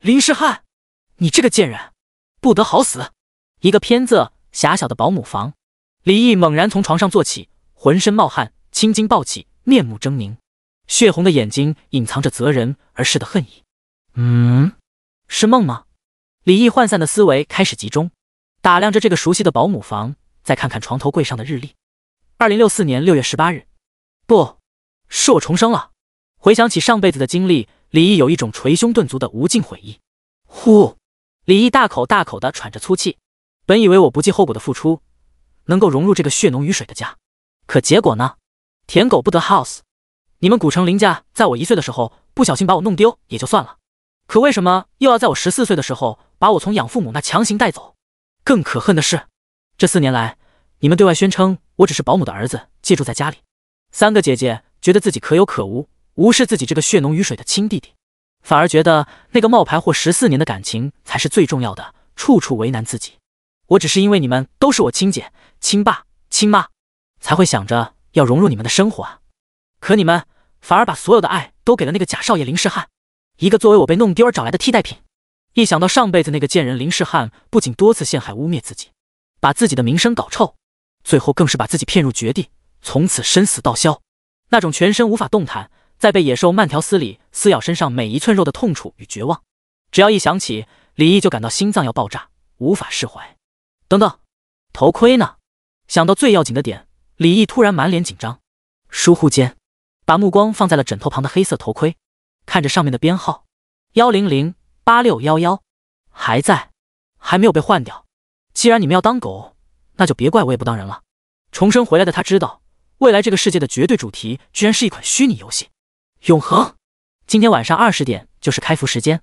林诗翰，你这个贱人，不得好死！一个偏仄狭小的保姆房，李毅猛然从床上坐起，浑身冒汗，青筋暴起，面目狰狞，血红的眼睛隐藏着责人而逝的恨意。是梦吗？李毅涣散的思维开始集中，打量着这个熟悉的保姆房，再看看床头柜上的日历。2064年6月18日，不是我重生了。回想起上辈子的经历，李毅有一种捶胸顿足的无尽悔意。呼，李毅大口大口地喘着粗气。本以为我不计后果的付出能够融入这个血浓于水的家，可结果呢？舔狗不得 house。 你们古城林家在我1岁的时候不小心把我弄丢也就算了，可为什么又要在我14岁的时候把我从养父母那强行带走？更可恨的是，这4年来你们对外宣称我只是保姆的儿子，借住在家里。3个姐姐觉得自己可有可无，无视自己这个血浓于水的亲弟弟，反而觉得那个冒牌货14年的感情才是最重要的，处处为难自己。我只是因为你们都是我亲姐、亲爸、亲妈，才会想着要融入你们的生活啊。可你们反而把所有的爱都给了那个假少爷林诗翰，一个作为我被弄丢而找来的替代品。一想到上辈子那个贱人林诗翰不仅多次陷害污蔑自己，把自己的名声搞臭，最后更是把自己骗入绝地，从此生死道消，那种全身无法动弹，在被野兽慢条斯理撕咬身上每一寸肉的痛楚与绝望，只要一想起，李毅就感到心脏要爆炸，无法释怀。等等，头盔呢？想到最要紧的点，李毅突然满脸紧张，疏忽间把目光放在了枕头旁的黑色头盔，看着上面的编号1008611，还在，还没有被换掉。既然你们要当狗，那就别怪我也不当人了。重生回来的他知道，未来这个世界的绝对主题居然是一款虚拟游戏永恒。今天晚上20点就是开服时间，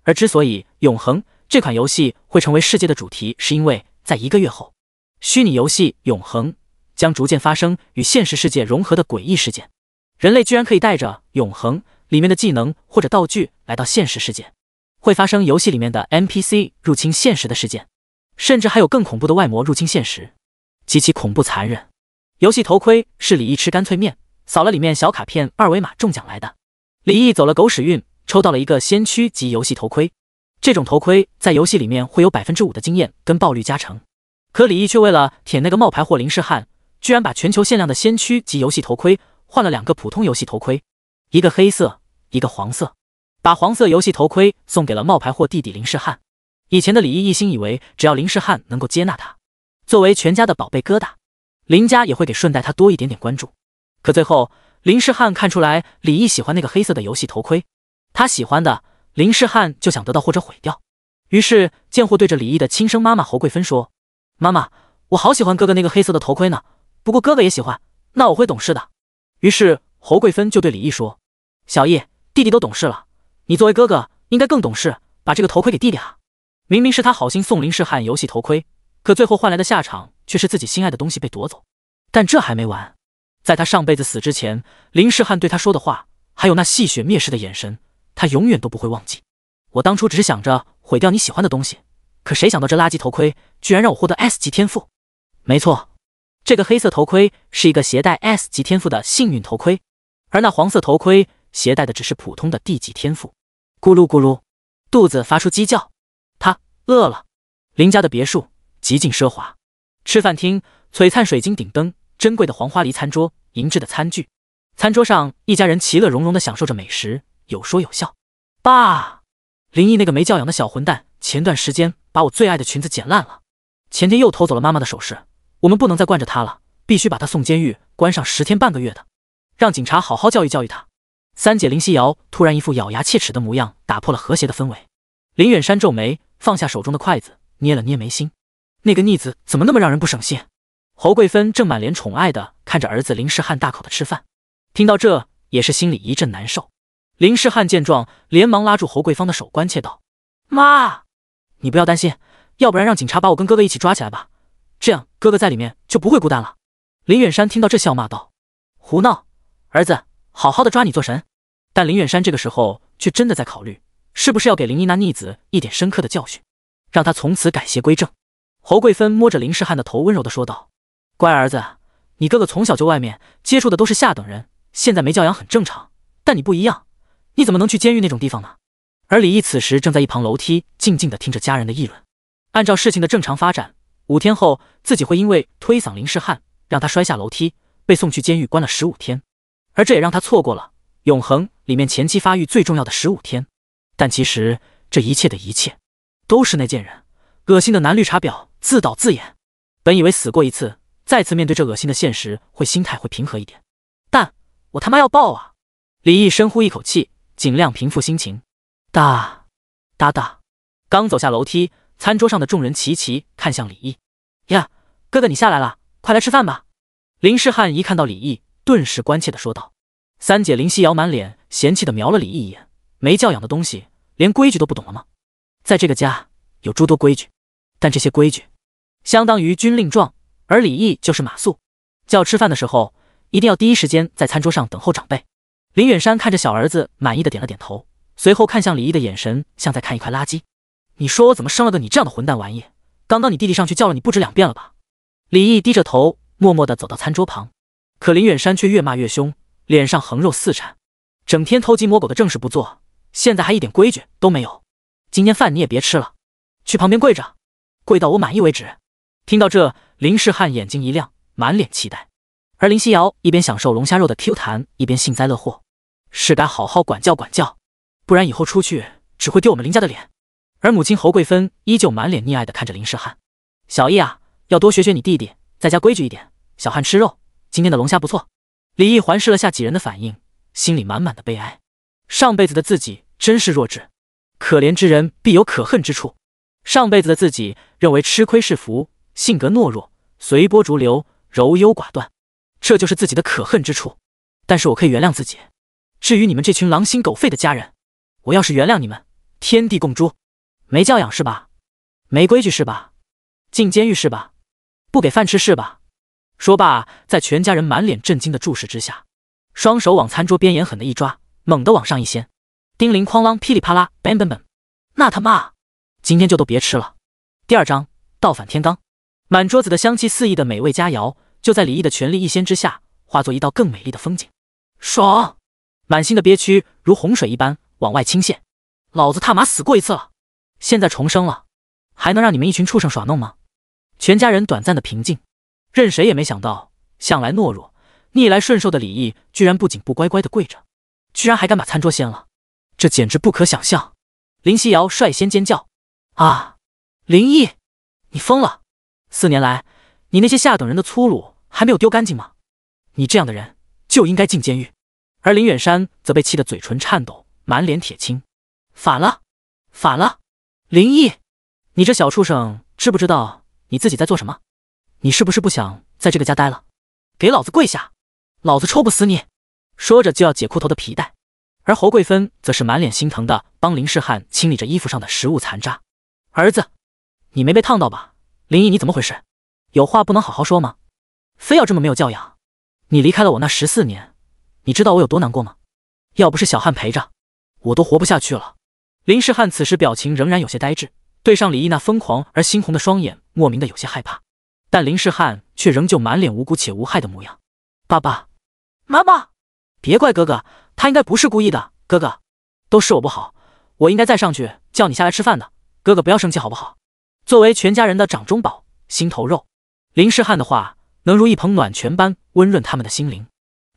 而之所以永恒这款游戏会成为世界的主题，是因为在1个月后，虚拟游戏永恒将逐渐发生与现实世界融合的诡异事件。人类居然可以带着永恒里面的技能或者道具来到现实世界，会发生游戏里面的 NPC 入侵现实的事件，甚至还有更恐怖的外魔入侵现实，极其恐怖残忍。游戏头盔是李毅吃干脆面扫了里面小卡片2维码中奖来的。李毅走了狗屎运，抽到了一个先驱级游戏头盔。这种头盔在游戏里面会有 5% 的经验跟爆率加成，可李毅却为了舔那个冒牌货林诗翰，居然把全球限量的先驱级游戏头盔换了2个普通游戏头盔，一个黑色，一个黄色，把黄色游戏头盔送给了冒牌货弟弟林诗翰。以前的李毅一心以为只要林诗翰能够接纳他，作为全家的宝贝疙瘩，林家也会给顺带他多一点点关注。可最后林诗翰看出来李毅喜欢那个黑色的游戏头盔，他喜欢的林诗翰就想得到或者毁掉，于是贱货对着李毅的亲生妈妈侯贵芬说：妈妈，我好喜欢哥哥那个黑色的头盔呢，不过哥哥也喜欢，那我会懂事的。于是侯贵芬就对李毅说：小毅，弟弟都懂事了，你作为哥哥应该更懂事，把这个头盔给弟弟啊。明明是他好心送林诗翰游戏头盔，可最后换来的下场却是自己心爱的东西被夺走。但这还没完，在他上辈子死之前，林诗翰对他说的话，还有那戏谑蔑视的眼神，他永远都不会忘记。我当初只是想着毁掉你喜欢的东西，可谁想到这垃圾头盔居然让我获得 S 级天赋。没错，这个黑色头盔是一个携带 S 级天赋的幸运头盔，而那黄色头盔携带的只是普通的 D 级天赋。咕噜咕噜，肚子发出鸡叫，他饿了。林家的别墅极尽奢华，吃饭厅璀璨水晶顶灯，珍贵的黄花梨餐桌，银质的餐具，餐桌上一家人其乐融融地享受着美食，有说有笑。爸，林毅那个没教养的小混蛋，前段时间把我最爱的裙子剪烂了，前天又偷走了妈妈的首饰，我们不能再惯着他了，必须把他送监狱，关上10天半个月的，让警察好好教育教育他。三姐林夕瑶突然一副咬牙切齿的模样，打破了和谐的氛围。林远山皱眉，放下手中的筷子，捏了捏眉心，那个逆子怎么那么让人不省心？侯贵芬正满脸宠爱的看着儿子林诗翰大口的吃饭，听到这也是心里一阵难受。林诗翰见状，连忙拉住侯桂芳的手，关切道：妈，你不要担心，要不然让警察把我跟哥哥一起抓起来吧，这样哥哥在里面就不会孤单了。林远山听到这笑骂道：胡闹，儿子好好的抓你做神。但林远山这个时候却真的在考虑，是不是要给林一那逆子一点深刻的教训，让他从此改邪归正。侯桂芬摸着林诗翰的头，温柔地说道：乖儿子，你哥哥从小就外面接触的都是下等人，现在没教养很正常，但你不一样，你怎么能去监狱那种地方呢？而李毅此时正在一旁楼梯静静地听着家人的议论。按照事情的正常发展，5天后自己会因为推搡林世汉让他摔下楼梯，被送去监狱关了15天，而这也让他错过了永恒里面前期发育最重要的15天。但其实这一切的一切，都是那贱人恶心的男绿茶婊自导自演。本以为死过一次，再次面对这恶心的现实，心态会平和一点，但我他妈要爆啊！李毅深呼一口气，尽量平复心情。哒哒哒，刚走下楼梯，餐桌上的众人齐齐看向李毅。呀，哥哥你下来了，快来吃饭吧。林世汉一看到李毅，顿时关切地说道。三姐林夕瑶满脸嫌弃地瞄了李毅一眼，没教养的东西，连规矩都不懂了吗？在这个家有诸多规矩，但这些规矩相当于军令状，而李毅就是马谡。叫吃饭的时候，一定要第一时间在餐桌上等候长辈。林远山看着小儿子，满意的点了点头，随后看向李毅的眼神像在看一块垃圾。你说我怎么生了个你这样的混蛋玩意？刚刚你弟弟上去叫了你不止2遍了吧？李毅低着头，默默地走到餐桌旁，可林远山却越骂越凶，脸上横肉四闪，整天偷鸡摸狗的正事不做，现在还一点规矩都没有。今天饭你也别吃了，去旁边跪着，跪到我满意为止。听到这，林世汉眼睛一亮，满脸期待。而林夕瑶一边享受龙虾肉的 Q 弹，一边幸灾乐祸，是该好好管教管教，不然以后出去只会丢我们林家的脸。而母亲侯贵芬依旧满脸溺爱地看着林世汉。小易啊，要多学学你弟弟，在家规矩一点，小汉吃肉，今天的龙虾不错。李毅环视了下几人的反应，心里满满的悲哀。上辈子的自己真是弱智，可怜之人必有可恨之处。上辈子的自己认为吃亏是福，性格懦弱，随波逐流，柔优寡断，这就是自己的可恨之处。但是我可以原谅自己。至于你们这群狼心狗肺的家人，我要是原谅你们，天地共诛。没教养是吧？没规矩是吧？进监狱是吧？不给饭吃是吧？说罢，在全家人满脸震惊的注视之下，双手往餐桌边沿狠的一抓，猛地往上一掀，叮铃哐啷噼里啪啦 bang bang bang， 那他妈今天就都别吃了。第2章倒反天罡。满桌子的香气四溢的美味佳肴，就在李毅的全力一掀之下，化作一道更美丽的风景。爽！满心的憋屈如洪水一般往外倾泻。老子他妈死过一次了，现在重生了，还能让你们一群畜生耍弄吗？全家人短暂的平静，任谁也没想到，向来懦弱、逆来顺受的李毅，居然不仅不乖乖的跪着，居然还敢把餐桌掀了，这简直不可想象。林夕瑶率先尖叫：啊，林毅，你疯了！4年来，你那些下等人的粗鲁还没有丢干净吗？你这样的人就应该进监狱。而林远山则被气得嘴唇颤抖，满脸铁青。反了，反了！林毅，你这小畜生，知不知道你自己在做什么？你是不是不想在这个家待了？给老子跪下，老子抽不死你！说着就要解裤头的皮带，而侯贵芬则是满脸心疼的帮林世汉清理着衣服上的食物残渣。儿子，你没被烫到吧？林毅，你怎么回事？有话不能好好说吗？非要这么没有教养？你离开了我那14年，你知道我有多难过吗？要不是小汉陪着，我都活不下去了。林世汉此时表情仍然有些呆滞，对上李毅那疯狂而猩红的双眼，莫名的有些害怕。但林世汉却仍旧满脸无辜且无害的模样。爸爸，妈妈，别怪哥哥，他应该不是故意的。哥哥，都是我不好，我应该再上去叫你下来吃饭的。哥哥不要生气好不好？作为全家人的掌中宝、心头肉，林世汉的话能如一盆暖泉般温润他们的心灵。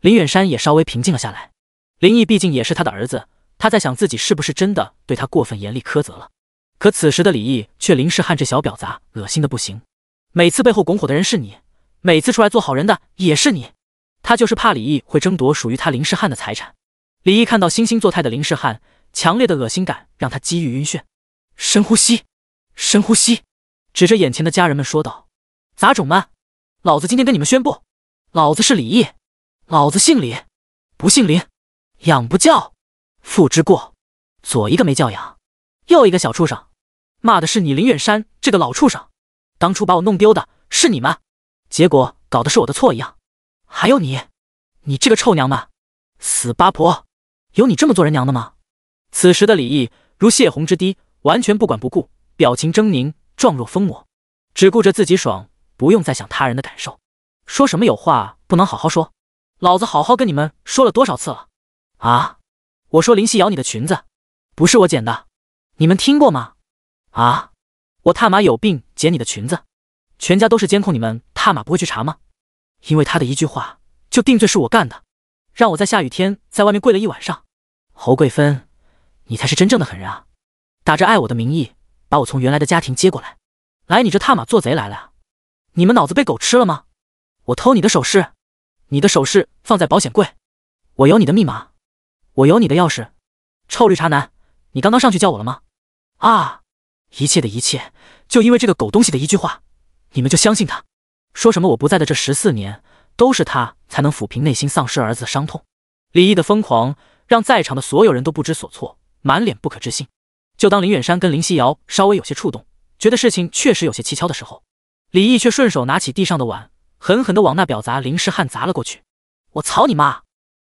林远山也稍微平静了下来。林毅毕竟也是他的儿子，他在想自己是不是真的对他过分严厉苛责了。可此时的李毅却林世汉这小婊砸恶心的不行。每次背后拱火的人是你，每次出来做好人的也是你。他就是怕李毅会争夺属于他林世汉的财产。李毅看到惺惺作态的林世汉，强烈的恶心感让他几欲晕眩。深呼吸，深呼吸，指着眼前的家人们说道：杂种们，老子今天跟你们宣布，老子是李毅，老子姓李，不姓林，养不教，父之过，左一个没教养，右一个小畜生，骂的是你林远山这个老畜生，当初把我弄丢的是你们，结果搞的是我的错一样。还有你，你这个臭娘们，死八婆，有你这么做人娘的吗？此时的李毅如泄洪之滴，完全不管不顾，表情狰狞，状若疯魔，只顾着自己爽，不用再想他人的感受。说什么有话不能好好说？老子好好跟你们说了多少次了啊！我说林夕瑶你的裙子不是我捡的，你们听过吗？啊，我踏马有病捡你的裙子，全家都是监控，你们踏马不会去查吗？因为他的一句话就定罪是我干的，让我在下雨天在外面跪了一晚上。侯贵芬，你才是真正的狠人啊！打着爱我的名义把我从原来的家庭接过来，来你这踏马做贼来了啊！你们脑子被狗吃了吗？我偷你的首饰，你的首饰放在保险柜，我有你的密码，我有你的钥匙。臭绿茶男，你刚刚上去叫我了吗？啊！一切的一切就因为这个狗东西的一句话，你们就相信他，说什么我不在的这14年都是他才能抚平内心丧失儿子的伤痛。李毅的疯狂让在场的所有人都不知所措，满脸不可置信。就当林远山跟林夕瑶稍微有些触动，觉得事情确实有些蹊跷的时候，李毅却顺手拿起地上的碗，狠狠地往那婊砸林世汉砸了过去。我操你妈！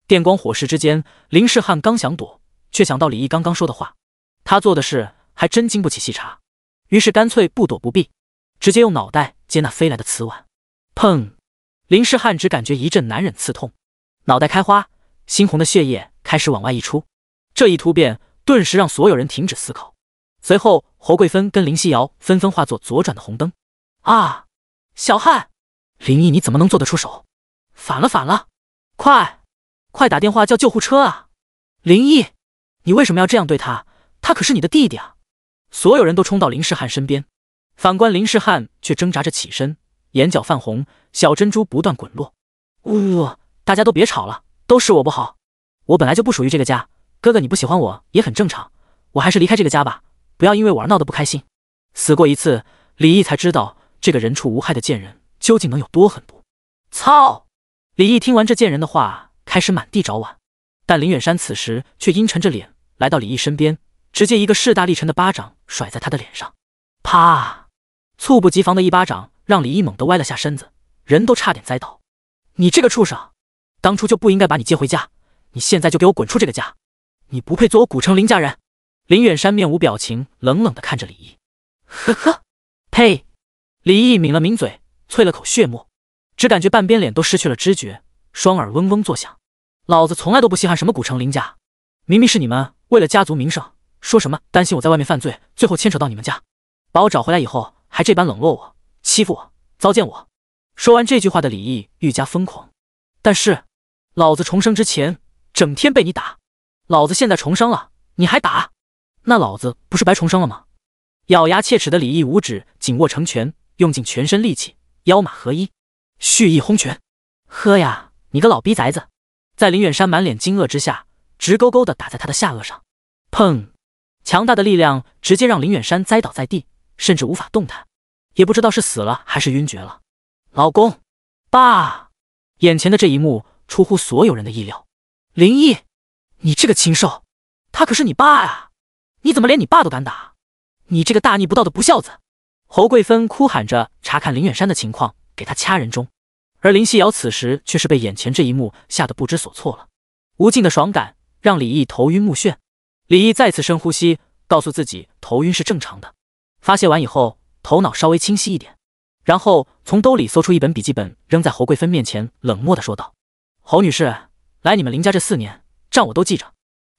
电光火石之间，林世汉刚想躲，却想到李毅刚刚说的话，他做的事还真经不起细查，于是干脆不躲不避，直接用脑袋接那飞来的瓷碗。砰！林世汉只感觉一阵难忍刺痛，脑袋开花，猩红的血液开始往外溢出。这一突变顿时让所有人停止思考。随后侯贵芬跟林夕瑶纷纷化作左转的红灯。啊！小汉，林毅你怎么能做得出手？反了！快打电话叫救护车啊！林毅，你为什么要这样对他？他可是你的弟弟啊！所有人都冲到林世汉身边，反观林世汉却挣扎着起身，眼角泛红，小珍珠不断滚落。大家都别吵了，都是我不好，我本来就不属于这个家，哥哥你不喜欢我也很正常，我还是离开这个家吧，不要因为我而闹得不开心。死过一次，李毅才知道这个人畜无害的贱人究竟能有多狠毒。操！李毅听完这贱人的话，开始满地找碗，但林远山此时却阴沉着脸来到李毅身边，直接一个势大力沉的巴掌甩在他的脸上。啪！猝不及防的一巴掌让李毅猛地歪了下身子，人都差点栽倒。你这个畜生，当初就不应该把你接回家，你现在就给我滚出这个家，你不配做我古城林家人。林远山面无表情，冷冷地看着李毅。呵呵，呸！李毅抿了抿嘴，啐了口血沫，只感觉半边脸都失去了知觉，双耳嗡嗡作响。老子从来都不稀罕什么古城林家，明明是你们为了家族名声，说什么担心我在外面犯罪，最后牵扯到你们家，把我找回来以后还这般冷落我，欺负我，糟践我。说完这句话的李毅愈加疯狂。但是老子重生之前整天被你打，老子现在重生了你还打，那老子不是白重生了吗？咬牙切齿的李毅五指紧握成拳，用尽全身力气，腰马合一，蓄意轰拳。呵呀，你个老逼崽子！在林远山满脸惊愕之下，直勾勾地打在他的下颚上。砰！强大的力量直接让林远山栽倒在地，甚至无法动弹，也不知道是死了还是晕厥了。老公，爸！眼前的这一幕出乎所有人的意料。林毅，你这个禽兽，他可是你爸啊！你怎么连你爸都敢打？你这个大逆不道的不孝子！侯贵芬哭喊着查看林远山的情况，给他掐人中。而林夕瑶此时却是被眼前这一幕吓得不知所措了，无尽的爽感让李毅头晕目眩。李毅再次深呼吸，告诉自己头晕是正常的。发泄完以后，头脑稍微清晰一点，然后从兜里搜出一本笔记本，扔在侯贵芬面前，冷漠地说道：“侯女士，来你们林家这4年，账我都记着，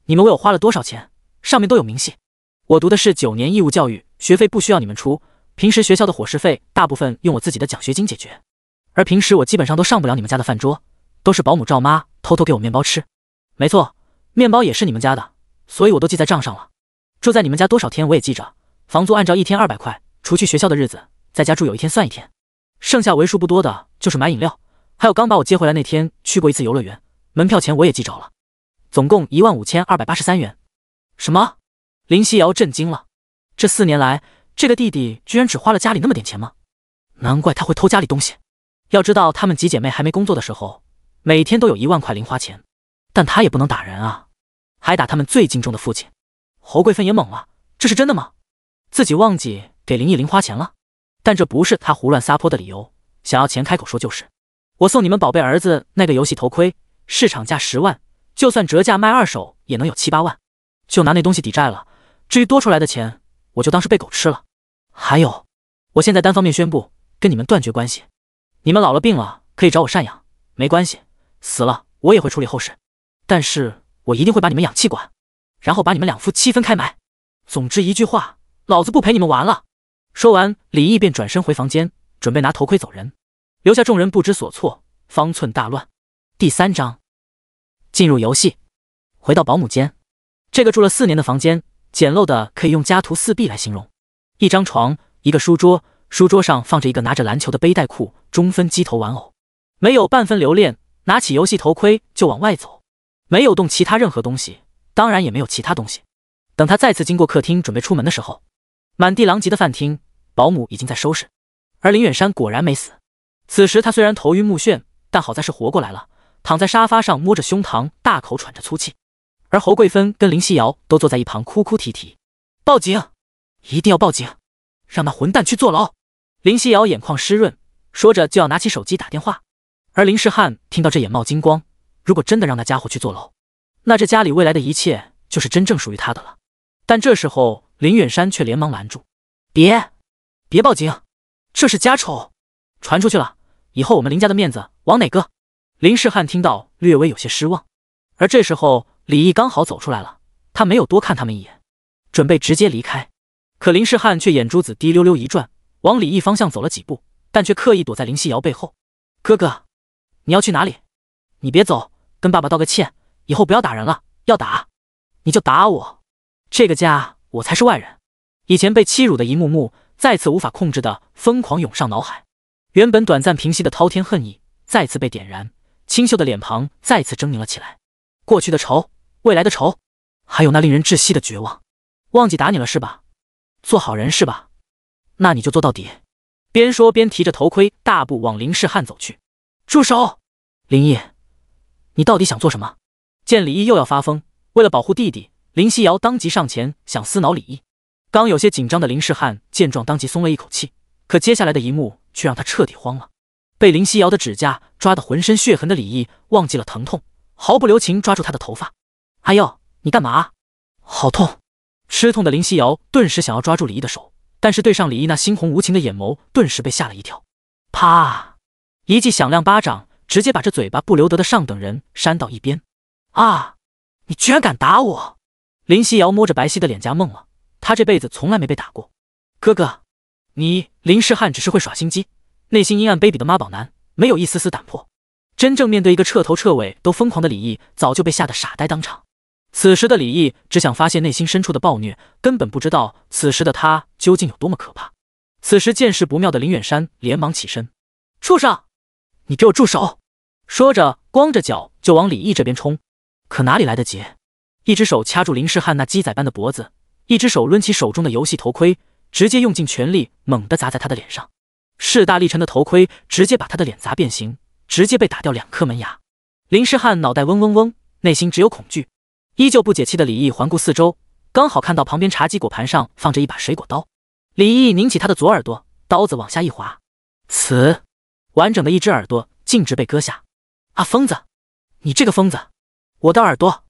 你们为我花了多少钱，上面都有明细。我读的是9年义务教育，学费不需要你们出，平时学校的伙食费大部分用我自己的奖学金解决，而平时我基本上都上不了你们家的饭桌，都是保姆赵妈偷偷给我面包吃。没错，面包也是你们家的，所以我都记在账上了。住在你们家多少天我也记着，房租按照1天200块，除去学校的日子，在家住有1天算1天，剩下为数不多的就是买饮料，还有刚把我接回来那天去过一次游乐园，门票钱我也记着了，总共15283元。什么？林夕瑶震惊了，这4年来，这个弟弟居然只花了家里那么点钱吗？难怪他会偷家里东西。要知道他们几姐妹还没工作的时候，每天都有1万块零花钱，但他也不能打人啊，还打他们最敬重的父亲。侯贵芬也懵了，这是真的吗？自己忘记给林毅零花钱了？但这不是他胡乱撒泼的理由，想要钱开口说就是。我送你们宝贝儿子那个游戏头盔，市场价10万，就算折价卖2手也能有7、8万，就拿那东西抵债了。至于多出来的钱，我就当是被狗吃了。还有，我现在单方面宣布跟你们断绝关系，你们老了病了可以找我赡养，没关系，死了我也会处理后事，但是我一定会把你们养气管，然后把你们两夫妻分开埋。总之一句话，老子不陪你们玩了。说完，李毅便转身回房间，准备拿头盔走人，留下众人不知所措，方寸大乱。第3章，进入游戏。回到保姆间，这个住了4年的房间，简陋的可以用家徒四壁来形容。一张床，一个书桌，书桌上放着一个拿着篮球的背带裤中分鸡头玩偶，没有半分留恋，拿起游戏头盔就往外走，没有动其他任何东西，当然也没有其他东西。等他再次经过客厅准备出门的时候，满地狼藉的饭厅，保姆已经在收拾，而林远山果然没死。此时他虽然头晕目眩，但好在是活过来了，躺在沙发上摸着胸膛，大口喘着粗气。而侯桂芬跟林夕瑶都坐在一旁哭哭啼啼。报警！一定要报警！让那混蛋去坐牢！林夕瑶眼眶湿润，说着就要拿起手机打电话。而林世汉听到这眼冒金光，如果真的让那家伙去坐牢，那这家里未来的一切就是真正属于他的了。但这时候林远山却连忙拦住：别报警，这是家丑，传出去了，以后我们林家的面子往哪搁？林世汉听到略微有些失望。而这时候李毅刚好走出来了，他没有多看他们一眼，准备直接离开。可林世汉却眼珠子滴溜溜一转，往李毅方向走了几步，但却刻意躲在林夕瑶背后。哥哥，你要去哪里？你别走，跟爸爸道个歉，以后不要打人了，要打你就打我。这个家我才是外人。以前被欺辱的一幕幕再次无法控制的疯狂涌上脑海，原本短暂平息的滔天恨意再次被点燃，清秀的脸庞再次狰狞了起来。过去的仇，未来的仇，还有那令人窒息的绝望。忘记打你了是吧？做好人是吧？那你就做到底。边说边提着头盔大步往林世汉走去。住手！林毅，你到底想做什么？见李毅又要发疯，为了保护弟弟，林夕瑶当即上前想撕挠李毅。刚有些紧张的林世汉见状当即松了一口气，可接下来的一幕却让他彻底慌了。被林夕瑶的指甲抓得浑身血痕的李毅忘记了疼痛，毫不留情抓住他的头发。哎呦，你干嘛？好痛！吃痛的林夕瑶顿时想要抓住李毅的手，但是对上李毅那猩红无情的眼眸，顿时被吓了一跳。啪！一记响亮巴掌直接把这嘴巴不留德的上等人扇到一边。啊！你居然敢打我！林夕瑶摸着白皙的脸颊懵了，他这辈子从来没被打过。哥哥，你林世汉只是会耍心机，内心阴暗卑鄙的妈宝男，没有一丝丝胆魄。真正面对一个彻头彻尾都疯狂的李毅，早就被吓得傻呆当场。此时的李毅只想发泄内心深处的暴虐，根本不知道此时的他究竟有多么可怕。此时见势不妙的林远山连忙起身：畜生，你给我住手！说着光着脚就往李毅这边冲。可哪里来得及，一只手掐住林世汉那鸡仔般的脖子，一只手抡起手中的游戏头盔，直接用尽全力猛地砸在他的脸上。势大力沉的头盔直接把他的脸砸变形，直接被打掉2颗门牙。林世汉脑袋嗡嗡嗡，内心只有恐惧。依旧不解气的李毅环顾四周，刚好看到旁边茶几果盘上放着一把水果刀。李毅拧起他的左耳朵，刀子往下一划，呲，完整的一只耳朵径直被割下。啊，疯子！你这个疯子！我的耳朵！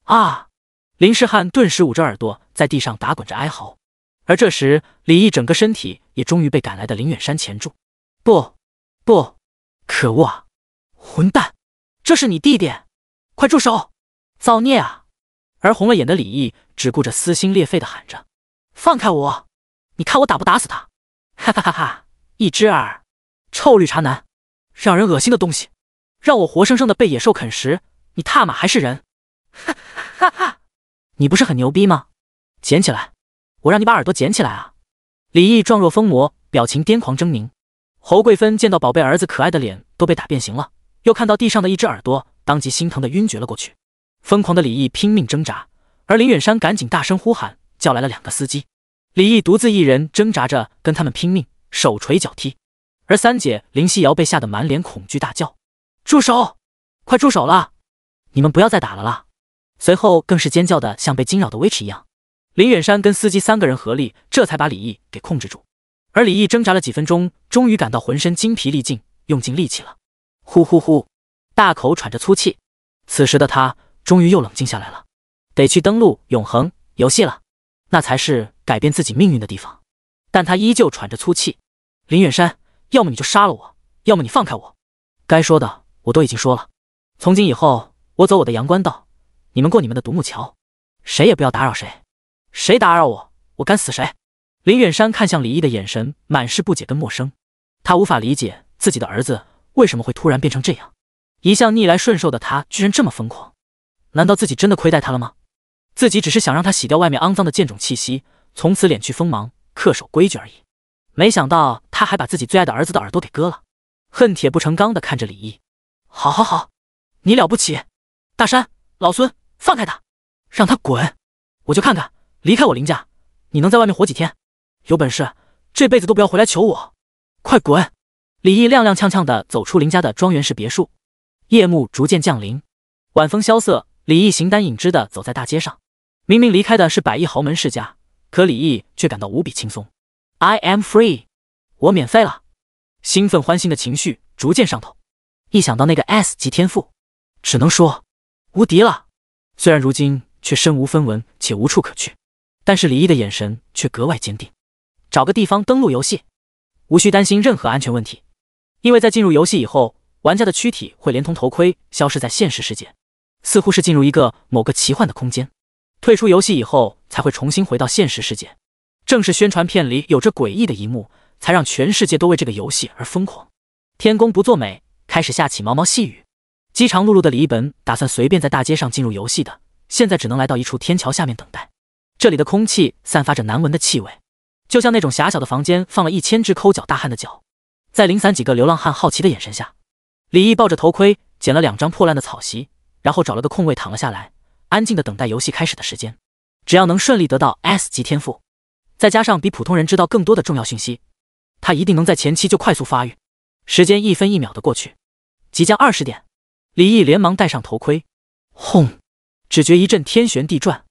啊！林世汉顿时捂着耳朵在地上打滚着哀嚎。而这时李毅整个身体也终于被赶来的林远山钳住。不，可恶啊！混蛋！这是你弟弟！快住手！造孽啊！而红了眼的李毅只顾着撕心裂肺地喊着：放开我！你看我打不打死他！哈哈哈哈！一只耳！臭绿茶男！让人恶心的东西！让我活生生的被野兽啃食！你他妈还是人！哈哈哈！你不是很牛逼吗？捡起来！我让你把耳朵捡起来啊！李毅状若疯魔，表情癫狂狰狞。侯桂芬见到宝贝儿子可爱的脸都被打变形了，又看到地上的一只耳朵，当即心疼的晕厥了过去。疯狂的李毅拼命挣扎，而林远山赶紧大声呼喊，叫来了2个司机。李毅独自一人挣扎着跟他们拼命，手锤脚踢。而三姐林夕瑶被吓得满脸恐惧，大叫：住手！快住手了！你们不要再打了啦！随后更是尖叫的像被惊扰的 witch 一样。林远山跟司机3个人合力，这才把李毅给控制住。而李毅挣扎了几分钟，终于感到浑身精疲力尽，用尽力气了。呼呼呼，大口喘着粗气。此时的他终于又冷静下来了，得去登录永恒游戏了，那才是改变自己命运的地方。但他依旧喘着粗气。林远山，要么你就杀了我，要么你放开我。该说的我都已经说了，从今以后我走我的阳关道，你们过你们的独木桥。谁也不要打扰谁，谁打扰我，我敢死谁！林远山看向李毅的眼神满是不解跟陌生，他无法理解自己的儿子为什么会突然变成这样，一向逆来顺受的他居然这么疯狂，难道自己真的亏待他了吗？自己只是想让他洗掉外面肮脏的贱种气息，从此敛去锋芒，恪守规矩而已，没想到他还把自己最爱的儿子的耳朵给割了。恨铁不成钢地看着李毅，好好好，你了不起，大山老孙放开他，让他滚，我就看看离开我林家你能在外面活几天，有本事这辈子都不要回来求我，快滚！李毅踉踉跄跄地走出林家的庄园式别墅。夜幕逐渐降临，晚风萧瑟，李毅形单影只地走在大街上。明明离开的是百亿豪门世家，可李毅却感到无比轻松。 I am free， 我免费了，兴奋欢欣的情绪逐渐上头。一想到那个 S 级天赋，只能说无敌了。虽然如今却身无分文且无处可去，但是李毅的眼神却格外坚定。找个地方登录游戏，无需担心任何安全问题，因为在进入游戏以后，玩家的躯体会连同头盔消失在现实世界，似乎是进入一个某个奇幻的空间。退出游戏以后才会重新回到现实世界。正是宣传片里有着诡异的一幕，才让全世界都为这个游戏而疯狂。天公不作美，开始下起毛毛细雨。饥肠辘辘的李一本打算随便在大街上进入游戏的，现在只能来到一处天桥下面等待。这里的空气散发着难闻的气味，就像那种狭小的房间放了1000只抠脚大汉的脚。在零散几个流浪汉好奇的眼神下，李毅抱着头盔捡了2张破烂的草席，然后找了个空位躺了下来，安静的等待游戏开始的时间。只要能顺利得到 S 级天赋，再加上比普通人知道更多的重要讯息，他一定能在前期就快速发育。时间1分1秒的过去，即将20点，李毅连忙戴上头盔，轰！只觉一阵天旋地转，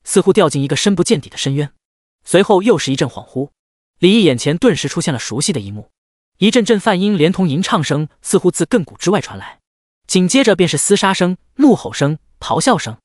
似乎掉进一个深不见底的深渊。随后又是一阵恍惚，李毅眼前顿时出现了熟悉的一幕，一阵阵泛音连同吟唱声似乎自亘古之外传来，紧接着便是厮杀声、怒吼声、咆哮声，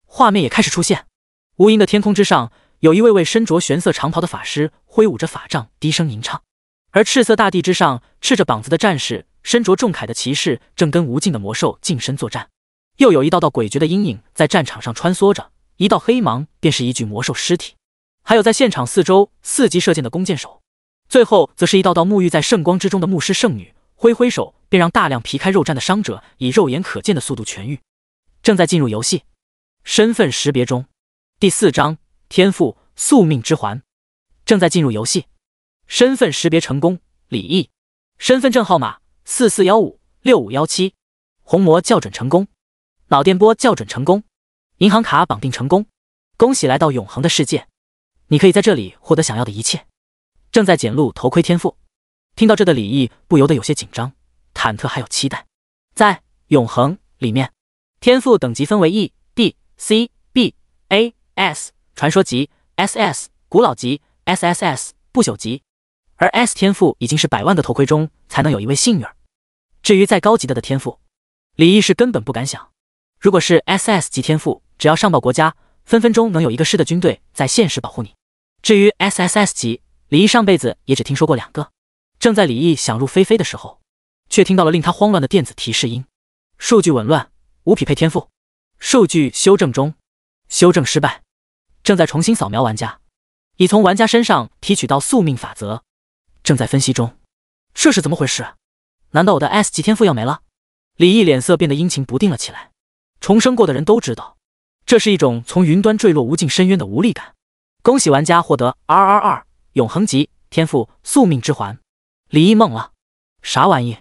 画面也开始出现。无垠的天空之上，有一位位身着玄色长袍的法师挥舞着法杖低声吟唱，而赤色大地之上，赤着膀子的战士，身着重铠的骑士正跟无尽的魔兽近身作战。又有一道道诡谲的阴影在战场上穿梭着，一道黑芒便是一具魔兽尸体，还有在现场四周4级射箭的弓箭手，最后则是一道道沐浴在圣光之中的牧师圣女，挥挥手便让大量皮开肉绽的伤者以肉眼可见的速度痊愈。正在进入游戏，身份识别中。第4章天赋宿命之环。正在进入游戏，身份识别成功，李毅。身份证号码44156517。虹膜校准成功，脑电波校准成功，银行卡绑定成功。恭喜来到永恒的世界，你可以在这里获得想要的一切。正在捡录头盔天赋。听到这的李毅不由得有些紧张、忐忑还有期待。在永恒里面，天赋等级分为 E、D、C、B、A、S 传说级、SS 古老级、SSS 不朽级，而 S 天赋已经是100万个头盔中才能有一位幸运儿。至于再高级的天赋，李毅是根本不敢想。如果是 SS 级天赋，只要上报国家，分分钟能有一个师的军队在现实保护你。至于 SSS 级，李毅上辈子也只听说过2个。正在李毅想入非非的时候，却听到了令他慌乱的电子提示音：数据紊乱，无匹配天赋，数据修正中，修正失败。正在重新扫描玩家，已从玩家身上提取到宿命法则，正在分析中。这是怎么回事？难道我的 S 级天赋要没了？李毅脸色变得阴晴不定了起来。重生过的人都知道，这是一种从云端坠落无尽深渊的无力感。恭喜玩家获得 RRR 永恒级天赋宿命之环。李毅懵了，啥玩意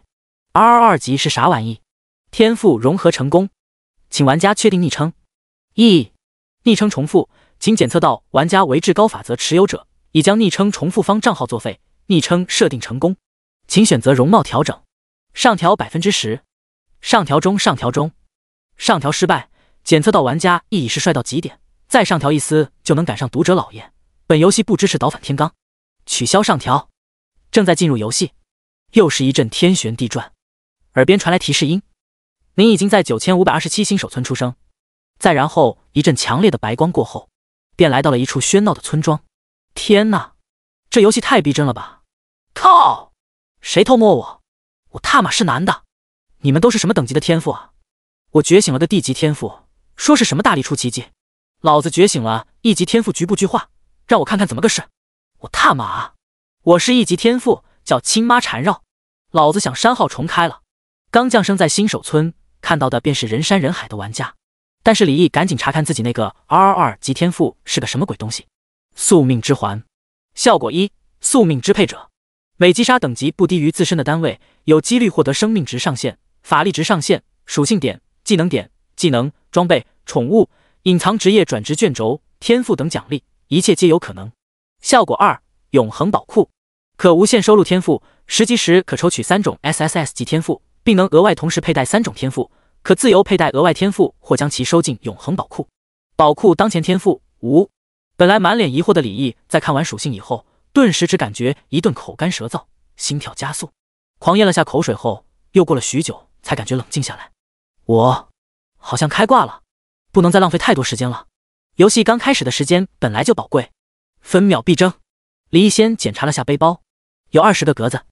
？RRR 级是啥玩意？天赋融合成功，请玩家确定昵称。昵称重复，请检测到玩家为至高法则持有者，已将昵称重复方账号作废。昵称设定成功，请选择容貌调整，上调10%，上调中，上调中，上调失败。检测到玩家已是帅到极点，再上调一丝就能赶上读者老爷。本游戏不支持倒反天罡，取消上调。正在进入游戏，又是一阵天旋地转，耳边传来提示音：您已经在9527新手村出生。再然后一阵强烈的白光过后，便来到了一处喧闹的村庄。天哪，这游戏太逼真了吧！靠！谁偷摸我？我他妈是男的！你们都是什么等级的天赋啊？我觉醒了个地级天赋，说是什么大力出奇迹，老子觉醒了一级天赋局部巨化，让我看看怎么个事！我他妈啊！我是一级天赋，叫亲妈缠绕，老子想山号重开了。刚降生在新手村，看到的便是人山人海的玩家。但是李毅赶紧查看自己那个222级天赋是个什么鬼东西。宿命之环，效果1：宿命支配者，每击杀等级不低于自身的单位，有几率获得生命值上限、法力值上限、属性点、技能点、技能、装备、宠物、隐藏职业转职卷轴、天赋等奖励，一切皆有可能。效果2：永恒宝库，可无限收录天赋，10级时可抽取3种 SSS 级天赋，并能额外同时佩戴3种天赋，可自由佩戴额外天赋或将其收进永恒宝库。宝库当前天赋无。本来满脸疑惑的李毅在看完属性以后，顿时只感觉一顿口干舌燥，心跳加速，狂咽了下口水后，又过了许久才感觉冷静下来。我好像开挂了，不能再浪费太多时间了。游戏刚开始的时间本来就宝贵，分秒必争。李毅先检查了下背包，有20个格子，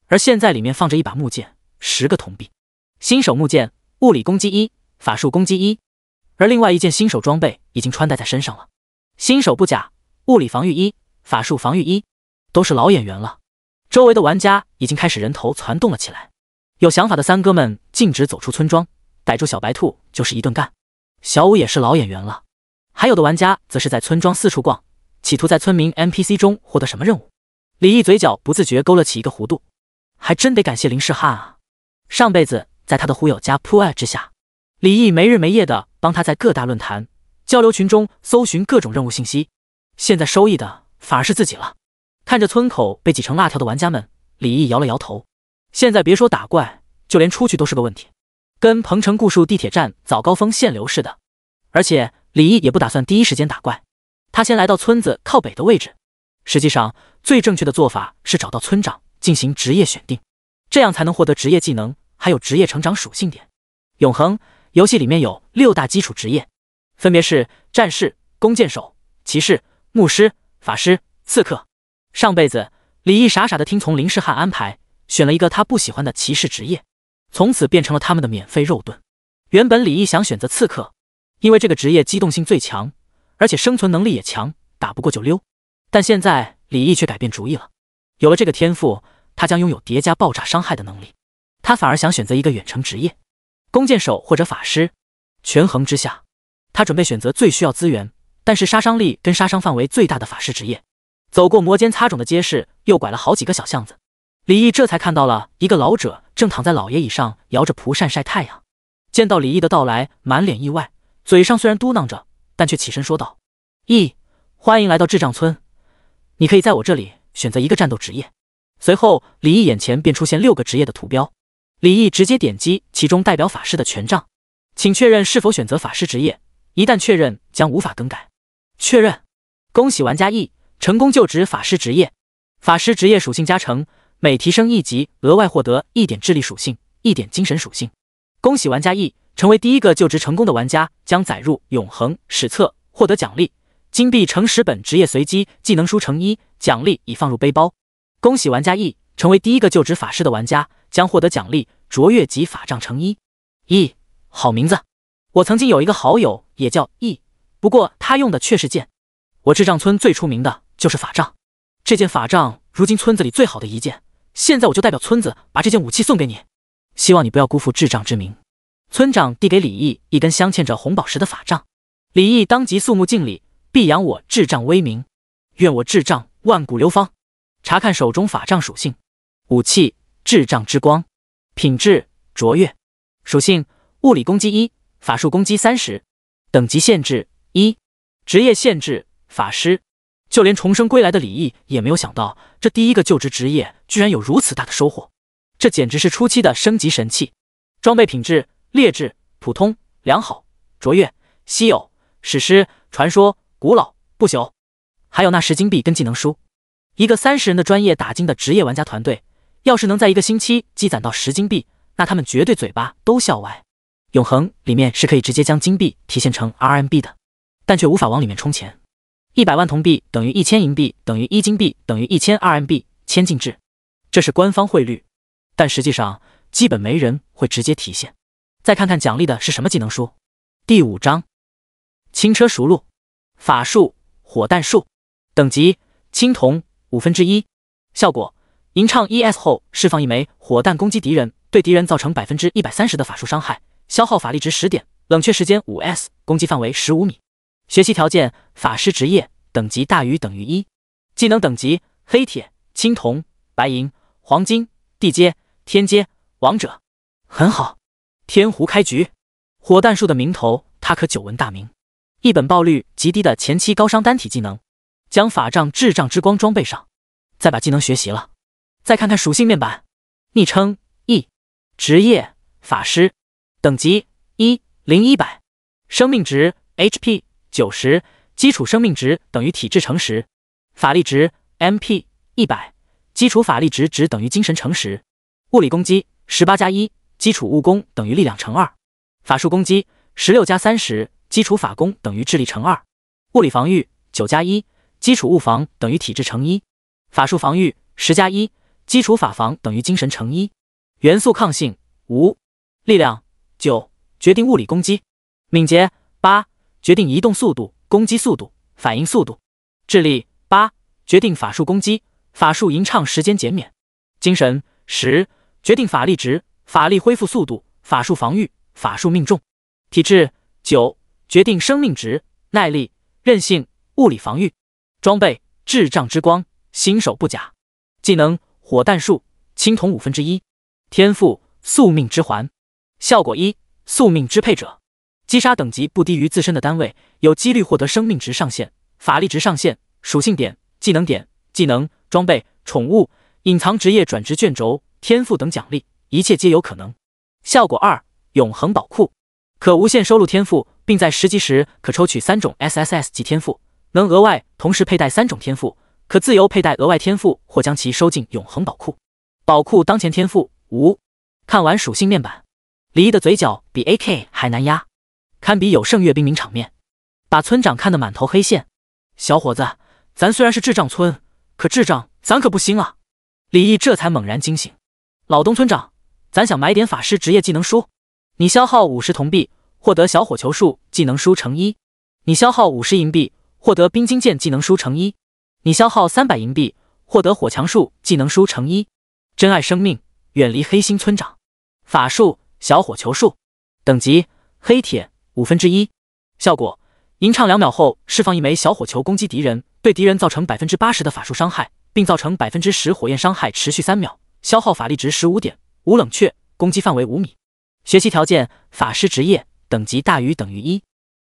而现在里面放着一把木剑，10个铜币。新手木剑，物理攻击1，法术攻击1，而另外一件新手装备已经穿戴在身上了。新手布甲，物理防御1，法术防御1，都是老演员了。周围的玩家已经开始人头攒动了起来，有想法的三哥们径直走出村庄，逮住小白兔就是一顿干。小五也是老演员了，还有的玩家则是在村庄四处逛，企图在村民 NPC 中获得什么任务。李毅嘴角不自觉勾了起一个弧度，还真得感谢林世汉啊！上辈子在他的忽悠加 push 之下，李毅没日没夜的帮他在各大论坛、交流群中搜寻各种任务信息，现在收益的反而是自己了。看着村口被挤成辣条的玩家们，李毅摇了摇头。现在别说打怪，就连出去都是个问题，跟彭城固戍地铁站早高峰限流似的。而且李毅也不打算第一时间打怪，他先来到村子靠北的位置。实际上，最正确的做法是找到村长进行职业选定，这样才能获得职业技能，还有职业成长属性点。永恒游戏里面有6大基础职业，分别是战士、弓箭手、骑士、牧师、法师、刺客。上辈子李毅傻傻的听从林世汉安排，选了一个他不喜欢的骑士职业，从此变成了他们的免费肉盾。原本李毅想选择刺客，因为这个职业机动性最强，而且生存能力也强，打不过就溜。但现在李毅却改变主意了，有了这个天赋，他将拥有叠加爆炸伤害的能力。他反而想选择一个远程职业，弓箭手或者法师。权衡之下，他准备选择最需要资源，但是杀伤力跟杀伤范围最大的法师职业。走过摩肩擦踵的街市，又拐了好几个小巷子，李毅这才看到了一个老者正躺在老爷椅上摇着蒲扇晒太阳。见到李毅的到来，满脸意外，嘴上虽然嘟囔着，但却起身说道：毅，欢迎来到智障村，你可以在我这里选择一个战斗职业。随后李毅眼前便出现6个职业的图标，李毅直接点击其中代表法师的权杖，请确认是否选择法师职业，一旦确认将无法更改。确认，恭喜玩家毅成功就职法师职业。法师职业属性加成，每提升1级额外获得1点智力属性、1点精神属性。恭喜玩家毅成为第一个就职成功的玩家，将载入永恒史册，获得奖励金币乘10本，职业随机技能书乘1，奖励已放入背包。恭喜玩家毅成为第一个就职法师的玩家，将获得奖励卓越级法杖乘1。毅，好名字，我曾经有一个好友也叫毅，不过他用的却是剑。我智障村最出名的就是法杖，这件法杖如今村子里最好的一件，现在我就代表村子把这件武器送给你，希望你不要辜负智障之名。村长递给李毅一根镶嵌着红宝石的法杖，李毅当即肃穆敬礼，必扬我智障威名，愿我智障万古流芳。查看手中法杖属性，武器智障之光，品质卓越，属性物理攻击1，法术攻击30，等级限制1，职业限制法师。就连重生归来的李毅也没有想到，这第一个就职职业居然有如此大的收获，这简直是初期的升级神器。装备品质劣质、普通、良好、卓越、稀有、史诗、传说、古老、不朽，还有那10金币跟技能书。一个30人的专业打金的职业玩家团队，要是能在1个星期积攒到10金币，那他们绝对嘴巴都笑歪。永恒里面是可以直接将金币体现成 RMB 的，但却无法往里面充钱。100万铜币等于1000银币等于1金币等于1000 RMB， 千进制，这是官方汇率，但实际上基本没人会直接体现。再看看奖励的是什么技能书。第5章轻车熟路，法术火弹术，等级青铜1/5。效果：吟唱 ES 后释放一枚火弹攻击敌人，对敌人造成130%的法术伤害，消耗法力值10点，冷却时间5s，攻击范围15米。学习条件：法师职业，等级大于等于1。技能等级：黑铁、青铜、白银、黄金、地阶、天阶、王者。很好，天胡开局。火弹术的名头，他可久闻大名。一本爆率极低的前期高伤单体技能，将法杖智障之光装备上，再把技能学习了。再看看属性面板，昵称 E， 职业法师，等级10100，生命值 HP 90，基础生命值等于体质乘10，法力值 MP 100，基础法力值只等于精神乘10，物理攻击18+1，基础物攻等于力量乘2，法术攻击16+30，基础法攻等于智力乘2，物理防御9+1，基础物防等于体质乘1，法术防御10+1，基础法防等于精神乘1。元素抗性无，力量9，决定物理攻击，敏捷8，决定移动速度、攻击速度、反应速度，智力8，决定法术攻击、法术吟唱时间减免，精神10，决定法力值、法力恢复速度、法术防御、法术命中，体质9，决定生命值、耐力、韧性、物理防御。装备智障之光，新手不假。技能火弹术，青铜1/5。天赋宿命之环。效果1，宿命支配者，击杀等级不低于自身的单位，有几率获得生命值上限、法力值上限、属性点、技能点、技能、装备、宠物、隐藏职业转职卷轴、天赋等奖励，一切皆有可能。效果2，永恒宝库，可无限收录天赋，并在10级时可抽取3种 SSS 级天赋，能额外同时佩戴3种天赋，可自由佩戴额外天赋或将其收进永恒宝库。宝库当前天赋无。看完属性面板，李毅的嘴角比 AK 还难压，堪比有胜阅兵名场面，把村长看得满头黑线。小伙子，咱虽然是智障村，可智障咱可不兴啊！李毅这才猛然惊醒。老东村长，咱想买点法师职业技能书，你消耗50铜币获得小火球术技能书乘1，你消耗50银币获得冰晶剑技能书乘1，你消耗300银币获得火墙术技能书乘1。珍爱生命，远离黑心村长。法术小火球术，等级黑铁1/5。效果：吟唱2秒后释放一枚小火球攻击敌人，对敌人造成80%的法术伤害，并造成10%火焰伤害，持续3秒，消耗法力值15点，无冷却，攻击范围5米。学习条件：法师职业，等级大于等于1。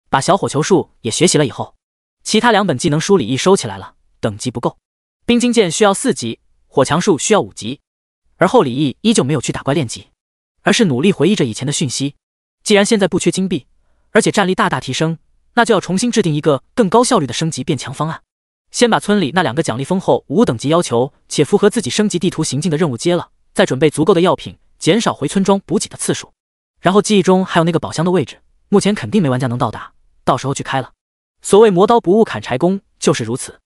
把小火球术也学习了以后，其他2本技能书李毅收起来了，等级不够。冰晶剑需要4级，火墙术需要5级。而后李毅依旧没有去打怪练级，而是努力回忆着以前的讯息。既然现在不缺金币，而且战力大大提升，那就要重新制定一个更高效率的升级变强方案。先把村里那2个奖励丰厚5等级要求且符合自己升级地图行径的任务接了，再准备足够的药品，减少回村庄补给的次数。然后记忆中还有那个宝箱的位置，目前肯定没玩家能到达，到时候去开了。所谓磨刀不误砍柴工，就是如此。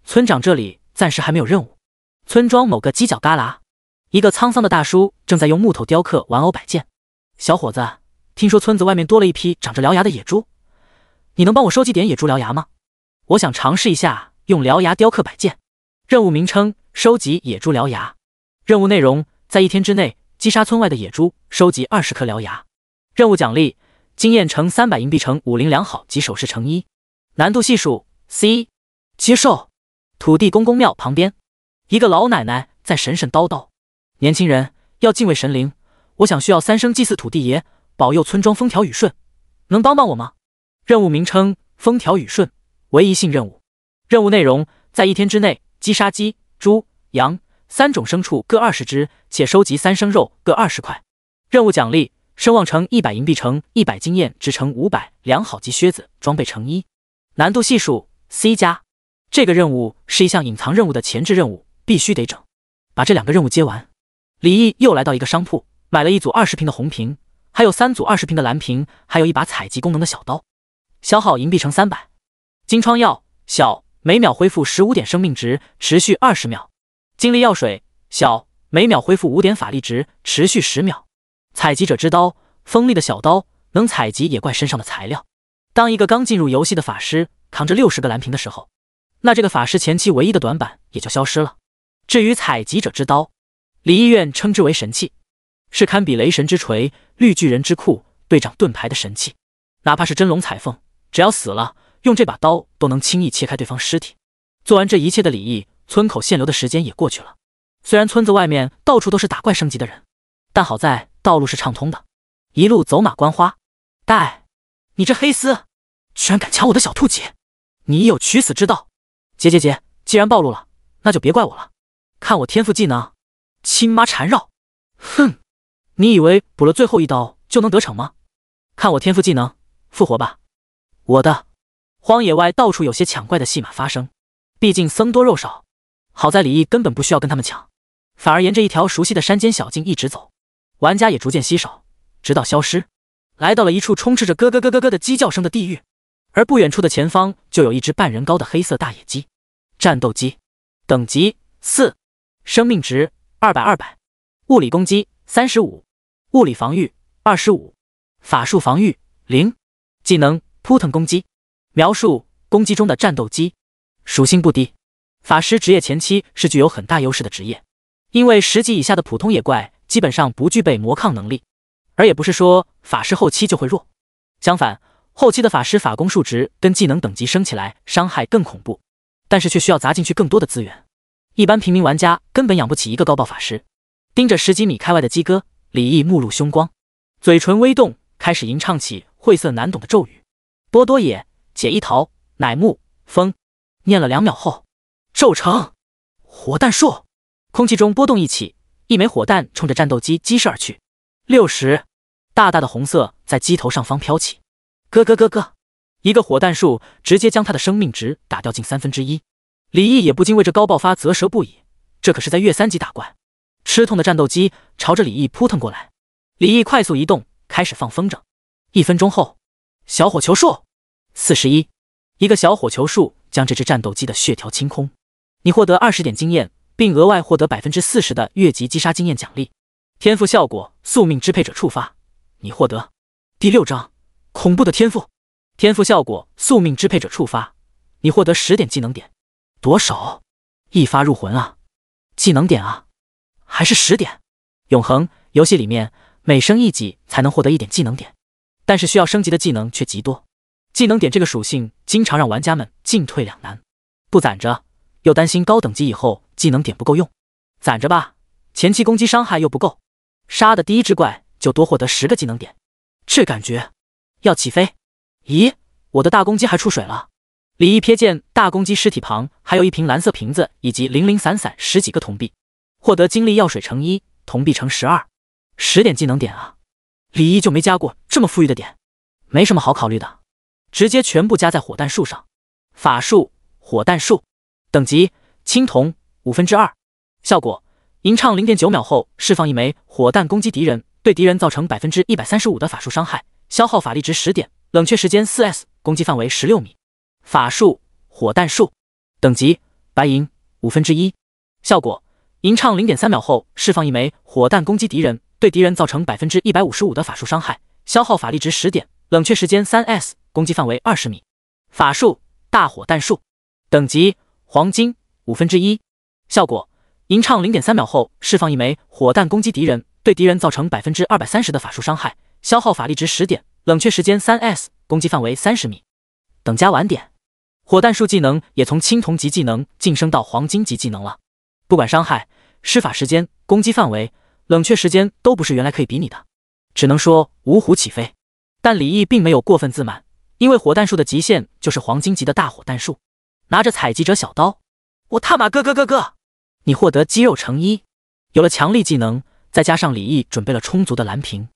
村长这里暂时还没有任务。村庄某个犄角旮旯，一个沧桑的大叔正在用木头雕刻玩偶摆件。小伙子，听说村子外面多了一批长着獠牙的野猪，你能帮我收集点野猪獠牙吗？我想尝试一下用獠牙雕刻摆件。任务名称：收集野猪獠牙。任务内容：在1天之内击杀村外的野猪，收集20颗獠牙。任务奖励：经验乘300银币乘50良好及首饰乘1。难度系数 C。 接受。土地公公庙旁边，一个老奶奶在神神叨叨：年轻人要敬畏神灵，我想需要3声祭祀土地爷，保佑村庄风调雨顺，能帮帮我吗？任务名称：风调雨顺，唯一性任务。任务内容：在1天之内击杀鸡、猪、羊3种牲畜各20只，且收集3升肉各20块。任务奖励：声望乘100银币乘100经验值乘500良好及靴子装备乘1。难度系数 C+。这个任务是一项隐藏任务的前置任务，必须得整。把这2个任务接完，李毅又来到一个商铺，买了1组20瓶的红瓶，还有3组20瓶的蓝瓶，还有一把采集功能的小刀。消耗银币乘300。金疮药小，每秒恢复15点生命值，持续20秒。精力药水小，每秒恢复5点法力值，持续10秒。采集者之刀，锋利的小刀，能采集野怪身上的材料。当一个刚进入游戏的法师，扛着60个蓝瓶的时候，那这个法师前期唯一的短板也就消失了。至于采集者之刀，李义院称之为神器，是堪比雷神之锤、绿巨人之库、队长盾牌的神器。哪怕是真龙彩凤，只要死了，用这把刀都能轻易切开对方尸体。做完这一切的李义，村口限流的时间也过去了。虽然村子外面到处都是打怪升级的人，但好在道路是畅通的，一路走马观花。带，你这黑丝，居然敢抢我的小兔姐，你有取死之道！姐，既然暴露了，那就别怪我了。看我天赋技能，亲妈缠绕！哼，你以为补了最后一刀就能得逞吗？看我天赋技能，复活吧！我的荒野外到处有些抢怪的戏码发生，毕竟僧多肉少。好在李毅根本不需要跟他们抢，反而沿着一条熟悉的山间小径一直走，玩家也逐渐稀少，直到消失，来到了一处充斥着咯咯咯咯咯的鸡叫声的地狱。而不远处的前方就有一只半人高的黑色大野鸡。战斗机，等级4，生命值200，物理攻击35，物理防御25，法术防御0，技能扑腾攻击。描述：攻击中的战斗机，属性不低。法师职业前期是具有很大优势的职业，因为10级以下的普通野怪基本上不具备魔抗能力，而也不是说法师后期就会弱，相反，后期的法师法攻数值跟技能等级升起来，伤害更恐怖，但是却需要砸进去更多的资源。一般平民玩家根本养不起一个高爆法师。盯着10几米开外的鸡哥，李毅目露凶光，嘴唇微动，开始吟唱起晦涩难懂的咒语：波多野、解一桃、乃木、风。念了2秒后，骤成火弹术，空气中波动一起，一枚火弹冲着战斗机击射而去。60，大大的红色在机头上方飘起，咯，一个火弹术直接将他的生命值打掉近1/3。李毅也不禁为这高爆发啧舌不已，这可是在越3级打怪。吃痛的战斗机朝着李毅扑腾过来，李毅快速移动，开始放风筝。1分钟后，小火球术41，一个小火球术将这只战斗机的血条清空。你获得20点经验，并额外获得40%的越级击杀经验奖励。天赋效果：宿命支配者触发。你获得第6章恐怖的天赋。天赋效果：宿命支配者触发。你获得10点技能点。夺手，一发入魂啊！技能点啊，还是10点。永恒游戏里面每升1级才能获得1点技能点，但是需要升级的技能却极多。技能点这个属性经常让玩家们进退两难，不攒着又担心高等级以后技能点不够用，攒着吧，前期攻击伤害又不够，杀的第一只怪就多获得10个技能点，这感觉要起飞。咦，我的大公鸡还出水了。李毅瞥见大公鸡尸体旁还有一瓶蓝色瓶子，以及零零散散10几个铜币，获得精力药水乘1，铜币乘12，10点技能点啊！李毅就没加过这么富裕的点，没什么好考虑的，直接全部加在火弹术上。法术火弹术，等级青铜2/5，效果：吟唱0.9秒后释放一枚火弹攻击敌人，对敌人造成135%的法术伤害，消耗法力值10点，冷却时间4s，攻击范围16米。法术火弹术，等级白银1/5，效果：吟唱0.3秒后释放一枚火弹攻击敌人，对敌人造成155%的法术伤害，消耗法力值10点，冷却时间3s，攻击范围20米。法术大火弹术，等级黄金1/5，效果：吟唱0.3秒后释放一枚火弹攻击敌人，对敌人造成230%的法术伤害，消耗法力值10点，冷却时间3s，攻击范围30米。等加晚点，火弹术技能也从青铜级技能晋升到黄金级技能了。不管伤害、施法时间、攻击范围、冷却时间都不是原来可以比拟的，只能说五虎起飞。但李毅并没有过分自满，因为火弹术的极限就是黄金级的大火弹术。拿着采集者小刀，我他妈哥，你获得肌肉乘1，有了强力技能，再加上李毅准备了充足的蓝瓶，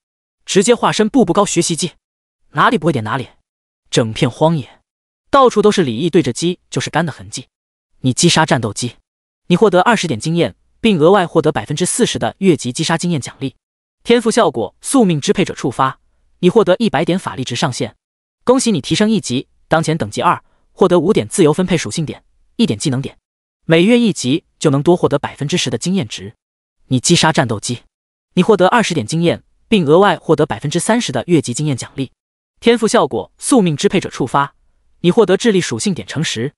直接化身步步高学习技，哪里不会点哪里。整片荒野到处都是李毅对着鸡就是干的痕迹。你击杀战斗机，你获得20点经验，并额外获得40%的越级击杀经验奖励。天赋效果：宿命支配者触发。你获得100点法力值上限。恭喜你提升1级，当前等级2，获得5点自由分配属性点，1点技能点。每跃1级就能多获得10%的经验值。你击杀战斗机，你获得20点经验，并额外获得30%的越级经验奖励。天赋效果：宿命支配者触发。你获得智力属性点乘10，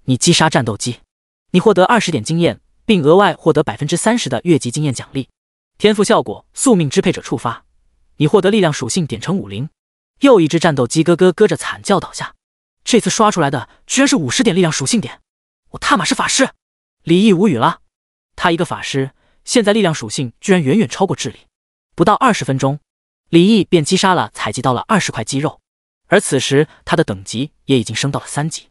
你击杀战斗机，你获得20点经验，并额外获得30%的越级经验奖励。天赋效果：宿命支配者触发，你获得力量属性点乘50。又一只战斗机咯咯咯着惨叫倒下，这次刷出来的居然是50点力量属性点，我他妈是法师！李毅无语了，他一个法师，现在力量属性居然远远超过智力。不到20分钟，李毅便击杀了采集到了20块肌肉，而此时他的等级也已经升到了3级。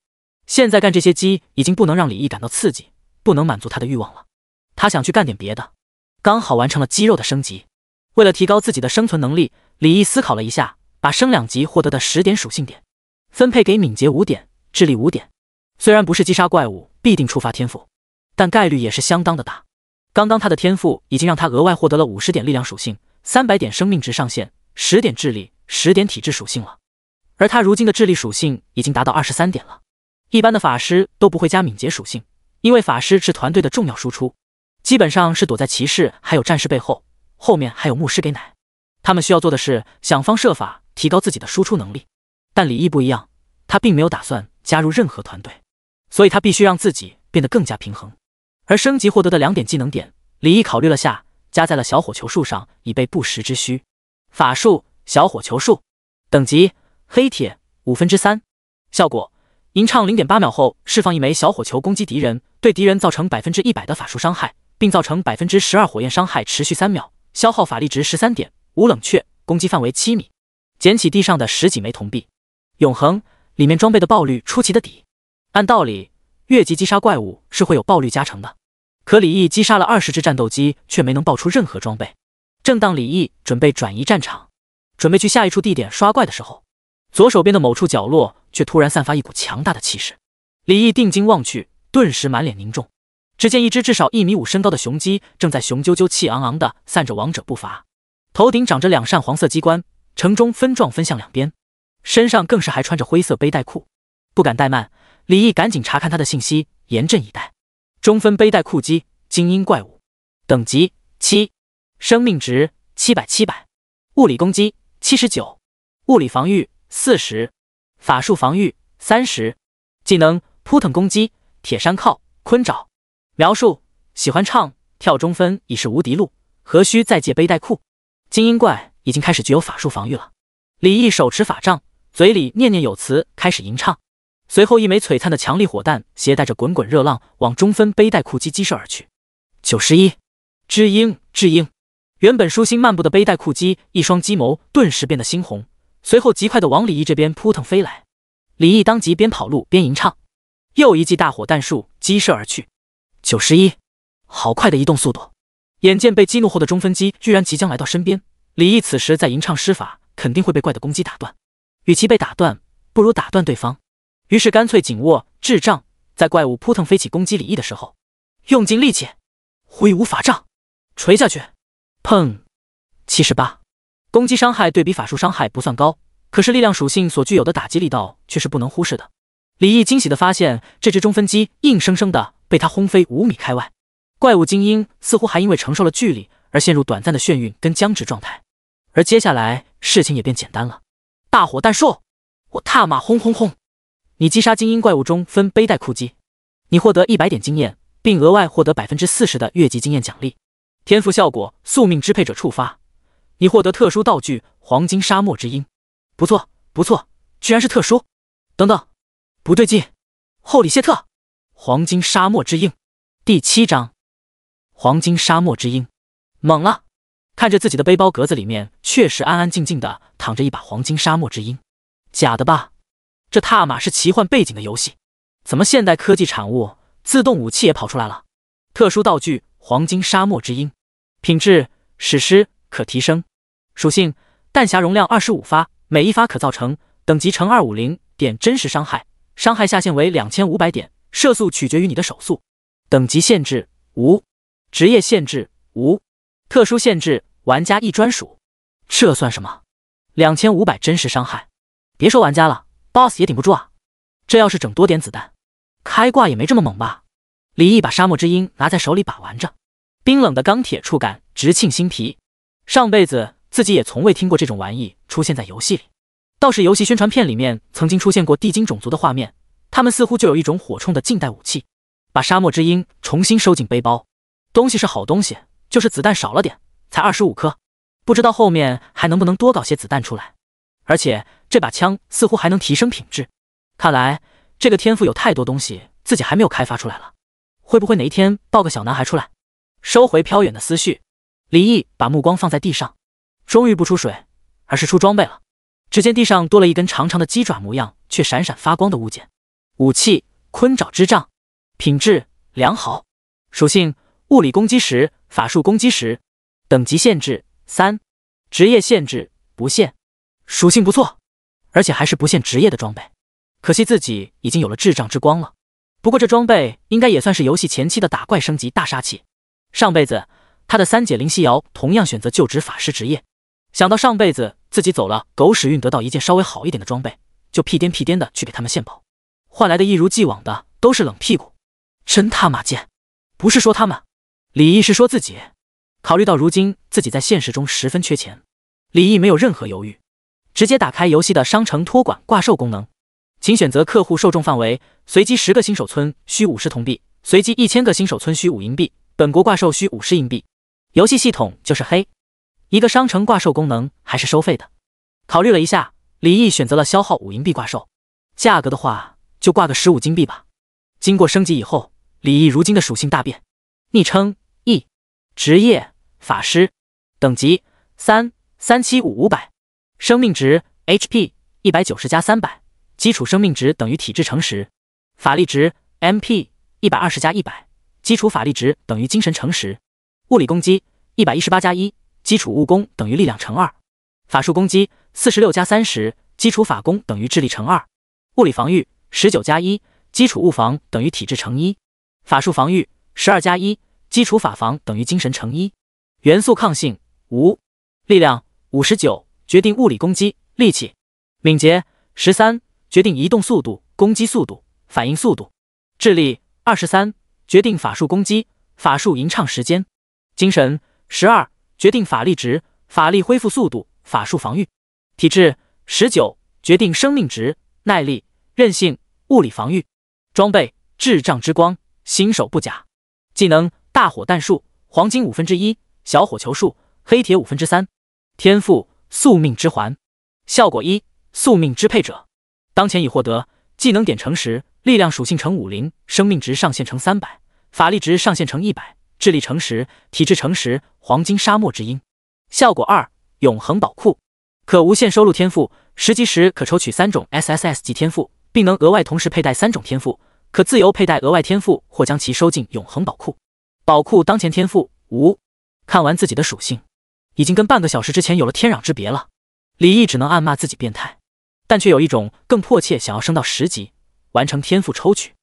现在干这些鸡已经不能让李毅感到刺激，不能满足他的欲望了。他想去干点别的，刚好完成了肌肉的升级。为了提高自己的生存能力，李毅思考了一下，把升2级获得的10点属性点分配给敏捷5点、智力5点。虽然不是击杀怪物必定触发天赋，但概率也是相当的大。刚刚他的天赋已经让他额外获得了50点力量属性、300点生命值上限、10点智力、10点体质属性了。而他如今的智力属性已经达到23点了。一般的法师都不会加敏捷属性，因为法师是团队的重要输出，基本上是躲在骑士还有战士背后，后面还有牧师给奶。他们需要做的是想方设法提高自己的输出能力。但李毅不一样，他并没有打算加入任何团队，所以他必须让自己变得更加平衡。而升级获得的2点技能点，李毅考虑了下，加在了小火球树上，以备不时之需。法术：小火球树，等级：黑铁3/5，效果：吟唱 0.8 秒后释放一枚小火球攻击敌人，对敌人造成100%的法术伤害，并造成12%火焰伤害，持续3秒，消耗法力值13点。无冷却，攻击范围7米。捡起地上的10几枚铜币。永恒，里面装备的爆率出奇的低。按道理，越级击杀怪物是会有爆率加成的，可李毅击杀了20只战斗机，却没能爆出任何装备。正当李毅准备转移战场，准备去下一处地点刷怪的时候，左手边的某处角落却突然散发一股强大的气势。李毅定睛望去，顿时满脸凝重。只见一只至少1.5米身高的雄鸡正在雄赳赳气昂昂地散着王者步伐，头顶长着2扇黄色机关，城中分状分向两边，身上更是还穿着灰色背带裤。不敢怠慢，李毅赶紧查看他的信息，严阵以待。中分背带裤鸡，精英怪物，等级7，生命值700，物理攻击79，物理防御40，法术防御30，技能扑腾攻击、铁山靠、坤爪。描述：喜欢唱跳中分已是无敌路，何须再借背带裤。精英怪已经开始具有法术防御了。李毅手持法杖，嘴里念念有词，开始吟唱。随后一枚璀璨的强力火弹携带着滚滚热浪往中分背带裤鸡击射而去。91，知鹰，智鹰。原本舒心漫步的背带裤鸡一双鸡眸顿时变得猩红，随后极快地往李毅这边扑腾飞来。李毅当即边跑路边吟唱，又一记大火弹术击射而去。91，好快的移动速度！眼见被激怒后的中分鸡居然即将来到身边，李毅此时在吟唱施法，肯定会被怪的攻击打断。与其被打断，不如打断对方。于是干脆紧握智障，在怪物扑腾飞起攻击李毅的时候，用尽力气挥舞法杖锤下去。砰！78，攻击伤害对比法术伤害不算高，可是力量属性所具有的打击力道却是不能忽视的。李毅惊喜地发现，这只中分鸡硬生生地被他轰飞5米开外。怪物精英似乎还因为承受了巨力而陷入短暂的眩晕跟僵直状态，而接下来事情也变简单了。大火弹术，我他妈轰轰轰！你击杀精英怪物中分背带裤鸡，你获得100点经验，并额外获得40%的越级经验奖励。天赋效果：宿命支配者触发，你获得特殊道具黄金沙漠之鹰。不错不错，居然是特殊。等等，不对劲！后里谢特，黄金沙漠之鹰。第7章，黄金沙漠之鹰。猛了！看着自己的背包格子里面确实安安静静的躺着一把黄金沙漠之鹰，假的吧？这他妈是奇幻背景的游戏，怎么现代科技产物自动武器也跑出来了？特殊道具黄金沙漠之鹰，品质史诗，可提升。属性弹匣容量25发，每一发可造成等级乘250点真实伤害，伤害下限为2500点，射速取决于你的手速。等级限制无，职业限制无，特殊限制玩家一专属。这算什么？2500真实伤害，别说玩家了，BOSS 也顶不住啊！这要是整多点子弹，开挂也没这么猛吧？李毅把沙漠之鹰拿在手里把玩着，冰冷的钢铁触感直沁心脾。上辈子自己也从未听过这种玩意出现在游戏里，倒是游戏宣传片里面曾经出现过地精种族的画面，他们似乎就有一种火铳的近代武器，把沙漠之鹰重新收进背包。东西是好东西，就是子弹少了点，才25颗，不知道后面还能不能多搞些子弹出来。而且这把枪似乎还能提升品质，看来这个天赋有太多东西自己还没有开发出来了，会不会哪一天抱个小男孩出来？收回飘远的思绪，李毅把目光放在地上，终于不出水，而是出装备了。只见地上多了一根长长的鸡爪模样却闪闪发光的物件，武器坤爪之杖，品质良好，属性物理攻击10，法术攻击10，等级限制3，职业限制不限，属性不错，而且还是不限职业的装备。可惜自己已经有了智障之光了，不过这装备应该也算是游戏前期的打怪升级大杀器。上辈子他的三姐林夕瑶同样选择就职法师职业，想到上辈子自己走了狗屎运得到一件稍微好一点的装备，就屁颠屁颠的去给他们献宝，换来的一如既往的都是冷屁股，真他妈贱！不是说他们，李毅是说自己。考虑到如今自己在现实中十分缺钱，李毅没有任何犹豫，直接打开游戏的商城托管挂售功能，请选择客户受众范围，随机10个新手村需50铜币，随机1000个新手村需5银币，本国挂售需50银币。游戏系统就是黑，一个商城挂售功能还是收费的。考虑了一下，李毅选择了消耗5银币挂售，价格的话就挂个15金币吧。经过升级以后，李毅如今的属性大变，昵称 E， 职业法师，等级3375500，生命值 HP 190加300，基础生命值等于体质乘10，法力值 MP 120加100，基础法力值等于精神乘10，物理攻击118加1，基础物攻等于力量乘2，法术攻击46加30，基础法攻等于智力乘2，物理防御19加1，基础物防等于体质乘1，法术防御12加1，基础法防等于精神乘1，元素抗性无，力量59，决定物理攻击、力气，敏捷13，决定移动速度、攻击速度、反应速度，智力23，决定法术攻击、法术吟唱时间，精神12，决定法力值、法力恢复速度、法术防御，体质19，决定生命值、耐力、韧性、物理防御，装备智障之光，新手不假，技能大火弹术，黄金1/5，小火球术，黑铁3/5，天赋宿命之环，效果1，宿命支配者，当前已获得技能点乘10，力量属性乘50，生命值上限乘300，法力值上限乘100，智力乘10，体质乘10，黄金沙漠之鹰。效果2，永恒宝库，可无限收录天赋，10级时可抽取3种 SSS 级天赋，并能额外同时佩戴3种天赋，可自由佩戴额外天赋或将其收进永恒宝库。宝库当前天赋无。看完自己的属性，已经跟半个小时之前有了天壤之别了。李毅只能暗骂自己变态，但却有一种更迫切想要升到10级，完成天赋抽取。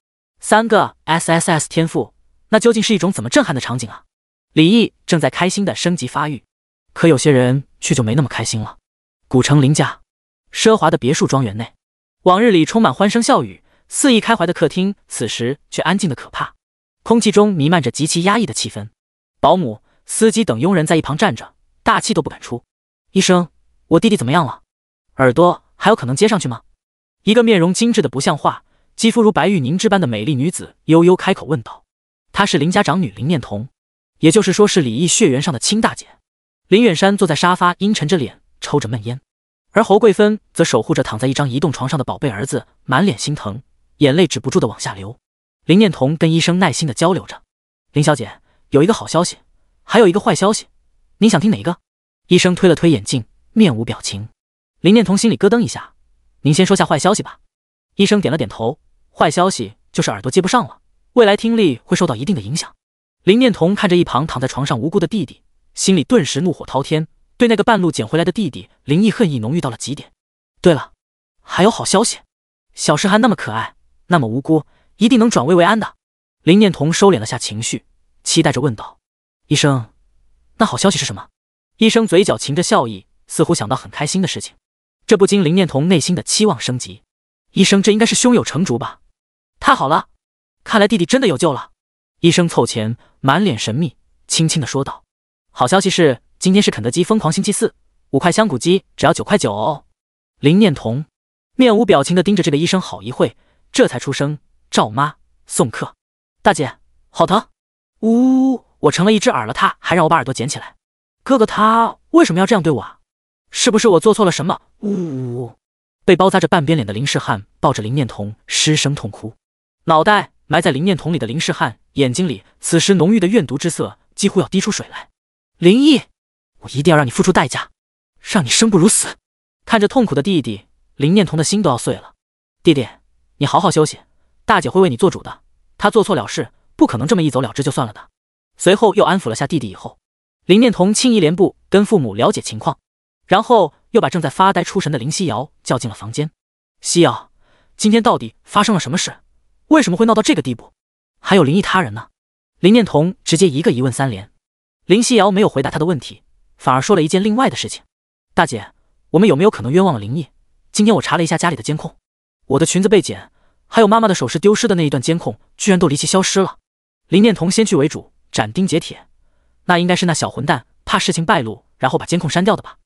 3个 SSS 天赋，那究竟是一种怎么震撼的场景啊？李毅正在开心的升级发育，可有些人却就没那么开心了。古城林家，奢华的别墅庄园内，往日里充满欢声笑语、肆意开怀的客厅，此时却安静的可怕，空气中弥漫着极其压抑的气氛。保姆、司机等佣人在一旁站着，大气都不敢出。医生，我弟弟怎么样了？耳朵还有可能接上去吗？一个面容精致的不像话、肌肤如白玉凝脂般的美丽女子悠悠开口问道。她是林家长女林念童，也就是说是李毅血缘上的亲大姐。林远山坐在沙发，阴沉着脸抽着闷烟，而侯桂芬则守护着躺在一张移动床上的宝贝儿子，满脸心疼，眼泪止不住的往下流。林念童跟医生耐心的交流着。林小姐，有一个好消息，还有一个坏消息，您想听哪一个？医生推了推眼镜，面无表情。林念童心里咯噔一下，您先说下坏消息吧。医生点了点头，坏消息就是耳朵接不上了，未来听力会受到一定的影响。林念童看着一旁躺在床上无辜的弟弟，心里顿时怒火滔天，对那个半路捡回来的弟弟林毅恨意浓郁到了极点。对了，还有好消息，小诗涵那么可爱，那么无辜，一定能转危为安的。林念童收敛了下情绪，期待着问道：医生，那好消息是什么？医生嘴角噙着笑意，似乎想到很开心的事情，这不禁林念童内心的期望升级。医生，这应该是胸有成竹吧？太好了，看来弟弟真的有救了。医生凑前，满脸神秘，轻轻地说道：好消息是，今天是肯德基疯狂星期4，5块香骨鸡只要9块9哦。林念童面无表情地盯着这个医生好一会，这才出声：“赵妈，送客。”大姐，好疼！呜，我成了一只耳了，他还让我把耳朵捡起来。哥哥他为什么要这样对我啊？是不是我做错了什么？呜！被包扎着半边脸的林世汉抱着林念童失声痛哭，脑袋埋在林念童里的林世汉眼睛里此时浓郁的怨毒之色几乎要滴出水来。林毅，我一定要让你付出代价，让你生不如死！看着痛苦的弟弟，林念童的心都要碎了。弟弟，你好好休息，大姐会为你做主的。他做错了事，不可能这么一走了之就算了的。随后又安抚了下弟弟以后，林念童轻移莲步跟父母了解情况，然后又把正在发呆出神的林西瑶叫进了房间。西瑶，今天到底发生了什么事？为什么会闹到这个地步？还有林毅他人呢？林念童直接一个疑问三连。林西瑶没有回答他的问题，反而说了一件另外的事情。大姐，我们有没有可能冤枉了林毅？今天我查了一下家里的监控，我的裙子被剪，还有妈妈的首饰丢失的那一段监控居然都离奇消失了。林念童先去为主，斩钉截铁，那应该是那小混蛋怕事情败露，然后把监控删掉的吧。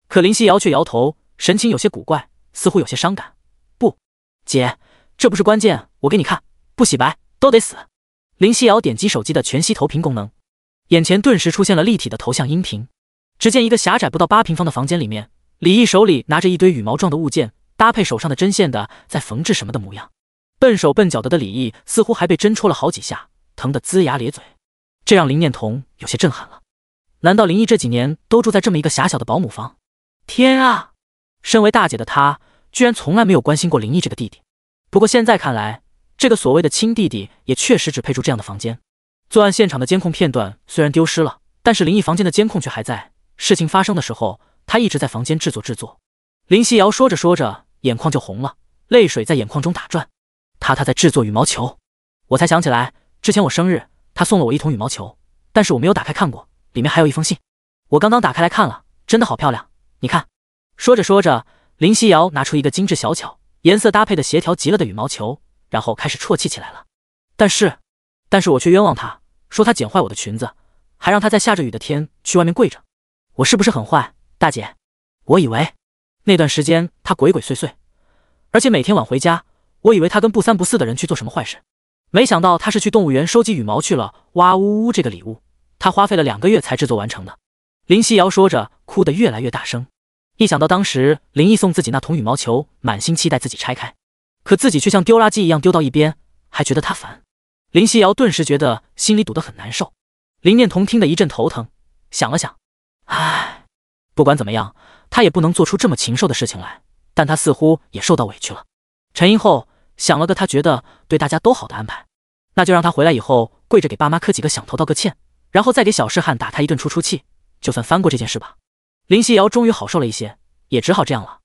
可林西瑶却摇头，神情有些古怪，似乎有些伤感。不，姐，这不是关键，我给你看，不洗白都得死。林西瑶点击手机的全息投屏功能，眼前顿时出现了立体的头像音频。只见一个狭窄不到8平方的房间里面，李毅手里拿着一堆羽毛状的物件，搭配手上的针线的在缝制什么的模样。笨手笨脚的李毅似乎还被针戳了好几下，疼得龇牙咧嘴，这让林念童有些震撼了。难道林毅这几年都住在这么一个狭小的保姆房？天啊！身为大姐的她居然从来没有关心过林毅这个弟弟。不过现在看来，这个所谓的亲弟弟也确实只配住这样的房间。作案现场的监控片段虽然丢失了，但是林毅房间的监控却还在。事情发生的时候，他一直在房间制作。林西瑶说着说着，眼眶就红了，泪水在眼眶中打转。他在制作羽毛球，我才想起来，之前我生日，他送了我一桶羽毛球，但是我没有打开看过，里面还有一封信。我刚刚打开来看了，真的好漂亮，你看。说着说着，林西瑶拿出一个精致小巧、颜色搭配的协调极了的羽毛球，然后开始啜泣起来了。但是我却冤枉他，说他剪坏我的裙子，还让他在下着雨的天去外面跪着。我是不是很坏，大姐？我以为那段时间他鬼鬼祟祟，而且每天晚回家，我以为他跟不三不四的人去做什么坏事，没想到他是去动物园收集羽毛去了。哇呜呜，这个礼物他花费了2个月才制作完成的。林西瑶说着，哭得越来越大声。一想到当时林毅送自己那桶羽毛球，满心期待自己拆开，可自己却像丢垃圾一样丢到一边，还觉得他烦。林西瑶顿时觉得心里堵得很难受。林念童听得一阵头疼，想了想，唉，不管怎么样，他也不能做出这么禽兽的事情来，但他似乎也受到委屈了。沉吟后，想了个他觉得对大家都好的安排，那就让他回来以后跪着给爸妈磕几个响头道个歉，然后再给小世汉打他一顿出气，就算翻过这件事吧。林西瑶终于好受了一些，也只好这样了。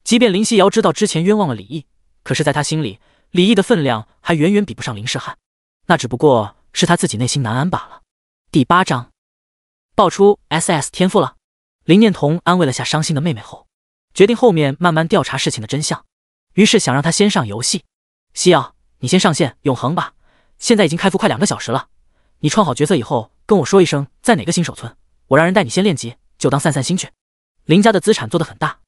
即便林西瑶知道之前冤枉了李毅，可是在他心里，李毅的分量还远远比不上林世汉，那只不过是他自己内心难安罢了。第8章，爆出 SS 天赋了。林念童安慰了下伤心的妹妹后，决定后面慢慢调查事情的真相，于是想让他先上游戏。西瑶，你先上线永恒吧，现在已经开服快2个小时了，你创好角色以后跟我说一声在哪个新手村，我让人带你先练级，就当散散心去。林家的资产做得很大，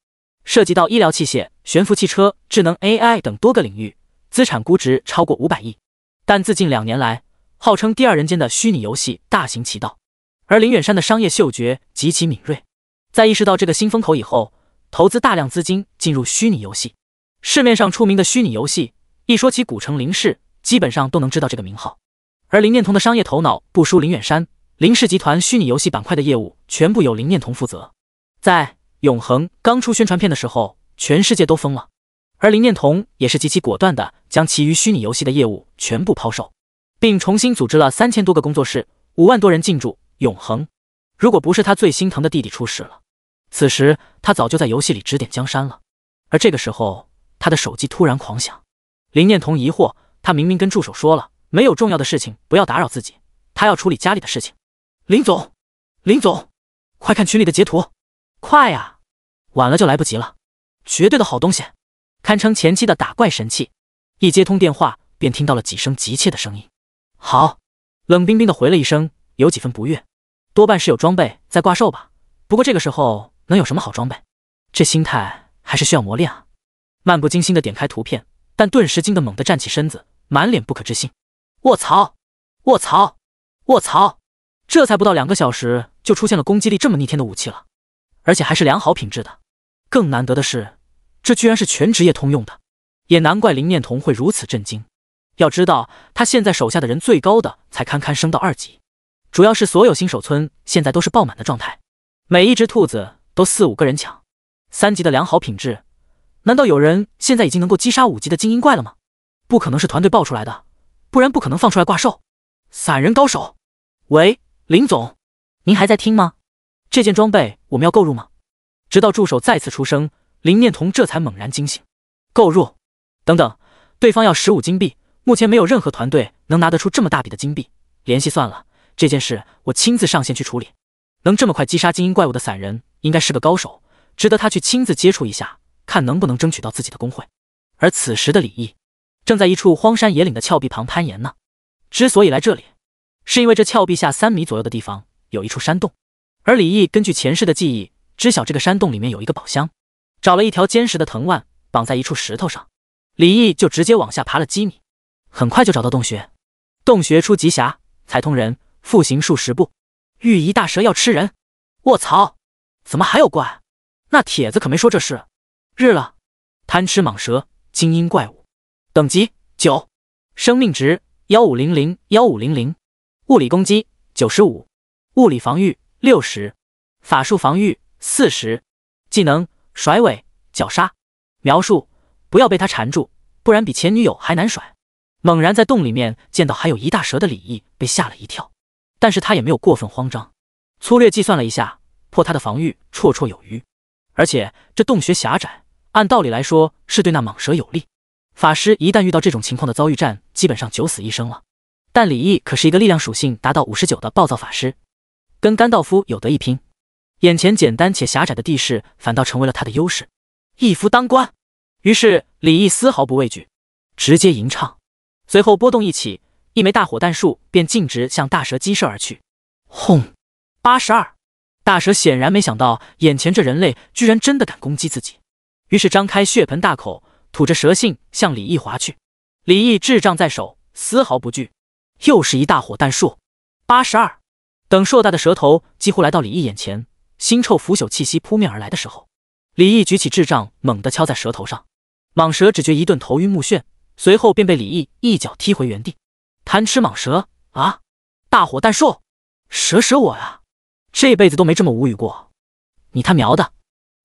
涉及到医疗器械、悬浮汽车、智能 AI 等多个领域，资产估值超过500亿。但自近2年来，号称第2人间的虚拟游戏大行其道，而林远山的商业嗅觉极其敏锐，在意识到这个新风口以后，投资大量资金进入虚拟游戏。市面上出名的虚拟游戏，一说起古城林氏，基本上都能知道这个名号。而林念童的商业头脑不输林远山，林氏集团虚拟游戏板块的业务全部由林念童负责。在永恒刚出宣传片的时候，全世界都疯了，而林念童也是极其果断的将其余虚拟游戏的业务全部抛售，并重新组织了3000多个工作室，5万多人进驻永恒。如果不是他最心疼的弟弟出事了，此时他早就在游戏里指点江山了。而这个时候，他的手机突然狂响。林念童疑惑，他明明跟助手说了，没有重要的事情不要打扰自己，他要处理家里的事情。林总，快看群里的截图，快呀，晚了就来不及了，绝对的好东西，堪称前期的打怪神器。一接通电话，便听到了几声急切的声音。好，冷冰冰的回了一声，有几分不悦，多半是有装备在挂售吧，不过这个时候能有什么好装备？这心态还是需要磨练啊。漫不经心地点开图片，但顿时惊得猛地站起身子，满脸不可置信。卧槽！卧槽！卧槽！这才不到2个小时，就出现了攻击力这么逆天的武器了，而且还是良好品质的。更难得的是，这居然是全职业通用的，也难怪林念童会如此震惊。要知道，他现在手下的人最高的才堪堪升到2级，主要是所有新手村现在都是爆满的状态，每一只兔子都4、5个人抢。3级的良好品质，难道有人现在已经能够击杀5级的精英怪了吗？不可能是团队爆出来的，不然不可能放出来挂售。散人高手，喂，林总，您还在听吗？这件装备我们要购入吗？直到助手再次出声，林念童这才猛然惊醒。购入？等等，对方要15金币，目前没有任何团队能拿得出这么大笔的金币，联系算了，这件事我亲自上线去处理。能这么快击杀精英怪物的散人，应该是个高手，值得他去亲自接触一下，看能不能争取到自己的工会。而此时的李毅正在一处荒山野岭的峭壁旁攀岩呢。之所以来这里，是因为这峭壁下3米左右的地方有一处山洞，而李毅根据前世的记忆，知晓这个山洞里面有一个宝箱，找了一条坚实的藤蔓绑在一处石头上，李毅就直接往下爬了几米，很快就找到洞穴。洞穴出极狭，才通人，复行数10步。御夷大蛇要吃人！卧槽，怎么还有怪？那帖子可没说这事。日了，贪吃蟒蛇，精英怪物，等级9，生命值1500，1500，物理攻击95，物理防御60，法术防御40，技能甩尾绞杀。描述：不要被他缠住，不然比前女友还难甩。猛然在洞里面见到还有一大蛇的李毅被吓了一跳，但是他也没有过分慌张，粗略计算了一下，破他的防御绰绰有余。而且这洞穴狭窄，按道理来说是对那蟒蛇有利。法师一旦遇到这种情况的遭遇战，基本上9死1生了。但李毅可是一个力量属性达到59的暴躁法师，跟甘道夫有得一拼。眼前简单且狭窄的地势反倒成为了他的优势，一夫当关。于是李毅丝毫不畏惧，直接吟唱。随后波动一起，一枚大火弹树便径直向大蛇击射而去。轰！82！大蛇显然没想到眼前这人类居然真的敢攻击自己，于是张开血盆大口，吐着蛇信向李毅划去。李毅智障在手，丝毫不惧。又是一大火弹树。82！等硕大的蛇头几乎来到李毅眼前，腥臭腐朽气息扑面而来的时候，李毅举起智障猛地敲在蛇头上，蟒蛇只觉一顿头晕目眩，随后便被李毅一脚踢回原地。贪吃蟒蛇啊！大火弹兽，蛇我呀，这辈子都没这么无语过。你他喵的！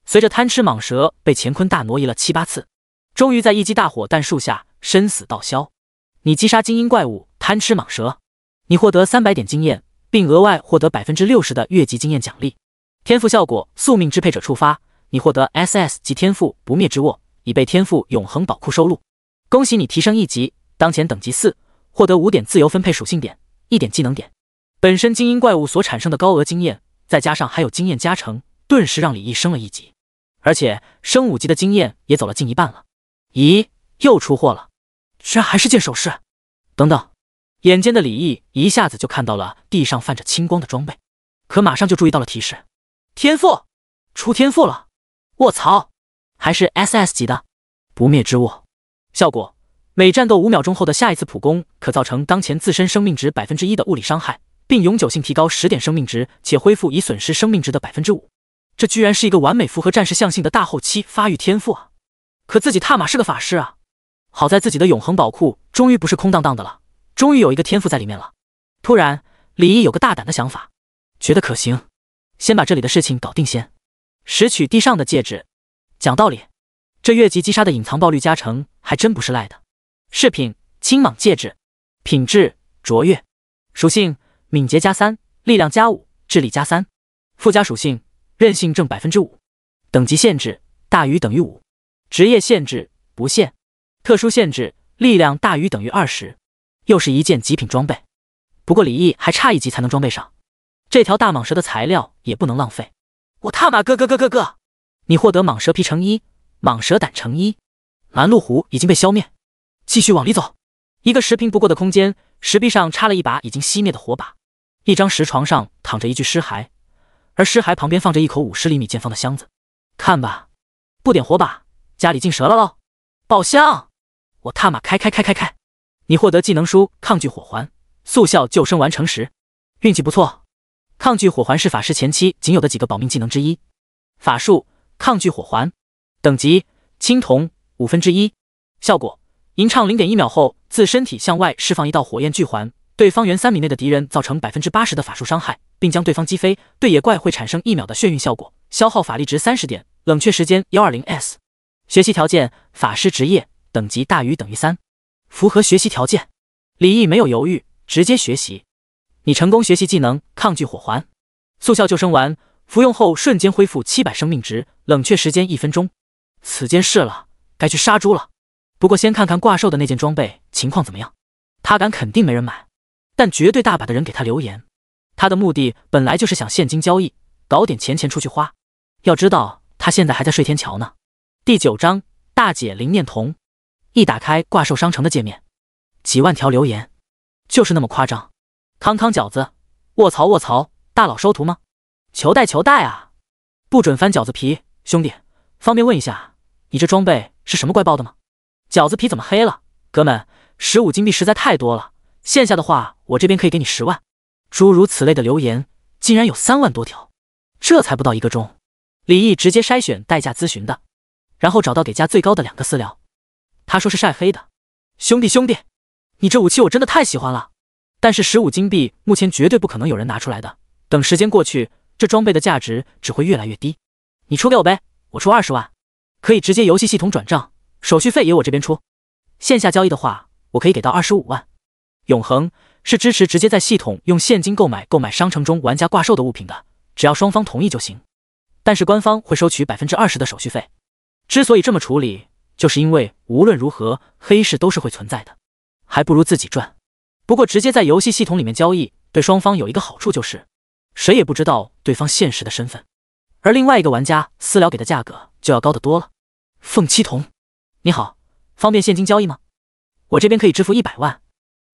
随着贪吃蟒蛇被乾坤大挪移了7、8次，终于在一击大火弹树下身死道消。你击杀精英怪物贪吃蟒蛇，你获得300点经验，并额外获得60%的越级经验奖励。天赋效果：宿命支配者触发，你获得 SS 级天赋不灭之握，已被天赋永恒宝库收录。恭喜你提升1级，当前等级4，获得5点自由分配属性点，1点技能点。本身精英怪物所产生的高额经验，再加上还有经验加成，顿时让李毅升了1级，而且升5级的经验也走了近一半了。咦，又出货了，居然还是件首饰。等等，眼尖的李毅一下子就看到了地上泛着青光的装备，可马上就注意到了提示：天赋，出天赋了！卧槽，还是 SS 级的不灭之握。效果：每战斗5秒钟后的下一次普攻可造成当前自身生命值1%的物理伤害，并永久性提高10点生命值，且恢复已损失生命值的5%。这居然是一个完美符合战士象性的大后期发育天赋啊！可自己踏马是个法师啊，好在自己的永恒宝库终于不是空荡荡的了，终于有一个天赋在里面了。突然，李毅有个大胆的想法，觉得可行，先把这里的事情搞定先。拾取地上的戒指。讲道理，这越级击杀的隐藏爆率加成还真不是赖的。饰品：青蟒戒指，品质：卓越，属性：敏捷+3，力量+5，智力+3，附加属性：韧性正5%，等级限制：大于等于5，职业限制：不限，特殊限制：力量大于等于20。又是一件极品装备，不过李毅还差1级才能装备上。这条大蟒蛇的材料也不能浪费。我他妈哥，你获得蟒蛇皮乘1，蟒蛇胆乘1，拦路虎已经被消灭。继续往里走，一个10平不过的空间，石壁上插了一把已经熄灭的火把，一张石床上躺着一具尸骸，而尸骸旁边放着一口50厘米见方的箱子。看吧，不点火把，家里进蛇了喽！爆香！我他妈开！你获得技能书抗拒火环，速效救生完成时，运气不错。抗拒火环是法师前期仅有的几个保命技能之一。法术抗拒火环，等级青铜1/5，效果吟唱0.1秒后，自身体向外释放一道火焰巨环，对方圆3米内的敌人造成80%的法术伤害，并将对方击飞。对野怪会产生1秒的眩晕效果，消耗法力值30点，冷却时间 120s。学习条件法师职业，等级大于等于3，符合学习条件。李毅没有犹豫，直接学习。你成功学习技能抗拒火环，速效救生丸，服用后瞬间恢复700生命值，冷却时间1分钟。此间试了，该去杀猪了。不过先看看挂售的那件装备情况怎么样。他敢肯定没人买，但绝对大把的人给他留言。他的目的本来就是想现金交易，搞点钱出去花。要知道他现在还在睡天桥呢。第9章大姐灵念童。一打开挂售商城的界面，几万条留言，就是那么夸张。康饺子，卧槽，大佬收徒吗？求带啊！不准翻饺子皮，兄弟，方便问一下，你这装备是什么怪爆的吗？饺子皮怎么黑了？哥们，15金币实在太多了，线下的话我这边可以给你10万。诸如此类的留言竟然有3万多条，这才不到1个钟。李毅直接筛选代价咨询的，然后找到给价最高的2个私聊。他说是晒黑的。兄弟，你这武器我真的太喜欢了，但是15金币目前绝对不可能有人拿出来的，等时间过去，这装备的价值只会越来越低。你出给我呗，我出20万，可以直接游戏系统转账，手续费也我这边出。线下交易的话，我可以给到25万。永恒是支持直接在系统用现金购买商城中玩家挂售的物品的，只要双方同意就行。但是官方会收取20%的手续费。之所以这么处理，就是因为无论如何黑市都是会存在的，还不如自己赚。不过直接在游戏系统里面交易，对双方有一个好处，就是谁也不知道对方现实的身份，而另外一个玩家私聊给的价格就要高得多了。凤七童，你好，方便现金交易吗？我这边可以支付100万，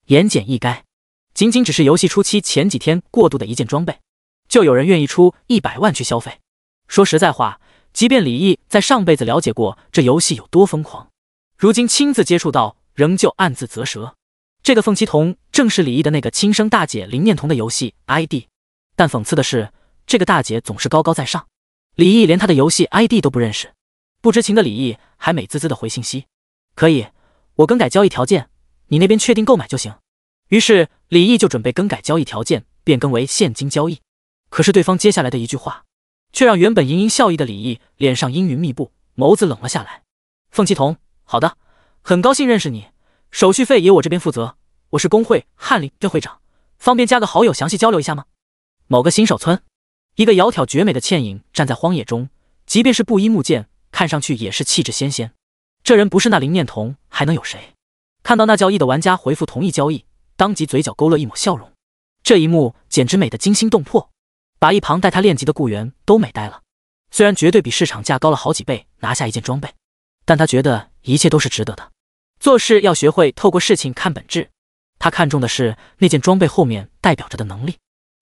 言简意赅。仅仅只是游戏初期前几天过渡的一件装备，就有人愿意出100万去消费。说实在话，即便李毅在上辈子了解过这游戏有多疯狂，如今亲自接触到，仍旧暗自啧舌。这个凤七童正是李毅的那个亲生大姐灵念童的游戏 ID， 但讽刺的是，这个大姐总是高高在上，李毅连她的游戏 ID 都不认识。不知情的李毅还美滋滋的回信息：可以，我更改交易条件，你那边确定购买就行。于是李毅就准备更改交易条件，变更为现金交易。可是对方接下来的一句话，却让原本盈盈笑意的李毅脸上阴云密布，眸子冷了下来。凤七童，好的，很高兴认识你，手续费也我这边负责，我是工会翰林队会长，方便加个好友详细交流一下吗？某个新手村，一个窈窕绝美的倩影站在荒野中，即便是布衣木剑，看上去也是气质纤纤。这人不是那灵念童，还能有谁？看到那交易的玩家回复同意交易，当即嘴角勾勒一抹笑容。这一幕简直美得惊心动魄，把一旁带他练级的雇员都美呆了。虽然绝对比市场价高了好几倍拿下一件装备，但他觉得一切都是值得的。做事要学会透过事情看本质，他看重的是那件装备后面代表着的能力。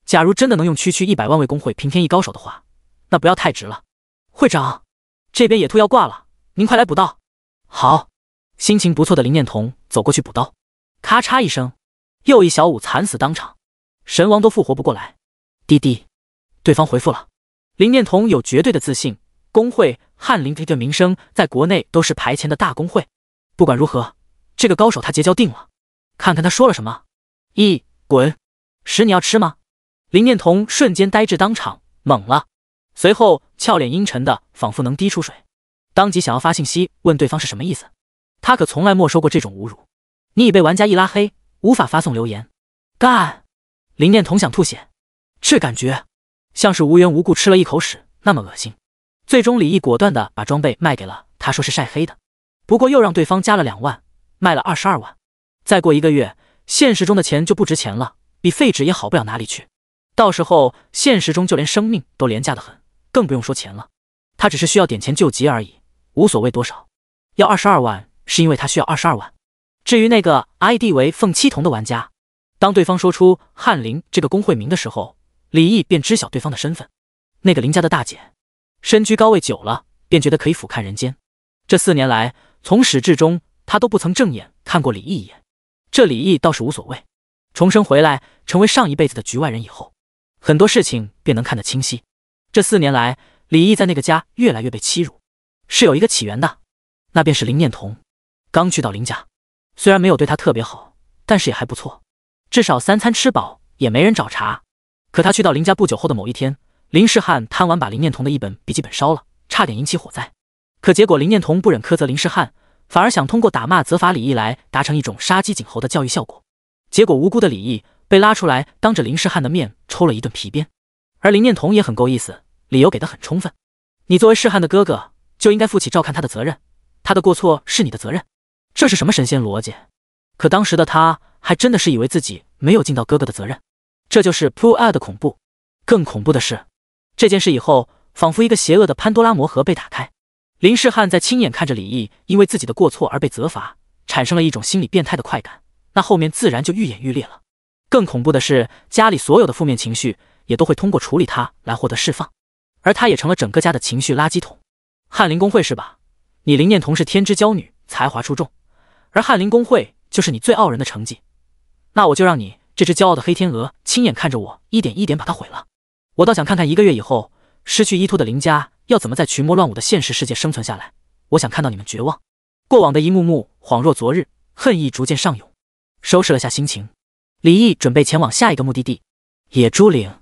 假如真的能用区100万为工会平添一高手的话，那不要太值了。会长，这边野兔要挂了，您快来补刀。好。心情不错的灵念童走过去补刀，咔嚓一声，又一小五惨死当场，神王都复活不过来。滴滴，对方回复了。灵念童有绝对的自信，工会翰林的名声在国内都是排前的大工会。不管如何，这个高手他结交定了。看看他说了什么。滚！屎你要吃吗？灵念童瞬间呆滞当场，懵了，随后俏脸阴沉的仿佛能滴出水，当即想要发信息问对方是什么意思。他可从来没收过这种侮辱。你已被玩家一拉黑，无法发送留言。干！灵念童想吐血，这感觉像是无缘无故吃了一口屎，那么恶心。最终李毅果断的把装备卖给了他说是晒黑的，不过又让对方加了2万，卖了22万。再过1个月，现实中的钱就不值钱了，比废纸也好不了哪里去。到时候现实中就连生命都廉价的很，更不用说钱了。他只是需要点钱救急而已，无所谓多少。要22万是因为他需要22万。至于那个 ID 为凤七童的玩家，当对方说出翰林这个工会名的时候，李毅便知晓对方的身份。那个林家的大姐，身居高位久了，便觉得可以俯瞰人间。这4年来，从始至终，他都不曾正眼看过李毅一眼。这李毅倒是无所谓，重生回来，成为上一辈子的局外人以后，很多事情便能看得清晰。这4年来，李毅在那个家越来越被欺辱，是有一个起源的，那便是林念童。刚去到林家，虽然没有对他特别好，但是也还不错，至少3餐吃饱，也没人找茬。可他去到林家不久后的某一天，林世汉贪玩把林念童的一本笔记本烧了，差点引起火灾。可结果林念童不忍苛责林世汉，反而想通过打骂责罚李毅来达成一种杀鸡儆猴的教育效果。结果无辜的李毅被拉出来，当着林世汉的面抽了一顿皮鞭。而林念童也很够意思，理由给得很充分：你作为世汉的哥哥，就应该负起照看他的责任，他的过错是你的责任。这是什么神仙逻辑？可当时的他还真的是以为自己没有尽到哥哥的责任，这就是 Pu'er 的恐怖。更恐怖的是，这件事以后，仿佛一个邪恶的潘多拉魔盒被打开。林世汉在亲眼看着李毅因为自己的过错而被责罚，产生了一种心理变态的快感，那后面自然就愈演愈烈了。更恐怖的是，家里所有的负面情绪也都会通过处理它来获得释放，而他也成了整个家的情绪垃圾桶。翰林公会是吧？你林念童是天之娇女，才华出众，而翰林公会就是你最傲人的成绩。那我就让你这只骄傲的黑天鹅亲眼看着我一点一点把它毁了。我倒想看看1个月以后，失去依托的林家要怎么在群魔乱舞的现实世界生存下来。我想看到你们绝望，过往的一幕幕恍若昨日，恨意逐渐上涌。收拾了下心情，李毅准备前往下一个目的地野猪岭。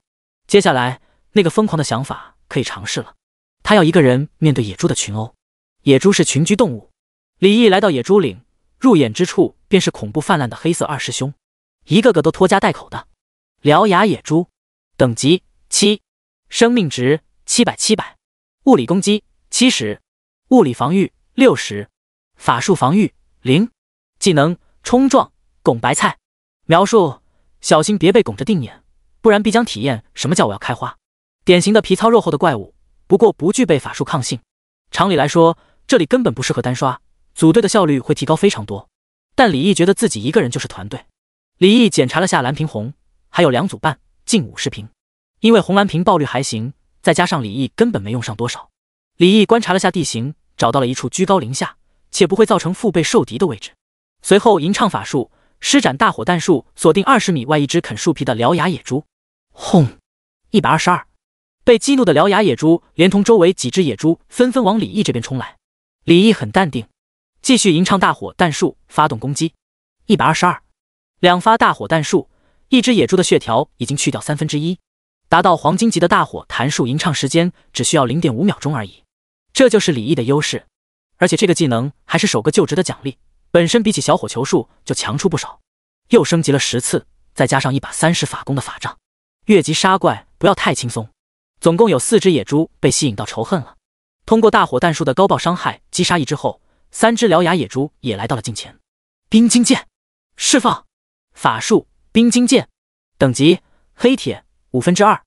接下来那个疯狂的想法可以尝试了，他要一个人面对野猪的群殴。野猪是群居动物，李毅来到野猪岭，入眼之处便是恐怖泛滥的黑色二师兄，一个个都拖家带口的。獠牙野猪，等级7，生命值700，物理攻击70，物理防御60，法术防御0，技能冲撞拱白菜。描述：小心别被拱着定眼，不然必将体验什么叫我要开花。典型的皮糙肉厚的怪物，不过不具备法术抗性。常理来说，这里根本不适合单刷，组队的效率会提高非常多。但李毅觉得自己一个人就是团队。李毅检查了下蓝屏红，还有2组半，近50屏。因为红蓝屏爆率还行，再加上李毅根本没用上多少。李毅观察了下地形，找到了一处居高临下且不会造成腹背受敌的位置。随后吟唱法术，施展大火弹术，锁定20米外一只啃树皮的獠牙野猪。轰！122！被激怒的獠牙野猪连同周围几只野猪纷纷往李毅这边冲来。李毅很淡定，继续吟唱大火弹术，发动攻击。122！2发大火弹术，一只野猪的血条已经去掉1/3，达到黄金级的大火弹术吟唱时间只需要0.5秒钟而已。这就是李毅的优势，而且这个技能还是首个就职的奖励，本身比起小火球术就强出不少。又升级了10次，再加上一把30法攻的法杖，越级杀怪不要太轻松。总共有4只野猪被吸引到仇恨了。通过大火弹术的高爆伤害击杀一只后，3只獠牙野猪也来到了近前。冰晶剑释放，法术冰晶剑，等级黑铁2/5，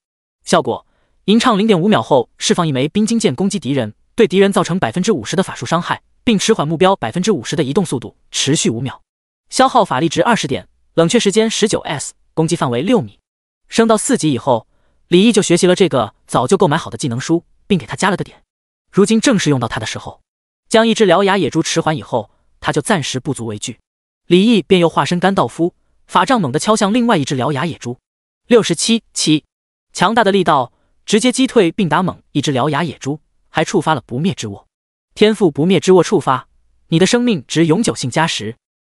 效果吟唱0.5秒后释放一枚冰晶剑攻击敌人，对敌人造成50%的法术伤害，并迟缓目标50%的移动速度，持续5秒。消耗法力值20点，冷却时间19s， 攻击范围6米。升到4级以后，李毅就学习了这个早就购买好的技能书，并给他加了个点。如今正是用到它的时候，将一只獠牙野猪迟缓以后，他就暂时不足为惧。李毅便又化身甘道夫，法杖猛地敲向另外一只獠牙野猪。67-7，强大的力道直接击退并打懵一只獠牙野猪，还触发了不灭之握。天赋不灭之握触发，你的生命值永久性加10。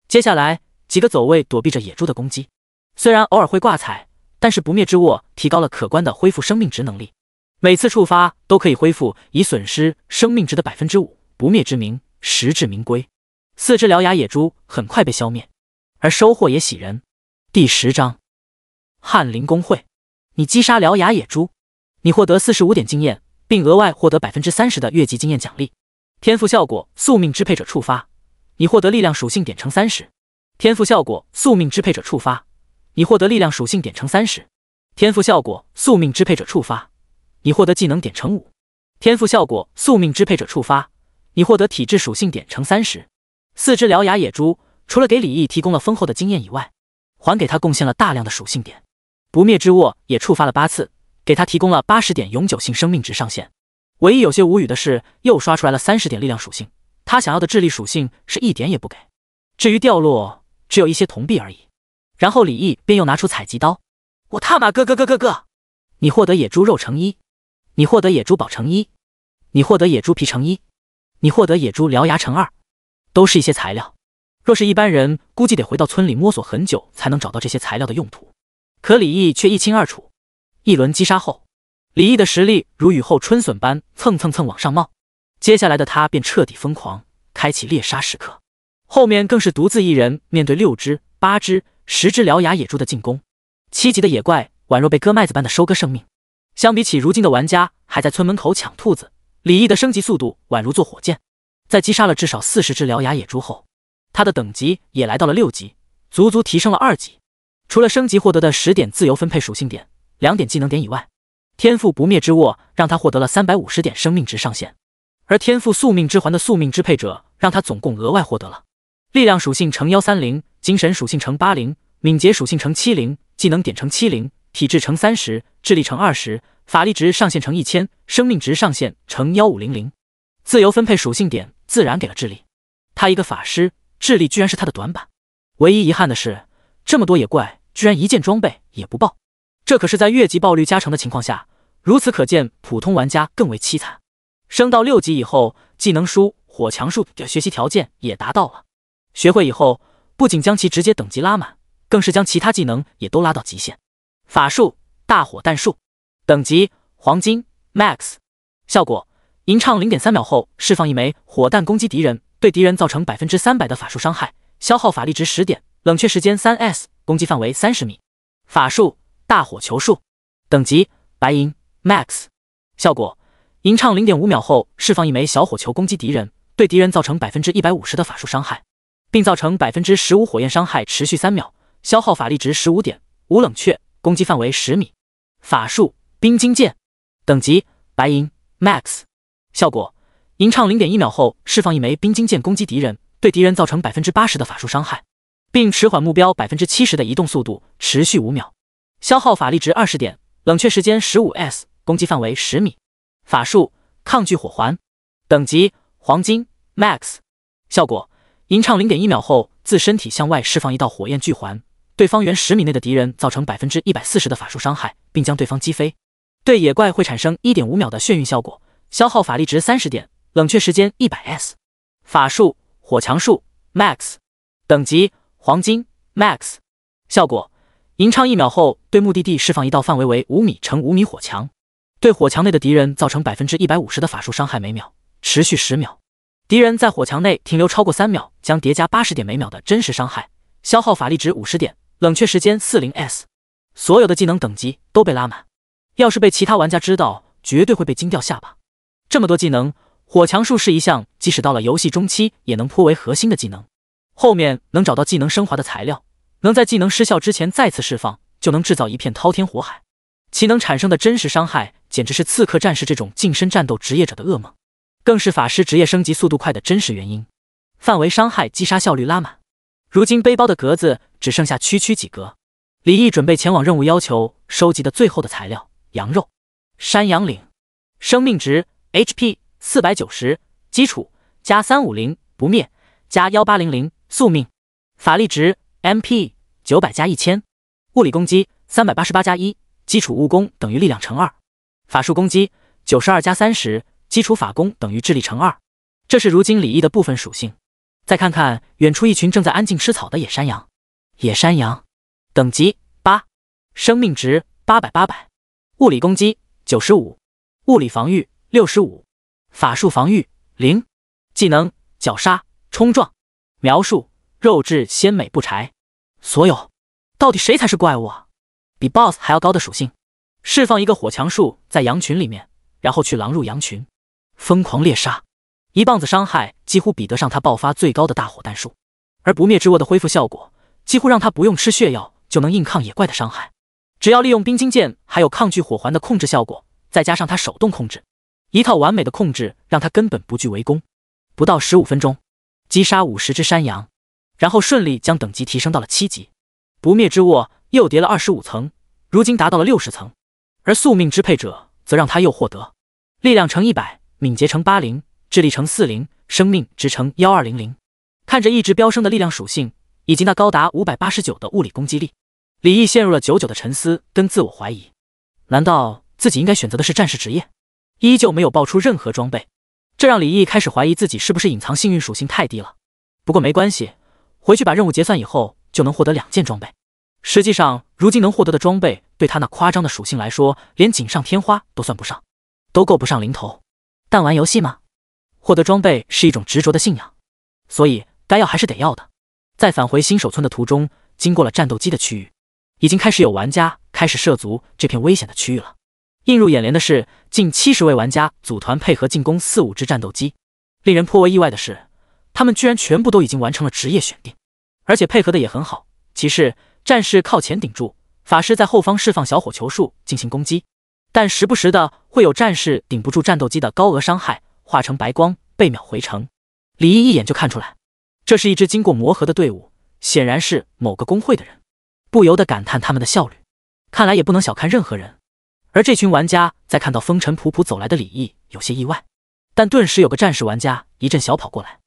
接下来几个走位躲避着野猪的攻击，虽然偶尔会挂彩，但是不灭之握提高了可观的恢复生命值能力，每次触发都可以恢复已损失生命值的5%，不灭之名，实至名归。4只獠牙野猪很快被消灭，而收获也喜人。第10章翰林公会，你击杀獠牙野猪，你获得45点经验，并额外获得30%的越级经验奖励。天赋效果宿命支配者触发，你获得力量属性点乘30。天赋效果宿命支配者触发，你获得力量属性点乘30。天赋效果宿命支配者触发，你获得技能点乘5。天赋效果宿命支配者触发，你获得体质属性点乘30。4只獠牙野猪除了给李毅提供了丰厚的经验以外，还给他贡献了大量的属性点。不灭之握也触发了8次，给他提供了80点永久性生命值上限。唯一有些无语的是，又刷出来了30点力量属性，他想要的智力属性是一点也不给。至于掉落，只有一些铜币而已。然后李毅便又拿出采集刀，我他妈哥！你获得野猪肉乘1，你获得野猪宝乘1，你获得野猪皮乘1，你获得野猪獠牙乘2，都是一些材料。若是一般人，估计得回到村里摸索很久才能找到这些材料的用途。可李毅却一清二楚。一轮击杀后，李毅的实力如雨后春笋般蹭往上冒。接下来的他便彻底疯狂，开启猎杀时刻。后面更是独自一人面对6只、8只、10只獠牙野猪的进攻。7级的野怪宛若被割麦子般的收割生命。相比起如今的玩家还在村门口抢兔子，李毅的升级速度宛如坐火箭。在击杀了至少40只獠牙野猪后，他的等级也来到了6级，足足提升了2级。除了升级获得的10点自由分配属性点、2点技能点以外，天赋不灭之握让他获得了350点生命值上限，而天赋宿命之环的宿命支配者让他总共额外获得了力量属性乘130，精神属性乘80，敏捷属性乘70，技能点乘70，体质乘30，智力乘20，法力值上限乘1000，生命值上限乘1500。自由分配属性点自然给了智力。他一个法师，智力居然是他的短板。唯一遗憾的是，这么多野怪居然一件装备也不爆，这可是在越级爆率加成的情况下，如此可见普通玩家更为凄惨。升到6级以后，技能书火强术的学习条件也达到了。学会以后，不仅将其直接等级拉满，更是将其他技能也都拉到极限。法术大火弹术，等级黄金 Max， 效果吟唱 0.3 秒后释放一枚火弹攻击敌人，对敌人造成 300% 的法术伤害，消耗法力值10点，冷却时间 3s， 攻击范围30米。法术大火球术，等级白银 Max， 效果吟唱 0.5 秒后释放一枚小火球攻击敌人，对敌人造成 150% 的法术伤害，并造成 15% 火焰伤害，持续3秒，消耗法力值15点，无冷却，攻击范围10米。法术冰晶剑，等级白银 Max， 效果吟唱 0.1 秒后释放一枚冰晶剑攻击敌人，对敌人造成 80% 的法术伤害，并迟缓目标 70% 的移动速度，持续5秒，消耗法力值20点，冷却时间 15s， 攻击范围10米。法术抗拒火环，等级黄金 Max， 效果吟唱 0.1 秒后自身体向外释放一道火焰巨环，对方圆10米内的敌人造成 140% 的法术伤害，并将对方击飞。对野怪会产生 1.5 秒的眩晕效果，消耗法力值30点，冷却时间 100s。 法术火强术 Max， 等级黄金 Max， 效果吟唱1秒后对目的地释放一道范围为5米乘5米火墙，对火墙内的敌人造成 150% 的法术伤害每秒，持续10秒。敌人在火墙内停留超过3秒，将叠加80点每秒的真实伤害，消耗法力值50点，冷却时间 40s。 所有的技能等级都被拉满，要是被其他玩家知道，绝对会被惊掉下巴。这么多技能，火强术是一项即使到了游戏中期也能颇为核心的技能。后面能找到技能升华的材料，能在技能失效之前再次释放，就能制造一片滔天火海，其能产生的真实伤害简直是刺客战士这种近身战斗职业者的噩梦，更是法师职业升级速度快的真实原因。范围伤害击杀效率拉满，如今背包的格子只剩下区几格。李毅准备前往任务要求收集的最后的材料羊肉。山羊岭，生命值 HP 490，基础加350，不灭加1800，宿命。法力值 MP 900加1000，物理攻击388加1，基础物攻等于力量乘2，法术攻击92加30，基础法攻等于智力乘2。这是如今李毅的部分属性。再看看远处一群正在安静吃草的野山羊。野山羊，等级8，生命值800，物理攻击95，物理防御65，法术防御0，技能绞杀、冲撞。描述肉质鲜美不柴。所有，到底谁才是怪物啊？比 BOSS 还要高的属性。释放一个火强术在羊群里面，然后去狼入羊群，疯狂猎杀，一棒子伤害几乎比得上他爆发最高的大火弹术，而不灭之握的恢复效果几乎让他不用吃血药就能硬抗野怪的伤害。只要利用冰晶剑还有抗拒火环的控制效果，再加上他手动控制，一套完美的控制让他根本不惧围攻。不到15分钟击杀50只山羊，然后顺利将等级提升到了7级。不灭之握又叠了25层，如今达到了60层，而宿命支配者则让他又获得力量乘100，敏捷乘80，智力乘40，生命值乘1200。看着一直飙升的力量属性，以及那高达589的物理攻击力，李毅陷入了久久的沉思跟自我怀疑。难道自己应该选择的是战士职业？依旧没有爆出任何装备，这让李毅开始怀疑自己是不是隐藏幸运属性太低了。不过没关系，回去把任务结算以后就能获得2件装备。实际上，如今能获得的装备对他那夸张的属性来说，连锦上添花都算不上，都够不上零头。但玩游戏嘛，获得装备是一种执着的信仰，所以该要还是得要的。在返回新手村的途中，经过了战斗机的区域，已经开始有玩家开始涉足这片危险的区域了。映入眼帘的是，近70位玩家组团配合进攻4-5只战斗机。令人颇为意外的是，他们居然全部都已经完成了职业选定，而且配合的也很好。骑士、战士靠前顶住，法师在后方释放小火球术进行攻击，但时不时的会有战士顶不住战斗机的高额伤害，化成白光被秒回城。李毅一眼就看出来，这是一支经过磨合的队伍，显然是某个工会的人，不由得感叹他们的效率。看来也不能小看任何人。而这群玩家在看到风尘仆仆走来的李毅，有些意外，但顿时有个战士玩家一阵小跑过来：“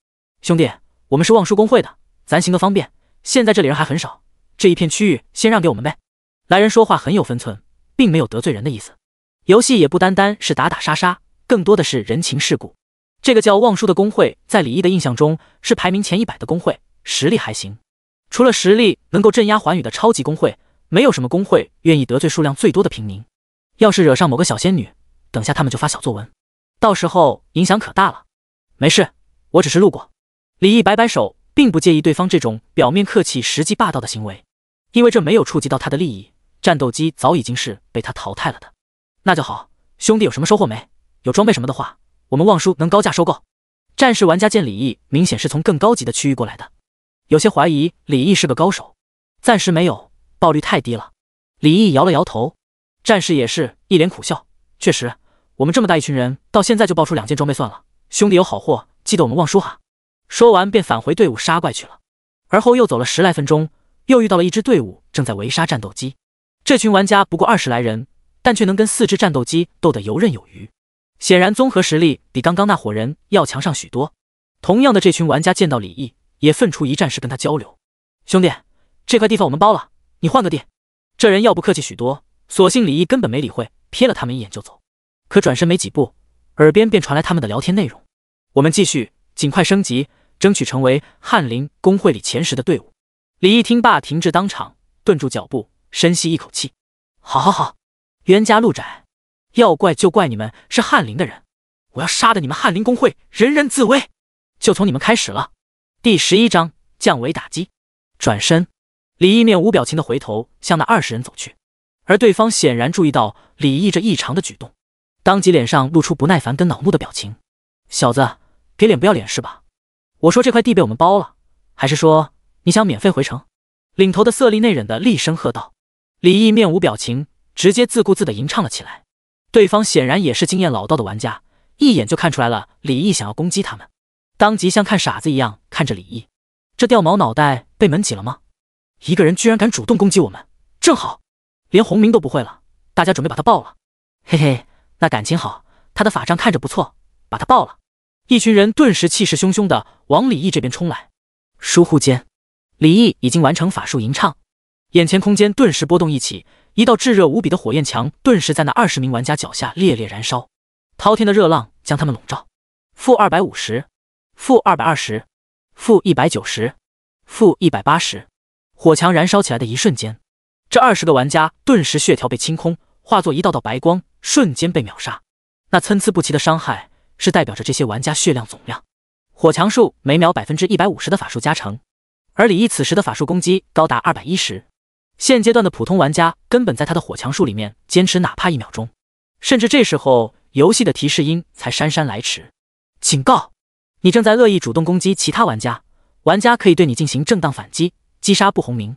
兄弟，我们是望舒工会的，咱行个方便，现在这里人还很少，这一片区域先让给我们呗。”来人说话很有分寸，并没有得罪人的意思。游戏也不单单是打打杀杀，更多的是人情世故。这个叫望舒的工会在李毅的印象中是排名前100的工会，实力还行。除了实力能够镇压寰宇的超级工会，没有什么工会愿意得罪数量最多的平民。要是惹上某个小仙女，等下他们就发小作文，到时候影响可大了。没事，我只是路过。李毅摆摆手，并不介意对方这种表面客气实际霸道的行为，因为这没有触及到他的利益，战斗机早已经是被他淘汰了的。那就好，兄弟有什么收获没？有装备什么的话，我们望舒能高价收购。战士玩家见李毅明显是从更高级的区域过来的，有些怀疑李毅是个高手。暂时没有，爆率太低了。李毅摇了摇头。战士也是一脸苦笑，确实，我们这么大一群人，到现在就爆出2件装备算了。兄弟有好货，记得我们望舒哈。说完便返回队伍杀怪去了。而后又走了10来分钟，又遇到了一支队伍正在围杀战斗机。这群玩家不过20来人，但却能跟4只战斗机斗得游刃有余，显然综合实力比刚刚那伙人要强上许多。同样的，这群玩家见到李毅，也分出一战士跟他交流：“兄弟，这块地方我们包了，你换个地。”这人要不客气许多，所幸李毅根本没理会，瞥了他们一眼就走。可转身没几步，耳边便传来他们的聊天内容：“我们继续，尽快升级，争取成为翰林工会里前10的队伍。”李毅听罢停滞当场，顿住脚步，深吸一口气：“好好好，冤家路窄，要怪就怪你们是翰林的人，我要杀得你们翰林工会人人自危，就从你们开始了。”第11章降维打击。转身，李毅面无表情的回头向那20人走去，而对方显然注意到李毅这异常的举动，当即脸上露出不耐烦跟恼怒的表情：“小子，给脸不要脸是吧？我说这块地被我们包了，还是说你想免费回城？”领头的色厉内荏的厉声喝道。李毅面无表情，直接自顾自的吟唱了起来。对方显然也是经验老道的玩家，一眼就看出来了李毅想要攻击他们，当即像看傻子一样看着李毅。这掉毛脑袋被门挤了吗？一个人居然敢主动攻击我们，正好，连红名都不会了，大家准备把他爆了。嘿嘿，那感情好，他的法杖看着不错，把他爆了。一群人顿时气势汹汹的往李毅这边冲来。疏忽间，李毅已经完成法术吟唱，眼前空间顿时波动一起，一道炙热无比的火焰墙顿时在那20名玩家脚下烈烈燃烧，滔天的热浪将他们笼罩。-250，-220，-190，-180，火墙燃烧起来的一瞬间，这20个玩家顿时血条被清空，化作一道道白光，瞬间被秒杀。那参差不齐的伤害是代表着这些玩家血量总量。火墙术每秒150%的法术加成，而李毅此时的法术攻击高达210。现阶段的普通玩家根本在他的火墙术里面坚持哪怕1秒钟，甚至这时候游戏的提示音才姗姗来迟：警告，你正在恶意主动攻击其他玩家，玩家可以对你进行正当反击，击杀不红名。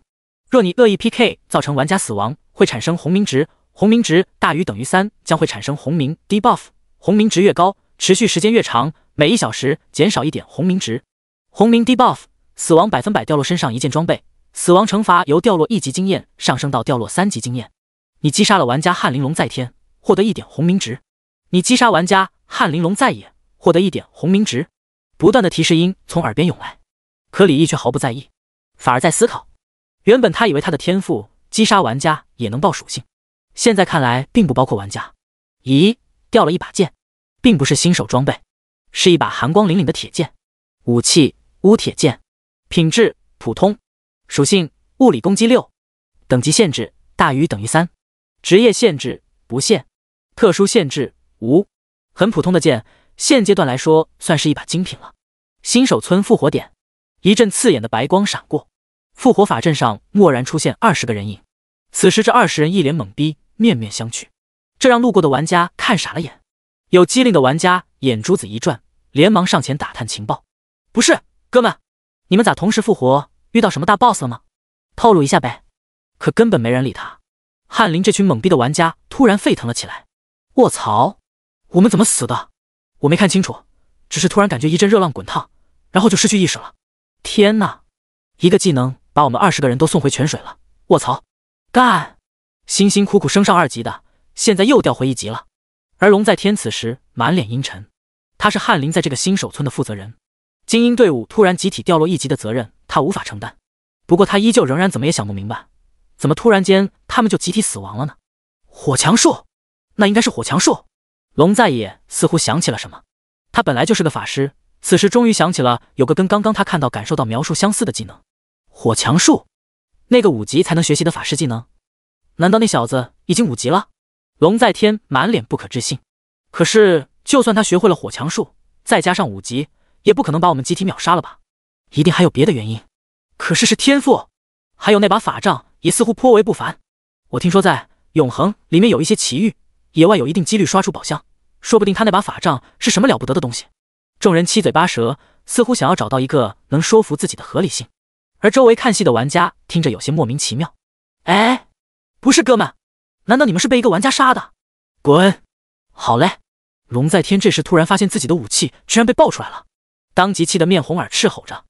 若你恶意 PK 造成玩家死亡，会产生红名值，红名值大于等于3将会产生红名 debuff， 红名值越高，持续时间越长，每1小时减少1点红名值。红名 debuff， 死亡100%掉落身上1件装备，死亡惩罚由掉落1级经验上升到掉落3级经验。你击杀了玩家翰林龙在天，获得1点红名值。你击杀玩家翰林龙在野，获得1点红名值。不断的提示音从耳边涌来，可李毅却毫不在意，反而在思考。原本他以为他的天赋击杀玩家也能爆属性，现在看来并不包括玩家。咦，掉了一把剑，并不是新手装备，是一把寒光凛凛的铁剑。武器乌铁剑，品质普通，属性物理攻击6，等级限制大于等于3，职业限制不限，特殊限制无。很普通的剑，现阶段来说算是一把精品了。新手村复活点，一阵刺眼的白光闪过，复活法阵上蓦然出现20个人影。此时这20人一脸懵逼，面面相觑，这让路过的玩家看傻了眼。有机灵的玩家眼珠子一转，连忙上前打探情报。不是，哥们，你们咋同时复活？遇到什么大 boss 了吗？透露一下呗。可根本没人理他。翰林这群懵逼的玩家突然沸腾了起来。卧槽，我们怎么死的？我没看清楚，只是突然感觉一阵热浪滚烫，然后就失去意识了。天哪，一个技能把我们20个人都送回泉水了。卧槽，干！辛辛苦苦升上2级的，现在又掉回1级了。而龙在天此时满脸阴沉，他是翰林在这个新手村的负责人，精英队伍突然集体掉落1级的责任他无法承担。不过他依旧仍然怎么也想不明白，怎么突然间他们就集体死亡了呢？火墙术，那应该是火墙术。龙在野似乎想起了什么，他本来就是个法师，此时终于想起了有个跟刚刚他看到感受到描述相似的技能。火墙术，那个5级才能学习的法师技能，难道那小子已经5级了？龙在天满脸不可置信。可是就算他学会了火墙术，再加上5级，也不可能把我们集体秒杀了吧？一定还有别的原因。可是天赋，还有那把法杖也似乎颇为不凡。我听说在永恒里面有一些奇遇，野外有一定几率刷出宝箱，说不定他那把法杖是什么了不得的东西。众人七嘴八舌，似乎想要找到一个能说服自己的合理性。而周围看戏的玩家听着有些莫名其妙。哎，不是哥们，难道你们是被一个玩家杀的？滚！好嘞。龙在天这时突然发现自己的武器居然被爆出来了，当即气得面红耳赤，吼着：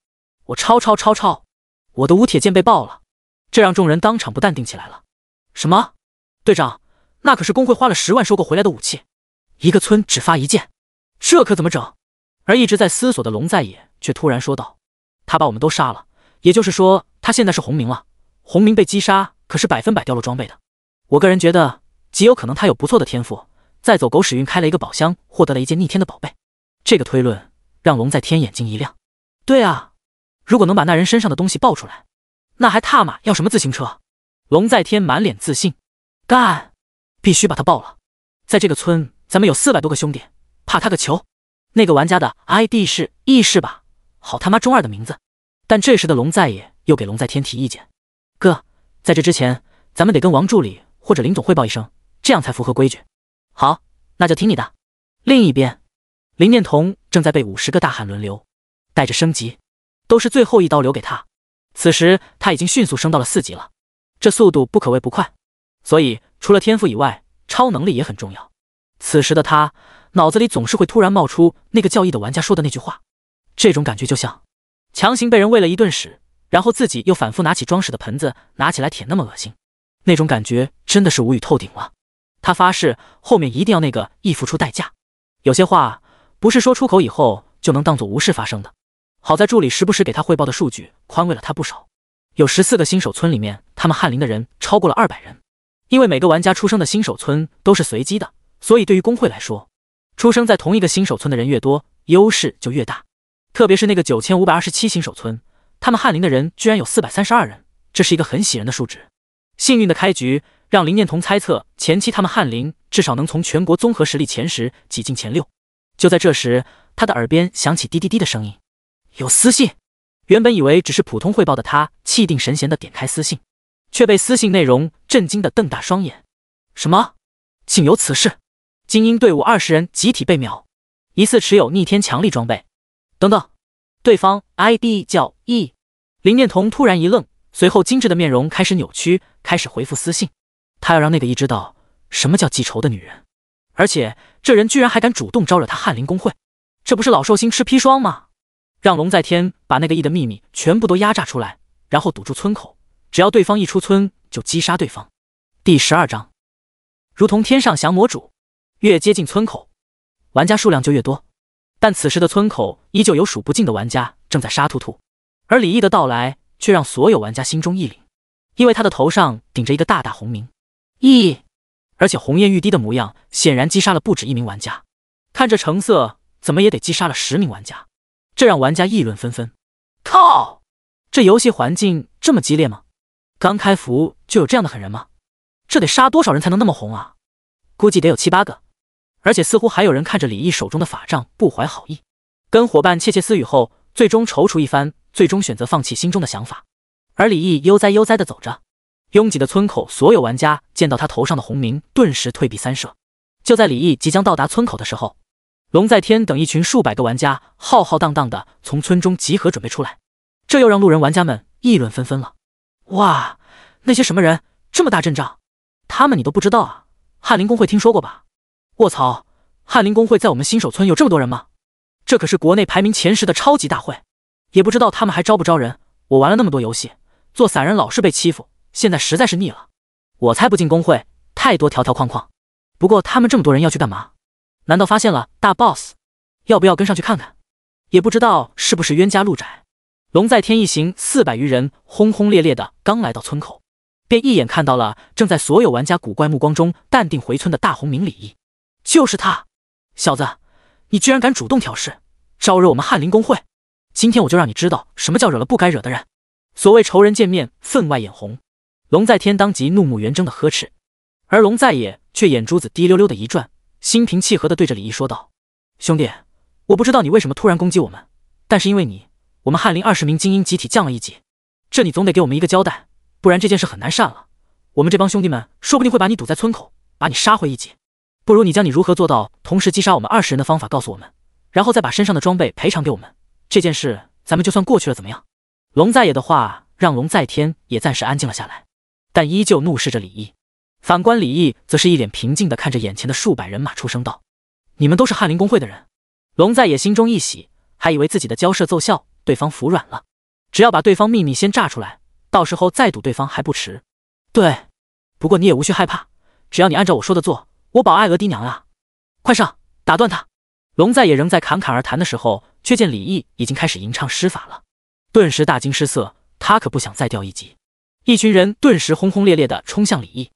我超！我的无铁剑被爆了！这让众人当场不淡定起来了。什么？队长，那可是工会花了10万收购回来的武器，一个村只发1件，这可怎么整？而一直在思索的龙在野却突然说道：他把我们都杀了，也就是说他现在是红名了。红名被击杀可是100%掉落装备的。我个人觉得极有可能他有不错的天赋，在走狗屎运开了一个宝箱，获得了一件逆天的宝贝。这个推论让龙在天眼睛一亮。对啊，如果能把那人身上的东西爆出来，那还他妈要什么自行车？龙在天满脸自信。干！必须把他爆了。在这个村咱们有400多个兄弟，怕他个球。那个玩家的 ID 是义士吧？好他妈中二的名字。但这时的龙在野又给龙在天提意见。哥，在这之前咱们得跟王助理或者林总汇报一声，这样才符合规矩。好，那就听你的。另一边，林念童正在被50个大汉轮流带着升级，都是最后一刀留给他。此时他已经迅速升到了4级了，这速度不可谓不快。所以除了天赋以外，超能力也很重要。此时的他脑子里总是会突然冒出那个叫义的玩家说的那句话，这种感觉就像强行被人喂了一顿屎，然后自己又反复拿起装屎的盆子拿起来舔，那么恶心。那种感觉真的是无语透顶了。他发誓后面一定要那个义付出代价。有些话不是说出口以后就能当作无事发生的。好在助理时不时给他汇报的数据宽慰了他不少。有14个新手村里面，他们翰林的人超过了200人。因为每个玩家出生的新手村都是随机的，所以对于工会来说，出生在同一个新手村的人越多，优势就越大。特别是那个9527新手村，他们翰林的人居然有432人，这是一个很喜人的数值。幸运的开局让林念童猜测前期他们翰林至少能从全国综合实力前10挤进前6。就在这时，他的耳边响起滴滴滴的声音，有私信。原本以为只是普通汇报的他，气定神闲地点开私信，却被私信内容震惊的瞪大双眼。什么？竟有此事？精英队伍20人集体被秒，疑似持有逆天强力装备。等等，对方 ID 叫 E。林念童突然一愣，随后精致的面容开始扭曲，开始回复私信。他要让那个E知道什么叫记仇的女人，而且这人居然还敢主动招惹他翰林工会，这不是老寿星吃砒霜吗？让龙在天把那个E的秘密全部都压榨出来，然后堵住村口，只要对方一出村就击杀对方。第12章，如同天上降魔主，越接近村口，玩家数量就越多。但此时的村口依旧有数不尽的玩家正在杀兔兔，而李毅的到来却让所有玩家心中一凛，因为他的头上顶着一个大大红名义，而且红艳欲滴的模样显然击杀了不止1名玩家，看这成色怎么也得击杀了10名玩家，这让玩家议论纷纷。靠，这游戏环境这么激烈吗？刚开服就有这样的狠人吗？这得杀多少人才能那么红啊？估计得有7、8个。而且似乎还有人看着李毅手中的法杖不怀好意，跟伙伴窃窃私语后，最终踌躇一番，最终选择放弃心中的想法。而李毅悠哉悠哉地走着，拥挤的村口所有玩家见到他头上的红名，顿时退避三舍。就在李毅即将到达村口的时候，龙在天等一群数百个玩家浩浩荡荡地从村中集合准备出来，这又让路人玩家们议论纷纷了。哇，那些什么人这么大阵仗？他们你都不知道啊？翰林公会听说过吧？卧槽，翰林公会在我们新手村有这么多人吗？这可是国内排名前10的超级大会，也不知道他们还招不招人。我玩了那么多游戏，做散人老是被欺负，现在实在是腻了。我才不进公会，太多条条框框。不过他们这么多人要去干嘛？难道发现了大 boss？ 要不要跟上去看看？也不知道是不是冤家路窄。龙在天一行400余人轰轰烈烈的刚来到村口，便一眼看到了正在所有玩家古怪目光中淡定回村的大红名李毅。就是他！小子，你居然敢主动挑事，招惹我们翰林公会！今天我就让你知道什么叫惹了不该惹的人。所谓仇人见面分外眼红，龙在天当即怒目圆睁的呵斥，而龙在野却眼珠子滴溜溜的一转，心平气和的对着李毅说道：兄弟，我不知道你为什么突然攻击我们，但是因为你，我们翰林20名精英集体降了1级，这你总得给我们一个交代，不然这件事很难善了。我们这帮兄弟们说不定会把你堵在村口，把你杀回1级。不如你将你如何做到同时击杀我们20人的方法告诉我们，然后再把身上的装备赔偿给我们，这件事咱们就算过去了，怎么样？龙在野的话让龙在天也暂时安静了下来，但依旧怒视着李毅。反观李毅则是一脸平静地看着眼前的数百人马，出声道：你们都是翰林公会的人。龙在野心中一喜，还以为自己的交涉奏效，对方服软了，只要把对方秘密先炸出来，到时候再堵对方还不迟。对，不过你也无需害怕，只要你按照我说的做，我保爱娥嫡娘啊！快上，打断他！龙在野仍在侃侃而谈的时候，却见李毅已经开始吟唱诗法了，顿时大惊失色，他可不想再掉1级。一群人顿时轰轰烈烈地冲向李毅，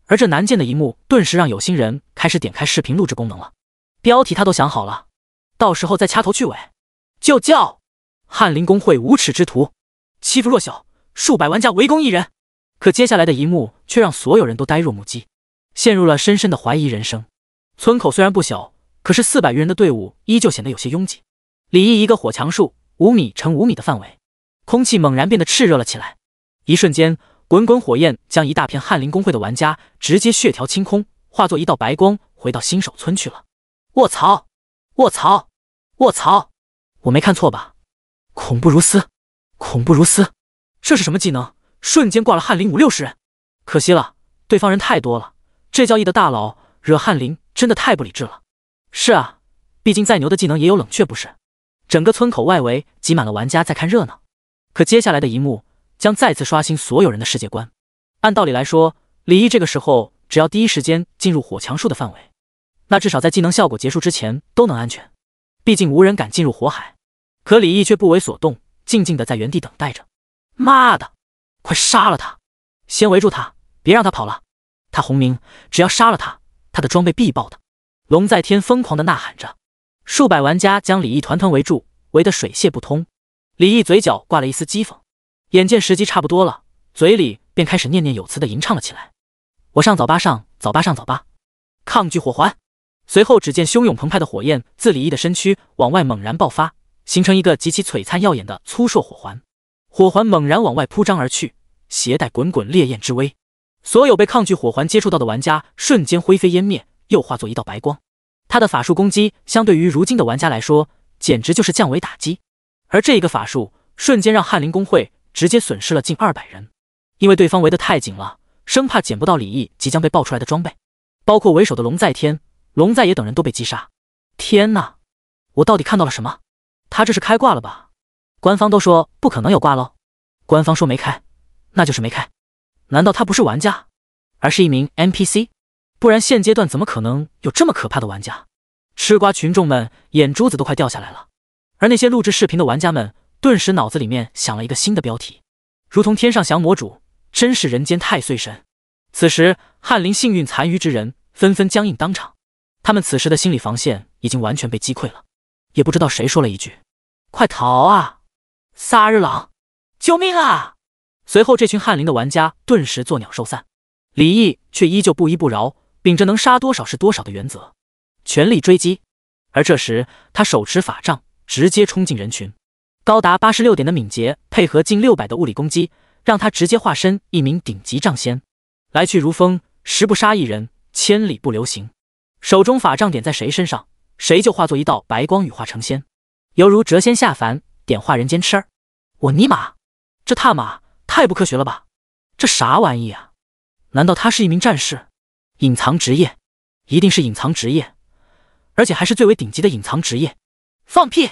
而这难见的一幕顿时让有心人开始点开视频录制功能了。标题他都想好了，到时候再掐头去尾，就叫翰林公会无耻之徒，欺负弱小，数百玩家围攻1人。可接下来的一幕却让所有人都呆若木鸡，陷入了深深的怀疑人生。村口虽然不小，可是400余人的队伍依旧显得有些拥挤。李毅一个火墙术5米乘5米的范围，空气猛然变得炽热了起来。一瞬间，滚滚火焰将一大片翰林公会的玩家直接血条清空，化作一道白光回到新手村去了。卧槽！卧槽！卧槽！我没看错吧？恐怖如斯！恐怖如斯！这是什么技能？瞬间挂了翰林50、60人。可惜了，对方人太多了，这叫义的大佬惹翰林真的太不理智了。是啊，毕竟再牛的技能也有冷却不是？整个村口外围挤满了玩家在看热闹。可接下来的一幕将再次刷新所有人的世界观。按道理来说，李毅这个时候只要第一时间进入火墙术的范围，那至少在技能效果结束之前都能安全，毕竟无人敢进入火海。可李毅却不为所动，静静的在原地等待着。妈的，快杀了他！先围住他，别让他跑了。他红名，只要杀了他，他的装备必爆的。龙在天疯狂的呐喊着，数百玩家将李毅团团围住，围得水泄不通。李毅嘴角挂了一丝讥讽，眼见时机差不多了，嘴里便开始念念有词的吟唱了起来。我上早八上，早八上早八，抗拒火环。随后只见汹涌澎湃的火焰自李毅的身躯往外猛然爆发，形成一个极其璀璨耀眼的粗硕火环。火环猛然往外铺张而去，携带滚滚烈焰之威。所有被抗拒火环接触到的玩家瞬间灰飞烟灭，又化作一道白光。他的法术攻击相对于如今的玩家来说，简直就是降维打击。而这一个法术瞬间让翰林公会直接损失了近200人，因为对方围得太紧了，生怕捡不到李毅即将被爆出来的装备，包括为首的龙在天、龙在野等人都被击杀。天哪，我到底看到了什么？他这是开挂了吧？官方都说不可能有挂喽，官方说没开，那就是没开。难道他不是玩家，而是一名 NPC？ 不然现阶段怎么可能有这么可怕的玩家？吃瓜群众们眼珠子都快掉下来了，而那些录制视频的玩家们顿时脑子里面想了一个新的标题，如同天上降魔主，真是人间太岁神。此时翰林幸运残余之人纷纷僵硬当场，他们此时的心理防线已经完全被击溃了。也不知道谁说了一句：快逃啊，萨日朗，救命啊！随后这群翰林的玩家顿时作鸟兽散，李毅却依旧不依不饶，秉着能杀多少是多少的原则，全力追击。而这时他手持法杖直接冲进人群，高达86点的敏捷配合近600的物理攻击，让他直接化身一名顶级杖仙，来去如风，十不杀一人，千里不留行。手中法杖点在谁身上，谁就化作一道白光羽化成仙，犹如谪仙下凡，点化人间痴儿。我尼玛，这他妈太不科学了吧！这啥玩意啊？难道他是一名战士？隐藏职业，一定是隐藏职业，而且还是最为顶级的隐藏职业。放屁！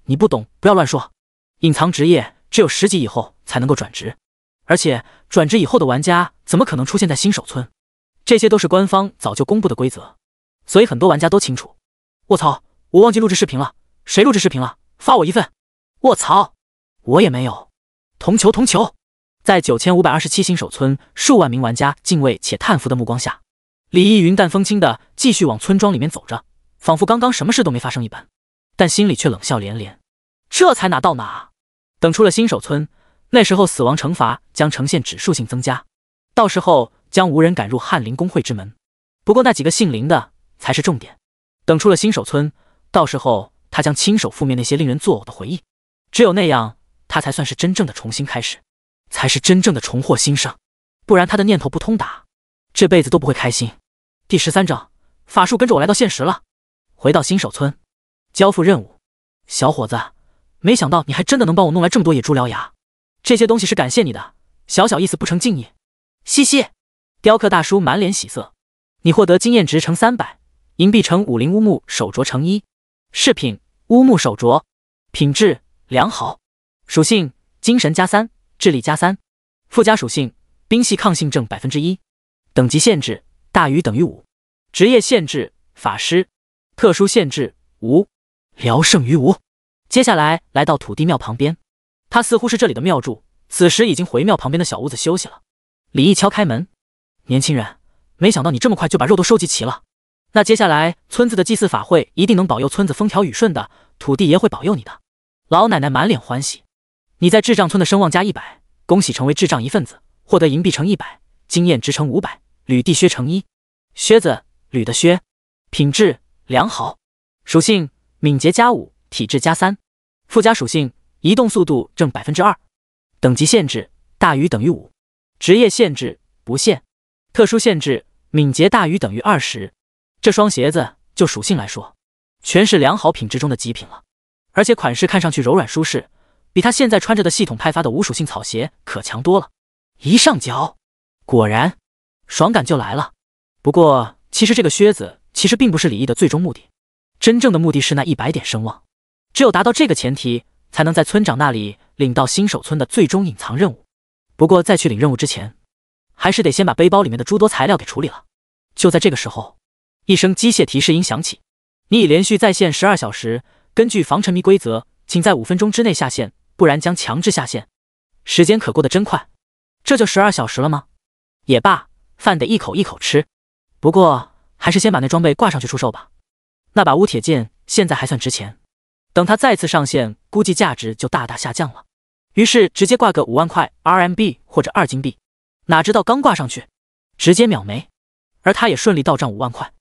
你不懂不要乱说。隐藏职业只有10级以后才能够转职，而且转职以后的玩家怎么可能出现在新手村？这些都是官方早就公布的规则，所以很多玩家都清楚。卧槽，我忘记录制视频了，谁录制视频了？发我一份。卧槽，我也没有。同球同球。在9527新手村数万名玩家敬畏且叹服的目光下，李毅云淡风轻的继续往村庄里面走着，仿佛刚刚什么事都没发生一般，但心里却冷笑连连。这才哪到哪？等出了新手村，那时候死亡惩罚将呈现指数性增加，到时候将无人敢入翰林公会之门。不过那几个姓林的才是重点。等出了新手村，到时候他将亲手覆灭那些令人作呕的回忆，只有那样，他才算是真正的重新开始，才是真正的重获新生。不然他的念头不通达，这辈子都不会开心。第13章，法术跟着我来到现实了。回到新手村，交付任务。小伙子，没想到你还真的能帮我弄来这么多野猪獠牙，这些东西是感谢你的，小小意思不成敬意。嘻嘻。雕刻大叔满脸喜色。你获得经验值乘300，银币乘50，乌木手镯乘1。饰品：乌木手镯。品质：良好。属性：精神加3，智力加3。附加属性：兵系抗性症 1%。等级限制：大于等于5。职业限制：法师。特殊限制：无。聊胜于无。接下来来到土地庙旁边，他似乎是这里的庙祝，此时已经回庙旁边的小屋子休息了。李毅敲开门：年轻人，没想到你这么快就把肉都收集齐了。那接下来村子的祭祀法会一定能保佑村子风调雨顺的，土地爷会保佑你的。老奶奶满脸欢喜。你在智障村的声望加100，恭喜成为智障一份子，获得银币乘100，经验值乘500，履地靴乘1。靴子，铝的靴。品质：良好。属性：敏捷加5，体质加3。附加属性：移动速度正 2%。等级限制：大于等于5。职业限制：不限。特殊限制：敏捷大于等于20。这双鞋子就属性来说，全是良好品质中的极品了，而且款式看上去柔软舒适，比他现在穿着的系统派发的无属性草鞋可强多了。一上脚，果然爽感就来了。不过其实这个靴子其实并不是李毅的最终目的，真正的目的是那100点声望，只有达到这个前提，才能在村长那里领到新手村的最终隐藏任务。不过在去领任务之前，还是得先把背包里面的诸多材料给处理了。就在这个时候，一声机械提示音响起，你已连续在线12小时，根据防沉迷规则，请在5分钟之内下线，不然将强制下线。时间可过得真快，这就12小时了吗？也罢，饭得一口一口吃。不过还是先把那装备挂上去出售吧，那把乌铁剑现在还算值钱，等它再次上线，估计价值就大大下降了。于是直接挂个5万块 RMB 或者2金币，哪知道刚挂上去，直接秒没，而他也顺利到账5万块。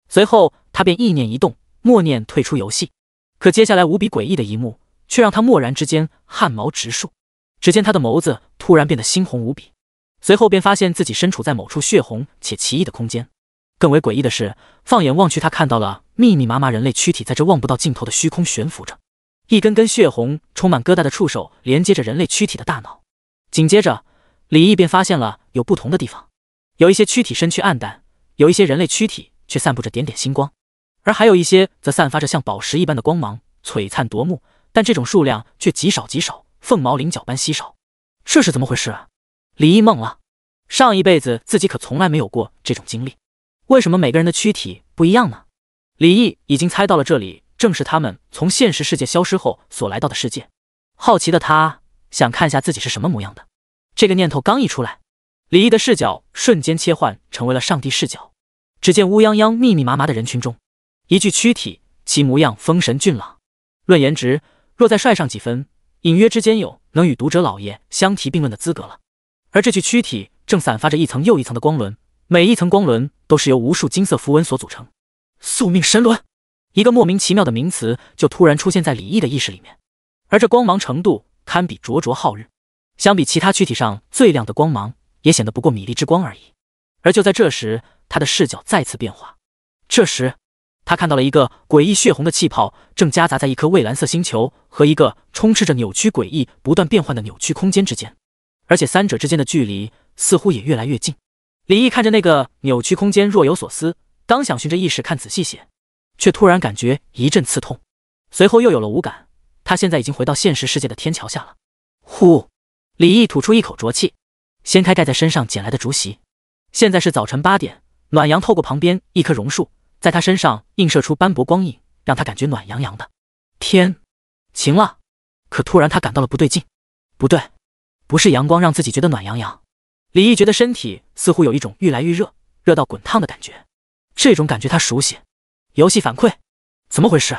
随后他便意念一动，默念退出游戏。可接下来无比诡异的一幕却让他蓦然之间汗毛直竖。只见他的眸子突然变得猩红无比，随后便发现自己身处在某处血红且奇异的空间。更为诡异的是，放眼望去，他看到了密密麻麻人类躯体在这望不到尽头的虚空悬浮着，一根根血红充满疙瘩的触手连接着人类躯体的大脑。紧接着李毅便发现了有不同的地方，有一些躯体身躯暗淡，有一些人类躯体却散布着点点星光，而还有一些则散发着像宝石一般的光芒，璀璨夺目，但这种数量却极少极少，凤毛麟角般稀少。这是怎么回事啊？李毅懵了，上一辈子自己可从来没有过这种经历，为什么每个人的躯体不一样呢？李毅已经猜到了这里正是他们从现实世界消失后所来到的世界，好奇的他想看下自己是什么模样的。这个念头刚一出来，李毅的视角瞬间切换成为了上帝视角。只见乌泱泱密密麻麻的人群中，一具躯体，其模样丰神俊朗，论颜值若再帅上几分，隐约之间有能与读者老爷相提并论的资格了。而这具躯体正散发着一层又一层的光轮，每一层光轮都是由无数金色符文所组成。宿命神轮，一个莫名其妙的名词就突然出现在李毅的意识里面，而这光芒程度堪比灼灼皓日，相比其他躯体上最亮的光芒，也显得不过米粒之光而已。而就在这时，他的视角再次变化。这时，他看到了一个诡异血红的气泡正夹杂在一颗蔚蓝色星球和一个充斥着扭曲诡异、不断变换的扭曲空间之间，而且三者之间的距离似乎也越来越近。李毅看着那个扭曲空间若有所思，刚想循着意识看仔细些，却突然感觉一阵刺痛，随后又有了无感。他现在已经回到现实世界的天桥下了。呼，李毅吐出一口浊气，掀开盖在身上捡来的竹席。现在是早晨8点，暖阳透过旁边一棵榕树，在他身上映射出斑驳光影，让他感觉暖洋洋的。天晴了，可突然他感到了不对劲。不对，不是阳光让自己觉得暖洋洋，李毅觉得身体似乎有一种愈来愈热，热到滚烫的感觉。这种感觉他熟悉，游戏反馈，怎么回事？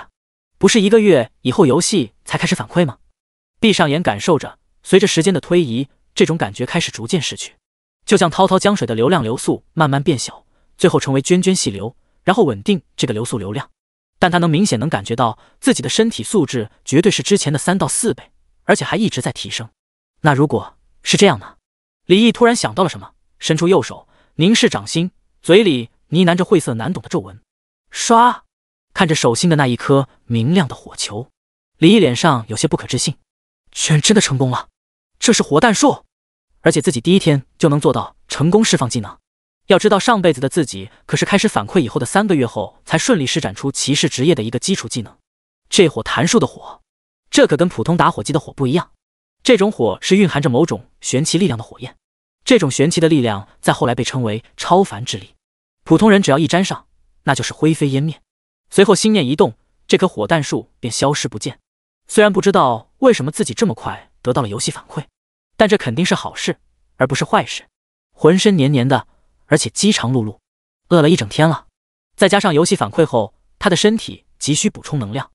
不是1个月以后游戏才开始反馈吗？闭上眼感受着，随着时间的推移，这种感觉开始逐渐逝去，就像滔滔江水的流量流速慢慢变小，最后成为涓涓细流，然后稳定这个流速流量。但他明显能感觉到自己的身体素质绝对是之前的3到4倍，而且还一直在提升。那如果是这样呢？李毅突然想到了什么，伸出右手凝视掌心，嘴里呢喃着晦涩难懂的咒文。唰，看着手心的那一颗明亮的火球，李毅脸上有些不可置信，居然真的成功了！这是火弹术，而且自己第一天就能做到成功释放技能。要知道上辈子的自己可是开始反馈以后的3个月后才顺利施展出骑士职业的一个基础技能。这火弹术的火，这可跟普通打火机的火不一样，这种火是蕴含着某种玄奇力量的火焰，这种玄奇的力量在后来被称为超凡之力，普通人只要一沾上，那就是灰飞烟灭。随后心念一动，这棵火弹树便消失不见。虽然不知道为什么自己这么快得到了游戏反馈，但这肯定是好事，而不是坏事。浑身黏黏的，而且饥肠辘辘，饿了一整天了。再加上游戏反馈后，他的身体急需补充能量，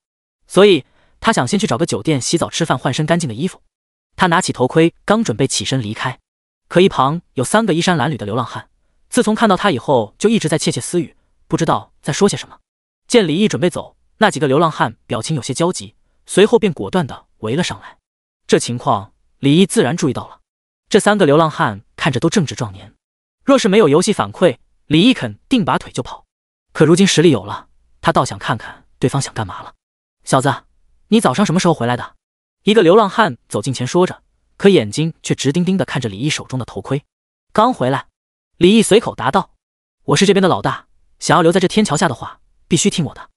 所以他想先去找个酒店洗澡吃饭，换身干净的衣服。他拿起头盔，刚准备起身离开，可一旁有3个衣衫褴褛的流浪汉，自从看到他以后就一直在窃窃私语，不知道在说些什么。见李毅准备走，那几个流浪汉表情有些焦急，随后便果断地围了上来。这情况李毅自然注意到了，这3个流浪汉看着都正值壮年，若是没有游戏反馈，李毅肯定拔腿就跑。可如今实力有了，他倒想看看对方想干嘛了。小子，你早上什么时候回来的？一个流浪汉走近前说着，可眼睛却直盯盯地看着李毅手中的头盔。刚回来。李毅随口答道，我是这边的老大，想要留在这天桥下的话，必须听我的。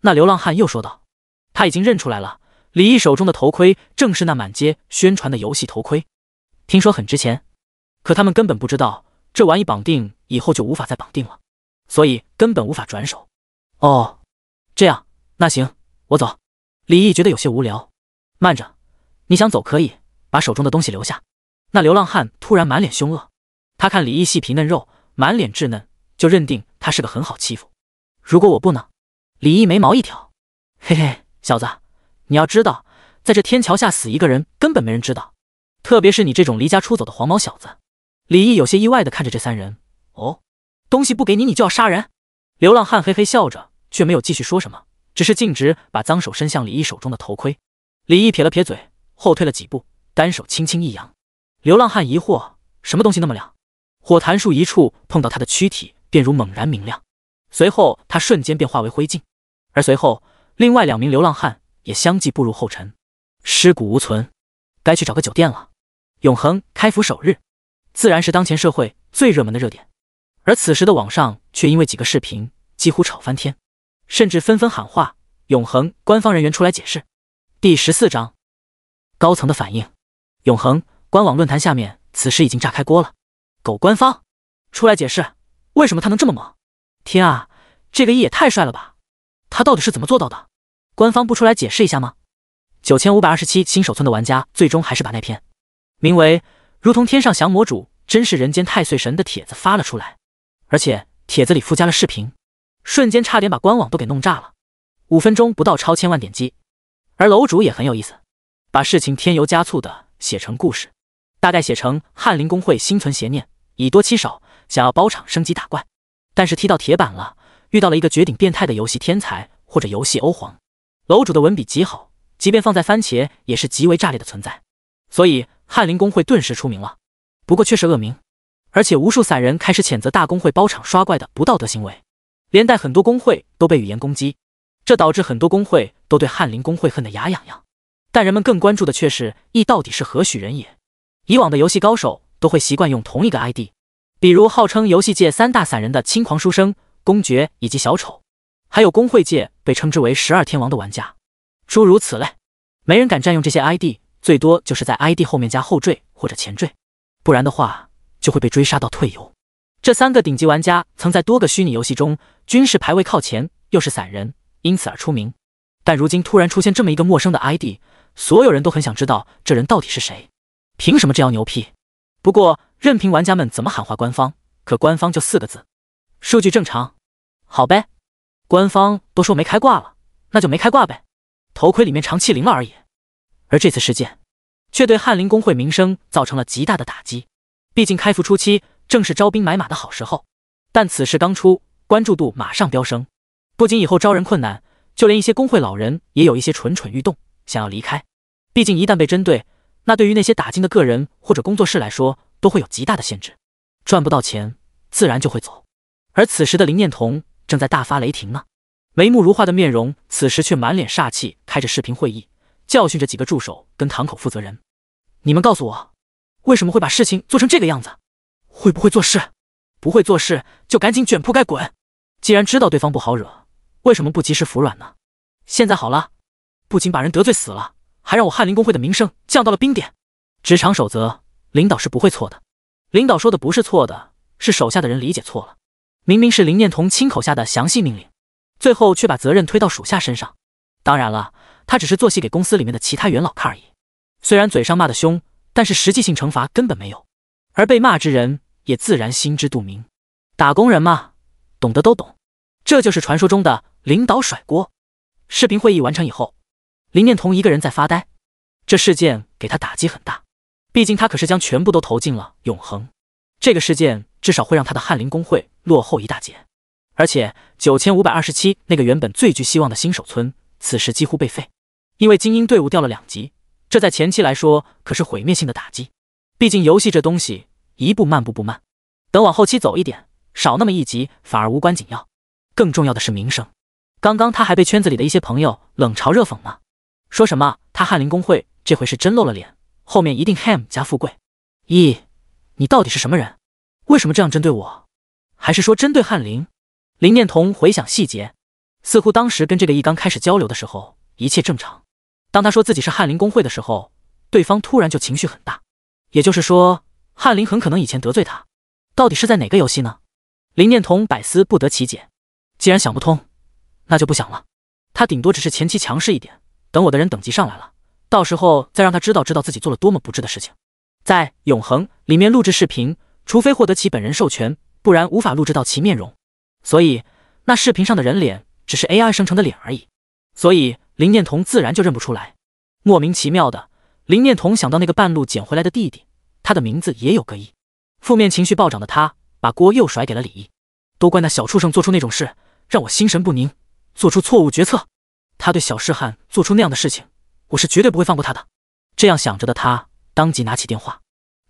那流浪汉又说道，他已经认出来了，李毅手中的头盔正是那满街宣传的游戏头盔，听说很值钱，可他们根本不知道这玩意绑定以后就无法再绑定了，所以根本无法转手。哦，这样，那行，我走。李毅觉得有些无聊。慢着，你想走可以，把手中的东西留下。那流浪汉突然满脸凶恶，他看李毅细皮嫩肉，满脸稚嫩，就认定他是个很好欺负。如果我不呢？李毅眉毛一挑，嘿嘿，小子，你要知道，在这天桥下死一个人根本没人知道，特别是你这种离家出走的黄毛小子。李毅有些意外地看着这3人，哦，东西不给你，你就要杀人？流浪汉嘿嘿笑着，却没有继续说什么，只是径直把脏手伸向李毅手中的头盔。李毅撇了撇嘴，后退了几步，单手轻轻一扬。流浪汉疑惑，什么东西那么亮？火弹术一触碰到他的躯体，便如猛然明亮，随后他瞬间便化为灰烬，而随后另外2名流浪汉也相继步入后尘，尸骨无存。该去找个酒店了。永恒开服首日，自然是当前社会最热门的热点，而此时的网上却因为几个视频几乎吵翻天，甚至纷纷喊话永恒官方人员出来解释。第14章，高层的反应。永恒官网论坛下面此时已经炸开锅了，狗官方出来解释，为什么他能这么猛？天啊，这个E也太帅了吧！他到底是怎么做到的？官方不出来解释一下吗？9527新手村的玩家最终还是把那篇名为“如同天上降魔主，真是人间太岁神”的帖子发了出来，而且帖子里附加了视频，瞬间差点把官网都给弄炸了，5分钟不到超1000万点击。而楼主也很有意思，把事情添油加醋的写成故事，大概写成翰林公会心存邪念，以多欺少，想要包场升级打怪，但是踢到铁板了，遇到了一个绝顶变态的游戏天才或者游戏欧皇。楼主的文笔极好，即便放在番茄也是极为炸裂的存在，所以翰林公会顿时出名了。不过却是恶名，而且无数散人开始谴责大公会包场刷怪的不道德行为，连带很多公会都被语言攻击，这导致很多公会都对翰林公会恨得牙痒痒。但人们更关注的却是义到底是何许人也。以往的游戏高手都会习惯用同一个 ID， 比如号称游戏界3大散人的轻狂书生、公爵以及小丑，还有公会界被称之为12天王的玩家，诸如此类。没人敢占用这些 ID， 最多就是在 ID 后面加后缀或者前缀，不然的话就会被追杀到退游。这3个顶级玩家曾在多个虚拟游戏中均是排位靠前，又是散人，因此而出名。但如今突然出现这么一个陌生的 ID， 所有人都很想知道这人到底是谁，凭什么这样牛批？不过任凭玩家们怎么喊话官方，可官方就4个字：数据正常。好呗，官方都说没开挂了，那就没开挂呗，头盔里面长期0了而已。而这次事件却对翰林公会名声造成了极大的打击，毕竟开服初期正是招兵买马的好时候，但此事刚出，关注度马上飙升，不仅以后招人困难，就连一些公会老人也有一些蠢蠢欲动，想要离开。毕竟一旦被针对，那对于那些打金的个人或者工作室来说都会有极大的限制，赚不到钱自然就会走。而此时的林念童正在大发雷霆呢，眉目如画的面容此时却满脸煞气，开着视频会议，教训着几个助手跟堂口负责人：你们告诉我，为什么会把事情做成这个样子？会不会做事？不会做事就赶紧卷铺盖滚！既然知道对方不好惹，为什么不及时服软呢？现在好了，不仅把人得罪死了，还让我翰林公会的名声降到了冰点。职场守则，领导是不会错的。领导说的不是错的，是手下的人理解错了。明明是林念童亲口下的详细命令，最后却把责任推到属下身上。当然了，他只是做戏给公司里面的其他元老看而已。虽然嘴上骂得凶，但是实际性惩罚根本没有。而被骂之人也自然心知肚明，打工人嘛，懂得都懂。这就是传说中的领导甩锅。视频会议完成以后，林念童一个人在发呆。这事件给他打击很大，毕竟他可是将全部都投进了永恒。这个事件至少会让他的翰林公会落后一大截。而且9527那个原本最具希望的新手村，此时几乎被废，因为精英队伍掉了2级，这在前期来说可是毁灭性的打击。毕竟游戏这东西一步慢步不慢，等往后期走一点，少那么1级反而无关紧要。更重要的是名声。刚刚他还被圈子里的一些朋友冷嘲热讽呢，说什么他翰林公会这回是真露了脸，后面一定 ham 加富贵。你到底是什么人？为什么这样针对我？还是说针对翰林？林念童回想细节，似乎当时跟这个刚开始交流的时候一切正常，当他说自己是翰林公会的时候，对方突然就情绪很大。也就是说，翰林很可能以前得罪他，到底是在哪个游戏呢？林念童百思不得其解。既然想不通，那就不想了。他顶多只是前期强势一点，等我的人等级上来了，到时候再让他知道自己做了多么不智的事情。在永恒里面录制视频，除非获得其本人授权，不然无法录制到其面容，所以那视频上的人脸只是 AI 生成的脸而已，所以林念童自然就认不出来。莫名其妙的，林念童想到那个半路捡回来的弟弟，他的名字也有个义。负面情绪暴涨的他把锅又甩给了李毅，都怪那小畜生做出那种事，让我心神不宁，做出错误决策。他对小世汉做出那样的事情，我是绝对不会放过他的。这样想着的他当即拿起电话，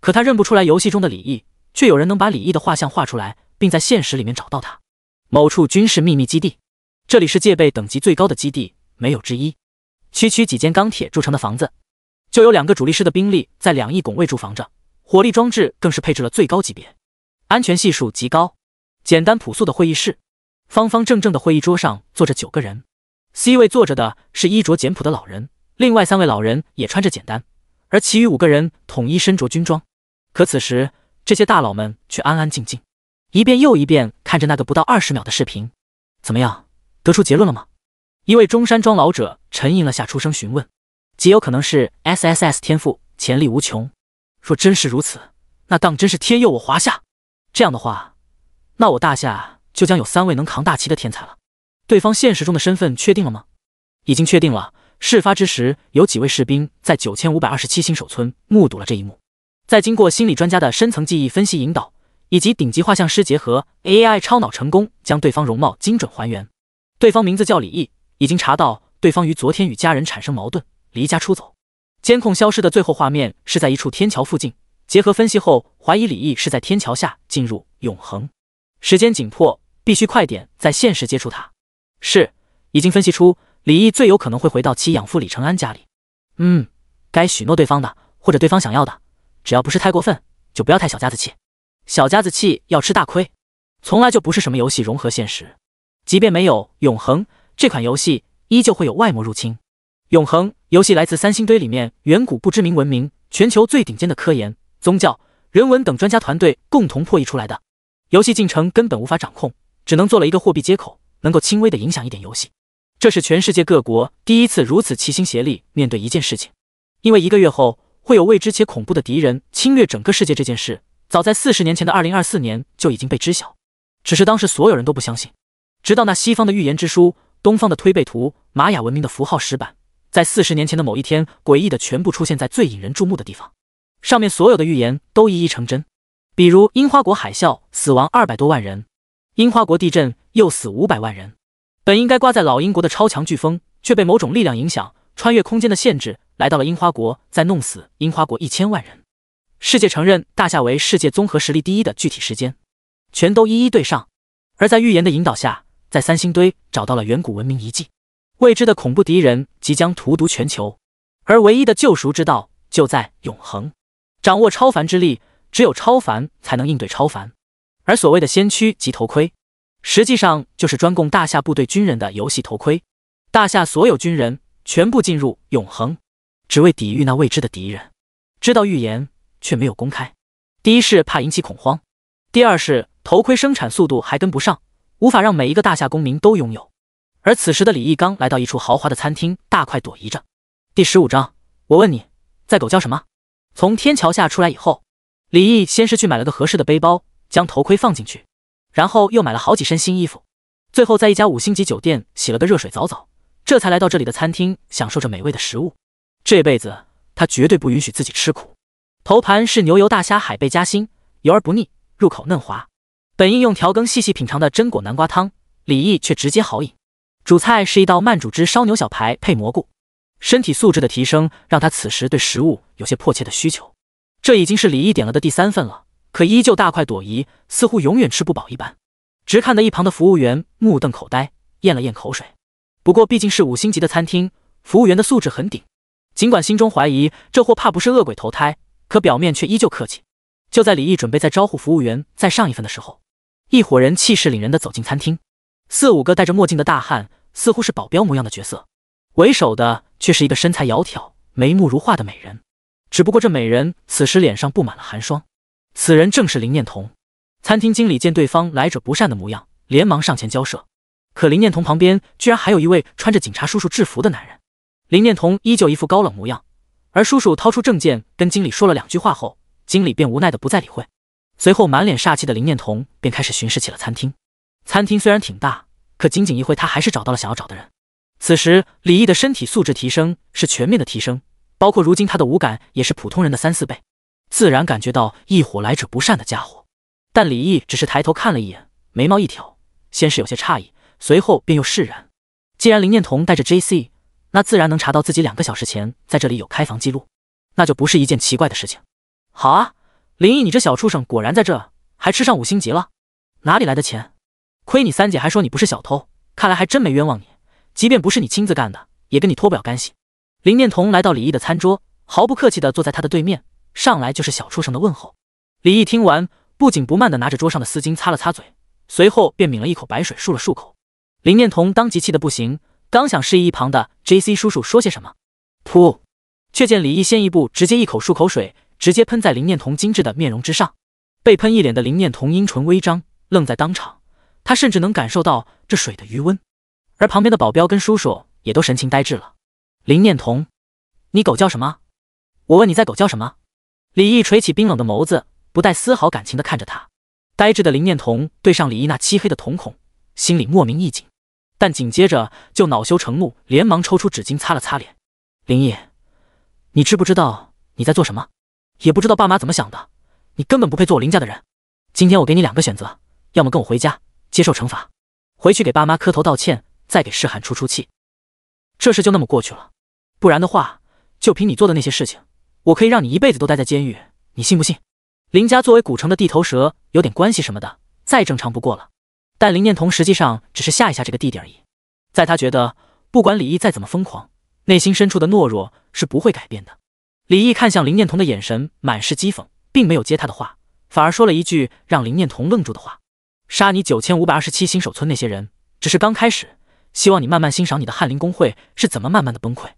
可他认不出来游戏中的李毅，却有人能把李毅的画像画出来，并在现实里面找到他。某处军事秘密基地，这里是戒备等级最高的基地，没有之一。区区几间钢铁铸成的房子，就有2个主力师的兵力在2翼拱卫驻防着，火力装置更是配置了最高级别，安全系数极高。简单朴素的会议室，方方正正的会议桌上坐着9个人。C 位坐着的是衣着简朴的老人，另外3位老人也穿着简单，而其余5个人统一身着军装。可此时这些大佬们却安安静静，一遍又一遍看着那个不到20秒的视频。怎么样，得出结论了吗？一位中山装老者沉吟了下，出声询问：“极有可能是 SSS 天赋，潜力无穷。若真是如此，那当真是天佑我华夏。这样的话，那我大夏就将有3位能扛大旗的天才了。对方现实中的身份确定了吗？”“已经确定了。事发之时，有几位士兵在9527新手村目睹了这一幕。在经过心理专家的深层记忆分析引导，以及顶级画像师结合 AI 超脑，成功将对方容貌精准还原。对方名字叫李毅，已经查到对方于昨天与家人产生矛盾，离家出走。监控消失的最后画面是在一处天桥附近，结合分析后，怀疑李毅是在天桥下进入永恒。时间紧迫，必须快点在现实接触他。是，已经分析出李毅最有可能会回到其养父李承安家里。该许诺对方的，或者对方想要的，只要不是太过分，就不要太小家子气。小家子气要吃大亏，从来就不是什么游戏融合现实。即便没有永恒这款游戏，依旧会有外魔入侵。永恒游戏来自三星堆里面远古不知名文明，全球最顶尖的科研、宗教、人文等专家团队共同破译出来的。游戏进程根本无法掌控，只能做了一个货币接口，能够轻微的影响一点游戏。这是全世界各国第一次如此齐心协力面对一件事情。因为1个月后会有未知且恐怖的敌人侵略整个世界这件事，早在40年前的2024年就已经被知晓，只是当时所有人都不相信。直到那西方的预言之书、东方的推背图、玛雅文明的符号石板，在40年前的某一天，诡异的全部出现在最引人注目的地方。上面所有的预言都一一成真，比如樱花国海啸死亡200多万人，樱花国地震又死500万人。本应该挂在老鹰国的超强飓风，却被某种力量影响，穿越空间的限制，来到了樱花国，再弄死樱花国1000万人。世界承认大夏为世界综合实力第1的具体时间，全都一一对上。而在预言的引导下，在三星堆找到了远古文明遗迹，未知的恐怖敌人即将荼毒全球，而唯一的救赎之道就在永恒。掌握超凡之力，只有超凡才能应对超凡。而所谓的先驱及头盔，实际上就是专供大夏部队军人的游戏头盔。大夏所有军人全部进入永恒，只为抵御那未知的敌人。知道预言却没有公开，第一是怕引起恐慌，第二是头盔生产速度还跟不上，无法让每一个大夏公民都拥有。而此时的李毅刚来到一处豪华的餐厅，大快朵颐着。第15章，我问你，在狗叫什么？从天桥下出来以后，李毅先是去买了个合适的背包，将头盔放进去，然后又买了好几身新衣服，最后在一家5星级酒店洗了个热水澡澡，这才来到这里的餐厅，享受着美味的食物。这辈子他绝对不允许自己吃苦。头盘是牛油大虾海贝夹心，油而不腻，入口嫩滑。本应用调羹细细品尝的榛果南瓜汤，李毅却直接豪饮。主菜是一道慢煮汁烧牛小排配蘑菇。身体素质的提升让他此时对食物有些迫切的需求。这已经是李毅点了的第3份了，可依旧大快朵颐，似乎永远吃不饱一般。直看得一旁的服务员目瞪口呆，咽了咽口水。不过毕竟是5星级的餐厅，服务员的素质很顶。尽管心中怀疑这货怕不是恶鬼投胎，可表面却依旧客气。就在李毅准备再招呼服务员再上一份的时候，一伙人气势凛然地走进餐厅，4、5个戴着墨镜的大汉，似乎是保镖模样的角色，为首的却是一个身材窈窕、眉目如画的美人。只不过这美人此时脸上布满了寒霜，此人正是林念童。餐厅经理见对方来者不善的模样，连忙上前交涉，可林念童旁边居然还有一位穿着警察叔叔制服的男人。林念童依旧一副高冷模样，而叔叔掏出证件跟经理说了2句话后，经理便无奈的不再理会。随后满脸煞气的林念童便开始巡视起了餐厅。餐厅虽然挺大，可仅仅一会他还是找到了想要找的人。此时李毅的身体素质提升是全面的提升，包括如今他的五感也是普通人的3、4倍，自然感觉到一伙来者不善的家伙。但李毅只是抬头看了一眼，眉毛一挑，先是有些诧异，随后便又释然。既然林念童带着 JC， 那自然能查到自己2个小时前在这里有开房记录，那就不是一件奇怪的事情。好啊，林毅你这小畜生果然在这，还吃上5星级了，哪里来的钱？亏你3姐还说你不是小偷，看来还真没冤枉你，即便不是你亲自干的，也跟你脱不了干系。林念童来到李毅的餐桌，毫不客气地坐在他的对面，上来就是小畜生的问候。李毅听完，不紧不慢地拿着桌上的丝巾擦了擦嘴，随后便抿了一口白水漱了漱口。林念童当即气得不行，刚想示意一旁的 JC 叔叔说些什么，噗，却见李毅先一步直接一口漱口水，直接喷在林念童精致的面容之上。被喷一脸的林念童阴唇微张，愣在当场，他甚至能感受到这水的余温。而旁边的保镖跟叔叔也都神情呆滞了。林念童，你狗叫什么？我问你在狗叫什么？李毅垂起冰冷的眸子，不带丝毫感情地看着他。呆滞的林念童对上李毅那漆黑的瞳孔，心里莫名一紧，但紧接着就恼羞成怒，连忙抽出纸巾擦了擦脸。林毅，你知不知道你在做什么？也不知道爸妈怎么想的，你根本不配做我林家的人。今天我给你2个选择，要么跟我回家接受惩罚，回去给爸妈磕头道歉，再给诗涵出气，这事就那么过去了。不然的话，就凭你做的那些事情，我可以让你一辈子都待在监狱，你信不信？林家作为古城的地头蛇，有点关系什么的，再正常不过了。但林念童实际上只是吓一吓这个弟弟而已。在他觉得，不管李毅再怎么疯狂，内心深处的懦弱是不会改变的。李毅看向林念童的眼神满是讥讽，并没有接他的话，反而说了一句让林念童愣住的话：杀你9527新手村那些人，只是刚开始，希望你慢慢欣赏你的翰林公会是怎么慢慢的崩溃。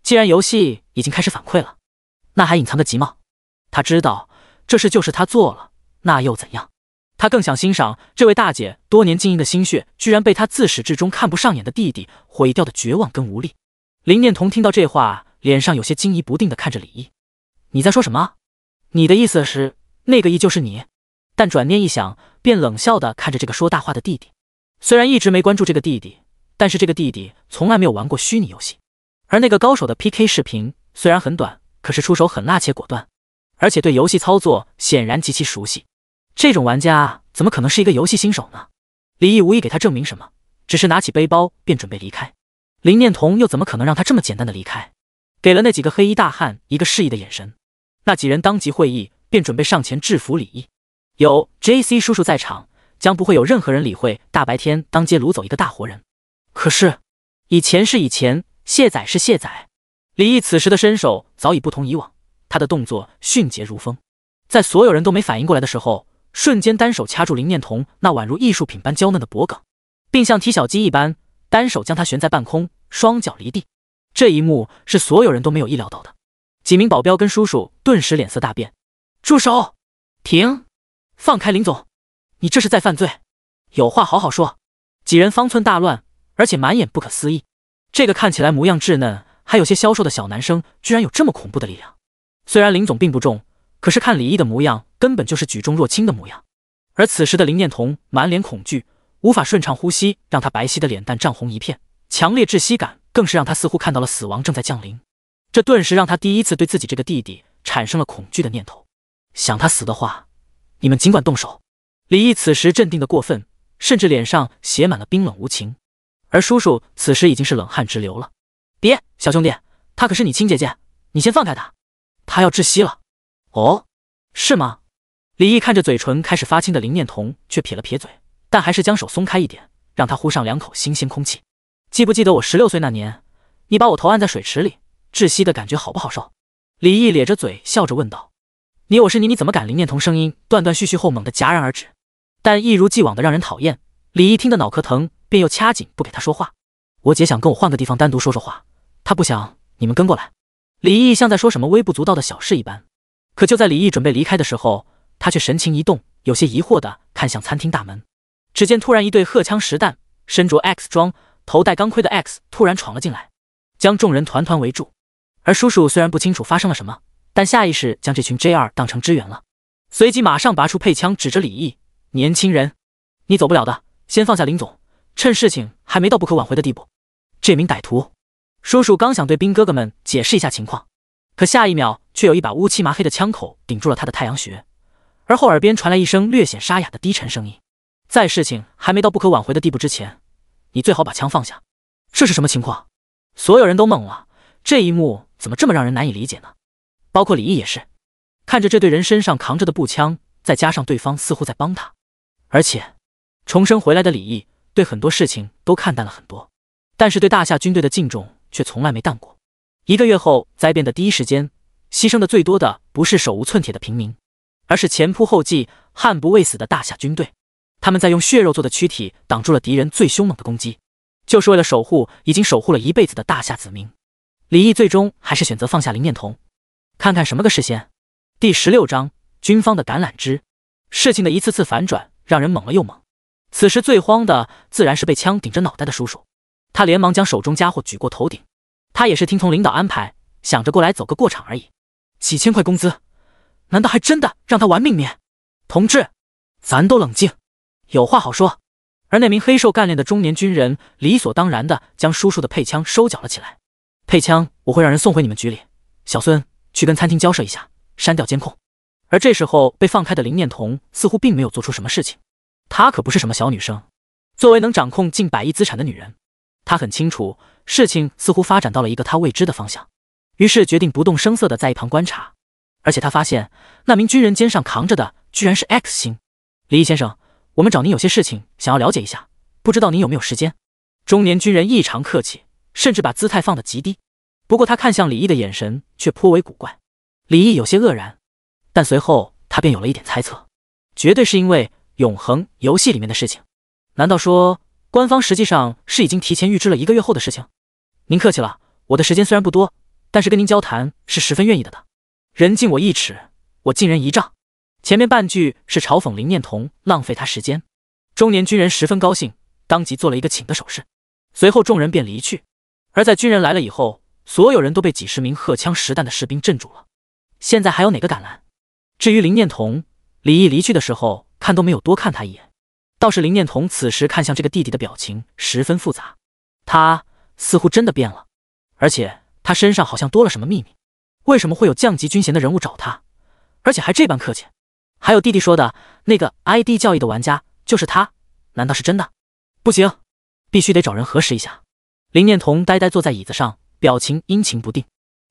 既然游戏已经开始反馈了，那还隐藏个急冒？他知道这事就是他做了，那又怎样？他更想欣赏这位大姐多年经营的心血，居然被他自始至终看不上眼的弟弟毁掉的绝望跟无力。林念童听到这话，脸上有些惊疑不定地看着李毅：你在说什么？你的意思是那个义就是你？但转念一想，便冷笑地看着这个说大话的弟弟。虽然一直没关注这个弟弟，但是这个弟弟从来没有玩过虚拟游戏。而那个高手的 PK 视频虽然很短，可是出手很辣且果断，而且对游戏操作显然极其熟悉。这种玩家怎么可能是一个游戏新手呢？李毅无意给他证明什么，只是拿起背包便准备离开。林念童又怎么可能让他这么简单的离开？给了那几个黑衣大汉一个示意的眼神，那几人当即会意，便准备上前制服李毅。有 JC 叔叔在场，将不会有任何人理会大白天当街掳走一个大活人。可是以前是以前，卸载是卸载。李毅此时的身手早已不同以往，他的动作迅捷如风，在所有人都没反应过来的时候，瞬间单手掐住林念童那宛如艺术品般娇嫩的脖颈，并像踢小鸡一般单手将他悬在半空，双脚离地。这一幕是所有人都没有意料到的。几名保镖跟叔叔顿时脸色大变：住手！停！放开林总！你这是在犯罪！有话好好说！几人方寸大乱，而且满眼不可思议。这个看起来模样稚嫩还有些消瘦的小男生，居然有这么恐怖的力量。虽然林总并不重，可是看李毅的模样，根本就是举重若轻的模样。而此时的林念童满脸恐惧，无法顺畅呼吸，让他白皙的脸蛋涨红一片，强烈窒息感更是让他似乎看到了死亡正在降临。这顿时让他第一次对自己这个弟弟产生了恐惧的念头。想他死的话，你们尽管动手。李毅此时镇定的过分，甚至脸上写满了冰冷无情。而叔叔此时已经是冷汗直流了。别，小兄弟，她可是你亲姐姐，你先放开她，她要窒息了。哦，是吗？李毅看着嘴唇开始发青的林念童，却撇了撇嘴，但还是将手松开一点，让他呼上2口新鲜空气。记不记得我16岁那年，你把我头按在水池里，窒息的感觉好不好受？李毅咧着嘴笑着问道。你我是你怎么敢？林念童声音断断续续后猛地戛然而止，但一如既往的让人讨厌。李毅听得脑壳疼，便又掐紧不给他说话。我姐想跟我换个地方单独说说话，她不想你们跟过来。李毅像在说什么微不足道的小事一般。可就在李毅准备离开的时候，他却神情一动，有些疑惑地看向餐厅大门。只见突然一对荷枪实弹、身着 X 装、头戴钢盔的 X 突然闯了进来，将众人团团围住。而叔叔虽然不清楚发生了什么，但下意识将这群 J2 当成支援了，随即马上拔出配枪指着李毅：年轻人，你走不了的，先放下林总，趁事情还没到不可挽回的地步。这名歹徒，叔叔刚想对兵哥哥们解释一下情况，可下一秒却有一把乌漆麻黑的枪口顶住了他的太阳穴，而后耳边传来一声略显沙哑的低沉声音：在事情还没到不可挽回的地步之前，你最好把枪放下。这是什么情况？所有人都懵了，这一幕怎么这么让人难以理解呢？包括李毅也是，看着这对人身上扛着的步枪，再加上对方似乎在帮他，而且重生回来的李毅对很多事情都看淡了很多，但是对大夏军队的敬重却从来没淡过。1个月后灾变的第一时间，牺牲的最多的不是手无寸铁的平民，而是前仆后继、悍不畏死的大夏军队。他们在用血肉做的躯体挡住了敌人最凶猛的攻击，就是为了守护已经守护了一辈子的大夏子民。李毅最终还是选择放下林念童。看看什么个事先。第16章军方的橄榄枝。事情的一次次反转让人懵了又懵。此时最慌的自然是被枪顶着脑袋的叔叔。他连忙将手中家伙举过头顶。他也是听从领导安排，想着过来走个过场而已。几千块工资，难道还真的让他玩命面？同志，咱都冷静，有话好说。而那名黑瘦干练的中年军人理所当然地将叔叔的配枪收缴了起来。配枪我会让人送回你们局里，小孙去跟餐厅交涉一下，删掉监控。而这时候被放开的林念童似乎并没有做出什么事情，她可不是什么小女生，作为能掌控近100亿资产的女人，她很清楚事情似乎发展到了一个她未知的方向，于是决定不动声色地在一旁观察。而且她发现那名军人肩上扛着的居然是 X 星。李毅先生，我们找您有些事情想要了解一下，不知道您有没有时间？中年军人异常客气，甚至把姿态放得极低。不过他看向李毅的眼神却颇为古怪。李毅有些愕然，但随后他便有了一点猜测，绝对是因为永恒游戏里面的事情。难道说官方实际上是已经提前预知了1个月后的事情？您客气了，我的时间虽然不多，但是跟您交谈是十分愿意的。人敬我1尺，我敬人1丈。前面半句是嘲讽林念童浪费他时间。中年军人十分高兴，当即做了一个请的手势。随后众人便离去。而在军人来了以后，所有人都被几十名荷枪实弹的士兵镇住了。现在还有哪个敢拦？至于林念童，李毅离去的时候看都没有多看他一眼。倒是林念童此时看向这个弟弟的表情十分复杂，他似乎真的变了，而且他身上好像多了什么秘密。为什么会有降级军衔的人物找他，而且还这般客气？还有弟弟说的那个 ID 教义的玩家就是他，难道是真的？不行，必须得找人核实一下。林念童呆呆坐在椅子上，表情阴晴不定。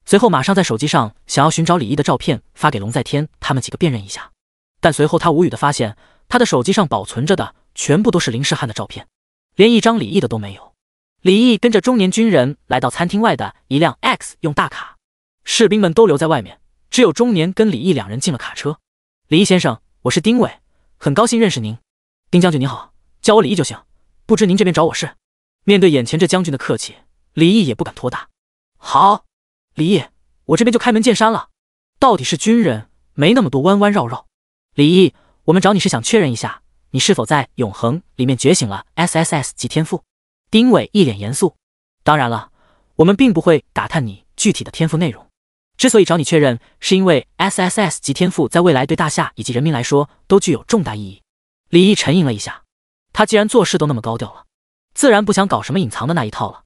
随后马上在手机上想要寻找李毅的照片发给龙在天他们几个辨认一下，但随后他无语地发现他的手机上保存着的全部都是林世汉的照片，连一张李毅的都没有。李毅跟着中年军人来到餐厅外的一辆 X 用大卡，士兵们都留在外面，只有中年跟李毅2人进了卡车。李毅先生，我是丁伟，很高兴认识您。丁将军您好，叫我李毅就行，不知您这边找我是？面对眼前这将军的客气，李毅也不敢托大。好，李毅，我这边就开门见山了，到底是军人，没那么多弯弯绕绕。李毅，我们找你是想确认一下，你是否在永恒里面觉醒了 SSS 级天赋？丁伟一脸严肃。当然了，我们并不会打探你具体的天赋内容。之所以找你确认，是因为 SSS 级天赋在未来对大夏以及人民来说都具有重大意义。李毅沉吟了一下，他既然做事都那么高调了，自然不想搞什么隐藏的那一套了。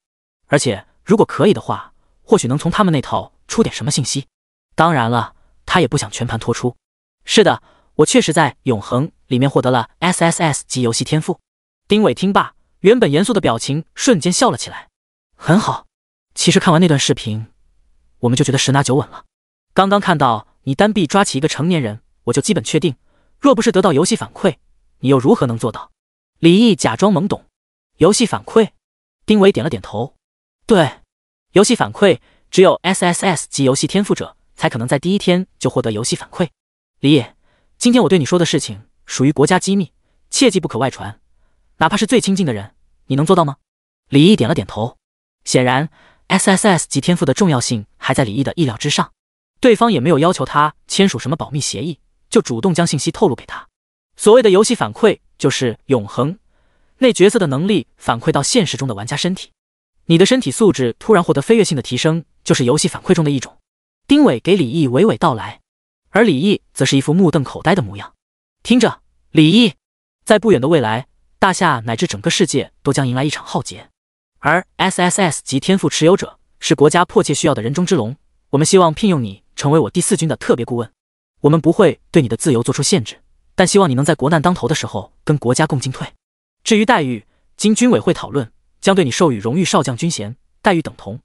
而且如果可以的话，或许能从他们那套出点什么信息。当然了，他也不想全盘托出。是的，我确实在永恒里面获得了 SSS 级游戏天赋。丁伟听罢，原本严肃的表情瞬间笑了起来。很好，其实看完那段视频，我们就觉得十拿九稳了。刚刚看到你单臂抓起一个成年人，我就基本确定，若不是得到游戏反馈，你又如何能做到？李毅假装懵懂。游戏反馈？丁伟点了点头。对，游戏反馈只有 SSS 级游戏天赋者才可能在第一天就获得游戏反馈。李毅，今天我对你说的事情属于国家机密，切记不可外传，哪怕是最亲近的人，你能做到吗？李毅点了点头。显然SSS 级天赋的重要性还在李毅的意料之上，对方也没有要求他签署什么保密协议，就主动将信息透露给他。所谓的游戏反馈，就是永恒内角色的能力反馈到现实中的玩家身体。你的身体素质突然获得飞跃性的提升，就是游戏反馈中的一种。丁伟给李毅娓娓道来，而李毅则是一副目瞪口呆的模样。听着，李毅，在不远的未来，大夏乃至整个世界都将迎来一场浩劫。而 SSS 级天赋持有者是国家迫切需要的人中之龙，我们希望聘用你成为我第4军的特别顾问。我们不会对你的自由做出限制，但希望你能在国难当头的时候跟国家共进退。至于待遇，经军委会讨论，将对你授予荣誉少将军衔，待遇等同，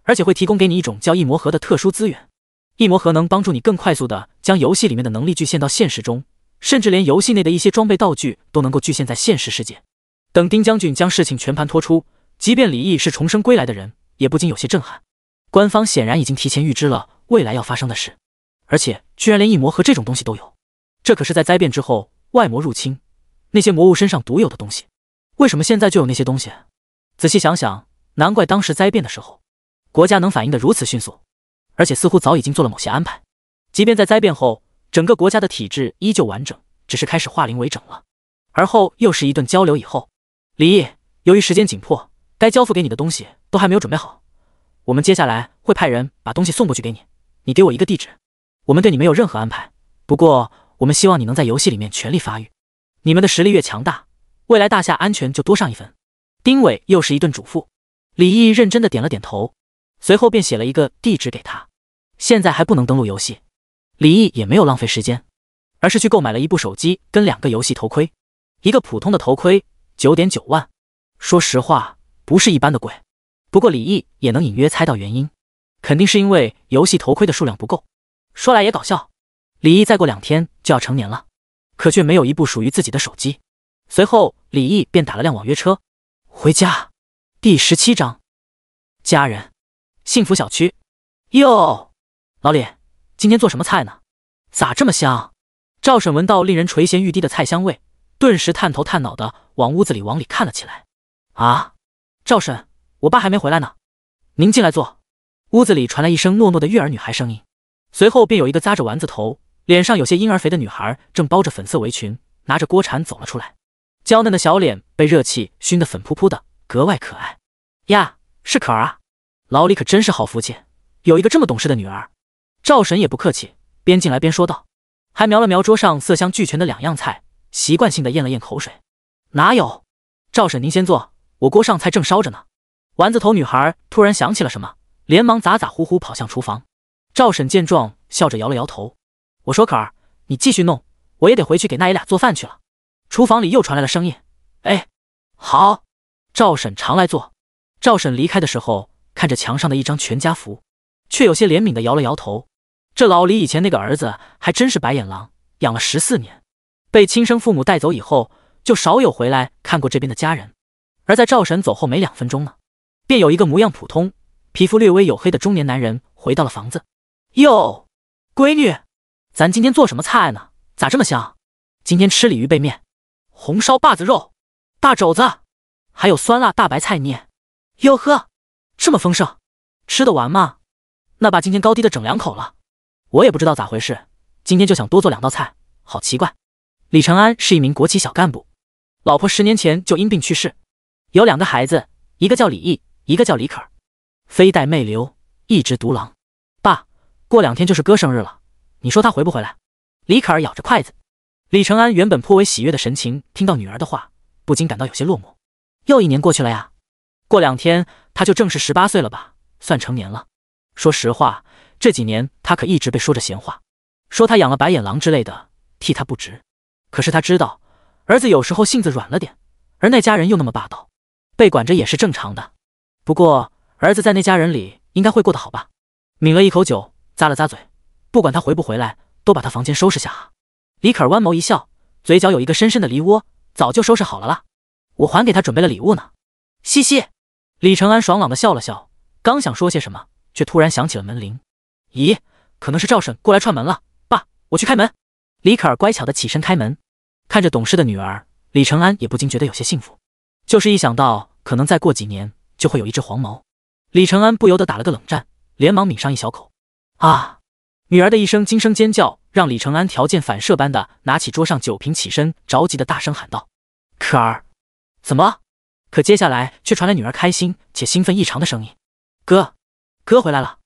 而且会提供给你一种叫异魔核的特殊资源。异魔核能帮助你更快速地将游戏里面的能力具现到现实中，甚至连游戏内的一些装备道具都能够具现在现实世界。等丁将军将事情全盘托出，即便李毅是重生归来的人，也不禁有些震撼。官方显然已经提前预知了未来要发生的事，而且居然连异魔核这种东西都有。这可是在灾变之后外魔入侵，那些魔物身上独有的东西。为什么现在就有那些东西？仔细想想，难怪当时灾变的时候，国家能反应得如此迅速，而且似乎早已经做了某些安排。即便在灾变后，整个国家的体制依旧完整，只是开始化零为整了。而后又是一顿交流以后，李毅，由于时间紧迫，该交付给你的东西都还没有准备好，我们接下来会派人把东西送过去给你，你给我一个地址。我们对你没有任何安排，不过我们希望你能在游戏里面全力发育，你们的实力越强大，未来大夏安全就多上一分。丁伟又是一顿嘱咐，李毅认真的点了点头，随后便写了一个地址给他。现在还不能登录游戏，李毅也没有浪费时间，而是去购买了一部手机跟2个游戏头盔。一个普通的头盔 9.9 万，说实话不是一般的贵，不过李毅也能隐约猜到原因，肯定是因为游戏头盔的数量不够。说来也搞笑，李毅再过2天就要成年了，可却没有一部属于自己的手机。随后李毅便打了辆网约车回家。第17章，家人。幸福小区。哟，老李，今天做什么菜呢？咋这么香？赵婶闻到令人垂涎欲滴的菜香味，顿时探头探脑的往屋子里往里看了起来。啊，赵婶，我爸还没回来呢，您进来坐。屋子里传来一声糯糯的悦耳女孩声音，随后便有一个扎着丸子头、脸上有些婴儿肥的女孩正包着粉色围裙，拿着锅铲走了出来。娇嫩的小脸被热气熏得粉扑扑的，格外可爱。呀，是可儿啊，老李可真是好福气，有一个这么懂事的女儿。赵婶也不客气，边进来边说道，还瞄了瞄桌上色香俱全的2样菜，习惯性的咽了咽口水。哪有，赵婶您先坐，我锅上菜正烧着呢。丸子头女孩突然想起了什么，连忙咋咋呼呼跑向厨房。赵婶见状笑着摇了摇头，我说可儿，你继续弄，我也得回去给那爷俩做饭去了。厨房里又传来了声音，哎，好。赵婶常来坐。赵婶离开的时候看着墙上的一张全家福，却有些怜悯的摇了摇头。这老李以前那个儿子还真是白眼狼，养了14年，被亲生父母带走以后就少有回来看过这边的家人。而在赵婶走后没2分钟呢，便有一个模样普通、皮肤略微黝黑的中年男人回到了房子。哟，闺女，咱今天做什么菜呢？咋这么香？今天吃鲤鱼背面、红烧把子肉、大肘子，还有酸辣大白菜捏。哟呵，这么丰盛，吃得完吗？那爸今天高低的整2口了，我也不知道咋回事，今天就想多做2道菜，好奇怪。李承安是一名国企小干部，老婆10年前就因病去世，有2个孩子，一个叫李毅，一个叫李可儿，非带妹流，一直独狼。爸，过2天就是哥生日了，你说他回不回来？李可儿咬着筷子。李承安原本颇为喜悦的神情，听到女儿的话，不禁感到有些落寞。又1年过去了呀，过2天他就正式18岁了吧，算成年了。说实话，这几年他可一直被说着闲话，说他养了白眼狼之类的，替他不值。可是他知道，儿子有时候性子软了点，而那家人又那么霸道，被管着也是正常的。不过儿子在那家人里应该会过得好吧。抿了一口酒，咂了咂嘴，不管他回不回来，都把他房间收拾下啊。李可儿弯眸一笑，嘴角有一个深深的梨窝，早就收拾好了啦，我还给他准备了礼物呢。嘻嘻。李承安爽朗的笑了笑，刚想说些什么，却突然响起了门铃。咦，可能是赵婶过来串门了，爸，我去开门。李可儿乖巧的起身开门，看着懂事的女儿，李承安也不禁觉得有些幸福，就是一想到可能再过几年就会有一只黄毛，李承安不由得打了个冷战，连忙抿上一小口。啊！女儿的一声惊声尖叫让李承安条件反射般的拿起桌上酒瓶起身，着急的大声喊道：可儿，怎么了？可接下来却传来女儿开心且兴奋异常的声音：哥，哥回来了！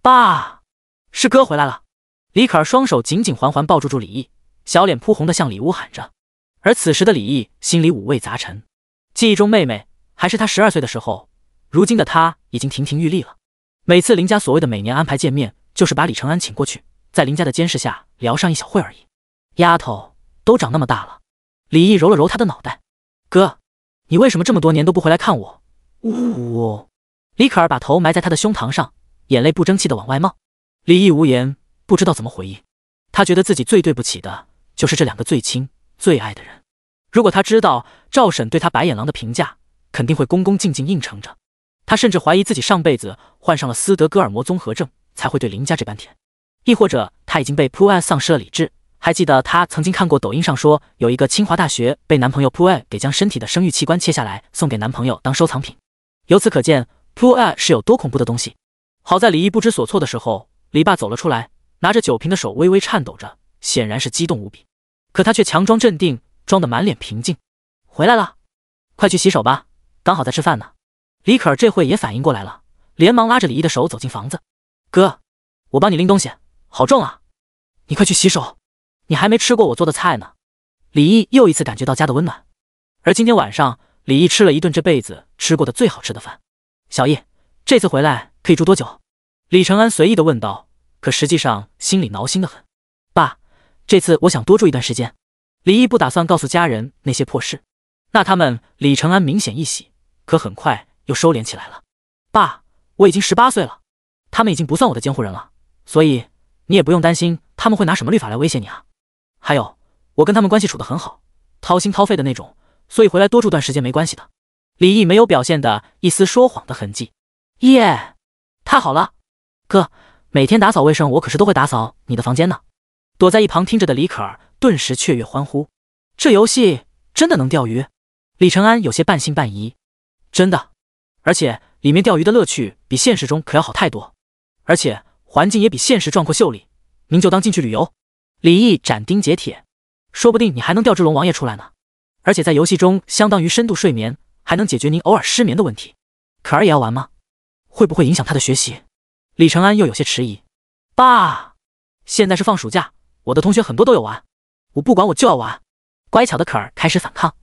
爸，是哥回来了！李可儿双手紧紧环环抱住李毅，小脸扑红的向里屋喊着。而此时的李毅心里五味杂陈，记忆中妹妹还是他12岁的时候，如今的他已经亭亭玉立了。每次林家所谓的每年安排见面，就是把李承安请过去，在林家的监视下聊上一小会而已。丫头都长那么大了。李毅揉了揉他的脑袋，哥，你为什么这么多年都不回来看我？呜！李可儿把头埋在他的胸膛上，眼泪不争气的往外冒。李毅无言，不知道怎么回应。他觉得自己最对不起的就是这2个最亲最爱的人。如果他知道赵婶对他白眼狼的评价，肯定会恭恭敬敬应承着。他甚至怀疑自己上辈子患上了斯德哥尔摩综合症，才会对林家这般甜。亦或者他已经被 Puai 丧失了理智。还记得他曾经看过抖音上说，有一个清华大学被男朋友 Puai 给将身体的生育器官切下来送给男朋友当收藏品。由此可见 Puai 是有多恐怖的东西。好在李毅不知所措的时候，李爸走了出来，拿着酒瓶的手微微颤抖着，显然是激动无比。可他却强装镇定，装得满脸平静。回来了，快去洗手吧，刚好在吃饭呢。李可儿这会也反应过来了，连忙拉着李毅的手走进房子。哥，我帮你拎东西，好重啊！你快去洗手，你还没吃过我做的菜呢。李毅又一次感觉到家的温暖。而今天晚上，李毅吃了一顿这辈子吃过的最好吃的饭。小易，这次回来可以住多久？李承安随意的问道，可实际上心里挠心的很。爸，这次我想多住一段时间。李毅不打算告诉家人那些破事。那他们李承安明显一喜，可很快又收敛起来了。爸，我已经18岁了，他们已经不算我的监护人了，所以你也不用担心他们会拿什么律法来威胁你啊。还有，我跟他们关系处得很好，掏心掏肺的那种，所以回来多住段时间没关系的。李毅没有表现的一丝说谎的痕迹。耶，太好了，哥，每天打扫卫生我可是都会打扫你的房间呢。躲在一旁听着的李可儿顿时雀跃欢呼，这游戏真的能钓鱼？李承安有些半信半疑。真的，而且里面钓鱼的乐趣比现实中可要好太多，而且环境也比现实壮阔秀丽，您就当进去旅游。李毅斩钉截铁，说不定你还能钓只龙王爷出来呢，而且在游戏中相当于深度睡眠，还能解决您偶尔失眠的问题。可儿也要玩吗？会不会影响他的学习？李承安又有些迟疑。爸，现在是放暑假，我的同学很多都有玩，我不管，我就要玩。乖巧的可儿开始反抗。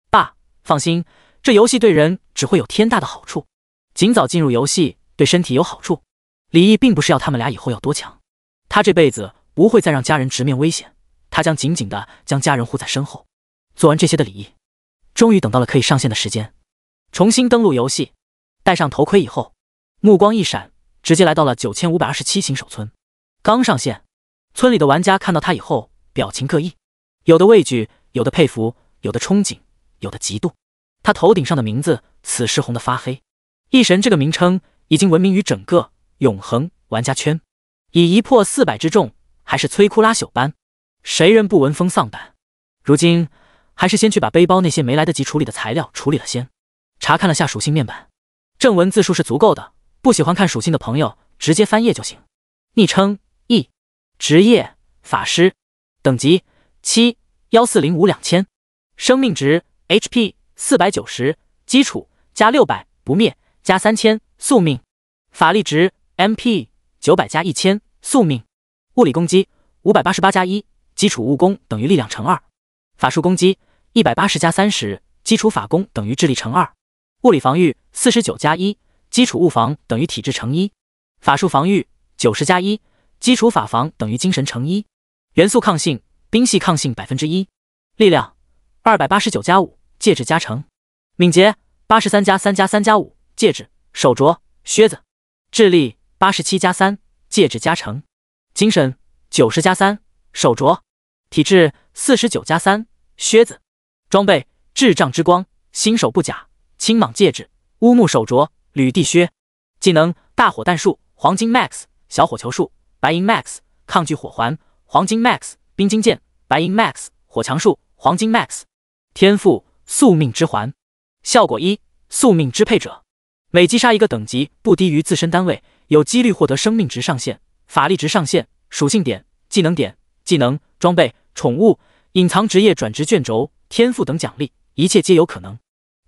爸，放心，这游戏对人只会有天大的好处，尽早进入游戏对身体有好处。李毅并不是要他们俩以后要多强，他这辈子不会再让家人直面危险，他将紧紧地将家人护在身后。做完这些的李毅，终于等到了可以上线的时间。重新登录游戏，戴上头盔以后，目光一闪，直接来到了9527新手村。刚上线，村里的玩家看到他以后表情各异，有的畏惧，有的佩服，有的憧憬，有的嫉妒。他头顶上的名字此时红得发黑，异神这个名称已经闻名于整个永恒玩家圈，以一破400之众还是摧枯拉朽般，谁人不闻风丧胆。如今还是先去把背包那些没来得及处理的材料处理了先。查看了下属性面板，正文字数是足够的，不喜欢看属性的朋友直接翻页就行。昵称 E， 职业法师，等级7 14052000，生命值 HP 490，基础加600不灭加3000宿命，法力值 MP 900加1000宿命，物理攻击588加1，基础物攻等于力量乘2，法术攻击180加30，基础法攻等于智力乘2，物理防御49加1，基础物防等于体质乘1，法术防御90加1，基础法防等于精神乘1，元素抗性冰系抗性1%，力量289加5，戒指加成，敏捷83加3加3加5，戒指手镯靴子，智力87加3，戒指加成，精神90加3，手镯，体质49加3，靴子，装备智障之光，新手不甲，青蟒戒指，乌木手镯，履地靴，技能大火弹术，黄金 max， 小火球术，白银 max， 抗拒火环，黄金 max， 冰晶剑，白银 max， 火强术，黄金 max。 天赋宿命之环，效果1，宿命支配者，每击杀一个等级不低于自身单位，有几率获得生命值上限、法力值上限、属性点、技能点、技能、装备、宠物、隐藏职业转职卷轴、天赋等奖励，一切皆有可能。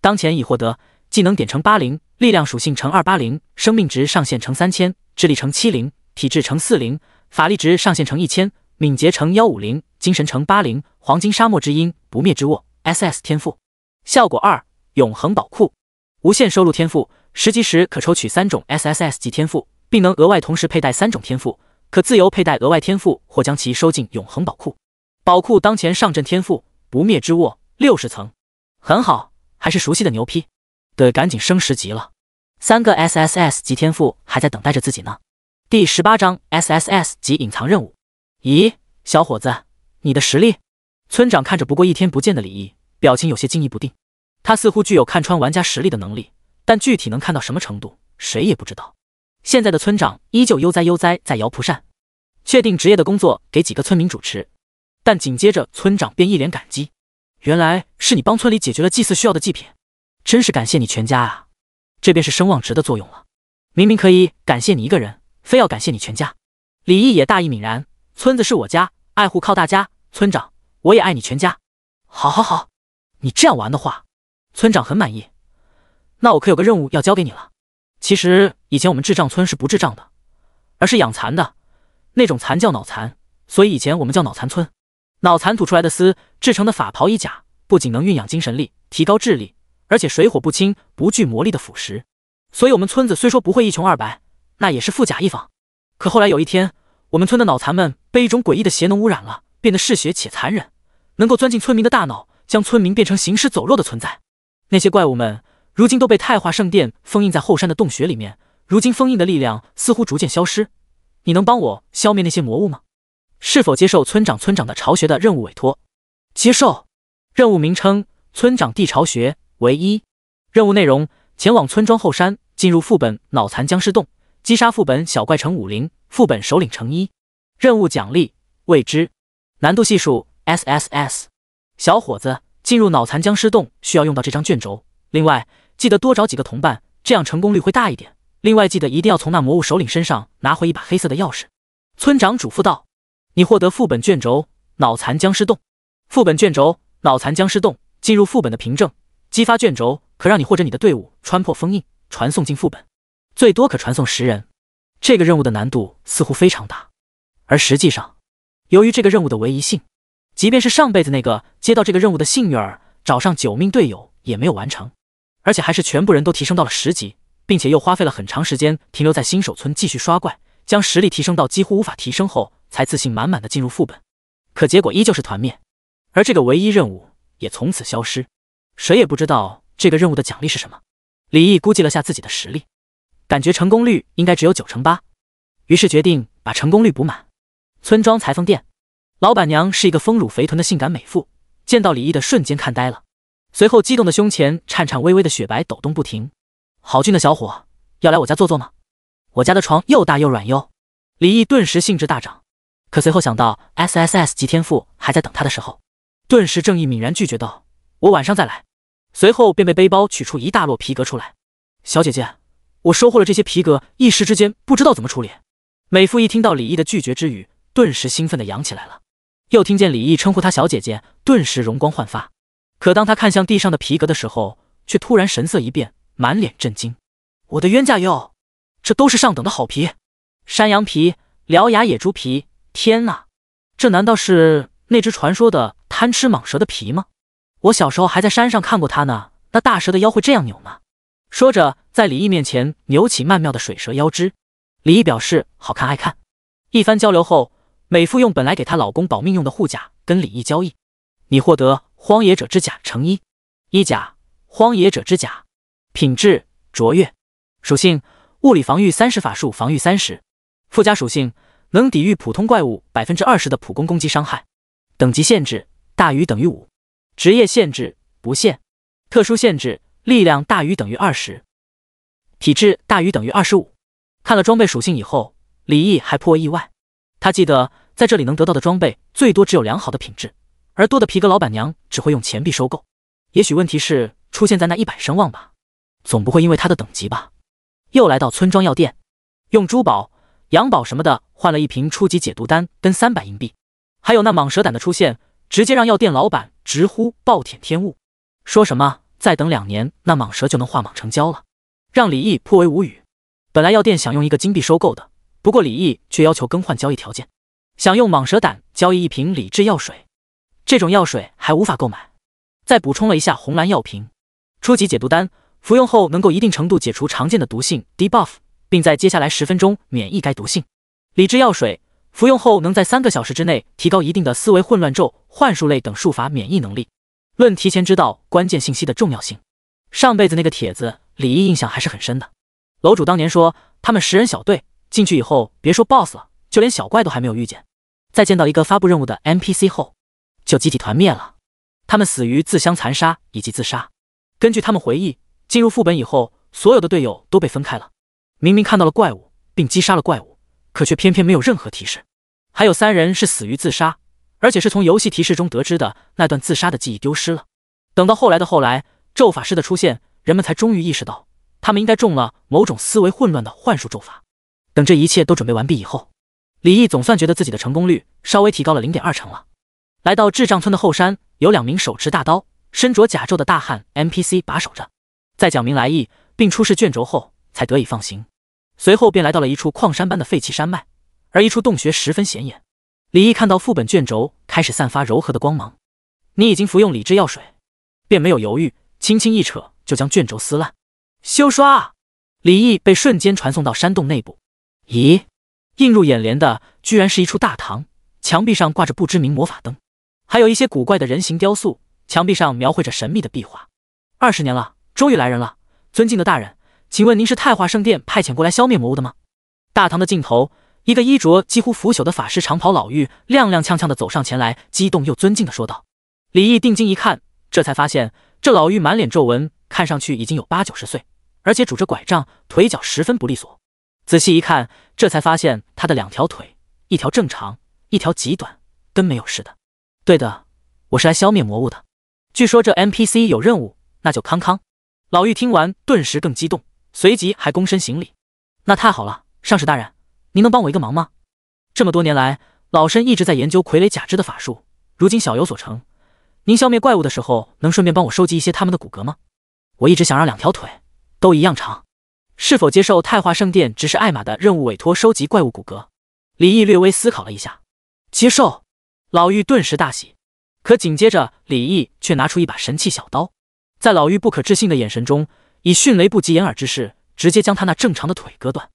当前已获得技能点乘80，力量属性乘280，生命值上限乘3000，智力乘70，体质乘40，法力值上限乘1000，敏捷乘150，精神乘80，黄金沙漠之鹰，不灭之握 SS 天赋。效果2，永恒宝库，无限收录天赋，10级时可抽取3种 SSS 级天赋，并能额外同时佩戴3种天赋，可自由佩戴额外天赋或将其收进永恒宝库。宝库当前上阵天赋不灭之握60层，很好，还是熟悉的牛批，得赶紧升10级了。3个 SSS 级天赋还在等待着自己呢。第18章 SSS 级隐藏任务。咦，小伙子，你的实力？村长看着不过1天不见的李毅，表情有些惊疑不定。他似乎具有看穿玩家实力的能力，但具体能看到什么程度，谁也不知道。现在的村长依旧悠哉在摇蒲扇，确定职业的工作给几个村民主持。但紧接着村长便一脸感激，原来是你帮村里解决了祭祀需要的祭品，真是感谢你全家啊！这便是声望值的作用了，明明可以感谢你一个人，非要感谢你全家。李毅也大义凛然，村子是我家，爱护靠大家，村长我也爱你全家。好，你这样玩的话，村长很满意。那我可有个任务要交给你了。其实以前我们智障村是不智障的，而是养蚕的，那种蚕叫脑蚕，所以以前我们叫脑蚕村。脑蚕吐出来的丝制成的法袍衣甲，不仅能蕴养精神力，提高智力，而且水火不侵，不惧魔力的腐蚀。所以我们村子虽说不会一穷二白，那也是富甲一方。可后来有一天，我们村的脑残们被一种诡异的邪能污染了，变得嗜血且残忍，能够钻进村民的大脑，将村民变成行尸走肉的存在。那些怪物们如今都被太化圣殿封印在后山的洞穴里面，如今封印的力量似乎逐渐消失。你能帮我消灭那些魔物吗？是否接受村长的巢穴的任务委托？接受。任务名称：村长地巢穴为1。任务内容：前往村庄后山，进入副本脑残僵尸洞，击杀副本小怪乘50，副本首领乘1。任务奖励：未知。难度系数 SSS。小伙子，进入脑残僵尸洞需要用到这张卷轴，另外记得多找几个同伴，这样成功率会大一点。另外记得一定要从那魔物首领身上拿回一把黑色的钥匙。村长嘱咐道。你获得副本卷轴脑残僵尸洞。副本卷轴脑残僵尸洞，进入副本的凭证，激发卷轴可让你或者你的队伍穿破封印，传送进副本，最多可传送10人。这个任务的难度似乎非常大，而实际上由于这个任务的唯一性，即便是上辈子那个接到这个任务的幸运儿找上9命队友也没有完成，而且还是全部人都提升到了10级，并且又花费了很长时间停留在新手村继续刷怪，将实力提升到几乎无法提升后，才自信满满的进入副本。可结果依旧是团灭，而这个唯一任务也从此消失。谁也不知道这个任务的奖励是什么。李毅估计了下自己的实力，感觉成功率应该只有9成8，于是决定把成功率补满。村庄裁缝店，老板娘是一个丰乳肥臀的性感美妇，见到李毅的瞬间看呆了，随后激动的胸前颤颤巍巍的雪白抖动不停。好俊的小伙，要来我家坐坐吗？我家的床又大又软哟。李毅顿时兴致大涨，可随后想到 SSS 级天赋还在等他的时候，顿时正义泯然拒绝道：我晚上再来。随后便被背包取出一大摞皮革出来。小姐姐，我收获了这些皮革，一时之间不知道怎么处理。美妇一听到李毅的拒绝之语，顿时兴奋地扬起来了，又听见李毅称呼她小姐姐，顿时容光焕发。可当她看向地上的皮革的时候，却突然神色一变，满脸震惊。我的冤家哟，这都是上等的好皮，山羊皮、獠牙野猪皮，天哪，这难道是那只传说的贪吃蟒蛇的皮吗？我小时候还在山上看过它呢，那大蛇的腰会这样扭吗？说着在李毅面前扭起曼妙的水蛇腰肢。李毅表示好看爱看。一番交流后，美妇用本来给她老公保命用的护甲跟李毅交易，你获得荒野者之甲乘1，衣甲荒野者之甲，品质卓越，属性物理防御30，法术防御30，附加属性能抵御普通怪物 20% 的普攻攻击伤害，等级限制大于等于5，职业限制不限，特殊限制力量大于等于20，体质大于等于25。看了装备属性以后，李毅还颇为意外。他记得在这里能得到的装备最多只有良好的品质，而多的皮革老板娘只会用钱币收购。也许问题是出现在那100声望吧，总不会因为他的等级吧。又来到村庄药店，用珠宝、羊宝什么的换了一瓶初级解毒丹跟300银币。还有那蟒蛇胆的出现，直接让药店老板直呼暴殄天物，说什么再等2年那蟒蛇就能化蟒成蛟了，让李毅颇为无语。本来药店想用一个金币收购的，不过李毅却要求更换交易条件，想用蟒蛇胆交易一瓶理智药水，这种药水还无法购买。再补充了一下红蓝药瓶。初级解毒丹服用后能够一定程度解除常见的毒性 debuff， 并在接下来10分钟免疫该毒性。理智药水服用后能在3个小时之内提高一定的思维混乱咒、幻术类等术法免疫能力。论提前知道关键信息的重要性，上辈子那个帖子李毅印象还是很深的。楼主当年说他们10人小队进去以后，别说 BOSS 了，就连小怪都还没有遇见，在见到一个发布任务的 NPC 后就集体团灭了。他们死于自相残杀以及自杀。根据他们回忆，进入副本以后，所有的队友都被分开了，明明看到了怪物并击杀了怪物，可却偏偏没有任何提示。还有3人是死于自杀，而且是从游戏提示中得知的，那段自杀的记忆丢失了。等到后来咒法师的出现，人们才终于意识到他们应该中了某种思维混乱的幻术咒法。等这一切都准备完毕以后，李毅总算觉得自己的成功率稍微提高了 0.2 成了。来到智障村的后山，有2名手持大刀、身着甲胄的大汉 NPC 把守着。再讲明来意，并出示卷轴后，才得以放行。随后便来到了一处矿山般的废弃山脉，而一处洞穴十分显眼。李毅看到副本卷轴开始散发柔和的光芒，你已经服用理智药水，便没有犹豫，轻轻一扯就将卷轴撕烂。休刷啊！李毅被瞬间传送到山洞内部。咦，映入眼帘的居然是一处大堂，墙壁上挂着不知名魔法灯，还有一些古怪的人形雕塑，墙壁上描绘着神秘的壁画。20年了，终于来人了，尊敬的大人，请问您是太华圣殿派遣过来消灭魔物的吗？大堂的尽头，一个衣着几乎腐朽的法师长袍老妪踉踉跄跄地走上前来，激动又尊敬地说道。李毅定睛一看，这才发现这老妪满脸皱纹，看上去已经有80-90岁，而且拄着拐杖，腿脚十分不利索。仔细一看，这才发现她的2条腿，一条正常，一条极短，跟没有似的。对的，我是来消灭魔物的。据说这 NPC 有任务，那就康康。老妪听完顿时更激动，随即还躬身行礼。那太好了，上使大人，您能帮我一个忙吗？这么多年来，老身一直在研究傀儡假肢的法术，如今小有所成。您消灭怪物的时候，能顺便帮我收集一些他们的骨骼吗？我一直想让2条腿都一样长。是否接受太华圣殿指使艾玛的任务委托收集怪物骨骼？李毅略微思考了一下，接受。老妪顿时大喜，可紧接着李毅却拿出一把神器小刀，在老妪不可置信的眼神中，以迅雷不及掩耳之势，直接将她那正常的腿割断，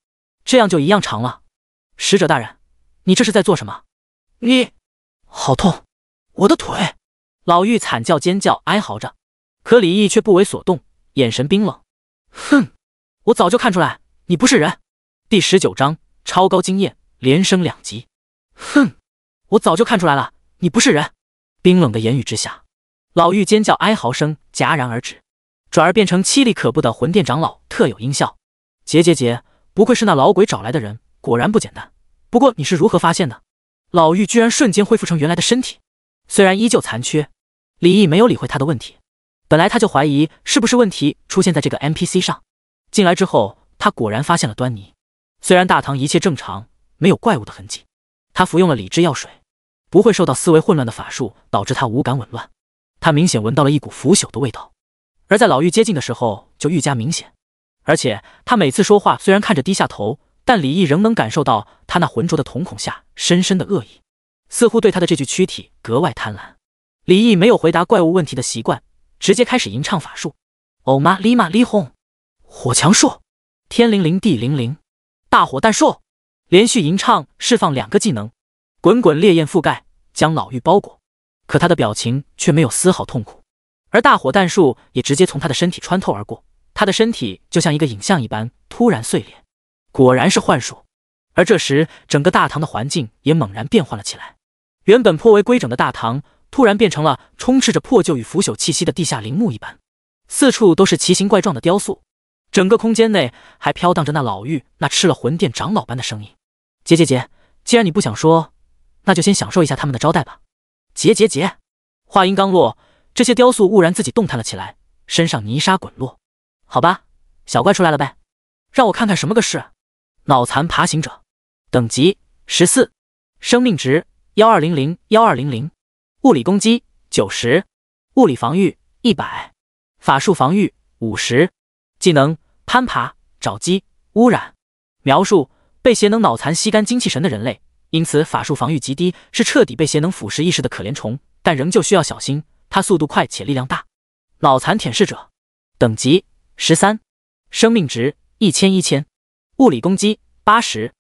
这样就一样长了。使者大人，你这是在做什么？你，好痛，我的腿！老妪惨叫尖叫，哀嚎着，可李毅却不为所动，眼神冰冷。哼，我早就看出来你不是人。第19章超高经验连升2级。哼，我早就看出来了，你不是人。冰冷的言语之下，老妪尖叫哀嚎声戛然而止，转而变成凄厉可怖的魂殿长老特有音效。结，不愧是那老鬼找来的人，果然不简单。不过你是如何发现的？老妪居然瞬间恢复成原来的身体，虽然依旧残缺。李毅没有理会他的问题，本来他就怀疑是不是问题出现在这个 NPC 上。进来之后，他果然发现了端倪。虽然大堂一切正常，没有怪物的痕迹，他服用了理智药水，不会受到思维混乱的法术导致他五感紊乱。他明显闻到了一股腐朽的味道，而在老妪接近的时候就愈加明显。而且他每次说话虽然看着低下头，但李毅仍能感受到他那浑浊的瞳孔下深深的恶意，似乎对他的这具躯体格外贪婪。李毅没有回答怪物问题的习惯，直接开始吟唱法术。欧玛哩玛哩轰，火强术，天灵灵地灵灵，大火弹术。连续吟唱，释放2个技能，滚滚烈焰覆盖，将老妪包裹。可他的表情却没有丝毫痛苦，而大火弹术也直接从他的身体穿透而过，他的身体就像一个影像一般突然碎裂。果然是幻术。而这时，整个大堂的环境也猛然变换了起来，原本颇为规整的大堂突然变成了充斥着破旧与腐朽气息的地下陵墓一般，四处都是奇形怪状的雕塑，整个空间内还飘荡着那老妪那吃了魂殿长老般的声音。结，既然你不想说，那就先享受一下他们的招待吧。结。话音刚落，这些雕塑忽然自己动弹了起来，身上泥沙滚落。好吧，小怪出来了呗，让我看看什么个事。脑残爬行者，等级14，生命值1200，物理攻击90，物理防御100，法术防御50，技能攀爬、爪击、污染。描述：被邪能脑残吸干精气神的人类，因此法术防御极低，是彻底被邪能腐蚀意识的可怜虫，但仍旧需要小心，它速度快且力量大。脑残舔舐者，等级13，生命值1000，物理攻击80，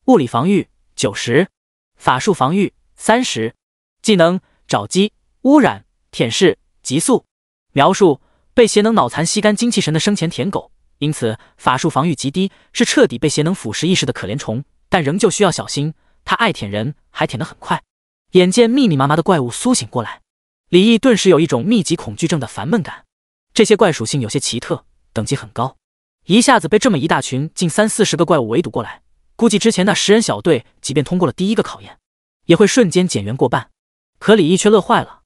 物理防御90，法术防御30，技能爪击、污染、舔舐、急速。描述：被邪能脑残吸干精气神的生前舔狗，因此法术防御极低，是彻底被邪能腐蚀意识的可怜虫，但仍旧需要小心，它爱舔人，还舔得很快。眼见密密麻麻的怪物苏醒过来，李毅顿时有一种密集恐惧症的烦闷感。这些怪属性有些奇特，等级很高，一下子被这么一大群近30-40个怪物围堵过来，估计之前那10人小队即便通过了第1个考验，也会瞬间减员过半。可李毅却乐坏了。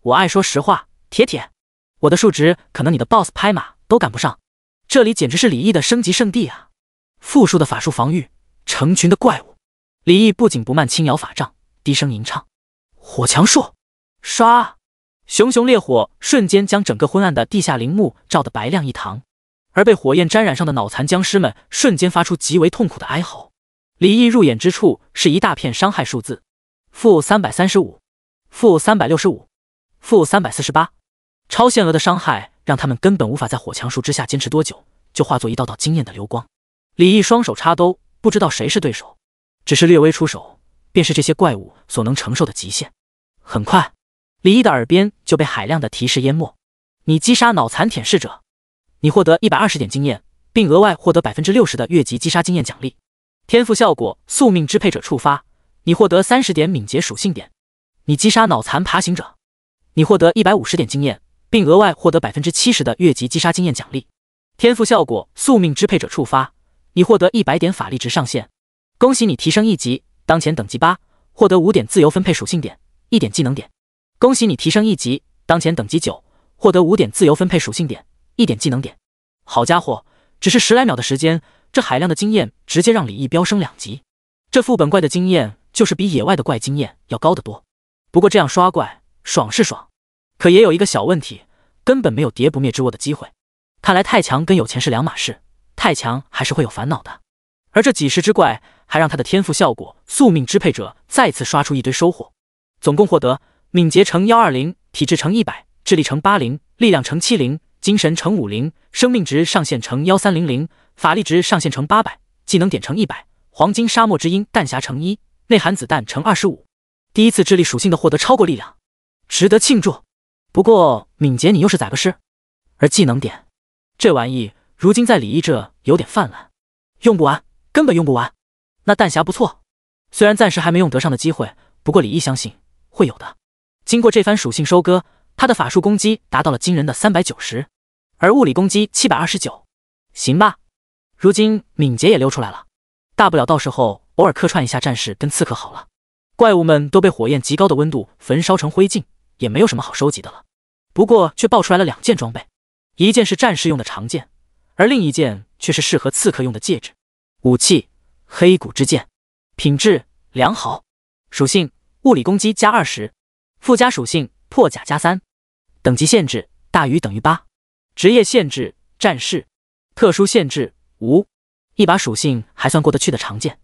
我爱说实话，铁，我的数值可能你的 BOSS 拍马都赶不上，这里简直是李毅的升级圣地啊！复数的法术防御，成群的怪物。李毅不紧不慢轻摇法杖，低声吟唱：火强术，刷！熊熊烈火瞬间将整个昏暗的地下陵墓照得白亮一堂。而被火焰沾染上的脑残僵尸们瞬间发出极为痛苦的哀嚎。李毅入眼之处是一大片伤害数字：-335、-365、-348。超限额的伤害让他们根本无法在火墙术之下坚持多久，就化作一道道惊艳的流光。李毅双手插兜，不知道谁是对手，只是略微出手，便是这些怪物所能承受的极限。很快，李毅的耳边就被海量的提示淹没：你击杀脑残舔舐者，你获得120点经验，并额外获得60%的越级击杀经验奖励。天赋效果：宿命支配者触发，你获得30点敏捷属性点。你击杀脑残爬行者，你获得150点经验，并额外获得70%的越级击杀经验奖励。天赋效果：宿命支配者触发，你获得100点法力值上限。恭喜你提升1级，当前等级8，获得5点自由分配属性点，1点技能点。恭喜你提升1级，当前等级9，获得5点自由分配属性点，1点技能点。好家伙，只是10来秒的时间，这海量的经验直接让李毅飙升2级。这副本怪的经验就是比野外的怪经验要高得多。不过这样刷怪爽是爽，可也有一个小问题，根本没有谍不灭之握的机会。看来太强跟有钱是两码事，太强还是会有烦恼的。而这几十只怪还让他的天赋效果宿命支配者再次刷出一堆收获，总共获得敏捷乘120，体质乘100，智力乘80，力量乘70，精神乘50，生命值上限乘1300，法力值上限乘800，技能点乘100，黄金沙漠之鹰弹匣乘1，内含子弹乘25。第一次智力属性的获得超过力量，值得庆祝。不过敏捷你又是咋个事？而技能点这玩意如今在李毅这有点泛滥，用不完，根本用不完。那弹匣不错，虽然暂时还没用得上的机会，不过李毅相信会有的。经过这番属性收割，他的法术攻击达到了惊人的390，而物理攻击729。行吧，如今敏捷也溜出来了，大不了到时候偶尔客串一下战士跟刺客好了。怪物们都被火焰极高的温度焚烧成灰烬，也没有什么好收集的了。不过却爆出来了2件装备，一件是战士用的长剑，而另一件却是适合刺客用的戒指。武器：黑骨之剑，品质良好，属性物理攻击+20，附加属性破甲+3，等级限制大于等于8，职业限制战士，特殊限制无。一把属性还算过得去的长剑，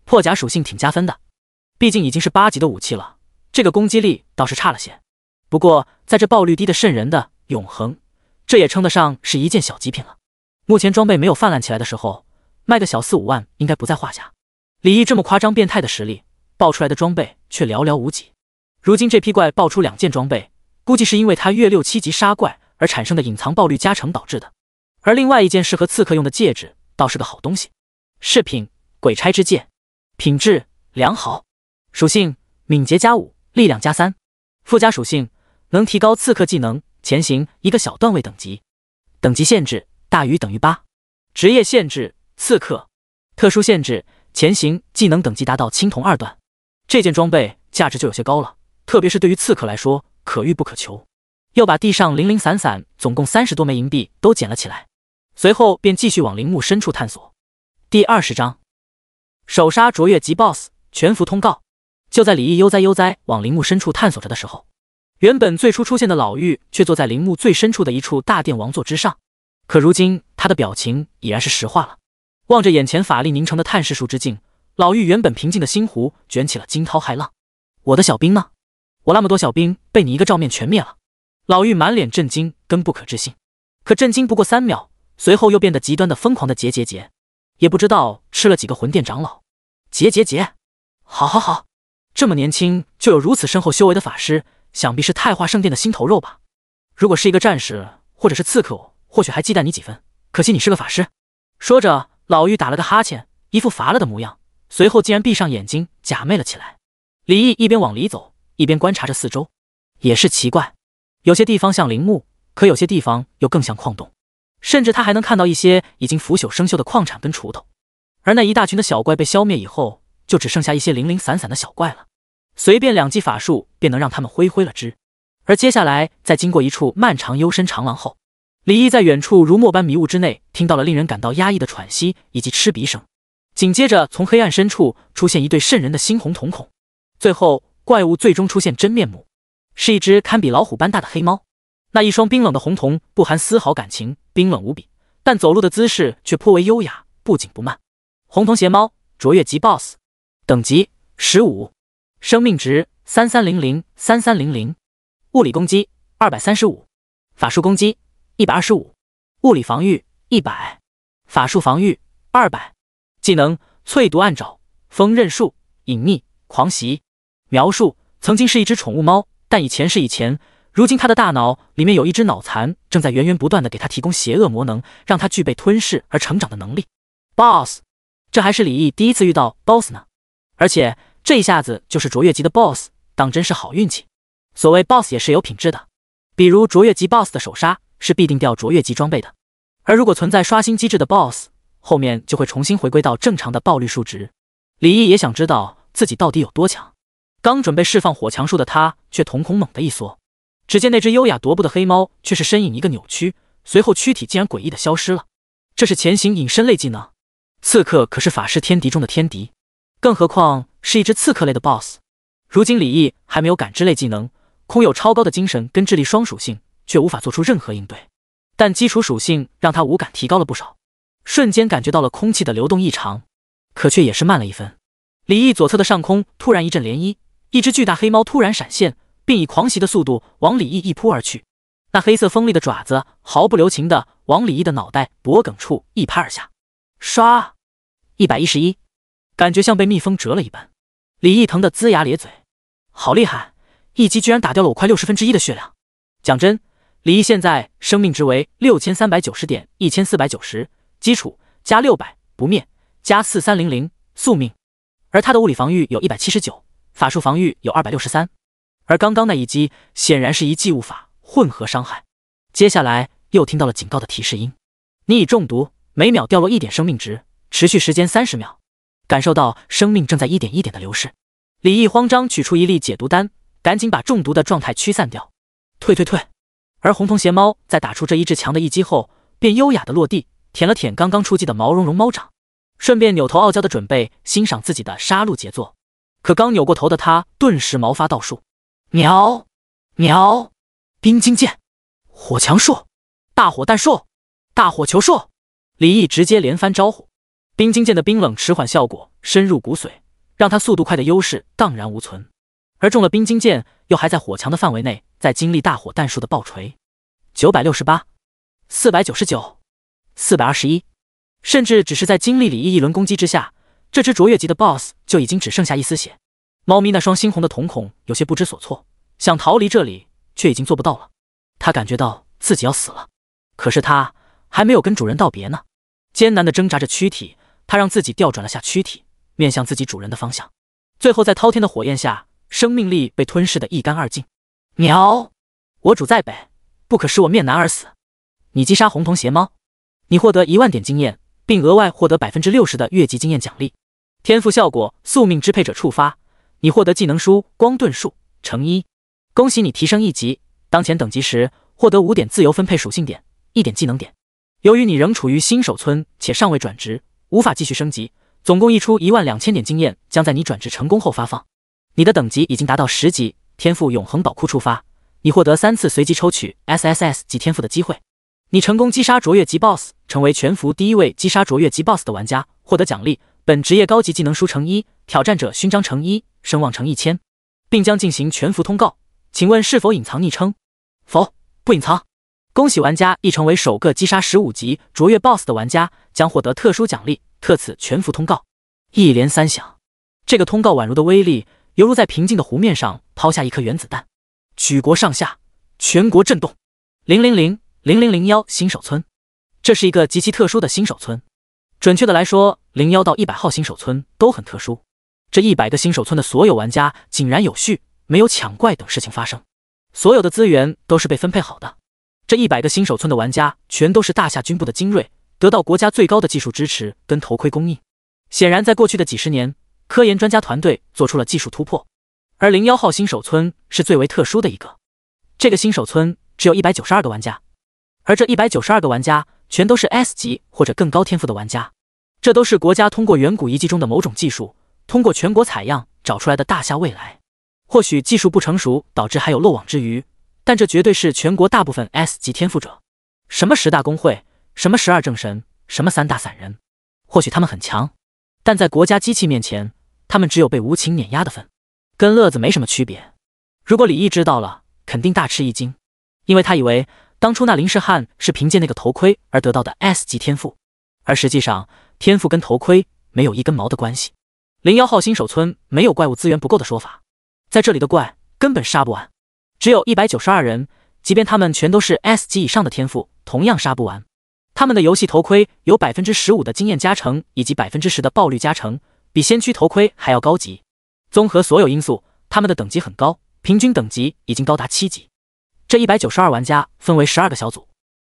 破甲属性挺加分的，毕竟已经是8级的武器了，这个攻击力倒是差了些。不过在这爆率低的瘆人的永恒，这也称得上是一件小极品了。目前装备没有泛滥起来的时候，卖个小4-5万应该不在话下。李毅这么夸张变态的实力，爆出来的装备却寥寥无几。如今这批怪爆出2件装备，估计是因为他越6-7级杀怪而产生的隐藏爆率加成导致的。而另外一件适合刺客用的戒指倒是个好东西，饰品鬼差之戒，品质良好，属性敏捷+5，力量+3，附加属性能提高刺客技能前行1个小段位等级，等级限制大于等于8，职业限制刺客，特殊限制前行技能等级达到青铜2段。这件装备价值就有些高了，特别是对于刺客来说，可遇不可求。又把地上零零散散总共30多枚银币都捡了起来，随后便继续往陵墓深处探索。第20章，首杀卓越级 BOSS 全服通告。就在李毅悠哉往陵墓深处探索着的时候，原本最初出现的老妪却坐在陵墓最深处的一处大殿王座之上，可如今他的表情已然是石化了。望着眼前法力凝成的探视术之境，老妪原本平静的心湖卷起了惊涛骇浪。我的小兵呢？我那么多小兵被你一个照面全灭了。老妪满脸震惊跟不可置信，可震惊不过3秒，随后又变得极端的疯狂的结，也不知道吃了几个魂殿长老。结，好，这么年轻就有如此深厚修为的法师，想必是太化圣殿的心头肉吧。如果是一个战士或者是刺客，或许还忌惮你几分，可惜你是个法师。说着，老妪打了个哈欠，一副乏了的模样，随后竟然闭上眼睛假寐了起来。李毅一边往里走，一边观察着四周，也是奇怪，有些地方像陵墓，可有些地方又更像矿洞，甚至他还能看到一些已经腐朽生锈的矿产跟锄头。而那一大群的小怪被消灭以后，就只剩下一些零零散散的小怪了，随便2记法术便能让他们灰了之。而接下来在经过一处漫长幽深长廊后，李毅在远处如墨般迷雾之内听到了令人感到压抑的喘息以及吃鼻声，紧接着从黑暗深处出现一对瘆人的猩红瞳孔，最后怪物最终出现真面目，是一只堪比老虎般大的黑猫。那一双冰冷的红瞳不含丝毫感情，冰冷无比，但走路的姿势却颇为优雅，不紧不慢。红瞳邪猫，卓越级 BOSS， 等级15，生命值3300，物理攻击235，法术攻击125，物理防御100，法术防御200。技能：淬毒暗爪、风刃术、隐秘、狂袭。描述：曾经是一只宠物猫，但以前是以前，如今它的大脑里面有一只脑残，正在源源不断的给它提供邪恶魔能，让它具备吞噬而成长的能力。BOSS， 这还是李毅第一次遇到 BOSS 呢，而且这一下子就是卓越级的 BOSS， 当真是好运气。所谓 BOSS 也是有品质的，比如卓越级 BOSS 的手刹是必定掉卓越级装备的，而如果存在刷新机制的 BOSS， 后面就会重新回归到正常的爆率数值。李毅也想知道自己到底有多强，刚准备释放火墙术的他却瞳孔猛地一缩，只见那只优雅踱步的黑猫却是身影一个扭曲，随后躯体竟然诡异的消失了。这是潜行隐身类技能，刺客可是法师天敌中的天敌，更何况是一只刺客类的 BOSS。 如今李毅还没有感知类技能，空有超高的精神跟智力双属性，却无法做出任何应对，但基础属性让他五感提高了不少，瞬间感觉到了空气的流动异常，可却也是慢了一分。李毅左侧的上空突然一阵涟漪，一只巨大黑猫突然闪现，并以狂袭的速度往李毅一扑而去。那黑色锋利的爪子毫不留情地往李毅的脑袋脖颈处一拍而下，唰，111，感觉像被蜜蜂蛰了一般。李毅疼得龇牙咧嘴，好厉害，一击居然打掉了我快1/60的血量。讲真，李毅现在生命值为6390.1490，基础加600不灭加4300宿命，而他的物理防御有179，法术防御有263，而刚刚那一击显然是一技物法混合伤害。接下来又听到了警告的提示音，你已中毒，每秒掉落1点生命值，持续时间30秒。感受到生命正在一点一点的流逝，李毅慌张取出一粒解毒丹，赶紧把中毒的状态驱散掉。退！而红瞳邪猫在打出这一至强的一击后，便优雅的落地，舔了舔刚刚出击的毛茸茸猫掌，顺便扭头傲娇的准备欣赏自己的杀戮杰作。可刚扭过头的他顿时毛发倒竖，喵！冰晶剑、火墙术、大火弹术、大火球术。李毅直接连番招呼，冰晶剑的冰冷迟缓效果深入骨髓，让他速度快的优势荡然无存。而中了冰晶剑又还在火墙的范围内，再经历大火弹术的爆锤，968、499、421，甚至只是在经历李毅一轮攻击之下，这只卓越级的 BOSS 就已经只剩下一丝血。猫咪那双猩红的瞳孔有些不知所措，想逃离这里却已经做不到了。他感觉到自己要死了，可是他还没有跟主人道别呢。艰难地挣扎着躯体，他让自己调转了下躯体，面向自己主人的方向。最后在滔天的火焰下，生命力被吞噬得一干二净。喵！我主在北，不可使我面难而死。你击杀红瞳邪猫，你获得1万点经验，并额外获得60%的越级经验奖励。天赋效果：宿命支配者触发，你获得技能书光盾术乘1，恭喜你提升1级。当前等级时获得5点自由分配属性点，1点技能点。由于你仍处于新手村且尚未转职，无法继续升级，总共溢出12000点经验将在你转职成功后发放。你的等级已经达到10级，天赋永恒宝库触发，你获得3次随机抽取 SSS 级天赋的机会。你成功击杀卓越级 BOSS， 成为全服第1位击杀卓越级 BOSS 的玩家，获得奖励：本职业高级技能书乘1，挑战者勋章乘1，声望乘1000，并将进行全服通告。请问是否隐藏昵称？否，不隐藏。恭喜玩家已成为首个击杀15级卓越 BOSS 的玩家，将获得特殊奖励，特此全服通告。一连三响，这个通告宛如的威力，犹如在平静的湖面上抛下一颗原子弹，举国上下，全国震动。0000001新手村，这是一个极其特殊的新手村。准确的来说，01到100号新手村都很特殊。这100个新手村的所有玩家井然有序，没有抢怪等事情发生，所有的资源都是被分配好的。这100个新手村的玩家全都是大夏军部的精锐，得到国家最高的技术支持跟头盔供应。显然在过去的几十年，科研专家团队做出了技术突破，而01号新手村是最为特殊的一个。这个新手村只有192个玩家，而这192个玩家全都是 S 级或者更高天赋的玩家。这都是国家通过远古遗迹中的某种技术，通过全国采样找出来的大夏未来。或许技术不成熟导致还有漏网之鱼，但这绝对是全国大部分 S 级天赋者。什么10大公会，什么12正神，什么3大散人，或许他们很强，但在国家机器面前，他们只有被无情碾压的份，跟乐子没什么区别。如果李毅知道了，肯定大吃一惊，因为他以为当初那林世汉是凭借那个头盔而得到的 S 级天赋，而实际上天赋跟头盔没有一根毛的关系。01号新手村没有怪物资源不够的说法，在这里的怪根本杀不完，只有192人，即便他们全都是 S 级以上的天赋，同样杀不完。他们的游戏头盔有 15% 的经验加成以及 10% 的爆率加成，比先驱头盔还要高级。综合所有因素，他们的等级很高，平均等级已经高达7级。这192玩家分为12个小组，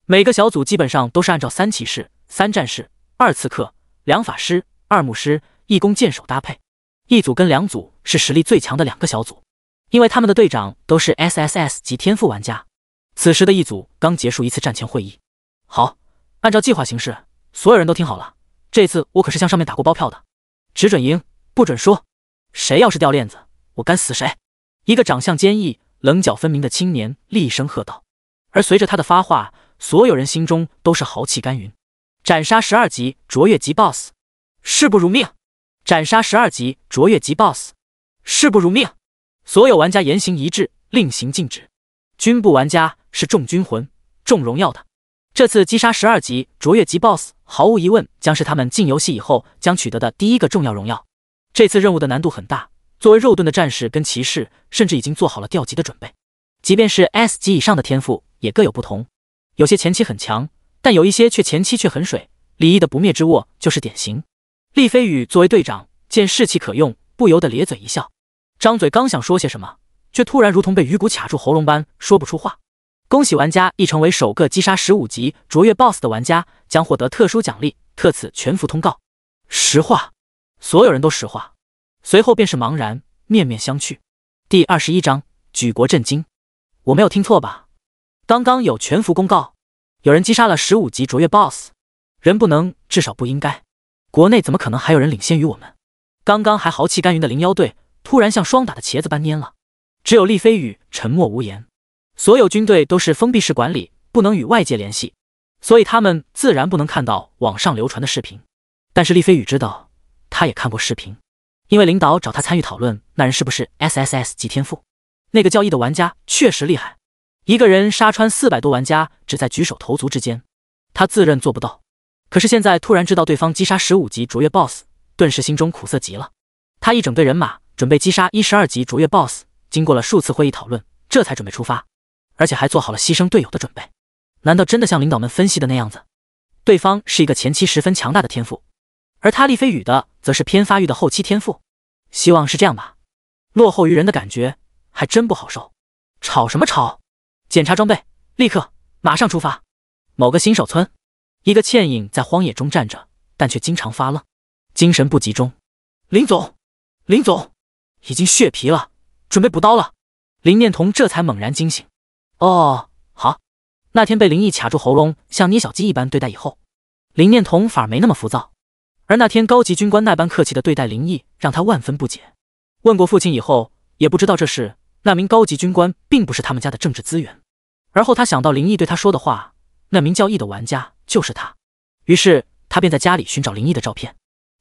每个小组基本上都是按照3骑士、3战士、2刺客、2法师、2牧师、1弓箭手搭配。一组跟2组是实力最强的2个小组，因为他们的队长都是 SSS 级天赋玩家。此时的一组刚结束一次战前会议。好，按照计划行事，所有人都听好了，这次我可是向上面打过包票的，只准赢，不准输，谁要是掉链子，我敢死谁。一个长相坚毅、棱角分明的青年厉声喝道，而随着他的发话，所有人心中都是豪气干云。斩杀12级卓越级 BOSS， 誓不辱命！斩杀12级卓越级 BOSS， 誓不辱命！所有玩家言行一致，令行禁止。军部玩家是重军魂、重荣耀的，这次击杀12级卓越级 BOSS， 毫无疑问将是他们进游戏以后将取得的第一个重要荣耀。这次任务的难度很大，作为肉盾的战士跟骑士，甚至已经做好了调级的准备。即便是 S 级以上的天赋，也各有不同，有些前期很强，但有一些前期却很水。李毅的不灭之握就是典型。厉飞羽作为队长，见士气可用，不由得咧嘴一笑，张嘴刚想说些什么，却突然如同被鱼骨卡住喉咙般说不出话。恭喜玩家已成为首个击杀15级卓越 BOSS 的玩家，将获得特殊奖励，特此全幅通告。实话，所有人都实话，随后便是茫然，面面相觑。第21章举国震惊。我没有听错吧？刚刚有全幅公告，有人击杀了15级卓越 BOSS， 人不能，至少不应该。国内怎么可能还有人领先于我们？刚刚还豪气干云的01队，突然像霜打的茄子般蔫了。只有厉飞羽沉默无言。所有军队都是封闭式管理，不能与外界联系，所以他们自然不能看到网上流传的视频。但是厉飞羽知道，他也看过视频，因为领导找他参与讨论那人是不是 SSS 级天赋。那个叫义的玩家确实厉害，一个人杀穿400多玩家，只在举手投足之间。他自认做不到，可是现在突然知道对方击杀15级卓越 BOSS， 顿时心中苦涩极了。他一整队人马准备击杀12级卓越 BOSS， 经过了数次会议讨论，这才准备出发，而且还做好了牺牲队友的准备。难道真的像领导们分析的那样子，对方是一个前期十分强大的天赋，而他厉飞羽的则是偏发育的后期天赋？希望是这样吧。落后于人的感觉还真不好受。吵什么吵？检查装备，立刻马上出发。某个新手村，一个倩影在荒野中站着，但却经常发愣，精神不集中。林总，林总，已经血皮了，准备补刀了。林念童这才猛然惊醒。哦，好。那天被林毅卡住喉咙，像捏小鸡一般对待以后，林念童反而没那么浮躁。而那天高级军官那般客气的对待林毅，让他万分不解。问过父亲以后，也不知道这事，那名高级军官并不是他们家的政治资源。而后他想到林毅对他说的话，那名叫义的玩家就是他，于是他便在家里寻找林毅的照片。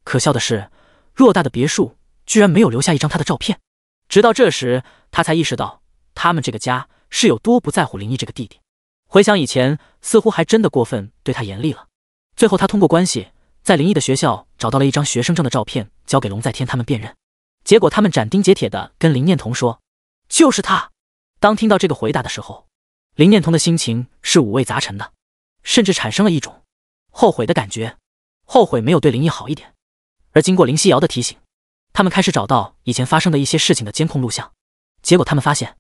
可笑的是，偌大的别墅居然没有留下一张他的照片。直到这时，他才意识到他们这个家是有多不在乎林毅这个弟弟。回想以前，似乎还真的过分对他严厉了。最后他通过关系，在林毅的学校找到了一张学生证的照片，交给龙在天他们辨认。结果他们斩钉截铁地跟林念童说，就是他。当听到这个回答的时候，林念童的心情是五味杂陈的，甚至产生了一种后悔的感觉，后悔没有对林毅好一点。而经过林夕瑶的提醒，他们开始找到以前发生的一些事情的监控录像。结果他们发现，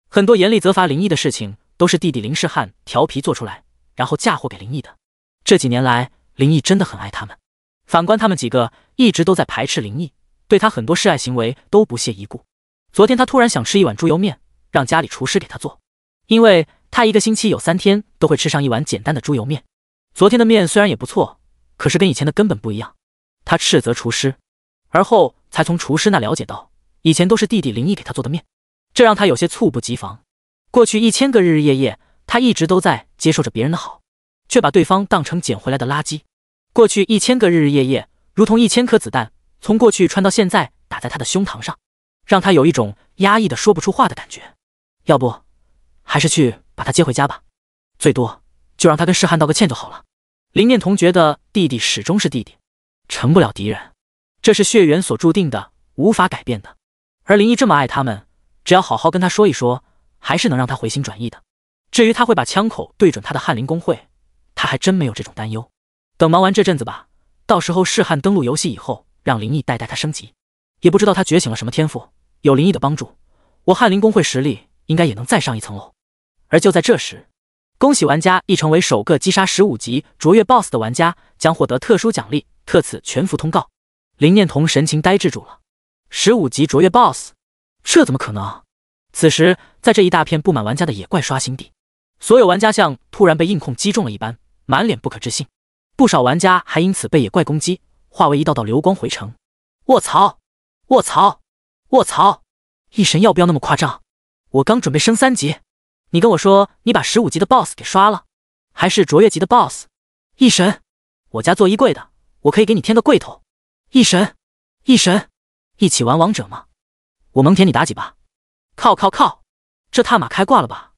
很多严厉责罚林毅的事情都是弟弟林世汉调皮做出来，然后嫁祸给林毅的。这几年来，林毅真的很爱他们，反观他们几个一直都在排斥林毅，对他很多示爱行为都不屑一顾。昨天他突然想吃一碗猪油面，让家里厨师给他做，因为他一个星期有3天都会吃上一碗简单的猪油面。昨天的面虽然也不错，可是跟以前的根本不一样。他斥责厨师，而后才从厨师那了解到，以前都是弟弟林毅给他做的面，这让他有些猝不及防。过去1000个日日夜夜，他一直都在接受着别人的好，却把对方当成捡回来的垃圾。过去1000个日日夜夜，如同1000颗子弹，从过去穿到现在，打在他的胸膛上，让他有一种压抑的说不出话的感觉。要不，还是去把他接回家吧，最多就让他跟诗翰道个歉就好了。林念童觉得弟弟始终是弟弟，成不了敌人，这是血缘所注定的，无法改变的。而林毅这么爱他们，只要好好跟他说一说，还是能让他回心转意的。至于他会把枪口对准他的翰林公会，他还真没有这种担忧。等忙完这阵子吧，到时候诗翰登陆游戏以后，让林毅带他升级。也不知道他觉醒了什么天赋，有林毅的帮助，我翰林公会实力应该也能再上一层楼。而就在这时，恭喜玩家已成为首个击杀15级卓越 BOSS 的玩家，将获得特殊奖励，特此全服通告。林念童神情呆滞住了，15级卓越 BOSS， 这怎么可能？此时，在这一大片布满玩家的野怪刷新地，所有玩家像突然被硬控击中了一般，满脸不可置信。不少玩家还因此被野怪攻击，化为一道道流光回城。卧槽！卧槽！卧槽！一神要不要那么夸张？我刚准备升3级，你跟我说你把15级的 BOSS 给刷了，还是卓越级的 BOSS？ 一神，我家做衣柜的，我可以给你添个柜头。一神，一神，一起玩王者吗？我蒙恬你妲己吧。靠靠靠，这他妈开挂了吧？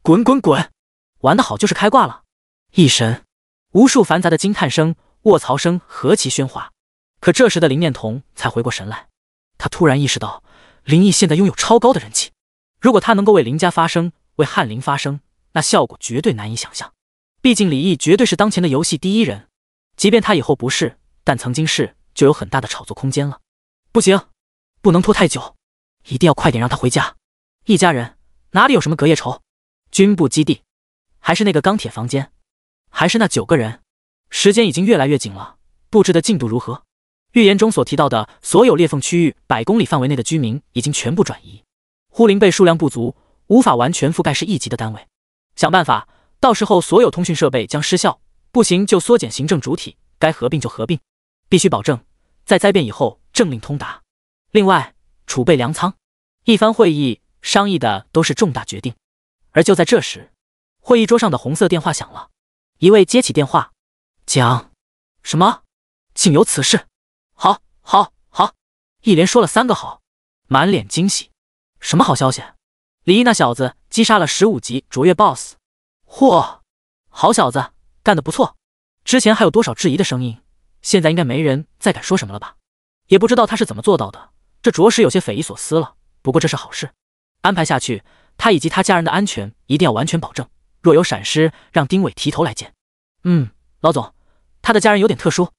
滚滚滚，玩得好就是开挂了。一神，无数繁杂的惊叹声、卧槽声何其喧哗。可这时的林念童才回过神来，他突然意识到林毅现在拥有超高的人气，如果他能够为林家发声，为翰林发声，那效果绝对难以想象。毕竟李毅绝对是当前的游戏第一人，即便他以后不是，但曾经是，就有很大的炒作空间了。不行，不能拖太久，一定要快点让他回家。一家人哪里有什么隔夜仇？军部基地，还是那个钢铁房间，还是那9个人？时间已经越来越紧了，布置的进度如何？预言中所提到的所有裂缝区域100公里范围内的居民已经全部转移，护林备数量不足，无法完全覆盖是1级的单位。想办法，到时候所有通讯设备将失效，不行就缩减行政主体，该合并就合并，必须保证在灾变以后政令通达。另外，储备粮仓。一番会议商议的都是重大决定，而就在这时，会议桌上的红色电话响了，一位接起电话，讲什么？竟有此事？好，好，好！一连说了3个好，满脸惊喜。什么好消息？李毅那小子击杀了15级卓越 BOSS， 嚯，好小子，干得不错！之前还有多少质疑的声音，现在应该没人再敢说什么了吧？也不知道他是怎么做到的，这着实有些匪夷所思了。不过这是好事，安排下去，他以及他家人的安全一定要完全保证。若有闪失，让丁伟提头来见。老总，他的家人有点特殊。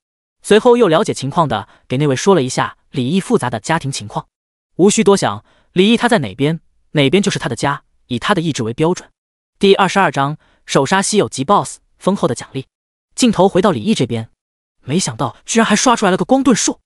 随后又了解情况的给那位说了一下李毅复杂的家庭情况。无需多想，李毅他在哪边，哪边就是他的家，以他的意志为标准。第22章，首杀稀有级 BOSS， 丰厚的奖励。镜头回到李毅这边，没想到居然还刷出来了个光盾术，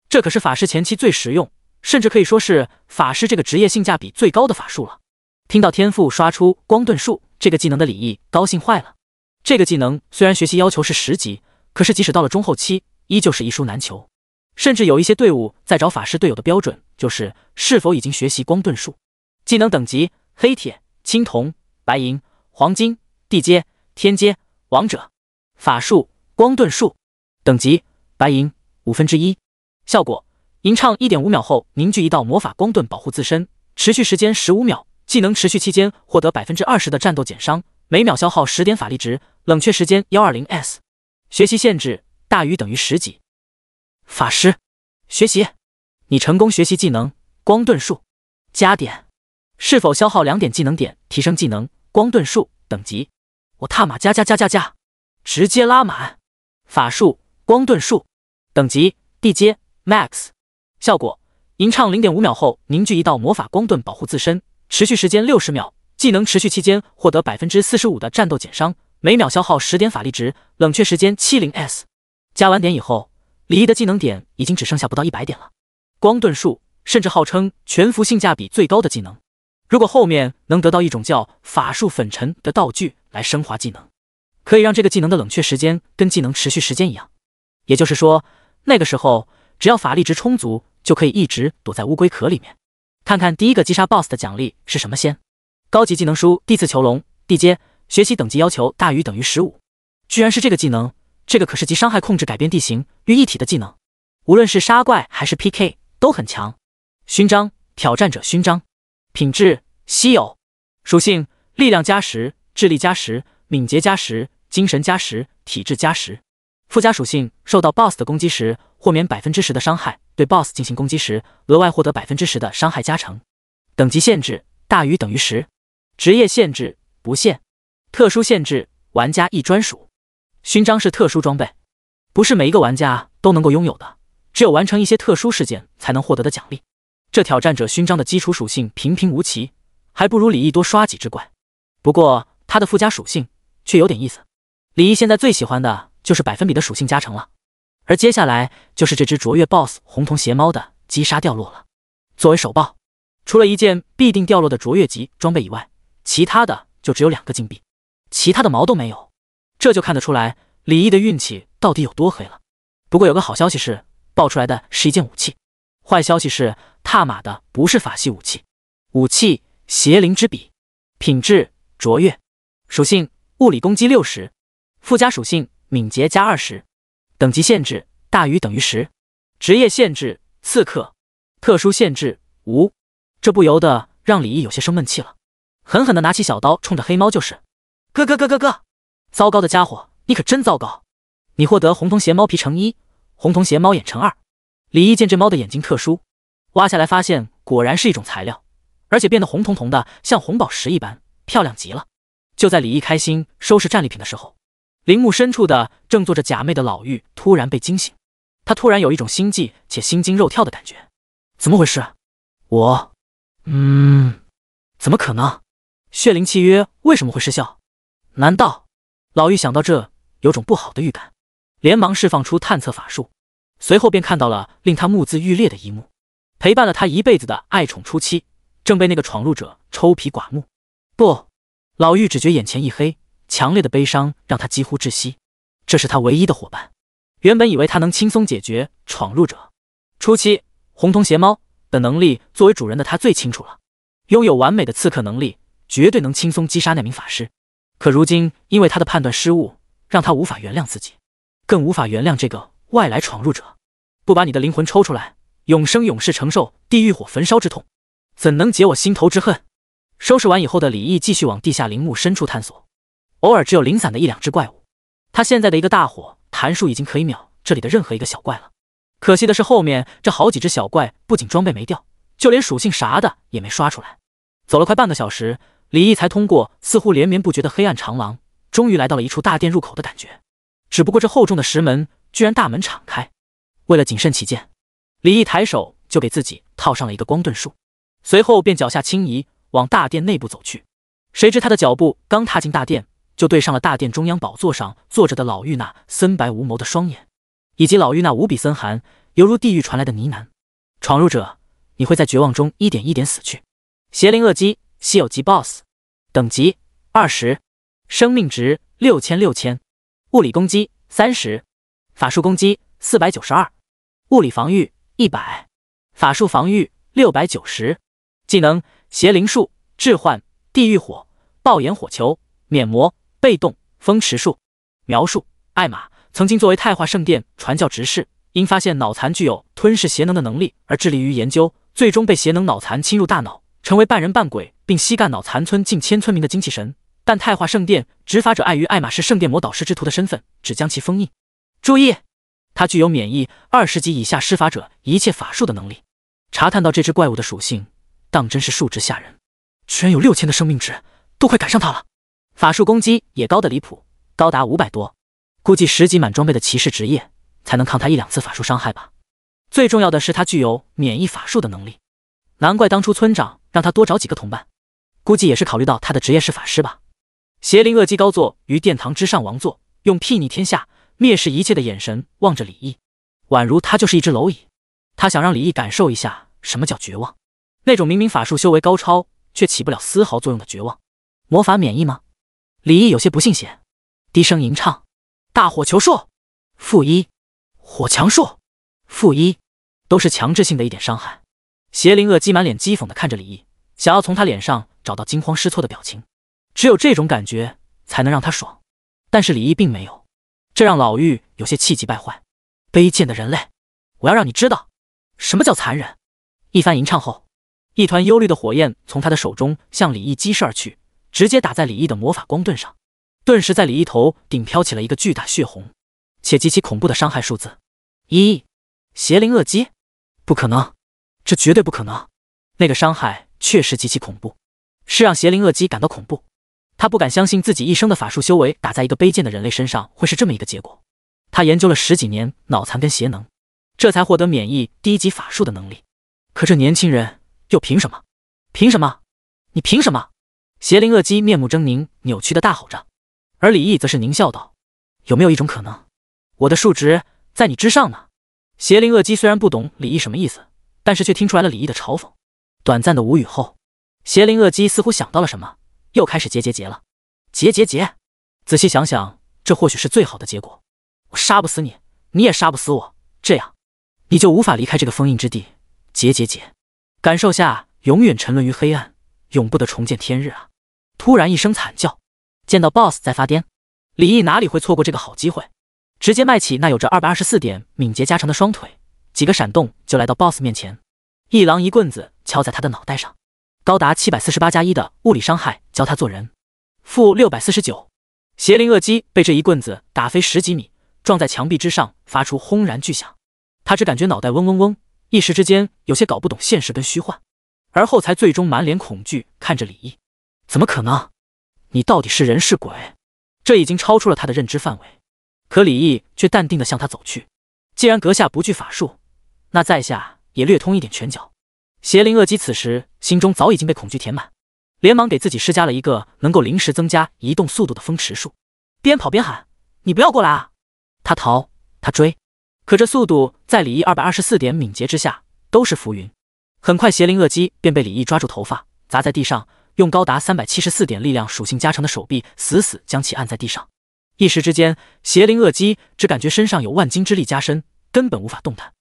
这可是法师前期最实用，甚至可以说是法师这个职业性价比最高的法术了。听到天赋刷出光盾术这个技能的李毅高兴坏了。这个技能虽然学习要求是10级，可是即使到了中后期，依旧是一书难求。甚至有一些队伍在找法师队友的标准就是是否已经学习光盾术。技能等级：黑铁、青铜、白银、黄金、地阶、天阶、王者。法术：光盾术。等级：白银1/5。效果：吟唱 1.5 秒后凝聚一道魔法光盾保护自身，持续时间15秒，技能持续期间获得 20% 的战斗减伤，每秒消耗10点法力值，冷却时间 120s。 学习限制大于等于10级。法师学习，你成功学习技能光盾术。加点：是否消耗2点技能点提升技能光盾术等级？我他妈加，直接拉满。法术：光盾术。等级：地阶 Max。 效果：吟唱 0.5 秒后凝聚一道魔法光盾保护自身，持续时间60秒，技能持续期间获得 45% 的战斗减伤，每秒消耗10点法力值，冷却时间 70s。 加完点以后，李毅的技能点已经只剩下不到100点了。光盾术甚至号称全服性价比最高的技能，如果后面能得到一种叫法术粉尘的道具来升华技能，可以让这个技能的冷却时间跟技能持续时间一样。也就是说，那个时候只要法力值充足，就可以一直躲在乌龟壳里面。看看第一个击杀 BOSS 的奖励是什么先。高级技能书地刺囚笼，地阶，学习等级要求大于等于15。居然是这个技能，这个可是集伤害控制改变地形于一体的技能，无论是杀怪还是 PK 都很强。勋章，挑战者勋章，品质稀有，属性力量加10，智力加10，敏捷加10，精神加10，体质加10。附加属性，受到 BOSS 的攻击时豁免10%的伤害，对 BOSS 进行攻击时额外获得10%的伤害加成。等级限制大于等于10，职业限制不限，特殊限制玩家一专属。勋章是特殊装备，不是每一个玩家都能够拥有的，只有完成一些特殊事件才能获得的奖励。这挑战者勋章的基础属性平平无奇，还不如李毅多刷几只怪。不过它的附加属性却有点意思，李毅现在最喜欢的就是百分比的属性加成了，而接下来就是这只卓越 BOSS 红瞳邪猫的击杀掉落了。作为首爆，除了一件必定掉落的卓越级装备以外，其他的就只有2个金币，其他的毛都没有。这就看得出来李毅的运气到底有多黑了。不过有个好消息是，爆出来的是一件武器，坏消息是踏马的不是法系武器。武器邪灵之笔，品质卓越，属性物理攻击60，附加属性敏捷加20，等级限制大于等于10，职业限制刺客，特殊限制无。这不由得让李毅有些生闷气了，狠狠地拿起小刀冲着黑猫就是。哥，糟糕的家伙，你可真糟糕！你获得红瞳邪猫皮乘1，红瞳邪猫眼乘2。李毅见这猫的眼睛特殊，挖下来发现果然是一种材料，而且变得红彤彤的，像红宝石一般，漂亮极了。就在李毅开心收拾战利品的时候，陵墓深处的正坐着假寐的老妪突然被惊醒，他突然有一种心悸且心惊肉跳的感觉。怎么回事？怎么可能？血灵契约为什么会失效？难道……老妪想到这，有种不好的预感，连忙释放出探测法术，随后便看到了令他目眦欲裂的一幕。陪伴了他一辈子的爱宠初妻，正被那个闯入者抽皮剐目。不，老妪只觉眼前一黑，强烈的悲伤让他几乎窒息。这是他唯一的伙伴，原本以为他能轻松解决闯入者初期红瞳邪猫的能力，作为主人的他最清楚了，拥有完美的刺客能力，绝对能轻松击杀那名法师。可如今因为他的判断失误，让他无法原谅自己，更无法原谅这个外来闯入者。不把你的灵魂抽出来，永生永世承受地狱火焚烧之痛，怎能解我心头之恨？收拾完以后的李毅继续往地下陵墓深处探索，偶尔只有零散的1-2只怪物。他现在的一个大火弹术已经可以秒这里的任何一个小怪了。可惜的是后面这好几只小怪不仅装备没掉，就连属性啥的也没刷出来。走了快半个小时，李毅才通过似乎连绵不绝的黑暗长廊，终于来到了一处大殿入口的感觉。只不过这厚重的石门居然大门敞开。为了谨慎起见，李毅抬手就给自己套上了一个光盾术，随后便脚下轻移往大殿内部走去。谁知他的脚步刚踏进大殿，就对上了大殿中央宝座上坐着的老妪那森白无眸的双眼，以及老妪那无比森寒犹如地狱传来的呢喃。闯入者，你会在绝望中一点一点死去。邪灵恶姬，稀有级 BOSS， 等级20，生命值6000，物理攻击30，法术攻击492，物理防御100，法术防御690。技能邪灵术，置换，地狱火，爆炎火球，免魔，被动，风驰术。描述：艾玛曾经作为太化圣殿传教执事，因发现脑残具有吞噬邪能的能力而致力于研究，最终被邪能脑残侵入大脑，成为半人半鬼，并吸干脑残村近1000村民的精气神。但太化圣殿执法者碍于艾玛是圣殿魔导师之徒的身份，只将其封印。注意，他具有免疫20级以下施法者一切法术的能力。查探到这只怪物的属性，当真是数值吓人，居然有6000的生命值，都快赶上他了。法术攻击也高得离谱，高达500多，估计10级满装备的骑士职业才能抗他1-2次法术伤害吧。最重要的是他具有免疫法术的能力，难怪当初村长让他多找几个同伴，估计也是考虑到他的职业是法师吧。邪灵恶姬高坐于殿堂之上王座，用睥睨天下蔑视一切的眼神望着李毅，宛如他就是一只蝼蚁。他想让李毅感受一下什么叫绝望，那种明明法术修为高超却起不了丝毫作用的绝望。魔法免疫吗？李毅有些不信邪，低声吟唱：大火球术-1，火墙术-1，都是强制性的一点伤害。邪灵恶姬满脸讥讽地看着李毅，想要从他脸上找到惊慌失措的表情，只有这种感觉才能让他爽。但是李毅并没有，这让老妪有些气急败坏。卑贱的人类，我要让你知道什么叫残忍！一番吟唱后，一团幽绿的火焰从他的手中向李毅击射而去，直接打在李毅的魔法光盾上。顿时在李毅头顶飘起了一个巨大血红且极其恐怖的伤害数字1。邪灵恶击？不可能，这绝对不可能！那个伤害确实极其恐怖，是让邪灵恶击感到恐怖。他不敢相信自己一生的法术修为打在一个卑贱的人类身上会是这么一个结果。他研究了10几年脑残跟邪能，这才获得免疫低级法术的能力。可这年轻人又凭什么？凭什么？你凭什么？邪灵恶击面目狰狞，扭曲的大吼着。而李毅则是狞笑道：有没有一种可能，我的数值在你之上呢？邪灵恶击虽然不懂李毅什么意思，但是却听出来了李毅的嘲讽。短暂的无语后，邪灵恶击似乎想到了什么，又开始结了。结，仔细想想，这或许是最好的结果。我杀不死你，你也杀不死我，这样你就无法离开这个封印之地。结，感受下永远沉沦于黑暗，永不得重见天日啊！突然一声惨叫，见到 BOSS 在发癫，李毅哪里会错过这个好机会，直接迈起那有着224点敏捷加成的双腿，几个闪动就来到 BOSS 面前，一狼一棍子敲在他的脑袋上，高达748+1的物理伤害教他做人。负649，邪灵恶击被这一棍子打飞10几米，撞在墙壁之上，发出轰然巨响。他只感觉脑袋嗡嗡嗡，一时之间有些搞不懂现实跟虚幻，而后才最终满脸恐惧看着李毅。怎么可能？你到底是人是鬼？这已经超出了他的认知范围。可李毅却淡定地向他走去。既然阁下不惧法术，那在下也略通一点拳脚。邪灵恶击此时心中早已经被恐惧填满，连忙给自己施加了一个能够临时增加移动速度的风驰术，边跑边喊：你不要过来啊！他逃，他追，可这速度在李毅224点敏捷之下都是浮云。很快邪灵恶击便被李毅抓住头发砸在地上，用高达374点力量属性加成的手臂死死将其按在地上。一时之间，邪灵恶击只感觉身上有万斤之力加身，根本无法动弹。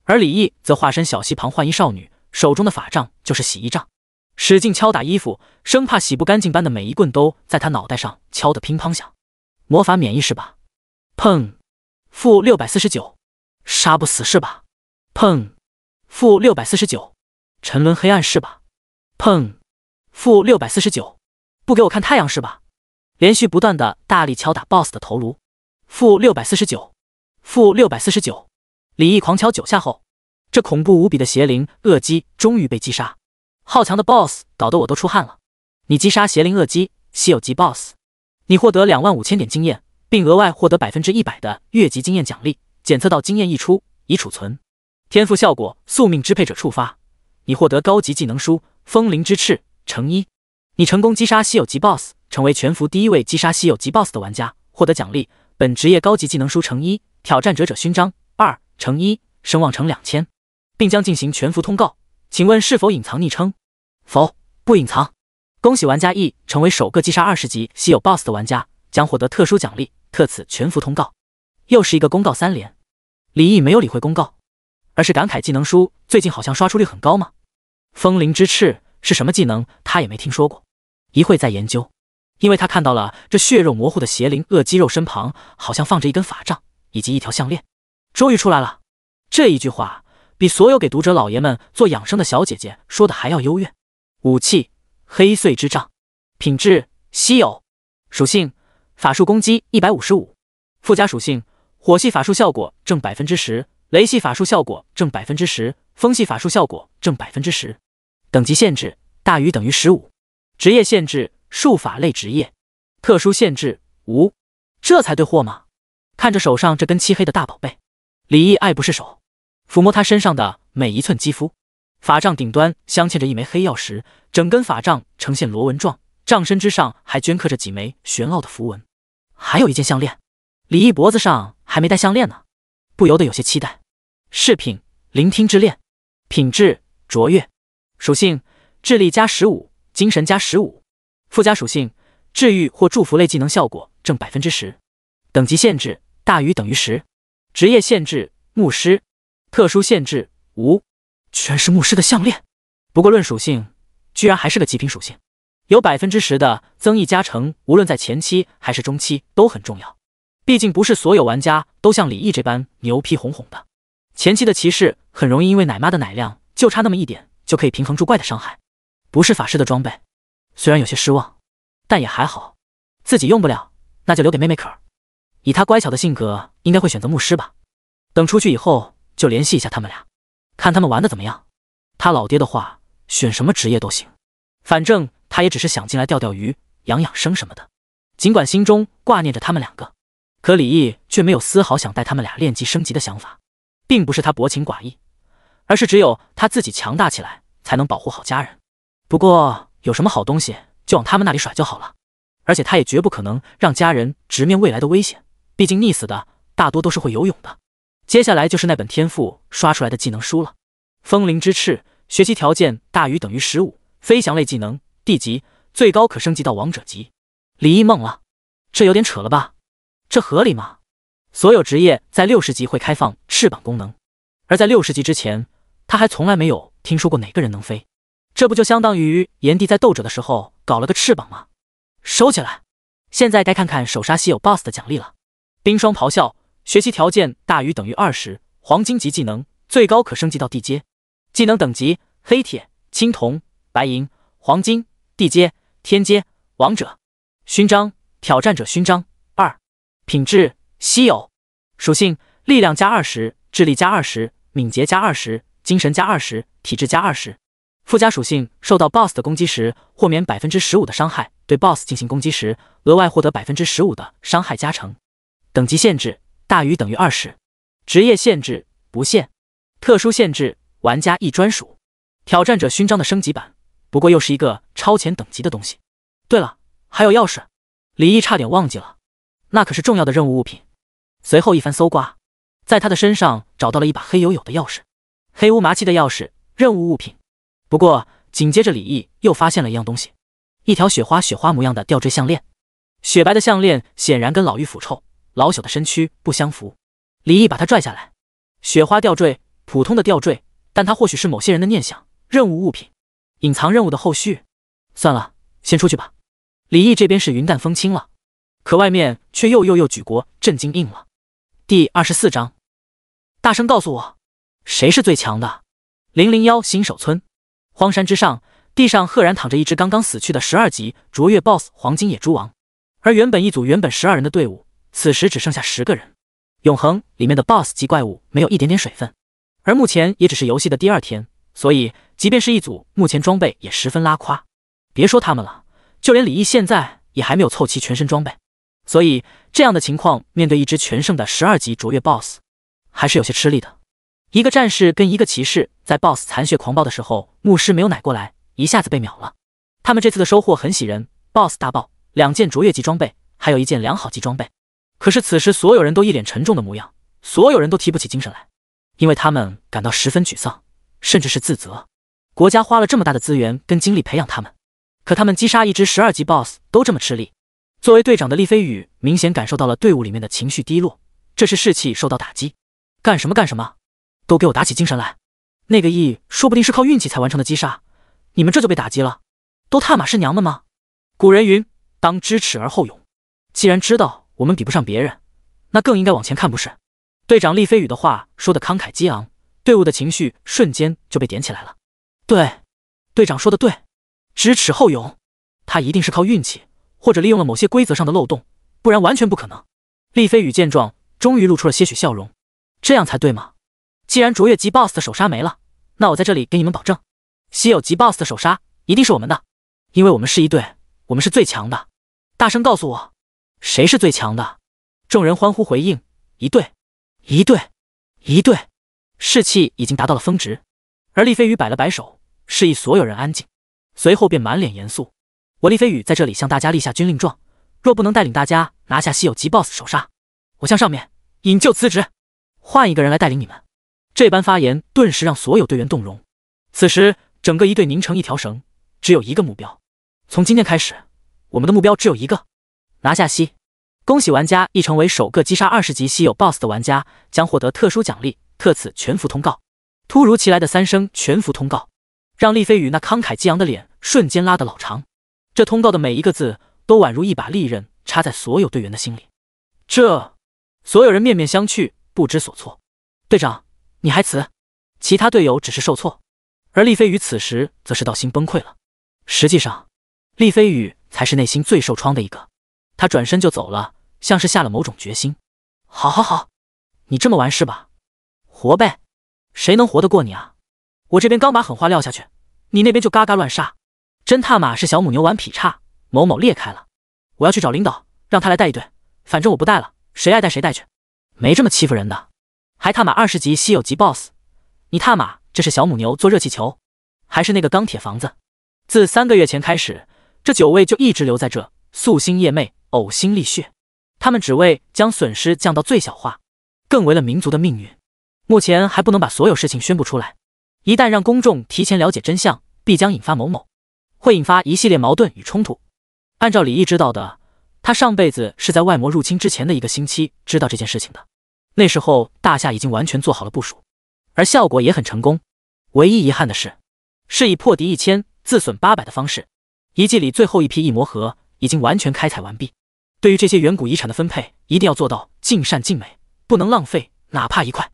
而李毅则化身小溪旁幻衣少女，手中的法杖就是洗衣杖，使劲敲打衣服，生怕洗不干净般的每一棍都在他脑袋上敲得乒乓响。魔法免疫是吧？砰！负649，杀不死是吧？砰！负649，沉沦黑暗是吧？砰！负649，不给我看太阳是吧？连续不断的大力敲打 BOSS 的头颅。负649，负649，李毅狂敲9下后，这恐怖无比的邪灵恶击终于被击杀。好强的 BOSS 搞得我都出汗了。你击杀邪灵恶击，稀有级 BOSS， 你获得25000点经验，并额外获得100%的越级经验奖励。检测到经验溢出，已储存。天赋效果：宿命支配者触发，你获得高级技能书风灵之翅乘1。你成功击杀稀有级 BOSS， 成为全服第1位击杀稀有级 BOSS 的玩家，获得奖励：本职业高级技能书乘1，挑战者勋章2乘1，声望乘2000，并将进行全服通告。请问是否隐藏昵称？否，不隐藏。恭喜玩家 E 成为首个击杀20级稀有 BOSS 的玩家，将获得特殊奖励，特此全服通告。又是一个公告3连。李毅没有理会公告，而是感慨技能书最近好像刷出率很高吗？风灵之翅是什么技能？他也没听说过。一会再研究，因为他看到了这血肉模糊的邪灵恶肌肉身旁好像放着一根法杖以及一条项链。终于出来了，这一句话比所有给读者老爷们做养生的小姐姐说的还要优越。武器：黑碎之杖，品质：稀有，属性：法术攻击155，附加属性：火系法术效果正10%，雷系法术效果正10%，风系法术效果正10%。等级限制：大于等于15。职业限制：术法类职业。特殊限制：无。这才对货吗？看着手上这根漆黑的大宝贝，李毅爱不释手，抚摸他身上的每一寸肌肤。法杖顶端镶嵌着一枚黑曜石，整根法杖呈现螺纹状，杖身之上还镌刻着几枚玄奥的符文。还有一件项链，李毅脖子上还没戴项链呢，不由得有些期待。饰品：聆听之链，品质：卓越，属性：智力加15，精神加15，附加属性：治愈或祝福类技能效果正10%。等级限制：大于等于10。职业限制：牧师。特殊限制：无。全是牧师的项链，不过论属性，居然还是个极品属性，有10%的增益加成，无论在前期还是中期都很重要。毕竟不是所有玩家都像李毅这般牛皮哄哄的。前期的骑士很容易因为奶妈的奶量就差那么一点就可以平衡住怪的伤害，不是法师的装备，虽然有些失望，但也还好，自己用不了那就留给妹妹可儿。以她乖巧的性格，应该会选择牧师吧。等出去以后就联系一下他们俩，看他们玩的怎么样。他老爹的话，选什么职业都行，反正他也只是想进来钓钓鱼、养养生什么的。尽管心中挂念着他们两个，可李毅却没有丝毫想带他们俩练级升级的想法。并不是他薄情寡义，而是只有他自己强大起来，才能保护好家人。不过有什么好东西就往他们那里甩就好了，而且他也绝不可能让家人直面未来的危险，毕竟溺死的大多都是会游泳的。接下来就是那本天赋刷出来的技能书了。风灵之翅，学习条件大于等于15，飞翔类技能，D 级，最高可升级到王者级。李毅懵了，这有点扯了吧？这合理吗？所有职业在60级会开放翅膀功能，而在60级之前，他还从来没有听说过哪个人能飞。这不就相当于炎帝在斗者的时候搞了个翅膀吗？收起来！现在该看看手杀稀有 BOSS 的奖励了。冰霜咆哮，学习条件大于等于20，黄金级技能，最高可升级到D阶。技能等级：黑铁、青铜、白银、黄金、D阶、天阶、王者。勋章：挑战者勋章2。品质：稀有。属性：力量加20，智力加20，敏捷加20，精神加20，体质加20。附加属性：受到 BOSS 的攻击时，豁免 15% 的伤害，对 BOSS 进行攻击时，额外获得 15% 的伤害加成。等级限制：大于等于20。职业限制：不限。特殊限制：玩家一专属。挑战者勋章的升级版，不过又是一个超前等级的东西。对了，还有钥匙，李毅差点忘记了，那可是重要的任务物品。随后一番搜刮，在他的身上找到了一把黑黝黝的钥匙，黑乌麻器的钥匙，任务物品。不过紧接着李毅又发现了一样东西，一条雪花模样的吊坠项链。雪白的项链显然跟老妪腐臭、老朽的身躯不相符。李毅把它拽下来，雪花吊坠，普通的吊坠，但它或许是某些人的念想。任务物品，隐藏任务的后续。算了，先出去吧。李毅这边是云淡风轻了，可外面却又举国震惊硬了。第24章，大声告诉我，谁是最强的？001新手村，荒山之上，地上赫然躺着一只刚刚死去的12级卓越 BOSS 黄金野猪王，而原本12人的队伍，此时只剩下10个人。永恒里面的 BOSS 级怪物没有一点点水分，而目前也只是游戏的第2天，所以即便是一组，目前装备也十分拉胯。别说他们了，就连李毅现在也还没有凑齐全身装备。所以这样的情况，面对一只全胜的12级卓越 BOSS， 还是有些吃力的。一个战士跟一个骑士在 BOSS 残血狂暴的时候，牧师没有奶过来，一下子被秒了。他们这次的收获很喜人， BOSS 大爆2件卓越级装备，还有1件良好级装备。可是此时所有人都一脸沉重的模样，所有人都提不起精神来，因为他们感到十分沮丧，甚至是自责。国家花了这么大的资源跟精力培养他们，可他们击杀一只12级 BOSS 都这么吃力。作为队长的厉飞羽明显感受到了队伍里面的情绪低落，这是士气受到打击。干什么，都给我打起精神来。那个E说不定是靠运气才完成的击杀，你们这就被打击了，都他妈是娘们吗？古人云，当知耻而后勇，既然知道我们比不上别人，那更应该往前看，不是？队长厉飞羽的话说的慷慨激昂，队伍的情绪瞬间就被点起来了。对，队长说的对，知耻后勇，他一定是靠运气或者利用了某些规则上的漏洞，不然完全不可能。厉飞羽见状，终于露出了些许笑容。这样才对嘛！既然卓越级 BOSS 的手杀没了，那我在这里给你们保证，稀有级 BOSS 的手杀一定是我们的，因为我们是一队，我们是最强的。大声告诉我，谁是最强的？众人欢呼回应：一队，一队，一队！士气已经达到了峰值。而厉飞羽摆了摆手，示意所有人安静，随后便满脸严肃。我厉飞羽在这里向大家立下军令状，若不能带领大家拿下稀有级 BOSS 手杀，我向上面引咎辞职，换一个人来带领你们。这般发言顿时让所有队员动容。此时整个一队拧成一条绳，只有一个目标。从今天开始，我们的目标只有一个，拿下稀。恭喜玩家已成为首个击杀20级稀有 BOSS 的玩家，将获得特殊奖励，特此全服通告。突如其来的3声全服通告，让厉飞羽那慷慨激昂的脸瞬间拉得老长。这通告的每一个字都宛如一把利刃插在所有队员的心里。这所有人面面相觑，不知所措。队长，你还辞？其他队友只是受挫，而厉飞宇此时则是到心崩溃了。实际上，厉飞宇才是内心最受创的一个。他转身就走了，像是下了某种决心。好好好，你这么玩是吧？活呗，谁能活得过你啊？我这边刚把狠话撂下去，你那边就嘎嘎乱杀，真他妈是小母牛玩劈叉，某某裂开了。我要去找领导，让他来带一队，反正我不带了，谁爱带谁带去，没这么欺负人的。还他妈20级稀有级 BOSS， 你他妈这是小母牛做热气球，还是那个钢铁房子？自3个月前开始，这9位就一直留在这，夙兴夜寐，呕心沥血。他们只为将损失降到最小化，更为了民族的命运。目前还不能把所有事情宣布出来，一旦让公众提前了解真相，必将引发会引发一系列矛盾与冲突。按照李毅知道的，他上辈子是在外魔入侵之前的1个星期知道这件事情的。那时候大夏已经完全做好了部署，而效果也很成功。唯一遗憾的是以破敌1000自损800的方式，遗迹里最后一批异魔核已经完全开采完毕。对于这些远古遗产的分配，一定要做到尽善尽美，不能浪费哪怕一块。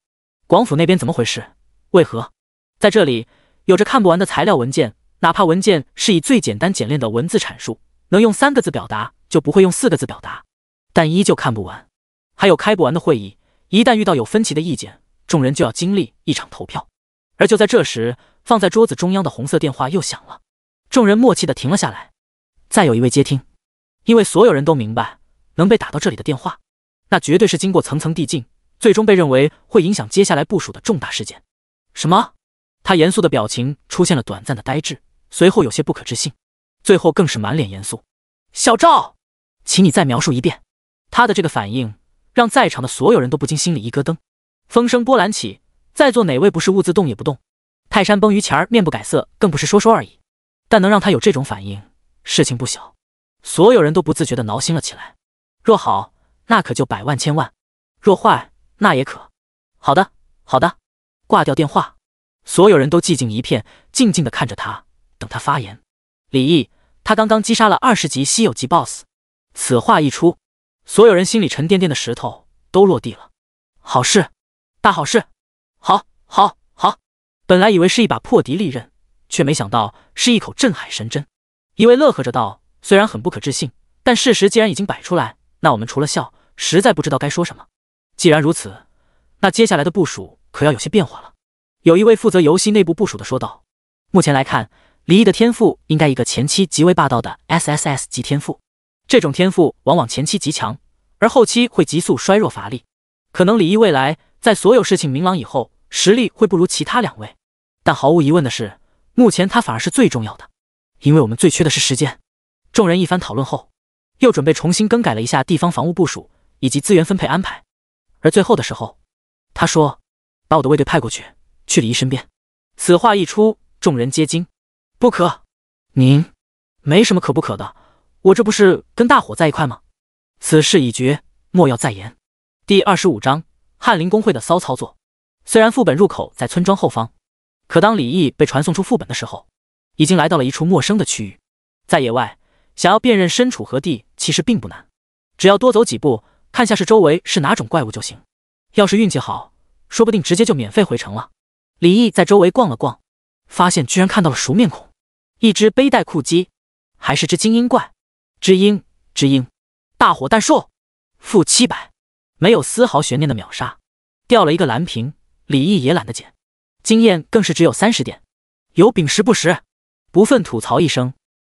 广府那边怎么回事？为何？在这里有着看不完的材料文件，哪怕文件是以最简单简练的文字阐述，能用3个字表达就不会用4个字表达，但依旧看不完。还有开不完的会议，一旦遇到有分歧的意见，众人就要经历一场投票。而就在这时，放在桌子中央的红色电话又响了，众人默契地停了下来。再有一位接听，因为所有人都明白，能被打到这里的电话，那绝对是经过层层递进，最终被认为会影响接下来部署的重大事件。什么？他严肃的表情出现了短暂的呆滞，随后有些不可置信，最后更是满脸严肃。小赵，请你再描述一遍。他的这个反应让在场的所有人都不禁心里一咯噔，风声波澜起，在座哪位不是兀自动也不动？泰山崩于前儿，面不改色，更不是说说而已。但能让他有这种反应，事情不小，所有人都不自觉地挠心了起来。若好，那可就百万千万；若坏，那也可。好的，好的，挂掉电话。所有人都寂静一片，静静地看着他，等他发言。李毅，他刚刚击杀了20级稀有级 BOSS。此话一出，所有人心里沉甸甸的石头都落地了。好事，大好事！好，好，好！本来以为是一把破敌利刃，却没想到是一口镇海神针。一位乐呵着道：“虽然很不可置信，但事实既然已经摆出来，那我们除了笑，实在不知道该说什么。既然如此，那接下来的部署可要有些变化了。”有一位负责游戏内部部署的说道：“目前来看，李毅的天赋应该一个前期极为霸道的 SSS 级天赋。这种天赋往往前期极强，而后期会急速衰弱乏力。可能李毅未来在所有事情明朗以后，实力会不如其他2位。但毫无疑问的是，目前他反而是最重要的，因为我们最缺的是时间。”众人一番讨论后，又准备重新更改了一下地方防务部署以及资源分配安排。而最后的时候，他说：“把我的卫队派过去。”去李毅身边。此话一出，众人皆惊。不可！您没什么可不可的，我这不是跟大伙在一块吗？此事已决，莫要再言。第25章翰林公会的骚操作。虽然副本入口在村庄后方，可当李毅被传送出副本的时候，已经来到了一处陌生的区域。在野外，想要辨认身处何地其实并不难，只要多走几步，看下是周围是哪种怪物就行。要是运气好，说不定直接就免费回城了。李毅在周围逛了逛，发现居然看到了熟面孔，一只背带酷鸡，还是只精英怪。知音，大火弹兽，负700，没有丝毫悬念的秒杀，掉了一个蓝屏。李毅也懒得捡，经验更是只有30点。有饼食不食，不忿吐槽一声。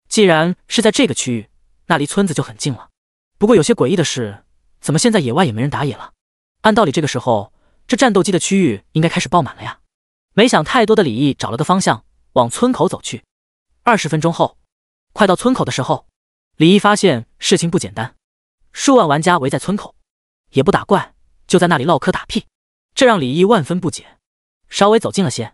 既然是在这个区域，那离村子就很近了。不过有些诡异的是，怎么现在野外也没人打野了？按道理这个时候，这战斗机的区域应该开始爆满了呀。没想太多的李毅找了个方向，往村口走去。20分钟后，快到村口的时候，李毅发现事情不简单，数万玩家围在村口，也不打怪，就在那里唠嗑打屁，这让李毅万分不解。稍微走近了些，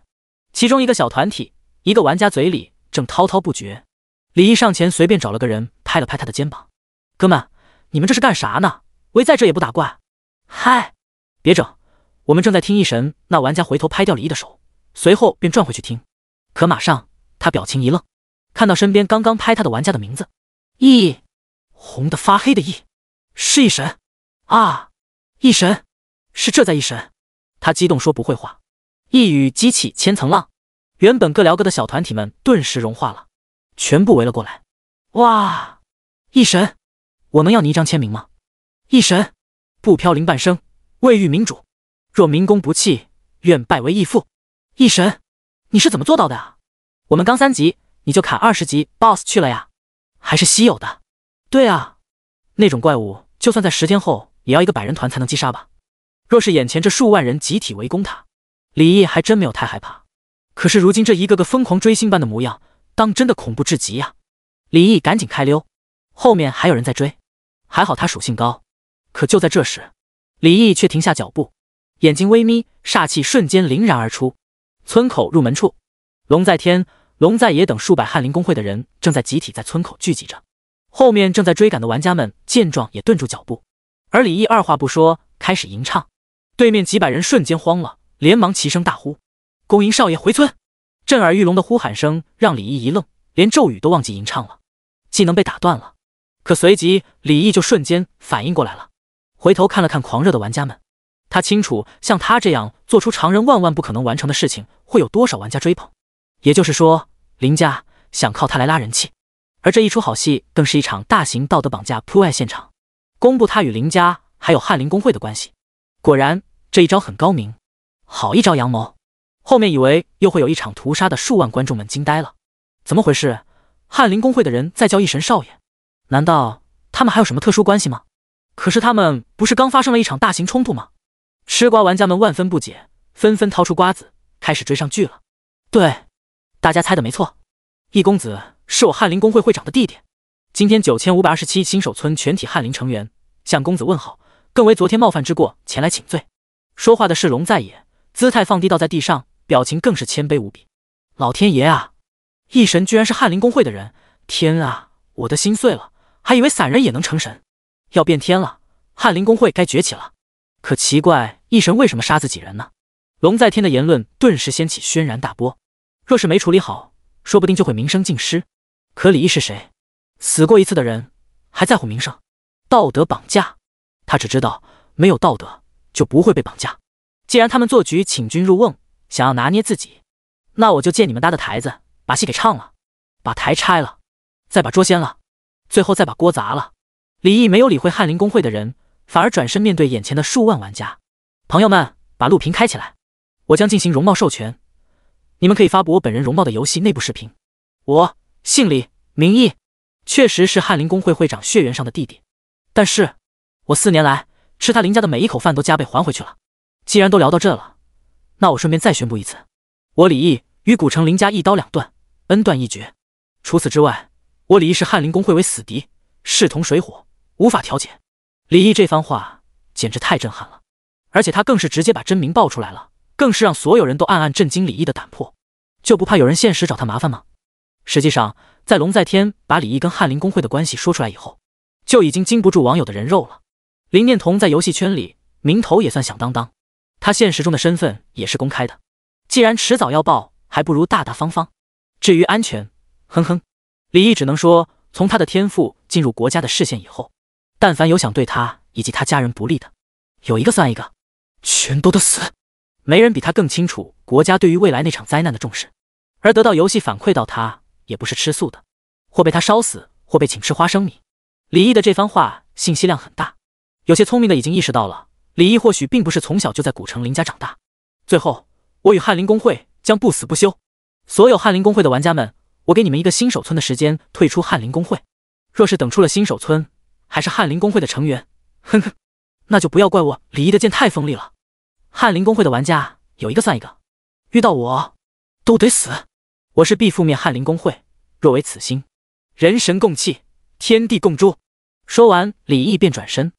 其中一个小团体，一个玩家嘴里正滔滔不绝。李毅上前随便找了个人拍了拍他的肩膀：“哥们，你们这是干啥呢？围在这也不打怪？”“嗨，别整，我们正在听一神。”那玩家回头拍掉李毅的手，随后便转回去听。可马上他表情一愣，看到身边刚刚拍他的玩家的名字，红得发黑的羿，是一神啊！异神，是这在异神！他激动说不会话，一语激起千层浪。原本各聊各的小团体们顿时融化了，全部围了过来。哇！异神，我能要你一张签名吗？异神，不飘零半生，未遇民主，若民公不弃，愿拜为义父。异神，你是怎么做到的啊？我们刚3级，你就砍20级 BOSS 去了呀？还是稀有的？对啊，那种怪物就算在10天后也要一个100人团才能击杀吧。若是眼前这数万人集体围攻他，李毅还真没有太害怕。可是如今这一个个疯狂追星般的模样，当真的恐怖至极呀！李毅赶紧开溜，后面还有人在追，还好他属性高。可就在这时，李毅却停下脚步，眼睛微眯，煞气瞬间凛然而出。村口入门处，龙在天、龙在野等数百翰林公会的人正在集体在村口聚集着，后面正在追赶的玩家们见状也顿住脚步，而李毅二话不说开始吟唱。对面几百人瞬间慌了，连忙齐声大呼：“恭迎少爷回村！”震耳欲聋的呼喊声让李毅一愣，连咒语都忘记吟唱了，技能被打断了。可随即李毅就瞬间反应过来了，回头看了看狂热的玩家们，他清楚像他这样做出常人万万不可能完成的事情，会有多少玩家追捧。也就是说，林家想靠他来拉人气。而这一出好戏更是一场大型道德绑架铺外现场，公布他与林家还有翰林公会的关系。果然这一招很高明，好一招阳谋。后面以为又会有一场屠杀的数万观众们惊呆了，怎么回事？翰林公会的人在叫一神少爷，难道他们还有什么特殊关系吗？可是他们不是刚发生了一场大型冲突吗？吃瓜玩家们万分不解，纷纷掏出瓜子开始追上剧了。对，大家猜的没错，易公子是我翰林公会会长的弟弟。今天9527新手村全体翰林成员向公子问好，更为昨天冒犯之过前来请罪。说话的是龙在野，姿态放低倒在地上，表情更是谦卑无比。老天爷啊，异神居然是翰林公会的人！天啊，我的心碎了，还以为散人也能成神，要变天了，翰林公会该崛起了。可奇怪，异神为什么杀自己人呢？龙在天的言论顿时掀起轩然大波，若是没处理好，说不定就会名声尽失。可李毅是谁？死过一次的人还在乎名声？道德绑架？他只知道没有道德就不会被绑架。既然他们做局请君入瓮，想要拿捏自己，那我就借你们搭的台子把戏给唱了，把台拆了，再把桌掀了，最后再把锅砸了。李毅没有理会翰林公会的人，反而转身面对眼前的数万玩家。朋友们，把录屏开起来，我将进行容貌授权，你们可以发布我本人容貌的游戏内部视频。我姓李，名义，确实是翰林公会会长血缘上的弟弟，但是我4年来吃他林家的每一口饭都加倍还回去了。既然都聊到这了，那我顺便再宣布一次，我李毅与古城林家一刀两断，恩断义绝。除此之外，我李毅视翰林公会为死敌，势同水火，无法调解。李毅这番话简直太震撼了，而且他更是直接把真名爆出来了，更是让所有人都暗暗震惊李毅的胆魄。就不怕有人现实找他麻烦吗？实际上，在龙在天把李毅跟翰林公会的关系说出来以后，就已经经不住网友的人肉了。林念童在游戏圈里名头也算响当当，他现实中的身份也是公开的，既然迟早要爆，还不如大大方方。至于安全，哼哼，李毅只能说，从他的天赋进入国家的视线以后，但凡有想对他以及他家人不利的，有一个算一个，全都得死。没人比他更清楚国家对于未来那场灾难的重视，而得到游戏反馈到他也不是吃素的，或被他烧死，或被请吃花生米。李毅的这番话信息量很大，有些聪明的已经意识到了，李毅或许并不是从小就在古城林家长大。最后，我与翰林公会将不死不休。所有翰林公会的玩家们，我给你们一个新手村的时间退出翰林公会。若是等出了新手村还是翰林公会的成员，哼哼，那就不要怪我李毅的剑太锋利了。翰林公会的玩家有一个算一个，遇到我都得死。我是必覆灭翰林公会，若为此心，人神共泣，天地共诛。说完，李毅便转身，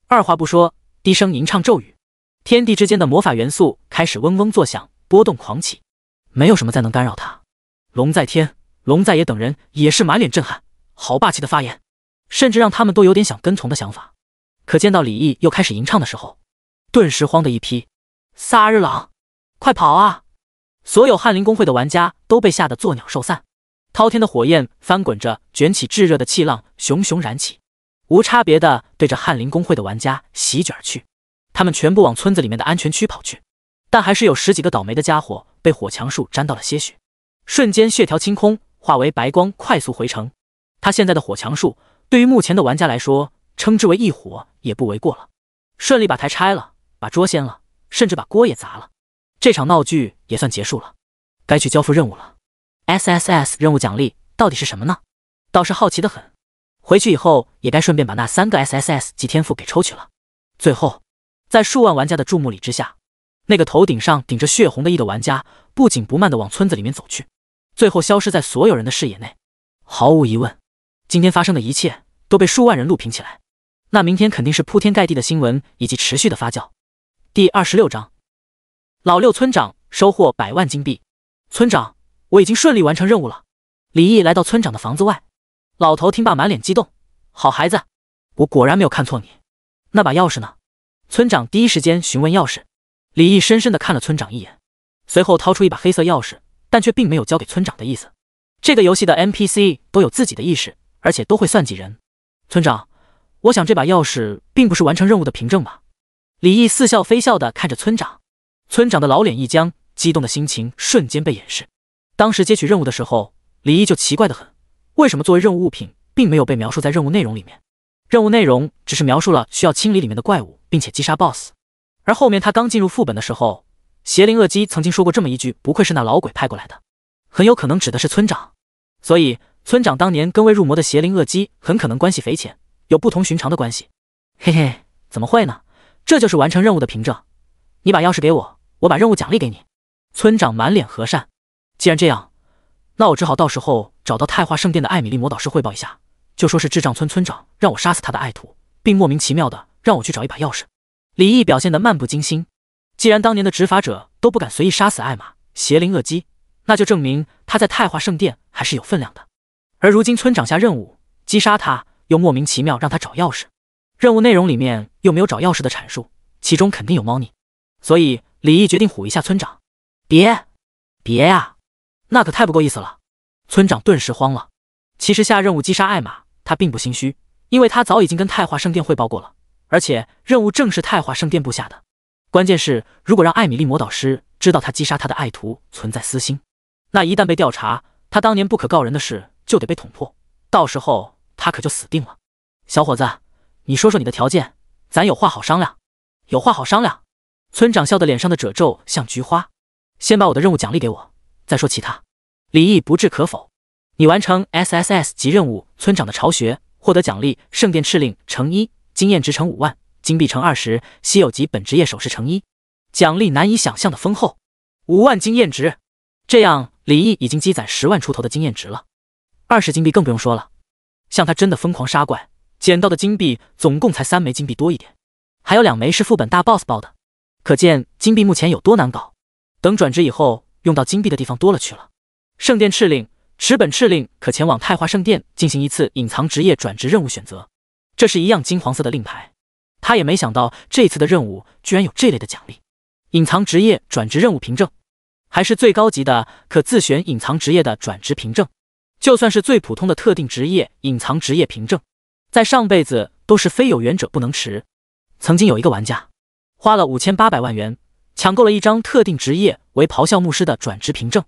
二话不说，低声吟唱咒语，天地之间的魔法元素开始嗡嗡作响，波动狂起，没有什么再能干扰他。龙在天、龙在野等人也是满脸震撼，好霸气的发言，甚至让他们都有点想跟从的想法。可见到李毅又开始吟唱的时候，顿时慌的一批。萨日朗，快跑啊！所有翰林公会的玩家都被吓得作鸟兽散，滔天的火焰翻滚着，卷起炙热的气浪，熊熊燃起，无差别的对着翰林公会的玩家席卷而去。他们全部往村子里面的安全区跑去，但还是有10几个倒霉的家伙被火墙术沾到了些许，瞬间血条清空，化为白光，快速回城。他现在的火墙术对于目前的玩家来说，称之为一火也不为过了，顺利把台拆了，把桌掀了，甚至把锅也砸了。这场闹剧也算结束了，该去交付任务了。SSS 任务奖励到底是什么呢？倒是好奇得很。回去以后也该顺便把那3个 SSS 级天赋给抽取了。最后，在数万玩家的注目礼之下，那个头顶上顶着血红的翼的玩家不紧不慢地往村子里面走去，最后消失在所有人的视野内。毫无疑问，今天发生的一切都被数万人录屏起来，那明天肯定是铺天盖地的新闻以及持续的发酵。第26章，老六村长收获100万金币。村长，我已经顺利完成任务了。李毅来到村长的房子外，老头听罢满脸激动，好孩子，我果然没有看错你。那把钥匙呢？村长第一时间询问钥匙。李毅深深地看了村长一眼，随后掏出一把黑色钥匙，但却并没有交给村长的意思。这个游戏的 NPC 都有自己的意识，而且都会算计人。村长，我想这把钥匙并不是完成任务的凭证吧？李毅似笑非笑地看着村长。村长的老脸一僵，激动的心情瞬间被掩饰。当时接取任务的时候，李毅就奇怪得很，为什么作为任务物品并没有被描述在任务内容里面？任务内容只是描述了需要清理里面的怪物，并且击杀 BOSS。而后面他刚进入副本的时候，邪灵恶姬曾经说过这么一句，不愧是那老鬼派过来的，很有可能指的是村长。所以村长当年跟未入魔的邪灵恶姬很可能关系匪浅，有不同寻常的关系。嘿嘿，怎么会呢？这就是完成任务的凭证。你把钥匙给我，我把任务奖励给你。村长满脸和善。既然这样，那我只好到时候找到太华圣殿的艾米丽魔导师汇报一下，就说是智障村村长让我杀死他的爱徒，并莫名其妙的让我去找一把钥匙。李毅表现得漫不经心。既然当年的执法者都不敢随意杀死艾玛、邪灵恶姬，那就证明他在太华圣殿还是有分量的。而如今村长下任务击杀他，又莫名其妙让他找钥匙，任务内容里面又没有找钥匙的阐述，其中肯定有猫腻。所以李毅决定唬一下村长。别啊，那可太不够意思了。村长顿时慌了。其实下任务击杀艾玛他并不心虚，因为他早已经跟太华圣殿汇报过了，而且任务正是太华圣殿部下的。关键是如果让艾米丽魔导师知道他击杀他的爱徒存在私心，那一旦被调查，他当年不可告人的事就得被捅破，到时候他可就死定了。小伙子，你说说你的条件，咱有话好商量。有话好商量。村长笑得脸上的褶皱像菊花。先把我的任务奖励给我，再说其他。李毅不置可否。你完成 SSS 级任务村长的巢穴，获得奖励圣殿敕令乘1，经验值乘5万，金币乘20，稀有级本职业首饰乘1。奖励难以想象的丰厚，5万经验值。这样李毅已经积攒10万出头的经验值了。20金币更不用说了，像他真的疯狂杀怪，捡到的金币总共才3枚金币多一点，还有2枚是副本大 BOSS 包的，可见金币目前有多难搞。等转职以后，用到金币的地方多了去了。圣殿敕令，持本敕令可前往太华圣殿进行一次隐藏职业转职任务选择，这是一样金黄色的令牌。他也没想到这次的任务居然有这类的奖励，隐藏职业转职任务凭证，还是最高级的可自选隐藏职业的转职凭证。就算是最普通的特定职业隐藏职业凭证，在上辈子都是非有缘者不能持。曾经有一个玩家花了5800万元抢购了一张特定职业为咆哮牧师的转职凭证。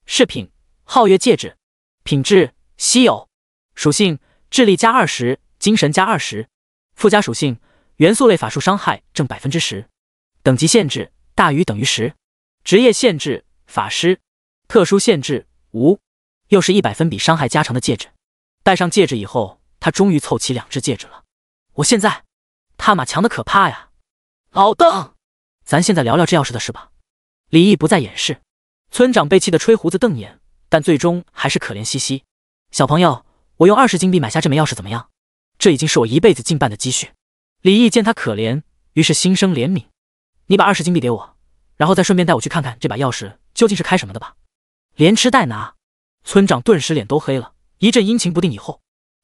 饰品：皓月戒指。品质：稀有。属性：智力加20，精神加20。附加属性：元素类法术伤害正10%。等级限制：大于等于10。职业限制：法师。特殊限制：无。又是100分比伤害加成的戒指。戴上戒指以后，他终于凑齐2只戒指了。我现在他妈强的可怕呀！老邓，咱现在聊聊这钥匙的事吧。李毅不再掩饰。村长被气得吹胡子瞪眼，但最终还是可怜兮兮。小朋友，我用20金币买下这枚钥匙怎么样？这已经是我一辈子近半的积蓄。李毅见他可怜，于是心生怜悯。你把20金币给我，然后再顺便带我去看看这把钥匙究竟是开什么的吧。连吃带拿。村长顿时脸都黑了，一阵阴晴不定以后，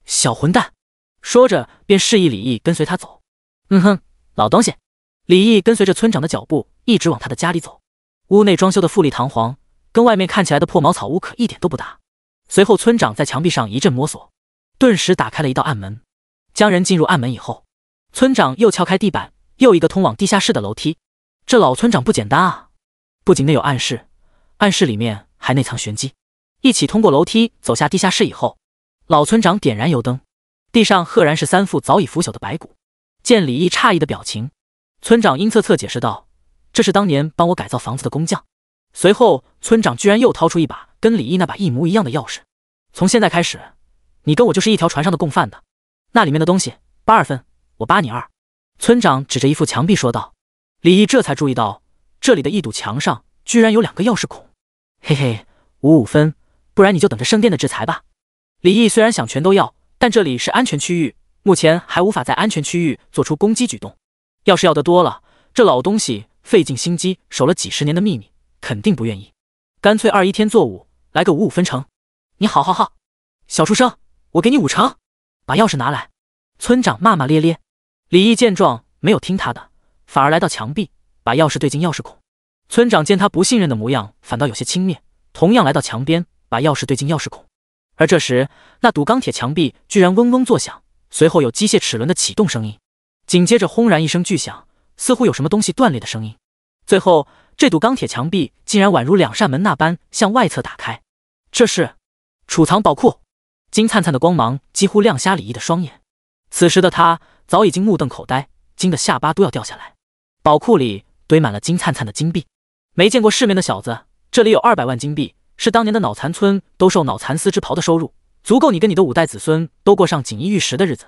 小混蛋，说着便示意李毅跟随他走。哼，老东西。李毅跟随着村长的脚步一直往他的家里走。屋内装修的富丽堂皇，跟外面看起来的破茅草屋可一点都不搭。随后村长在墙壁上一阵摸索，顿时打开了一道暗门。将人进入暗门以后，村长又敲开地板，又一个通往地下室的楼梯。这老村长不简单啊！不仅内有暗室，暗室里面还内藏玄机。一起通过楼梯走下地下室以后，老村长点燃油灯，地上赫然是3副早已腐朽的白骨。见李毅诧异的表情，村长阴恻恻解释道：“这是当年帮我改造房子的工匠。”随后，村长居然又掏出一把跟李毅那把一模一样的钥匙。从现在开始，你跟我就是一条船上的共犯的。那里面的东西82分，我8你2。村长指着一副墙壁说道。李毅这才注意到，这里的一堵墙上居然有2个钥匙孔。嘿嘿，55分，不然你就等着升殿的制裁吧。李毅虽然想全都要，但这里是安全区域，目前还无法在安全区域做出攻击举动。要是要得多了，这老东西费尽心机守了几10年的秘密，肯定不愿意。干脆21天做5，来个55分成。你好，小畜生，我给你5成。把钥匙拿来。村长骂骂咧咧。李毅见状没有听他的，反而来到墙壁，把钥匙对进钥匙孔。村长见他不信任的模样，反倒有些轻蔑，同样来到墙边，把钥匙对进钥匙孔。而这时，那堵钢铁墙壁居然嗡嗡作响，随后有机械齿轮的启动声音，紧接着轰然一声巨响，似乎有什么东西断裂的声音。最后，这堵钢铁墙壁竟然宛如2扇门那般向外侧打开。这是储藏宝库。金灿灿的光芒几乎亮瞎李毅的双眼，此时的他早已经目瞪口呆，惊得下巴都要掉下来。宝库里堆满了金灿灿的金币，没见过世面的小子，这里有200万金币，是当年的脑残村兜售脑残丝织袍的收入，足够你跟你的5代子孙都过上锦衣玉食的日子。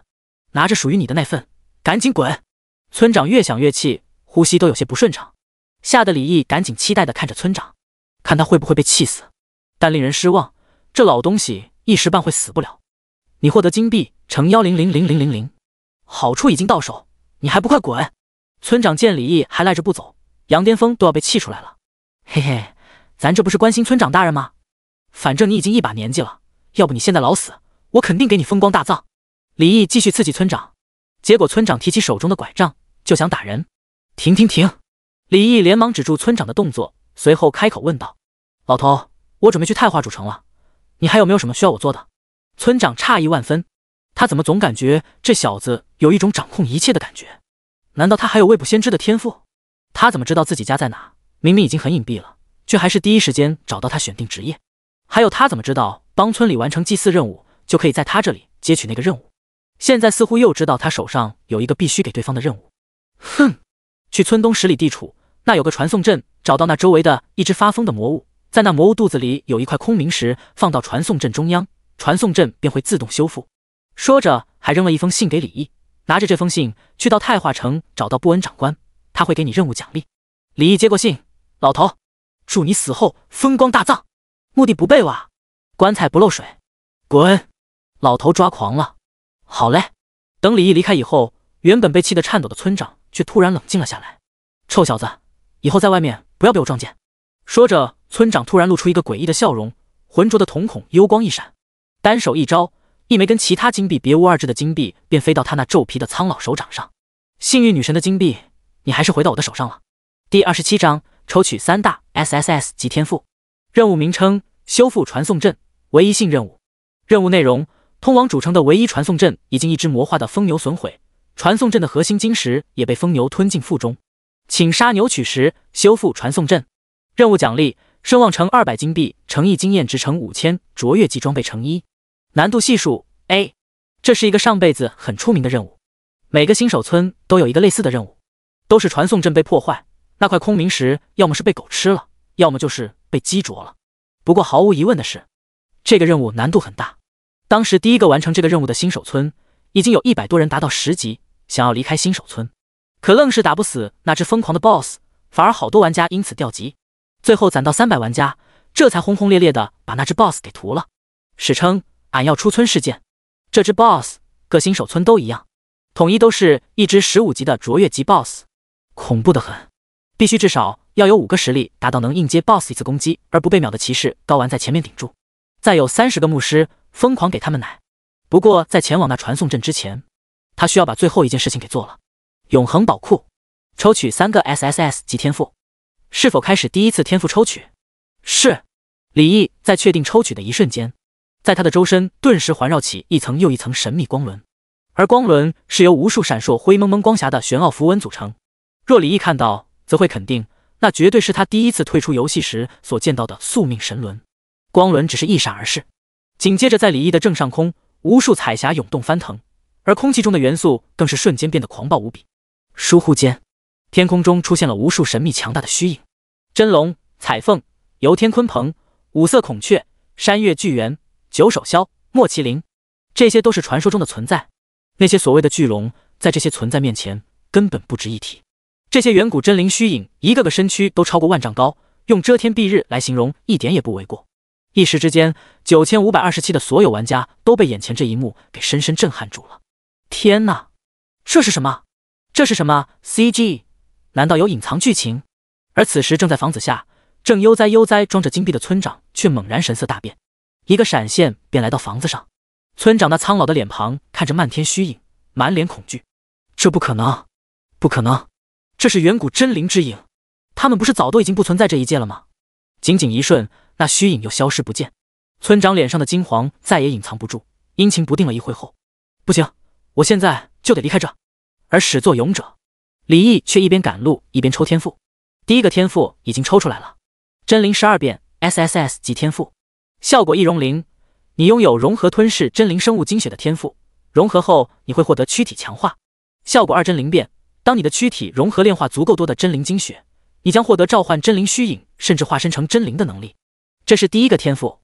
拿着属于你的那份，赶紧滚！村长越想越气，呼吸都有些不顺畅，吓得李毅赶紧期待地看着村长，看他会不会被气死。但令人失望，这老东西一时半会死不了。你获得金币乘1000000，好处已经到手，你还不快滚！村长见李毅还赖着不走，杨巅峰都要被气出来了。嘿嘿，咱这不是关心村长大人吗？反正你已经一把年纪了，要不你现在老死，我肯定给你风光大葬。李毅继续刺激村长，结果村长提起手中的拐杖就想打人。停！李毅连忙止住村长的动作，随后开口问道：“老头，我准备去太化主城了，你还有没有什么需要我做的？”村长诧异万分，他怎么总感觉这小子有一种掌控一切的感觉？难道他还有未卜先知的天赋？他怎么知道自己家在哪？明明已经很隐蔽了，却还是第一时间找到他选定职业。还有他怎么知道帮村里完成祭祀任务就可以在他这里接取那个任务？现在似乎又知道他手上有一个必须给对方的任务。哼！去村东10里地处，那有个传送阵，找到那周围的一只发疯的魔物，在那魔物肚子里有一块空明石，放到传送阵中央，传送阵便会自动修复。说着还扔了一封信给李毅，拿着这封信去到太化城找到布恩长官，他会给你任务奖励。李毅接过信，老头，祝你死后风光大葬，墓地不被挖，棺材不漏水，滚！老头抓狂了。好嘞。等李毅离开以后，原本被气得颤抖的村长却突然冷静了下来。臭小子，以后在外面不要被我撞见。说着，村长突然露出一个诡异的笑容，浑浊的瞳孔幽光一闪，单手一招，一枚跟其他金币别无二致的金币便飞到他那皱皮的苍老手掌上。幸运女神的金币，你还是回到我的手上了。第27章，抽取3大 SSS 级天赋。任务名称：修复传送阵，唯一性任务。任务内容：通往主城的唯一传送阵已经一只魔化的疯牛损毁，传送阵的核心晶石也被疯牛吞进腹中，请杀牛取石，修复传送阵。任务奖励：声望乘200金币，诚意经验值乘5000，卓越级装备乘1。难度系数 A。 这是一个上辈子很出名的任务，每个新手村都有一个类似的任务，都是传送阵被破坏，那块空明石要么是被狗吃了，要么就是被鸡啄了。不过毫无疑问的是，这个任务难度很大。当时第一个完成这个任务的新手村已经有100多人达到10级，想要离开新手村，可愣是打不死那只疯狂的 BOSS， 反而好多玩家因此掉级，最后攒到300玩家，这才轰轰烈烈的把那只 BOSS 给屠了，史称俺要出村事件。这只 BOSS 各新手村都一样，统一都是一只15级的卓越级 BOSS， 恐怖的很，必须至少要有5个实力达到能应接 BOSS 一次攻击而不被秒的骑士睾丸在前面顶住，再有30个牧师疯狂给他们奶。不过在前往那传送阵之前，他需要把最后一件事情给做了。永恒宝库，抽取3个 SSS 级天赋。是否开始第一次天赋抽取？是。李毅在确定抽取的一瞬间，在他的周身顿时环绕起一层又一层神秘光轮，而光轮是由无数闪烁灰蒙蒙光霞的玄奥符文组成，若李毅看到，则会肯定，那绝对是他第一次退出游戏时所见到的宿命神轮。光轮只是一闪而逝，紧接着在李毅的正上空，无数彩霞涌动翻腾，而空气中的元素更是瞬间变得狂暴无比。倏忽间，天空中出现了无数神秘强大的虚影，真龙、彩凤、游天鲲鹏、五色孔雀、山岳巨猿、九首枭、莫麒麟，这些都是传说中的存在。那些所谓的巨龙，在这些存在面前根本不值一提。这些远古真灵虚影，一个个身躯都超过万丈高，用遮天蔽日来形容一点也不为过。一时之间，9527的所有玩家都被眼前这一幕给深深震撼住了。天哪，这是什么？这是什么 CG？ 难道有隐藏剧情？而此时正在房子下，正悠哉装着金币的村长却猛然神色大变，一个闪现便来到房子上。村长那苍老的脸庞看着漫天虚影，满脸恐惧。这不可能，不可能！这是远古真灵之影，他们不是早都已经不存在这一界了吗？仅仅一瞬，那虚影又消失不见。村长脸上的惊惶再也隐藏不住，阴晴不定了一会后，不行，我现在就得离开这。而始作俑者李毅却一边赶路一边抽天赋。第一个天赋已经抽出来了，真灵12变 SSS 级天赋，效果易容灵，你拥有融合吞噬真灵生物精血的天赋，融合后你会获得躯体强化。效果2真灵变，当你的躯体融合炼化足够多的真灵精血，你将获得召唤真灵虚影，甚至化身成真灵的能力。这是第一个天赋。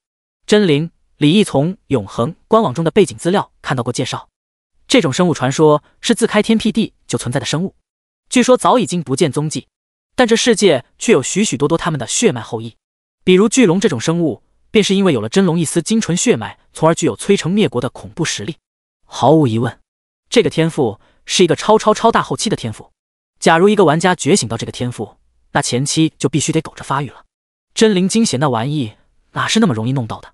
真灵，李毅从永恒官网中的背景资料看到过介绍，这种生物传说是自开天辟地就存在的生物，据说早已经不见踪迹，但这世界却有许许多多他们的血脉后裔。比如巨龙这种生物，便是因为有了真龙一丝精纯血脉，从而具有摧城灭国的恐怖实力。毫无疑问，这个天赋是一个超大后期的天赋。假如一个玩家觉醒到这个天赋，那前期就必须得苟着发育了。真灵精血那玩意哪是那么容易弄到的？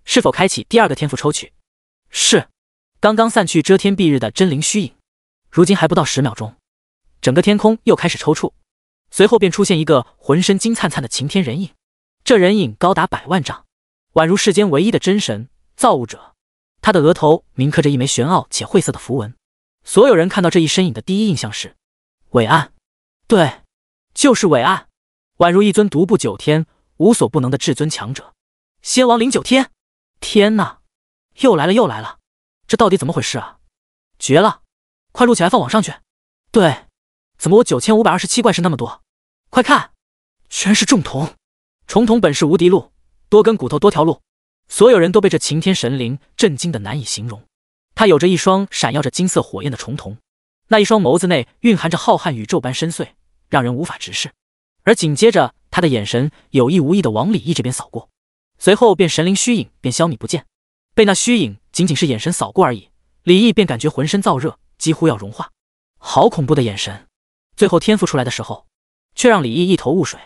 是否开启第二个天赋抽取？是。刚刚散去遮天蔽日的真灵虚影，如今还不到10秒钟，整个天空又开始抽搐，随后便出现一个浑身金灿灿的擎天人影。这人影高达100万丈，宛如世间唯一的真神造物者。他的额头铭刻着一枚玄奥且晦涩的符文。所有人看到这一身影的第一印象是伟岸，对，就是伟岸，宛如一尊独步9天无所不能的至尊强者。仙王领9天，天哪，又来了，这到底怎么回事啊？绝了，快录起来放网上去。对，怎么我9527怪是那么多？快看，全是重瞳。重瞳本是无敌路，多根骨头多条路。所有人都被这擎天神灵震惊的难以形容。他有着一双闪耀着金色火焰的重瞳，那一双眸子内蕴含着浩瀚宇宙般深邃，让人无法直视。而紧接着他的眼神有意无意地往李毅这边扫过，随后便神灵虚影便消弭不见。被那虚影仅仅是眼神扫过而已，李毅便感觉浑身燥热，几乎要融化。好恐怖的眼神！最后天赋出来的时候，却让李毅一头雾水。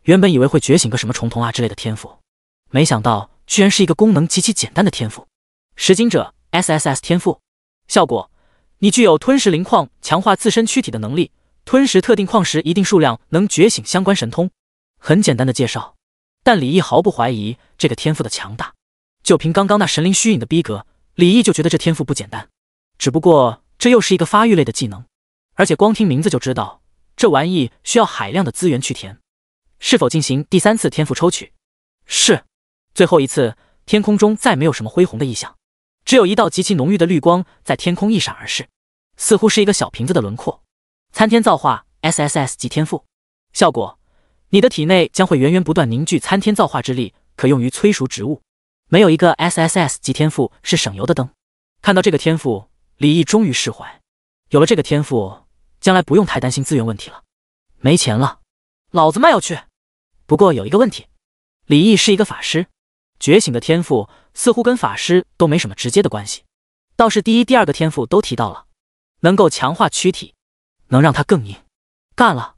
原本以为会觉醒个什么重瞳啊之类的天赋，没想到居然是一个功能极其简单的天赋。食精者 SSS 天赋，效果：你具有吞噬灵矿强化自身躯体的能力，吞食特定矿石一定数量能觉醒相关神通。很简单的介绍，但李毅毫不怀疑这个天赋的强大。就凭刚刚那神灵虚影的逼格，李毅就觉得这天赋不简单。只不过这又是一个发育类的技能，而且光听名字就知道这玩意需要海量的资源去填。是否进行第3次天赋抽取？是。最后一次，天空中再没有什么恢宏的异象，只有一道极其浓郁的绿光在天空一闪而逝，似乎是一个小瓶子的轮廓。参天造化 SSS 级天赋，效果：你的体内将会源源不断凝聚参天造化之力，可用于催熟植物。没有一个 SSS 级天赋是省油的灯。看到这个天赋，李毅终于释怀。有了这个天赋，将来不用太担心资源问题了。没钱了，老子卖要去。不过有一个问题，李毅是一个法师，觉醒的天赋似乎跟法师都没什么直接的关系。倒是第一、第二个天赋都提到了，能够强化躯体，能让它更硬。干了！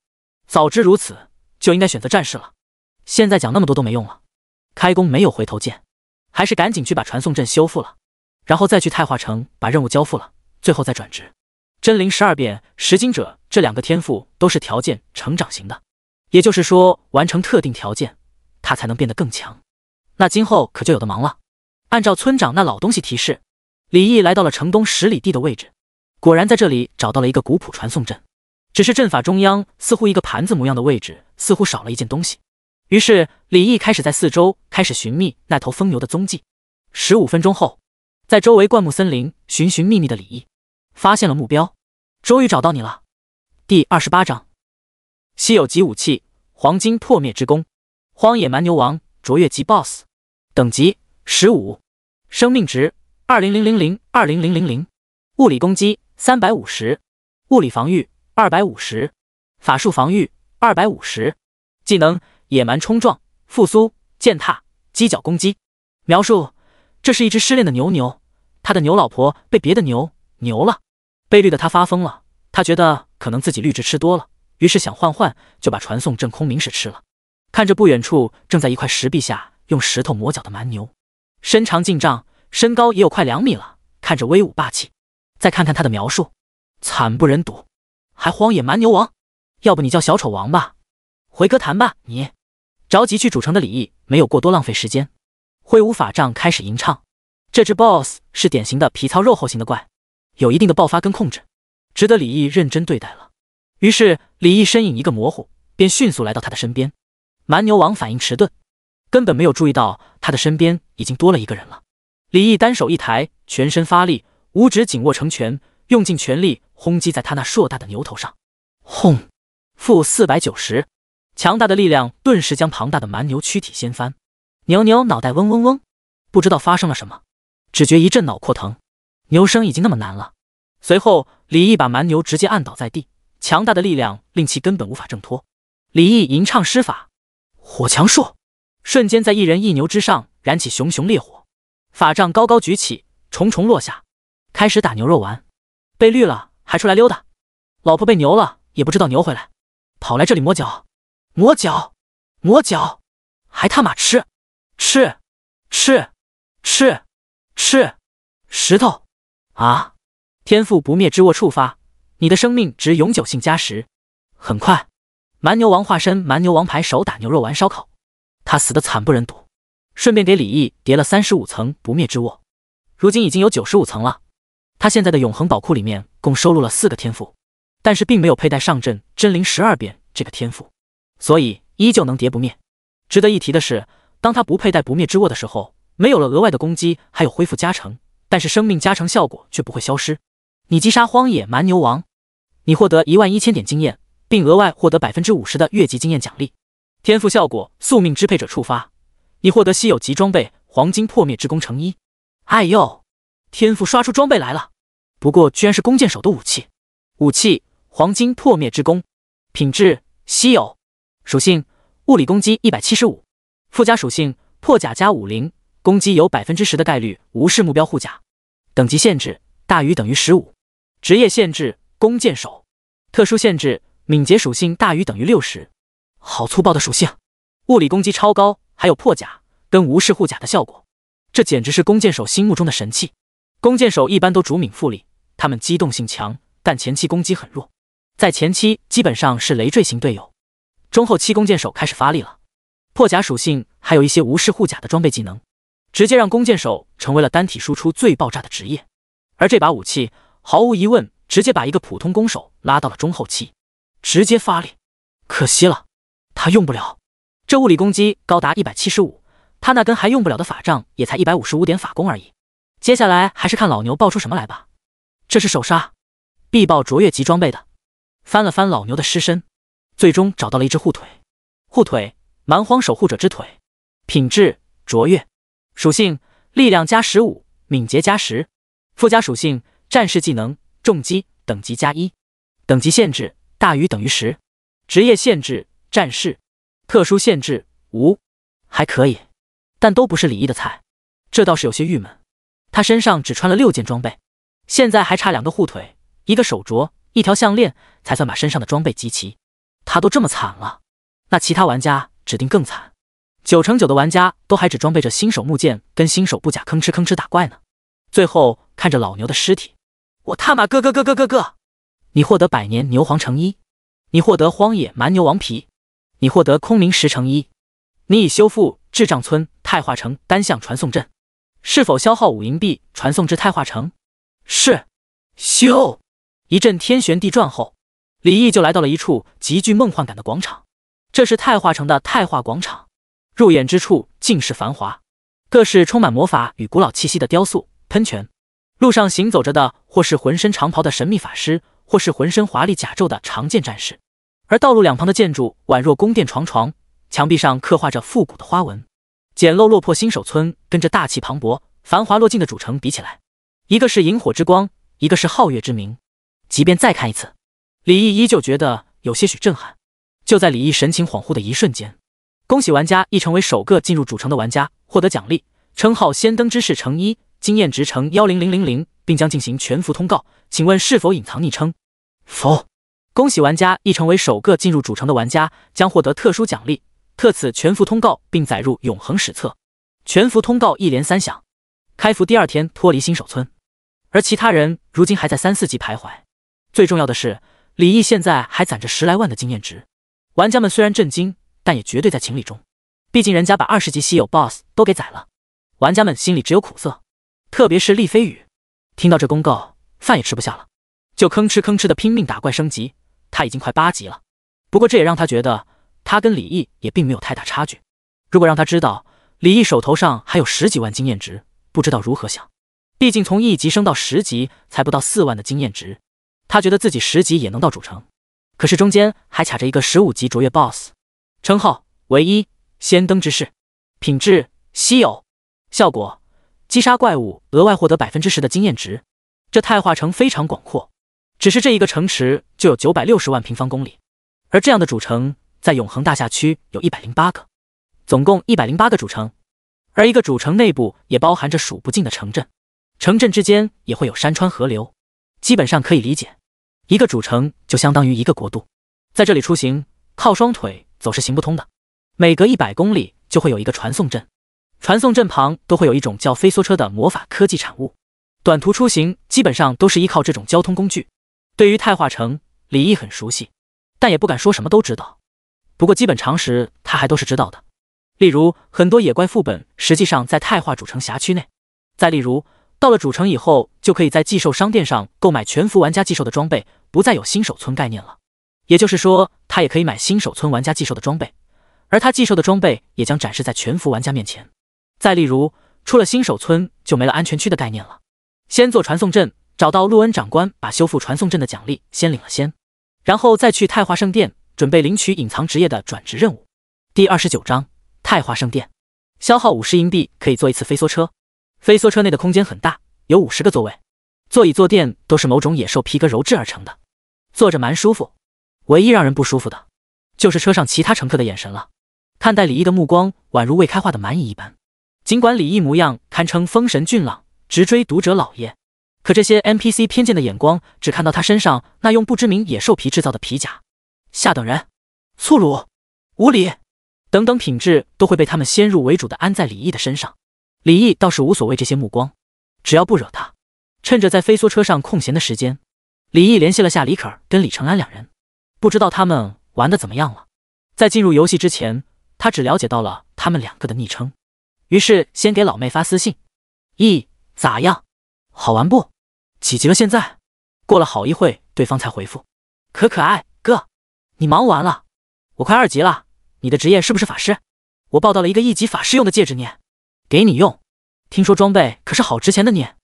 早知如此，就应该选择战士了。现在讲那么多都没用了，开弓没有回头箭，还是赶紧去把传送阵修复了，然后再去太化城把任务交付了，最后再转职。真灵12变、食精者这2个天赋都是条件成长型的，也就是说完成特定条件，他才能变得更强。那今后可就有的忙了。按照村长那老东西提示，李毅来到了城东10里地的位置，果然在这里找到了一个古朴传送阵。只是阵法中央似乎一个盘子模样的位置似乎少了一件东西。于是李毅开始在四周开始寻觅那头疯牛的踪迹。15分钟后，在周围灌木森林寻寻觅觅的李毅发现了目标，终于找到你了。第28章，稀有级武器黄金破灭之弓，荒野蛮牛王卓越级 BOSS， 等级15，生命值2000020000，物理攻击350，物理防御250，法术防御250，技能野蛮冲撞、复苏、践踏、犄角攻击。描述：这是一只失恋的牛，他的牛老婆被别的牛了，被绿的他发疯了，他觉得可能自己绿植吃多了，于是想换，就把传送阵空明石吃了。看着不远处正在一块石壁下用石头磨脚的蛮牛，身长近丈，身高也有快2米了，看着威武霸气。再看看他的描述，惨不忍睹，还荒野蛮牛王，要不你叫小丑王吧，回歌坛吧你。着急去主城的李毅没有过多浪费时间，挥舞法杖开始吟唱。这只 BOSS 是典型的皮糙肉厚型的怪，有一定的爆发跟控制，值得李毅认真对待了。于是李毅身影一个模糊，便迅速来到他的身边。蛮牛王反应迟钝，根本没有注意到他的身边已经多了一个人了。李毅单手一抬，全身发力，五指紧握成拳，用尽全力轰击在他那硕大的牛头上。轰！负490，强大的力量顿时将庞大的蛮牛躯体掀翻。牛脑袋嗡嗡嗡，不知道发生了什么，只觉一阵脑壳疼。牛生已经那么难了。随后李毅把蛮牛直接按倒在地，强大的力量令其根本无法挣脱。李毅吟唱施法，火强术，瞬间在一人一牛之上燃起熊熊烈火，法杖高高举起，重重落下，开始打牛肉丸。被绿了还出来溜达，老婆被牛了也不知道牛回来，跑来这里磨脚，还他妈吃石头啊！天赋不灭之握触发，你的生命值永久性加10。很快，蛮牛王化身蛮牛王牌手打牛肉丸烧烤，他死得惨不忍睹，顺便给李毅叠了35层不灭之握，如今已经有95层了。他现在的永恒宝库里面共收录了4个天赋，但是并没有佩戴上阵真灵12变这个天赋，所以依旧能叠不灭。值得一提的是，当他不佩戴不灭之握的时候，没有了额外的攻击还有恢复加成，但是生命加成效果却不会消失。你击杀荒野蛮牛王，你获得11000点经验，并额外获得 50% 的越级经验奖励。天赋效果宿命支配者触发，你获得稀有级装备黄金破灭之弓乘1。哎呦，天赋刷出装备来了，不过居然是弓箭手的武器。武器黄金破灭之弓，品质稀有，属性物理攻击175，附加属性破甲加50，攻击有 10% 的概率无视目标护甲。等级限制大于等于15，职业限制弓箭手，特殊限制敏捷属性大于等于60。好粗暴的属性，物理攻击超高，还有破甲跟无视护甲的效果，这简直是弓箭手心目中的神器。弓箭手一般都主敏复力，他们机动性强，但前期攻击很弱，在前期基本上是累赘型队友，中后期弓箭手开始发力了。破甲属性还有一些无视护甲的装备技能，直接让弓箭手成为了单体输出最爆炸的职业。而这把武器毫无疑问直接把一个普通弓手拉到了中后期，直接发力。可惜了，他用不了，这物理攻击高达175，他那根还用不了的法杖也才155点法攻而已。接下来还是看老牛爆出什么来吧。这是手刹，必爆卓越级装备的。翻了翻老牛的尸身，最终找到了一只护腿。护腿蛮荒守护者之腿，品质卓越，属性力量加15，敏捷加10，附加属性战士技能重击等级加1，等级限制大于等于10，职业限制战士，特殊限制无。还可以，但都不是李毅的菜，这倒是有些郁闷。他身上只穿了6件装备，现在还差2个护腿，一个手镯，一条项链，才算把身上的装备集齐。他都这么惨了，那其他玩家指定更惨。9成9的玩家都还只装备着新手木剑跟新手步甲吭哧打怪呢。最后看着老牛的尸体，我他妈哥！你获得百年牛黄乘1，你获得荒野蛮牛王皮，你获得空明石乘1，你已修复智障村太化城单向传送阵，是否消耗5银币传送至太化城？是。咻！一阵天旋地转后，李毅就来到了一处极具梦幻感的广场，这是太化城的太化广场，入眼之处尽是繁华，各式充满魔法与古老气息的雕塑、喷泉。路上行走着的或是浑身长袍的神秘法师，或是浑身华丽甲胄的长剑战士，而道路两旁的建筑宛若宫殿幢幢，墙壁上刻画着复古的花纹。简陋落魄新手村跟着大气磅礴、繁华落尽的主城比起来，一个是萤火之光，一个是皓月之明。即便再看一次，李毅依旧觉得有些许震撼。就在李毅神情恍惚的一瞬间，恭喜玩家已成为首个进入主城的玩家，获得奖励，称号先登之士乘1，经验值乘10000，并将进行全服通告，请问是否隐藏昵称？否。恭喜玩家已成为首个进入主城的玩家，将获得特殊奖励，特此全服通告并载入永恒史册。全服通告一连3响，开服第2天脱离新手村，而其他人如今还在3、4级徘徊。最重要的是，李毅现在还攒着10来万的经验值。玩家们虽然震惊，但也绝对在情理中，毕竟人家把20级稀有 BOSS 都给宰了，玩家们心里只有苦涩。特别是厉飞羽，听到这公告，饭也吃不下了，就吭哧吭哧的拼命打怪升级。他已经快8级了，不过这也让他觉得他跟李毅也并没有太大差距。如果让他知道李毅手头上还有10几万经验值，不知道如何想。毕竟从1级升到10级才不到4万的经验值，他觉得自己10级也能到主城，可是中间还卡着一个15级卓越 BOSS。 称号唯一，先登之士，品质稀有，效果击杀怪物额外获得 10% 的经验值。这太化城非常广阔，只是这一个城池就有960万平方公里，而这样的主城在永恒大厦区有108个，总共108个主城，而一个主城内部也包含着数不尽的城镇，城镇之间也会有山川河流，基本上可以理解，一个主城就相当于一个国度。在这里出行，靠双腿走是行不通的，每隔100公里就会有一个传送阵，传送阵旁都会有一种叫飞梭车的魔法科技产物，短途出行基本上都是依靠这种交通工具。对于太化城，李毅很熟悉，但也不敢说什么都知道，不过基本常识他还都是知道的。例如很多野怪副本实际上在太化主城辖区内，再例如到了主城以后，就可以在寄售商店上购买全服玩家寄售的装备，不再有新手村概念了。也就是说，他也可以买新手村玩家寄售的装备，而他寄售的装备也将展示在全服玩家面前。再例如，出了新手村就没了安全区的概念了。先做传送阵，找到陆恩长官，把修复传送阵的奖励先领了先，然后再去太化圣殿准备领取隐藏职业的转职任务。第29章太化圣殿，消耗50银币可以坐一次飞梭车。飞梭车内的空间很大，有50个座位，座椅坐垫都是某种野兽皮革鞣制而成的，坐着蛮舒服。唯一让人不舒服的就是车上其他乘客的眼神了，看待李毅的目光宛如未开化的蚂蚁一般。尽管李毅模样堪称风神俊朗，直追读者老爷，可这些 NPC 偏见的眼光只看到他身上那用不知名野兽皮制造的皮甲，下等人、粗鲁、无礼等等品质都会被他们先入为主的安在李毅的身上。李毅倒是无所谓这些目光，只要不惹他。趁着在飞梭车上空闲的时间，李毅联系了下李可儿跟李成安两人，不知道他们玩得怎么样了。在进入游戏之前，他只了解到了他们2个的昵称，于是先给老妹发私信：咋样？好玩不？几级了现在？过了好一会，对方才回复：可爱哥，你忙完了，我快2级了，你的职业是不是法师？我报到了一个1级法师用的戒指捏，给你用，听说装备可是好值钱的捏。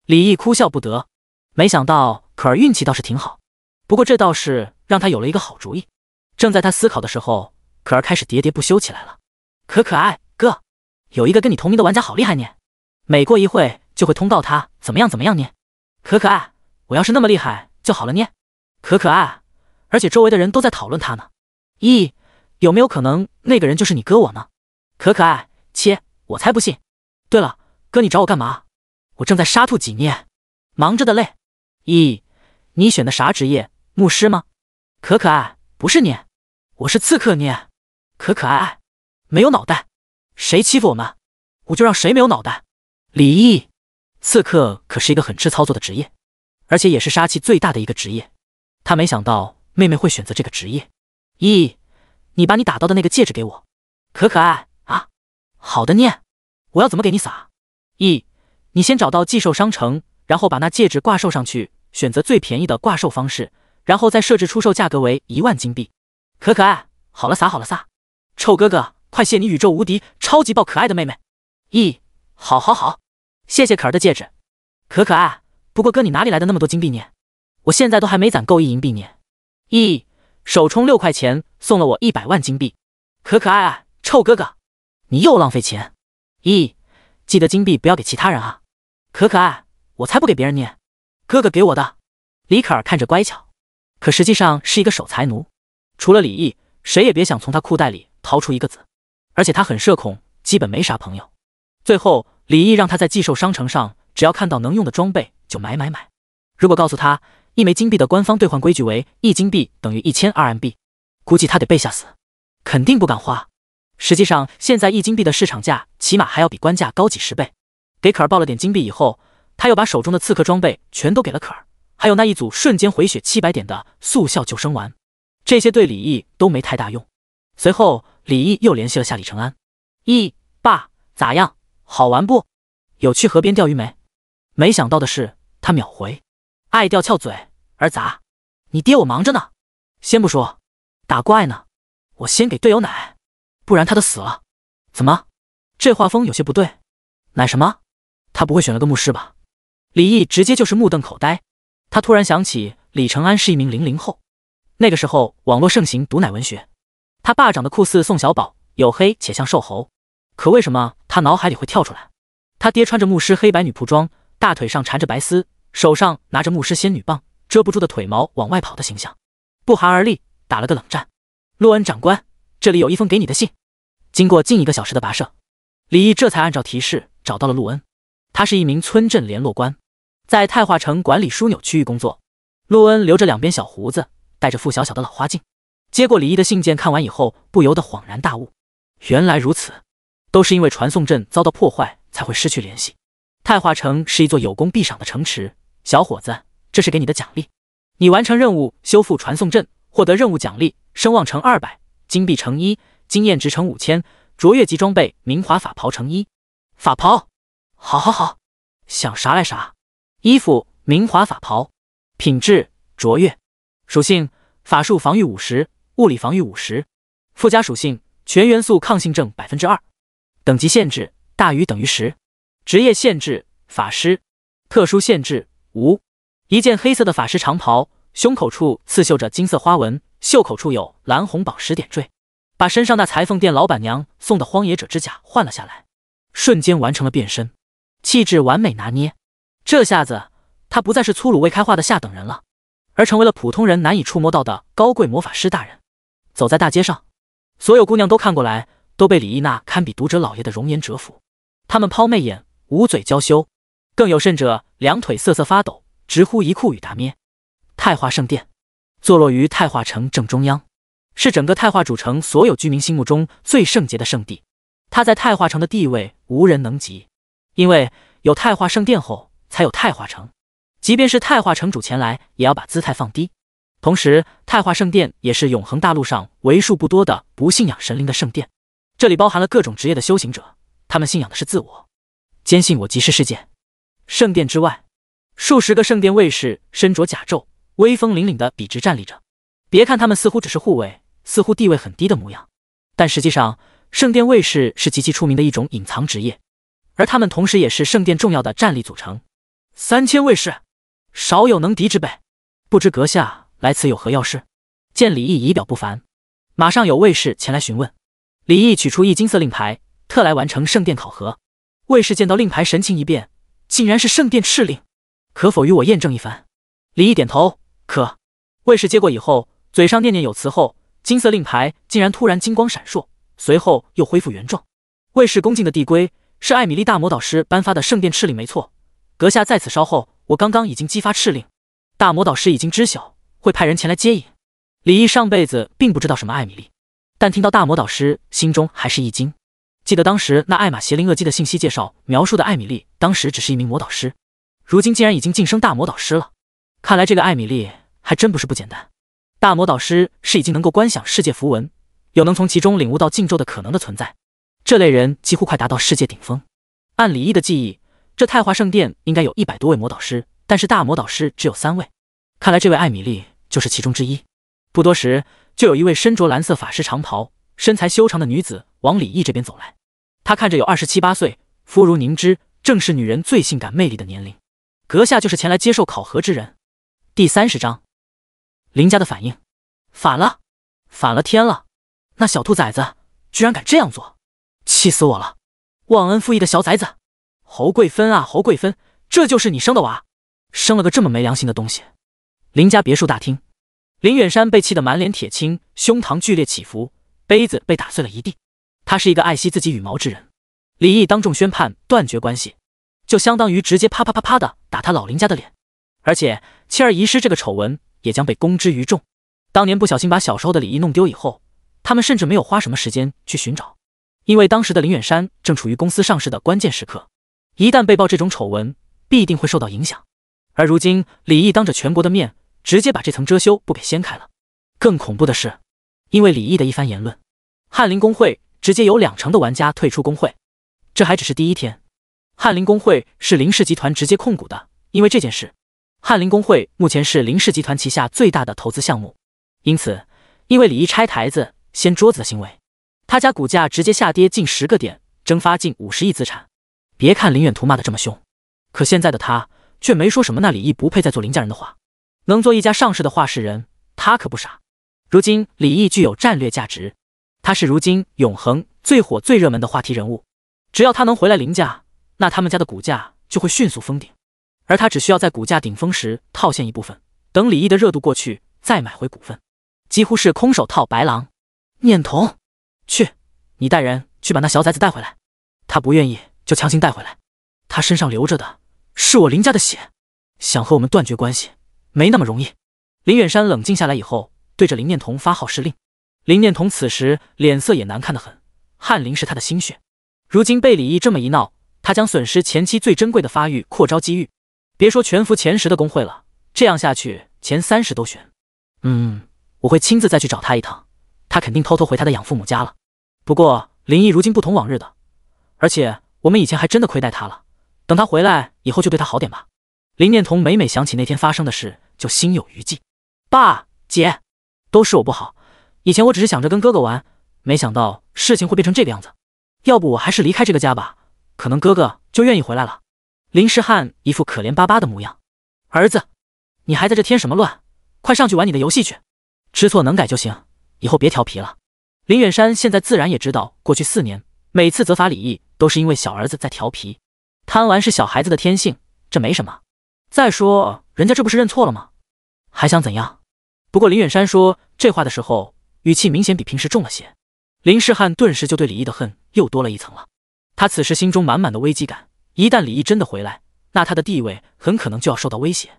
李毅哭笑不得，没想到可儿运气倒是挺好，不过这倒是让他有了一个好主意。正在他思考的时候，可儿开始喋喋不休起来了：可爱哥，有一个跟你同名的玩家好厉害捏，每过一会就会通告他怎么样捏。可爱，我要是那么厉害就好了捏。可爱，而且周围的人都在讨论他呢。有没有可能那个人就是你哥我呢？可爱，切，我才不信。对了，哥你找我干嘛？我正在沙兔几捏，忙着的嘞。你选的啥职业？牧师吗？可爱，不是捏，我是刺客捏。可爱，没有脑袋，谁欺负我们，我就让谁没有脑袋。李毅，刺客可是一个很吃操作的职业，而且也是杀气最大的一个职业。他没想到妹妹会选择这个职业。你把你打到的那个戒指给我。可爱啊，好的捏，我要怎么给你撒？你先找到寄售商城，然后把那戒指挂售上去，选择最便宜的挂售方式，然后再设置出售价格为1万金币。可可爱，好了撒好了撒，臭哥哥，快谢你宇宙无敌超级爆可爱的妹妹。咦，好好好，谢谢可儿的戒指。可可爱，不过哥你哪里来的那么多金币呢？我现在都还没攒够1银币呢。咦，首充6块钱送了我100万金币。可可爱，臭哥哥，你又浪费钱。咦，记得金币不要给其他人啊。可可爱，我才不给别人呢，哥哥给我的。李可儿看着乖巧，可实际上是一个守财奴。除了李毅，谁也别想从他裤袋里掏出一个子，而且他很社恐，基本没啥朋友。最后，李毅让他在寄售商城上，只要看到能用的装备就买。如果告诉他1枚金币的官方兑换规矩为1金币等于1000 RMB，估计他得被吓死，肯定不敢花。实际上，现在1金币的市场价起码还要比官价高几10倍。给可儿报了点金币以后，他又把手中的刺客装备全都给了可儿，还有那一组瞬间回血700点的速效救生丸，这些对李毅都没太大用。随后，李毅又联系了下李承安。爸，咋样？好玩不？有去河边钓鱼没？没想到的是，他秒回：爱钓翘嘴，儿咋？你爹我忙着呢。先不说，打怪呢，我先给队友奶，不然他都死了。怎么？这画风有些不对。奶什么？他不会选了个牧师吧？李毅直接就是目瞪口呆。他突然想起李承安是一名00后，那个时候网络盛行毒奶文学，他爸长得酷似宋小宝，黝黑且像瘦猴。可为什么他脑海里会跳出来他爹穿着牧师黑白女仆装，大腿上缠着白丝，手上拿着牧师仙女棒，遮不住的腿毛往外跑的形象？不寒而栗，打了个冷战。洛恩长官，这里有一封给你的信。经过近1个小时的跋涉，李毅这才按照提示找到了陆恩。他是一名村镇联络官，在太化城管理枢纽区域工作。陆恩留着2边小胡子，戴着副小小的老花镜。接过李毅的信件，看完以后不由得恍然大悟，原来如此，都是因为传送阵遭到破坏才会失去联系。太化城是一座有功必赏的城池，小伙子，这是给你的奖励。你完成任务修复传送阵，获得任务奖励声望乘200，金币乘1，经验值乘5000，卓越级装备明华法袍乘1。法袍，好，想啥来啥。衣服明华法袍，品质卓越，属性法术防御50，物理防御50，附加属性全元素抗性症 2%， 等级限制大于等于10，职业限制法师，特殊限制无。一件黑色的法师长袍，胸口处刺绣着金色花纹，袖口处有蓝红宝石点缀，把身上那裁缝店老板娘送的荒野者之甲换了下来，瞬间完成了变身，气质完美拿捏。这下子他不再是粗鲁未开化的下等人了，而成为了普通人难以触摸到的高贵魔法师大人。走在大街上，所有姑娘都看过来，都被李毅那堪比读者老爷的容颜折服。他们抛媚眼，捂嘴娇羞，更有甚者两腿瑟瑟发抖，直呼一库与达咩。太化圣殿坐落于太化城正中央，是整个太化主城所有居民心目中最圣洁的圣地。它在太化城的地位无人能及，因为有太化圣殿后才有太化城，即便是太化城主前来也要把姿态放低。同时，太化圣殿也是永恒大陆上为数不多的不信仰神灵的圣殿，这里包含了各种职业的修行者，他们信仰的是自我，坚信我即是世界。圣殿之外，数十个圣殿卫士身着甲胄，威风凛凛地笔直站立着。别看他们似乎只是护卫，似乎地位很低的模样，但实际上圣殿卫士是极其出名的一种隐藏职业，而他们同时也是圣殿重要的战力组成。3000卫士，少有能敌之辈，不知阁下来此有何要事？见李毅仪表不凡，马上有卫士前来询问。李毅取出一金色令牌，特来完成圣殿考核。卫士见到令牌神情一变，竟然是圣殿敕令，可否与我验证一番？李毅点头，可。卫士接过以后，嘴上念念有词后，金色令牌竟然突然金光闪烁，随后又恢复原状。卫士恭敬的递归，是艾米丽大魔导师颁发的圣殿敕令没错，阁下在此稍后，我刚刚已经激发敕令，大魔导师已经知晓，会派人前来接引。李毅上辈子并不知道什么艾米丽，但听到大魔导师，心中还是一惊。记得当时那艾玛邪灵恶姬的信息介绍描述的艾米丽，当时只是一名魔导师，如今竟然已经晋升大魔导师了。看来这个艾米丽还真不是不简单。大魔导师是已经能够观想世界符文，有能从其中领悟到禁咒的可能的存在，这类人几乎快达到世界顶峰。按李毅的记忆，这太华圣殿应该有100多位魔导师，但是大魔导师只有3位。看来这位艾米丽就是其中之一。不多时，就有一位身着蓝色法师长袍、身材修长的女子往李毅这边走来。她看着有27、8岁，肤如凝脂，正是女人最性感魅力的年龄。阁下就是前来接受考核之人。第30章，林家的反应。反了，反了天了！那小兔崽子居然敢这样做，气死我了！忘恩负义的小崽子！侯贵芬啊，侯贵芬，这就是你生的娃，生了个这么没良心的东西！林家别墅大厅，林远山被气得满脸铁青，胸膛剧烈起伏，杯子被打碎了一地。他是一个爱惜自己羽毛之人。李毅当众宣判断绝关系，就相当于直接啪啪啪啪的打他老林家的脸，而且妻儿遗失这个丑闻也将被公之于众。当年不小心把小时候的李毅弄丢以后，他们甚至没有花什么时间去寻找，因为当时的林远山正处于公司上市的关键时刻，一旦被曝这种丑闻，必定会受到影响。而如今李毅当着全国的面，直接把这层遮羞布给掀开了。更恐怖的是，因为李毅的一番言论，翰林工会直接有20%的玩家退出工会。这还只是第一天。翰林工会是林氏集团直接控股的，因为这件事，翰林工会目前是林氏集团旗下最大的投资项目。因此，因为李毅拆台子掀桌子的行为，他家股价直接下跌近10个点，蒸发近50亿资产。别看林远图骂得这么凶，可现在的他却没说什么那李毅不配再做林家人的话。能做一家上市的话事人，他可不傻。如今李毅具有战略价值，他是如今永恒最火最热门的话题人物。只要他能回来林家，那他们家的股价就会迅速封顶，而他只需要在股价顶峰时套现一部分，等李毅的热度过去再买回股份，几乎是空手套白狼。念童，去，你带人去把那小崽子带回来。他不愿意就强行带回来，他身上流着的是我林家的血，想和我们断绝关系没那么容易。林远山冷静下来以后，对着林念童发号施令。林念童此时脸色也难看得很，翰林是他的心血，如今被李毅这么一闹，他将损失前期最珍贵的发育扩招机遇。别说全服前10的工会了，这样下去前30都悬。我会亲自再去找他一趟，他肯定偷偷回他的养父母家了。不过林毅如今不同往日的，而且我们以前还真的亏待他了，等他回来以后就对他好点吧。林念童每每想起那天发生的事，就心有余悸。爸姐，都是我不好，以前我只是想着跟哥哥玩，没想到事情会变成这个样子。要不我还是离开这个家吧，可能哥哥就愿意回来了。林诗翰一副可怜巴巴的模样。儿子，你还在这添什么乱？快上去玩你的游戏去，知错能改就行，以后别调皮了。林远山现在自然也知道，过去4年每次责罚李毅都是因为小儿子在调皮，贪玩是小孩子的天性，这没什么。再说人家这不是认错了吗？还想怎样？不过林远山说这话的时候，语气明显比平时重了些。林诗翰顿时就对李毅的恨又多了一层了。他此时心中满满的危机感，一旦李毅真的回来，那他的地位很可能就要受到威胁。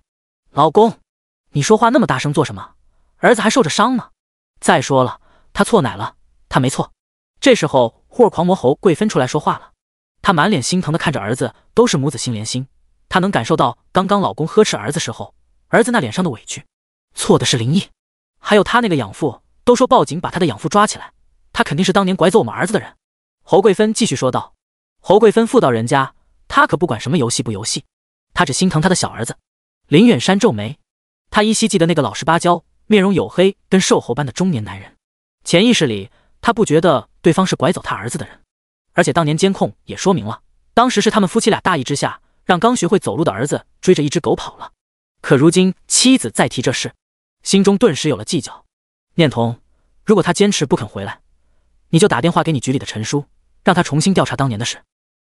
老公，你说话那么大声做什么？儿子还受着伤呢。再说了，他错哪了？他没错。这时候霍尔狂魔侯贵芬出来说话了，他满脸心疼的看着儿子，都是母子心连心。他能感受到刚刚老公呵斥儿子时候，儿子那脸上的委屈。错的是林毅，还有他那个养父，都说报警把他的养父抓起来，他肯定是当年拐走我们儿子的人。侯贵芬继续说道。侯贵芬妇道人家，他可不管什么游戏不游戏，他只心疼他的小儿子。林远山皱眉，他依稀记得那个老实巴交、面容黝黑跟瘦猴般的中年男人，潜意识里他不觉得对方是拐走他儿子的人，而且当年监控也说明了，当时是他们夫妻俩大意之下，让刚学会走路的儿子追着一只狗跑了。可如今妻子再提这事，心中顿时有了计较。念童，如果他坚持不肯回来，你就打电话给你局里的陈叔，让他重新调查当年的事。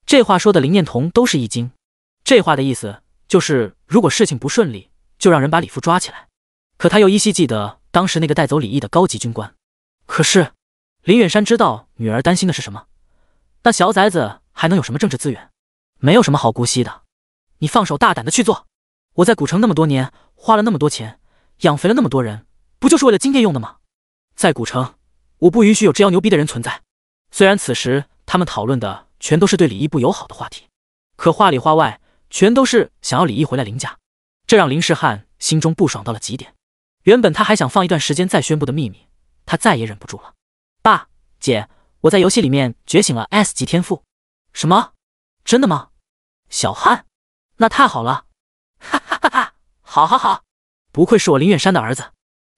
这话说的林念童都是一惊，这话的意思就是如果事情不顺利，就让人把李父抓起来。可他又依稀记得当时那个带走李毅的高级军官。可是林远山知道女儿担心的是什么，那小崽子还能有什么政治资源？没有什么好姑息的，你放手大胆的去做。我在古城那么多年，花了那么多钱，养肥了那么多人，不就是为了今天用的吗？在古城，我不允许有这样牛逼的人存在。虽然此时他们讨论的全都是对李毅不友好的话题，可话里话外全都是想要李毅回来林家，这让林诗翰心中不爽到了极点。原本他还想放一段时间再宣布的秘密，他再也忍不住了。爸姐，我在游戏里面觉醒了 S 级天赋。什么？真的吗？小汉，那太好了！哈哈哈哈！好好好，不愧是我林远山的儿子。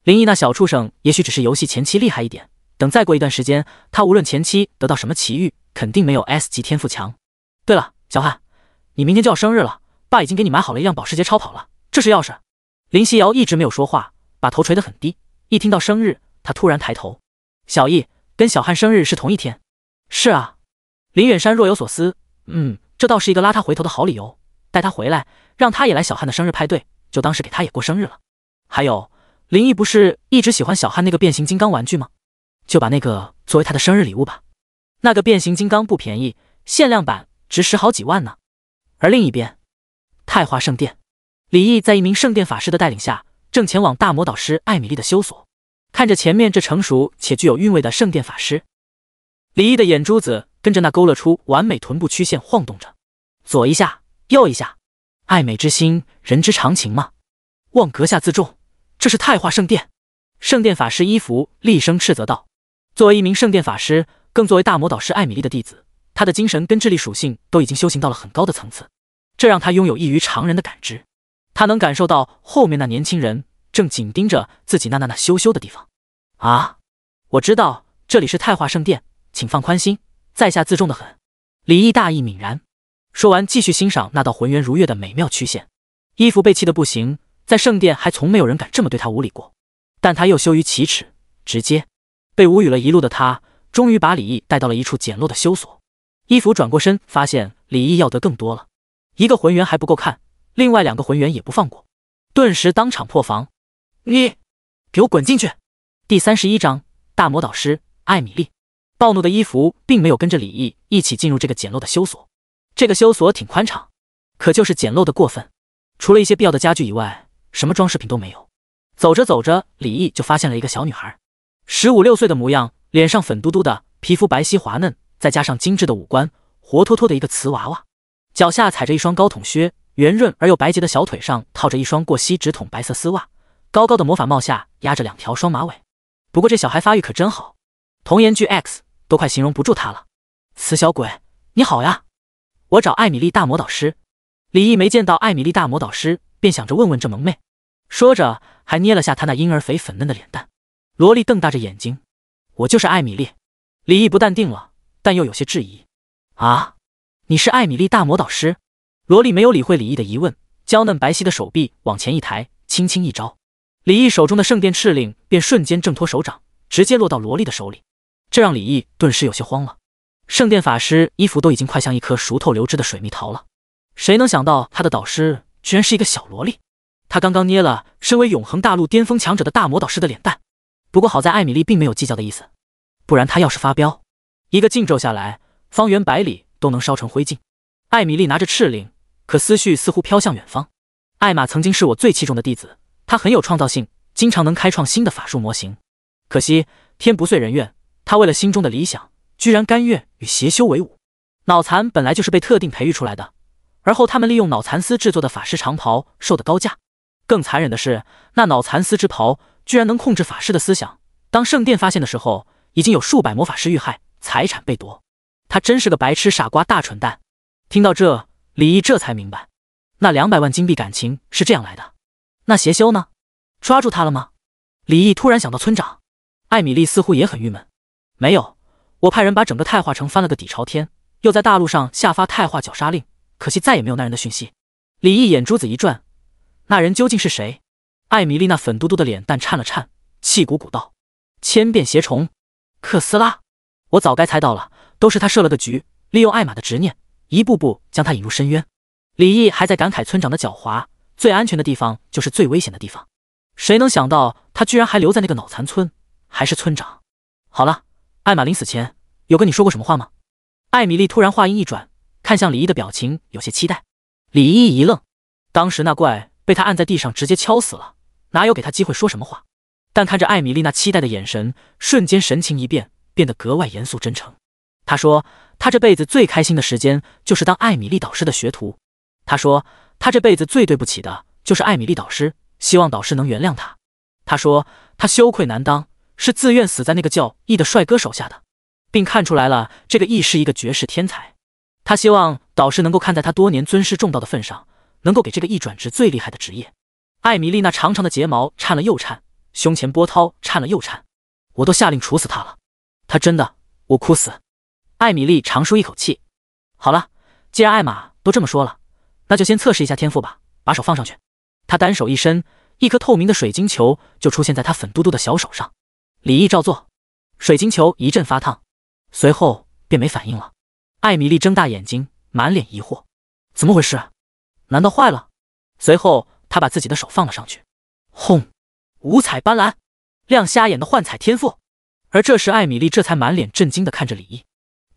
林毅那小畜生也许只是游戏前期厉害一点，等再过一段时间，他无论前期得到什么奇遇，肯定没有 S 级天赋强。对了，小汉，你明天就要生日了，爸已经给你买好了一辆保时捷超跑了，这是钥匙。林夕瑶一直没有说话，把头垂得很低，一听到生日，他突然抬头。小易，跟小汉生日是同一天。是啊。林远山若有所思，这倒是一个拉他回头的好理由，带他回来，让他也来小汉的生日派对，就当是给他也过生日了。还有，林毅不是一直喜欢小汉那个变形金刚玩具吗？就把那个作为他的生日礼物吧。那个变形金刚不便宜，限量版值10好几万呢。而另一边，太华圣殿，李毅在一名圣殿法师的带领下，正前往大魔导师艾米丽的修所。看着前面这成熟且具有韵味的圣殿法师，李毅的眼珠子跟着那勾勒出完美臀部曲线晃动着，左一下，右一下，爱美之心，人之常情嘛。望阁下自重，这是太华圣殿。圣殿法师伊芙厉声斥责道。作为一名圣殿法师，更作为大魔导师艾米丽的弟子，他的精神跟智力属性都已经修行到了很高的层次，这让他拥有异于常人的感知。他能感受到后面那年轻人正紧盯着自己那羞羞的地方。啊，我知道这里是太华圣殿，请放宽心，在下自重的很。李毅大义凛然，说完继续欣赏那道浑圆如月的美妙曲线。伊芙被气得不行，在圣殿还从没有人敢这么对他无礼过，但他又羞于启齿，直接被无语了一路的他，终于把李毅带到了一处简陋的修所。伊芙转过身，发现李毅要得更多了，一个浑圆还不够看，另外2个浑圆也不放过，顿时当场破防。你给我滚进去！第31章大魔导师艾米丽。暴怒的伊芙并没有跟着李毅一起进入这个简陋的修所。这个修所挺宽敞，可就是简陋的过分，除了一些必要的家具以外，什么装饰品都没有。走着走着，李毅就发现了一个小女孩，15、16岁的模样，脸上粉嘟嘟的，皮肤白皙滑嫩，再加上精致的五官，活脱脱的一个瓷娃娃。脚下踩着一双高筒靴，圆润而又白洁的小腿上套着一双过膝直筒白色丝袜，高高的魔法帽下压着2条双马尾。不过这小孩发育可真好，童颜巨 X 都快形容不住他了。死小鬼，你好呀，我找艾米丽大魔导师。李毅没见到艾米丽大魔导师，便想着问问这萌妹，说着还捏了下她那婴儿肥粉嫩的脸蛋。萝莉瞪大着眼睛，我就是艾米丽。李毅不淡定了，但又有些质疑。啊，你是艾米丽大魔导师？萝莉没有理会李毅的疑问，娇嫩白皙的手臂往前一抬，轻轻一招，李毅手中的圣殿敕令便瞬间挣脱手掌，直接落到萝莉的手里，这让李毅顿时有些慌了。圣殿法师衣服都已经快像一颗熟透流汁的水蜜桃了，谁能想到他的导师居然是一个小萝莉？他刚刚捏了身为永恒大陆巅峰强者的大魔导师的脸蛋，不过好在艾米丽并没有计较的意思，不然他要是发飙，一个劲骤下来，方圆百里都能烧成灰烬。艾米丽拿着敕令，可思绪似乎飘向远方。艾玛曾经是我最器重的弟子，他很有创造性，经常能开创新的法术模型。可惜天不遂人愿，他为了心中的理想，居然甘愿与邪修为伍。脑残本来就是被特定培育出来的，而后他们利用脑残丝制作的法师长袍售得高价。更残忍的是，那脑残丝之袍居然能控制法师的思想，当圣殿发现的时候，已经有数百魔法师遇害，财产被夺。他真是个白痴傻瓜大蠢蛋。听到这，李毅这才明白，那200万金币感情是这样来的。那邪修呢？抓住他了吗？李毅突然想到村长。艾米丽似乎也很郁闷。没有，我派人把整个太化城翻了个底朝天，又在大陆上下发太化绞杀令，可惜再也没有那人的讯息。李毅眼珠子一转，那人究竟是谁？艾米丽那粉嘟嘟的脸蛋颤了颤，气鼓鼓道：千变邪虫，克斯拉！我早该猜到了，都是他设了个局，利用艾玛的执念，一步步将他引入深渊。李毅还在感慨村长的狡猾，最安全的地方就是最危险的地方。谁能想到他居然还留在那个脑残村，还是村长。好了，艾玛临死前有跟你说过什么话吗？艾米丽突然话音一转，看向李毅的表情有些期待。李毅一愣，当时那怪被他按在地上直接敲死了，哪有给他机会说什么话？但看着艾米丽那期待的眼神，瞬间神情一变，变得格外严肃真诚。他说他这辈子最开心的时间就是当艾米丽导师的学徒。他说他这辈子最对不起的就是艾米丽导师，希望导师能原谅他。他说他羞愧难当，是自愿死在那个叫易的帅哥手下的，并看出来了这个易是一个绝世天才。他希望导师能够看在他多年尊师重道的份上，能够给这个易转职最厉害的职业。艾米丽那长长的睫毛颤了又颤，胸前波涛颤了又颤。我都下令处死他了，他真的，我哭死。艾米丽长舒一口气。好了，既然艾玛都这么说了，那就先测试一下天赋吧，把手放上去。他单手一伸，一颗透明的水晶球就出现在他粉嘟嘟的小手上。李毅照做，水晶球一阵发烫，随后便没反应了。艾米丽睁大眼睛，满脸疑惑，怎么回事？难道坏了？随后他把自己的手放了上去，轰，五彩斑斓，亮瞎眼的幻彩天赋。而这时艾米丽这才满脸震惊地看着李毅，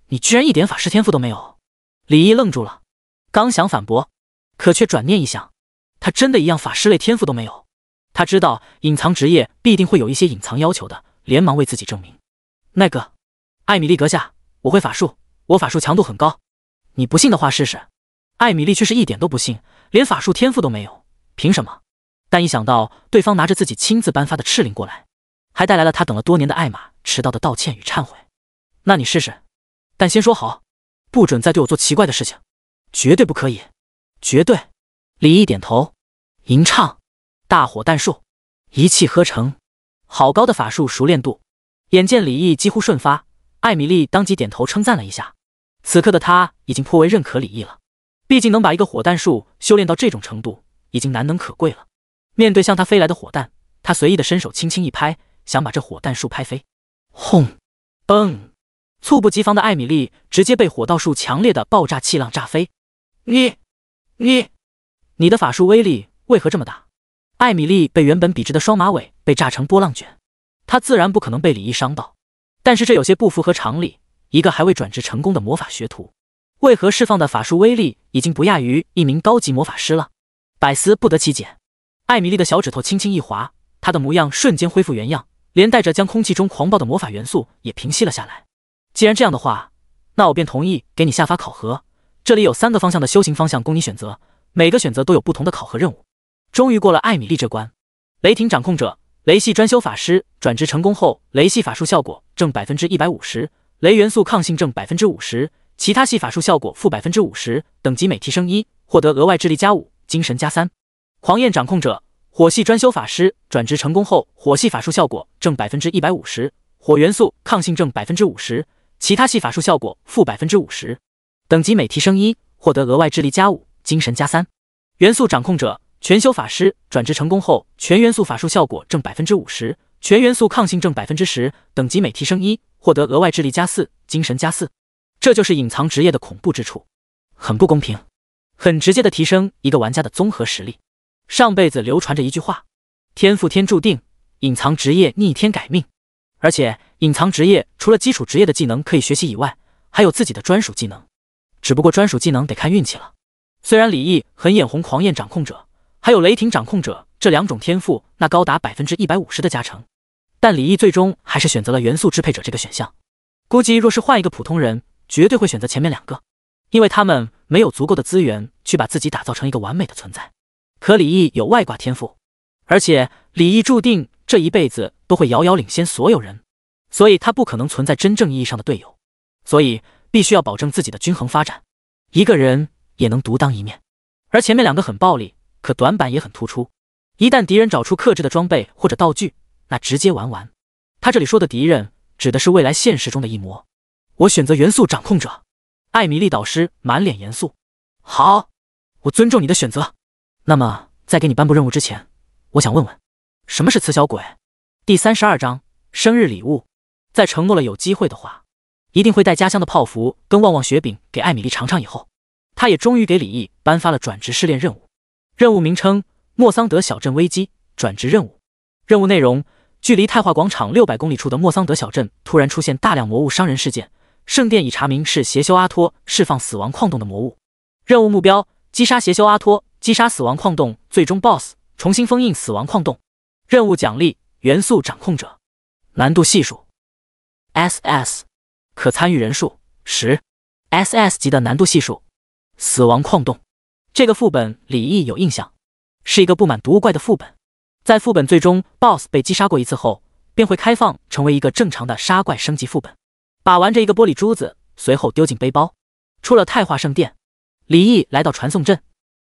你居然一点法师天赋都没有？李毅愣住了，刚想反驳，可却转念一想，他真的一样法师类天赋都没有。他知道隐藏职业必定会有一些隐藏要求的，连忙为自己证明。那个，艾米丽阁下，我会法术，我法术强度很高，你不信的话试试。艾米丽却是一点都不信，连法术天赋都没有，凭什么？但一想到对方拿着自己亲自颁发的敕令过来，还带来了他等了多年的艾玛迟到的道歉与忏悔，那你试试，但先说好，不准再对我做奇怪的事情，绝对不可以，绝对。李毅点头，吟唱，大火弹术，一气呵成，好高的法术熟练度。眼见李毅几乎瞬发，艾米丽当即点头称赞了一下。此刻的她已经颇为认可李毅了，毕竟能把一个火弹术修炼到这种程度，已经难能可贵了。面对向他飞来的火弹，他随意的伸手轻轻一拍，想把这火弹术拍飞。轰，嘣！猝不及防的艾米丽直接被火道术强烈的爆炸气浪炸飞。你的法术威力为何这么大？艾米丽被原本笔直的双马尾被炸成波浪卷，她自然不可能被李毅伤到，但是这有些不符合常理，一个还未转职成功的魔法学徒，为何释放的法术威力已经不亚于一名高级魔法师了？百思不得其解。艾米丽的小指头轻轻一划，她的模样瞬间恢复原样，连带着将空气中狂暴的魔法元素也平息了下来。既然这样的话，那我便同意给你下发考核。这里有3个方向的修行方向供你选择，每个选择都有不同的考核任务。终于过了艾米丽这关。雷霆掌控者，雷系专修法师，转职成功后，雷系法术效果正 150%， 雷元素抗性正 50%， 其他系法术效果负 50%， 等级每提升1，获得额外智力加5，精神加3。狂焰掌控者，火系专修法师，转职成功后，火系法术效果正 150%， 火元素抗性正 50%， 其他系法术效果负 50%， 等级每提升1，获得额外智力加5，精神加3。元素掌控者，全修法师，转职成功后，全元素法术效果正 50%， 全元素抗性正 10%， 等级每提升1，获得额外智力加4，精神加4。这就是隐藏职业的恐怖之处，很不公平，很直接的提升一个玩家的综合实力。上辈子流传着一句话，天赋天注定，隐藏职业逆天改命。而且隐藏职业除了基础职业的技能可以学习以外，还有自己的专属技能，只不过专属技能得看运气了。虽然李毅很眼红狂焰掌控者还有雷霆掌控者这2种天赋那高达 150% 的加成，但李毅最终还是选择了元素支配者这个选项。估计若是换一个普通人，绝对会选择前面2个，因为他们没有足够的资源去把自己打造成一个完美的存在。可李毅有外挂天赋，而且李毅注定这一辈子都会遥遥领先所有人，所以他不可能存在真正意义上的队友，所以必须要保证自己的均衡发展，一个人也能独当一面。而前面2个很暴力，可短板也很突出，一旦敌人找出克制的装备或者道具，那直接玩完。他这里说的敌人指的是未来现实中的异魔。我选择元素掌控者。艾米丽导师满脸严肃。好，我尊重你的选择。那么在给你颁布任务之前，我想问问，什么是雌小鬼？第32章生日礼物。在承诺了有机会的话，一定会带家乡的泡芙跟旺旺雪饼给艾米丽尝尝以后，他也终于给李毅颁发了转职试炼任务。任务名称：莫桑德小镇危机转职任务。任务内容：距离太化广场600公里处的莫桑德小镇突然出现大量魔物伤人事件，圣殿已查明是邪修阿托释放死亡矿洞的魔物。任务目标：击杀邪修阿托，击杀死亡矿洞最终 BOSS， 重新封印死亡矿洞。任务奖励：元素掌控者。难度系数 SS， 可参与人数10， SS 级的难度系数。死亡矿洞这个副本李毅有印象，是一个布满毒物怪的副本。在副本最终 BOSS 被击杀过一次后，便会开放成为一个正常的杀怪升级副本。把玩着一个玻璃珠子，随后丢进背包。出了太化圣殿，李毅来到传送阵。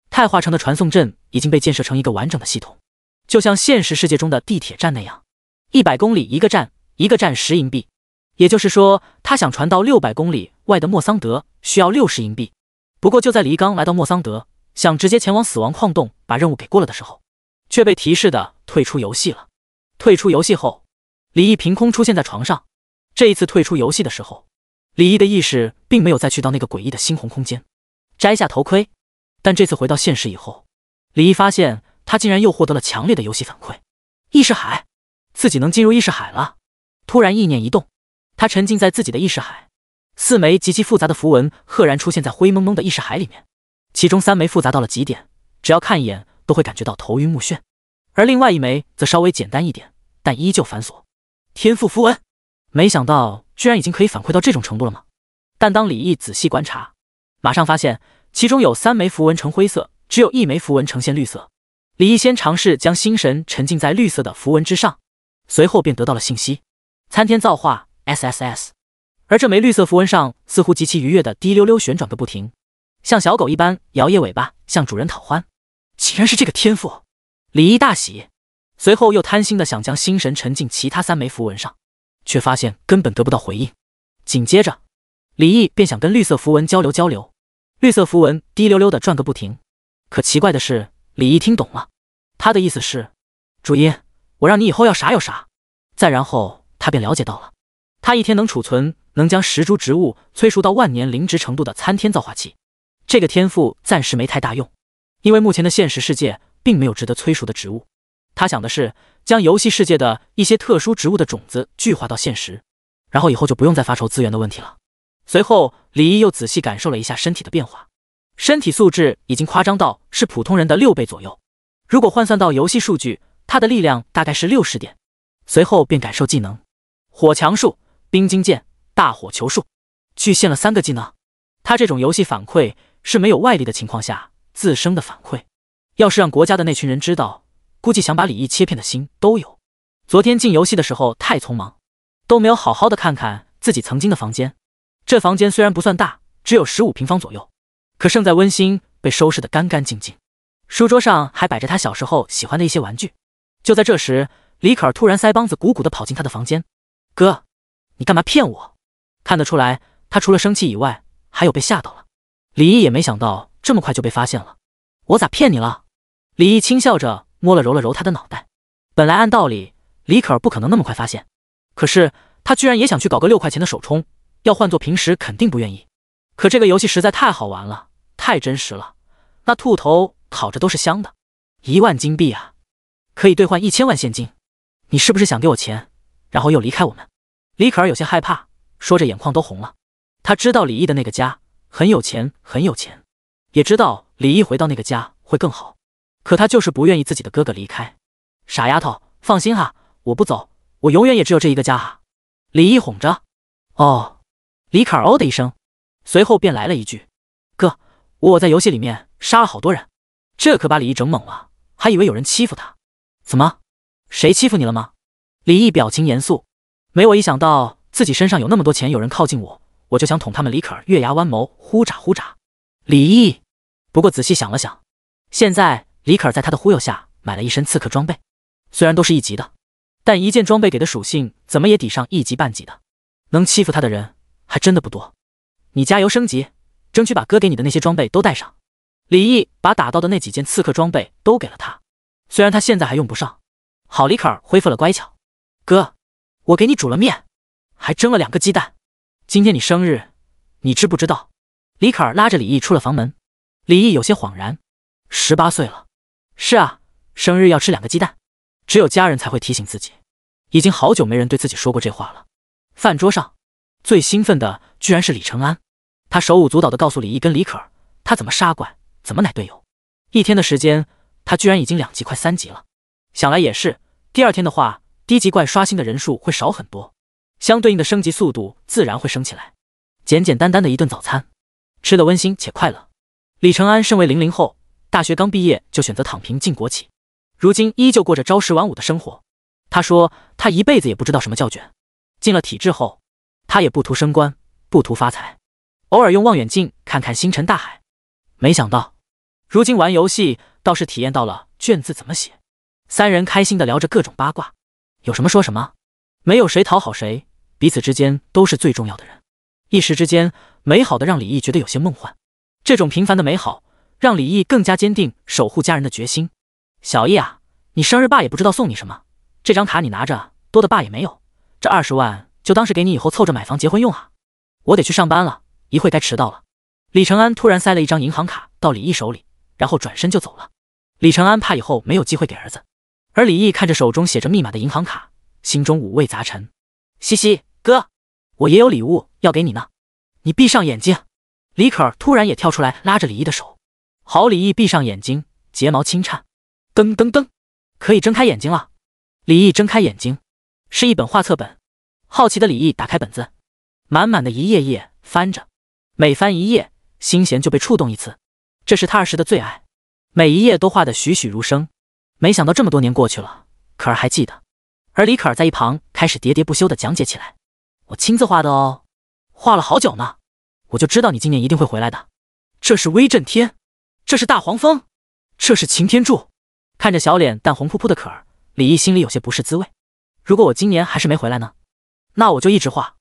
太化城的传送阵已经被建设成一个完整的系统，就像现实世界中的地铁站那样，100公里一个站，一个站10银币。也就是说，他想传到600公里外的莫桑德需要60银币。不过就在李毅刚来到莫桑德，想直接前往死亡矿洞把任务给过了的时候，却被提示的退出游戏了。退出游戏后，李毅凭空出现在床上。这一次退出游戏的时候，李毅的意识并没有再去到那个诡异的猩红空间。摘下头盔，但这次回到现实以后，李毅发现他竟然又获得了强烈的游戏反馈。意识海，自己能进入意识海了。突然意念一动，他沉浸在自己的意识海，4枚极其复杂的符文赫然出现在灰蒙蒙的意识海里面，其中3枚复杂到了极点，只要看一眼都会感觉到头晕目眩，而另外1枚则稍微简单一点，但依旧繁琐。天赋符文，没想到居然已经可以反馈到这种程度了吗？但当李毅仔细观察，马上发现其中有3枚符文呈灰色，只有1枚符文呈现绿色。李毅先尝试将心神沉浸在绿色的符文之上，随后便得到了信息：参天造化 SSS。 而这枚绿色符文上似乎极其愉悦的滴溜溜旋转个不停，像小狗一般摇曳尾巴向主人讨欢。竟然是这个天赋！李毅大喜，随后又贪心的想将心神沉浸其他3枚符文上，却发现根本得不到回应。紧接着李毅便想跟绿色符文交流交流，绿色符文滴溜溜的转个不停。可奇怪的是，李毅听懂了，他的意思是：主音，我让你以后要啥有啥。再然后他便了解到了，他一天能储存能将10株植物催熟到万年灵植程度的参天造化器。这个天赋暂时没太大用，因为目前的现实世界并没有值得催熟的植物。他想的是将游戏世界的一些特殊植物的种子具化到现实，然后以后就不用再发愁资源的问题了。随后李毅又仔细感受了一下身体的变化，身体素质已经夸张到是普通人的6倍左右，如果换算到游戏数据，他的力量大概是60点。随后便感受技能：火强术、冰晶剑、大火球术，具现了3个技能。他这种游戏反馈是没有外力的情况下自身的反馈，要是让国家的那群人知道，估计想把李毅切片的心都有。昨天进游戏的时候太匆忙，都没有好好的看看自己曾经的房间。这房间虽然不算大，只有15平方左右，可胜在温馨，被收拾得干干净净。书桌上还摆着他小时候喜欢的一些玩具。就在这时，李可儿突然腮帮子鼓鼓的跑进他的房间：哥，你干嘛骗我？看得出来，他除了生气以外，还有被吓到了。李毅也没想到这么快就被发现了。我咋骗你了？李毅轻笑着摸了揉了揉他的脑袋。本来按道理，李可儿不可能那么快发现，可是他居然也想去搞个6块钱的首充，要换做平时肯定不愿意。可这个游戏实在太好玩了，太真实了，那兔头烤着都是香的。1万金币啊，可以兑换1000万现金。你是不是想给我钱，然后又离开我们？李可儿有些害怕，说着眼眶都红了。他知道李毅的那个家很有钱，很有钱，也知道李毅回到那个家会更好，可他就是不愿意自己的哥哥离开。傻丫头，放心哈，我不走，我永远也只有这一个家哈。李毅哄着。哦。李可儿哦的一声，随后便来了一句：哥，我在游戏里面杀了好多人。这可把李毅整懵了，还以为有人欺负他。怎么？谁欺负你了吗？李毅表情严肃。没我一想到自己身上有那么多钱，有人靠近我就想捅他们。李可儿月牙弯眸，呼眨呼眨。李毅不过仔细想了想，现在李可儿在他的忽悠下买了一身刺客装备，虽然都是1级的，但一件装备给的属性怎么也抵上1级半级的，能欺负他的人还真的不多。你加油升级，争取把哥给你的那些装备都带上。李毅把打到的那几件刺客装备都给了他，虽然他现在还用不上。好，李可儿恢复了乖巧。哥，我给你煮了面，还蒸了2个鸡蛋。今天你生日，你知不知道？李可儿拉着李毅出了房门。李毅有些恍然，18岁了。是啊，生日要吃2个鸡蛋，只有家人才会提醒自己。已经好久没人对自己说过这话了。饭桌上最兴奋的居然是李承安，他手舞足蹈地告诉李毅跟李可儿他怎么杀怪，怎么奶队友。1天的时间，他居然已经2级快3级了。想来也是，第2天的话，低级怪刷新的人数会少很多，相对应的升级速度自然会升起来。简简单单的一顿早餐，吃得温馨且快乐。李承安身为00后，大学刚毕业就选择躺平进国企，如今依旧过着朝10晚5的生活。他说他一辈子也不知道什么叫卷。进了体制后，他也不图升官，不图发财，偶尔用望远镜看看星辰大海。没想到如今玩游戏倒是体验到了卷字怎么写。三人开心地聊着各种八卦，有什么说什么，没有谁讨好谁，彼此之间都是最重要的人。一时之间，美好的让李毅觉得有些梦幻。这种平凡的美好，让李毅更加坚定守护家人的决心。小易啊，你生日爸也不知道送你什么，这张卡你拿着，多的爸也没有，这20万就当是给你以后凑着买房结婚用啊。我得去上班了，一会该迟到了。李承安突然塞了一张银行卡到李毅手里，然后转身就走了。李承安怕以后没有机会给儿子，而李毅看着手中写着密码的银行卡，心中五味杂陈。西西哥，我也有礼物要给你呢，你闭上眼睛。李可儿突然也跳出来拉着李毅的手。好，李毅闭上眼睛，睫毛轻颤。噔噔噔，可以睁开眼睛了。李毅睁开眼睛，是一本画册本。好奇的李毅打开本子，满满的一页页翻着，每翻一页，心弦就被触动一次。这是他儿时的最爱，每一页都画得栩栩如生。没想到这么多年过去了，可儿还记得。而李可儿在一旁开始喋喋不休地讲解起来：“我亲自画的哦，画了好久呢。我就知道你今年一定会回来的。这是威震天，这是大黄蜂，这是擎天柱。”看着小脸蛋红扑扑的可儿，李毅心里有些不是滋味。如果我今年还是没回来呢？那我就一直画，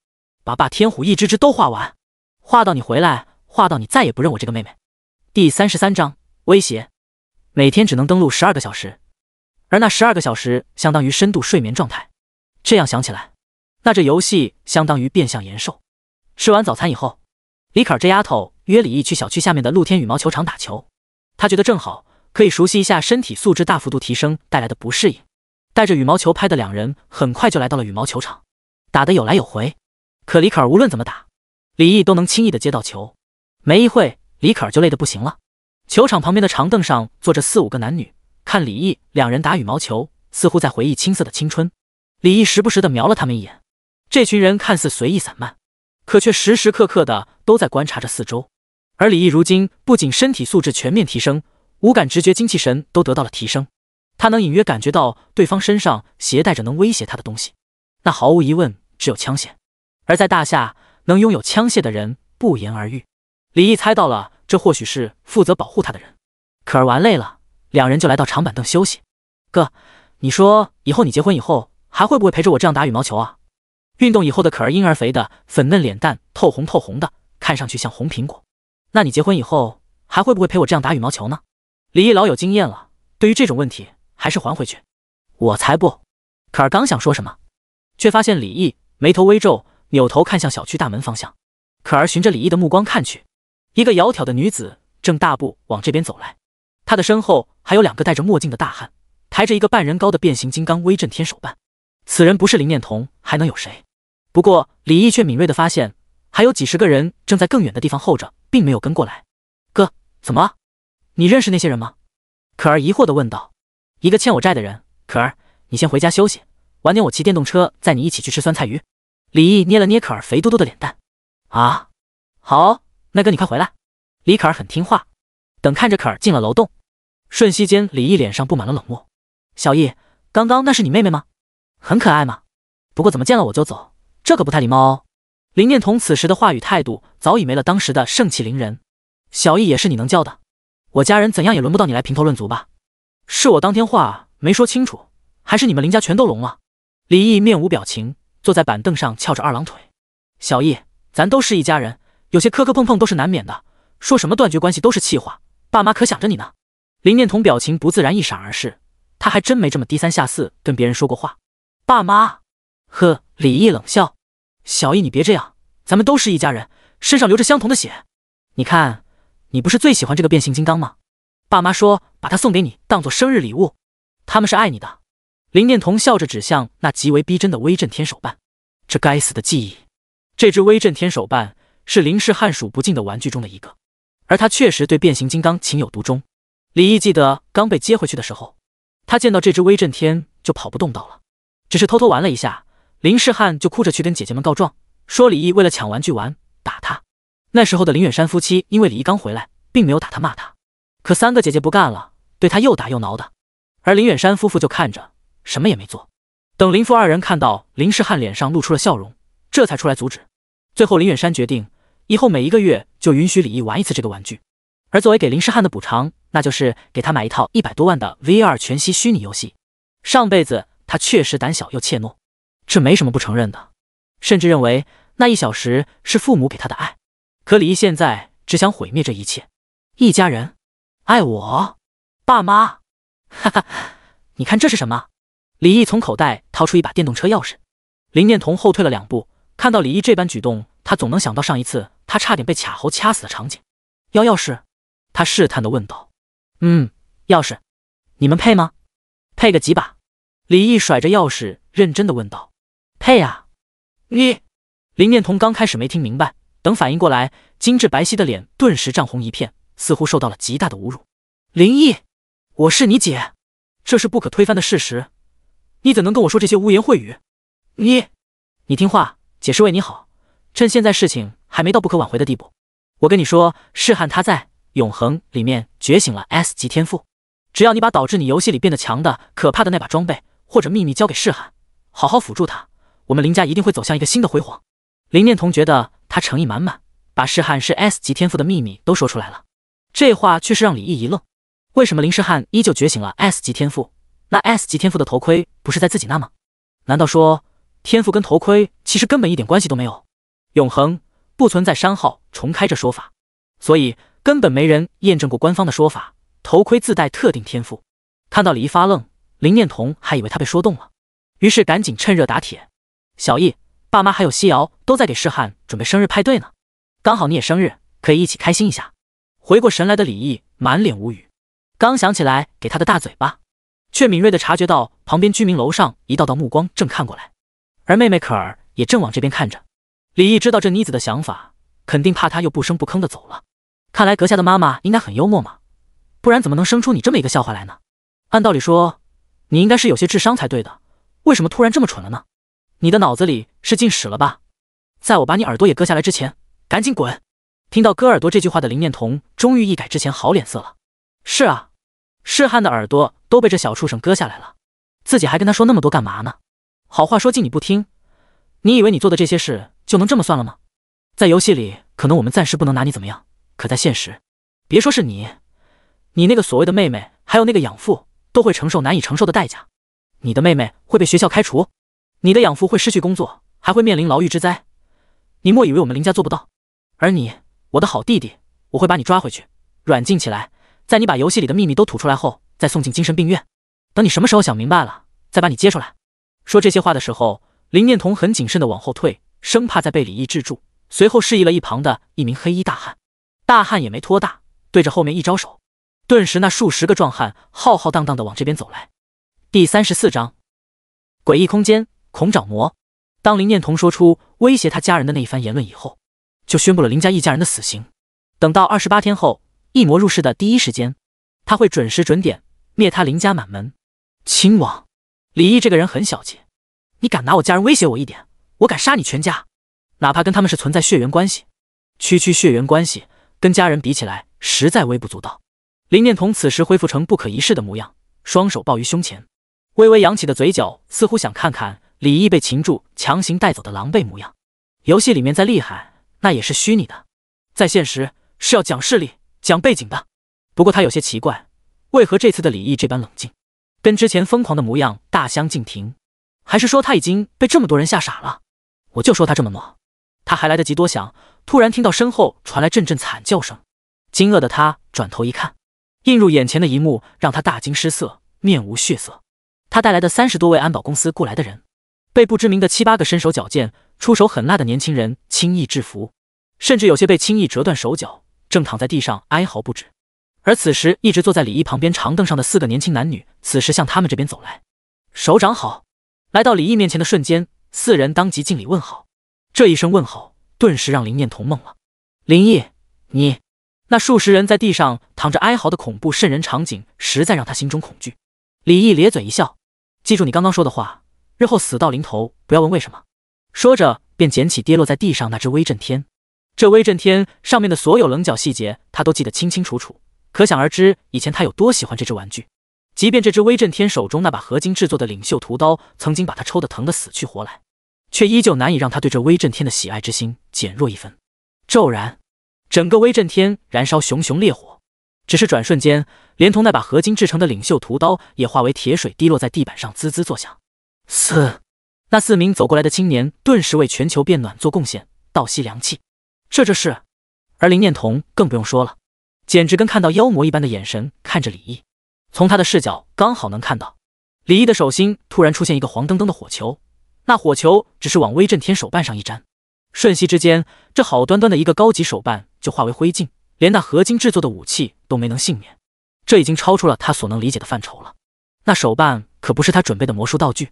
把霸天虎一只只都画完，画到你回来，画到你再也不认我这个妹妹。第33章威胁。每天只能登录12个小时，而那12个小时相当于深度睡眠状态。这样想起来，那这游戏相当于变相延寿。吃完早餐以后，李可儿这丫头约李毅去小区下面的露天羽毛球场打球。她觉得正好可以熟悉一下身体素质大幅度提升带来的不适应。带着羽毛球拍的两人很快就来到了羽毛球场，打得有来有回。可李可儿无论怎么打，李毅都能轻易地接到球。没一会，李可儿就累得不行了。球场旁边的长凳上坐着4、5个男女，看李毅两人打羽毛球，似乎在回忆青涩的青春。李毅时不时地瞄了他们一眼。这群人看似随意散漫，可却时时刻刻的都在观察着四周。而李毅如今不仅身体素质全面提升，五感直觉精气神都得到了提升。他能隐约感觉到对方身上携带着能威胁他的东西，那毫无疑问只有枪械。而在大夏，能拥有枪械的人不言而喻。李毅猜到了，这或许是负责保护他的人。可儿玩累了，两人就来到长板凳休息。哥，你说以后你结婚以后还会不会陪着我这样打羽毛球啊？运动以后的可儿婴儿肥的粉嫩脸蛋透红透红的，看上去像红苹果。那你结婚以后还会不会陪我这样打羽毛球呢？李毅老有经验了，对于这种问题还是还回去。我才不。可儿刚想说什么，却发现李毅眉头微皱，扭头看向小区大门方向。可儿循着李毅的目光看去，一个窈窕的女子正大步往这边走来，她的身后还有2个戴着墨镜的大汉，抬着一个半人高的变形金刚威震天手办。此人不是林念童，还能有谁？不过李毅却敏锐地发现，还有几十个人正在更远的地方候着，并没有跟过来。哥，怎么了？你认识那些人吗？可儿疑惑地问道。一个欠我债的人。可儿，你先回家休息，晚点我骑电动车载你一起去吃酸菜鱼。李毅捏了捏可儿肥嘟嘟的脸蛋。啊，好，那哥你快回来。李可儿很听话，等看着可儿进了楼栋，瞬息间李毅脸上布满了冷漠。小易，刚刚那是你妹妹吗？很可爱嘛，不过怎么见了我就走，这可不太礼貌哦。林念童此时的话语态度早已没了当时的盛气凌人。小易也是你能叫的，我家人怎样也轮不到你来评头论足吧？是我当天话没说清楚，还是你们林家全都聋了？李毅面无表情，坐在板凳上翘着二郎腿。小易，咱都是一家人，有些磕磕碰碰都是难免的，说什么断绝关系都是气话，爸妈可想着你呢。林念童表情不自然一闪而逝，他还真没这么低三下四跟别人说过话。爸妈？呵，李毅冷笑。小易你别这样，咱们都是一家人，身上流着相同的血。你看，你不是最喜欢这个变形金刚吗？爸妈说把它送给你当做生日礼物，他们是爱你的。林念童笑着指向那极为逼真的威震天手办。这该死的记忆，这只威震天手办是林氏汉数不尽的玩具中的一个，而他确实对变形金刚情有独钟。李毅记得刚被接回去的时候，他见到这只威震天就跑不动道了，只是偷偷玩了一下，林世汉就哭着去跟姐姐们告状，说李毅为了抢玩具玩打他。那时候的林远山夫妻因为李毅刚回来，并没有打他骂他，可3个姐姐不干了，对他又打又挠的，而林远山夫妇就看着什么也没做。等林父2人看到林世汉脸上露出了笑容，这才出来阻止。最后林远山决定以后每1个月就允许李毅玩一次这个玩具，而作为给林世汉的补偿，那就是给他买一套100多万的 VR 全息虚拟游戏。上辈子他确实胆小又怯懦，这没什么不承认的，甚至认为那1小时是父母给他的爱。可李毅现在只想毁灭这一切。一家人爱我，爸妈，哈哈，你看这是什么？李毅从口袋掏出一把电动车钥匙。林念童后退了2步，看到李毅这般举动，他总能想到上一次他差点被卡喉掐死的场景。要钥匙？他试探地问道。钥匙，你们配吗？配个几把？李毅甩着钥匙认真地问道。配啊。你……林念童刚开始没听明白，等反应过来，精致白皙的脸顿时涨红一片，似乎受到了极大的侮辱。林毅，我是你姐，这是不可推翻的事实，你怎能跟我说这些污言秽语？你听话，姐是为你好，趁现在事情还没到不可挽回的地步。我跟你说，世汉他在永恒里面觉醒了 S 级天赋，只要你把导致你游戏里变得强的可怕的那把装备或者秘密交给世汉，好好辅助他，我们林家一定会走向一个新的辉煌。林念童觉得他诚意满满，把世汉是 S 级天赋的秘密都说出来了。这话却是让李毅一愣，为什么林世汉依旧觉醒了 S 级天赋？那 S 级天赋的头盔不是在自己那吗？难道说天赋跟头盔其实根本一点关系都没有？永恒不存在删号重开这说法，所以根本没人验证过官方的说法，头盔自带特定天赋。看到李毅发愣，林念童还以为他被说动了，于是赶紧趁热打铁。小易，爸妈还有西瑶都在给世汉准备生日派对呢，刚好你也生日，可以一起开心一下。回过神来的李毅满脸无语，刚想起来给他的大嘴巴，却敏锐地察觉到旁边居民楼上一道道目光正看过来，而妹妹可儿也正往这边看着。李毅知道这妮子的想法，肯定怕她又不声不吭地走了。看来阁下的妈妈应该很幽默嘛，不然怎么能生出你这么一个笑话来呢？按道理说，你应该是有些智商才对的，为什么突然这么蠢了呢？你的脑子里是进屎了吧？在我把你耳朵也割下来之前，赶紧滚！听到割耳朵这句话的林念童终于一改之前好脸色了。是啊，世汉的耳朵都被这小畜生割下来了，自己还跟他说那么多干嘛呢？好话说尽你不听，你以为你做的这些事就能这么算了吗？在游戏里可能我们暂时不能拿你怎么样，可在现实，别说是你那个所谓的妹妹还有那个养父都会承受难以承受的代价。你的妹妹会被学校开除，你的养父会失去工作，还会面临牢狱之灾，你莫以为我们林家做不到。而你，我的好弟弟，我会把你抓回去软禁起来，在你把游戏里的秘密都吐出来后再送进精神病院，等你什么时候想明白了再把你接出来。说这些话的时候，林念童很谨慎地往后退，生怕再被李毅制住，随后示意了一旁的一名黑衣大汉。大汉也没拖大，对着后面一招手，顿时那数十个壮汉浩浩荡荡地往这边走来。第34章诡异空间恐掌魔。当林念童说出威胁他家人的那一番言论以后，就宣布了林家一家人的死刑。等到28天后，异魔入世的第一时间，他会准时准点灭他林家满门。亲王，李毅这个人很小气，你敢拿我家人威胁我一点，我敢杀你全家，哪怕跟他们是存在血缘关系。区血缘关系跟家人比起来实在微不足道。林念童此时恢复成不可一世的模样，双手抱于胸前，微微扬起的嘴角似乎想看看李毅被擒住强行带走的狼狈模样。游戏里面再厉害，那也是虚拟的，在现实是要讲势力讲背景的。不过他有些奇怪，为何这次的李毅这般冷静，跟之前疯狂的模样大相径庭？还是说他已经被这么多人吓傻了？我就说他这么懦。他还来得及多想，突然听到身后传来阵阵惨叫声。惊愕的他转头一看，映入眼前的一幕让他大惊失色，面无血色。他带来的30多位安保公司雇来的人，被不知名的7、8个身手矫健、出手狠辣的年轻人轻易制服，甚至有些被轻易折断手脚，正躺在地上哀嚎不止。而此时一直坐在李毅旁边长凳上的4个年轻男女，此时向他们这边走来。首长好！来到李毅面前的瞬间，4人当即敬礼问好。这一声问候顿时让林念童懵了。林毅，你……那数十人在地上躺着哀嚎的恐怖瘆人场景实在让他心中恐惧。李毅咧嘴一笑，记住你刚刚说的话，日后死到临头不要问为什么。说着便捡起跌落在地上那只威震天。这威震天上面的所有棱角细节他都记得清清楚楚，可想而知以前他有多喜欢这只玩具。即便这只威震天手中那把合金制作的领袖屠刀曾经把他抽得疼得死去活来，却依旧难以让他对这威震天的喜爱之心减弱一分。骤然，整个威震天燃烧熊熊烈火，只是转瞬间，连同那把合金制成的领袖屠刀也化为铁水滴落在地板上，滋滋作响。那4名走过来的青年顿时为全球变暖做贡献，倒吸凉气。这是，而林念童更不用说了，简直跟看到妖魔一般的眼神看着李毅。从他的视角刚好能看到，李毅的手心突然出现一个黄澄澄的火球，那火球只是往威震天手办上一沾，瞬息之间，这好端端的一个高级手办就化为灰烬，连那合金制作的武器都没能幸免。这已经超出了他所能理解的范畴了。那手办可不是他准备的魔术道具，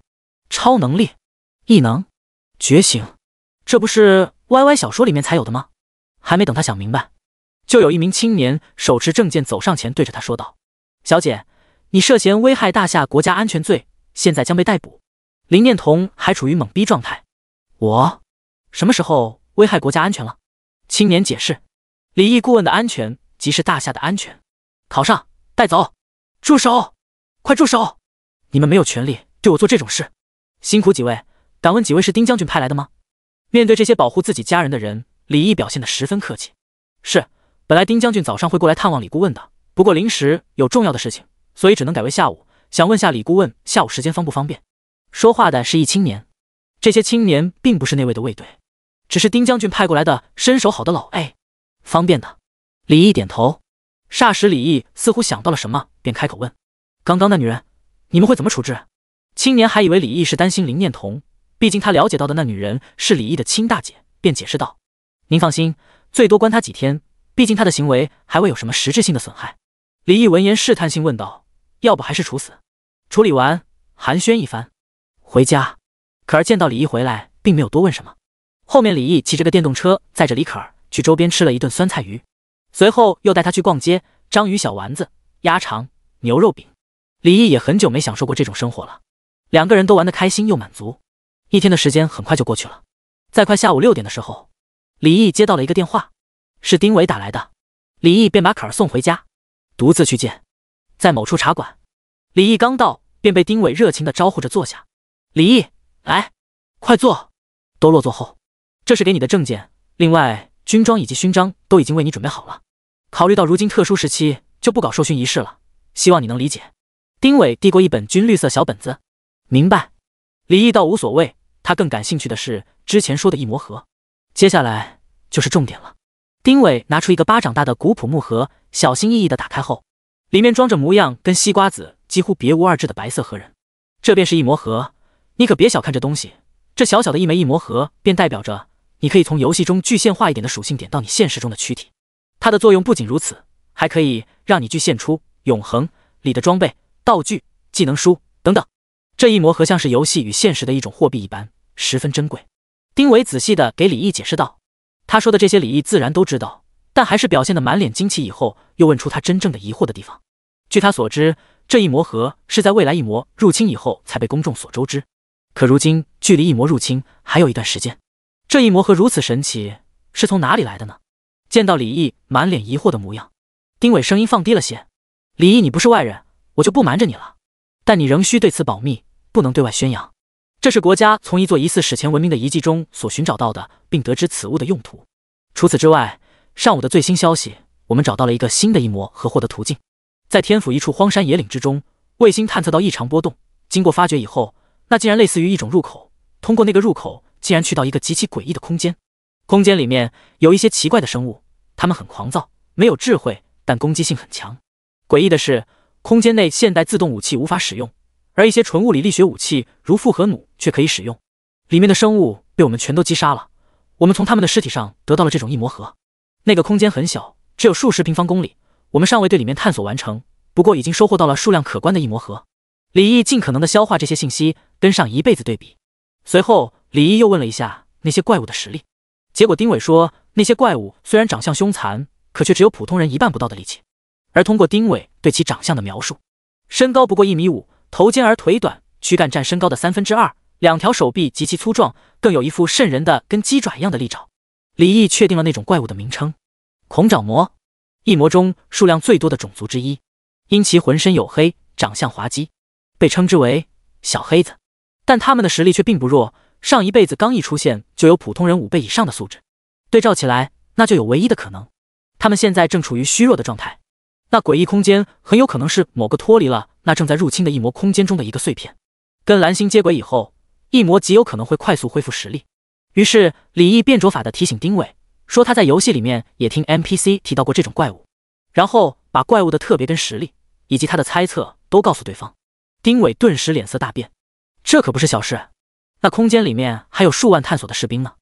超能力、异能、觉醒，这不是 YY 小说里面才有的吗？还没等他想明白，就有一名青年手持证件走上前，对着他说道：“小姐，你涉嫌危害大夏国家安全罪，现在将被逮捕。”林念童还处于懵逼状态。我什么时候危害国家安全了？青年解释：“李毅顾问的安全即是大夏的安全。铐上，带走。住手！快住手！你们没有权利对我做这种事。辛苦几位，敢问几位是丁将军派来的吗？”面对这些保护自己家人的人，李毅表现得十分客气。是，本来丁将军早上会过来探望李顾问的，不过临时有重要的事情，所以只能改为下午。想问下李顾问下午时间方不方便？说话的是一青年，这些青年并不是那位的卫队，只是丁将军派过来的身手好的老 A。方便的。李毅点头。霎时李毅似乎想到了什么，便开口问：“刚刚那女人，你们会怎么处置？”青年还以为李毅是担心林念童，毕竟他了解到的那女人是李毅的亲大姐，便解释道：“您放心，最多关他几天，毕竟他的行为还未有什么实质性的损害。”李毅闻言试探性问道：“要不还是处死？”处理完，寒暄一番，回家。可儿见到李毅回来，并没有多问什么。后面李毅骑着个电动车，载着李可儿去周边吃了一顿酸菜鱼，随后又带她去逛街，章鱼小丸子、鸭肠、牛肉饼。李毅也很久没享受过这种生活了，两个人都玩得开心又满足。一天的时间很快就过去了。在快下午6点的时候，李毅接到了一个电话，是丁伟打来的。李毅便把可儿送回家，独自去见。在某处茶馆，李毅刚到，便被丁伟热情地招呼着坐下。李毅，来，快坐。都落座后，这是给你的证件，另外军装以及勋章都已经为你准备好了。考虑到如今特殊时期，就不搞授勋仪式了，希望你能理解。丁伟递过一本军绿色小本子。明白。李毅倒无所谓，他更感兴趣的是之前说的一魔盒。接下来就是重点了。丁伟拿出一个巴掌大的古朴木盒，小心翼翼地打开后，里面装着模样跟西瓜子几乎别无二致的白色核仁。这便是异魔盒，你可别小看这东西，这小小的一枚异魔盒便代表着你可以从游戏中具现化一点的属性点到你现实中的躯体。它的作用不仅如此，还可以让你具现出永恒里的装备、道具、技能书等等。这一魔盒像是游戏与现实的一种货币一般，十分珍贵。丁伟仔细地给李毅解释道。他说的这些李毅自然都知道，但还是表现得满脸惊奇。以后又问出他真正的疑惑的地方。据他所知，这一魔盒是在未来异魔入侵以后才被公众所周知，可如今距离异魔入侵还有一段时间。这一魔盒如此神奇，是从哪里来的呢？见到李毅满脸疑惑的模样，丁伟声音放低了些：“李毅，你不是外人，我就不瞒着你了，但你仍需对此保密，不能对外宣扬。这是国家从一座疑似史前文明的遗迹中所寻找到的，并得知此物的用途。除此之外，上午的最新消息，我们找到了一个新的异魔和获得途径。在天府一处荒山野岭之中，卫星探测到异常波动，经过发掘以后，那竟然类似于一种入口，通过那个入口竟然去到一个极其诡异的空间。空间里面有一些奇怪的生物，它们很狂躁，没有智慧，但攻击性很强。诡异的是，空间内现代自动武器无法使用，而一些纯物理力学武器如复合弩却可以使用。里面的生物被我们全都击杀了，我们从他们的尸体上得到了这种异魔盒。那个空间很小，只有数十平方公里，我们尚未对里面探索完成，不过已经收获到了数量可观的异魔盒。李毅尽可能的消化这些信息，跟上一辈子对比。随后李毅又问了一下那些怪物的实力，结果丁伟说，那些怪物虽然长相凶残，可却只有普通人1半不到的力气。而通过丁伟对其长相的描述，身高不过1.5米，头尖而腿短，躯干占身高的2/3，两条手臂极其粗壮，更有一副瘆人的跟鸡爪一样的利爪。李毅确定了那种怪物的名称：恐爪魔，异魔中数量最多的种族之一，因其浑身黝黑，长相滑稽，被称之为小黑子。但他们的实力却并不弱，上一辈子刚一出现就有普通人5倍以上的素质，对照起来，那就有唯一的可能，他们现在正处于虚弱的状态。那诡异空间很有可能是某个脱离了那正在入侵的异魔空间中的一个碎片。跟蓝星接轨以后，异魔极有可能会快速恢复实力。于是李毅变着法的提醒丁伟，说他在游戏里面也听 NPC 提到过这种怪物，然后把怪物的特别跟实力以及他的猜测都告诉对方。丁伟顿时脸色大变，这可不是小事，那空间里面还有数万探索的士兵呢。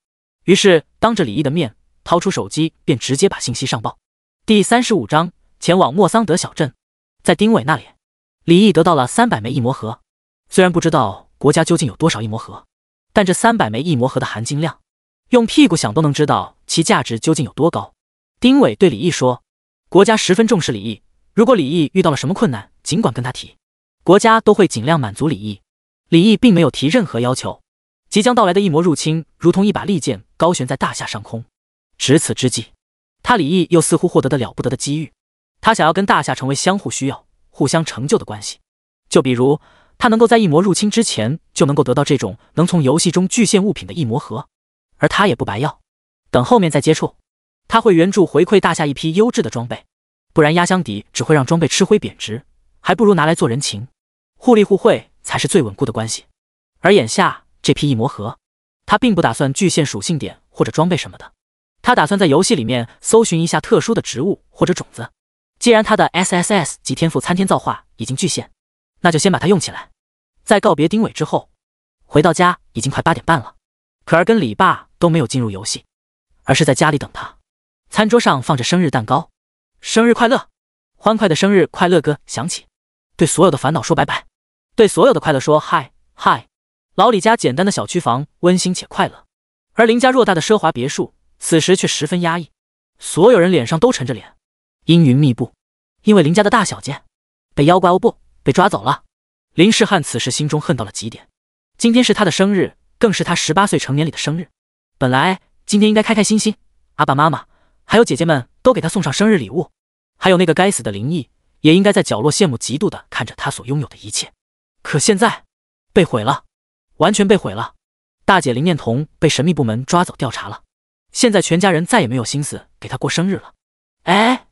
于是当着李毅的面掏出手机，便直接把信息上报。第35章前往莫桑德小镇。在丁伟那里，李毅得到了300枚异魔核。虽然不知道国家究竟有多少异魔核，但这300枚异魔核的含金量，用屁股想都能知道其价值究竟有多高。丁伟对李毅说，国家十分重视李毅，如果李毅遇到了什么困难，尽管跟他提，国家都会尽量满足李毅。李毅并没有提任何要求。即将到来的异魔入侵如同一把利剑高悬在大夏上空。值此之际，他李毅又似乎获得了不得的机遇，他想要跟大夏成为相互需要、互相成就的关系。就比如他能够在异魔入侵之前就能够得到这种能从游戏中具现物品的异魔核，而他也不白要，等后面再接触，他会援助回馈大夏一批优质的装备，不然压箱底只会让装备吃灰贬值，还不如拿来做人情，互利互惠才是最稳固的关系。而眼下这批异魔核，他并不打算具现属性点或者装备什么的，他打算在游戏里面搜寻一下特殊的植物或者种子。既然他的 SSS 级天赋参天造化已经具现，那就先把它用起来。在告别丁伟之后，回到家已经快8点半了，可儿跟李爸都没有进入游戏，而是在家里等他。餐桌上放着生日蛋糕，生日快乐！欢快的生日快乐歌响起，对所有的烦恼说拜拜，对所有的快乐说嗨嗨。老李家简单的小区房温馨且快乐，而林家偌大的奢华别墅此时却十分压抑，所有人脸上都沉着脸，阴云密布，因为林家的大小姐被妖怪被抓走了。林世汉此时心中恨到了极点，今天是他的生日，更是他18岁成年礼的生日，本来今天应该开开心心，阿爸妈妈还有姐姐们都给他送上生日礼物，还有那个该死的林毅也应该在角落羡慕嫉妒的看着他所拥有的一切，可现在被毁了，完全被毁了。大姐林念彤被神秘部门抓走调查了，现在全家人再也没有心思给她过生日了。哎，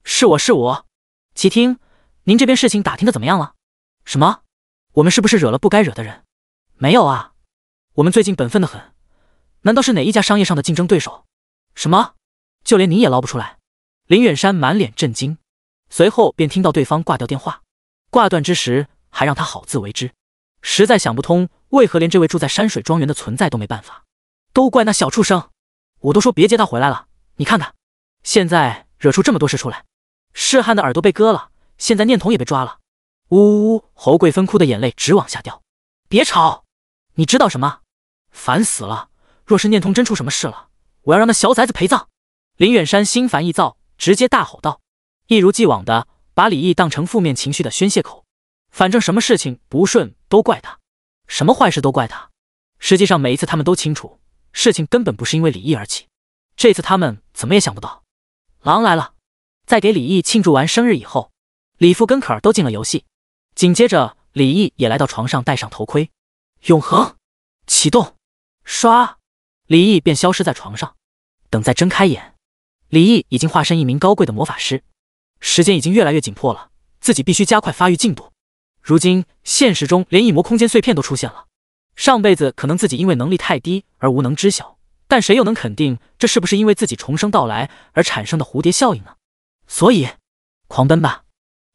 是我，启听，您这边事情打听的怎么样了？什么？我们是不是惹了不该惹的人？没有啊，我们最近本分的很，难道是哪一家商业上的竞争对手？什么？就连你也捞不出来？林远山满脸震惊，随后便听到对方挂掉电话，挂断之时还让他好自为之，实在想不通为何连这位住在山水庄园的存在都没办法，都怪那小畜生，我都说别接他回来了，你看看现在惹出这么多事出来，世汉的耳朵被割了，现在念童也被抓了。呜呜呜，侯贵芬哭的眼泪直往下掉。别吵，你知道什么？烦死了，若是念童真出什么事了，我要让那小崽子陪葬。林远山心烦意躁，直接大吼道，一如既往的把李毅当成负面情绪的宣泄口，反正什么事情不顺都怪他，什么坏事都怪他。实际上每一次他们都清楚，事情根本不是因为李毅而起，这次他们怎么也想不到。狼来了。在给李毅庆祝完生日以后，李父跟可儿都进了游戏，紧接着李毅也来到床上，戴上头盔，永恒启动，刷，李毅便消失在床上。等再睁开眼，李毅已经化身一名高贵的魔法师，时间已经越来越紧迫了，自己必须加快发育进度。如今现实中连异魔空间碎片都出现了，上辈子可能自己因为能力太低而无能知晓，但谁又能肯定这是不是因为自己重生到来而产生的蝴蝶效应呢？所以狂奔吧。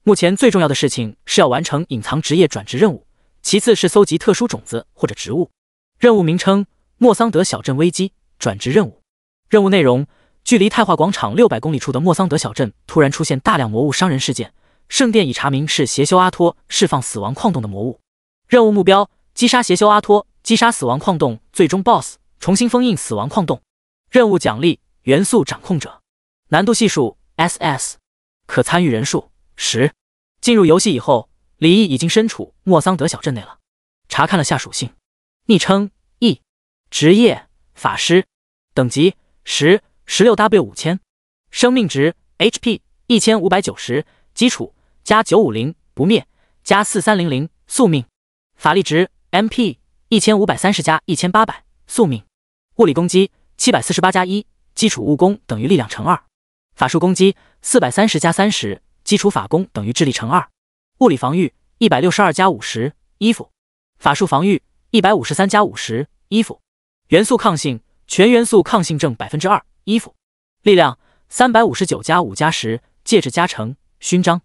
目前最重要的事情是要完成隐藏职业转职任务，其次是搜集特殊种子或者植物。任务名称：莫桑德小镇危机转职任务。任务内容：距离太化广场600公里处的莫桑德小镇突然出现大量魔物伤人事件，圣殿已查明是邪修阿托释放死亡矿洞的魔物。任务目标：击杀邪修阿托，击杀死亡矿洞最终 BOSS， 重新封印死亡矿洞。任务奖励：元素掌控者。难度系数 SS， 可参与人数10。进入游戏以后，李毅已经身处莫桑德小镇内了。查看了下属性：昵称 E， 职业法师，等级10 16W5000，生命值 HP 1590，基础加950不灭加4300宿命，法力值 MP 1530加1800宿命，物理攻击748加1，基础物攻等于力量乘2，法术攻击430加30，基础法攻等于智力乘2，物理防御162加50，衣服；法术防御153加50，衣服；元素抗性全元素抗性正2%，衣服；力量359加5加10，戒指加成，勋章；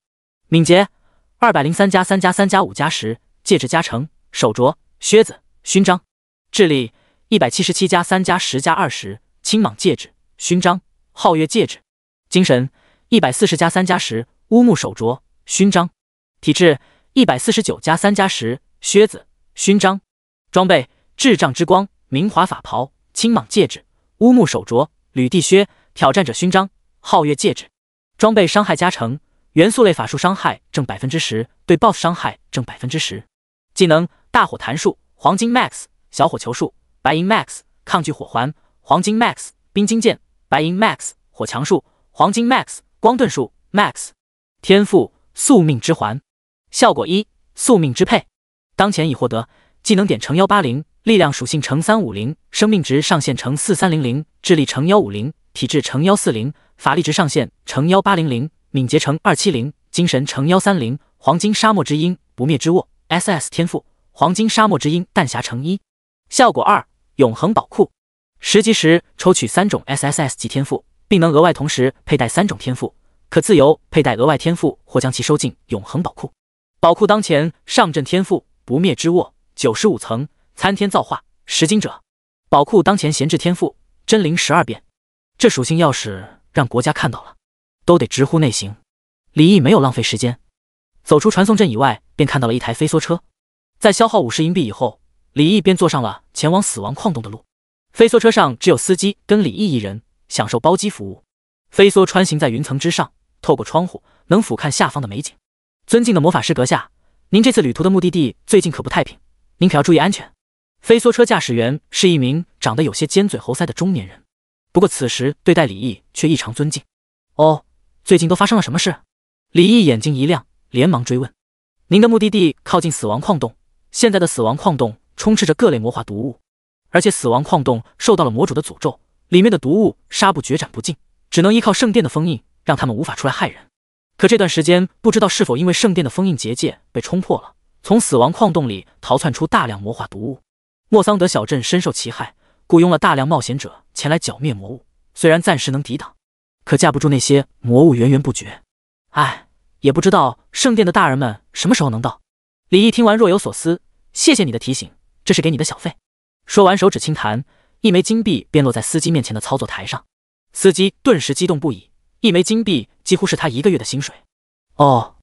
敏捷203加3加3加5加10，戒指加成，手镯，靴子，勋章；智力177加3加10加20，青蟒戒指，勋章，皓月戒指；精神140加3加10，乌木手镯，勋章；体质149加3加10，靴子，勋章；装备智障之光，明华法袍，青蟒戒指，乌木手镯，履地靴，挑战者勋章，皓月戒指；装备伤害加成，元素类法术伤害正10%，对 BOSS 伤害正10%；技能大火弹术，黄金 Max， 小火球术，白银 Max， 抗拒火环，黄金 Max， 冰晶剑，白银 Max， 火强术，黄金 Max， 光盾术 Max。天赋宿命之环，效果1，宿命支配，当前已获得技能点乘180，力量属性乘350，生命值上限乘4300，智力乘150，体质乘140，法力值上限乘1800，敏捷乘270，精神乘130，黄金沙漠之鹰，不灭之握 SS 天赋，黄金沙漠之鹰弹匣乘1。效果2，永恒宝库，10级时抽取3种 SSS 级天赋，并能额外同时佩戴3种天赋，可自由佩戴额外天赋或将其收进永恒宝库。宝库当前上阵天赋不灭之握95层，参天造化，拾金者。宝库当前闲置天赋真灵12变。这属性要是让国家看到了，都得直呼内行。李毅没有浪费时间，走出传送阵以外，便看到了一台飞梭车。在消耗50银币以后，李毅便坐上了前往死亡矿洞的路。飞梭车上只有司机跟李毅一人，享受包机服务。飞梭穿行在云层之上，透过窗户能俯瞰下方的美景。尊敬的魔法师阁下，您这次旅途的目的地最近可不太平，您可要注意安全。飞梭车驾驶员是一名长得有些尖嘴猴腮的中年人，不过此时对待李毅却异常尊敬。哦，最近都发生了什么事？李毅眼睛一亮，连忙追问。您的目的地靠近死亡矿洞，现在的死亡矿洞充斥着各类魔化毒物，而且死亡矿洞受到了魔主的诅咒，里面的毒物杀不绝斩不尽，只能依靠圣殿的封印，让他们无法出来害人。可这段时间不知道是否因为圣殿的封印结界被冲破了，从死亡矿洞里逃窜出大量魔化毒物。莫桑德小镇深受其害，雇佣了大量冒险者前来剿灭魔物，虽然暂时能抵挡，可架不住那些魔物源源不绝。唉，也不知道圣殿的大人们什么时候能到。李毅听完若有所思，谢谢你的提醒，这是给你的小费。说完手指轻弹，一枚金币便落在司机面前的操作台上。司机顿时激动不已，一枚金币几乎是他1个月的薪水。哦，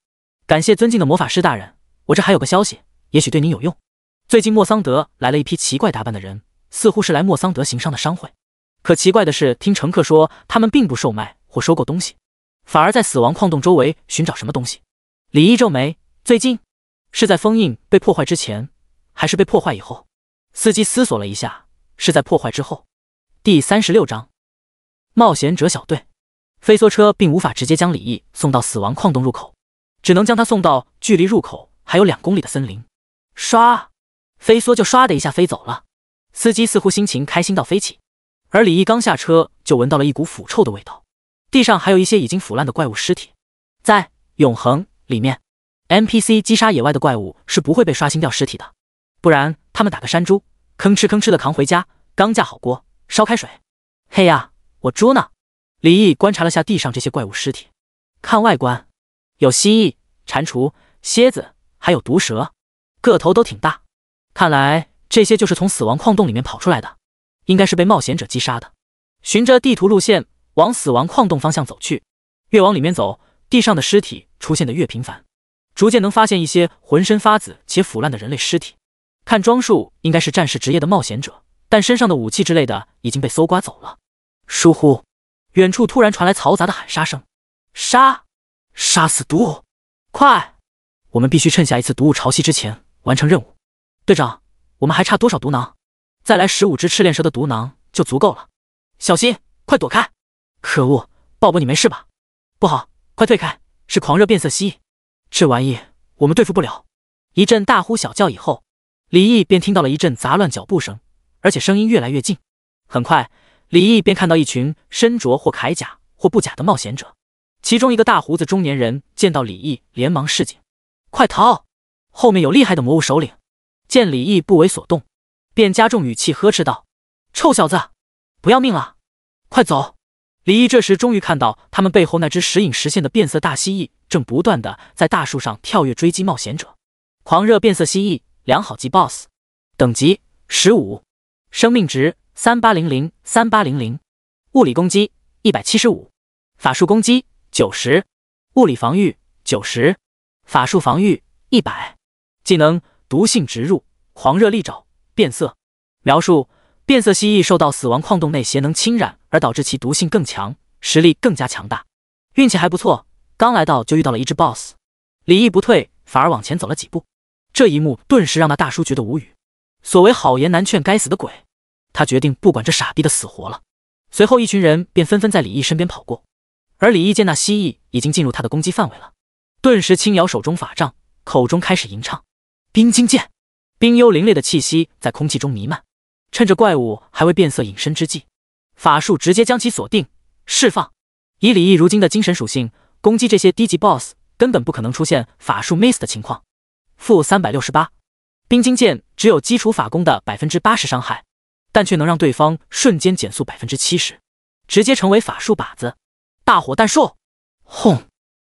感谢尊敬的魔法师大人，我这还有个消息，也许对您有用。最近莫桑德来了一批奇怪打扮的人，似乎是来莫桑德行商的商会。可奇怪的是，听乘客说他们并不售卖或收购东西，反而在死亡矿洞周围寻找什么东西。李毅皱眉，最近是在封印被破坏之前，还是被破坏以后？司机思索了一下，是在破坏之后。第36章冒险者小队。飞梭车并无法直接将李毅送到死亡矿洞入口，只能将他送到距离入口还有2公里的森林。唰，飞梭就唰的一下飞走了。司机似乎心情开心到飞起，而李毅刚下车就闻到了一股腐臭的味道，地上还有一些已经腐烂的怪物尸体。在永恒里面， NPC 击杀野外的怪物是不会被刷新掉尸体的，不然他们打个山猪，吭哧吭哧的扛回家，刚架好锅烧开水。嘿呀，我猪呢？李毅观察了下地上这些怪物尸体，看外观，有蜥蜴、蟾蜍、蝎子，还有毒蛇，个头都挺大。看来这些就是从死亡矿洞里面跑出来的，应该是被冒险者击杀的。循着地图路线往死亡矿洞方向走去，越往里面走，地上的尸体出现的越频繁，逐渐能发现一些浑身发紫且腐烂的人类尸体。看装束应该是战士职业的冒险者，但身上的武器之类的已经被搜刮走了。疏忽，远处突然传来嘈杂的喊杀声，杀死毒物，快！我们必须趁下一次毒物潮汐之前完成任务。队长，我们还差多少毒囊？再来15只赤练蛇的毒囊就足够了。小心，快躲开！可恶，鲍勃你没事吧？不好，快退开，是狂热变色蜥蜴，这玩意我们对付不了。一阵大呼小叫以后，李毅便听到了一阵杂乱脚步声，而且声音越来越近。很快，李毅便看到一群身着或铠甲或布甲的冒险者。其中一个大胡子中年人见到李毅，连忙示警：“快逃！后面有厉害的魔物首领。”见李毅不为所动，便加重语气呵斥道：“臭小子，不要命了，快走！”李毅这时终于看到他们背后那只时隐时现的变色大蜥蜴正不断的在大树上跳跃追击冒险者。狂热变色蜥蜴良好级 BOSS， 等级15，生命值3800，物理攻击175，法术攻击90，物理防御90，法术防御100。技能毒性直入，狂热利爪，变色。描述：变色蜥蜴受到死亡矿洞内邪能侵染，而导致其毒性更强，实力更加强大。运气还不错，刚来到就遇到了一只 BOSS。李毅不退，反而往前走了几步。这一幕顿时让那大叔觉得无语。所谓好言难劝该死的鬼，他决定不管这傻逼的死活了。随后一群人便纷纷在李毅身边跑过，而李毅见那蜥蜴已经进入他的攻击范围了，顿时轻摇手中法杖，口中开始吟唱冰晶剑。冰幽凌冽的气息在空气中弥漫，趁着怪物还未变色隐身之际，法术直接将其锁定释放。以李毅如今的精神属性，攻击这些低级 BOSS 根本不可能出现法术 miss 的情况。-368，冰晶剑只有基础法攻的 80% 伤害，但却能让对方瞬间减速 70%， 直接成为法术靶子。大火弹术，轰！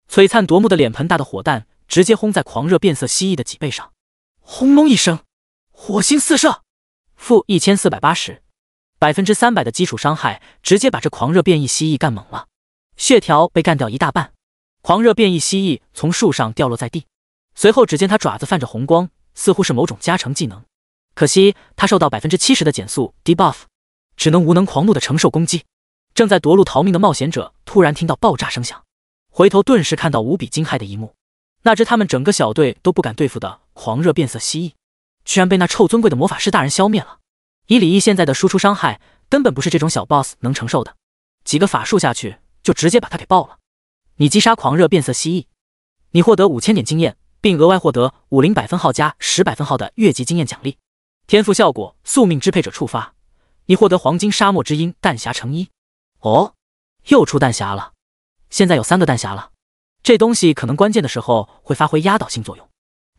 璀璨夺目的脸盆大的火弹直接轰在狂热变色蜥蜴的脊背上，轰隆一声，火星四射。-1480， 300%的基础伤害直接把这狂热变异蜥蜴干懵了，血条被干掉一大半。狂热变异蜥蜴从树上掉落在地，随后只见它爪子泛着红光，似乎是某种加成技能。可惜它受到 70% 的减速 debuff， 只能无能狂怒的承受攻击。正在夺路逃命的冒险者突然听到爆炸声响，回头顿时看到无比惊骇的一幕，那只他们整个小队都不敢对付的狂热变色蜥蜴，居然被那臭尊贵的魔法师大人消灭了。以李毅现在的输出伤害，根本不是这种小 boss 能承受的，几个法术下去就直接把他给爆了。你击杀狂热变色蜥蜴，你获得5000点经验，并额外获得50百分号加10百分号的越级经验奖励。天赋效果：宿命支配者触发，你获得黄金沙漠之鹰弹匣成衣。哦，又出弹匣了，现在有3个弹匣了。这东西可能关键的时候会发挥压倒性作用。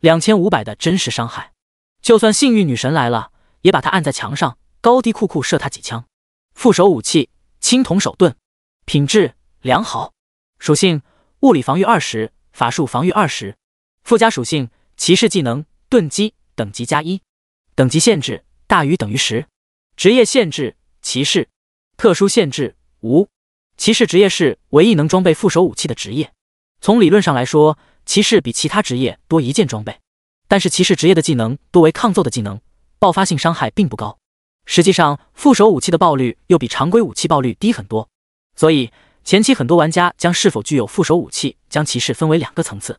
2500的真实伤害，就算幸运女神来了，也把它按在墙上，高低酷酷射他几枪。副手武器：青铜手盾，品质良好。属性：物理防御20，法术防御20。附加属性：骑士技能盾击，等级+1，等级限制大于等于10。职业限制：骑士。特殊限制：无。骑士职业是唯一能装备副手武器的职业。从理论上来说，骑士比其他职业多一件装备，但是骑士职业的技能多为抗揍的技能，爆发性伤害并不高。实际上，副手武器的爆率又比常规武器爆率低很多，所以前期很多玩家将是否具有副手武器将骑士分为2个层次。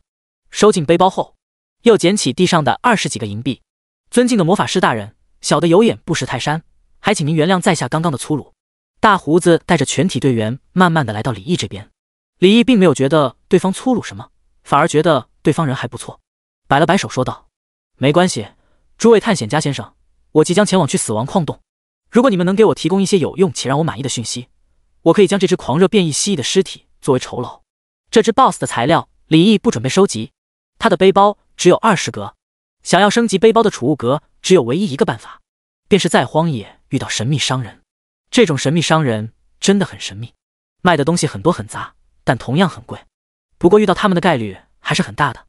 收进背包后，又捡起地上的20几个银币。尊敬的魔法师大人，小的有眼不识泰山，还请您原谅在下刚刚的粗鲁。大胡子带着全体队员慢慢的来到李毅这边。李毅并没有觉得对方粗鲁什么，反而觉得对方人还不错，摆了摆手说道：没关系，诸位探险家先生，我即将前往去死亡矿洞，如果你们能给我提供一些有用且让我满意的讯息，我可以将这只狂热变异蜥蜴的尸体作为酬劳。这只 BOSS 的材料李毅不准备收集，他的背包只有20格，想要升级背包的储物格只有唯一一个办法，便是在荒野遇到神秘商人。这种神秘商人真的很神秘，卖的东西很多很杂，但同样很贵，不过遇到他们的概率还是很大的。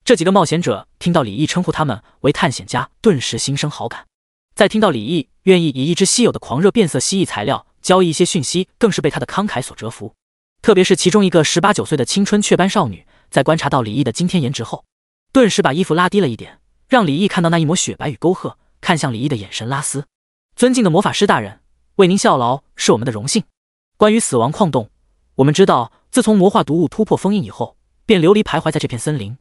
这几个冒险者听到李毅称呼他们为探险家，顿时心生好感。再听到李毅愿意以一只稀有的狂热变色蜥蜴材料交易一些讯息，更是被他的慷慨所折服。特别是其中一个18、19岁的青春雀斑少女，在观察到李毅的惊天颜值后，顿时把衣服拉低了一点，让李毅看到那一抹雪白与沟壑，看向李毅的眼神拉丝。尊敬的魔法师大人，为您效劳是我们的荣幸。关于死亡矿洞，我们知道自从魔化毒物突破封印以后，便流离徘徊在这片森林。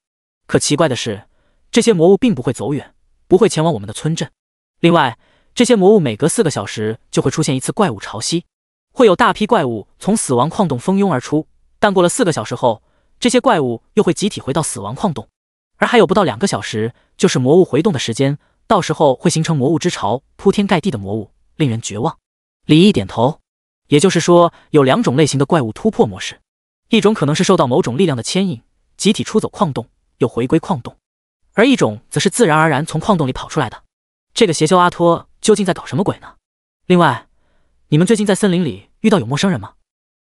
可奇怪的是，这些魔物并不会走远，不会前往我们的村镇。另外，这些魔物每隔4个小时就会出现一次怪物潮汐，会有大批怪物从死亡矿洞蜂拥而出，但过了4个小时后，这些怪物又会集体回到死亡矿洞，而还有不到2个小时就是魔物回洞的时间，到时候会形成魔物之潮，铺天盖地的魔物，令人绝望。李毅点头，也就是说有2种类型的怪物突破模式，一种可能是受到某种力量的牵引，集体出走矿洞，又回归矿洞，而一种则是自然而然从矿洞里跑出来的。这个邪修阿托究竟在搞什么鬼呢？另外，你们最近在森林里遇到有陌生人吗？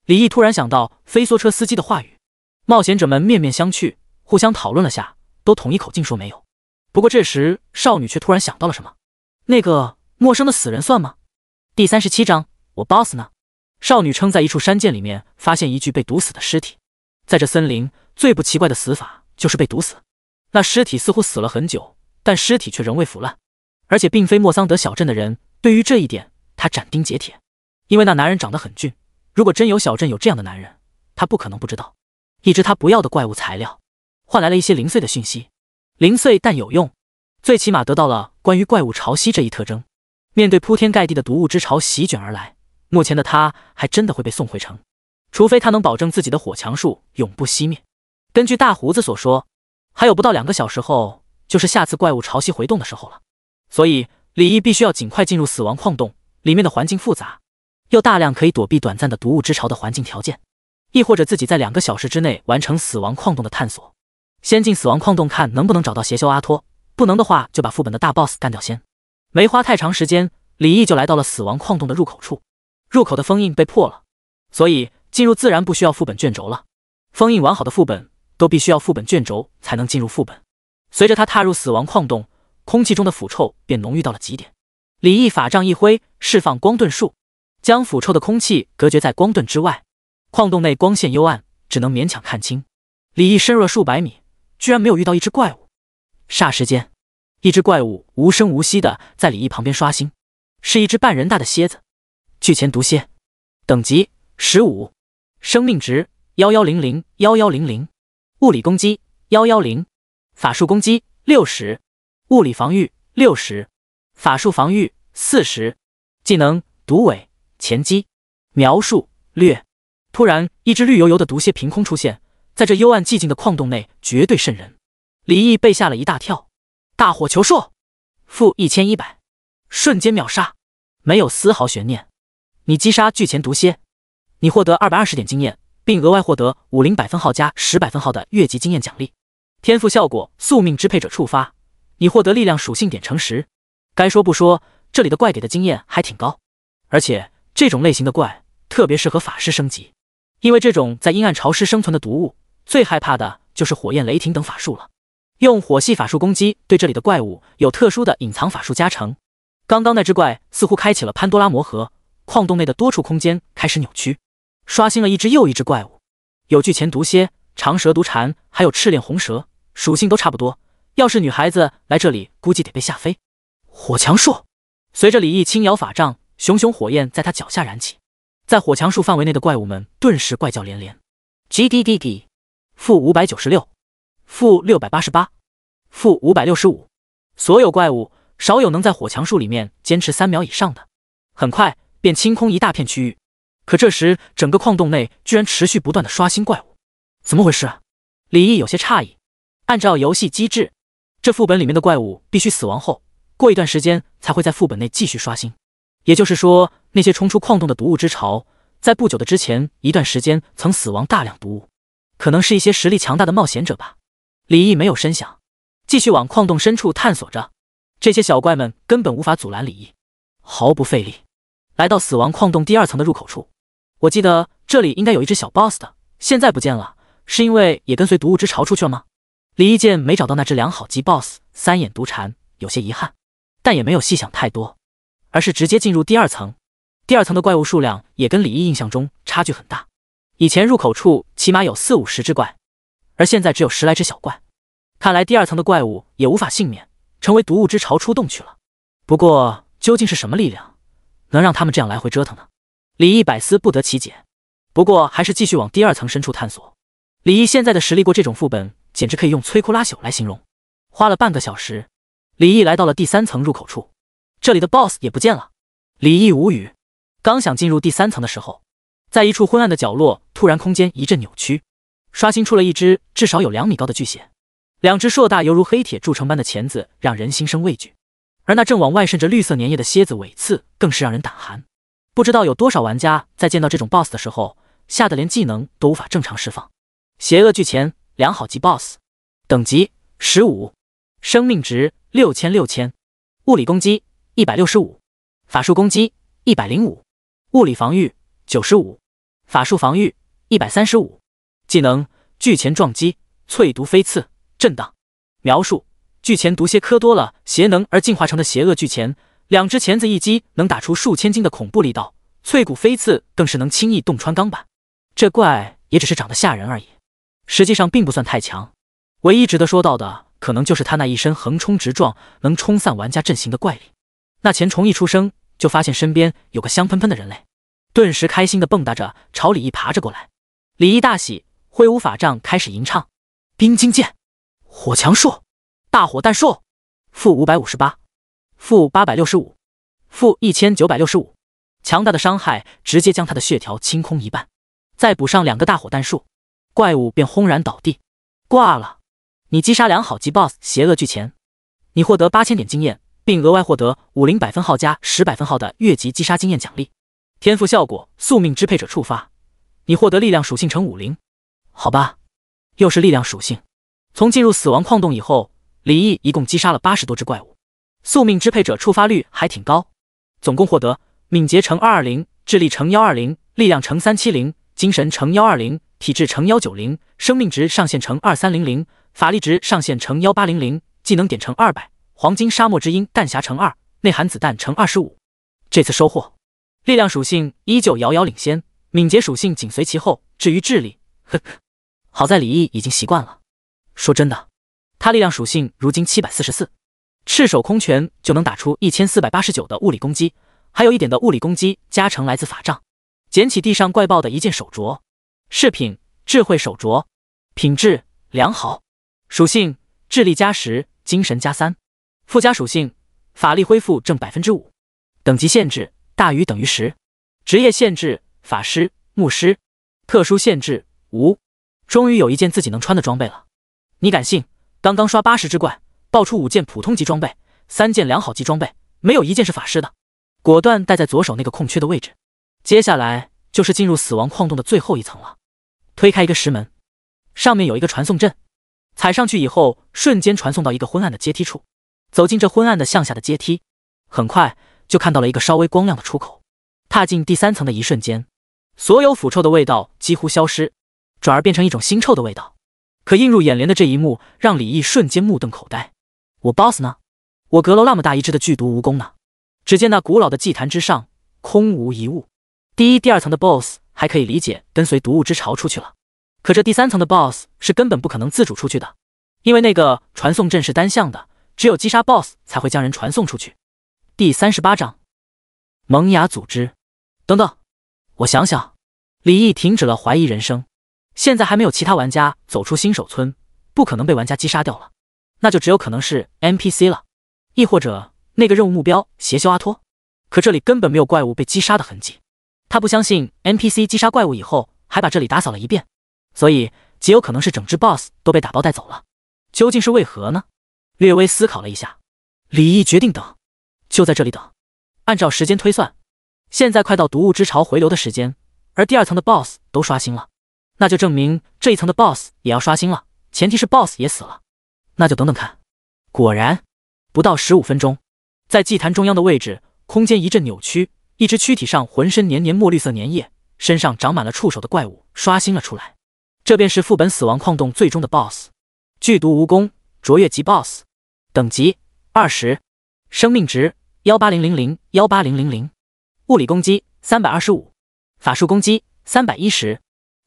李毅突然想到飞梭车司机的话语，冒险者们面面相觑，互相讨论了下，都统一口径说没有。不过这时少女却突然想到了什么，那个陌生的死人算吗？第37章，我 boss 呢？少女称在一处山涧里面发现一具被毒死的尸体。在这森林，最不奇怪的死法就是被毒死。那尸体似乎死了很久，但尸体却仍未腐烂，而且并非莫桑德小镇的人。对于这一点，他斩钉截铁，因为那男人长得很俊。如果真有小镇有这样的男人，他不可能不知道。一只他不要的怪物材料，换来了一些零碎的讯息，零碎但有用，最起码得到了关于怪物潮汐这一特征。面对铺天盖地的毒物之潮席卷而来，目前的他还真的会被送回城，除非他能保证自己的火墙术永不熄灭。根据大胡子所说，还有不到2个小时后就是下次怪物潮汐回动的时候了，所以李毅必须要尽快进入死亡矿洞。里面的环境复杂，又大量可以躲避短暂的毒物之潮的环境条件，亦或者自己在2个小时之内完成死亡矿洞的探索。先进死亡矿洞看能不能找到邪修阿托，不能的话就把副本的大 boss 干掉先。没花太长时间，李毅就来到了死亡矿洞的入口处。入口的封印被破了，所以进入自然不需要副本卷轴了。封印完好的副本都必须要副本卷轴才能进入副本。随着他踏入死亡矿洞，空气中的腐臭便浓郁到了极点。李毅法杖一挥，释放光盾术，将腐臭的空气隔绝在光盾之外。矿洞内光线幽暗，只能勉强看清。李毅深入了数百米，居然没有遇到一只怪物。霎时间，一只怪物无声无息地在李毅旁边刷新，是一只半人大的蝎子。巨钳毒蝎，等级15，生命值1100，物理攻击110，法术攻击60，物理防御60，法术防御40，技能毒尾、前击。描述略。突然，一只绿油油的毒蝎凭空出现，在这幽暗寂静的矿洞内，绝对瘆人。李毅被吓了一大跳。大火球术，负1100，瞬间秒杀，没有丝毫悬念。你击杀巨钳毒蝎，你获得220点经验，并额外获得50百分号加10百分号的越级经验奖励。天赋效果宿命支配者触发，你获得力量属性点乘10。该说不说，这里的怪给的经验还挺高，而且这种类型的怪特别适合法师升级，因为这种在阴暗潮湿生存的毒物，最害怕的就是火焰、雷霆等法术了。用火系法术攻击对这里的怪物有特殊的隐藏法术加成。刚刚那只怪似乎开启了潘多拉魔盒，矿洞内的多处空间开始扭曲，刷新了一只又一只怪物，有巨钳毒蝎、长蛇毒蝉，还有赤练红蛇，属性都差不多。要是女孩子来这里，估计得被吓飞。火墙术，随着李毅轻摇法杖，熊熊火焰在他脚下燃起，在火墙术范围内的怪物们顿时怪叫连连。GDDD， 负596，负688，负565，所有怪物少有能在火墙术里面坚持3秒以上的。很快便清空一大片区域，可这时整个矿洞内居然持续不断的刷新怪物，怎么回事啊？李毅有些诧异。按照游戏机制，这副本里面的怪物必须死亡后，过一段时间才会在副本内继续刷新。也就是说，那些冲出矿洞的毒物之潮，在不久的之前一段时间曾死亡大量毒物，可能是一些实力强大的冒险者吧。李毅没有深想，继续往矿洞深处探索着。这些小怪们根本无法阻拦李毅，毫不费力来到死亡矿洞第2层的入口处。我记得这里应该有一只小 boss 的，现在不见了，是因为也跟随毒物之潮出去了吗？李毅见没找到那只良好级 boss 3眼毒蝉，有些遗憾，但也没有细想太多，而是直接进入第2层。第2层的怪物数量也跟李毅印象中差距很大，以前入口处起码有40-50只怪，而现在只有10来只小怪。看来第2层的怪物也无法幸免，成为毒物之潮出动去了。不过究竟是什么力量能让他们这样来回折腾呢？李毅百思不得其解。不过还是继续往第2层深处探索。李毅现在的实力过这种副本简直可以用摧枯拉朽来形容。花了半个小时，李毅来到了第3层入口处，这里的 boss 也不见了。李毅无语，刚想进入第3层的时候，在一处昏暗的角落，突然空间一阵扭曲，刷新出了一只至少有2米高的巨蟹，2只硕大犹如黑铁铸成般的钳子让人心生畏惧，而那正往外渗着绿色粘液的蝎子尾刺更是让人胆寒。不知道有多少玩家在见到这种 boss 的时候，吓得连技能都无法正常释放。邪恶巨钳良好级 BOSS， 等级15，生命值6000，物理攻击165，法术攻击105，物理防御95，法术防御135。技能巨钳撞击，淬毒飞刺，震荡。描述：巨钳毒蝎科多了邪能而进化成的邪恶巨钳，两只钳子一击能打出数千斤的恐怖力道，淬骨飞刺更是能轻易洞穿钢板。这怪也只是长得吓人而已，实际上并不算太强。唯一值得说到的，可能就是他那一身横冲直撞，能冲散玩家阵型的怪力。那钱虫一出生就发现身边有个香喷喷的人类，顿时开心的蹦跶着朝李毅爬着过来。李毅大喜，挥舞法杖开始吟唱：冰晶剑、火墙术、大火弹术，负558，负865，负1965。强大的伤害直接将他的血条清空一半，再补上2个大火弹术，怪物便轰然倒地，挂了。你击杀良好级 BOSS 邪恶巨钳，你获得8000点经验，并额外获得50百分号加10百分号的越级击杀经验奖励。天赋效果：宿命支配者触发，你获得力量属性乘50。好吧，又是力量属性。从进入死亡矿洞以后，李毅一共击杀了80多只怪物，宿命支配者触发率还挺高，总共获得敏捷乘220，智力乘120，力量乘370，精神乘120，体质乘190，生命值上限乘2300，法力值上限乘1800，技能点乘200，黄金沙漠之鹰弹匣乘2，内含子弹乘25。这次收获，力量属性依旧遥遥领先，敏捷属性紧随其后。至于智力，好在李毅已经习惯了。说真的，他力量属性如今744，赤手空拳就能打出1489的物理攻击，还有一点的物理攻击加成来自法杖。捡起地上怪爆的一件手镯，饰品智慧手镯，品质良好，属性智力加10，精神加3，附加属性法力恢复正 5%， 等级限制大于等于10，职业限制法师、牧师，特殊限制无。终于有一件自己能穿的装备了。你敢信？刚刚刷80只怪，爆出5件普通级装备，3件良好级装备，没有一件是法师的。果断戴在左手那个空缺的位置。接下来就是进入死亡矿洞的最后一层了。推开一个石门，上面有一个传送阵，踩上去以后瞬间传送到一个昏暗的阶梯处。走进这昏暗的向下的阶梯，很快就看到了一个稍微光亮的出口。踏进第3层的一瞬间，所有腐臭的味道几乎消失，转而变成一种腥臭的味道。可映入眼帘的这一幕让李毅瞬间目瞪口呆。我 BOSS 呢？我阁楼那么大一只的剧毒蜈蚣呢？只见那古老的祭坛之上空无一物。第1、第2层的 BOSS 还可以理解，跟随毒物之潮出去了。可这第3层的 BOSS 是根本不可能自主出去的，因为那个传送阵是单向的，只有击杀 BOSS 才会将人传送出去。第38章萌芽组织。等等，我想想。李毅停止了怀疑人生。现在还没有其他玩家走出新手村，不可能被玩家击杀掉了，那就只有可能是 NPC 了，亦或者那个任务目标邪修阿托。可这里根本没有怪物被击杀的痕迹，他不相信 NPC 击杀怪物以后还把这里打扫了一遍，所以极有可能是整只 BOSS 都被打包带走了。究竟是为何呢？略微思考了一下，李毅决定等，就在这里等。按照时间推算，现在快到毒物之潮回流的时间，而第2层的 BOSS 都刷新了，那就证明这一层的 BOSS 也要刷新了，前提是 BOSS 也死了。那就等等看。果然，不到15分钟，在祭坛中央的位置，空间一阵扭曲，一只躯体上浑身黏黏墨绿色粘液，身上长满了触手的怪物刷新了出来。这便是副本死亡矿洞最终的 BOSS， 剧毒蜈蚣卓越级 BOSS， 等级20，生命值18000，物理攻击325，法术攻击310，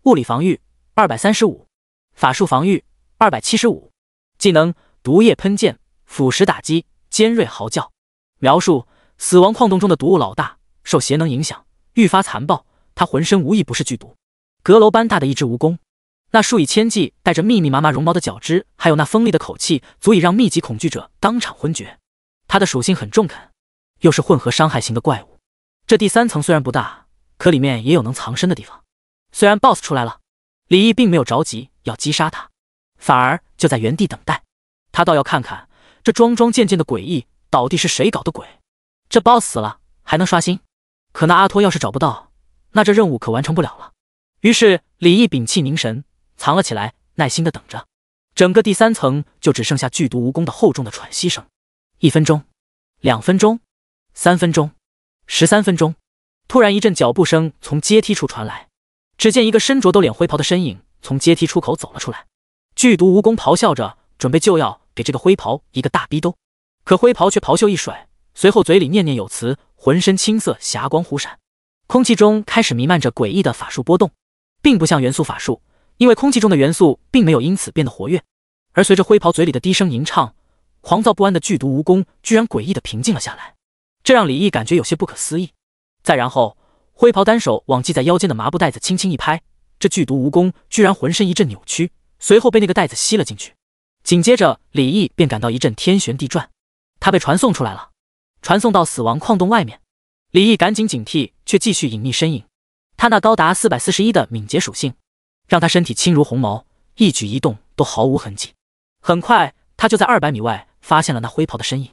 物理防御235，法术防御275，技能毒液喷溅，腐蚀打击，尖锐嚎叫。描述：死亡矿洞中的毒物老大，受邪能影响，愈发残暴，他浑身无一不是剧毒，阁楼般大的一只蜈蚣，那数以千计带着密密麻麻绒毛的角质，还有那锋利的口气，足以让密集恐惧者当场昏厥。它的属性很中肯，又是混合伤害型的怪物。这第3层虽然不大，可里面也有能藏身的地方。虽然 BOSS 出来了，李毅并没有着急要击杀他，反而就在原地等待。他倒要看看这桩桩件件的诡异到底是谁搞的鬼。这 BOSS 死了还能刷新，可那阿托要是找不到，那这任务可完成不了了。于是李毅屏气凝神，藏了起来，耐心的等着。整个第3层就只剩下剧毒蜈蚣的厚重的喘息声。1分钟，2分钟，3分钟，13分钟。突然一阵脚步声从阶梯处传来，只见一个身着斗脸灰袍的身影从阶梯出口走了出来。剧毒蜈蚣咆哮着，准备就要给这个灰袍一个大逼兜，可灰袍却袍袖一甩，随后嘴里念念有词，浑身青色霞光忽闪，空气中开始弥漫着诡异的法术波动，并不像元素法术，因为空气中的元素并没有因此变得活跃，而随着灰袍嘴里的低声吟唱，狂躁不安的剧毒蜈蚣居然诡异的平静了下来，这让李毅感觉有些不可思议。再然后，灰袍单手往系在腰间的麻布袋子轻轻一拍，这剧毒蜈蚣居然浑身一阵扭曲，随后被那个袋子吸了进去。紧接着，李毅便感到一阵天旋地转，他被传送出来了，传送到死亡矿洞外面。李毅赶紧警惕，却继续隐匿身影。他那高达441的敏捷属性，让他身体轻如鸿毛，一举一动都毫无痕迹。很快，他就在200米外发现了那灰袍的身影。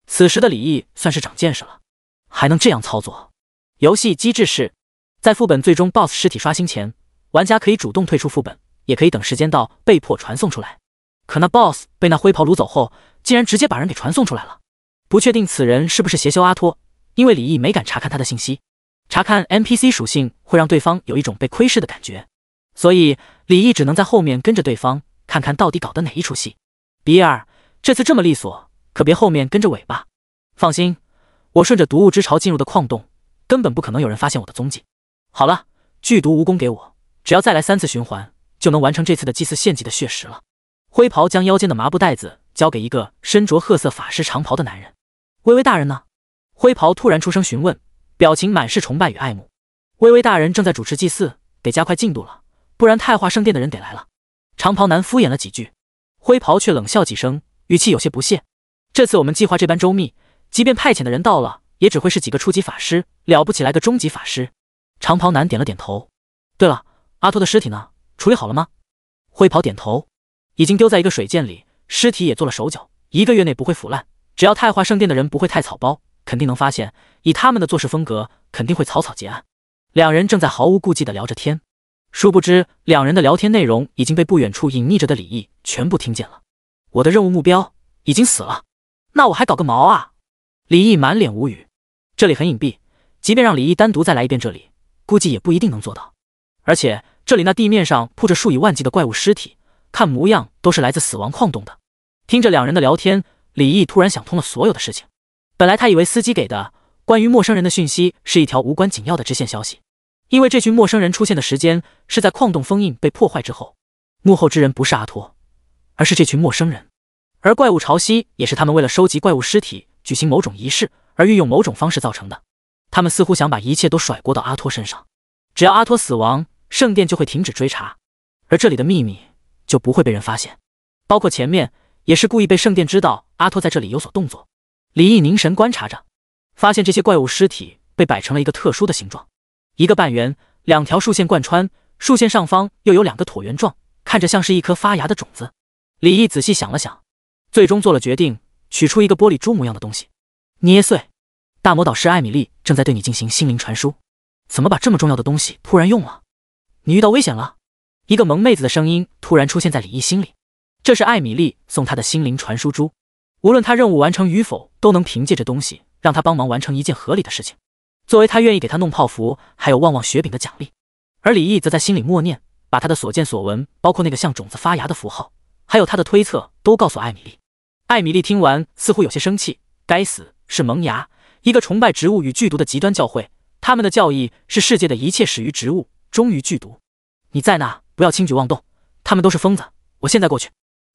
此时的李毅算是长见识了，还能这样操作。游戏机制是，在副本最终 BOSS 尸体刷新前，玩家可以主动退出副本，也可以等时间到被迫传送出来。可那 BOSS 被那灰袍掳走后，竟然直接把人给传送出来了。不确定此人是不是邪修阿托，因为李毅没敢查看他的信息。查看 NPC 属性会让对方有一种被窥视的感觉，所以李毅只能在后面跟着对方，看看到底搞的哪一出戏。比尔，这次这么利索，可别后面跟着尾巴。放心，我顺着毒雾之潮进入的矿洞，根本不可能有人发现我的踪迹。好了，剧毒蜈蚣给我，只要再来3次循环，就能完成这次的祭祀献祭的血食了。灰袍将腰间的麻布袋子交给一个身着褐色法师长袍的男人。微微大人呢？灰袍突然出声询问，表情满是崇拜与爱慕。微微大人正在主持祭祀，得加快进度了，不然太化圣殿的人得来了。长袍男敷衍了几句，灰袍却冷笑几声，语气有些不屑。这次我们计划这般周密，即便派遣的人到了，也只会是几个初级法师，了不起来个中级法师。长袍男点了点头。对了，阿托的尸体呢？处理好了吗？灰袍点头，已经丢在一个水涧里，尸体也做了手脚，1个月内不会腐烂。只要太化圣殿的人不会太草包，肯定能发现，以他们的做事风格，肯定会草草结案。两人正在毫无顾忌地聊着天，殊不知两人的聊天内容已经被不远处隐匿着的李毅全部听见了。我的任务目标已经死了，那我还搞个毛啊！李毅满脸无语。这里很隐蔽，即便让李毅单独再来一遍这里，估计也不一定能做到。而且这里那地面上铺着数以万计的怪物尸体，看模样都是来自死亡矿洞的。听着两人的聊天，李毅突然想通了所有的事情。本来他以为司机给的关于陌生人的讯息是一条无关紧要的支线消息，因为这群陌生人出现的时间是在矿洞封印被破坏之后，幕后之人不是阿托，而是这群陌生人。而怪物潮汐也是他们为了收集怪物尸体举行某种仪式而运用某种方式造成的。他们似乎想把一切都甩锅到阿托身上，只要阿托死亡，圣殿就会停止追查，而这里的秘密就不会被人发现。包括前面也是故意被圣殿知道阿托在这里有所动作。李毅凝神观察着，发现这些怪物尸体被摆成了一个特殊的形状，一个半圆，2条竖线贯穿，竖线上方又有2个椭圆状，看着像是一颗发芽的种子。李毅仔细想了想，最终做了决定，取出一个玻璃珠模样的东西，捏碎。大魔导师艾米丽正在对你进行心灵传输，怎么把这么重要的东西突然用了？你遇到危险了？一个萌妹子的声音突然出现在李毅心里，这是艾米丽送他的心灵传输珠，无论他任务完成与否，都能凭借这东西让他帮忙完成一件合理的事情，作为他愿意给他弄泡芙还有旺旺雪饼的奖励。而李毅则在心里默念，把他的所见所闻，包括那个像种子发芽的符号，还有他的推测都告诉艾米丽。艾米丽听完似乎有些生气，该死，是萌芽，一个崇拜植物与剧毒的极端教会，他们的教义是世界的一切始于植物，终于剧毒。你在那，不要轻举妄动，他们都是疯子，我现在过去。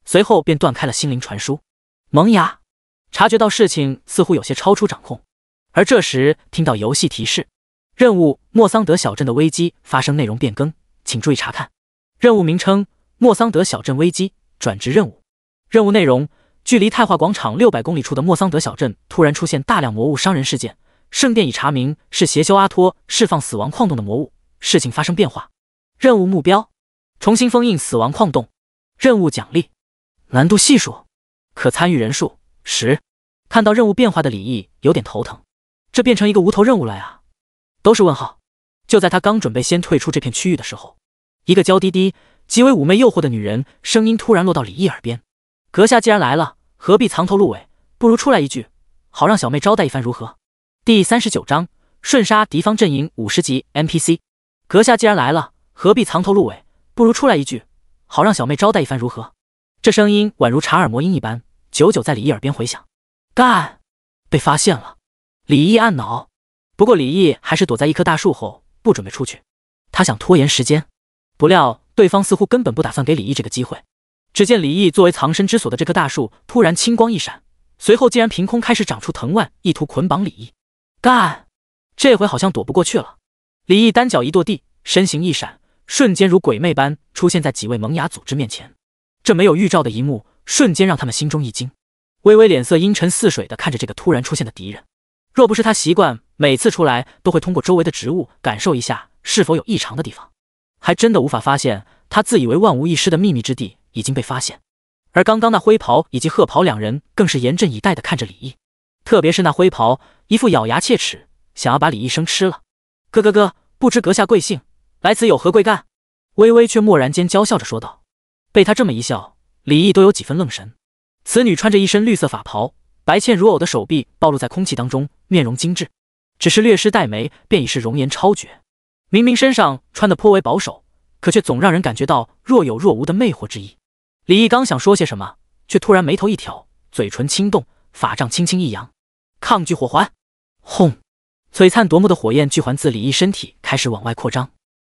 随后便断开了心灵传输。萌芽察觉到事情似乎有些超出掌控，而这时听到游戏提示，任务莫桑德小镇的危机发生内容变更，请注意查看。任务名称：莫桑德小镇危机，转职任务。任务内容：距离太化广场600公里处的莫桑德小镇突然出现大量魔物伤人事件，圣殿已查明是邪修阿托释放死亡矿洞的魔物，事情发生变化。任务目标：重新封印死亡矿洞。任务奖励：难度系数，可参与人数10。看到任务变化的李毅有点头疼，这变成一个无头任务了呀，都是问号。就在他刚准备先退出这片区域的时候，一个娇滴滴、极为妩媚诱惑的女人声音突然落到李毅耳边：“阁下既然来了，何必藏头露尾？不如出来一句，好让小妹招待一番，如何？”第39章瞬杀敌方阵营50级 NPC。阁下既然来了，何必藏头露尾？不如出来一句，好让小妹招待一番，如何？这声音宛如查尔魔音一般，久久在李毅耳边回响。干！被发现了！李毅暗恼。不过李毅还是躲在一棵大树后，不准备出去。他想拖延时间。不料对方似乎根本不打算给李毅这个机会。只见李毅作为藏身之所的这棵大树突然青光一闪，随后竟然凭空开始长出藤蔓，意图捆绑李毅。干！这回好像躲不过去了。李毅单脚一跺地，身形一闪，瞬间如鬼魅般出现在几位萌芽组织面前。这没有预兆的一幕，瞬间让他们心中一惊。微微脸色阴沉似水地看着这个突然出现的敌人。若不是他习惯每次出来都会通过周围的植物感受一下是否有异常的地方，还真的无法发现他自以为万无一失的秘密之地已经被发现。而刚刚那灰袍以及褐袍两人更是严阵以待地看着李毅，特别是那灰袍，一副咬牙切齿，想要把李毅生吃了。哥，不知阁下贵姓，来此有何贵干？微微却蓦然间娇笑着说道。被他这么一笑，李毅都有几分愣神。此女穿着一身绿色法袍，白纤如藕的手臂暴露在空气当中，面容精致，只是略施黛眉便已是容颜超绝。明明身上穿得颇为保守，可却总让人感觉到若有若无的魅惑之意。李毅刚想说些什么，却突然眉头一挑，嘴唇轻动，法杖轻轻一扬，抗拒火环！轰！璀璨夺目的火焰巨环自李毅身体开始往外扩张。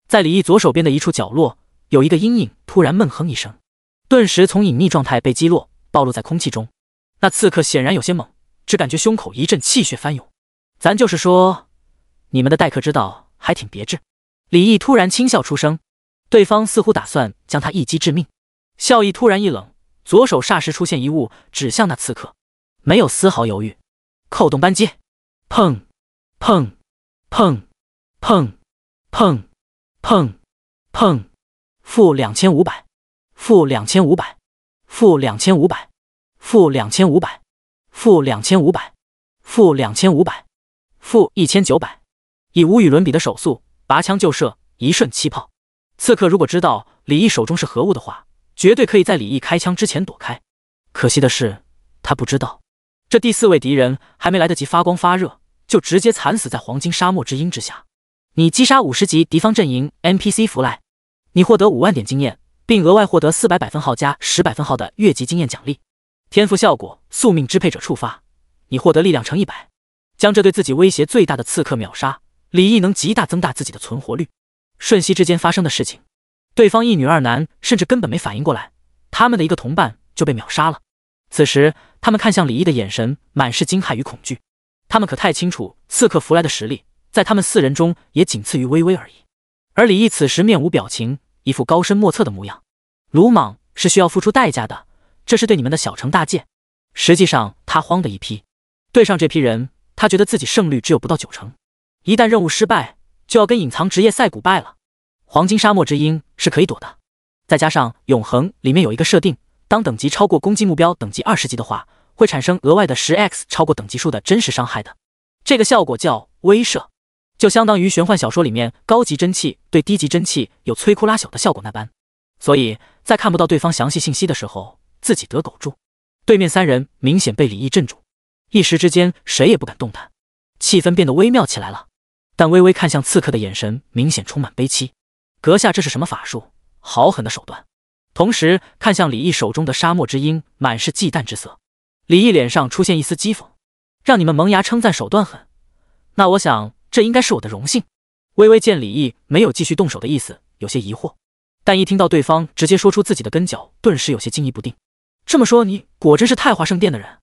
在李毅左手边的一处角落，有一个阴影突然闷哼一声，顿时从隐匿状态被击落，暴露在空气中。那刺客显然有些猛，只感觉胸口一阵气血翻涌。咱就是说，你们的待客之道还挺别致。李毅突然轻笑出声，对方似乎打算将他一击致命。笑意突然一冷，左手霎时出现一物，指向那刺客，没有丝毫犹豫，扣动扳机，砰砰砰砰砰砰砰，负2500，负2500，负2500，负2500，负2500，负2500，负1900，以无与伦比的手速拔枪就射，一瞬起炮。刺客如果知道李毅手中是何物的话，绝对可以在李毅开枪之前躲开。可惜的是，他不知道，这第4位敌人还没来得及发光发热，就直接惨死在黄金沙漠之鹰之下。你击杀50级敌方阵营 NPC 弗莱，你获得5万点经验，并额外获得400百分号加10百分号的越级经验奖励。天赋效果：宿命支配者触发，你获得力量乘100，将这对自己威胁最大的刺客秒杀。李毅能极大增大自己的存活率。瞬息之间发生的事情，对方一女二男甚至根本没反应过来，他们的一个同伴就被秒杀了。此时他们看向李毅的眼神满是惊骇与恐惧，他们可太清楚刺客弗莱的实力，在他们4人中也仅次于微微而已。而李毅此时面无表情，一副高深莫测的模样。鲁莽是需要付出代价的，这是对你们的小惩大戒。实际上他慌的一批，对上这批人，他觉得自己胜率只有不到90%，一旦任务失败，就要跟隐藏职业赛古拜了。黄金沙漠之鹰是可以躲的，再加上永恒里面有一个设定，当等级超过攻击目标等级20级的话，会产生额外的10x超过等级数的真实伤害的。这个效果叫威慑，就相当于玄幻小说里面高级真气对低级真气有摧枯拉朽的效果那般。所以在看不到对方详细信息的时候，自己得苟住。对面3人明显被李毅镇住，一时之间谁也不敢动弹，气氛变得微妙起来了。但微微看向刺客的眼神明显充满悲戚。阁下这是什么法术？好狠的手段！同时看向李毅手中的沙漠之鹰，满是忌惮之色。李毅脸上出现一丝讥讽，让你们萌芽称赞手段狠，那我想这应该是我的荣幸。微微见李毅没有继续动手的意思，有些疑惑，但一听到对方直接说出自己的跟脚，顿时有些惊疑不定。这么说你果真是太华圣殿的人？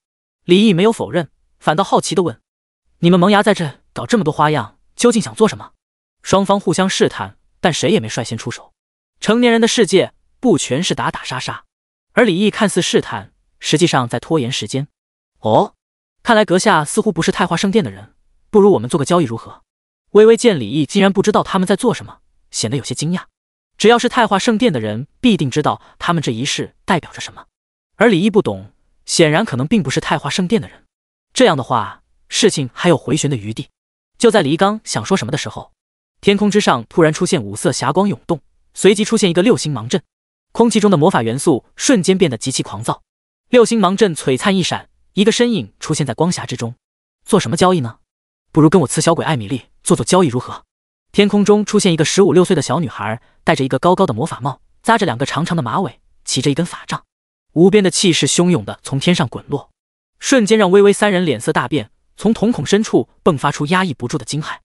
李毅没有否认，反倒好奇地问，你们萌芽在这搞这么多花样，究竟想做什么？双方互相试探，但谁也没率先出手。成年人的世界不全是打打杀杀，而李毅看似试探，实际上在拖延时间。哦，看来阁下似乎不是太华圣殿的人，不如我们做个交易如何？微微见李毅竟然不知道他们在做什么，显得有些惊讶。只要是太华圣殿的人，必定知道他们这一事代表着什么。而李毅不懂，显然可能并不是太华圣殿的人。这样的话，事情还有回旋的余地。就在李毅刚想说什么的时候，天空之上突然出现5色霞光涌动，随即出现一个六星芒阵，空气中的魔法元素瞬间变得极其狂躁。六星芒阵璀璨一闪，一个身影出现在光霞之中。做什么交易呢？不如跟我刺小鬼艾米丽做交易如何？天空中出现一个15、16岁的小女孩，戴着一个高高的魔法帽，扎着2个长长的马尾，骑着一根法杖，无边的气势汹涌地从天上滚落，瞬间让微微3人脸色大变，从瞳孔深处迸发出压抑不住的惊骇。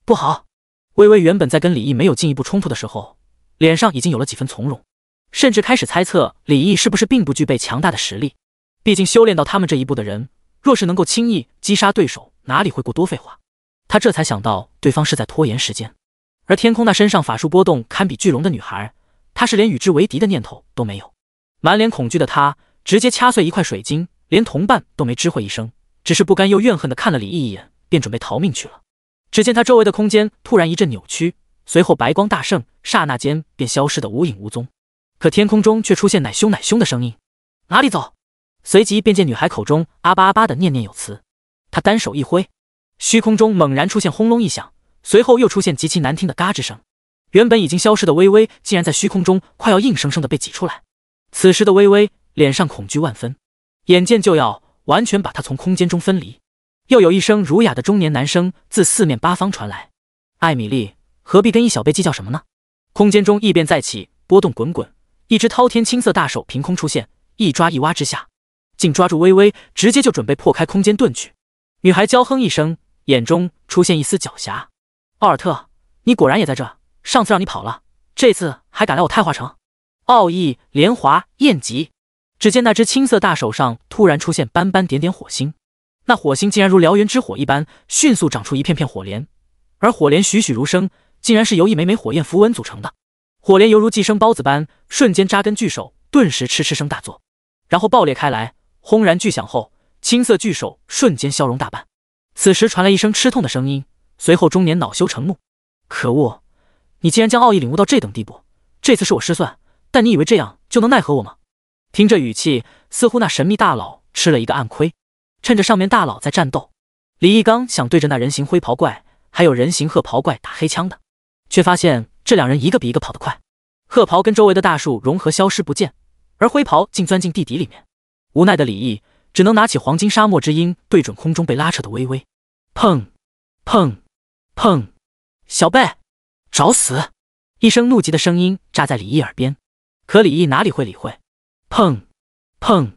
不好！微微原本在跟李毅没有进一步冲突的时候，脸上已经有了几分从容，甚至开始猜测李毅是不是并不具备强大的实力。毕竟修炼到他们这一步的人，若是能够轻易击杀对手，哪里会过多废话？他这才想到对方是在拖延时间。而天空那身上法术波动堪比巨龙的女孩，她是连与之为敌的念头都没有。满脸恐惧的她直接掐碎一块水晶，连同伴都没知会一声，只是不甘又怨恨地看了李毅一眼，便准备逃命去了。只见他周围的空间突然一阵扭曲，随后白光大盛，刹那间便消失得无影无踪。可天空中却出现奶凶奶凶的声音：“哪里走？”随即便见女孩口中阿巴阿巴的念念有词。他单手一挥，虚空中猛然出现轰隆一响，随后又出现极其难听的嘎吱声。原本已经消失的微微竟然在虚空中快要硬生生的被挤出来。此时的微微脸上恐惧万分，眼见就要完全把他从空间中分离。又有一声儒雅的中年男声自四面八方传来：“艾米丽，何必跟一小辈计较什么呢？”空间中异变再起，波动滚滚，一只滔天青色大手凭空出现，一抓一挖之下，竟抓住微微，直接就准备破开空间遁去。女孩娇哼一声，眼中出现一丝狡黠：“奥尔特，你果然也在这，上次让你跑了，这次还敢来我太华城？”奥义莲华焰极，只见那只青色大手上突然出现斑斑点点火星，那火星竟然如燎原之火一般，迅速长出一片片火莲，而火莲栩栩如生，竟然是由一枚枚火焰符文组成的。火莲犹如寄生孢子般，瞬间扎根巨手，顿时嗤嗤声大作，然后爆裂开来，轰然巨响后，青色巨手瞬间消融大半。此时传来一声吃痛的声音，随后中年恼羞成怒：“可恶！你竟然将奥义领悟到这等地步，这次是我失算，但你以为这样就能奈何我吗？”听这语气，似乎那神秘大佬吃了一个暗亏。趁着上面大佬在战斗，李一刚想对着那人形灰袍怪还有人形褐袍怪打黑枪的，却发现这两人一个比一个跑得快。褐袍跟周围的大树融合消失不见，而灰袍竟钻进地底里面。无奈的李毅只能拿起黄金沙漠之鹰对准空中被拉扯的微微，砰砰砰！小贝，找死！一声怒极的声音炸在李毅耳边，可李毅哪里会理会？砰砰！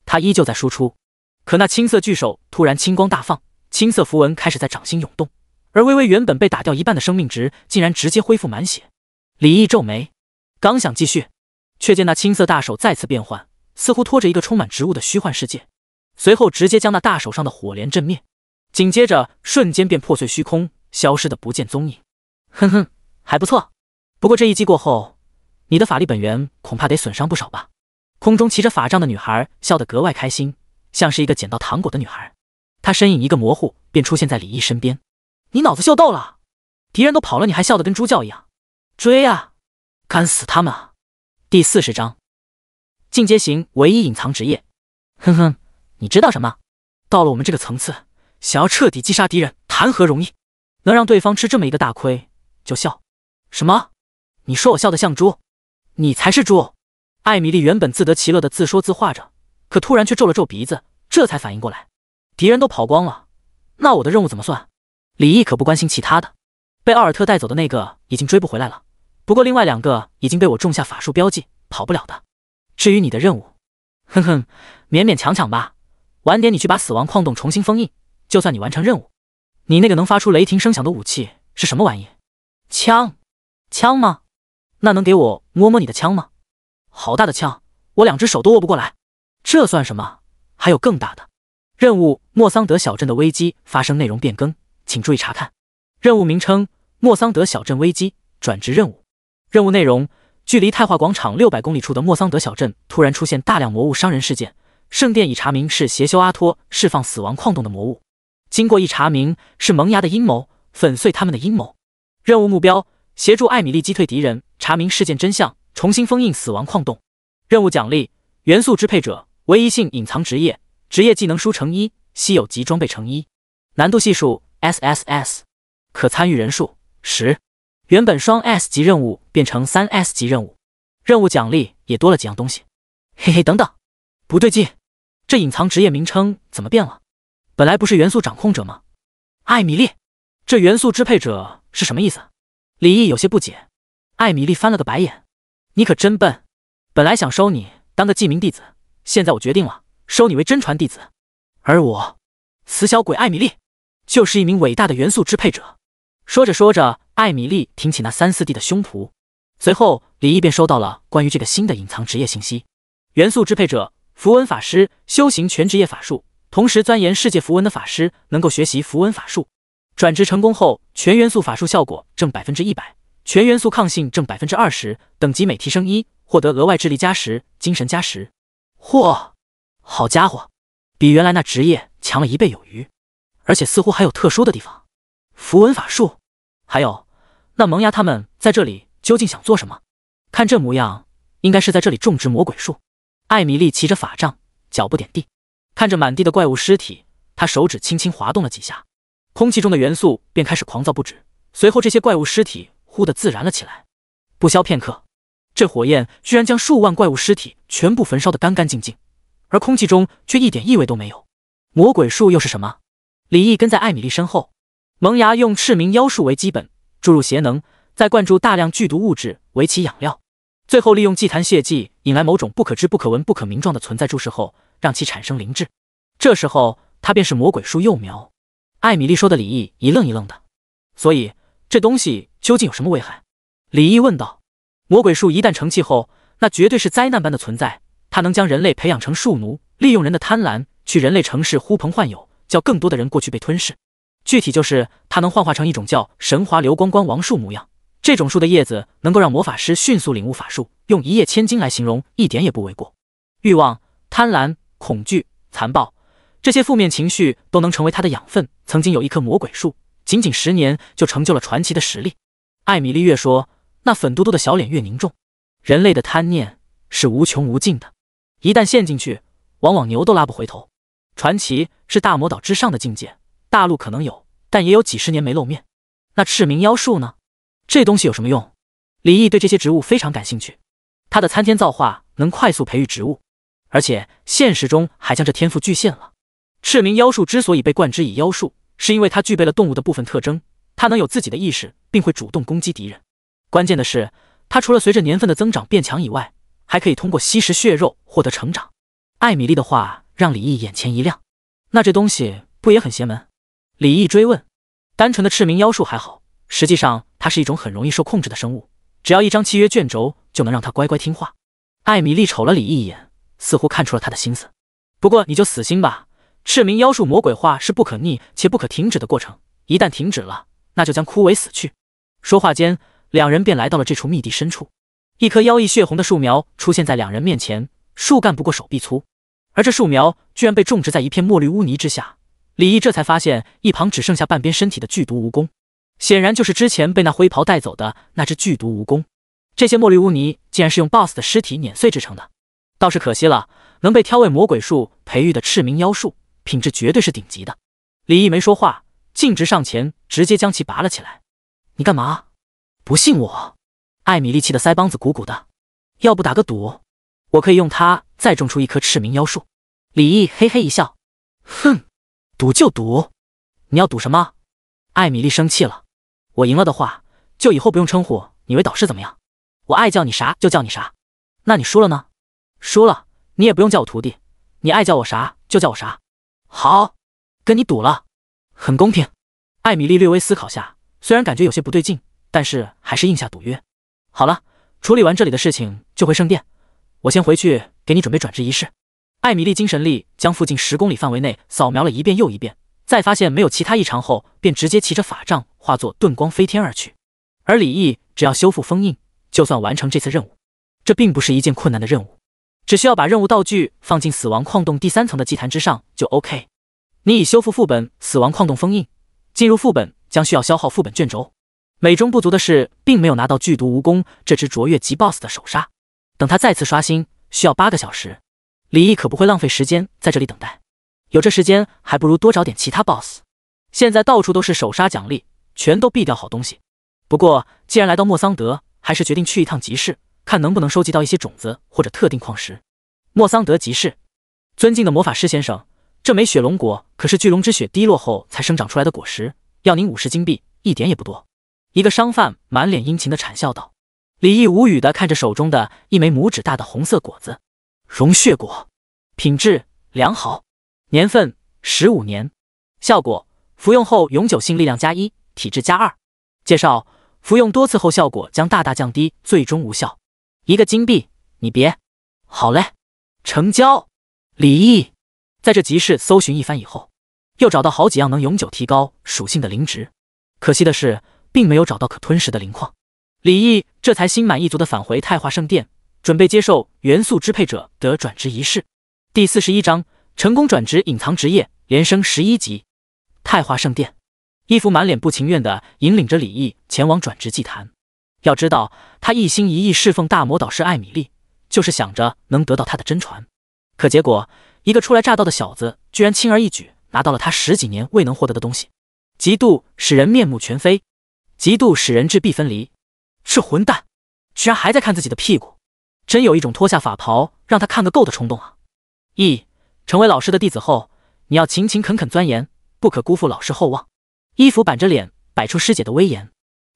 他依旧在输出。可那青色巨手突然青光大放，青色符文开始在掌心涌动，而微微原本被打掉一半的生命值竟然直接恢复满血。李毅皱眉，刚想继续，却见那青色大手再次变换，似乎拖着一个充满植物的虚幻世界，随后直接将那大手上的火莲震灭，紧接着瞬间便破碎虚空，消失得不见踪影。哼哼，还不错，不过这一击过后，你的法力本源恐怕得损伤不少吧。空中骑着法杖的女孩笑得格外开心，像是一个捡到糖果的女孩。她身影一个模糊，便出现在李毅身边。你脑子秀逗了？敌人都跑了，你还笑得跟猪叫一样？追啊！干死他们啊！第40章，进阶型唯一隐藏职业。哼哼，你知道什么？到了我们这个层次，想要彻底击杀敌人，谈何容易？能让对方吃这么一个大亏，就笑。什么？你说我笑得像猪？你才是猪！艾米丽原本自得其乐的自说自话着，可突然却皱了皱鼻子，这才反应过来，敌人都跑光了，那我的任务怎么算？李毅可不关心其他的，被奥尔特带走的那个已经追不回来了，不过另外2个已经被我种下法术标记，跑不了的。至于你的任务，哼哼，勉勉强强吧，晚点你去把死亡矿洞重新封印，就算你完成任务。你那个能发出雷霆声响的武器是什么玩意？枪？枪吗？那能给我摸摸你的枪吗？好大的枪，我2只手都握不过来。这算什么？还有更大的。任务：莫桑德小镇的危机发生内容变更，请注意查看。任务名称：莫桑德小镇危机，转职任务。任务内容：距离太华广场600公里处的莫桑德小镇突然出现大量魔物伤人事件，圣殿已查明是邪修阿托释放死亡矿洞的魔物，经过一查明是萌芽的阴谋，粉碎他们的阴谋。任务目标：协助艾米丽击退敌人，查明事件真相，重新封印死亡矿洞。任务奖励：元素支配者，唯一性隐藏职业，职业技能书乘1，稀有级装备乘1，难度系数 SSS， 可参与人数10。原本双 S 级任务变成3S 级任务，任务奖励也多了几样东西。嘿嘿，等等，不对劲，这隐藏职业名称怎么变了？本来不是元素掌控者吗？艾米丽，这元素支配者是什么意思？李毅有些不解。艾米丽翻了个白眼，你可真笨，本来想收你当个记名弟子，现在我决定了，收你为真传弟子。而我，死小鬼艾米丽，就是一名伟大的元素支配者。说着说着，艾米丽挺起那3、4弟的胸脯。随后，李毅便收到了关于这个新的隐藏职业信息：元素支配者，符文法师，修行全职业法术，同时钻研世界符文的法师，能够学习符文法术。转职成功后，全元素法术效果正100%，全元素抗性正20%，等级每提升1，获得额外智力加10，精神加10。嚯，好家伙，比原来那职业强了1倍有余，而且似乎还有特殊的地方。符文法术，还有那萌芽他们在这里究竟想做什么？看这模样，应该是在这里种植魔鬼树。艾米丽骑着法杖，脚步点地，看着满地的怪物尸体，她手指轻轻滑动了几下，空气中的元素便开始狂躁不止。随后，这些怪物尸体忽地自燃了起来。不消片刻，这火焰居然将数万怪物尸体全部焚烧得干干净净，而空气中却一点异味都没有。魔鬼树又是什么？李毅跟在艾米丽身后。萌芽用赤鸣妖术为基本，注入邪能，再灌注大量剧毒物质为其养料，最后利用祭坛血迹引来某种不可知、不可闻、不可名状的存在注视后，让其产生灵智。这时候，它便是魔鬼树幼苗。艾米丽说的，李毅一愣一愣的。所以，这东西究竟有什么危害？李毅问道。魔鬼树一旦成气后，那绝对是灾难般的存在。它能将人类培养成树奴，利用人的贪婪去人类城市呼朋唤友，叫更多的人过去被吞噬。具体就是它能幻化成一种叫神华流光观王树模样。这种树的叶子能够让魔法师迅速领悟法术，用一叶千金来形容一点也不为过。欲望、贪婪、恐惧、残暴，这些负面情绪都能成为它的养分。曾经有一棵魔鬼树，仅仅10年就成就了传奇的实力。艾米丽越说，那粉嘟嘟的小脸越凝重。人类的贪念是无穷无尽的，一旦陷进去，往往牛都拉不回头。传奇是大魔岛之上的境界，大陆可能有，但也有几十年没露面。那赤鸣妖术呢？这东西有什么用？李毅对这些植物非常感兴趣，他的参天造化能快速培育植物，而且现实中还将这天赋具现了。赤鸣妖术之所以被冠之以妖术，是因为它具备了动物的部分特征，它能有自己的意识，并会主动攻击敌人。关键的是，它除了随着年份的增长变强以外，还可以通过吸食血肉获得成长。艾米丽的话让李毅眼前一亮，那这东西不也很邪门？李毅追问。单纯的赤鸣妖术还好，实际上它是一种很容易受控制的生物，只要一张契约卷轴就能让它乖乖听话。艾米丽瞅了李毅一眼，似乎看出了他的心思。不过你就死心吧，赤鸣妖术魔鬼化是不可逆且不可停止的过程，一旦停止了，那就将枯萎死去。说话间，两人便来到了这处密地深处。一棵妖异血红的树苗出现在两人面前，树干不过手臂粗，而这树苗居然被种植在一片墨绿污泥之下。李毅这才发现，一旁只剩下半边身体的剧毒蜈蚣，显然就是之前被那灰袍带走的那只剧毒蜈蚣。这些墨绿污泥竟然是用 BOSS 的尸体碾碎制成的，倒是可惜了，能被挑为魔鬼树培育的赤鸣妖术，品质绝对是顶级的。李毅没说话，径直上前，直接将其拔了起来。你干嘛？不信我？艾米丽气得腮帮子鼓鼓的。要不打个赌，我可以用它再种出一棵赤鸣妖术。李毅嘿嘿一笑，哼，赌就赌，你要赌什么？艾米丽生气了。我赢了的话，就以后不用称呼你为导师怎么样？我爱叫你啥就叫你啥。那你输了呢？输了，你也不用叫我徒弟，你爱叫我啥就叫我啥。好，跟你赌了，很公平。艾米丽略微思考下，虽然感觉有些不对劲，但是还是应下赌约。好了，处理完这里的事情就回圣殿，我先回去给你准备转职仪式。艾米丽精神力将附近10公里范围内扫描了一遍又一遍，在发现没有其他异常后，便直接骑着法杖化作遁光飞天而去。而李毅只要修复封印，就算完成这次任务。这并不是一件困难的任务，只需要把任务道具放进死亡矿洞第3层的祭坛之上就 OK。你已修复副本死亡矿洞封印，进入副本将需要消耗副本卷轴。美中不足的是，并没有拿到剧毒蜈蚣这只卓越级 BOSS 的首杀，等他再次刷新需要8个小时。李毅可不会浪费时间在这里等待，有这时间还不如多找点其他 BOSS。现在到处都是首杀奖励，全都毙掉好东西。不过既然来到莫桑德，还是决定去一趟集市，看能不能收集到一些种子或者特定矿石。莫桑德集市，尊敬的魔法师先生，这枚雪龙果可是巨龙之血滴落后才生长出来的果实，要您50金币，一点也不多。一个商贩满脸殷勤地谄笑道。李毅无语地看着手中的一枚拇指大的红色果子，融血果，品质良好，年份15年，效果服用后永久性力量+1，体质+2。介绍：服用多次后效果将大大降低，最终无效。1个金币，你别。好嘞，成交。李毅在这集市搜寻一番以后，又找到好几样能永久提高属性的灵植，可惜的是，并没有找到可吞噬的灵矿。李毅这才心满意足地返回太华圣殿，准备接受元素支配者的转职仪式。第41章成功转职隐藏职业，连升11级。太华圣殿，伊芙满脸不情愿地引领着李毅前往转职祭坛。要知道，他一心一意侍奉大魔导师艾米丽，就是想着能得到他的真传。可结果，一个初来乍到的小子居然轻而易举拿到了他10几年未能获得的东西，嫉妒使人面目全非，嫉妒使人质臂分离。这混蛋居然还在看自己的屁股，真有一种脱下法袍让他看个够的冲动啊！成为老师的弟子后，你要勤勤恳恳钻研，不可辜负老师厚望。伊芙板着脸摆出师姐的威严，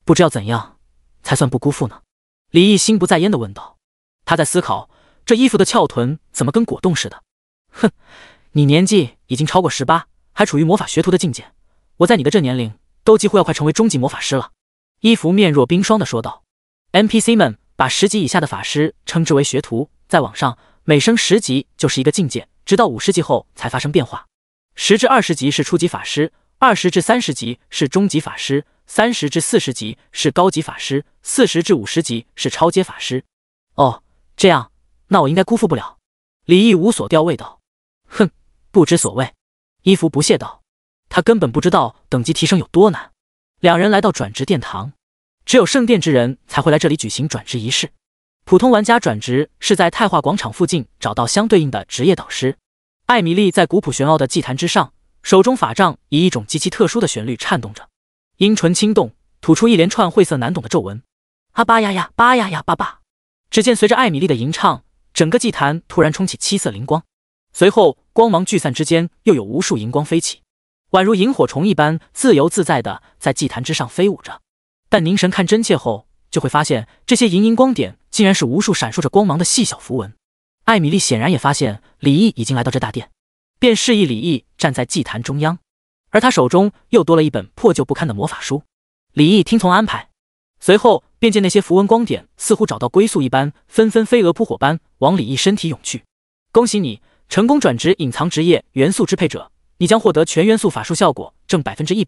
不知要怎样才算不辜负呢？李毅心不在焉地问道。他在思考，这伊芙的翘臀怎么跟果冻似的？哼，你年纪已经超过18，还处于魔法学徒的境界，我在你的这年龄都几乎要快成为终极魔法师了。伊芙面若冰霜地说道。NPC 们把10级以下的法师称之为学徒，在网上每升10级就是一个境界，直到50级后才发生变化。10至20级是初级法师，20至30级是中级法师，30至40级是高级法师，40至50级是超阶法师。哦，这样，那我应该辜负不了。李毅无所调味道。哼，不知所谓。伊芙不屑道。他根本不知道等级提升有多难。两人来到转职殿堂，只有圣殿之人才会来这里举行转职仪式。普通玩家转职是在太华广场附近找到相对应的职业导师。艾米丽在古朴玄奥的祭坛之上，手中法杖以一种极其特殊的旋律颤动着，阴唇轻动，吐出一连串晦涩难懂的咒文。啊巴呀呀巴呀呀巴巴！只见随着艾米丽的吟唱，整个祭坛突然冲起7色灵光，随后光芒聚散之间，又有无数荧光飞起，宛如萤火虫一般自由自在地在祭坛之上飞舞着。但凝神看真切后，就会发现这些荧光点竟然是无数闪烁着光芒的细小符文。艾米丽显然也发现李毅已经来到这大殿，便示意李毅站在祭坛中央，而他手中又多了一本破旧不堪的魔法书。李毅听从安排，随后便见那些符文光点似乎找到归宿一般，纷纷飞蛾扑火般往李毅身体涌去。恭喜你成功转职隐藏职业元素支配者，你将获得全元素法术效果正100%，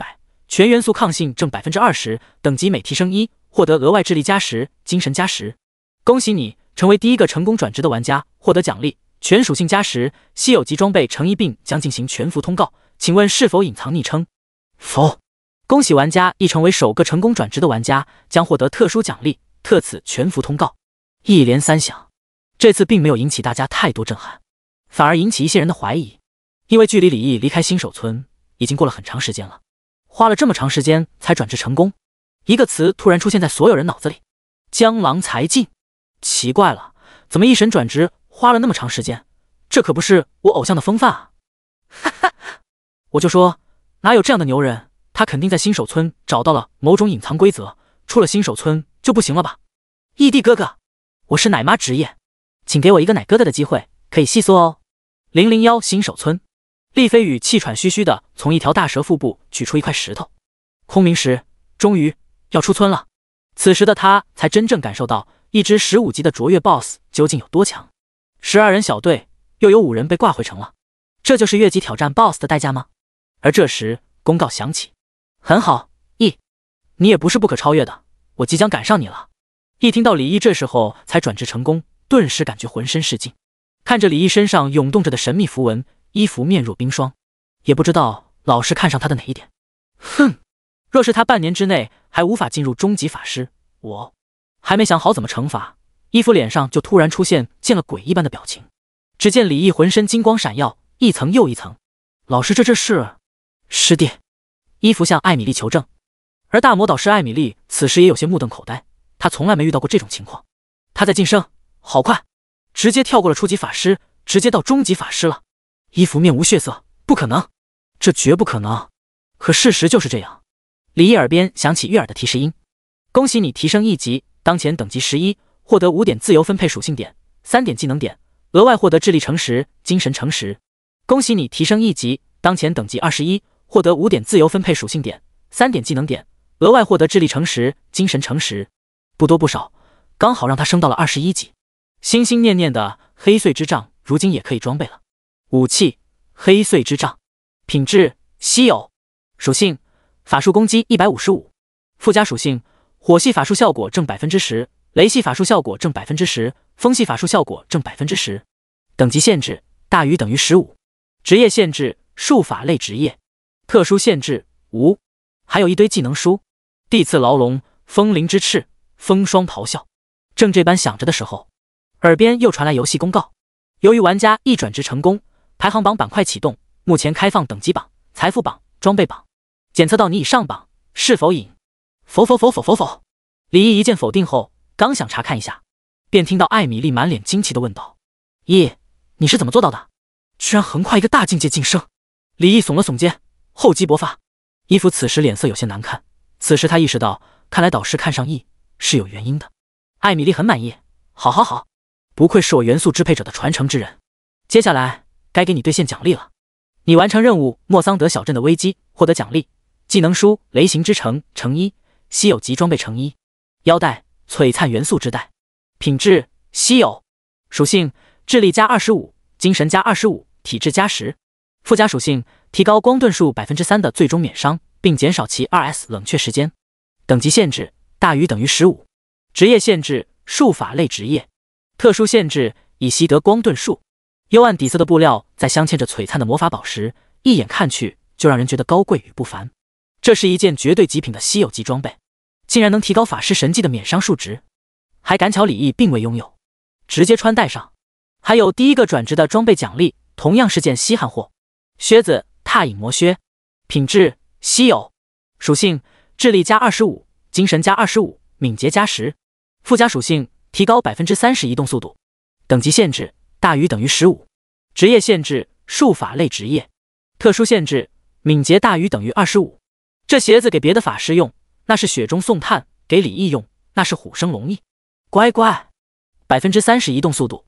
全元素抗性正20%，等级每提升1，获得额外智力+10，精神+10。恭喜你成为第一个成功转职的玩家，获得奖励全属性+10，稀有级装备成衣并将进行全服通告，请问是否隐藏昵称？否。恭喜玩家已成为首个成功转职的玩家，将获得特殊奖励特此全服通告。一连三响，这次并没有引起大家太多震撼，反而引起一些人的怀疑，因为距离李毅离开新手村已经过了很长时间了，花了这么长时间才转职成功，一个词突然出现在所有人脑子里：江郎才尽。奇怪了，怎么一神转职花了那么长时间？这可不是我偶像的风范啊！哈哈，我就说哪有这样的牛人，他肯定在新手村找到了某种隐藏规则，出了新手村就不行了吧？义弟哥哥，我是奶妈职业，请给我一个奶哥哥的机会，可以细说哦。001新手村，厉飞宇气喘吁吁地从一条大蛇腹部取出一块石头，空明石，终于要出村了。此时的他才真正感受到一只15级的卓越 BOSS 究竟有多强。12人小队又有5人被挂回城了，这就是越级挑战 BOSS 的代价吗？而这时公告响起，很好，你也不是不可超越的，我即将赶上你了。一听到李毅这时候才转职成功，顿时感觉浑身是劲。看着李毅身上涌动着的神秘符文，衣服面若冰霜，也不知道老师看上他的哪一点。哼，若是他半年之内还无法进入终极法师，我还没想好怎么惩罚，衣服脸上就突然出现见了鬼一般的表情。只见李毅浑身金光闪耀，一层又一层。老师，这是？师弟，衣服向艾米丽求证。而大魔导师艾米丽此时也有些目瞪口呆，她从来没遇到过这种情况。她在晋升，好快，直接跳过了初级法师，直接到中级法师了。衣服面无血色，不可能，这绝不可能。可事实就是这样。李毅耳边响起悦耳的提示音：恭喜你提升1级，当前等级11，获得5点自由分配属性点，3点技能点，额外获得智力乘10、精神乘10。恭喜你提升1级，当前等级21，获得5点自由分配属性点，3点技能点，额外获得智力乘10、精神乘10。不多不少，刚好让他升到了21级。心心念念的黑碎之杖如今也可以装备了。武器：黑碎之杖，品质：稀有，属性：法术攻击155，附加属性：火系法术效果正 10%， 雷系法术效果正 10%， 风系法术效果正 10%。等级限制大于等于15。职业限制术法类职业。特殊限制无。还有一堆技能书：地刺牢笼、风铃之翅、风霜咆哮。正这般想着的时候，耳边又传来游戏公告：由于玩家一转职成功，排行榜板块启动，目前开放等级榜、财富榜、装备榜，检测到你已上榜，是否隐？否。李毅一键否定后，刚想查看一下，便听到艾米丽满脸惊奇地问道：毅，你是怎么做到的？居然横跨一个大境界晋升！李毅耸了耸肩，厚积薄发。伊芙此时脸色有些难看，此时他意识到，看来导师看上毅是有原因的。艾米丽很满意，好，不愧是我元素支配者的传承之人。接下来该给你兑现奖励了，你完成任务莫桑德小镇的危机，获得奖励：技能书雷行之城乘1，稀有级装备乘1，腰带璀璨元素之带，品质稀有，属性智力加25，精神加25，体质加10。附加属性提高光盾数 3% 的最终免伤，并减少其 2S 冷却时间。等级限制大于等于15。职业限制术法类职业。特殊限制以习得光盾术。幽暗底色的布料在镶嵌着璀璨的魔法宝石，一眼看去就让人觉得高贵与不凡。这是一件绝对极品的稀有级装备，竟然能提高法师神技的免伤数值，还赶巧李毅并未拥有，直接穿戴上。还有第一个转职的装备奖励，同样是件稀罕货：靴子踏影魔靴，品质稀有，属性智力加25，精神加25，敏捷加10。附加属性提高 30% 移动速度。等级限制大于等于15。职业限制术法类职业。特殊限制敏捷大于等于25。这鞋子给别的法师用，那是雪中送炭；给李毅用，那是虎生龙翼。乖乖 30% 移动速度，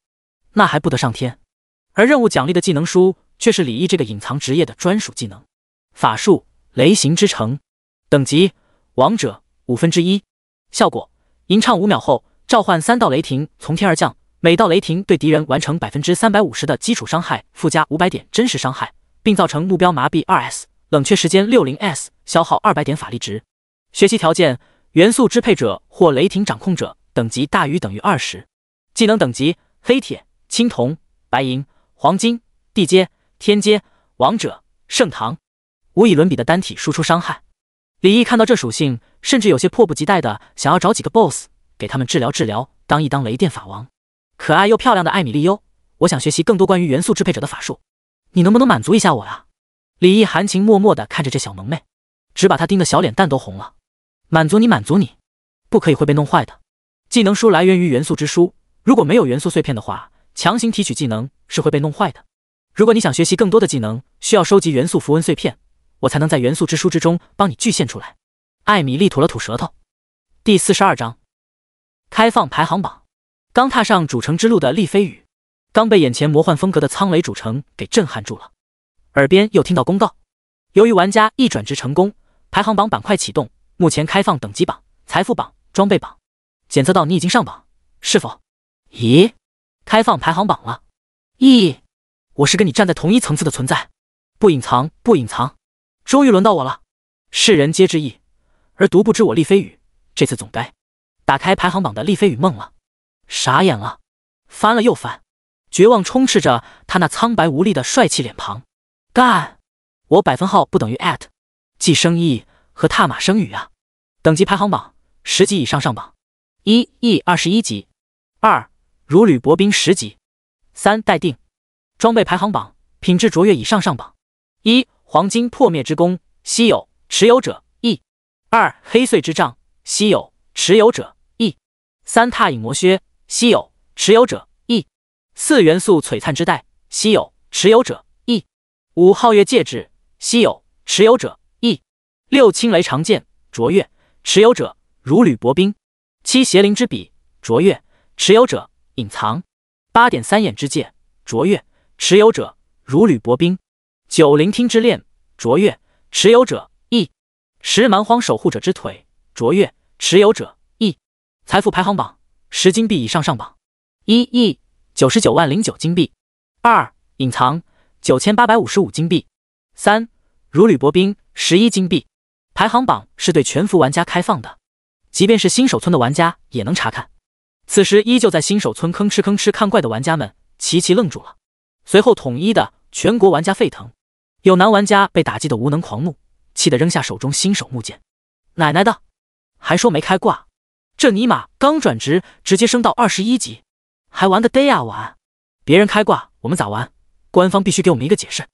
那还不得上天？而任务奖励的技能书却是李毅这个隐藏职业的专属技能：法术雷行之城。等级王者1/5。效果吟唱5秒后，召唤3道雷霆从天而降，每道雷霆对敌人完成 350% 的基础伤害，附加500点真实伤害，并造成目标麻痹 2S， 冷却时间 60S， 消耗200点法力值。学习条件元素支配者或雷霆掌控者，等级大于等于20。技能等级黑铁、青铜、白银、黄金、地阶、天阶、王者、圣堂，无以伦比的单体输出伤害。李毅看到这属性，甚至有些迫不及待的想要找几个 BOSS 给他们治疗，当一当雷电法王。可爱又漂亮的艾米丽哟，我想学习更多关于元素支配者的法术，你能不能满足一下我呀？李毅含情脉脉的看着这小萌妹，只把她盯得小脸蛋都红了。满足你，不可以会被弄坏的。技能书来源于元素之书，如果没有元素碎片的话，强行提取技能是会被弄坏的。如果你想学习更多的技能，需要收集元素符文碎片，我才能在元素之书之中帮你具现出来。艾米丽吐了吐舌头。第42章开放排行榜。刚踏上主城之路的厉飞羽，刚被眼前魔幻风格的苍雷主城给震撼住了。耳边又听到公告：由于玩家一转职成功，排行榜板块启动，目前开放等级榜、财富榜、装备榜，检测到你已经上榜，是否？咦，开放排行榜了？咦，我是跟你站在同一层次的存在，不隐藏，终于轮到我了。世人皆知意，而独不知我厉飞羽，这次总该打开排行榜的厉飞羽梦了。傻眼了，翻了又翻，绝望充斥着他那苍白无力的帅气脸庞。干！我百分号不等于既生意和踏马生羽啊！等级排行榜10级以上上榜：1 E 21级，2如履薄冰10级，3待定。装备排行榜品质卓越以上上榜：1黄金破灭之弓，稀有，持有者 E； 2. 黑穗之杖，稀有，持有者异。3. 踏影魔靴，稀有，持有者异。4. 元素璀璨之带，稀有，持有者异。5. 皓月戒指，稀有，持有者异。6. 青雷长剑，卓越，持有者如履薄冰。7. 邪灵之笔，卓越，持有者隐藏。8. 点三眼之戒，卓越，持有者如履薄冰。9. 聆听之链，卓越，持有者异。10. 蛮荒守护者之腿，卓越，持有者异。财富排行榜，10金币以上上榜。1亿99万09金币。2. 隐藏9855金币。3. 如履薄冰11金币。排行榜是对全服玩家开放的，即便是新手村的玩家也能查看。此时依旧在新手村吭哧看怪的玩家们齐齐愣住了，随后统一的全国玩家沸腾，有男玩家被打击的无能狂怒，气得扔下手中新手木剑。奶奶的，还说没开挂，这尼玛刚转职直接升到21级，还玩个嘚呀玩！别人开挂我们咋玩？官方必须给我们一个解释。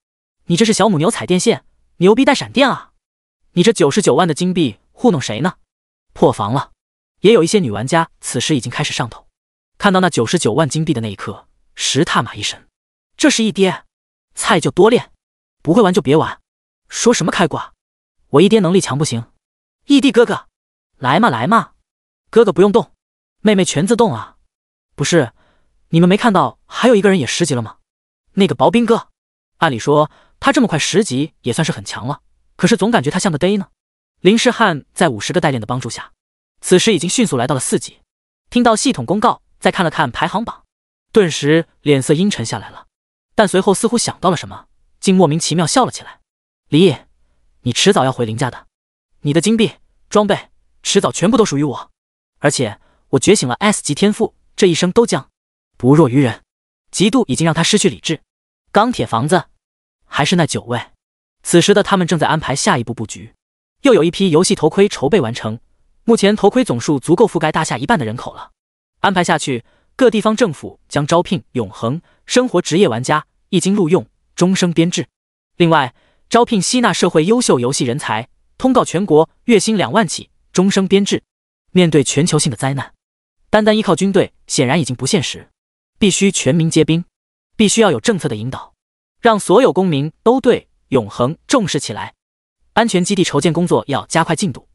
你这是小母牛踩电线，牛逼带闪电啊！你这99万的金币糊弄谁呢？破防了！也有一些女玩家此时已经开始上头，看到那99万金币的那一刻，实踏马一神。这是一爹，菜就多练，不会玩就别玩。说什么开挂？我一爹能力强不行？义弟哥哥，来嘛来嘛，哥哥不用动，妹妹全自动啊！不是，你们没看到还有一个人也10级了吗？那个薄冰哥，按理说他这么快10级也算是很强了，可是总感觉他像个嘚呢。林诗翰在50个代练的帮助下，此时已经迅速来到了4级。听到系统公告，再看了看排行榜，顿时脸色阴沉下来了，但随后似乎想到了什么，竟莫名其妙笑了起来。李毅，你迟早要回林家的，你的金币装备迟早全部都属于我，而且我觉醒了 S 级天赋，这一生都将不弱于人。嫉妒已经让他失去理智。钢铁房子还是那9位，此时的他们正在安排下一步布局。又有一批游戏头盔筹备完成，目前头盔总数足够覆盖大夏1半的人口了。安排下去，各地方政府将招聘永恒生活职业玩家，一经录用，终生编制。另外，招聘吸纳社会优秀游戏人才，通告全国，月薪2万起，终生编制。面对全球性的灾难，单单依靠军队显然已经不现实，必须全民皆兵，必须要有政策的引导，让所有公民都对永恒重视起来。安全基地筹建工作要加快进度。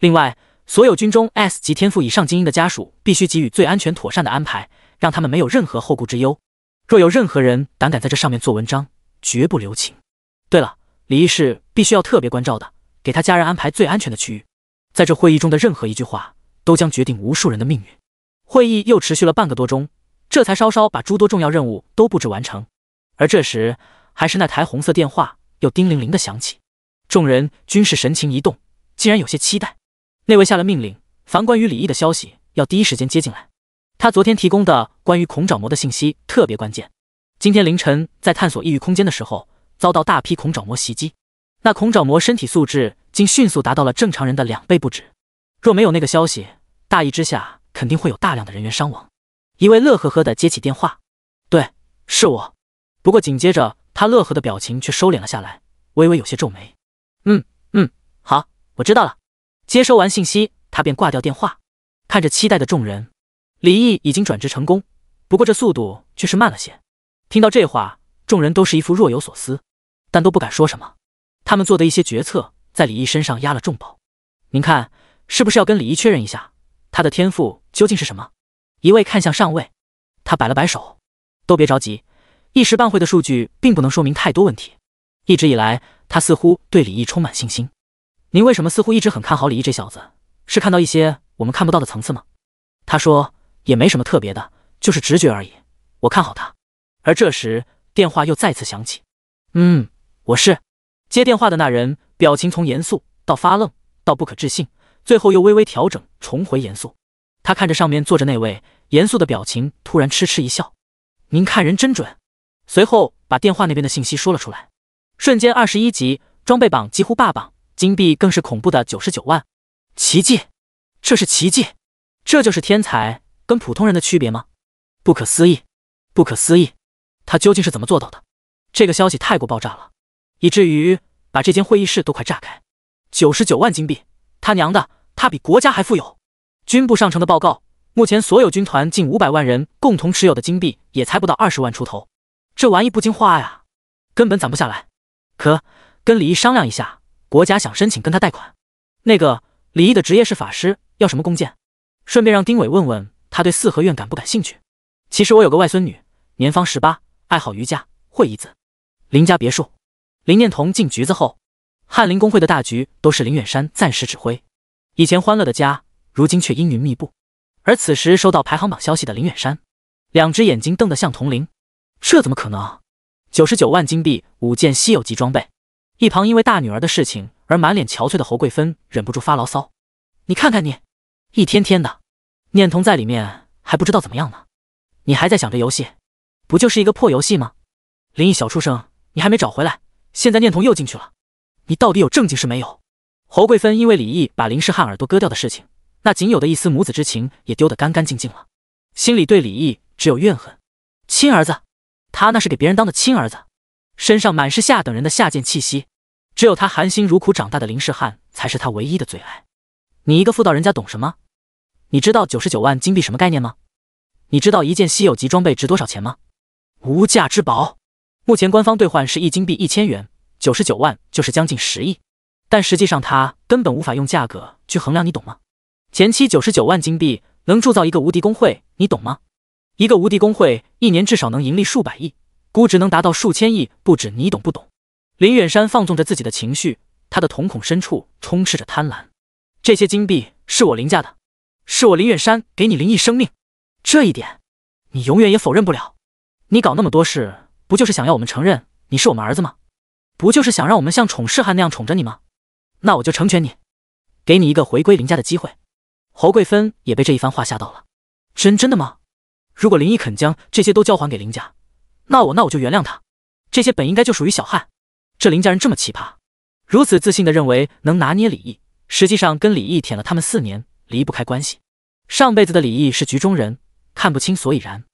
另外，所有军中 S 级天赋以上精英的家属必须给予最安全妥善的安排，让他们没有任何后顾之忧。若有任何人胆敢在这上面做文章，绝不留情。对了，李义是必须要特别关照的，给他家人安排最安全的区域。在这会议中的任何一句话，都将决定无数人的命运。会议又持续了半个多钟，这才稍稍把诸多重要任务都布置完成。而这时，还是那台红色电话又叮铃铃的响起。众人均是神情一动，竟然有些期待。那位下了命令，凡关于李毅的消息要第一时间接进来。他昨天提供的关于孔爪魔的信息特别关键。今天凌晨在探索异域空间的时候，遭到大批孔爪魔袭击，那孔爪魔身体素质竟迅速达到了正常人的2倍不止。若没有那个消息，大意之下肯定会有大量的人员伤亡。一位乐呵呵的接起电话，对，是我。不过紧接着他乐呵的表情却收敛了下来，微微有些皱眉。好，我知道了。接收完信息，他便挂掉电话。看着期待的众人，李毅已经转职成功，不过这速度却是慢了些。听到这话，众人都是一副若有所思，但都不敢说什么。他们做的一些决策在李毅身上压了重宝。您看，是不是要跟李毅确认一下，他的天赋究竟是什么？一位看向上尉，他摆了摆手，都别着急，一时半会的数据并不能说明太多问题。一直以来，他似乎对李毅充满信心。您为什么似乎一直很看好李毅这小子？是看到一些我们看不到的层次吗？他说，也没什么特别的，就是直觉而已，我看好他。而这时电话又再次响起。我是。接电话的那人表情从严肃到发愣到不可置信，最后又微微调整，重回严肃。他看着上面坐着那位，严肃的表情突然痴痴一笑。您看人真准。随后把电话那边的信息说了出来。瞬间21级，装备榜几乎霸榜，金币更是恐怖的99万。奇迹，这是奇迹，这就是天才跟普通人的区别吗？不可思议，不可思议，他究竟是怎么做到的？这个消息太过爆炸了，以至于把这间会议室都快炸开。99万金币，他娘的，他比国家还富有！军部上呈的报告，目前所有军团近500万人共同持有的金币也才不到20万出头，这玩意不经花呀，根本攒不下来。可跟李毅商量一下，国家想申请跟他贷款。那个李毅的职业是法师，要什么弓箭？顺便让丁伟问问他对四合院感不感兴趣。其实我有个外孙女，年方18，爱好瑜伽，会一字。林家别墅，林念童进局子后，翰林工会的大局都是林远山暂时指挥。以前欢乐的家，如今却阴云密布。而此时收到排行榜消息的林远山，两只眼睛瞪得像铜铃。这怎么可能？99万金币5件稀有级装备。一旁因为大女儿的事情而满脸憔悴的侯贵芬忍不住发牢骚：“你看看你，一天天的，念童在里面还不知道怎么样呢，你还在想着游戏，不就是一个破游戏吗？林毅小畜生，你还没找回来，现在念童又进去了，你到底有正经事没有？”侯贵芬因为李毅把林世汉耳朵割掉的事情，那仅有的一丝母子之情也丢得干干净净了，心里对李毅只有怨恨。亲儿子，他那是给别人当的亲儿子，身上满是下等人的下贱气息，只有他含辛茹苦长大的林世汉才是他唯一的最爱。你一个妇道人家懂什么？你知道99万金币什么概念吗？你知道一件稀有级装备值多少钱吗？无价之宝。目前官方兑换是1金币1000元，99万就是将近10亿，但实际上他根本无法用价格去衡量，你懂吗？前期99万金币能铸造一个无敌工会，你懂吗？一个无敌工会一年至少能盈利数百亿，估值能达到数千亿不止，你懂不懂？林远山放纵着自己的情绪，他的瞳孔深处充斥着贪婪。这些金币是我林家的，是我林远山给你林毅生命，这一点你永远也否认不了。你搞那么多事，不就是想要我们承认你是我们儿子吗？不就是想让我们像宠世汉那样宠着你吗？那我就成全你，给你一个回归林家的机会。侯贵芬也被这一番话吓到了。真的吗？如果林毅肯将这些都交还给林家，那我就原谅他，这些本应该就属于小汉。这林家人这么奇葩，如此自信的认为能拿捏李毅，实际上跟李毅舔了他们4年，离不开关系。上辈子的李毅是局中人，看不清所以然，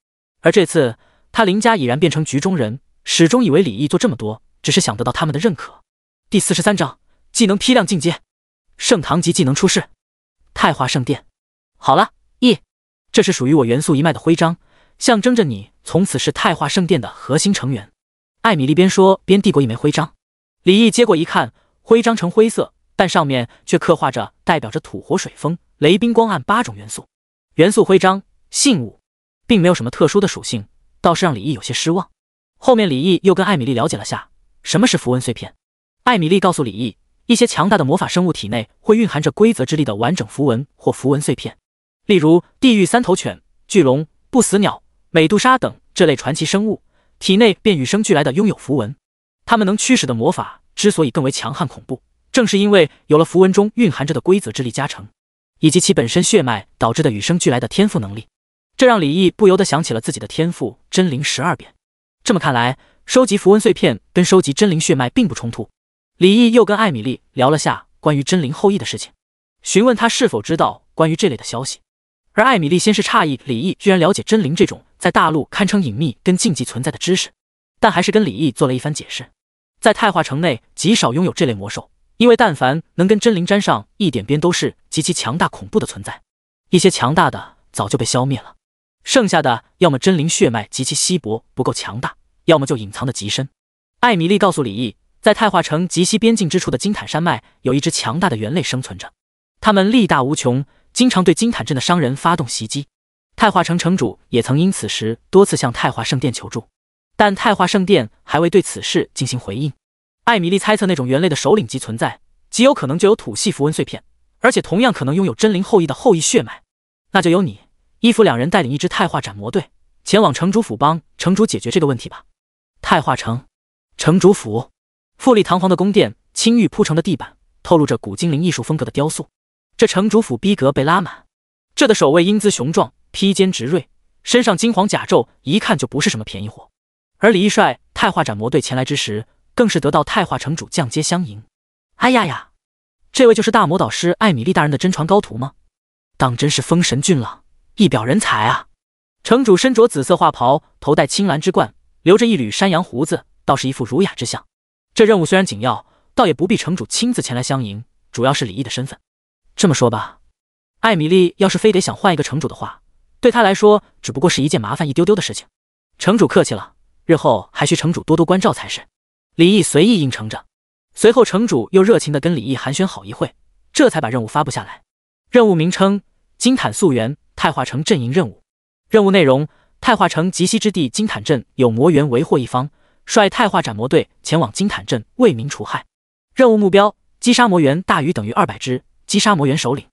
而这次他林家已然变成局中人，始终以为李毅做这么多只是想得到他们的认可。第43章技能批量进阶，圣堂级技能出世，太化圣殿。好了，毅，这是属于我元素一脉的徽章，象征着你从此是太化圣殿的核心成员。艾米丽边说边递过一枚徽章，李毅接过一看，徽章呈灰色，但上面却刻画着代表着土火水风雷冰光暗8种元素。元素徽章信物，并没有什么特殊的属性，倒是让李毅有些失望。后面李毅又跟艾米丽了解了下什么是符文碎片。艾米丽告诉李毅，一些强大的魔法生物体内会蕴含着规则之力的完整符文或符文碎片，例如地狱3头犬、巨龙、不死鸟、美杜莎等这类传奇生物体内便与生俱来的拥有符文。他们能驱使的魔法之所以更为强悍恐怖，正是因为有了符文中蕴含着的规则之力加成，以及其本身血脉导致的与生俱来的天赋能力。这让李毅不由得想起了自己的天赋真灵12变。这么看来，收集符文碎片跟收集真灵血脉并不冲突。李毅又跟艾米丽聊了下关于真灵后裔的事情，询问他是否知道关于这类的消息。而艾米丽先是诧异李毅居然了解真灵这种在大陆堪称隐秘跟禁忌存在的知识，但还是跟李毅做了一番解释。在太化城内极少拥有这类魔兽，因为但凡能跟真灵沾上一点边，都是极其强大恐怖的存在，一些强大的早就被消灭了，剩下的要么真灵血脉极其稀薄不够强大，要么就隐藏得极深。艾米丽告诉李毅，在太化城极西边境之处的金坦山脉有一只强大的猿类生存着，他们力大无穷，经常对金坦镇的商人发动袭击。太化城城主也曾因此时多次向太化圣殿求助，但太化圣殿还未对此事进行回应。艾米丽猜测那种猿类的首领级存在极有可能就有土系符文碎片，而且同样可能拥有真灵后裔的后裔血脉。那就由你伊芙两人带领一支太化斩魔队前往城主府帮城主解决这个问题吧。太化城城主府，富丽堂皇的宫殿，青玉铺成的地板透露着古精灵艺术风格的雕塑。这城主府逼格被拉满，这的守卫英姿雄壮，披坚执锐，身上金黄甲胄，一看就不是什么便宜货。而李毅率太化斩魔队前来之时，更是得到太化城主降阶相迎。哎呀呀，这位就是大魔导师艾米丽大人的真传高徒吗？当真是风神俊朗，一表人才啊！城主身着紫色画袍，头戴青蓝之冠，留着一缕山羊胡子，倒是一副儒雅之相。这任务虽然紧要，倒也不必城主亲自前来相迎，主要是李毅的身份。这么说吧，艾米丽要是非得想换一个城主的话，对她来说只不过是一件麻烦一丢丢的事情。城主客气了，日后还需城主多多关照才是。李毅随意应承着。随后城主又热情地跟李毅寒暄好一会，这才把任务发布下来。任务名称：金坦溯源太化城阵营任务。任务内容：太化城极西之地金坦镇有魔猿为祸一方，率太化斩魔队前往金坦镇为民除害。任务目标：击杀魔猿大于等于200只，击杀魔猿首领。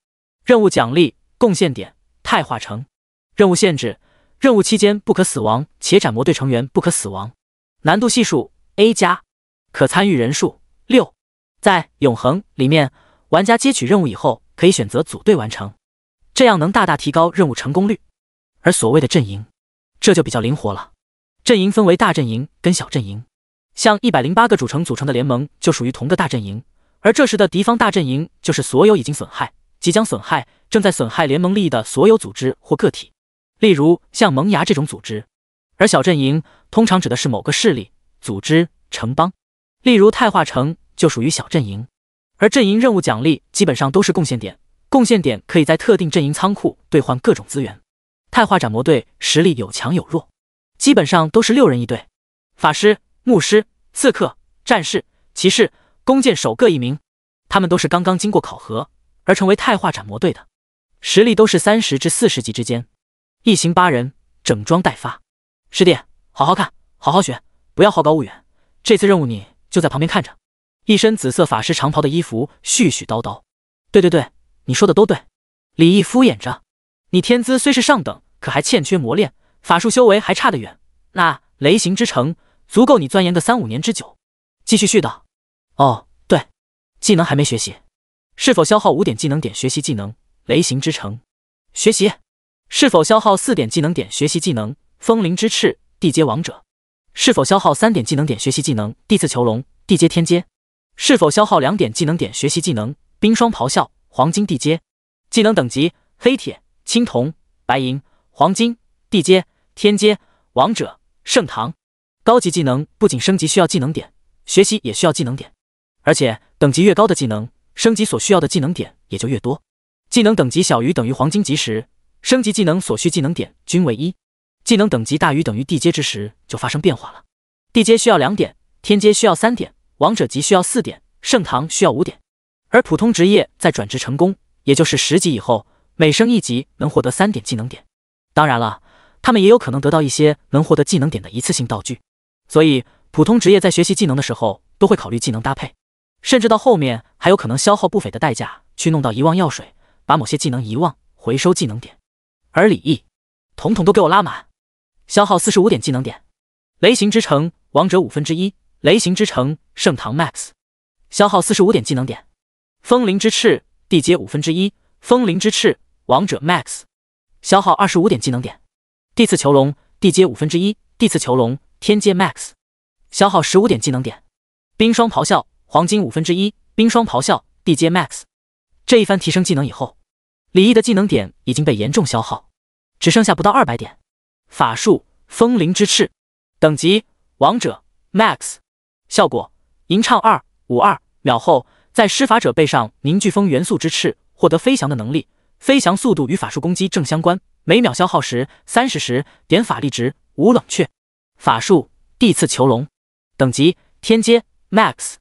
任务奖励：贡献点太化城。任务限制：任务期间不可死亡，且斩魔队成员不可死亡。难度系数 A+， 可参与人数6。在永恒里面，玩家接取任务以后可以选择组队完成，这样能大大提高任务成功率。而所谓的阵营，这就比较灵活了。阵营分为大阵营跟小阵营，像108个主城组成的联盟就属于同个大阵营，而这时的敌方大阵营就是所有已经损害、即将损害、正在损害联盟利益的所有组织或个体，例如像萌芽这种组织。而小阵营通常指的是某个势力、组织、城邦，例如太化城就属于小阵营。而阵营任务奖励基本上都是贡献点，贡献点可以在特定阵营仓库兑换各种资源。太化斩魔队实力有强有弱，基本上都是6人一队，法师、牧师、刺客、战士、骑士、弓箭手各1名，他们都是刚刚经过考核而成为太化斩魔队的，实力都是30至40级之间，一行8人，整装待发。师弟，好好看，好好学，不要好高骛远，这次任务你就在旁边看着。一身紫色法师长袍的衣服絮絮叨叨。对对对，你说的都对。李毅敷衍着。你天资虽是上等，可还欠缺磨练，法术修为还差得远。那雷行之城足够你钻研个3-5年之久。继续絮叨。哦，对，技能还没学习，是否消耗5点技能点学习技能雷行之城？学习。是否消耗4点技能点学习技能风灵之翅地阶王者？是否消耗3点技能点学习技能地刺囚笼地阶天阶？是否消耗2点技能点学习技能冰霜咆哮黄金地阶？技能等级：黑铁、青铜、白银、黄金、地阶、天阶、王者、圣堂。高级技能不仅升级需要技能点，学习也需要技能点，而且等级越高的技能，升级所需要的技能点也就越多。技能等级小于等于黄金级时，升级技能所需技能点均为1。技能等级大于等于地阶之时，就发生变化了。地阶需要2点，天阶需要3点，王者级需要4点，圣堂需要5点。而普通职业在转职成功，也就是10级以后，每升1级能获得3点技能点。当然了，他们也有可能得到一些能获得技能点的一次性道具。所以普通职业在学习技能的时候都会考虑技能搭配，甚至到后面还有可能消耗不菲的代价去弄到遗忘药水，把某些技能遗忘，回收技能点。而李毅统统都给我拉满，消耗45点技能点。雷行之城王者1/5，雷行之城圣堂 Max 消耗45点技能点。风灵之翅地阶1/5，风灵之翅王者 Max 消耗25点技能点。地刺囚笼地阶1/5，地刺囚笼天阶 Max 消耗15点技能点。冰霜咆哮黄金1/5，冰霜咆哮地阶 Max。 这一番提升技能以后，李毅的技能点已经被严重消耗，只剩下不到200点。法术风灵之翅，等级王者 Max， 效果吟唱252秒后，在施法者背上凝聚风元素之翅，获得飞翔的能力，飞翔速度与法术攻击正相关，每秒消耗时30点法力值，无冷却。法术地刺囚笼，等级天阶 Max，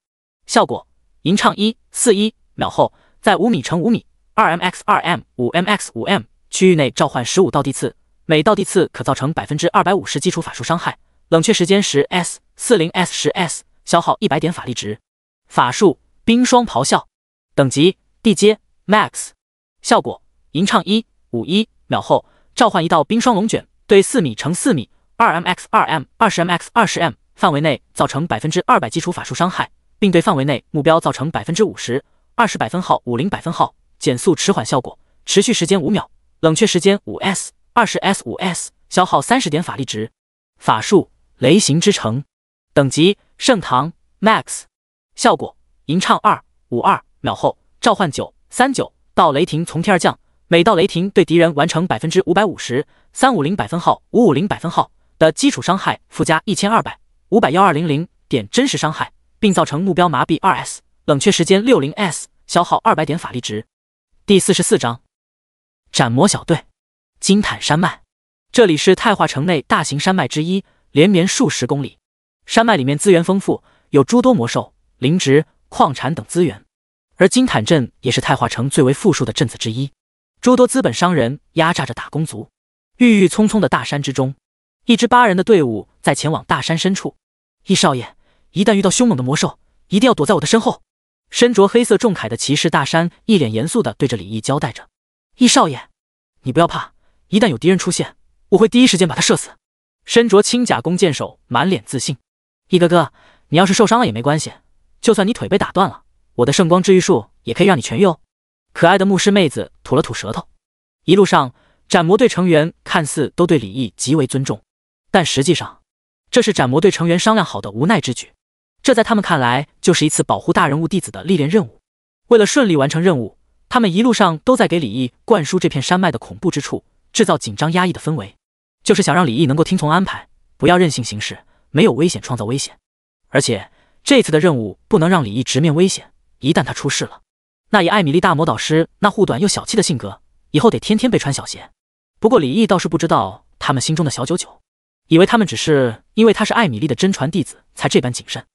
效果吟唱141秒后，在5米乘5米 2mx2m 5mx5m 区域内召唤15道地刺，每道地刺可造成 250% 基础法术伤害，冷却时间10s 40s 10s， 消耗100点法力值。法术冰霜咆哮，等级地阶 Max， 效果吟唱151秒后，召唤一道冰霜龙卷，对4米乘4米 2mx2m 20mx 20m 范围内造成 200% 基础法术伤害，并对范围内目标造成 50%、20百分号、50百分号，减速迟缓效果，持续时间5秒，冷却时间5s 20s 5s， 消耗30点法力值。法术雷行之城，等级圣堂 Max， 效果吟唱252秒后，召唤939道雷霆从天而降，每道雷霆对敌人完成 550%、350百分号、550百分号的基础伤害，附加1200、5001200点真实伤害，并造成目标麻痹 2s， 冷却时间60s， 消耗200点法力值。第44章斩魔小队。金坦山脉，这里是太化城内大型山脉之一，连绵数十公里。山脉里面资源丰富，有诸多魔兽、灵植、矿产等资源。而金坦镇也是太化城最为富庶的镇子之一，诸多资本商人压榨着打工族。郁郁葱葱的大山之中，一支8人的队伍在前往大山深处。易少爷，一旦遇到凶猛的魔兽，一定要躲在我的身后。身着黑色重铠的骑士大山一脸严肃地对着李毅交代着：“易少爷，你不要怕，一旦有敌人出现，我会第一时间把他射死。”身着轻甲弓箭手满脸自信：“易哥哥，你要是受伤了也没关系，就算你腿被打断了，我的圣光治愈术也可以让你痊愈哦。”可爱的牧师妹子吐了吐舌头。一路上，斩魔队成员看似都对李毅极为尊重，但实际上，这是斩魔队成员商量好的无奈之举。这在他们看来就是一次保护大人物弟子的历练任务。为了顺利完成任务，他们一路上都在给李毅灌输这片山脉的恐怖之处，制造紧张压抑的氛围，就是想让李毅能够听从安排，不要任性行事，没有危险创造危险。而且这次的任务不能让李毅直面危险，一旦他出事了，那以艾米丽大魔导师那护短又小气的性格，以后得天天被穿小鞋。不过李毅倒是不知道他们心中的小九九，以为他们只是因为他是艾米丽的真传弟子才这般谨慎。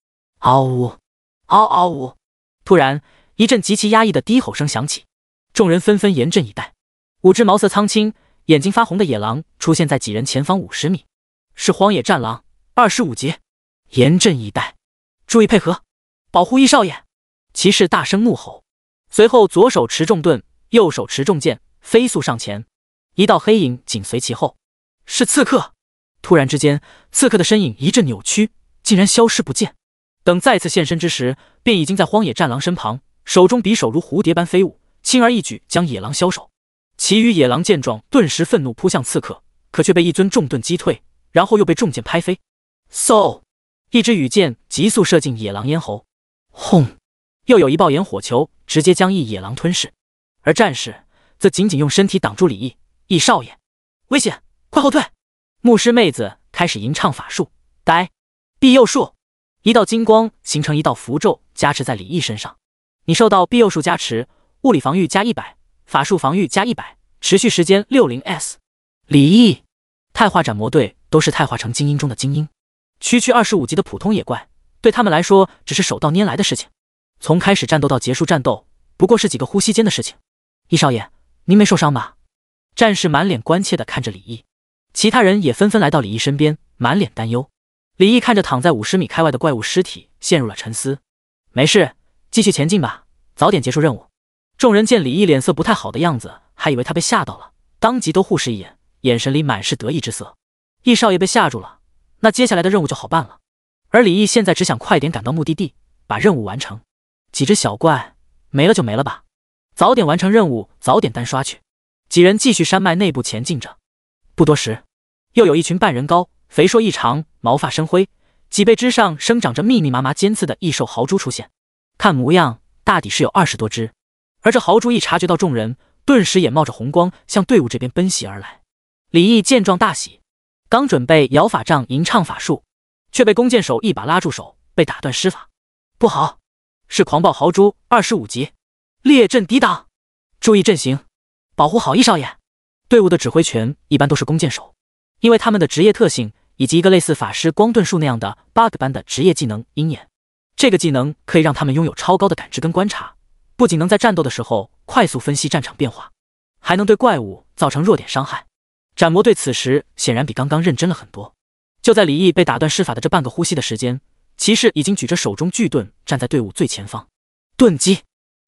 嗷呜，嗷嗷呜！突然，一阵极其压抑的低吼声响起，众人纷纷严阵以待。5只毛色苍青、眼睛发红的野狼出现在几人前方50米，是荒野战狼25级。严阵以待，注意配合，保护易少爷！骑士大声怒吼，随后左手持重盾，右手持重剑，飞速上前。一道黑影紧随其后，是刺客。突然之间，刺客的身影一阵扭曲，竟然消失不见。等再次现身之时，便已经在荒野战狼身旁，手中匕首如蝴蝶般飞舞，轻而易举将野狼削手。其余野狼见状，顿时愤怒扑向刺客，可却被一尊重盾击退，然后又被重剑拍飞。嗖！一支羽箭急速射进野狼咽喉，轰！又有一爆炎火球直接将一野狼吞噬。而战士则紧紧用身体挡住李毅。易少爷，危险，快后退！牧师妹子开始吟唱法术，呆庇佑术。一道金光形成一道符咒，加持在李毅身上。你受到庇佑术加持，物理防御加100，法术防御加100，持续时间60s。李毅，太化斩魔队都是太化城精英中的精英，区25级的普通野怪，对他们来说只是手到拈来的事情。从开始战斗到结束战斗，不过是几个呼吸间的事情。易少爷，您没受伤吧？战士满脸关切地看着李毅，其他人也纷纷来到李毅身边，满脸担忧。李毅看着躺在50米开外的怪物尸体，陷入了沉思。没事，继续前进吧，早点结束任务。众人见李毅脸色不太好的样子，还以为他被吓到了，当即都互视一眼，眼神里满是得意之色。易少爷被吓住了，那接下来的任务就好办了。而李毅现在只想快点赶到目的地，把任务完成。几只小怪没了就没了吧，早点完成任务，早点单刷去。几人继续山脉内部前进着。不多时，又有一群半人高、肥硕异常、毛发深灰、脊背之上生长着密密麻麻尖刺的异兽豪猪出现，看模样大抵是有20多只。而这豪猪一察觉到众人，顿时眼冒着红光，向队伍这边奔袭而来。李毅见状大喜，刚准备摇法杖吟唱法术，却被弓箭手一把拉住手，被打断施法。不好，是狂暴豪猪25级，列阵抵挡，注意阵型，保护好易少爷。队伍的指挥权一般都是弓箭手，因为他们的职业特性以及一个类似法师光盾术那样的 bug 般的职业技能鹰眼，这个技能可以让他们拥有超高的感知跟观察，不仅能在战斗的时候快速分析战场变化，还能对怪物造成弱点伤害。斩魔队此时显然比刚刚认真了很多。就在李毅被打断施法的这半个呼吸的时间，骑士已经举着手中巨盾站在队伍最前方，盾击，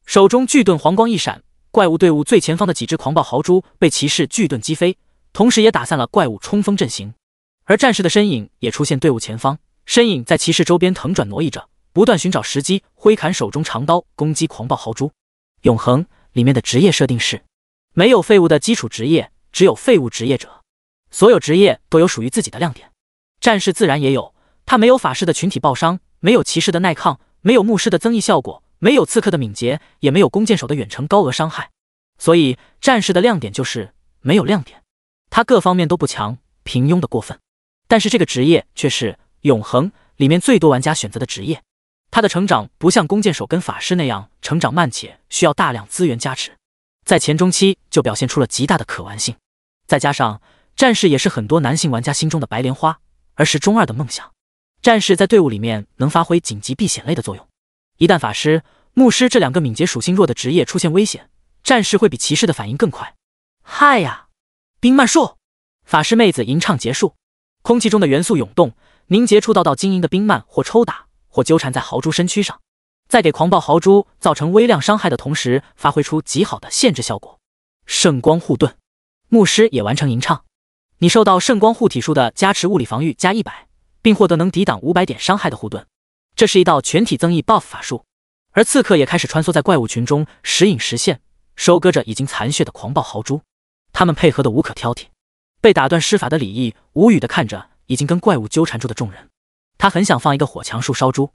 手中巨盾黄光一闪，怪物队伍最前方的几只狂暴豪猪被骑士巨盾击飞，同时也打散了怪物冲锋阵型。而战士的身影也出现队伍前方，身影在骑士周边腾转挪移着，不断寻找时机，挥砍手中长刀攻击狂暴豪猪。永恒里面的职业设定是没有废物的基础职业，只有废物职业者。所有职业都有属于自己的亮点，战士自然也有，他没有法师的群体爆伤，没有骑士的耐抗，没有牧师的增益效果，没有刺客的敏捷，也没有弓箭手的远程高额伤害。所以战士的亮点就是没有亮点，他各方面都不强，平庸的过分。但是这个职业却是永恒里面最多玩家选择的职业，他的成长不像弓箭手跟法师那样成长慢且需要大量资源加持，在前中期就表现出了极大的可玩性。再加上战士也是很多男性玩家心中的白莲花，而是中二的梦想。战士在队伍里面能发挥紧急避险类的作用，一旦法师、牧师这两个敏捷属性弱的职业出现危险，战士会比骑士的反应更快。嗨呀，冰曼术！法师妹子吟唱结束，空气中的元素涌动，凝结出道道晶莹的冰曼或抽打，或纠缠在豪猪身躯上，在给狂暴豪猪造成微量伤害的同时，发挥出极好的限制效果。圣光护盾，牧师也完成吟唱。你受到圣光护体术的加持，物理防御加100，并获得能抵挡500点伤害的护盾。这是一道全体增益 buff 法术。而刺客也开始穿梭在怪物群中，时隐时现，收割着已经残血的狂暴豪猪。他们配合的无可挑剔。被打断施法的李毅无语地看着已经跟怪物纠缠住的众人，他很想放一个火墙树烧猪，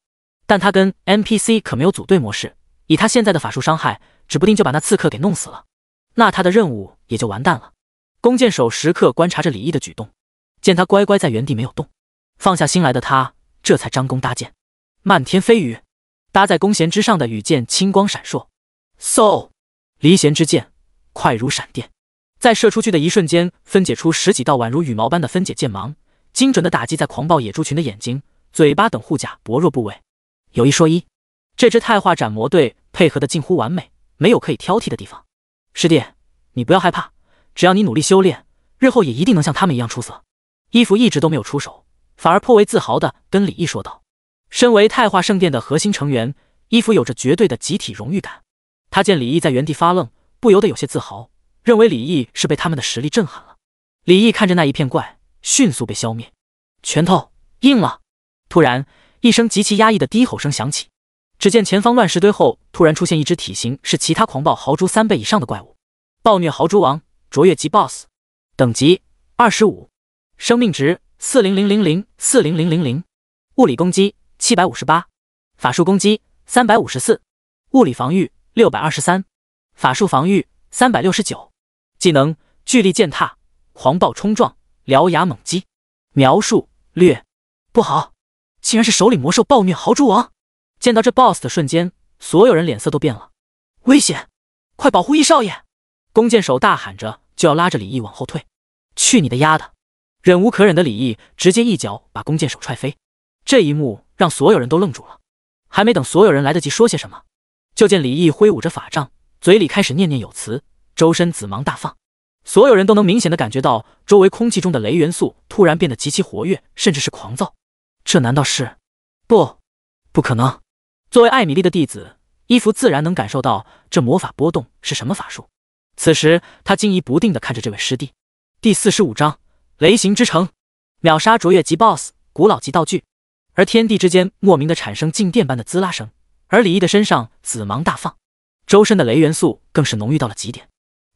但他跟 NPC 可没有组队模式，以他现在的法术伤害，指不定就把那刺客给弄死了，那他的任务也就完蛋了。弓箭手时刻观察着李毅的举动，见他乖乖在原地没有动，放下心来的他这才张弓搭箭。漫天飞雨，搭在弓弦之上的羽箭青光闪烁，嗖，离弦之箭快如闪电，在射出去的一瞬间分解出10几道宛如羽毛般的分解箭芒，精准的打击在狂暴野猪群的眼睛、嘴巴等护甲薄弱部位。有一说一，这支太化斩魔队配合的近乎完美，没有可以挑剔的地方。师弟，你不要害怕，只要你努力修炼，日后也一定能像他们一样出色。伊芙一直都没有出手，反而颇为自豪地跟李毅说道。身为太化圣殿的核心成员，伊芙有着绝对的集体荣誉感。他见李毅在原地发愣，不由得有些自豪，认为李毅是被他们的实力震撼了。李毅看着那一片怪，迅速被消灭，拳头硬了。突然，一声极其压抑的低吼声响起，只见前方乱石堆后突然出现一只体型是其他狂暴豪猪3倍以上的怪物。暴虐豪猪王，卓越级 BOSS， 等级25，生命值40000，40000，物理攻击758，法术攻击354，物理防御623，法术防御369，技能巨力践踏、狂暴冲撞、獠牙猛击。描述略不好，竟然是首领魔兽暴虐豪猪王。见到这 BOSS 的瞬间，所有人脸色都变了。危险，快保护易少爷！弓箭手大喊着就要拉着李毅往后退。去你的丫的！忍无可忍的李毅直接一脚把弓箭手踹飞。这一幕让所有人都愣住了，还没等所有人来得及说些什么，就见李毅挥舞着法杖，嘴里开始念念有词，周身紫芒大放。所有人都能明显的感觉到周围空气中的雷元素突然变得极其活跃，甚至是狂躁。这难道是……不可能！作为艾米丽的弟子，伊芙自然能感受到这魔法波动是什么法术。此时他惊疑不定地看着这位师弟。第45章雷行之城，秒杀卓越级 BOSS， 古老级道具。而天地之间莫名的产生静电般的滋啦声，而李毅的身上紫芒大放，周身的雷元素更是浓郁到了极点。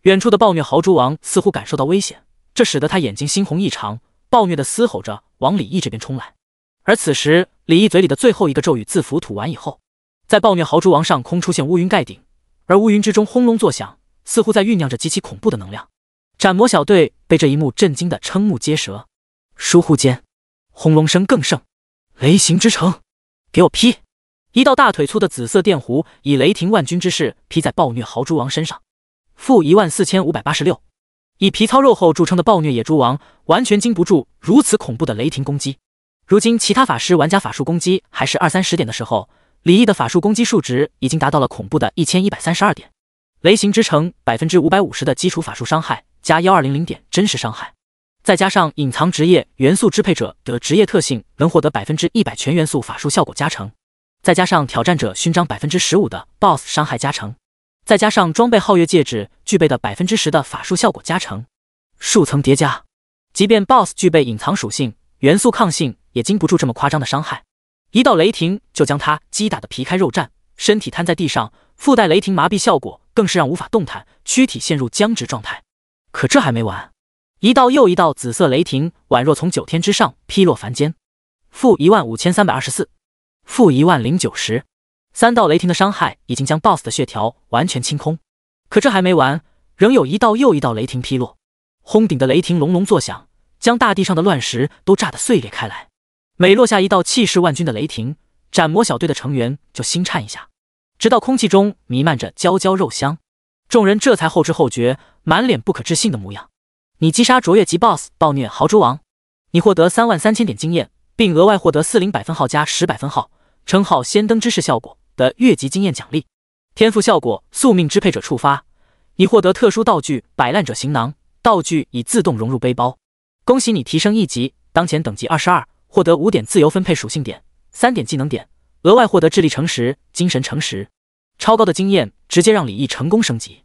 远处的暴虐豪猪王似乎感受到危险，这使得他眼睛猩红异常，暴虐地嘶吼着往李毅这边冲来。而此时李毅嘴里的最后一个咒语字符吐完以后，在暴虐豪猪王上空出现乌云盖顶，而乌云之中轰隆作响，似乎在酝酿着极其恐怖的能量。斩魔小队被这一幕震惊的瞠目结舌，倏忽间轰隆声更盛。雷行之城，给我劈！一道大腿粗的紫色电弧以雷霆万钧之势劈在暴虐豪猪王身上。-14586，以皮糙肉厚著称的暴虐野猪王完全经不住如此恐怖的雷霆攻击。如今其他法师玩家法术攻击还是20-30点的时候，李毅的法术攻击数值已经达到了恐怖的1132点。雷行之城 550% 的基础法术伤害加1200点真实伤害，再加上隐藏职业元素支配者的职业特性能获得 100% 全元素法术效果加成，再加上挑战者勋章 15% 的 BOSS 伤害加成，再加上装备皓月戒指具备的 10% 的法术效果加成，数层叠加，即便 BOSS 具备隐藏属性、元素抗性，也经不住这么夸张的伤害。一道雷霆就将他击打得皮开肉绽，身体瘫在地上，附带雷霆麻痹效果，更是让无法动弹，躯体陷入僵直状态。可这还没完，一道又一道紫色雷霆宛若从9天之上劈落凡间。-15324， -10090，三道雷霆的伤害已经将 BOSS 的血条完全清空。可这还没完，仍有一道又一道雷霆劈落，轰顶的雷霆隆隆作响，将大地上的乱石都炸得碎裂开来。每落下一道气势万钧的雷霆，斩魔小队的成员就心颤一下，直到空气中弥漫着焦焦肉香。众人这才后知后觉，满脸不可置信的模样。你击杀卓越级 BOSS 暴虐豪猪王，你获得33000点经验，并额外获得40百分号加10百分号称号先登之势效果的越级经验奖励。天赋效果宿命支配者触发，你获得特殊道具摆烂者行囊，道具已自动融入背包。恭喜你提升1级，当前等级22，获得5点自由分配属性点，3点技能点，额外获得智力乘10、精神乘10。超高的经验直接让李毅成功升级，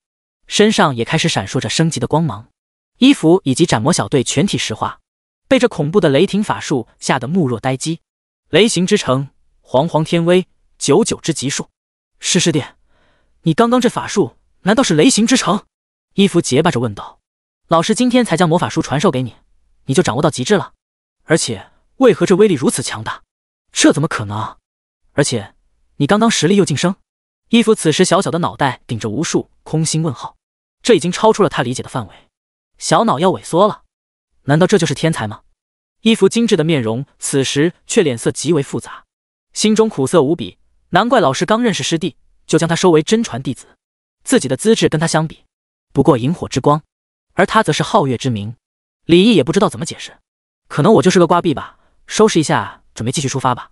身上也开始闪烁着升级的光芒，衣服以及斩魔小队全体石化，被这恐怖的雷霆法术吓得目若呆鸡。雷行之城，煌煌天威，99之级数。师师弟，你刚刚这法术难道是雷行之城？衣服结巴着问道。老师今天才将魔法书传授给你，你就掌握到极致了？而且为何这威力如此强大？这怎么可能？而且你刚刚实力又晋升？衣服此时小小的脑袋顶着无数空心问号，这已经超出了他理解的范围，小脑要萎缩了。难道这就是天才吗？衣服精致的面容此时却脸色极为复杂，心中苦涩无比。难怪老师刚认识师弟就将他收为真传弟子，自己的资质跟他相比不过萤火之光，而他则是皓月之明。李毅也不知道怎么解释，可能我就是个瓜逼吧，收拾一下准备继续出发吧，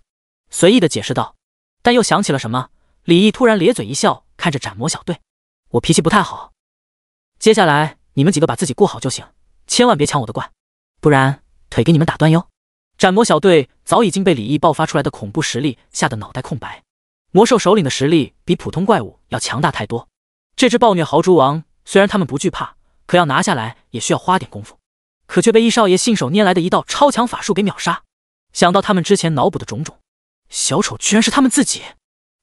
随意的解释道。但又想起了什么，李毅突然咧嘴一笑，看着斩魔小队，我脾气不太好，接下来你们几个把自己顾好就行，千万别抢我的怪，不然腿给你们打断哟。斩魔小队早已经被李毅爆发出来的恐怖实力吓得脑袋空白，魔兽首领的实力比普通怪物要强大太多，这只暴虐豪猪王虽然他们不惧怕，可要拿下来也需要花点功夫，可却被易少爷信手拈来的一道超强法术给秒杀。想到他们之前脑补的种种，小丑居然是他们自己，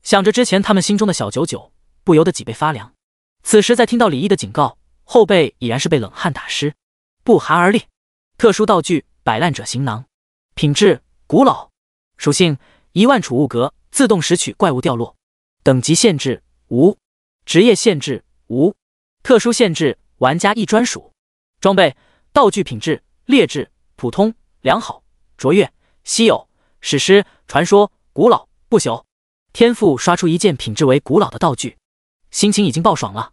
想着之前他们心中的小九九，不由得脊背发凉。此时再听到李毅的警告，后背已然是被冷汗打湿，不寒而栗。特殊道具摆烂者行囊，品质古老，属性10000储物格，自动拾取怪物掉落，等级限制无，职业限制无，特殊限制玩家一专属。装备道具品质劣质、普通、良好、卓越、稀有、史诗、传说、古老、不朽。天赋刷出一件品质为古老的道具，心情已经爆爽了。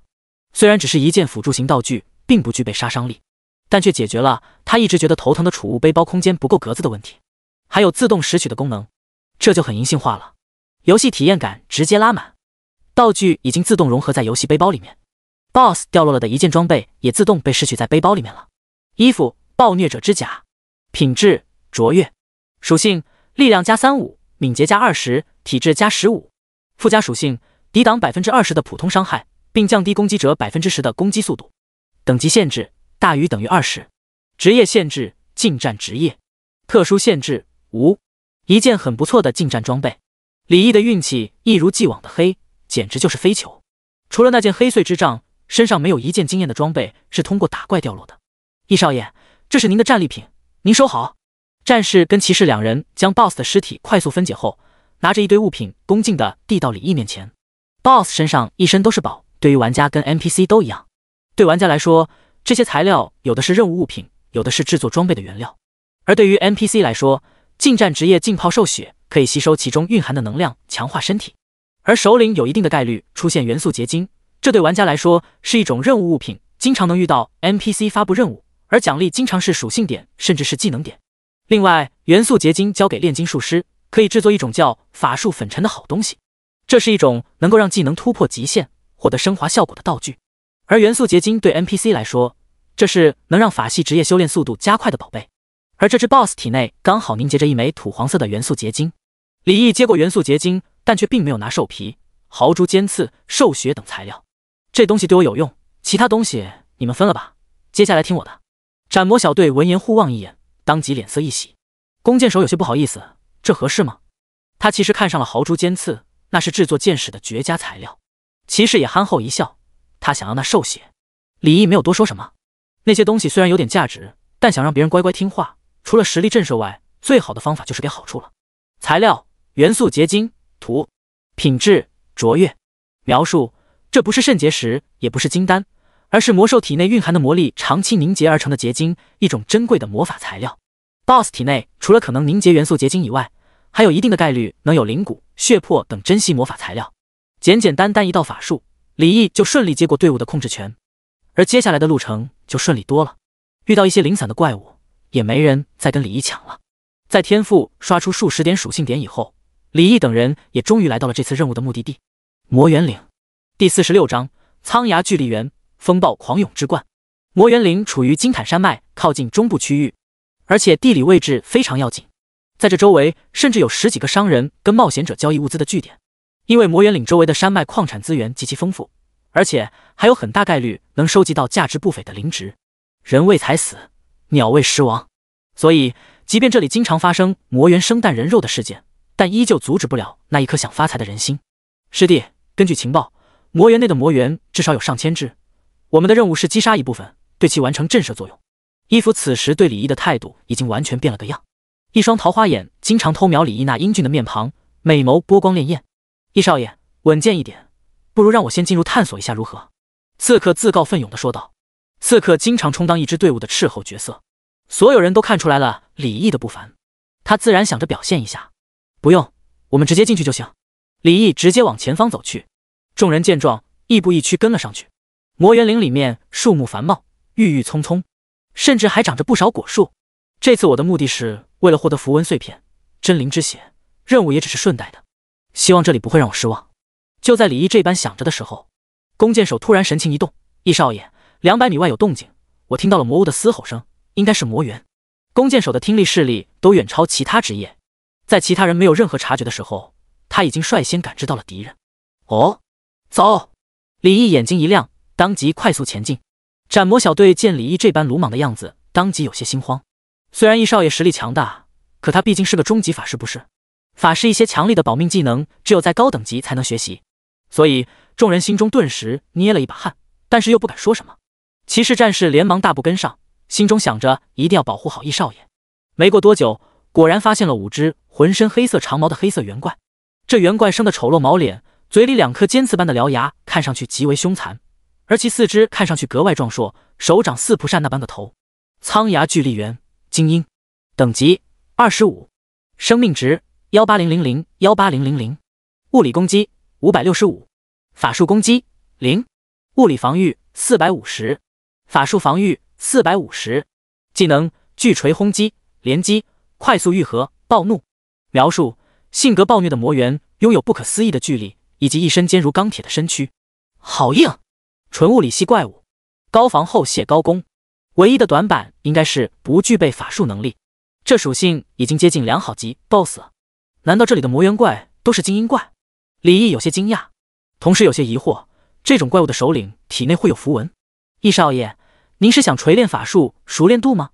虽然只是一件辅助型道具，并不具备杀伤力，但却解决了他一直觉得头疼的储物背包空间不够格子的问题，还有自动拾取的功能，这就很银杏化了，游戏体验感直接拉满。道具已经自动融合在游戏背包里面， BOSS 掉落了的一件装备也自动被拾取在背包里面了。衣服暴虐者之甲，品质卓越，属性力量加35，敏捷加20，体质加15。附加属性抵挡 20% 的普通伤害，并降低攻击者 10% 的攻击速度。等级限制大于等于20。职业限制近战职业。特殊限制无。一件很不错的近战装备。李毅的运气一如既往的黑，简直就是飞球。除了那件黑碎之杖，身上没有一件惊艳的装备是通过打怪掉落的。易少爷，这是您的战利品，您收好。战士跟骑士两人将 BOSS 的尸体快速分解后，拿着一堆物品恭敬地递到李毅面前。BOSS 身上一身都是宝，对于玩家跟 NPC 都一样。对玩家来说，这些材料有的是任务物品，有的是制作装备的原料。而对于 NPC 来说，近战职业浸泡兽血可以吸收其中蕴含的能量，强化身体。而首领有一定的概率出现元素结晶，这对玩家来说是一种任务物品，经常能遇到 NPC 发布任务，而奖励经常是属性点，甚至是技能点。另外，元素结晶交给炼金术师，可以制作一种叫法术粉尘的好东西，这是一种能够让技能突破极限，获得升华效果的道具。而元素结晶对 NPC 来说，这是能让法系职业修炼速度加快的宝贝。而这只 BOSS 体内刚好凝结着一枚土黄色的元素结晶。李毅接过元素结晶，但却并没有拿兽皮、豪猪尖刺、兽血等材料。这东西对我有用，其他东西你们分了吧，接下来听我的。斩魔小队闻言互望一眼，当即脸色一喜。弓箭手有些不好意思，这合适吗？他其实看上了豪猪尖刺，那是制作剑矢的绝佳材料。骑士也憨厚一笑，他想要那兽血。李毅没有多说什么，那些东西虽然有点价值，但想让别人乖乖听话，除了实力震慑外，最好的方法就是给好处了。材料元素结晶，图品质卓越。描述这不是肾结石，也不是金丹，而是魔兽体内蕴含的魔力长期凝结而成的结晶，一种珍贵的魔法材料。BOSS 体内除了可能凝结元素结晶以外，还有一定的概率能有灵骨、血魄等珍稀魔法材料。简简单单一道法术，李毅就顺利接过队伍的控制权，而接下来的路程就顺利多了。遇到一些零散的怪物，也没人再跟李毅抢了。在天赋刷出数十点属性点以后，李毅等人也终于来到了这次任务的目的地——魔猿岭。第46章：苍崖巨力猿，风暴狂涌之冠。魔猿岭处于金坦山脉靠近中部区域，而且地理位置非常要紧，在这周围甚至有10几个商人跟冒险者交易物资的据点。因为魔猿岭周围的山脉矿产资源极其丰富，而且还有很大概率能收集到价值不菲的灵植。人为财死，鸟为食亡，所以即便这里经常发生魔猿生蛋人肉的事件，但依旧阻止不了那一颗想发财的人心。师弟，根据情报，魔猿内的魔猿至少有上千只，我们的任务是击杀一部分，对其完成震慑作用。伊芙此时对李毅的态度已经完全变了个样，一双桃花眼经常偷瞄李毅那英俊的面庞，美眸波光潋滟。易少爷，稳健一点，不如让我先进入探索一下如何？刺客自告奋勇地说道。刺客经常充当一支队伍的斥候角色，所有人都看出来了李毅的不凡，他自然想着表现一下。不用，我们直接进去就行。李毅直接往前方走去，众人见状，亦步亦趋跟了上去。魔猿岭里面树木繁茂，郁郁葱葱，甚至还长着不少果树。这次我的目的是为了获得符文碎片、真灵之血，任务也只是顺带的。希望这里不会让我失望。就在李毅这般想着的时候，弓箭手突然神情一动：“易少爷，200米外有动静，我听到了魔物的嘶吼声，应该是魔猿。”弓箭手的听力视力都远超其他职业，在其他人没有任何察觉的时候，他已经率先感知到了敌人。哦，走！李毅眼睛一亮，当即快速前进。斩魔小队见李毅这般鲁莽的样子，当即有些心慌。虽然易少爷实力强大，可他毕竟是个中级法师，不是？法师一些强力的保命技能，只有在高等级才能学习，所以众人心中顿时捏了一把汗，但是又不敢说什么。骑士战士连忙大步跟上，心中想着一定要保护好易少爷。没过多久，果然发现了5只浑身黑色长毛的黑色猿怪。这猿怪生的丑陋毛脸，嘴里2颗尖刺般的獠牙，看上去极为凶残，而其四肢看上去格外壮硕，手掌似蒲扇那般个头。苍牙巨力猿，精英，等级25，生命值18000，18000，物理攻击565，法术攻击0，物理防御450，法术防御450，技能巨锤轰击、连击、快速愈合、暴怒。描述：性格暴虐的魔猿，拥有不可思议的巨力，以及一身坚如钢铁的身躯。好硬！纯物理系怪物，高防后卸高攻，唯一的短板应该是不具备法术能力，这属性已经接近良好级 BOSS 了。难道这里的魔猿怪都是精英怪？李毅有些惊讶，同时有些疑惑，这种怪物的首领体内会有符文。易少爷，您是想锤炼法术熟练度吗？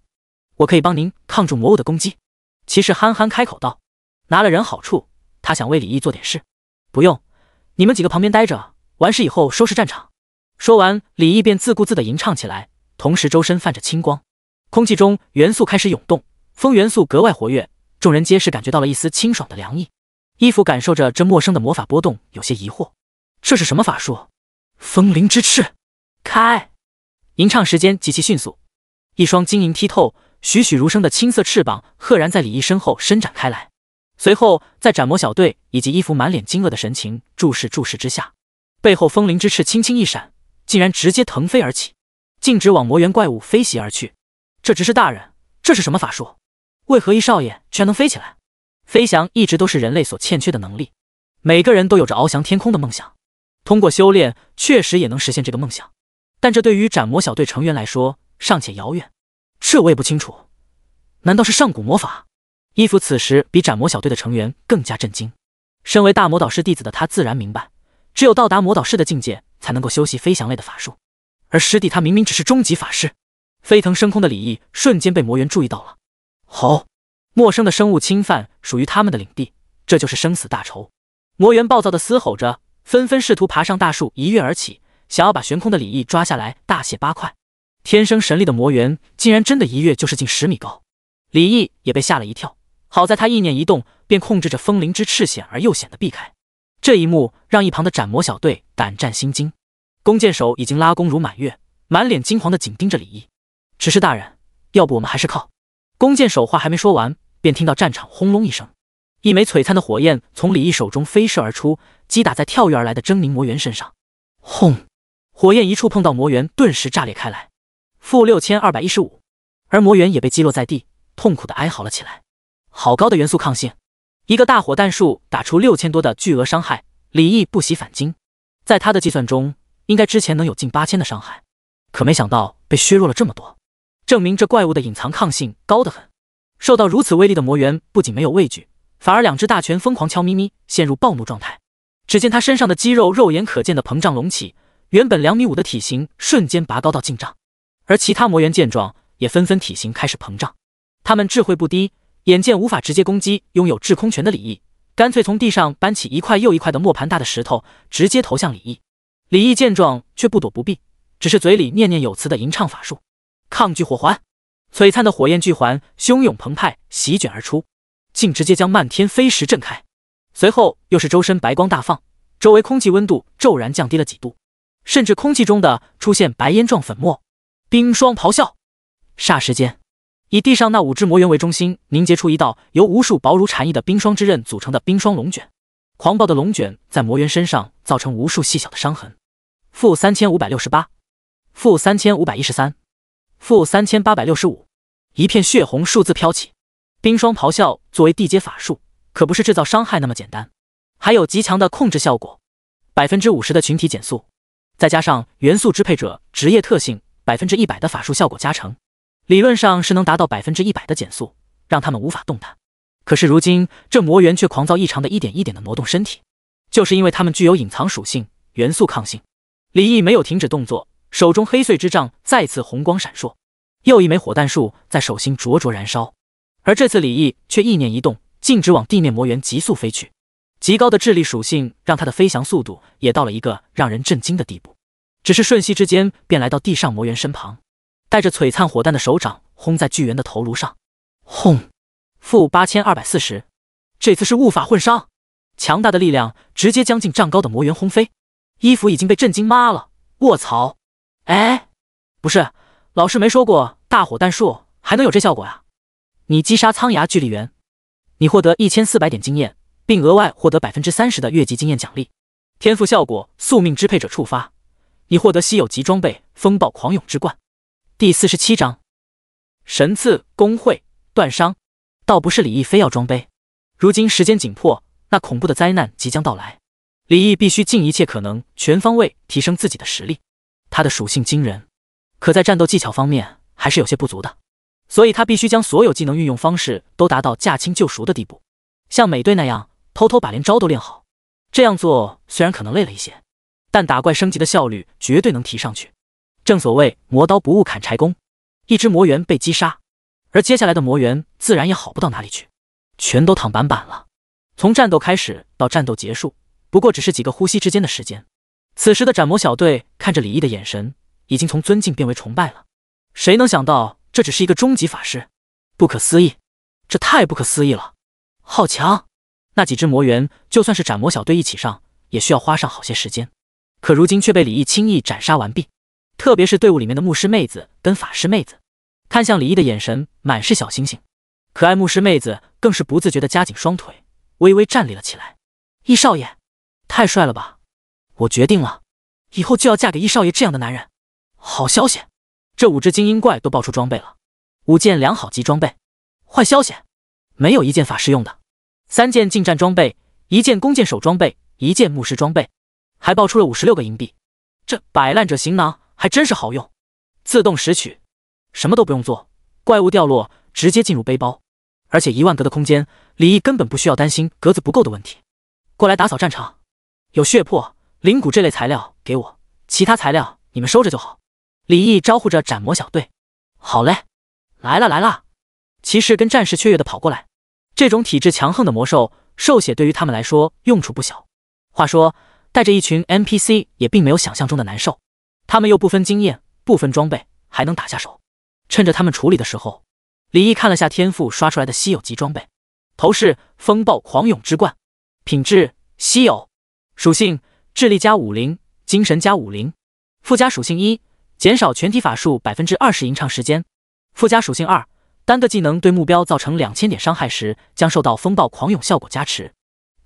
我可以帮您抗住魔物的攻击。骑士憨憨开口道，拿了人好处，他想为李毅做点事。不用，你们几个旁边待着，完事以后收拾战场。说完，李毅便自顾自地吟唱起来，同时周身泛着青光，空气中元素开始涌动，风元素格外活跃，众人皆是感觉到了一丝清爽的凉意。伊芙感受着这陌生的魔法波动，有些疑惑，这是什么法术？风灵之翅，开！吟唱时间极其迅速，一双晶莹剔透、栩栩如生的青色翅膀赫然在李毅身后伸展开来。随后，在斩魔小队以及伊芙满脸惊愕的神情注视之下，背后风灵之翅轻轻一闪，竟然直接腾飞而起，径直往魔猿怪物飞袭而去。这执事大人，这是什么法术？为何易少爷居然能飞起来？飞翔一直都是人类所欠缺的能力，每个人都有着翱翔天空的梦想，通过修炼确实也能实现这个梦想，但这对于斩魔小队成员来说尚且遥远。这我也不清楚，难道是上古魔法？伊芙此时比斩魔小队的成员更加震惊，身为大魔导师弟子的他自然明白，只有到达魔导师的境界才能够修习飞翔类的法术，而师弟他明明只是中级法师。飞腾升空的李毅瞬间被魔猿注意到了。吼！陌生的生物侵犯属于他们的领地，这就是生死大仇。魔猿暴躁地嘶吼着，纷纷试图爬上大树，一跃而起，想要把悬空的李毅抓下来大卸八块。天生神力的魔猿竟然真的一跃就是近10米高，李毅也被吓了一跳，好在他意念一动，便控制着风灵之翅险而又险地避开。这一幕让一旁的斩魔小队胆战心惊，弓箭手已经拉弓如满月，满脸惊惶地紧盯着李毅。执事大人，要不我们还是靠……弓箭手话还没说完，便听到战场轰隆一声，一枚璀璨的火焰从李毅手中飞射而出，击打在跳跃而来的狰狞魔猿身上。轰！火焰一触碰到魔猿，顿时炸裂开来，负6215，而魔猿也被击落在地，痛苦的哀嚎了起来。好高的元素抗性，一个大火弹术打出6000多的巨额伤害，李毅不惜反惊，在他的计算中，应该之前能有近8000的伤害，可没想到被削弱了这么多，证明这怪物的隐藏抗性高得很。受到如此威力的魔猿不仅没有畏惧，反而2只大拳疯狂敲咪咪，陷入暴怒状态。只见他身上的肌肉肉眼可见的膨胀隆起，原本2.5米的体型瞬间拔高到近丈，而其他魔猿见状也纷纷体型开始膨胀。他们智慧不低，眼见无法直接攻击拥有制空权的李毅，干脆从地上搬起一块又一块的磨盘大的石头，直接投向李毅。李毅见状却不躲不避，只是嘴里念念有词的吟唱法术：抗拒火环。璀璨的火焰巨环汹涌澎湃，席卷而出，竟直接将漫天飞石震开。随后又是周身白光大放，周围空气温度骤然降低了几度，甚至空气中的出现白烟状粉末。冰霜咆哮，霎时间，以地上那5只魔猿为中心，凝结出一道由无数薄如蝉翼的冰霜之刃组成的冰霜龙卷。狂暴的龙卷在魔猿身上造成无数细小的伤痕。负3568，负3513，负3865，一片血红数字飘起。冰霜咆哮作为地阶法术，可不是制造伤害那么简单，还有极强的控制效果。50%的群体减速，再加上元素支配者职业特性100%的法术效果加成，理论上是能达到100%的减速，让他们无法动弹。可是如今这魔猿却狂躁异常的一点一点的挪动身体，就是因为他们具有隐藏属性元素抗性。李毅没有停止动作，手中黑碎之杖再次红光闪烁，又一枚火弹术在手心灼灼燃烧。而这次李毅却意念一动，径直往地面魔猿急速飞去。极高的智力属性让他的飞翔速度也到了一个让人震惊的地步，只是瞬息之间便来到地上魔猿身旁，带着璀璨火弹的手掌轰在巨猿的头颅上。轰！负8240，这次是物法混伤，强大的力量直接将近丈高的魔猿轰飞，衣服已经被震惊麻了。卧槽！哎，不是，老师没说过大火弹术还能有这效果呀？你击杀苍牙巨力猿，你获得1400点经验，并额外获得30%的越级经验奖励。天赋效果宿命支配者触发，你获得稀有级装备风暴狂涌之冠。第47章神赐工会断伤。倒不是李毅非要装备，如今时间紧迫，那恐怖的灾难即将到来，李毅必须尽一切可能全方位提升自己的实力。他的属性惊人，可在战斗技巧方面还是有些不足的，所以他必须将所有技能运用方式都达到驾轻就熟的地步，像美队那样偷偷把连招都练好。这样做虽然可能累了一些，但打怪升级的效率绝对能提上去。正所谓磨刀不误砍柴工，一只魔猿被击杀，而接下来的魔猿自然也好不到哪里去，全都躺板板了。从战斗开始到战斗结束，不过只是几个呼吸之间的时间。此时的斩魔小队看着李毅的眼神已经从尊敬变为崇拜了。谁能想到这只是一个终极法师？不可思议，这太不可思议了！好强！那几只魔猿就算是斩魔小队一起上，也需要花上好些时间，可如今却被李毅轻易斩杀完毕。特别是队伍里面的牧师妹子跟法师妹子，看向李毅的眼神满是小星星。可爱牧师妹子更是不自觉地夹紧双腿，微微站立了起来。易少爷，太帅了吧！我决定了，以后就要嫁给易少爷这样的男人。好消息，这5只精英怪都爆出装备了，5件良好级装备。坏消息，没有1件法师用的，3件近战装备，1件弓箭手装备，1件牧师装备，还爆出了56个银币。这摆烂者行囊还真是好用，自动拾取，什么都不用做，怪物掉落直接进入背包，而且1万格的空间，李毅根本不需要担心格子不够的问题。过来打扫战场，有血魄、灵骨这类材料给我，其他材料你们收着就好。李毅招呼着斩魔小队。好嘞，来了来了。骑士跟战士雀跃的跑过来，这种体质强横的魔兽，兽血对于他们来说用处不小。话说带着一群 NPC 也并没有想象中的难受，他们又不分经验不分装备，还能打下手。趁着他们处理的时候，李毅看了下天赋刷出来的稀有级装备，头饰风暴狂涌之冠，品质稀有，属性智力加50，精神加50，附加属性1，减少全体法术20%吟唱时间，附加属性2，单个技能对目标造成2000点伤害时将受到风暴狂涌效果加持，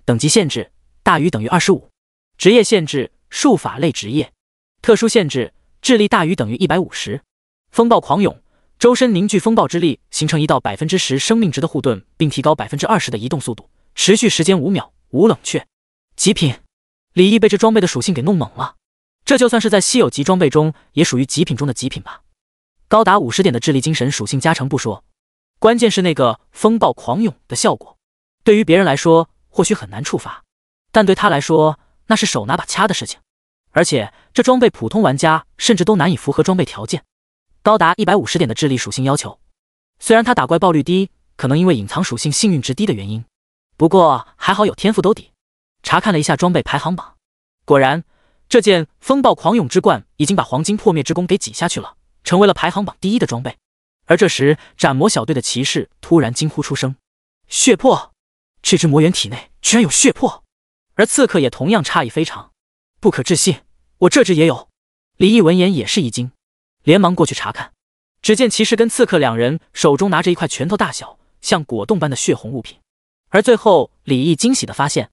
等级限制大于等于25，职业限制术法类职业，特殊限制，智力大于等于150。风暴狂涌，周身凝聚风暴之力，形成一道10%生命值的护盾，并提高20%的移动速度，持续时间5秒，无冷却。极品，李毅被这装备的属性给弄懵了。这就算是在稀有级装备中，也属于极品中的极品吧。高达50点的智力精神属性加成不说，关键是那个风暴狂涌的效果，对于别人来说或许很难触发，但对他来说那是手拿把掐的事情。而且这装备普通玩家甚至都难以符合装备条件。高达150点的智力属性要求，虽然他打怪爆率低，可能因为隐藏属性幸运值低的原因，不过还好有天赋兜底。查看了一下装备排行榜，果然这件风暴狂涌之冠已经把黄金破灭之弓给挤下去了，成为了排行榜第1的装备。而这时斩魔小队的骑士突然惊呼出声：血魄！这只魔猿体内居然有血魄！而刺客也同样诧异非常，不可置信，我这只也有。李毅闻言也是一惊，连忙过去查看，只见骑士跟刺客两人手中拿着一块拳头大小像果冻般的血红物品。而最后李毅惊喜地发现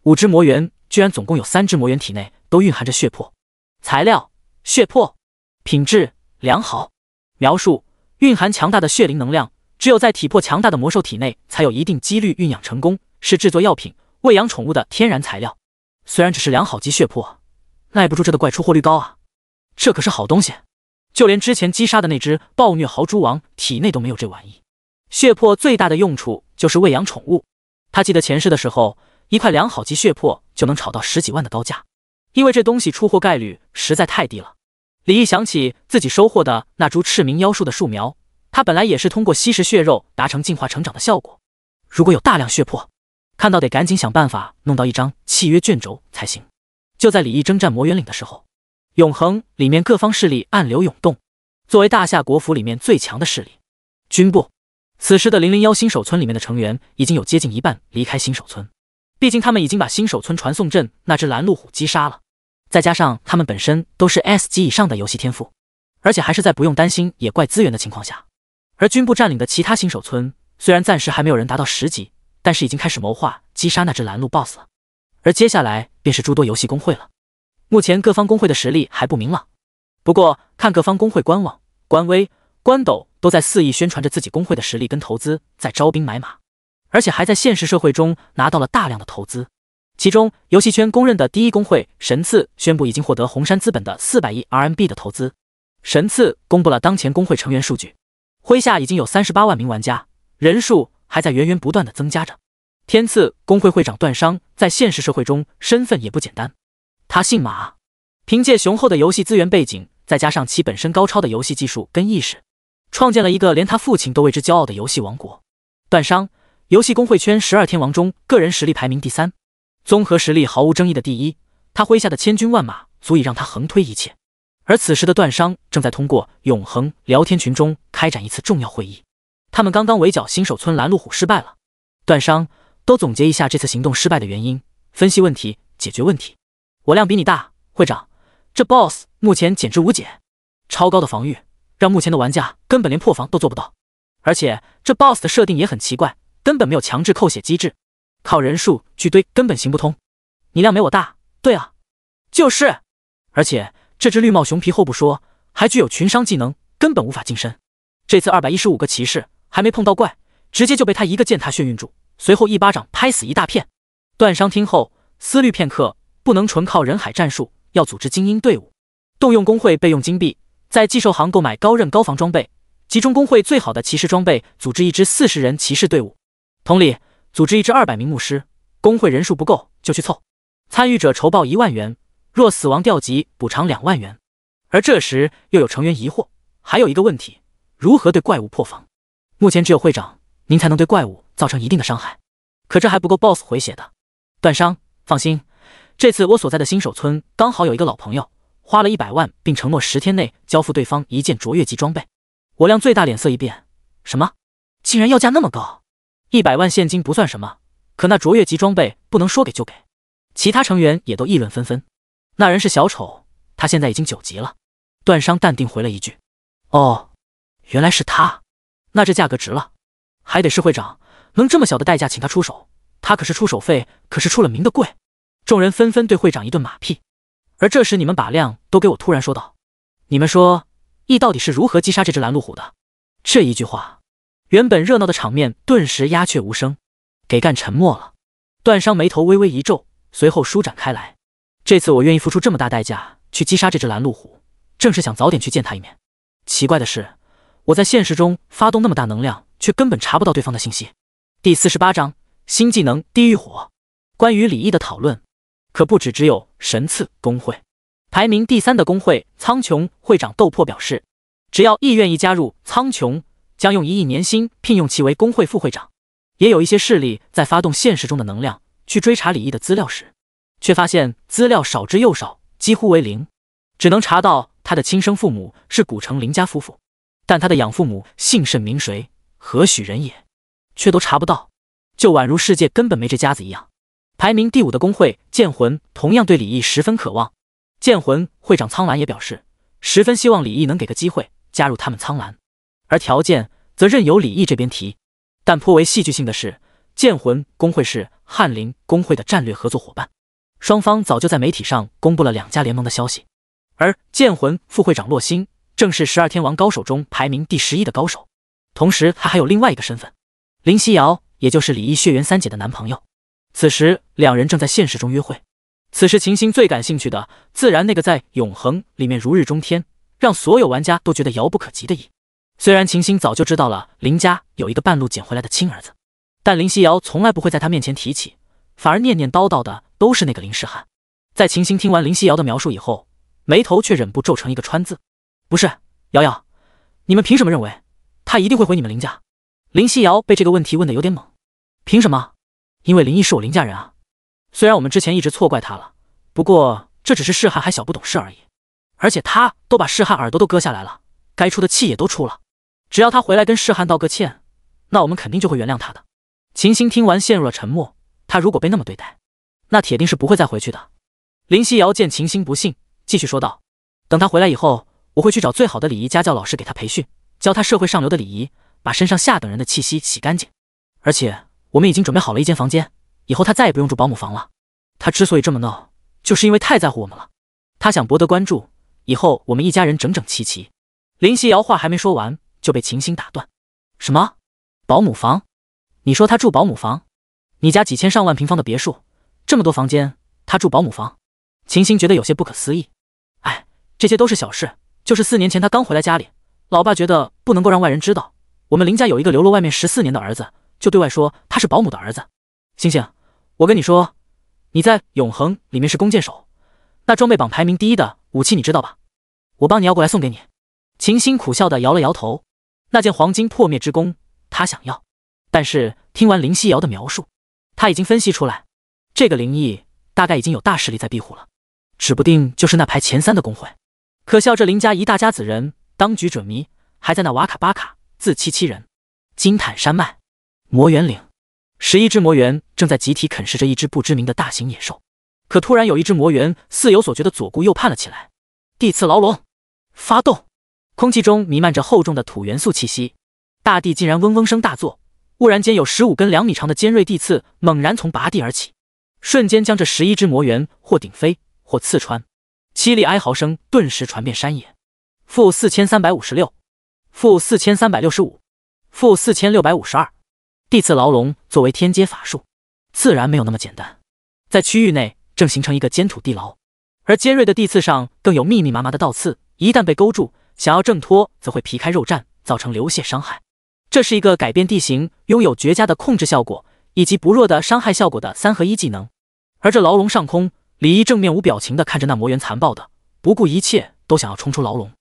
，5只魔猿居然总共有3只魔猿体内都蕴含着血魄。材料：血魄，品质良好，描述：蕴含强大的血灵能量，只有在体魄强大的魔兽体内才有一定几率酝养成功，是制作药品、喂养宠物的天然材料。虽然只是良好级血魄，耐不住这的怪出货率高啊！这可是好东西，就连之前击杀的那只暴虐豪猪王体内都没有这玩意。血魄最大的用处就是喂养宠物。他记得前世的时候，一块良好级血魄就能炒到10几万的高价，因为这东西出货概率实在太低了。李毅想起自己收获的那株赤冥妖树的树苗，他本来也是通过吸食血肉达成进化成长的效果。如果有大量血魄，看到得赶紧想办法弄到一张契约卷轴才行。就在李毅征战魔猿岭的时候，永恒里面各方势力暗流涌动。作为大夏国服里面最强的势力，军部，此时的001新手村里面的成员已经有接近一半离开新手村，毕竟他们已经把新手村传送阵那只拦路虎击杀了，再加上他们本身都是 S 级以上的游戏天赋，而且还是在不用担心野怪资源的情况下。而军部占领的其他新手村虽然暂时还没有人达到10级，但是已经开始谋划击杀那只拦路 BOSS 了。而接下来便是诸多游戏公会了。目前各方公会的实力还不明朗，不过看各方公会官网、官微、官斗都在肆意宣传着自己公会的实力跟投资，在招兵买马，而且还在现实社会中拿到了大量的投资。其中游戏圈公认的第一公会神赐宣布已经获得红杉资本的400亿 RMB 的投资。神赐公布了当前公会成员数据，麾下已经有38万名玩家，人数还在源源不断的增加着。天赐公会会长段商在现实社会中身份也不简单，他姓马，凭借雄厚的游戏资源背景，再加上其本身高超的游戏技术跟意识，创建了一个连他父亲都为之骄傲的游戏王国。段商，游戏公会圈12天王中个人实力排名第3，综合实力毫无争议的第1，他麾下的千军万马足以让他横推一切。而此时的段商正在通过永恒聊天群中开展一次重要会议，他们刚刚围剿新手村拦路虎失败了，段商都总结一下这次行动失败的原因，分析问题，解决问题。我量比你大，会长，这 BOSS 目前简直无解，超高的防御让目前的玩家根本连破防都做不到，而且这 BOSS 的设定也很奇怪，根本没有强制扣血机制，靠人数聚堆根本行不通。你量没我大，对啊，就是，而且这只绿帽熊皮厚不说，还具有群伤技能，根本无法近身。这次215个骑士还没碰到怪，直接就被他一个践踏眩晕住，随后一巴掌拍死一大片。段商听后思虑片刻，不能纯靠人海战术，要组织精英队伍，动用工会备用金币，在寄售行购买高刃高防装备，集中工会最好的骑士装备，组织一支40人骑士队伍。同理，组织一支200名牧师，工会人数不够就去凑，参与者酬报1万元，若死亡调级补偿2万元。而这时又有成员疑惑，还有一个问题，如何对怪物破防？目前只有会长您才能对怪物造成一定的伤害，可这还不够 BOSS 回血的。段商，放心，这次我所在的新手村刚好有一个老朋友，花了100万，并承诺10天内交付对方一件卓越级装备。我亮最大脸色一变，什么？竟然要价那么高？100万现金不算什么，可那卓越级装备不能说给就给。其他成员也都议论纷纷。那人是小丑，他现在已经9级了。段商淡定回了一句，哦，原来是他，那这价格值了。还得是会长能这么小的代价请他出手，他可是出手费可是出了名的贵。众人纷纷对会长一顿马屁。而这时你们把量都给我突然说道：“你们说羿到底是如何击杀这只拦路虎的？”这一句话，原本热闹的场面顿时鸦雀无声，给干沉默了。段商眉头微微一皱，随后舒展开来。这次我愿意付出这么大代价去击杀这只拦路虎，正是想早点去见他一面。奇怪的是，我在现实中发动那么大能量，却根本查不到对方的信息。第48章新技能地狱火。关于李毅的讨论，可不只有神赐公会。排名第3的公会苍穹会长斗破表示，只要羿愿意加入苍穹，将用1亿年薪聘用其为公会副会长。也有一些势力在发动现实中的能量去追查李毅的资料时，却发现资料少之又少，几乎为零，只能查到他的亲生父母是古城林家夫妇，但他的养父母姓甚名谁，何许人也，却都查不到，就宛如世界根本没这家子一样。排名第5的公会剑魂同样对李毅十分渴望，剑魂会长苍兰也表示，十分希望李毅能给个机会加入他们苍兰，而条件则任由李毅这边提。但颇为戏剧性的是，剑魂公会是翰林公会的战略合作伙伴，双方早就在媒体上公布了2家联盟的消息。而剑魂副会长洛星正是12天王高手中排名第11的高手，同时他还有另外一个身份，林夕瑶，也就是李毅血缘3姐的男朋友。此时2人正在现实中约会。此时秦星最感兴趣的自然那个在永恒里面如日中天，让所有玩家都觉得遥不可及的羿。虽然秦星早就知道了林家有一个半路捡回来的亲儿子，但林夕瑶从来不会在他面前提起，反而念念叨叨的都是那个林世汉。在秦星听完林夕瑶的描述以后，眉头却忍不皱成一个川字。不是，瑶瑶，你们凭什么认为他一定会回你们林家？林夕瑶被这个问题问得有点懵。凭什么？因为林毅是我林家人啊。虽然我们之前一直错怪他了，不过这只是世汉还小不懂事而已。而且他都把世汉耳朵都割下来了，该出的气也都出了。只要他回来跟世汉道个歉，那我们肯定就会原谅他的。秦星听完陷入了沉默，他如果被那么对待，那铁定是不会再回去的。林夕瑶见秦星不信，继续说道，等他回来以后，我会去找最好的礼仪家教老师给他培训，教他社会上流的礼仪，把身上下等人的气息洗干净。而且我们已经准备好了一间房间，以后他再也不用住保姆房了。他之所以这么闹，就是因为太在乎我们了，他想博得关注，以后我们一家人整整齐齐。林夕瑶话还没说完，就被秦星打断。什么？保姆房？你说他住保姆房？你家几千上万平方的别墅，这么多房间，他住保姆房？秦星觉得有些不可思议。哎，这些都是小事，就是4年前他刚回来家里，老爸觉得不能够让外人知道，我们林家有一个流落外面14年的儿子，就对外说他是保姆的儿子。星星，我跟你说，你在永恒里面是弓箭手，那装备榜排名第1的武器你知道吧？我帮你要过来送给你。秦星苦笑地摇了摇头，那件黄金破灭之弓他想要，但是听完林夕瑶的描述，他已经分析出来，这个林毅大概已经有大势力在庇护了，指不定就是那排前3的公会。可笑这林家一大家子人当局者迷，还在那瓦卡巴卡自欺欺人。金坦山脉魔猿岭，11只魔猿正在集体啃食着一只不知名的大型野兽。可突然有一只魔猿似有所觉的左顾右盼了起来。地刺牢笼发动，空气中弥漫着厚重的土元素气息，大地竟然嗡嗡声大作，忽然间有15根2米长的尖锐地刺猛然从拔地而起，瞬间将这11只魔猿或顶飞或刺穿，凄厉哀嚎声顿时传遍山野。-4356，-4365，-4652。地刺牢笼作为天阶法术，自然没有那么简单，在区域内正形成一个尖土地牢，而尖锐的地刺上更有密密麻麻的倒刺，一旦被勾住，想要挣脱则会皮开肉绽，造成流血伤害。这是一个改变地形、拥有绝佳的控制效果以及不弱的伤害效果的3合1技能。而这牢笼上空，李毅正面无表情地看着那魔猿残暴的，不顾一切都想要冲出牢笼。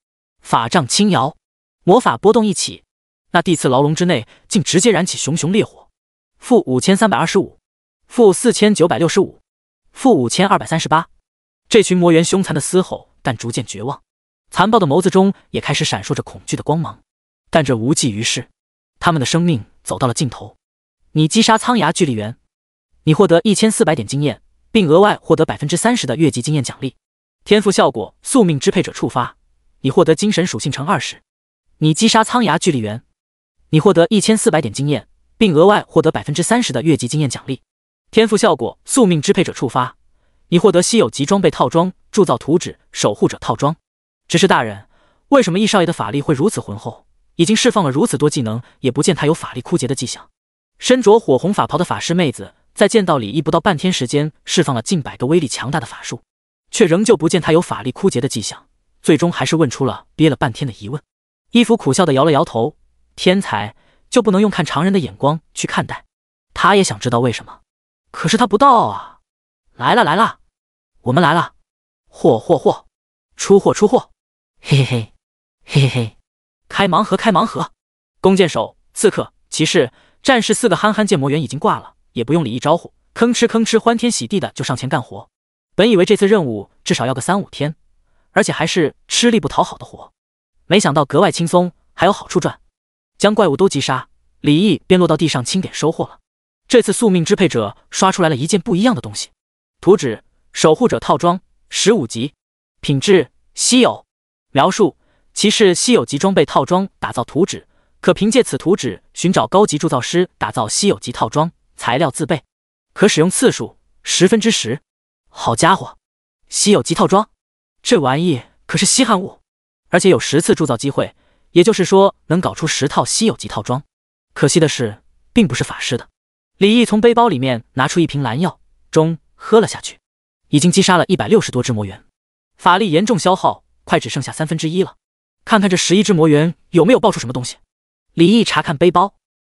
法杖轻摇，魔法波动一起，那地刺牢笼之内竟直接燃起熊熊烈火。-5325，-4965，-5238。这群魔猿凶残的嘶吼，但逐渐绝望，残暴的眸子中也开始闪烁着恐惧的光芒。但这无济于事，他们的生命走到了尽头。你击杀苍牙巨力猿，你获得1400点经验，并额外获得30%的越级经验奖励。天赋效果宿命支配者触发，你获得精神属性乘20。你击杀苍牙巨力猿，你获得1400点经验，并额外获得30%的越级经验奖励。天赋效果宿命支配者触发，你获得稀有级装备套装铸造图纸守护者套装。只是大人，为什么易少爷的法力会如此浑厚？已经释放了如此多技能，也不见他有法力枯竭的迹象。身着火红法袍的法师妹子在见到李毅不到半天时间，释放了近100个威力强大的法术，却仍旧不见他有法力枯竭的迹象，最终还是问出了憋了半天的疑问。伊芙苦笑地摇了摇头，天才就不能用看常人的眼光去看待？他也想知道为什么，可是他不到啊！来了来了，我们来了！货，出货！嘿嘿嘿，嘿嘿嘿！开盲盒！弓箭手、刺客、骑士、战士4个憨憨剑魔猿已经挂了，也不用李毅招呼，吭哧欢天喜地的就上前干活。本以为这次任务至少要个3-5天，而且还是吃力不讨好的活，没想到格外轻松，还有好处赚。将怪物都击杀，李毅便落到地上清点收获了。这次宿命支配者刷出来了一件不一样的东西：图纸守护者套装，15级，品质稀有。描述：骑士稀有级装备套装打造图纸，可凭借此图纸寻找高级铸造师打造稀有级套装，材料自备，可使用次数10%。好家伙，稀有级套装，这玩意可是稀罕物，而且有10次铸造机会，也就是说能搞出10套稀有级套装。可惜的是，并不是法师的。李毅从背包里面拿出一瓶蓝药，喝了下去，已经击杀了160多只魔猿，法力严重消耗，快只剩下1/3了。看看这11只魔猿有没有爆出什么东西。李毅查看背包，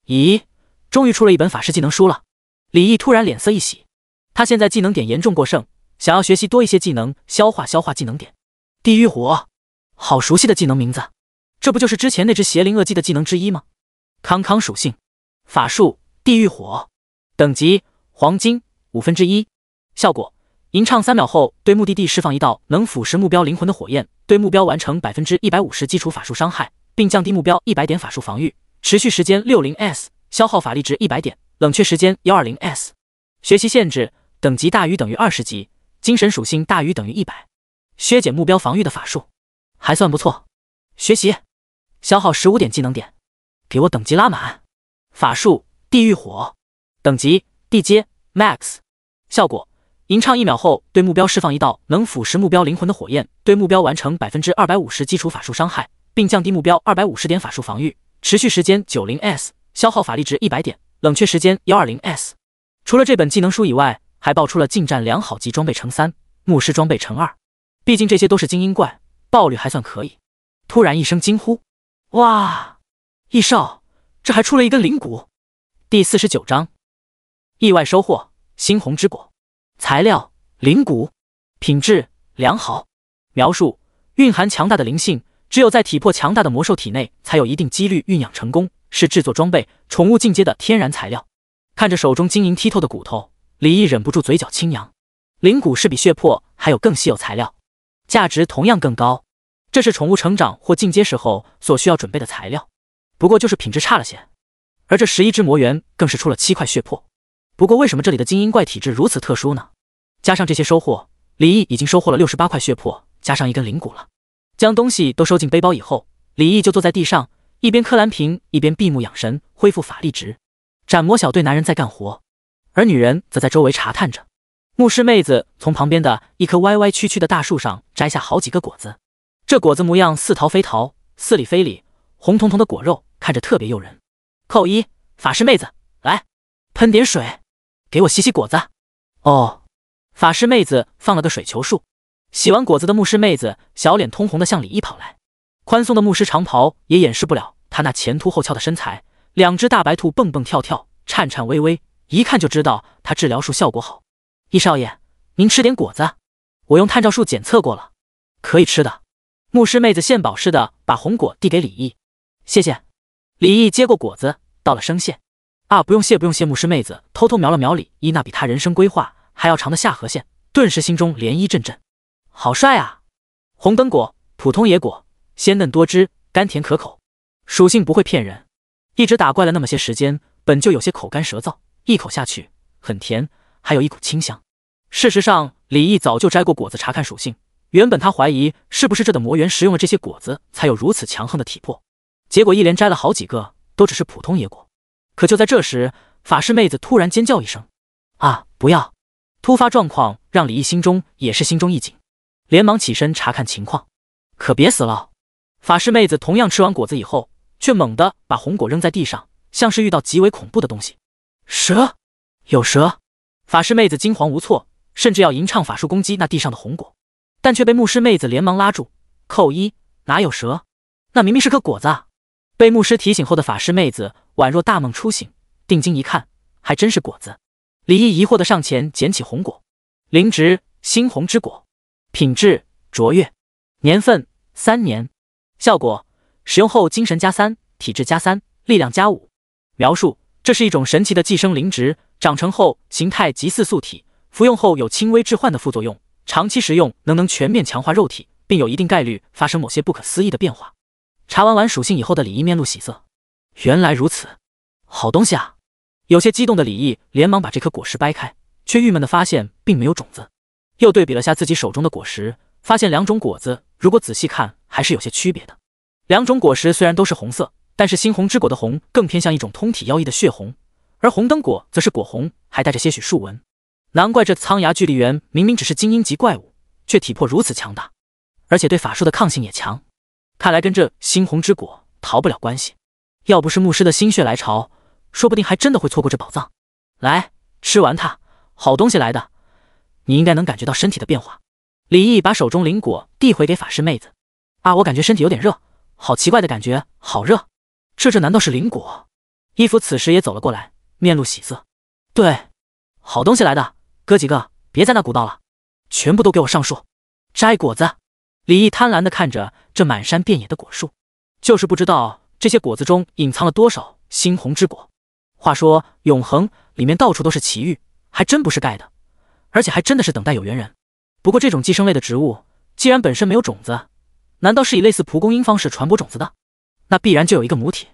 咦，终于出了一本法师技能书了。李毅突然脸色一喜，他现在技能点严重过剩，想要学习多一些技能，消化技能点。地狱火，好熟悉的技能名字，这不就是之前那只邪灵恶姬的技能之一吗？康属性，法术地狱火，等级黄金1/5，效果吟唱3秒后对目的地释放一道能腐蚀目标灵魂的火焰，对目标完成150%基础法术伤害，并降低目标100点法术防御，持续时间60s，消耗法力值100点，冷却时间120s。学习限制等级大于等于20级，精神属性大于等于100，削减目标防御的法术，还算不错。学习，消耗15点技能点，给我等级拉满。法术地狱火，等级地阶 max， 效果吟唱1秒后对目标释放一道能腐蚀目标灵魂的火焰，对目标完成250%基础法术伤害，并降低目标250点法术防御，持续时间90s，消耗法力值100点，冷却时间120s。除了这本技能书以外，还爆出了近战良好级装备乘3，牧师装备乘2，毕竟这些都是精英怪，爆率还算可以。突然一声惊呼，哇，易少，这还出了一根灵骨。第49章，意外收获猩红之果，材料灵骨，品质良好。描述：蕴含强大的灵性，只有在体魄强大的魔兽体内才有一定几率酝酿成功，是制作装备宠物进阶的天然材料。看着手中晶莹剔透的骨头，李毅忍不住嘴角轻扬。灵骨是比血魄还有更稀有材料，价值同样更高。这是宠物成长或进阶时候所需要准备的材料，不过就是品质差了些。而这11只魔猿更是出了7块血魄。不过为什么这里的精英怪体质如此特殊呢？加上这些收获，李毅已经收获了68块血魄，加上一根灵骨了。将东西都收进背包以后，李毅就坐在地上，一边磕蓝屏，一边闭目养神，恢复法力值。斩魔小队男人在干活，而女人则在周围查探着。牧师妹子从旁边的一棵歪歪曲曲的大树上摘下好几个果子，这果子模样似桃非桃，似李非李，红彤彤的果肉看着特别诱人。扣一，法师妹子，来，喷点水，给我洗洗果子。哦，法师妹子放了个水球术。洗完果子的牧师妹子小脸通红的向李毅跑来，宽松的牧师长袍也掩饰不了她那前凸后翘的身材，两只大白兔蹦蹦跳跳，颤颤巍巍，一看就知道她治疗术效果好。易少爷，您吃点果子，我用探照术检测过了，可以吃的。牧师妹子献宝似的把红果递给李毅，谢谢。李毅接过果子，道了声谢。啊，不用谢不用谢。牧师妹子偷偷瞄了瞄李毅那比他人生规划还要长的下颌线，顿时心中涟漪阵阵。好帅啊！红灯果，普通野果，鲜嫩多汁，甘甜可口，属性不会骗人。一直打怪了那么些时间，本就有些口干舌燥，一口下去很甜，还有一股清香。事实上，李毅早就摘过果子查看属性，原本他怀疑是不是这的魔猿食用了这些果子才有如此强横的体魄，结果一连摘了好几个，都只是普通野果。可就在这时，法师妹子突然尖叫一声：“啊，不要！”突发状况让李毅心中也是心中一紧，连忙起身查看情况。可别死了！法师妹子同样吃完果子以后，却猛地把红果扔在地上，像是遇到极为恐怖的东西。蛇！有蛇！法师妹子惊惶无措，甚至要吟唱法术攻击那地上的红果，但却被牧师妹子连忙拉住。扣一，哪有蛇？那明明是颗果子啊！被牧师提醒后的法师妹子宛若大梦初醒，定睛一看，还真是果子。李毅疑惑地上前捡起红果，灵植猩红之果，品质卓越，年份3年，效果使用后精神加3，体质加3，力量加5。描述：这是一种神奇的寄生灵植，长成后形态极似素体，服用后有轻微致幻的副作用，长期食用能全面强化肉体，并有一定概率发生某些不可思议的变化。查完属性以后的李毅面露喜色，原来如此，好东西啊！有些激动的李毅连忙把这颗果实掰开，却郁闷地发现并没有种子。又对比了下自己手中的果实，发现两种果子如果仔细看还是有些区别的。两种果实虽然都是红色，但是猩红之果的红更偏向一种通体妖异的血红，而红灯果则是果红，还带着些许树纹。难怪这苍牙巨力猿明明只是精英级怪物，却体魄如此强大，而且对法术的抗性也强。看来跟这猩红之果逃不了关系。要不是牧师的心血来潮，说不定还真的会错过这宝藏。来，吃完它，好东西来的，你应该能感觉到身体的变化。李毅把手中灵果递回给法师妹子。我感觉身体有点热，好奇怪的感觉，好热。这难道是灵果？伊芙此时也走了过来，面露喜色。对，好东西来的，哥几个别在那鼓捣了，全部都给我上树摘果子。李毅贪婪地看着这满山遍野的果树，就是不知道这些果子中隐藏了多少猩红之果。话说永恒里面到处都是奇遇，还真不是盖的，而且还真的是等待有缘人。不过这种寄生类的植物既然本身没有种子，难道是以类似蒲公英方式传播种子的？那必然就有一个母体。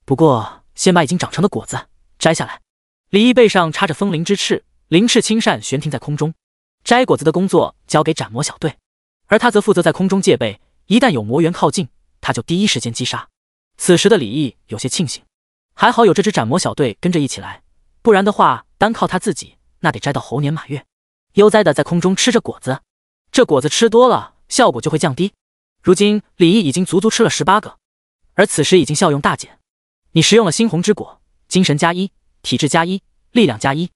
不过先把已经长成的果子摘下来。李毅背上插着风灵之翅，灵翅轻扇悬停在空中。摘果子的工作交给斩魔小队，而他则负责在空中戒备，一旦有魔猿靠近，他就第一时间击杀。此时的李毅有些庆幸，还好有这支斩魔小队跟着一起来，不然的话单靠他自己那得摘到猴年马月。悠哉的在空中吃着果子，这果子吃多了效果就会降低。如今李毅已经足足吃了18个，而此时已经效用大减。你食用了猩红之果，精神加1，体质加1，力量加1，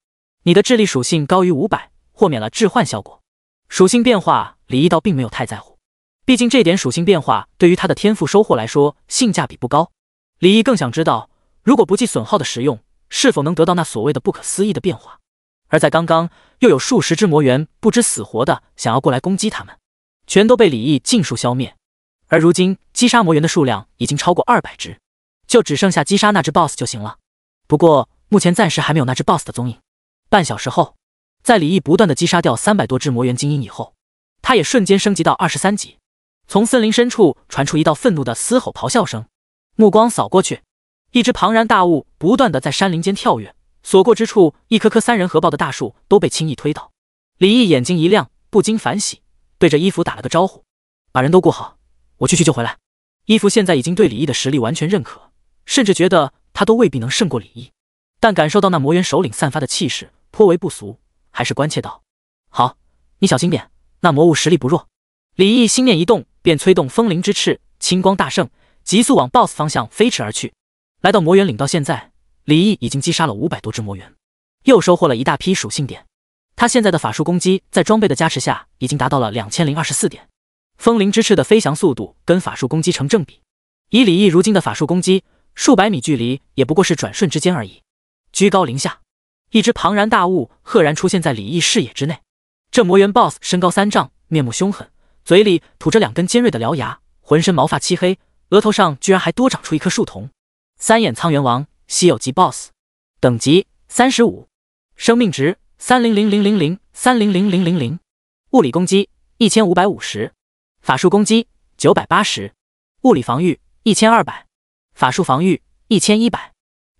你的智力属性高于500，豁免了致幻效果。属性变化李毅倒并没有太在乎，毕竟这点属性变化对于他的天赋收获来说性价比不高。李毅更想知道，如果不计损耗的食用，是否能得到那所谓的不可思议的变化。而在刚刚又有数十只魔猿不知死活的想要过来攻击他们，全都被李毅尽数消灭。而如今击杀魔猿的数量已经超过200只，就只剩下击杀那只 BOSS 就行了。不过目前暂时还没有那只 BOSS 的踪影。半小时后，在李毅不断的击杀掉300多只魔猿精英以后，他也瞬间升级到23级。从森林深处传出一道愤怒的嘶吼咆哮声，目光扫过去，一只庞然大物不断的在山林间跳跃，所过之处一棵棵3人合抱的大树都被轻易推倒。李毅眼睛一亮，不禁反喜，对着伊芙打了个招呼，把人都顾好，我去就回来。伊芙现在已经对李毅的实力完全认可，甚至觉得他都未必能胜过李毅，但感受到那魔猿首领散发的气势颇为不俗，还是关切道：好，你小心点，那魔物实力不弱。李毅心念一动，便催动风灵之翅，青光大盛，急速往 BOSS 方向飞驰而去。来到魔猿岭到现在，李毅已经击杀了500多只魔猿，又收获了一大批属性点。他现在的法术攻击在装备的加持下已经达到了2024点，风灵之翅的飞翔速度跟法术攻击成正比。以李毅如今的法术攻击，数百米距离也不过是转瞬之间而已。居高临下，一只庞然大物赫然出现在李毅视野之内。这魔猿 BOSS 身高3丈，面目凶狠，嘴里吐着2根尖锐的獠牙，浑身毛发漆黑，额头上居然还多长出一颗树瞳。3眼苍猿王，稀有级 BOSS， 等级35，生命值3000003000000，物理攻击1550，法术攻击980，物理防御1200，法术防御1100，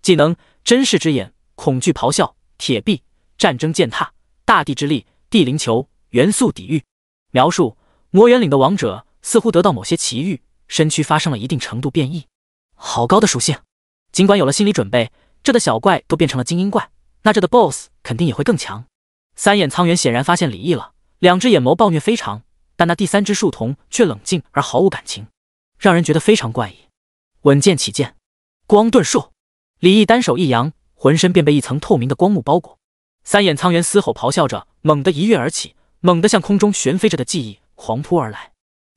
技能真视之眼，恐惧咆哮，铁臂，战争践踏，大地之力，地灵球，元素抵御。描述：魔猿岭的王者似乎得到某些奇遇，身躯发生了一定程度变异。好高的属性！尽管有了心理准备，这的小怪都变成了精英怪，那这的 BOSS 肯定也会更强。三眼苍猿显然发现李毅了，两只眼眸暴虐非常，但那第三只树瞳却冷静而毫无感情，让人觉得非常怪异。稳健起见，光遁术！李毅单手一扬，浑身便被一层透明的光幕包裹。三眼苍猿嘶吼咆哮着，猛地一跃而起，猛地向空中悬飞着的记忆狂扑而来。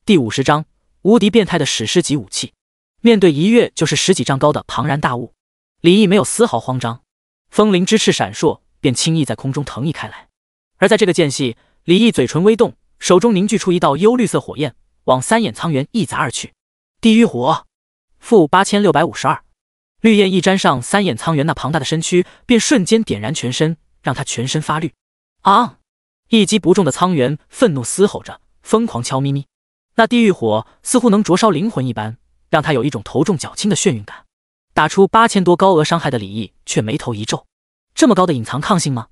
第50章，无敌变态的史诗级武器。面对一跃就是10几丈高的庞然大物，李毅没有丝毫慌张，风灵之翅闪烁，便轻易在空中腾逸开来。而在这个间隙，李毅嘴唇微动，手中凝聚出一道幽绿色火焰，往三眼苍猿一砸而去。地狱火，负8652。绿焰一沾上三眼苍猿那庞大的身躯，便瞬间点燃全身，让他全身发绿。啊！一击不中的苍猿愤怒嘶吼着，疯狂悄咪咪。那地狱火似乎能灼烧灵魂一般，让他有一种头重脚轻的眩晕感。打出8000多高额伤害的李毅却眉头一皱，这么高的隐藏抗性吗？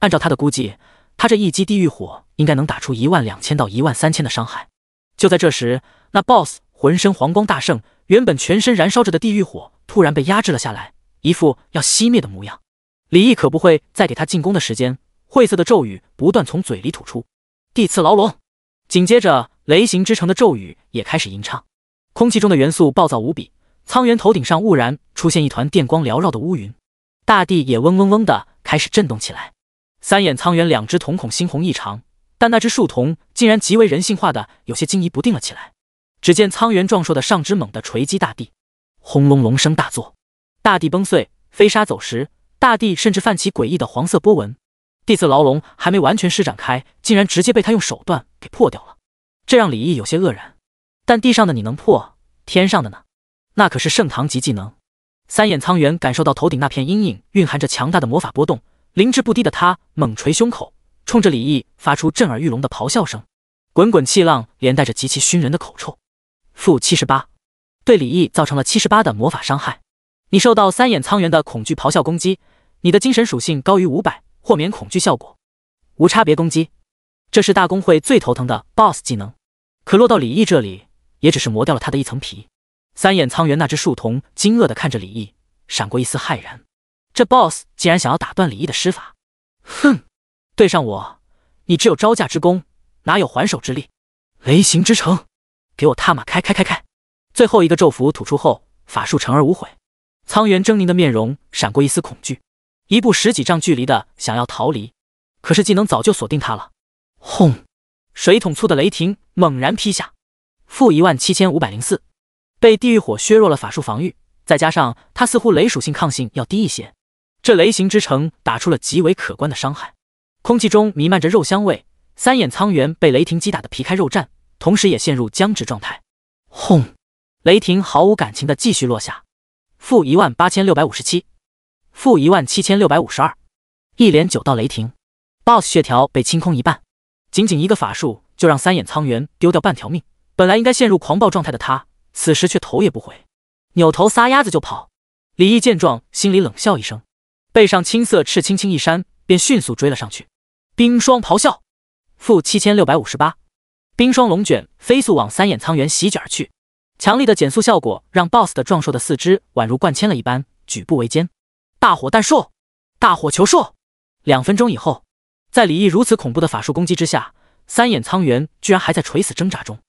按照他的估计，他这一击地狱火应该能打出12000到13000的伤害。就在这时，那 BOSS 浑身黄光大盛，原本全身燃烧着的地狱火突然被压制了下来，一副要熄灭的模样。李毅可不会再给他进攻的时间，晦涩的咒语不断从嘴里吐出。地刺牢笼，紧接着雷行之城的咒语也开始吟唱。空气中的元素暴躁无比，苍猿头顶上兀然出现一团电光缭绕的乌云，大地也嗡嗡嗡的开始震动起来。三眼苍猿两只瞳孔猩红异常，但那只树瞳竟然极为人性化的有些惊疑不定了起来。只见苍猿壮硕的上肢猛地锤击大地，轰隆隆声大作，大地崩碎，飞沙走石，大地甚至泛起诡异的黄色波纹。地刺牢笼还没完全施展开，竟然直接被他用手段给破掉了，这让李毅有些愕然。但地上的你能破，天上的呢？那可是圣堂级技能。三眼苍猿感受到头顶那片阴影蕴含着强大的魔法波动，灵智不低的他猛捶胸口，冲着李毅发出震耳欲聋的咆哮声，滚滚气浪连带着极其熏人的口臭。负78，对李毅造成了78的魔法伤害。你受到三眼苍猿的恐惧咆哮攻击，你的精神属性高于500，豁免恐惧效果，无差别攻击。这是大公会最头疼的 BOSS 技能，可落到李毅这里，也只是磨掉了他的一层皮。三眼苍猿那只树瞳惊愕地看着李毅，闪过一丝骇然。这 BOSS 竟然想要打断李毅的施法，哼，对上我，你只有招架之功，哪有还手之力？雷行之城，给我踏马开！最后一个咒符吐出后，法术成而无悔。苍猿狰狞的面容闪过一丝恐惧，一步10几丈距离的想要逃离，可是技能早就锁定他了。轰！水桶粗的雷霆猛然劈下，负17504。被地狱火削弱了法术防御，再加上他似乎雷属性抗性要低一些，这雷行之城打出了极为可观的伤害。空气中弥漫着肉香味，三眼苍猿被雷霆击打得皮开肉绽，同时也陷入僵直状态。轰！雷霆毫无感情地继续落下，负18657，负17652，一连9道雷霆 ，BOSS 血条被清空一半，仅仅一个法术就让三眼苍猿丢掉半条命。本来应该陷入狂暴状态的他，此时却头也不回，扭头撒丫子就跑。李毅见状，心里冷笑一声，背上青色翅轻轻一扇，便迅速追了上去。冰霜咆哮，负7658，冰霜龙卷飞速往三眼苍猿席卷而去。强力的减速效果让 BOSS 的壮硕的四肢宛如灌铅了一般，举步维艰。大火弹术，大火球术。2分钟以后，在李毅如此恐怖的法术攻击之下，三眼苍猿居然还在垂死挣扎中。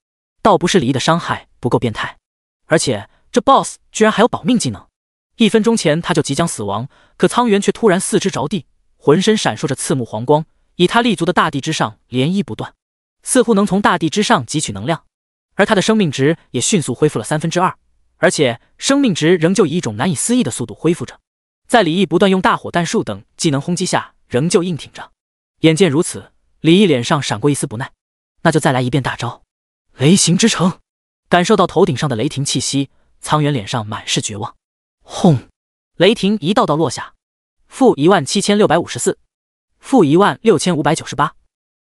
倒不是李毅的伤害不够变态，而且这 BOSS 居然还有保命技能。1分钟前他就即将死亡，可苍猿却突然四肢着地，浑身闪烁着刺目黄光，以他立足的大地之上涟漪不断，似乎能从大地之上汲取能量。而他的生命值也迅速恢复了2/3，而且生命值仍旧以一种难以思议的速度恢复着。在李毅不断用大火弹术等技能轰击下，仍旧硬挺着。眼见如此，李毅脸上闪过一丝不耐，那就再来一遍大招雷行之城。感受到头顶上的雷霆气息，苍猿脸上满是绝望。轰！雷霆一道道落下，负17654，负16598。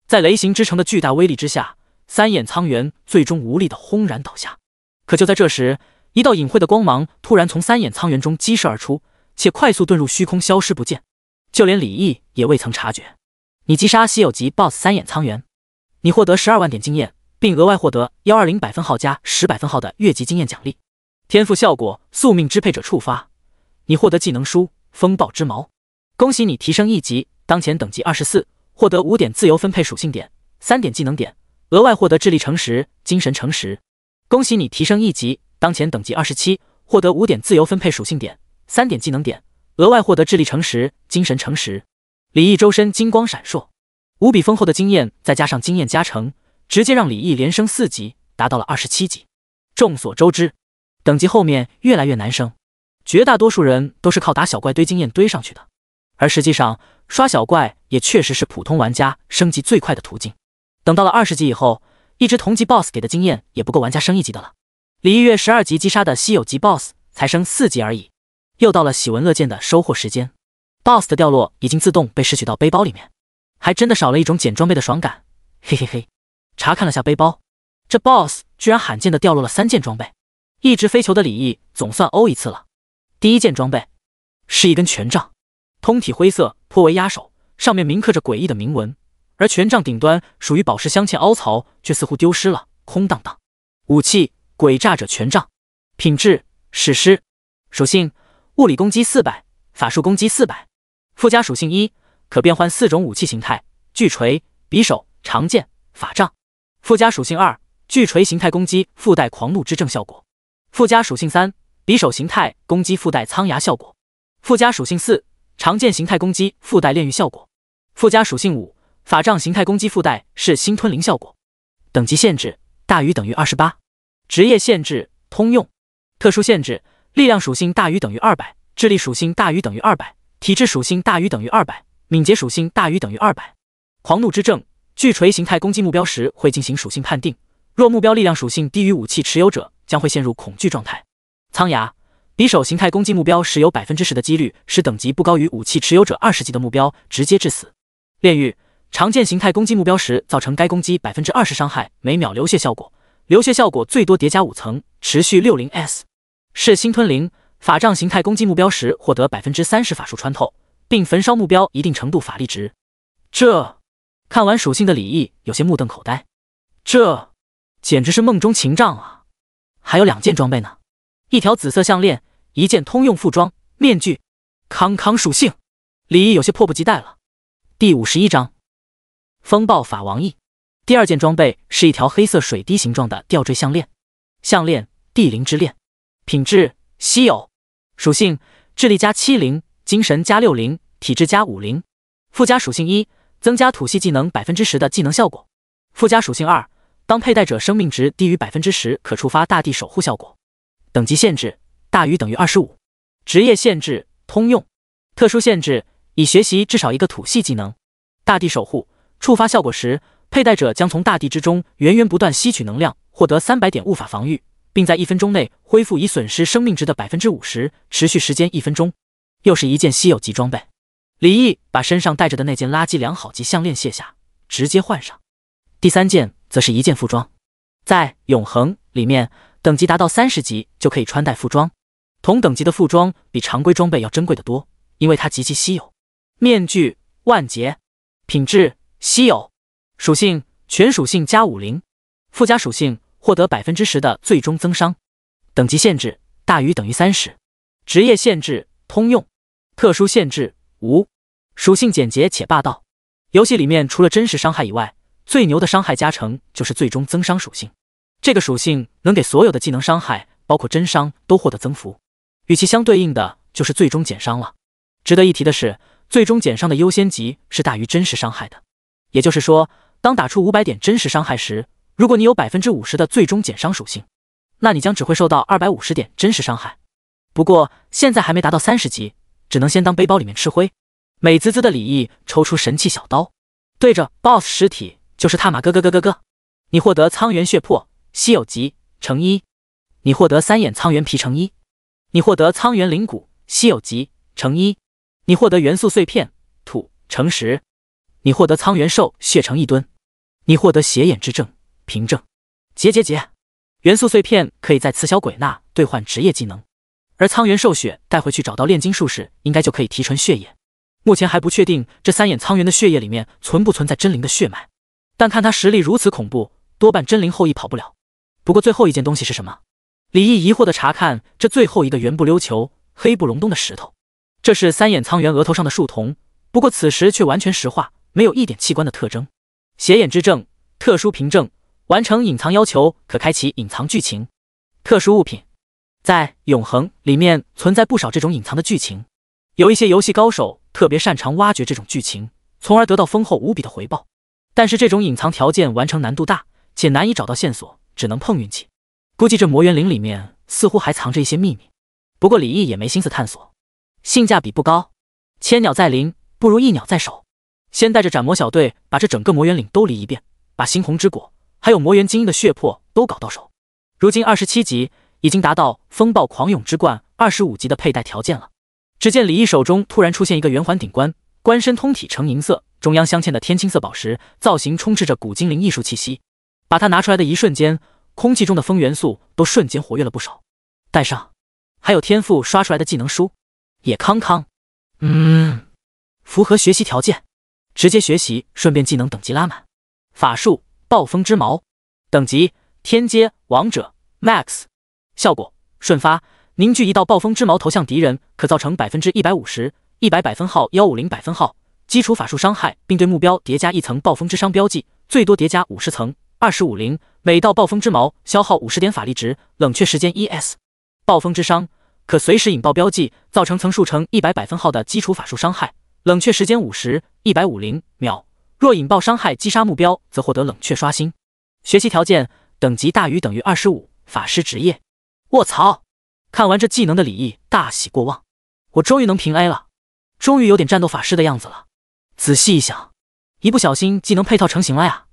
在雷行之城的巨大威力之下，三眼苍猿最终无力的轰然倒下。可就在这时，一道隐晦的光芒突然从三眼苍猿中激射而出，且快速遁入虚空，消失不见。就连李毅也未曾察觉。你击杀稀有级 BOSS 三眼苍猿，你获得12万点经验，并额外获得120百分号加10百分号的越级经验奖励。天赋效果宿命支配者触发，你获得技能书风暴之矛。恭喜你提升1级，当前等级24，获得5点自由分配属性点，3点技能点，额外获得智力乘10、精神乘10。恭喜你提升1级，当前等级27，获得5点自由分配属性点，3点技能点，额外获得智力乘10、精神乘10。李毅周身金光闪烁，无比丰厚的经验再加上经验加成，直接让李毅连升4级，达到了27级。众所周知，等级后面越来越难升，绝大多数人都是靠打小怪堆经验堆上去的。而实际上，刷小怪也确实是普通玩家升级最快的途径。等到了20级以后，一只同级 BOSS 给的经验也不够玩家升1级的了。李毅月12级击杀的稀有级 BOSS 才升4级而已。又到了喜闻乐见的收获时间 ，BOSS 的掉落已经自动被拾取到背包里面，还真的少了一种捡装备的爽感。嘿嘿嘿，查看了下背包，这 BOSS 居然罕见的掉落了3件装备。一直飞球的李毅总算欧一次了。第一件装备是一根权杖，通体灰色，颇为压手，上面铭刻着诡异的铭文，而权杖顶端属于宝石镶嵌凹槽却似乎丢失了，空荡荡。武器诡诈者权杖，品质史诗，属性物理攻击400，法术攻击400，附加属性1，可变换4种武器形态：巨锤、匕首、长剑、法杖。附加属性2，巨锤形态攻击附带狂怒之症效果。附加属性3，匕首形态攻击附带苍牙效果。附加属性4，长剑形态攻击附带炼狱效果。附加属性5，法杖形态攻击附带是星吞灵效果。等级限制大于等于28。职业限制通用。特殊限制力量属性大于等于200，智力属性大于等于200，体质属性大于等于200，敏捷属性大于等于200。狂怒之症，巨锤形态攻击目标时会进行属性判定，若目标力量属性低于武器持有者，将会陷入恐惧状态。苍牙，匕首形态攻击目标时有 10% 的几率使等级不高于武器持有者20级的目标直接致死。炼狱，长剑形态攻击目标时造成该攻击 20% 伤害，每秒流血效果，流血效果最多叠加5层，持续 60s。是星吞灵，法杖形态攻击目标时获得 30% 法术穿透，并焚烧目标一定程度法力值。看完属性的李毅有些目瞪口呆，这简直是梦中情障啊！还有2件装备呢，一条紫色项链，一件通用副装面具。康康属性，李毅有些迫不及待了。第51章风暴法王翼。第2件装备是一条黑色水滴形状的吊坠项链，项链地灵之链，品质稀有，属性智力加70，精神加60，体质加50。附加属性1，增加土系技能 10% 的技能效果。附加属性2，当佩戴者生命值低于 10%， 可触发大地守护效果。等级限制大于等于25。职业限制通用。特殊限制已学习至少一个土系技能。大地守护触发效果时，佩戴者将从大地之中源源不断吸取能量，获得300点物法防御，并在1分钟内恢复已损失生命值的 50%， 持续时间1分钟。又是一件稀有级装备。李毅把身上带着的那件垃圾良好级项链卸下，直接换上。第3件则是一件副装，在永恒里面，等级达到30级就可以穿戴副装。同等级的副装比常规装备要珍贵得多，因为它极其稀有。面具万劫，品质稀有，属性全属性加50，附加属性获得 10% 的最终增伤。等级限制大于等于30。职业限制通用。特殊限制无。属性简洁且霸道。游戏里面除了真实伤害以外，最牛的伤害加成就是最终增伤属性。这个属性能给所有的技能伤害，包括真伤都获得增幅，与其相对应的就是最终减伤了。值得一提的是，最终减伤的优先级是大于真实伤害的。也就是说，当打出500点真实伤害时，如果你有 50% 的最终减伤属性，那你将只会受到250点真实伤害。不过现在还没达到30级，只能先当背包里面吃灰。美滋滋的李毅抽出神器小刀，对着 BOSS 尸体就是他妈咯。你获得苍元血魄稀有级乘1，你获得3眼苍元皮乘1，你获得苍元灵骨稀有级乘1，你获得元素碎片土乘10，你获得苍元兽血乘1吨，你获得邪眼之症凭证。结。元素碎片可以在雌小鬼那兑换职业技能，而苍元兽血带回去找到炼金术士，应该就可以提纯血液。目前还不确定这3眼苍元的血液里面存不存在真灵的血脉，但看他实力如此恐怖，多半真灵后裔跑不了。不过最后一件东西是什么？李毅疑惑地查看这最后一个圆不溜球、黑不隆咚的石头，这是3眼苍元额头上的树瞳，不过此时却完全石化，没有一点器官的特征。斜眼之症，特殊凭证，完成隐藏要求可开启隐藏剧情。特殊物品，在永恒里面存在不少这种隐藏的剧情，有一些游戏高手特别擅长挖掘这种剧情，从而得到丰厚无比的回报。但是这种隐藏条件完成难度大，且难以找到线索，只能碰运气。估计这魔园林里面似乎还藏着一些秘密，不过李毅也没心思探索，性价比不高。千鸟在林，不如一鸟在手。先带着斩魔小队把这整个魔园岭都理一遍，把猩红之果还有魔猿精英的血魄都搞到手。如今27级已经达到风暴狂涌之冠25级的佩戴条件了。只见李毅手中突然出现一个圆环顶冠，冠身通体呈银色，中央镶嵌的天青色宝石，造型充斥着古精灵艺术气息。把它拿出来的一瞬间，空气中的风元素都瞬间活跃了不少。带上，还有天赋刷出来的技能书，也康康。符合学习条件，直接学习，顺便技能等级拉满。法术暴风之矛，等级天阶王者 Max， 效果瞬发，凝聚一道暴风之矛投向敌人，可造成 150%、100百分号、150百分号基础法术伤害，并对目标叠加一层暴风之伤标记，最多叠加50层，250。每道暴风之矛消耗50点法力值，冷却时间 ES。暴风之伤可随时引爆标记，造成层数乘100百分号的基础法术伤害，冷却时间50、150秒。若引爆伤害击杀目标，则获得冷却刷新。学习条件等级大于等于25，法师职业。卧槽！看完这技能的李毅大喜过望，我终于能平 A 了，终于有点战斗法师的样子了。仔细一想，一不小心技能配套成型了呀！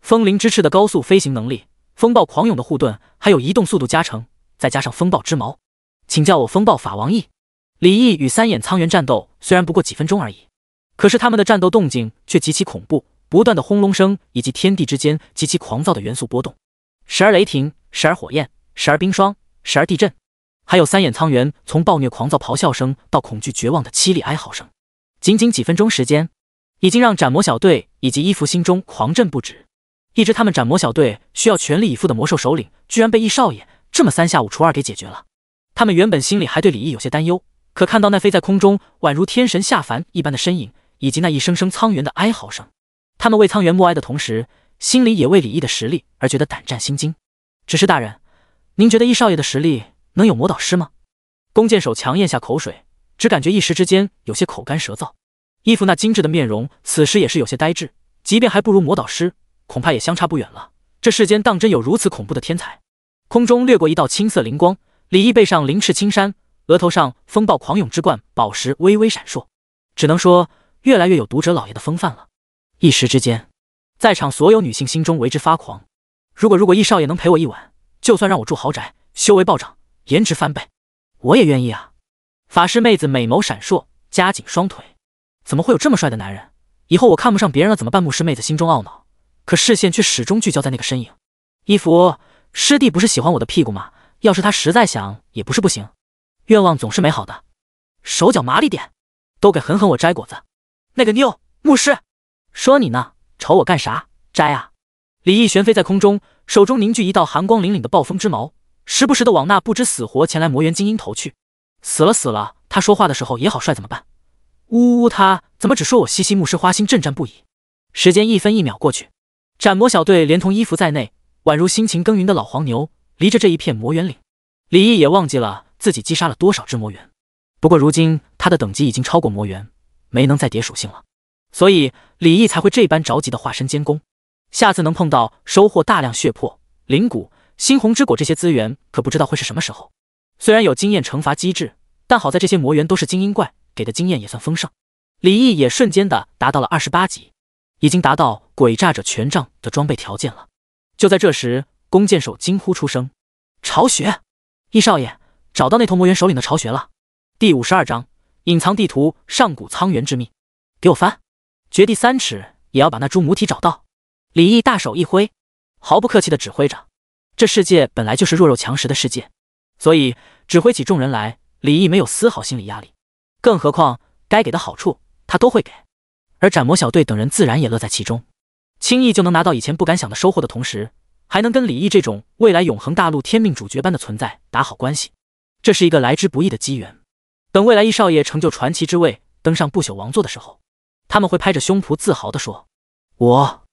风灵之翅的高速飞行能力，风暴狂涌的护盾，还有移动速度加成，再加上风暴之矛，请叫我风暴法王毅。李毅与三眼苍猿战斗虽然不过几分钟而已，可是他们的战斗动静却极其恐怖，不断的轰隆声以及天地之间极其狂躁的元素波动，时而雷霆，时而火焰，时而冰霜，时而地震，还有三眼苍猿从暴虐狂躁咆哮声到恐惧绝望的凄厉哀嚎声，仅仅几分钟时间，已经让斩魔小队以及伊芙心中狂震不止。一支他们斩魔小队需要全力以赴的魔兽首领，居然被易少爷这么3下5除2给解决了。他们原本心里还对李毅有些担忧，可看到那飞在空中宛如天神下凡一般的身影，以及那一声声苍猿的哀嚎声，他们为苍猿默哀的同时，心里也为李毅的实力而觉得胆战心惊。只是大人，您觉得易少爷的实力能有魔导师吗？弓箭手强咽下口水，只感觉一时之间有些口干舌燥。伊芙那精致的面容此时也是有些呆滞，即便还不如魔导师，恐怕也相差不远了。这世间当真有如此恐怖的天才？空中掠过一道青色灵光，李毅背上灵翅青衫，额头上风暴狂涌之冠宝石微微闪烁，只能说越来越有读者老爷的风范了。一时之间，在场所有女性心中为之发狂。如果易少爷能陪我一晚，就算让我住豪宅，修为暴涨，颜值翻倍，我也愿意啊。法师妹子美眸闪烁，夹紧双腿，怎么会有这么帅的男人？以后我看不上别人了怎么办？牧师妹子心中懊恼，可视线却始终聚焦在那个身影。伊芙，师弟不是喜欢我的屁股吗？要是他实在想，也不是不行。愿望总是美好的，手脚麻利点，都给狠狠我摘果子。那个妞，牧师，说你呢，瞅我干啥？摘啊！李毅悬飞在空中，手中凝聚一道寒光凛凛的暴风之矛，时不时的往那不知死活前来魔猿精英投去。死了，他说话的时候也好帅怎么办？呜呜，他怎么只说我西西牧师花心震颤不已？时间1分1秒过去，斩魔小队连同伊芙在内，宛如辛勤耕耘的老黄牛，离着这一片魔猿岭。李毅也忘记了自己击杀了多少只魔猿，不过如今他的等级已经超过魔猿，没能再叠属性了，所以李毅才会这般着急的化身监工。下次能碰到收获大量血魄、灵骨、猩红之果这些资源，可不知道会是什么时候。虽然有经验惩罚机制，但好在这些魔猿都是精英怪，给的经验也算丰盛。李毅也瞬间的达到了28级，已经达到诡诈者权杖的装备条件了。就在这时，弓箭手惊呼出声：巢穴！易少爷，找到那头魔猿首领的巢穴了。第52章隐藏地图上古苍猿之秘，给我翻！掘地3尺也要把那株母体找到。李毅大手一挥，毫不客气地指挥着。这世界本来就是弱肉强食的世界，所以指挥起众人来，李毅没有丝毫心理压力。更何况该给的好处他都会给，而斩魔小队等人自然也乐在其中。轻易就能拿到以前不敢想的收获的同时，还能跟李毅这种未来永恒大陆天命主角般的存在打好关系，这是一个来之不易的机缘。等未来易少爷成就传奇之位，登上不朽王座的时候，他们会拍着胸脯自豪地说：“我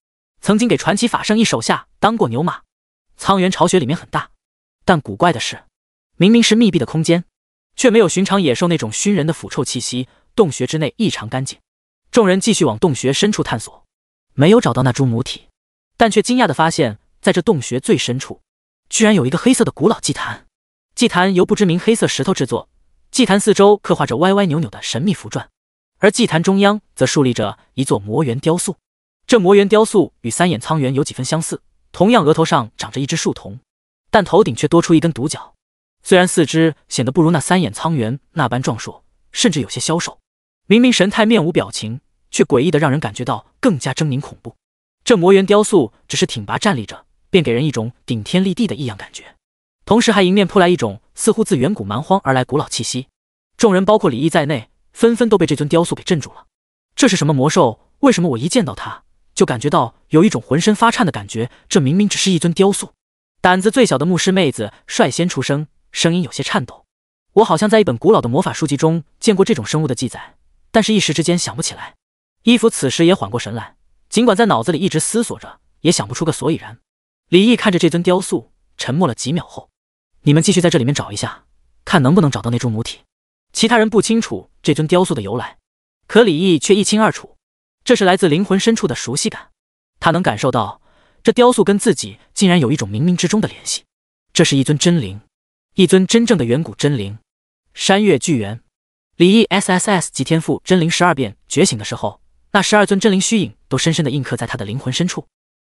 曾经给传奇法圣一手下当过牛马。”苍原巢穴里面很大，但古怪的是，明明是密闭的空间，却没有寻常野兽那种熏人的腐臭气息。洞穴之内异常干净。众人继续往洞穴深处探索，没有找到那株母体，但却惊讶地发现，在这洞穴最深处，居然有一个黑色的古老祭坛。祭坛由不知名黑色石头制作，祭坛四周刻画着歪歪扭扭的神秘符篆，而祭坛中央则竖立着一座魔猿雕塑。这魔猿雕塑与三眼苍猿有几分相似，同样额头上长着一只树瞳，但头顶却多出一根独角。虽然四肢显得不如那三眼苍猿那般壮硕，甚至有些消瘦，明明神态面无表情，却诡异的让人感觉到更加狰狞恐怖。这魔猿雕塑只是挺拔站立着，便给人一种顶天立地的异样感觉，同时还迎面扑来一种似乎自远古蛮荒而来古老气息。众人包括李毅在内，纷纷都被这尊雕塑给镇住了。这是什么魔兽？为什么我一见到它就感觉到有一种浑身发颤的感觉？这明明只是一尊雕塑。胆子最小的牧师妹子率先出声，声音有些颤抖：“我好像在一本古老的魔法书籍中见过这种生物的记载，但是一时之间想不起来。”伊芙此时也缓过神来，尽管在脑子里一直思索着，也想不出个所以然。李毅看着这尊雕塑，沉默了几秒后：“你们继续在这里面找一下，看能不能找到那株母体。”其他人不清楚这尊雕塑的由来，可李毅却一清二楚，这是来自灵魂深处的熟悉感。他能感受到，这雕塑跟自己竟然有一种冥冥之中的联系。这是一尊真灵，一尊真正的远古真灵。山岳巨猿。李毅 SSS 级天赋真灵12变觉醒的时候，那12尊真灵虚影都深深地印刻在他的灵魂深处。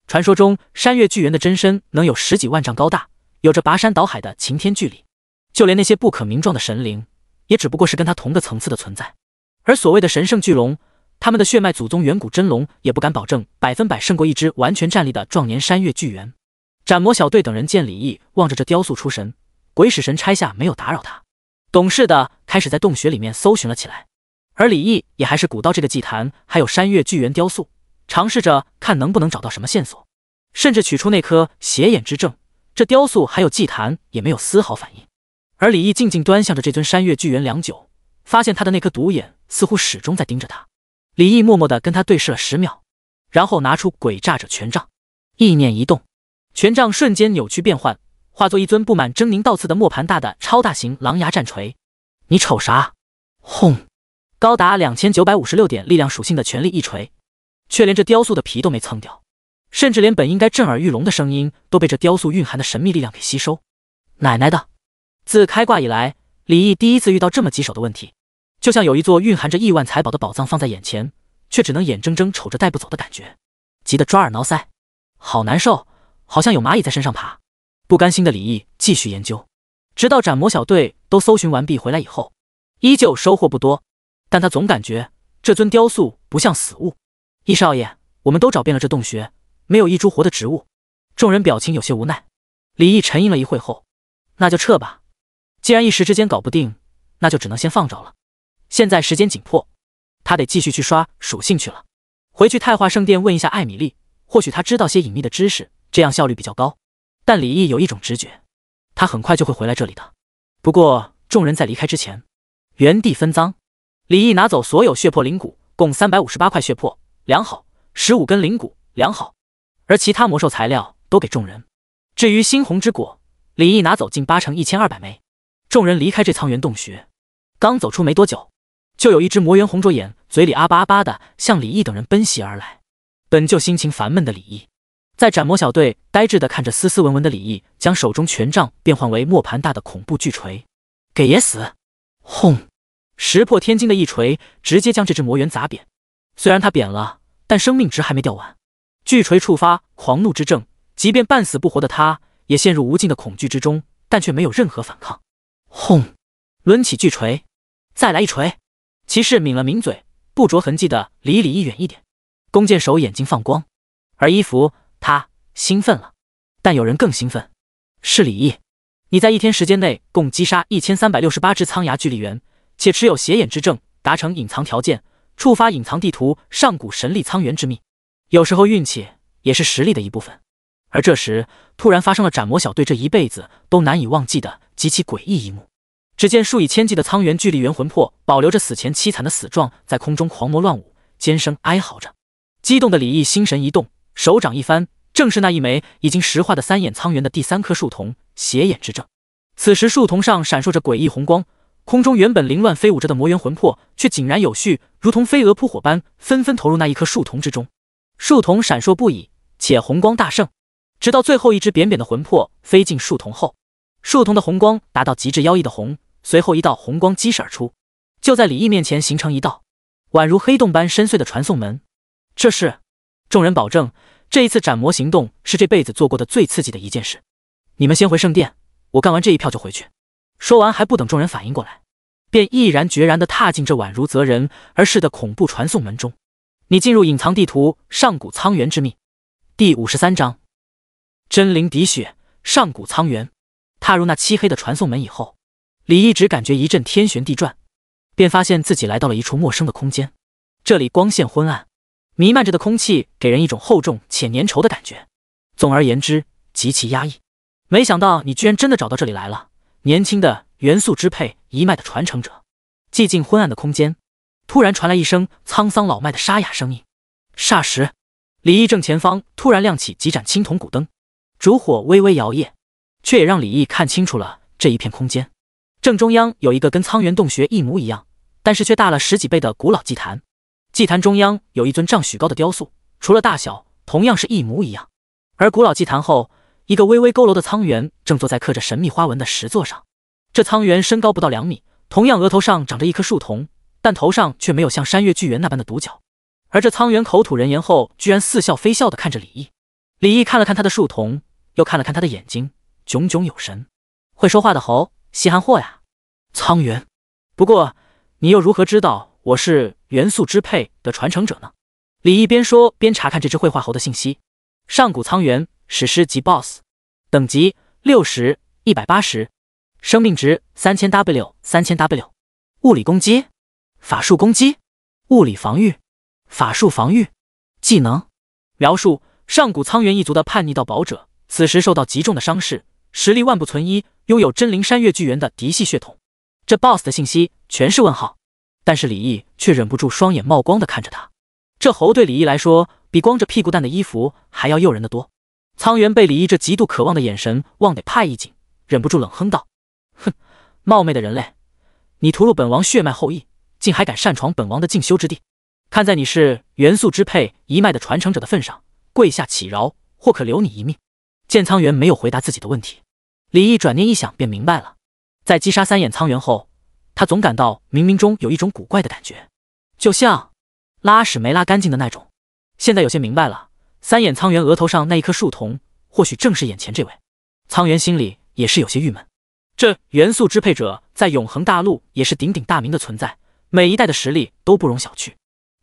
传说中，山岳巨猿的真身能有10几万丈高大，有着拔山倒海的擎天巨力。就连那些不可名状的神灵，也只不过是跟他同个层次的存在。而所谓的神圣巨龙，他们的血脉祖宗远古真龙也不敢保证100%胜过一只完全站立的壮年山岳巨猿。斩魔小队等人见李毅望着这雕塑出神，鬼使神差下没有打扰他，懂事的开始在洞穴里面搜寻了起来。而李毅也还是鼓捣这个祭坛还有山岳巨猿雕塑，尝试着看能不能找到什么线索，甚至取出那颗邪眼之证，这雕塑还有祭坛也没有丝毫反应。而李毅静静端详着这尊山岳巨猿良久，发现他的那颗独眼似乎始终在盯着他。李毅默默地跟他对视了10秒，然后拿出鬼诈者权杖，意念一动，权杖瞬间扭曲变换，化作一尊布满狰狞倒刺的磨盘大的超大型狼牙战锤。你瞅啥？轰！高达2956点力量属性的全力一锤，却连这雕塑的皮都没蹭掉，甚至连本应该震耳欲聋的声音都被这雕塑蕴含的神秘力量给吸收。奶奶的！自开挂以来，李毅第一次遇到这么棘手的问题，就像有一座蕴含着亿万财宝的宝藏放在眼前，却只能眼睁睁瞅着带不走的感觉，急得抓耳挠腮，好难受，好像有蚂蚁在身上爬。不甘心的李毅继续研究，直到斩魔小队都搜寻完毕回来以后，依旧收获不多。但他总感觉这尊雕塑不像死物。易少爷，我们都找遍了这洞穴，没有一株活的植物。众人表情有些无奈。李毅沉吟了一会后，那就撤吧。既然一时之间搞不定，那就只能先放着了。现在时间紧迫，他得继续去刷属性去了。回去太化圣殿问一下艾米丽，或许她知道些隐秘的知识，这样效率比较高。但李毅有一种直觉，他很快就会回来这里的。不过众人在离开之前，原地分赃。李毅拿走所有血魄灵骨，共358块血魄，良好；15根灵骨，良好。而其他魔兽材料都给众人。至于猩红之果，李毅拿走近8成1200枚。众人离开这苍原洞穴，刚走出没多久，就有一只魔猿红着眼，嘴里啊巴啊巴的向李毅等人奔袭而来。本就心情烦闷的李毅，在斩魔小队呆滞的看着斯斯文文的李毅，将手中权杖变换为磨盘大的恐怖巨锤，给爷死！轰！石破天惊的一锤直接将这只魔猿砸扁。虽然他扁了，但生命值还没掉完。巨锤触发狂怒之症，即便半死不活的他也陷入无尽的恐惧之中，但却没有任何反抗。轰！抡起巨锤，再来一锤。骑士抿了抿嘴，不着痕迹的离李毅远一点。弓箭手眼睛放光，而伊芙他兴奋了。但有人更兴奋，是李毅。你在1天时间内共击杀1368只苍牙巨力猿，且持有邪眼之证，达成隐藏条件，触发隐藏地图上古神力苍原之秘。有时候运气也是实力的一部分。而这时突然发生了斩魔小队这一辈子都难以忘记的极其诡异一幕。只见数以千计的苍原巨力猿魂魄保留着死前凄惨的死状，在空中狂魔乱舞，尖声哀嚎着。激动的李毅心神一动，手掌一翻，正是那一枚已经石化的三眼苍猿的第3颗树瞳，斜眼之正。此时树瞳上闪烁着诡异红光，空中原本凌乱飞舞着的魔猿魂魄却井然有序，如同飞蛾扑火般纷纷投入那一颗树瞳之中。树瞳闪烁不已，且红光大盛，直到最后一只扁扁的魂魄飞进树瞳后，树瞳的红光达到极致妖异的红，随后一道红光激射而出，就在李毅面前形成一道宛如黑洞般深邃的传送门。这是众人保证，这一次斩魔行动是这辈子做过的最刺激的一件事。你们先回圣殿，我干完这一票就回去。说完还不等众人反应过来，便毅然决然地踏进这宛如择人而噬的恐怖传送门中。你进入隐藏地图上古苍原之秘第53章真灵滴血上古苍原。踏入那漆黑的传送门以后，李毅只感觉一阵天旋地转，便发现自己来到了一处陌生的空间。这里光线昏暗，弥漫着的空气给人一种厚重且粘稠的感觉，总而言之极其压抑。没想到你居然真的找到这里来了，年轻的元素支配一脉的传承者。寂静昏暗的空间突然传来一声沧桑老迈的沙哑声音。霎时，李毅正前方突然亮起几盏青铜古灯，烛火微微摇曳，却也让李毅看清楚了这一片空间。正中央有一个跟苍原洞穴一模一样，但是却大了10几倍的古老祭坛。祭坛中央有一尊丈许高的雕塑，除了大小同样是一模一样。而古老祭坛后，一个微微佝偻的苍猿正坐在刻着神秘花纹的石座上。这苍猿身高不到2米，同样额头上长着一颗树瞳，但头上却没有像山岳巨猿那般的独角。而这苍猿口吐人言后，居然似笑非笑地看着李毅。李毅看了看他的树瞳，又看了看他的眼睛，炯炯有神。会说话的猴，稀罕货呀！苍猿，不过你又如何知道我是元素支配的传承者呢？李毅边说边查看这只绘画猴的信息。上古苍原史诗级 BOSS， 等级60、180，生命值 3000W，3000W， 物理攻击、法术攻击、物理防御、法术防御。技能描述：上古苍原一族的叛逆盗宝者，此时受到极重的伤势，实力万不存一，拥有真灵山岳巨猿的嫡系血统。这 BOSS 的信息全是问号，但是李毅却忍不住双眼冒光地看着他。这猴对李毅来说，比光着屁股蛋的衣服还要诱人得多。苍原被李毅这极度渴望的眼神望得怕一紧，忍不住冷哼道：“哼，冒昧的人类，你屠戮本王血脉后裔，竟还敢擅闯本王的禁修之地！看在你是元素支配一脉的传承者的份上，跪下乞饶，或可留你一命。”见苍原没有回答自己的问题，李毅转念一想便明白了。在击杀3眼苍原后，他总感到冥冥中有一种古怪的感觉，就像拉屎没拉干净的那种。现在有些明白了，3眼苍原额头上那一颗树瞳，或许正是眼前这位。苍原心里也是有些郁闷。这元素支配者在永恒大陆也是鼎鼎大名的存在，每一代的实力都不容小觑。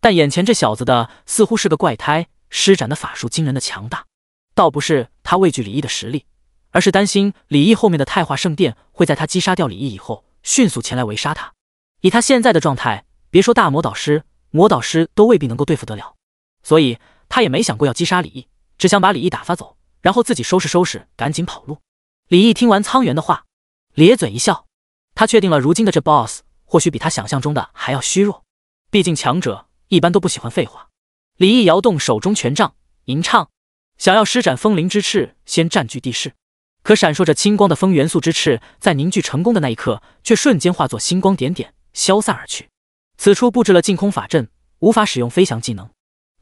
但眼前这小子的似乎是个怪胎，施展的法术惊人的强大。倒不是他畏惧李毅的实力，而是担心李毅后面的太化圣殿会在他击杀掉李毅以后迅速前来围杀他。以他现在的状态，别说大魔导师，魔导师都未必能够对付得了。所以他也没想过要击杀李毅，只想把李毅打发走，然后自己收拾收拾，赶紧跑路。李毅听完苍原的话，咧嘴一笑。他确定了如今的这 BOSS 或许比他想象中的还要虚弱，毕竟强者一般都不喜欢废话。李毅摇动手中权杖，吟唱，想要施展风灵之翅，先占据地势。可闪烁着青光的风元素之翅，在凝聚成功的那一刻，却瞬间化作星光点点，消散而去。此处布置了净空法阵，无法使用飞翔技能。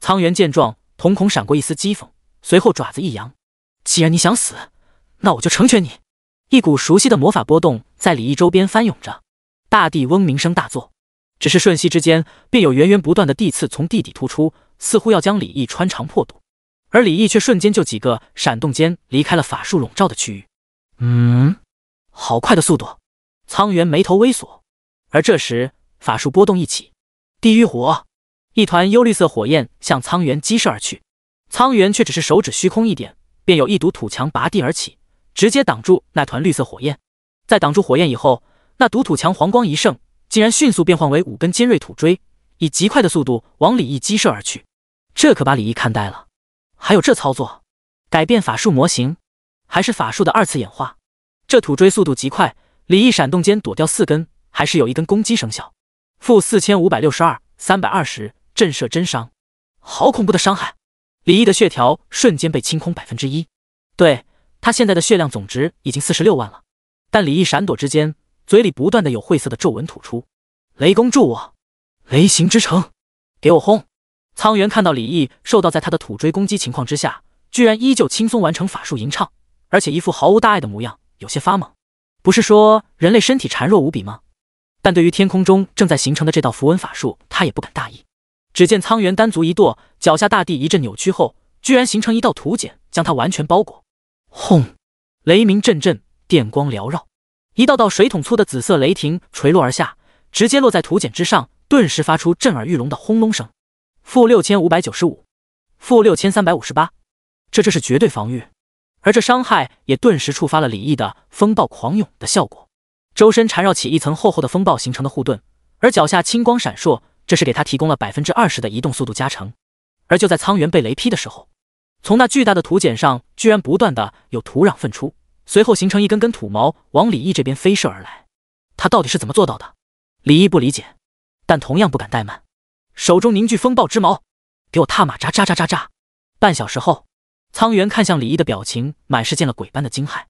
苍原见状，瞳孔闪过一丝讥讽，随后爪子一扬：“既然你想死，那我就成全你。”一股熟悉的魔法波动在李毅周边翻涌着，大地嗡鸣声大作。只是瞬息之间，便有源源不断的地刺从地底突出，似乎要将李毅穿肠破肚。而李毅却瞬间就几个闪动间离开了法术笼罩的区域。好快的速度！苍原眉头微锁。而这时，法术波动一起，地狱火，一团幽绿色火焰向苍原激射而去。苍原却只是手指虚空一点，便有一堵土墙拔地而起，直接挡住那团绿色火焰。在挡住火焰以后，那堵土墙黄光一盛，竟然迅速变换为5根尖锐土锥，以极快的速度往李毅激射而去。这可把李毅看呆了。还有这操作？改变法术模型，还是法术的2次演化？这土锥速度极快，李毅闪动间躲掉4根，还是有1根攻击生效。-4562、320，震慑真伤。好恐怖的伤害！李毅的血条瞬间被清空1%。对，他现在的血量总值已经46万了。但李毅闪躲之间，嘴里不断的有晦涩的皱纹吐出。雷公助我！雷行之城，给我轰！苍元看到李毅受到在他的土锥攻击情况之下，居然依旧轻松完成法术吟唱，而且一副毫无大碍的模样，有些发懵。不是说人类身体孱弱无比吗？但对于天空中正在形成的这道符文法术，他也不敢大意。只见苍元单足一跺，脚下大地一阵扭曲后，居然形成一道图茧，将他完全包裹。轰！雷鸣阵阵，电光缭绕，一道道水桶粗的紫色雷霆垂落而下，直接落在图茧之上，顿时发出震耳欲聋的轰隆声。-6595，-6358，这是绝对防御，而这伤害也顿时触发了李毅的风暴狂涌的效果，周身缠绕起一层厚厚的风暴形成的护盾，而脚下青光闪烁，这是给他提供了20%的移动速度加成。而就在苍元被雷劈的时候，从那巨大的土茧上居然不断的有土壤愤出，随后形成一根根土毛往李毅这边飞射而来。他到底是怎么做到的？李毅不理解，但同样不敢怠慢，手中凝聚风暴之矛，给我踏马扎扎扎扎扎！半小时后，苍元看向李毅的表情满是见了鬼般的惊骇。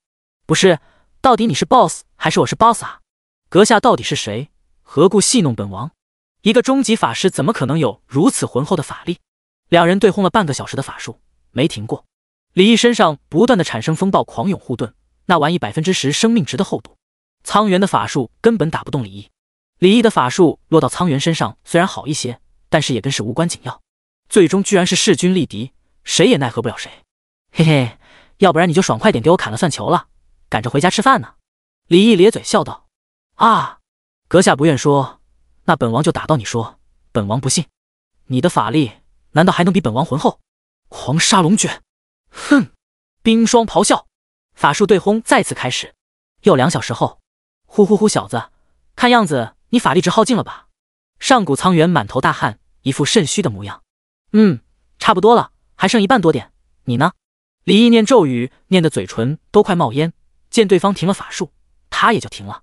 不是，到底你是 boss 还是我是 boss 啊？阁下到底是谁？何故戏弄本王？一个终极法师怎么可能有如此浑厚的法力？两人对轰了半个小时的法术，没停过。李毅身上不断的产生风暴狂涌护盾，那玩意10%生命值的厚度，苍元的法术根本打不动李毅。李毅的法术落到苍元身上虽然好一些，但是也跟是无关紧要，最终居然是势均力敌，谁也奈何不了谁。嘿嘿，要不然你就爽快点给我砍了算球了，赶着回家吃饭呢。李毅咧嘴笑道：啊，阁下不愿说，那本王就打到你说，本王不信。你的法力难道还能比本王浑厚？狂沙龙卷！哼！冰霜咆哮，法术对轰再次开始。又2小时后，呼呼呼，小子，看样子你法力值耗尽了吧？上古苍元满头大汗，一副肾虚的模样。差不多了，还剩1半多点。你呢？李毅念咒语，念的嘴唇都快冒烟。见对方停了法术，他也就停了，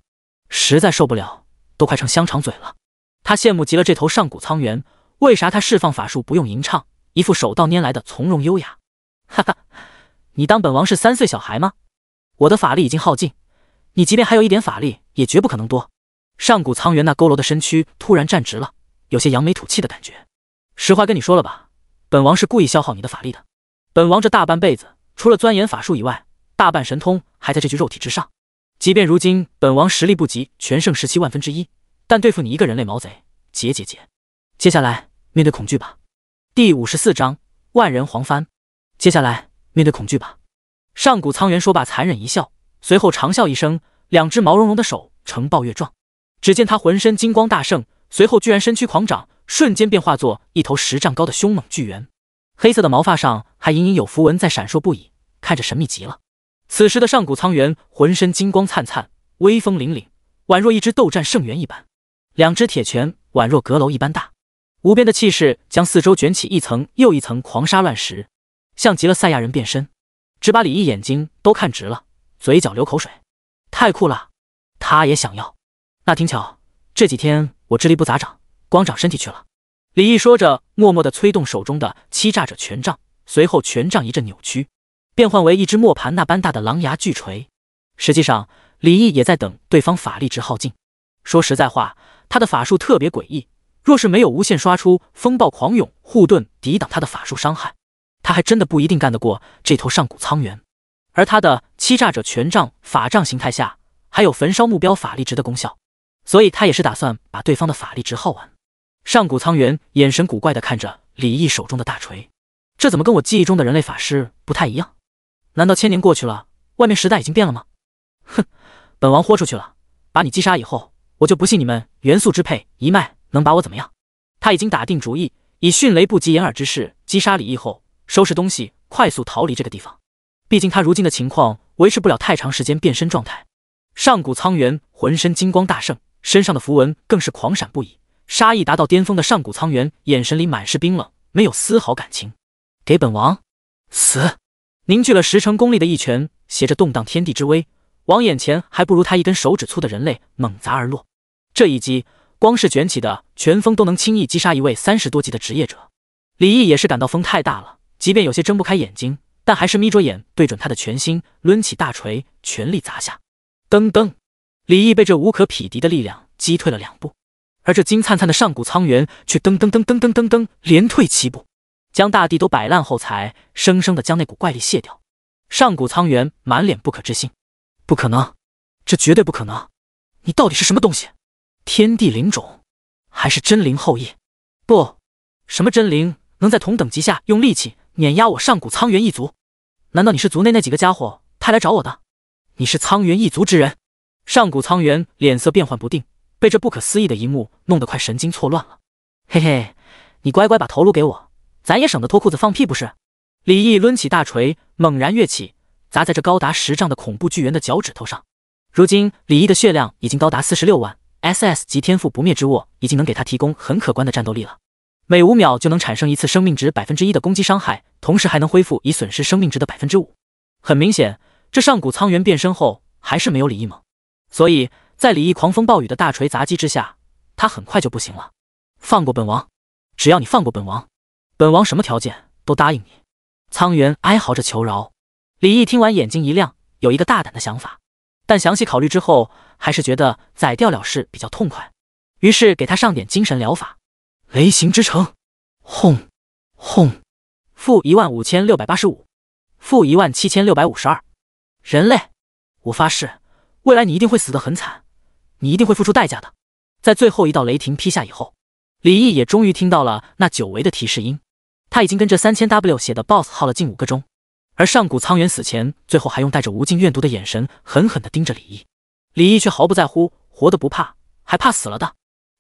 实在受不了，都快成香肠嘴了。他羡慕极了这头上古苍元，为啥他释放法术不用吟唱，一副手到拈来的从容优雅？哈哈，你当本王是3岁小孩吗？我的法力已经耗尽，你即便还有一点法力，也绝不可能多。上古苍元那佝偻的身躯突然站直了，有些扬眉吐气的感觉。实话跟你说了吧，本王是故意消耗你的法力的。本王这大半辈子，除了钻研法术以外，大半神通还在这具肉体之上。即便如今本王实力不及全盛时期1/1000，但对付你一个人类毛贼，解。接下来面对恐惧吧。第54章万人黄帆。接下来面对恐惧吧。上古苍元说罢残忍一笑，随后长笑一声，2只毛茸茸的手呈抱月状。只见他浑身金光大盛，随后居然身躯狂长，瞬间变化作一头10丈高的凶猛巨猿。黑色的毛发上还隐隐有符文在闪烁不已，看着神秘极了。此时的上古苍元浑身金光灿灿，威风凛凛，宛若一只斗战圣猿一般，2只铁拳宛若阁楼一般大，无边的气势将四周卷起一层又一层狂沙乱石，像极了赛亚人变身，只把李毅眼睛都看直了，嘴角流口水。太酷了，他也想要。那挺巧，这几天我智力不咋长，光长身体去了。李毅说着，默默地催动手中的欺诈者权杖，随后权杖一阵扭曲，变换为一只磨盘那般大的狼牙巨锤。实际上，李毅也在等对方法力值耗尽。说实在话，他的法术特别诡异，若是没有无限刷出风暴狂涌护盾抵挡他的法术伤害，他还真的不一定干得过这头上古苍元。而他的欺诈者权杖法杖形态下还有焚烧目标法力值的功效，所以他也是打算把对方的法力值耗完。上古苍元眼神古怪地看着李毅手中的大锤，这怎么跟我记忆中的人类法师不太一样？难道1000年过去了，外面时代已经变了吗？哼，本王豁出去了，把你击杀以后，我就不信你们元素支配一脉能把我怎么样。他已经打定主意，以迅雷不及掩耳之势击杀李毅后，收拾东西快速逃离这个地方。毕竟他如今的情况维持不了太长时间变身状态。上古苍元浑身金光大盛，身上的符文更是狂闪不已，杀意达到巅峰的上古苍元眼神里满是冰冷，没有丝毫感情。给本王死！凝聚了10成功力的一拳携着动荡天地之威，往眼前还不如他一根手指粗的人类猛砸而落。这一击光是卷起的拳风都能轻易击杀一位30多级的职业者。李毅也是感到风太大了，即便有些睁不开眼睛，但还是眯着眼对准他的拳心，抡起大锤全力砸下。噔噔，李毅被这无可匹敌的力量击退了2步，而这金灿灿的上古苍元却噔噔噔噔噔噔噔连退7步，将大地都摆烂后才生生的将那股怪力卸掉。上古苍元满脸不可置信：“不可能，这绝对不可能！你到底是什么东西？天地灵种，还是真灵后裔？不，什么真灵能在同等级下用力气碾压我上古苍元一族？难道你是族内那几个家伙派来找我的？你是苍元一族之人？”上古苍元脸色变幻不定，被这不可思议的一幕弄得快神经错乱了。嘿嘿，你乖乖把头颅给我，咱也省得脱裤子放屁不是？李毅抡起大锤猛然跃起，砸在这高达10丈的恐怖巨猿的脚趾头上。如今李毅的血量已经高达46万， SS 级天赋不灭之握已经能给他提供很可观的战斗力了，每5秒就能产生一次生命值 1% 的攻击伤害，同时还能恢复已损失生命值的 5%。 很明显，这上古苍元变身后还是没有李毅猛，所以在李毅狂风暴雨的大锤砸击之下，他很快就不行了。放过本王，只要你放过本王，本王什么条件都答应你。苍元哀嚎着求饶。李毅听完眼睛一亮，有一个大胆的想法，但详细考虑之后还是觉得宰掉了事比较痛快，于是给他上点精神疗法。雷行之城，轰轰，负15685，负17652。人类，我发誓，未来你一定会死得很惨，你一定会付出代价的。在最后一道雷霆劈下以后，李毅也终于听到了那久违的提示音。他已经跟着3000W 写的 BOSS 耗了近5个钟，而上古苍元死前最后还用带着无尽怨毒的眼神狠狠地盯着李毅。李毅却毫不在乎，活的不怕，还怕死了的。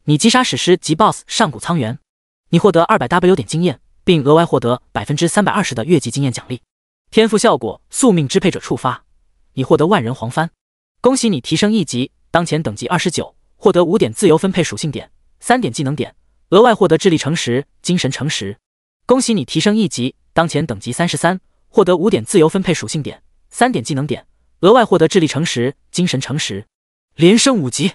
你击杀史诗级 BOSS 上古苍元，你获得200W 点经验，并额外获得 320% 的月级经验奖励。天赋效果宿命支配者触发，你获得万人黄帆。恭喜你提升1级，当前等级29，获得5点自由分配属性点，3点技能点，额外获得智力乘10、精神乘10。恭喜你提升1级，当前等级33，获得5点自由分配属性点，3点技能点，额外获得智力乘10、精神乘10。连升5级，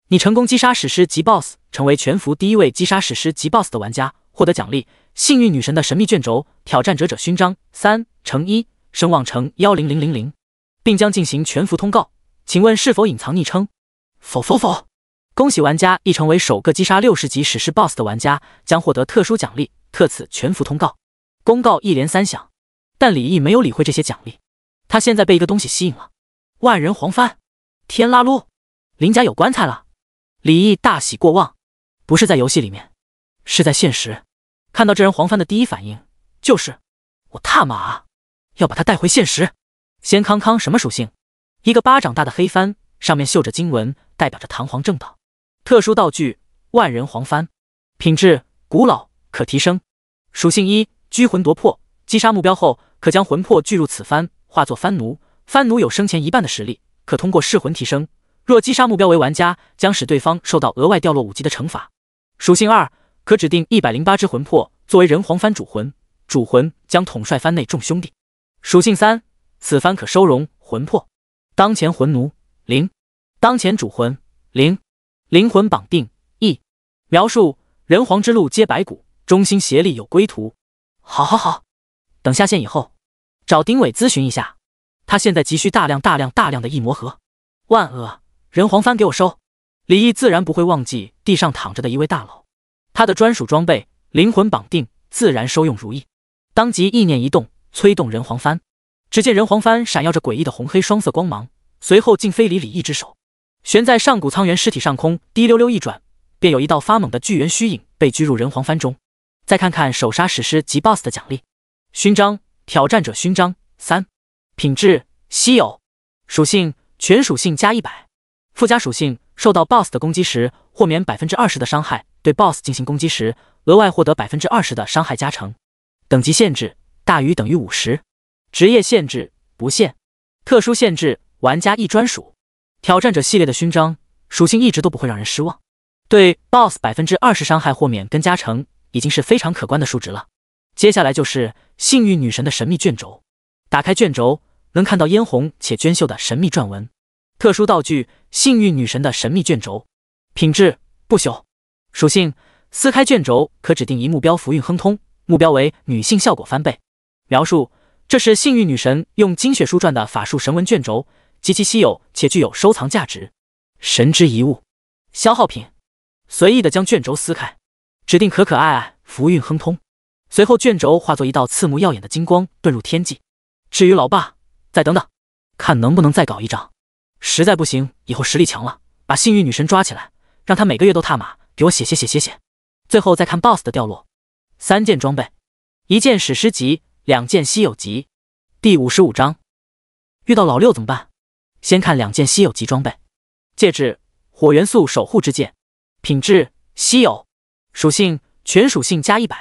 你成功击杀史诗级 BOSS， 成为全服第1位击杀史诗级 BOSS 的玩家，获得奖励：幸运女神的神秘卷轴、挑战者勋章3×1，声望乘10000，并将进行全服通告。请问是否隐藏昵称？否。恭喜玩家已成为首个击杀60级史诗 BOSS 的玩家，将获得特殊奖励。特此全服通告。公告一连3响，但李毅没有理会这些奖励，他现在被一个东西吸引了。万人黄帆，天拉噜，林家有棺材了。李毅大喜过望，不是在游戏里面，是在现实。看到这人黄帆的第一反应就是我他妈要把他带回现实。先康康什么属性？一个巴掌大的黑帆，上面绣着经文，代表着堂皇正道。特殊道具万人黄帆，品质古老，可提升。属性1，拘魂夺魄，击杀目标后可将魂魄聚入此帆，化作帆奴。帆奴有生前1半的实力，可通过噬魂提升。若击杀目标为玩家，将使对方受到额外掉落5级的惩罚。属性2，可指定108只魂魄作为人皇帆主魂，主魂将统帅帆内众兄弟。属性3，此帆可收容魂魄。当前魂奴0，当前主魂0，灵魂绑定1。描述：人皇之路皆白骨，中心协力有归途。好，等下线以后找丁伟咨询一下，他现在急需大量的异魔核。万恶，人皇帆给我收。李毅自然不会忘记地上躺着的一位大佬，他的专属装备灵魂绑定自然收用如意。当即意念一动，催动人皇帆，只见人皇帆闪耀着诡异的红黑双色光芒，随后竟飞离李毅之手，悬在上古苍元尸体上空，滴溜溜一转，便有一道发猛的巨猿虚影被拘入人皇帆中。再看看首杀史诗级 BOSS 的奖励：勋章，挑战者勋章3，品质稀有，属性全属性加100，附加属性受到 BOSS 的攻击时豁免 20% 的伤害，对 BOSS 进行攻击时额外获得 20% 的伤害加成。等级限制大于等于50，职业限制不限，特殊限制玩家一专属。挑战者系列的勋章属性一直都不会让人失望，对 BOSS 20%伤害豁免跟加成已经是非常可观的数值了。接下来就是幸运女神的神秘卷轴，打开卷轴能看到嫣红且娟秀的神秘篆文。特殊道具幸运女神的神秘卷轴，品质不朽，属性：撕开卷轴可指定一目标福运亨通，目标为女性，效果翻倍。描述：这是幸运女神用精血书撰的法术神文卷轴，极其稀有且具有收藏价值。神之遗物，消耗品。随意的将卷轴撕开，指定可可爱爱，福运亨通。随后卷轴化作一道刺目耀眼的金光，遁入天际。至于老爸，再等等，看能不能再搞一张。实在不行，以后实力强了，把幸运女神抓起来，让她每个月都踏马，给我写。最后再看 BOSS 的掉落。3件装备，1件史诗级，2件稀有级。第55章，遇到老六怎么办？先看2件稀有级装备。戒指，火元素守护之剑，品质稀有，属性全属性加100，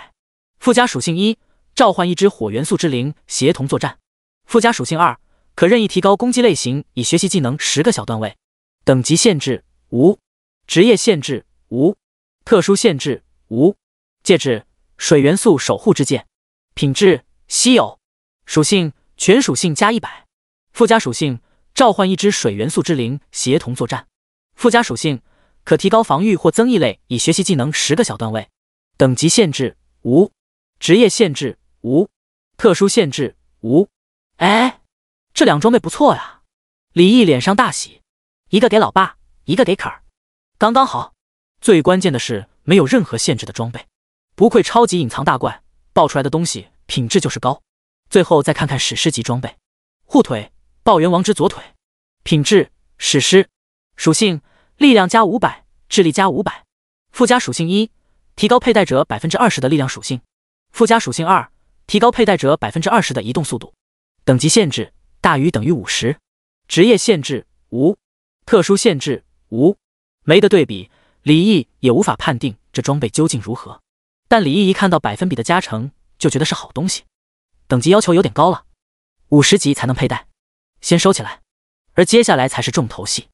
附加属性1，召唤一只火元素之灵协同作战，附加属性2，可任意提高攻击类型以学习技能10个小段位。等级限制无，职业限制无，特殊限制无。戒指，水元素守护之剑，品质稀有，属性全属性加100，附加属性召唤一只水元素之灵协同作战，附加属性可提高防御或增益类以学习技能10个小段位。等级限制无，职业限制无，特殊限制无。哎，这2装备不错呀！李毅脸上大喜，一个给老爸，一个给可儿，刚刚好。最关键的是没有任何限制的装备，不愧超级隐藏大怪，爆出来的东西品质就是高。最后再看看史诗级装备，护腿，爆元王之左腿，品质史诗，属性力量加500，智力加500，附加属性1，提高佩戴者 20% 的力量属性，附加属性2，提高佩戴者 20% 的移动速度。等级限制大于等于50，职业限制无，特殊限制无。没得对比，李毅也无法判定这装备究竟如何，但李毅一看到百分比的加成就觉得是好东西。等级要求有点高了，50级才能佩戴，先收起来。而接下来才是重头戏，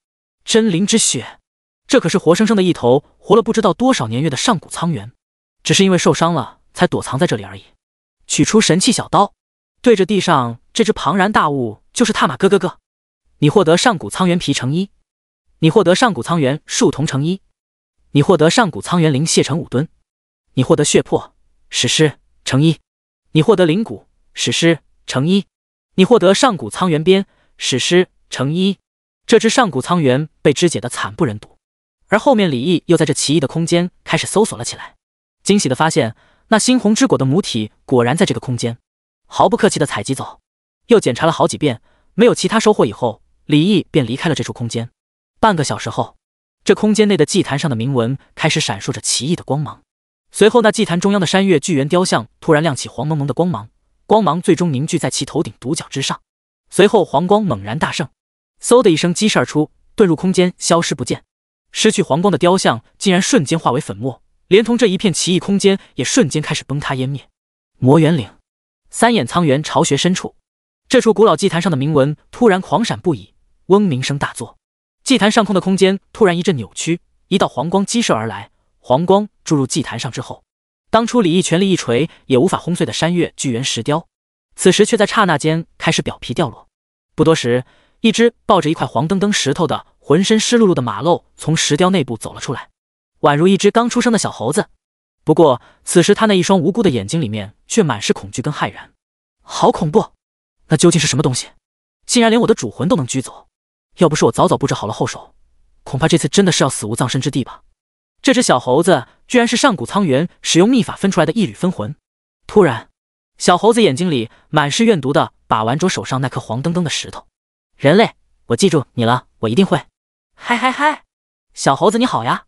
真灵之血，这可是活生生的一头活了不知道多少年月的上古苍猿，只是因为受伤了才躲藏在这里而已。取出神器小刀，对着地上这只庞然大物就是踏马咯。你获得上古苍猿皮乘1，你获得上古苍猿树铜乘1，你获得上古苍猿灵蟹乘5吨，你获得血魄史诗乘1，你获得灵骨史诗乘1，你获得上古苍猿鞭史诗乘1。这只上古苍猿被肢解得惨不忍睹，而后面李毅又在这奇异的空间开始搜索了起来，惊喜地发现那猩红之果的母体果然在这个空间，毫不客气地采集走。又检查了好几遍，没有其他收获以后，李毅便离开了这处空间。半个小时后，这空间内的祭坛上的铭文开始闪烁着奇异的光芒，随后那祭坛中央的山岳巨猿雕像突然亮起黄蒙蒙的光芒，光芒最终凝聚在其头顶独角之上，随后黄光猛然大盛，嗖的一声激射而出，遁入空间消失不见。失去黄光的雕像竟然瞬间化为粉末，连同这一片奇异空间也瞬间开始崩塌湮灭。魔猿岭，三眼苍猿巢穴深处，这处古老祭坛上的铭文突然狂闪不已，嗡鸣声大作，祭坛上空的空间突然一阵扭曲，一道黄光激射而来，黄光注入祭坛上之后，当初李毅全力一锤也无法轰碎的山岳巨猿石雕，此时却在刹那间开始表皮掉落。不多时，一只抱着一块黄澄澄石头的浑身湿漉漉的马漏从石雕内部走了出来，宛如一只刚出生的小猴子。不过此时他那一双无辜的眼睛里面却满是恐惧跟骇然。好恐怖，那究竟是什么东西？竟然连我的主魂都能拘走，要不是我早早布置好了后手，恐怕这次真的是要死无葬身之地吧。这只小猴子居然是上古苍猿使用秘法分出来的一缕分魂。突然，小猴子眼睛里满是怨毒的把玩着手上那颗黄澄澄的石头。人类，我记住你了，我一定会。嗨，小猴子你好呀！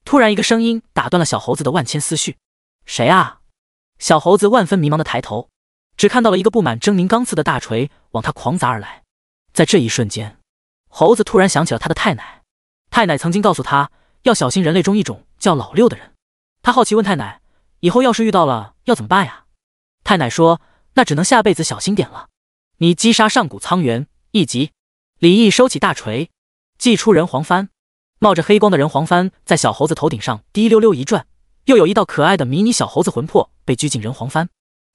突然一个声音打断了小猴子的万千思绪。谁啊？小猴子万分迷茫的抬头，只看到了一个布满狰狞钢刺的大锤往他狂砸而来。在这一瞬间，猴子突然想起了他的太奶。太奶曾经告诉他要小心人类中一种叫老六的人。他好奇问太奶，以后要是遇到了要怎么办呀？太奶说，那只能下辈子小心点了。你击杀上古苍猿1级。李毅收起大锤，祭出人皇幡，冒着黑光的人皇幡在小猴子头顶上滴溜溜一转，又有一道可爱的迷你小猴子魂魄被拘进人皇幡。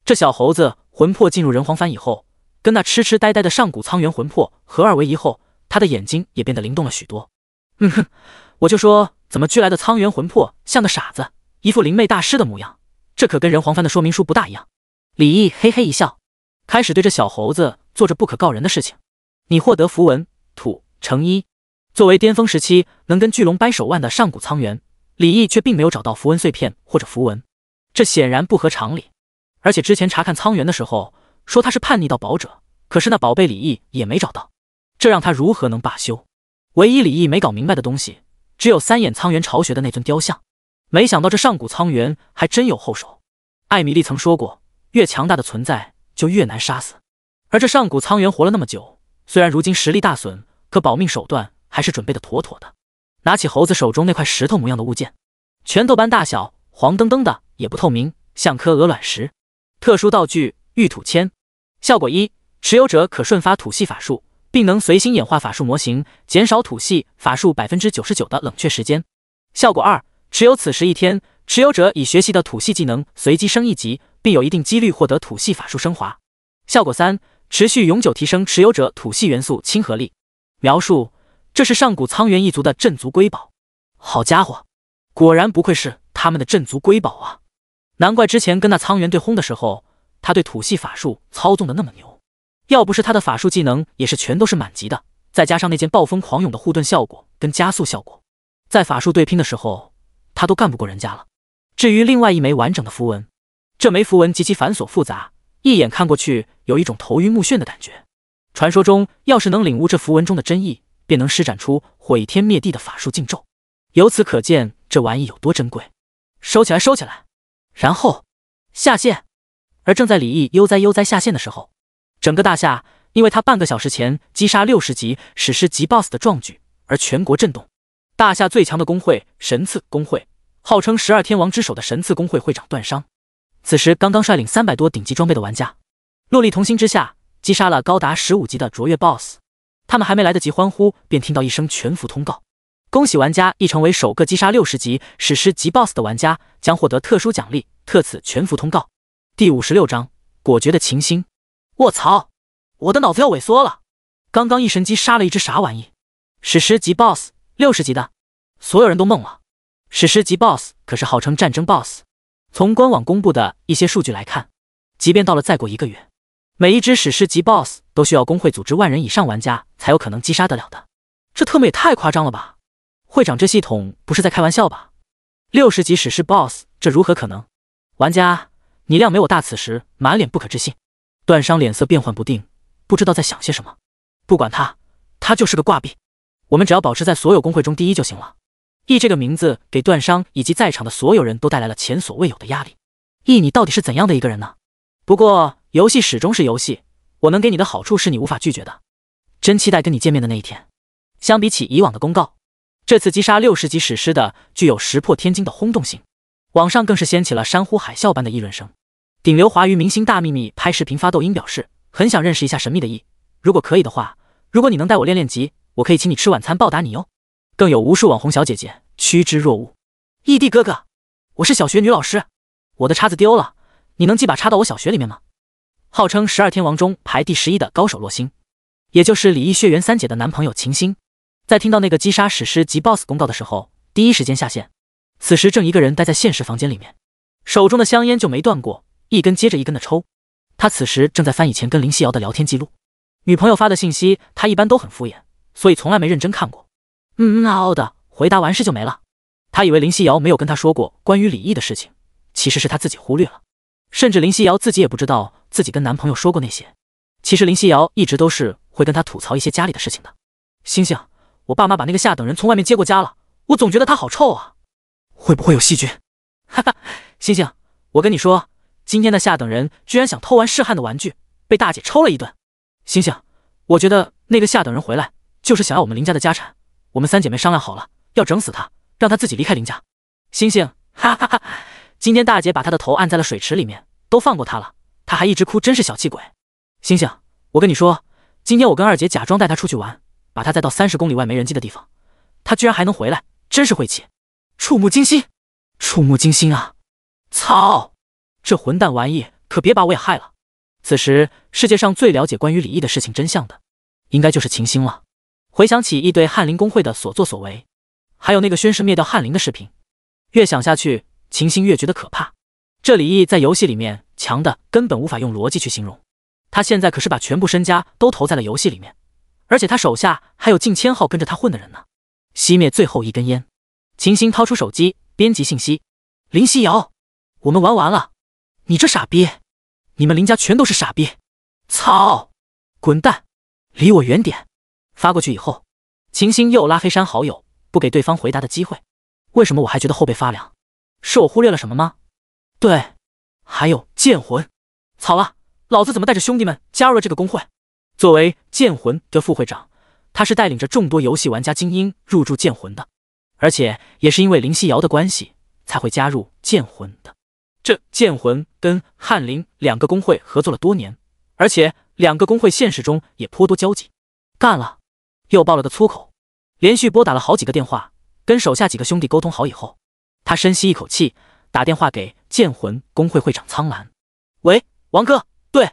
这小猴子魂魄进入人皇幡以后，跟那痴痴呆呆的上古苍猿魂魄合二为一后，他的眼睛也变得灵动了许多。我就说怎么聚来的苍元魂魄像个傻子，一副灵媚大师的模样？这可跟人皇番的说明书不大一样。李毅嘿嘿一笑，开始对着小猴子做着不可告人的事情。你获得符文土成一。作为巅峰时期能跟巨龙掰手腕的上古苍元，李毅却并没有找到符文碎片或者符文，这显然不合常理。而且之前查看苍元的时候说他是叛逆到宝者，可是那宝贝李毅也没找到，这让他如何能罢休？唯一李毅没搞明白的东西，只有三眼苍元巢穴的那尊雕像。没想到这上古苍元还真有后手。艾米丽曾说过，越强大的存在就越难杀死。而这上古苍元活了那么久，虽然如今实力大损，可保命手段还是准备的妥妥的。拿起猴子手中那块石头模样的物件，拳头般大小，黄澄澄的，也不透明，像颗鹅卵石。特殊道具玉土签，效果一：持有者可瞬发土系法术，并能随心演化法术模型，减少土系法术 99% 的冷却时间。效果二：持有此时一天，持有者已学习的土系技能随机升一级，并有一定几率获得土系法术升华。效果三：持续永久提升持有者土系元素亲和力。描述：这是上古苍元一族的镇族瑰宝。好家伙，果然不愧是他们的镇族瑰宝啊！难怪之前跟那苍元对轰的时候，他对土系法术操纵的那么牛。要不是他的法术技能也是全都是满级的，再加上那件暴风狂涌的护盾效果跟加速效果，在法术对拼的时候他都干不过人家了。至于另外一枚完整的符文，这枚符文极其繁琐复杂，一眼看过去有一种头晕目眩的感觉。传说中要是能领悟这符文中的真意，便能施展出毁天灭地的法术禁咒，由此可见这玩意有多珍贵。收起来收起来，然后下线。而正在李毅悠哉下线的时候，整个大夏因为他半个小时前击杀60级史诗级 BOSS 的壮举而全国震动。大夏最强的公会神赐公会，号称12天王之首的神赐公会会长段商，此时刚刚率领300多顶级装备的玩家，戮力同心之下击杀了高达15级的卓越 BOSS。他们还没来得及欢呼，便听到一声全服通告：恭喜玩家已成为首个击杀60级史诗级 BOSS 的玩家，将获得特殊奖励，特此全服通告。第56章果决的秦星。卧槽，我的脑子要萎缩了！刚刚一神击杀了一只啥玩意？史诗级 BOSS 60级的，所有人都懵了。史诗级 BOSS 可是号称战争 BOSS， 从官网公布的一些数据来看，即便到了再过1个月，每一只史诗级 BOSS 都需要公会组织1万人以上玩家才有可能击杀得了的，这特么也太夸张了吧！会长，这系统不是在开玩笑吧？60级史诗 BOSS 这如何可能？玩家，你亮没我大此时满脸不可置信。段商脸色变幻不定，不知道在想些什么。不管他，他就是个挂壁，我们只要保持在所有公会中第一就行了。E 这个名字给段商以及在场的所有人都带来了前所未有的压力。E 你到底是怎样的一个人呢？不过游戏始终是游戏，我能给你的好处是你无法拒绝的。真期待跟你见面的那一天。相比起以往的公告，这次击杀60级史诗的具有石破天惊的轰动性，网上更是掀起了山呼海啸般的议论声。顶流华娱明星大秘密拍视频发抖音表示，很想认识一下神秘的 E， 如果可以的话，如果你能带我练级，我可以请你吃晚餐报答你哟。更有无数网红小姐姐趋之若鹜。E弟哥哥，我是小学女老师，我的叉子丢了，你能寄把叉到我小学里面吗？号称12天王中排第11的高手洛星，也就是李毅血缘三姐的男朋友秦星，在听到那个击杀史诗级 BOSS 公告的时候，第一时间下线。此时正一个人待在现实房间里面，手中的香烟就没断过，一根接着一根的抽。他此时正在翻以前跟林夕瑶的聊天记录，女朋友发的信息他一般都很敷衍，所以从来没认真看过。的回答完事就没了。他以为林夕瑶没有跟他说过关于李毅的事情，其实是他自己忽略了，甚至林夕瑶自己也不知道自己跟男朋友说过那些。其实林夕瑶一直都是会跟他吐槽一些家里的事情的。星星，我爸妈把那个下等人从外面接过家了，我总觉得他好臭啊，会不会有细菌？哈哈，星星，我跟你说，今天的下等人居然想偷玩试汉的玩具，被大姐抽了一顿。星星，我觉得那个下等人回来就是想要我们林家的家产，我们3姐妹商量好了，要整死他，让他自己离开林家。星星，哈哈哈，今天大姐把他的头按在了水池里面，都放过他了，他还一直哭，真是小气鬼。星星，我跟你说，今天我跟二姐假装带他出去玩，把他带到30公里外没人迹的地方，他居然还能回来，真是晦气，触目惊心，触目惊心啊！操，这混蛋玩意可别把我也害了。此时世界上最了解关于李毅的事情真相的，应该就是秦星了。回想起一对翰林公会的所作所为，还有那个宣誓灭掉翰林的视频。越想下去，秦星越觉得可怕。这李毅在游戏里面强的根本无法用逻辑去形容。他现在可是把全部身家都投在了游戏里面，而且他手下还有近千号跟着他混的人呢。熄灭最后一根烟，秦星掏出手机编辑信息：林夕瑶，我们玩完了。你这傻逼，你们林家全都是傻逼。操，滚蛋，离我远点。发过去以后，秦星又拉黑删好友，不给对方回答的机会。为什么我还觉得后背发凉？是我忽略了什么吗？对，还有剑魂。草了，老子怎么带着兄弟们加入了这个公会？作为剑魂的副会长，他是带领着众多游戏玩家精英入驻剑魂的，而且也是因为林夕瑶的关系才会加入剑魂的。这剑魂跟翰林两个公会合作了多年，而且两个公会现实中也颇多交集。干了，又爆了个粗口，连续拨打了好几个电话，跟手下几个兄弟沟通好以后，他深吸一口气，打电话给剑魂公会会长苍兰。喂，王哥，对，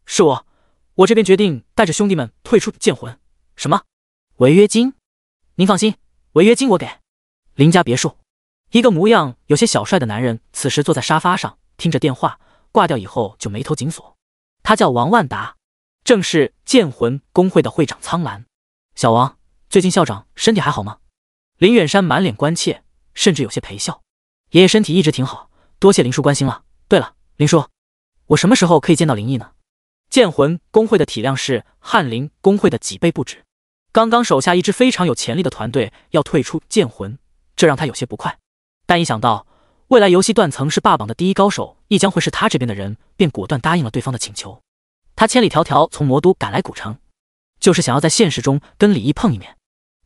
是我这边决定带着兄弟们退出剑魂。什么？违约金？您放心，违约金我给。林家别墅，一个模样有些小帅的男人此时坐在沙发上，听着电话，挂掉以后就眉头紧锁。他叫王万达，正是剑魂公会的会长苍兰。小王，最近校长身体还好吗？林远山满脸关切，甚至有些陪笑。爷爷身体一直挺好，多谢林叔关心了。对了，林叔，我什么时候可以见到林毅呢？剑魂公会的体量是翰林公会的几倍不止，刚刚手下一支非常有潜力的团队要退出剑魂，这让他有些不快。但一想到未来游戏断层是霸榜的第一高手亦将会是他这边的人，便果断答应了对方的请求。他千里迢迢从魔都赶来古城，就是想要在现实中跟李毅碰一面。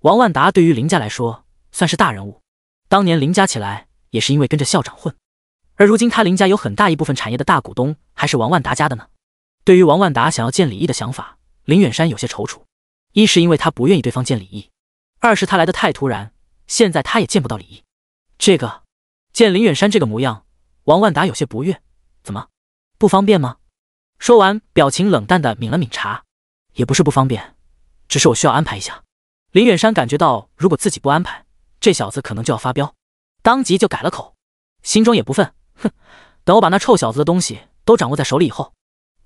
王万达对于林家来说算是大人物，当年林家起来也是因为跟着校长混，而如今他林家有很大一部分产业的大股东还是王万达家的呢。对于王万达想要见李毅的想法，林远山有些踌躇。一是因为他不愿意对方见李毅，二是他来得太突然，现在他也见不到李毅。见林远山这个模样，王万达有些不悦。怎么，不方便吗？说完，表情冷淡的抿了抿茶。也不是不方便，只是我需要安排一下。林远山感觉到如果自己不安排，这小子可能就要发飙，当即就改了口，心中也不忿。哼，等我把那臭小子的东西都掌握在手里以后，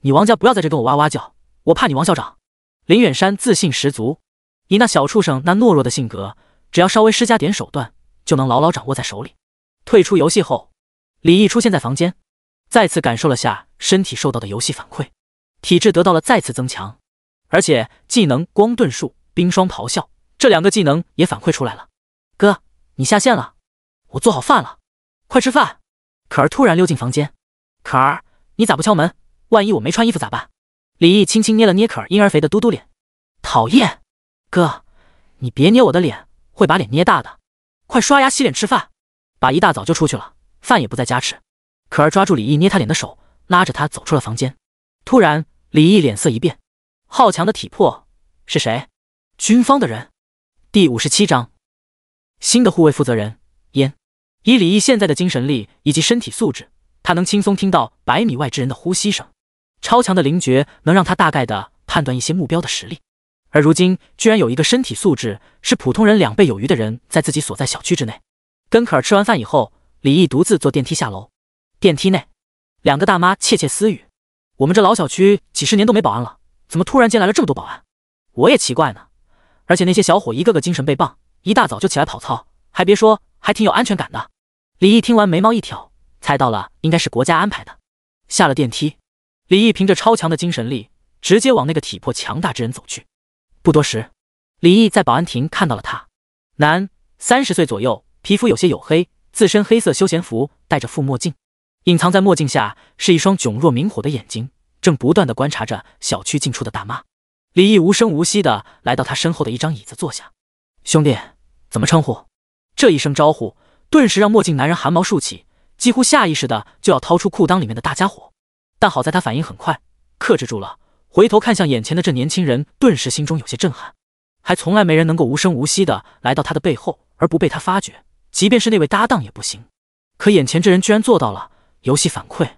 你王家不要在这跟我哇哇叫，我怕你王校长。林远山自信十足，以那小畜生那懦弱的性格，只要稍微施加点手段，就能牢牢掌握在手里。退出游戏后，李毅出现在房间，再次感受了下身体受到的游戏反馈，体质得到了再次增强，而且技能光盾术、冰霜咆哮这两个技能也反馈出来了。哥，你下线了，我做好饭了，快吃饭。可儿突然溜进房间，可儿，你咋不敲门？万一我没穿衣服咋办？李毅轻轻捏了捏可儿婴儿肥的嘟嘟脸，讨厌。哥，你别捏我的脸，会把脸捏大的。快刷牙洗脸吃饭。爸一大早就出去了，饭也不在家吃。可儿抓住李毅捏他脸的手，拉着他走出了房间。突然李毅脸色一变，好强的体魄，是谁？军方的人。第57章，新的护卫负责人燕。以李毅现在的精神力以及身体素质，他能轻松听到100米外之人的呼吸声，超强的灵觉能让他大概的判断一些目标的实力。而如今居然有一个身体素质是普通人2倍有余的人在自己所在小区之内。跟可儿吃完饭以后，李毅独自坐电梯下楼。电梯内，两个大妈窃窃私语：我们这老小区几十年都没保安了，怎么突然间来了这么多保安？我也奇怪呢。而且那些小伙一个个精神倍棒，一大早就起来跑操，还别说，还挺有安全感的。李毅听完眉毛一挑，猜到了应该是国家安排的。下了电梯，李毅凭着超强的精神力，直接往那个体魄强大之人走去。不多时，李毅在保安亭看到了他，男，30岁左右，皮肤有些黝黑，自身黑色休闲服，戴着副墨镜，隐藏在墨镜下是一双炯若明火的眼睛，正不断地观察着小区进出的大妈。李毅无声无息地来到他身后的一张椅子坐下。兄弟，怎么称呼？这一声招呼，顿时让墨镜男人汗毛竖起，几乎下意识的就要掏出裤裆里面的大家伙。但好在他反应很快，克制住了，回头看向眼前的这年轻人，顿时心中有些震撼。还从来没人能够无声无息的来到他的背后而不被他发觉，即便是那位搭档也不行。可眼前这人居然做到了。游戏反馈，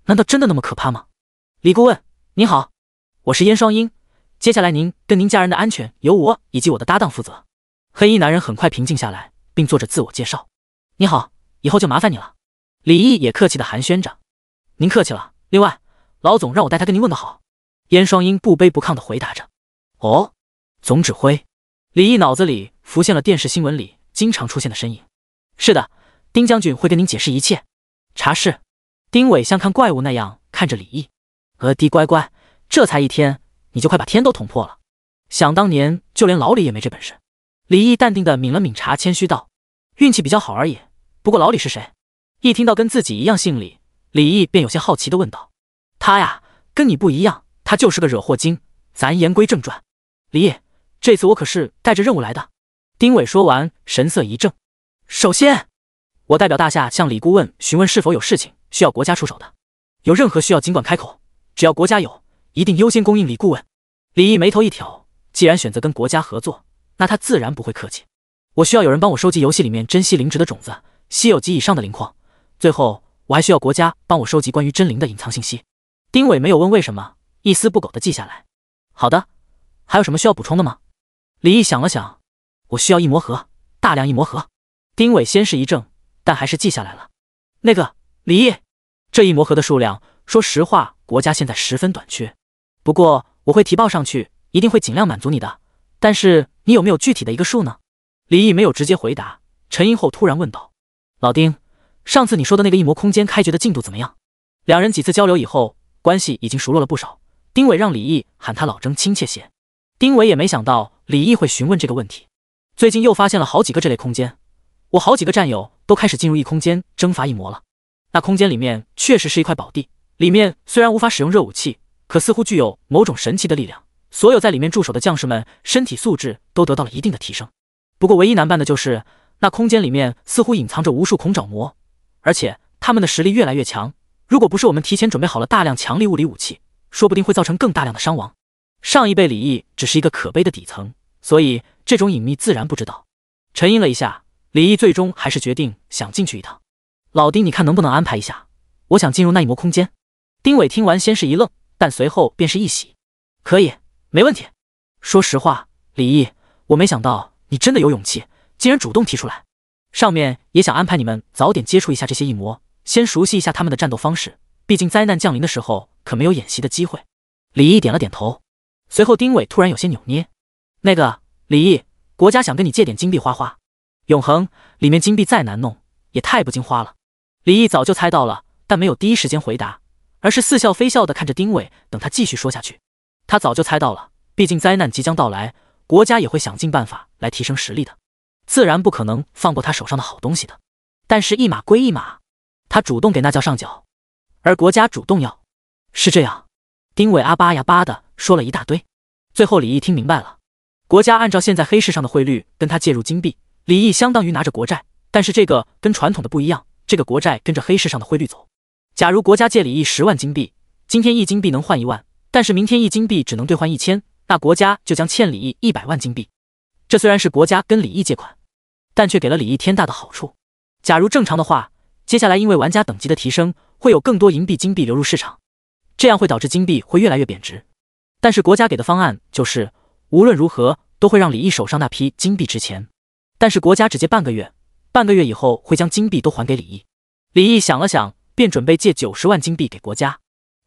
难道真的那么可怕吗？李顾问，您好，我是燕双鹰，接下来您跟您家人的安全由我以及我的搭档负责。黑衣男人很快平静下来，并做着自我介绍。你好，以后就麻烦你了。李毅也客气地寒暄着。您客气了，另外，老总让我带他跟您问个好。燕双鹰不卑不亢地回答着。哦，总指挥。李毅脑子里浮现了电视新闻里经常出现的身影。是的，丁将军会跟您解释一切。茶室，丁伟像看怪物那样看着李毅。弟乖乖，这才一天，你就快把天都捅破了。想当年就连老李也没这本事。李毅淡定地抿了抿茶，谦虚道：运气比较好而已。不过老李是谁？一听到跟自己一样姓李，李毅便有些好奇地问道。他呀，跟你不一样，他就是个惹祸精。咱言归正传，李毅，这次我可是带着任务来的。丁伟说完，神色一正。首先，我代表大夏向李顾问询问是否有事情需要国家出手的，有任何需要尽管开口，只要国家有，一定优先供应李顾问。李毅眉头一挑，既然选择跟国家合作，那他自然不会客气。我需要有人帮我收集游戏里面珍稀灵植的种子，稀有级以上的灵矿。最后，我还需要国家帮我收集关于真灵的隐藏信息。丁伟没有问为什么，一丝不苟地记下来。好的，还有什么需要补充的吗？李毅想了想，我需要一魔盒，大量一魔盒。丁伟先是一怔，但还是记下来了。那个，李毅，这一魔盒的数量，说实话，国家现在十分短缺。不过我会提报上去，一定会尽量满足你的。但是你有没有具体的一个数呢？李毅没有直接回答，沉吟后突然问道：老丁，上次你说的那个异魔空间开掘的进度怎么样？两人几次交流以后，关系已经熟络了不少。丁伟让李毅喊他老征亲切些。丁伟也没想到李毅会询问这个问题。最近又发现了好几个这类空间，我好几个战友都开始进入异空间征伐异魔了。那空间里面确实是一块宝地，里面虽然无法使用热武器，可似乎具有某种神奇的力量。所有在里面驻守的将士们身体素质都得到了一定的提升。不过唯一难办的就是那空间里面似乎隐藏着无数恐爪魔，而且他们的实力越来越强。如果不是我们提前准备好了大量强力物理武器，说不定会造成更大量的伤亡。上一辈李毅只是一个可悲的底层，所以这种隐秘自然不知道。沉吟了一下，李毅最终还是决定想进去一趟。老丁，你看能不能安排一下？我想进入那一魔空间。丁伟听完先是一愣，但随后便是一喜。可以，没问题。说实话，李毅，我没想到你真的有勇气，竟然主动提出来。上面也想安排你们早点接触一下这些异魔，先熟悉一下他们的战斗方式，毕竟灾难降临的时候可没有演习的机会。李毅点了点头，随后丁伟突然有些扭捏。那个，李毅，国家想跟你借点金币花花。永恒，里面金币再难弄，也太不经花了。李毅早就猜到了，但没有第一时间回答，而是似笑非笑地看着丁伟，等他继续说下去。他早就猜到了，毕竟灾难即将到来，国家也会想尽办法来提升实力的，自然不可能放过他手上的好东西的。但是一码归一码，他主动给那叫上缴，而国家主动要，是这样。丁伟啊巴呀巴的说了一大堆，最后李毅听明白了，国家按照现在黑市上的汇率跟他借入金币，李毅相当于拿着国债，但是这个跟传统的不一样，这个国债跟着黑市上的汇率走。假如国家借李毅10万金币，今天1金币能换1万，但是明天1金币只能兑换1000，那国家就将欠李毅100万金币。这虽然是国家跟李毅借款，但却给了李毅天大的好处。假如正常的话，接下来因为玩家等级的提升，会有更多银币金币流入市场，这样会导致金币会越来越贬值。但是国家给的方案就是，无论如何都会让李毅手上那批金币值钱，但是国家只借半个月，半个月以后会将金币都还给李毅。李毅想了想，便准备借90万金币给国家。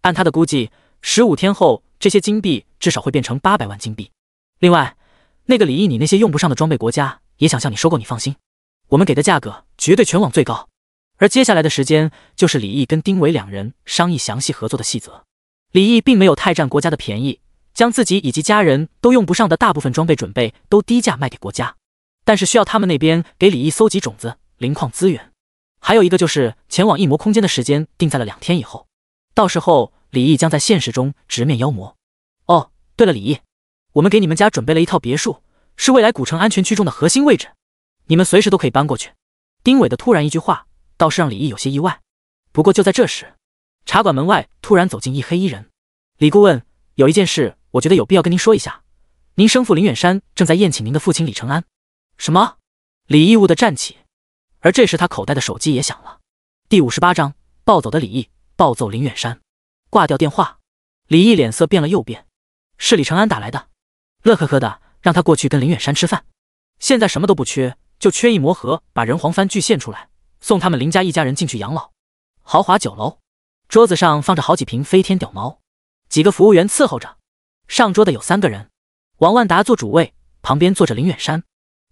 按他的估计，15天后这些金币至少会变成800万金币。另外，那个李毅，你那些用不上的装备，国家也想向你收购，你放心，我们给的价格绝对全网最高。而接下来的时间，就是李毅跟丁伟两人商议详细合作的细则。李毅并没有太占国家的便宜，将自己以及家人都用不上的大部分装备准备都低价卖给国家，但是需要他们那边给李毅搜集种子、灵矿资源。还有一个就是前往异魔空间的时间定在了2天以后，到时候李毅将在现实中直面妖魔。哦，对了，李毅，我们给你们家准备了一套别墅，是未来古城安全区中的核心位置，你们随时都可以搬过去。丁伟的突然一句话，倒是让李毅有些意外。不过就在这时，茶馆门外突然走进一黑衣人。李顾问，有一件事，我觉得有必要跟您说一下。您生父林远山正在宴请您的父亲李承安。什么？李毅兀地站起，而这时他口袋的手机也响了。第58章，暴走的李毅暴揍林远山。挂掉电话，李毅脸色变了又变。是李承安打来的，乐呵呵的让他过去跟林远山吃饭。现在什么都不缺，就缺一魔盒把人皇番具现出来，送他们林家一家人进去养老。豪华酒楼，桌子上放着好几瓶飞天屌毛，几个服务员伺候着。上桌的有3个人，王万达坐主位，旁边坐着林远山，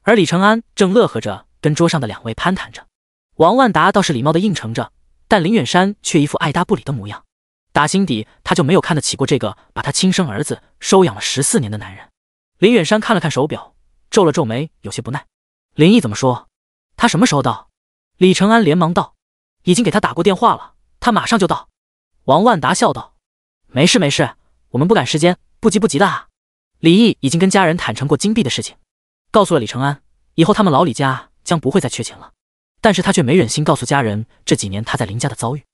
而李承安正乐呵着跟桌上的2位攀谈着。王万达倒是礼貌的应承着，但林远山却一副爱答不理的模样。打心底他就没有看得起过这个把他亲生儿子收养了14年的男人。林远山看了看手表，皱了皱眉，有些不耐。林毅怎么说？他什么时候到？李承安连忙道：已经给他打过电话了，他马上就到。王万达笑道：没事没事，我们不赶时间，不急不急的啊。李毅已经跟家人坦诚过金币的事情，告诉了李承安，以后他们老李家将不会再缺钱了。但是他却没忍心告诉家人这几年他在林家的遭遇。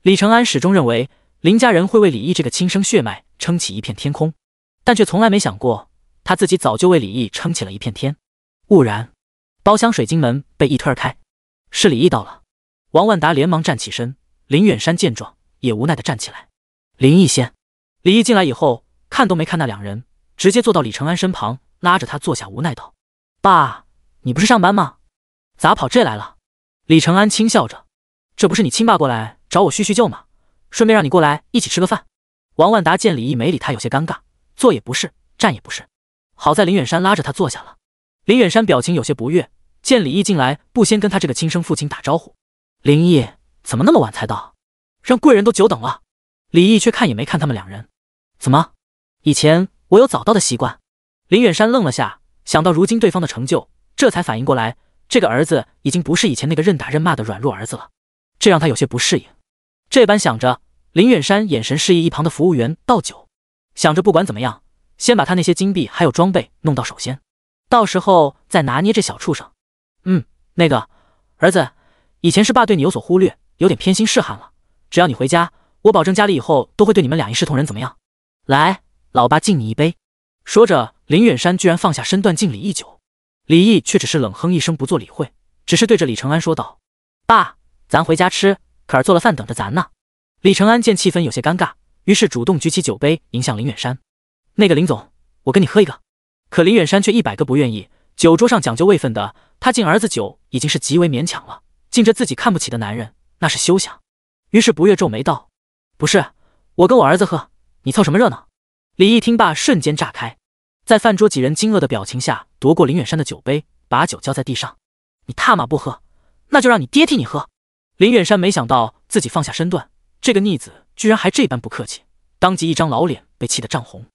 李承安始终认为林家人会为李毅这个亲生血脉撑起一片天空，但却从来没想过他自己早就为李毅撑起了一片天。兀然，包厢水晶门被一推而开，是李毅到了。王万达连忙站起身，林远山见状也无奈地站起来。林毅先。李毅进来以后看都没看那2人，直接坐到李承安身旁，拉着他坐下，无奈道：爸，你不是上班吗？咋跑这来了？李承安轻笑着：这不是你亲爸过来找我叙叙旧吗？顺便让你过来一起吃个饭。王万达见李毅没理他，有些尴尬，坐也不是，站也不是。好在林远山拉着他坐下了。林远山表情有些不悦，见李毅进来不先跟他这个亲生父亲打招呼。林毅怎么那么晚才到？让贵人都久等了。李毅却看也没看他们2人。怎么？以前我有早到的习惯。林远山愣了下，想到如今对方的成就，这才反应过来，这个儿子已经不是以前那个认打认骂的软弱儿子了，这让他有些不适应。这般想着，林远山眼神示意一旁的服务员倒酒，想着不管怎么样，先把他那些金币还有装备弄到手先，到时候再拿捏这小畜生。那个儿子，以前是爸对你有所忽略，有点偏心嗜汗了，只要你回家，我保证家里以后都会对你们俩一视同仁，怎么样？来，老爸敬你一杯。说着，林远山居然放下身段敬李毅酒。李毅却只是冷哼一声，不做理会，只是对着李承安说道：爸，咱回家吃，可儿做了饭等着咱呢。李承安见气氛有些尴尬，于是主动举起酒杯迎向林远山。那个林总，我跟你喝一个。可林远山却100个不愿意，酒桌上讲究位分的，他敬儿子酒已经是极为勉强了，敬着自己看不起的男人，那是休想。于是不悦皱眉道：不是，我跟我儿子喝，你凑什么热闹？李毅听罢瞬间炸开，在饭桌几人惊愕的表情下夺过林远山的酒杯，把酒浇在地上。你他妈不喝，那就让你爹替你喝。林远山没想到自己放下身段，这个逆子居然还这般不客气，当即一张老脸被气得涨红。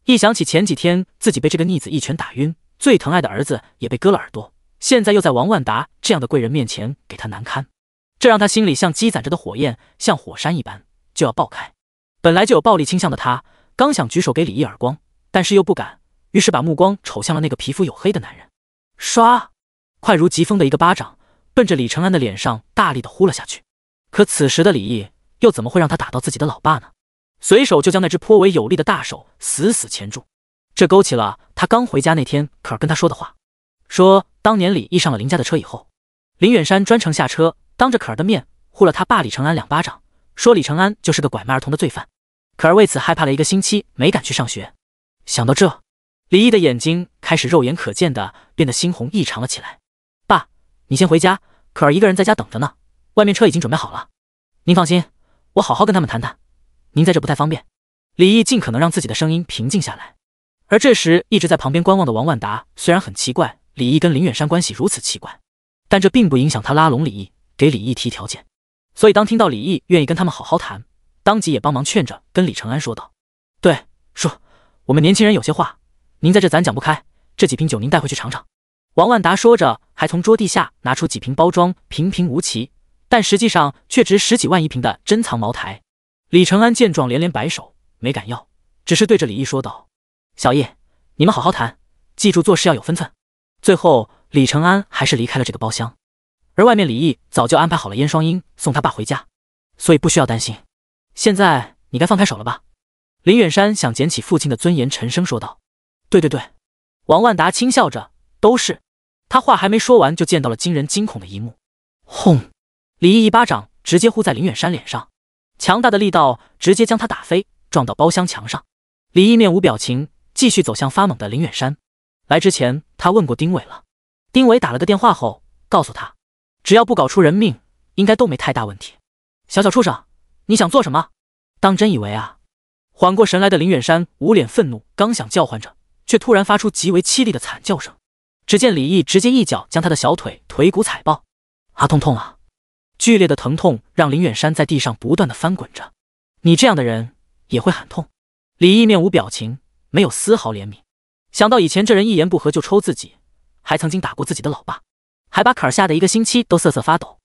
一想起前几天自己被这个逆子一拳打晕，最疼爱的儿子也被割了耳朵，现在又在王万达这样的贵人面前给他难堪，这让他心里像积攒着的火焰，像火山一般就要爆开。本来就有暴力倾向的他，刚想举手给李毅耳光，但是又不敢，于是把目光瞅向了那个皮肤黝黑的男人。唰，快如疾风的一个巴掌奔着李承安的脸上大力的呼了下去。可此时的李毅又怎么会让他打到自己的老爸呢？随手就将那只颇为有力的大手死死钳住。这勾起了他刚回家那天可儿跟他说的话，说当年李毅上了林家的车以后，林远山专程下车，当着可儿的面呼了他爸李承安2巴掌，说李承安就是个拐卖儿童的罪犯。可儿为此害怕了1个星期，没敢去上学。想到这，李毅的眼睛开始肉眼可见的变得猩红异常了起来。爸，你先回家，可儿一个人在家等着呢，外面车已经准备好了。您放心，我好好跟他们谈谈，您在这不太方便。李毅尽可能让自己的声音平静下来。而这时一直在旁边观望的王万达虽然很奇怪李毅跟林远山关系如此奇怪，但这并不影响他拉拢李毅，给李毅提条件。所以当听到李毅愿意跟他们好好谈，当即也帮忙劝着跟李承安说道：对，说我们年轻人有些话您在这咱讲不开，这几瓶酒您带回去尝尝。王万达说着还从桌地下拿出几瓶包装平平无奇，但实际上却值10几万一瓶的珍藏茅台。李承安见状连连摆手，没敢要，只是对着李毅说道：小易，你们好好谈，记住做事要有分寸。最后李承安还是离开了这个包厢，而外面李毅早就安排好了燕双英送他爸回家，所以不需要担心。现在你该放开手了吧？林远山想捡起父亲的尊严，沉声说道。对对对，王万达轻笑着，都是。他话还没说完，就见到了惊人惊恐的一幕。轰！李毅一巴掌直接呼在林远山脸上，强大的力道直接将他打飞，撞到包厢墙上。李毅面无表情，继续走向发懵的林远山。来之前他问过丁伟了，丁伟打了个电话后，告诉他，只要不搞出人命，应该都没太大问题。小畜生，你想做什么？当真以为啊？缓过神来的林远山捂脸愤怒，刚想叫唤着，却突然发出极为凄厉的惨叫声。只见李毅直接一脚将他的小腿骨踩爆，啊痛痛啊！剧烈的疼痛让林远山在地上不断的翻滚着。你这样的人也会喊痛？李毅面无表情，没有丝毫怜悯。想到以前这人一言不合就抽自己，还曾经打过自己的老爸，还把坎儿吓得1个星期都瑟瑟发抖。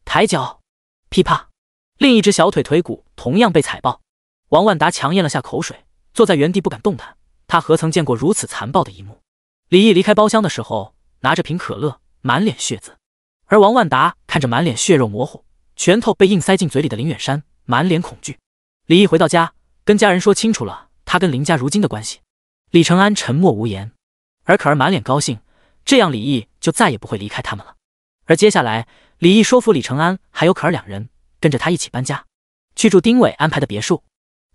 抬脚，噼啪，另一只小腿骨同样被踩爆。王万达强咽了下口水，坐在原地不敢动弹。他何曾见过如此残暴的一幕？李毅离开包厢的时候，拿着瓶可乐，满脸血渍，而王万达看着满脸血肉模糊、拳头被硬塞进嘴里的林远山，满脸恐惧。李毅回到家，跟家人说清楚了他跟林家如今的关系。李承安沉默无言，而可儿满脸高兴，这样李毅就再也不会离开他们了。而接下来，李毅说服李承安还有可儿2人跟着他一起搬家，去住丁伟安排的别墅，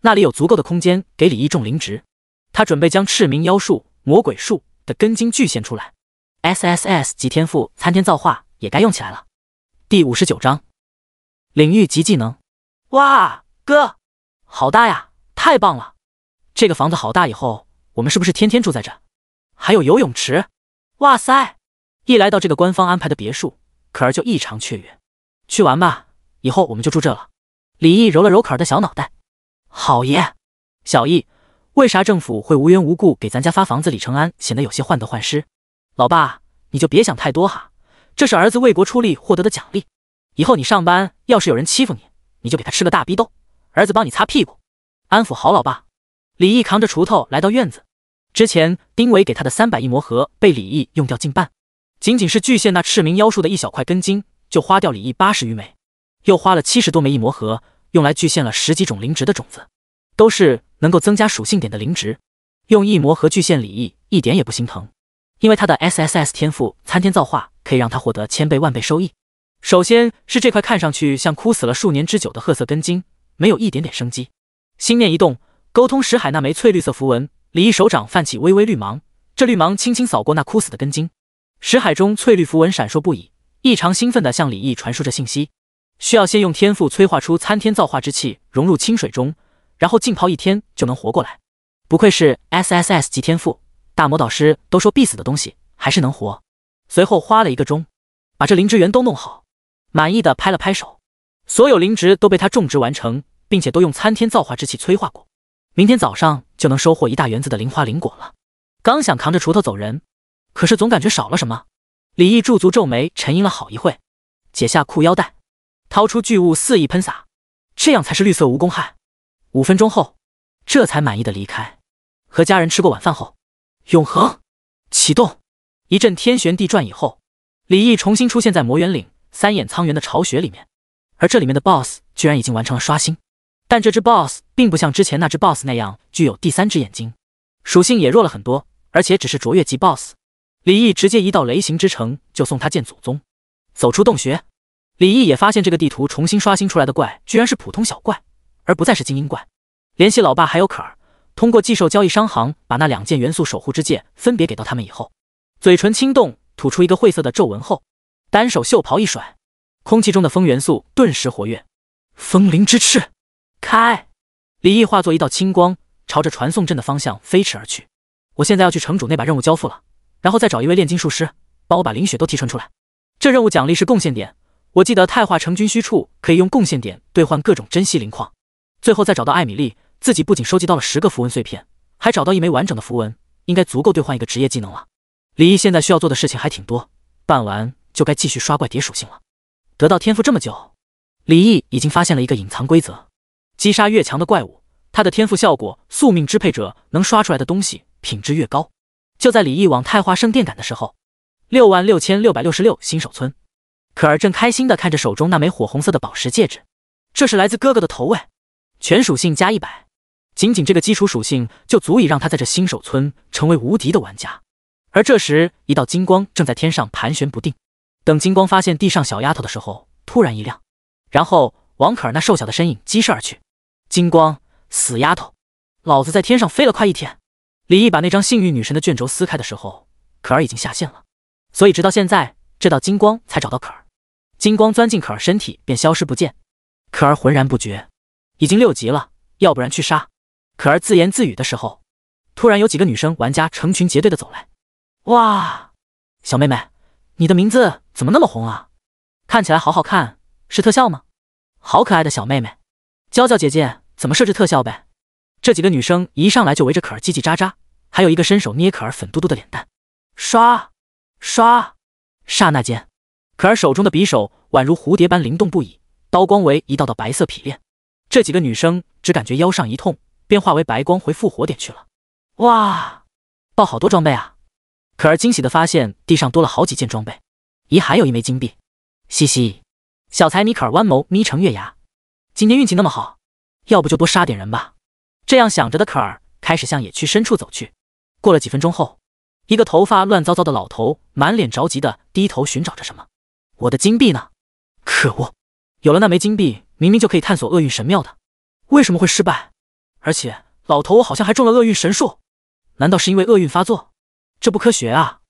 那里有足够的空间给李毅种灵植。他准备将赤冥妖术、魔鬼术的根茎具现出来， SSS 级天赋参天造化也该用起来了。第59章领域级技能。哇，哥，好大呀，太棒了！这个房子好大，以后我们是不是天天住在这？还有游泳池，哇塞！一来到这个官方安排的别墅，可儿就异常雀跃。去玩吧，以后我们就住这了。李毅揉了揉可儿的小脑袋，好耶！小易，为啥政府会无缘无故给咱家发房子？李承安显得有些患得患失。老爸，你就别想太多哈，这是儿子为国出力获得的奖励。以后你上班要是有人欺负你，你就给他吃个大逼斗，儿子帮你擦屁股，安抚好老爸。李毅扛着锄头来到院子，之前丁伟给他的300亿魔盒被李毅用掉近半，仅仅是具现那赤冥妖术的一小块根茎，就花掉李毅80余枚，又花了70多枚异魔盒，用来具现了10几种灵植的种子，都是能够增加属性点的灵植。用异魔盒具现李毅一点也不心疼，因为他的 SSS 天赋参天造化可以让他获得1000倍万倍收益。首先是这块看上去像枯死了数年之久的褐色根茎，没有一点点生机。心念一动，沟通识海那枚翠绿色符文，李毅手掌泛起微微绿芒，这绿芒轻轻扫过那枯死的根茎，识海中翠绿符文闪烁不已，异常兴奋地向李毅传输着信息。需要先用天赋催化出参天造化之气，融入清水中，然后浸泡1天就能活过来。不愧是 SSS 级天赋，大魔导师都说必死的东西还是能活。随后花了1个钟，把这灵植园都弄好，满意的拍了拍手。所有灵植都被他种植完成，并且都用参天造化之气催化过，明天早上就能收获1大园子的灵花灵果了。刚想扛着锄头走人，可是总感觉少了什么。李毅驻足皱眉，沉吟了好一会，解下裤腰带，掏出巨物肆意喷洒，这样才是绿色无公害。5分钟后，这才满意的离开。和家人吃过晚饭后，永恒启动。一阵天旋地转以后，李毅重新出现在魔园岭3眼苍猿的巢穴里面，而这里面的 BOSS 居然已经完成了刷新。但这只 BOSS 并不像之前那只 BOSS 那样具有第3只眼睛，属性也弱了很多，而且只是卓越级 BOSS。李毅直接移到雷行之城，就送他见祖宗。走出洞穴，李毅也发现这个地图重新刷新出来的怪居然是普通小怪，而不再是精英怪。联系老爸还有可儿，通过寄售交易商行把那2件元素守护之戒分别给到他们以后，嘴唇轻动，吐出一个晦涩的皱纹后，单手袖袍一甩，空气中的风元素顿时活跃。风灵之翅开！李毅化作一道青光，朝着传送阵的方向飞驰而去。我现在要去城主那把任务交付了，然后再找一位炼金术师帮我把灵血都提纯出来。这任务奖励是贡献点，我记得太化成军需处可以用贡献点兑换各种珍稀灵矿。最后再找到艾米丽，自己不仅收集到了10个符文碎片，还找到1枚完整的符文，应该足够兑换一个职业技能了。李毅现在需要做的事情还挺多，办完就该继续刷怪叠属性了。得到天赋这么久，李毅已经发现了一个隐藏规则，击杀越强的怪物，他的天赋效果宿命支配者能刷出来的东西品质越高。就在李毅往太化圣殿赶的时候，66666新手村，可儿正开心地看着手中那枚火红色的宝石戒指，这是来自哥哥的头位，全属性加100，仅仅这个基础属性就足以让他在这新手村成为无敌的玩家。而这时，一道金光正在天上盘旋不定，等金光发现地上小丫头的时候，突然一亮，然后往可儿那瘦小的身影击射而去。金光，死丫头，老子在天上飞了快1天！李毅把那张幸运女神的卷轴撕开的时候，可儿已经下线了。所以直到现在，这道金光才找到可儿。金光钻进可儿身体便消失不见，可儿浑然不觉。已经6级了，要不然去杀。可儿自言自语的时候，突然有几个女生玩家成群结队的走来。哇，小妹妹，你的名字怎么那么红啊？看起来好好看，是特效吗？好可爱的小妹妹，教教姐姐怎么设置特效呗。这几个女生一上来就围着可儿叽叽喳喳，还有一个伸手捏可儿粉嘟嘟的脸蛋。刷刷，刹那间，可儿手中的匕首宛如蝴蝶般灵动不已，刀光为一道道白色劈炼。这几个女生只感觉腰上一痛，便化为白光回复活点去了。哇，爆好多装备啊！可儿惊喜地发现地上多了好几件装备，咦，还有一枚金币。嘻嘻，小财迷可儿弯眸眯成月牙，今天运气那么好，要不就多杀点人吧。这样想着的可儿开始向野区深处走去。过了几分钟后，一个头发乱糟糟的老头满脸着急地低头寻找着什么。我的金币呢？可恶，有了那枚金币，明明就可以探索厄运神庙的，为什么会失败？而且老头我好像还中了厄运神术，难道是因为厄运发作？这不科学啊！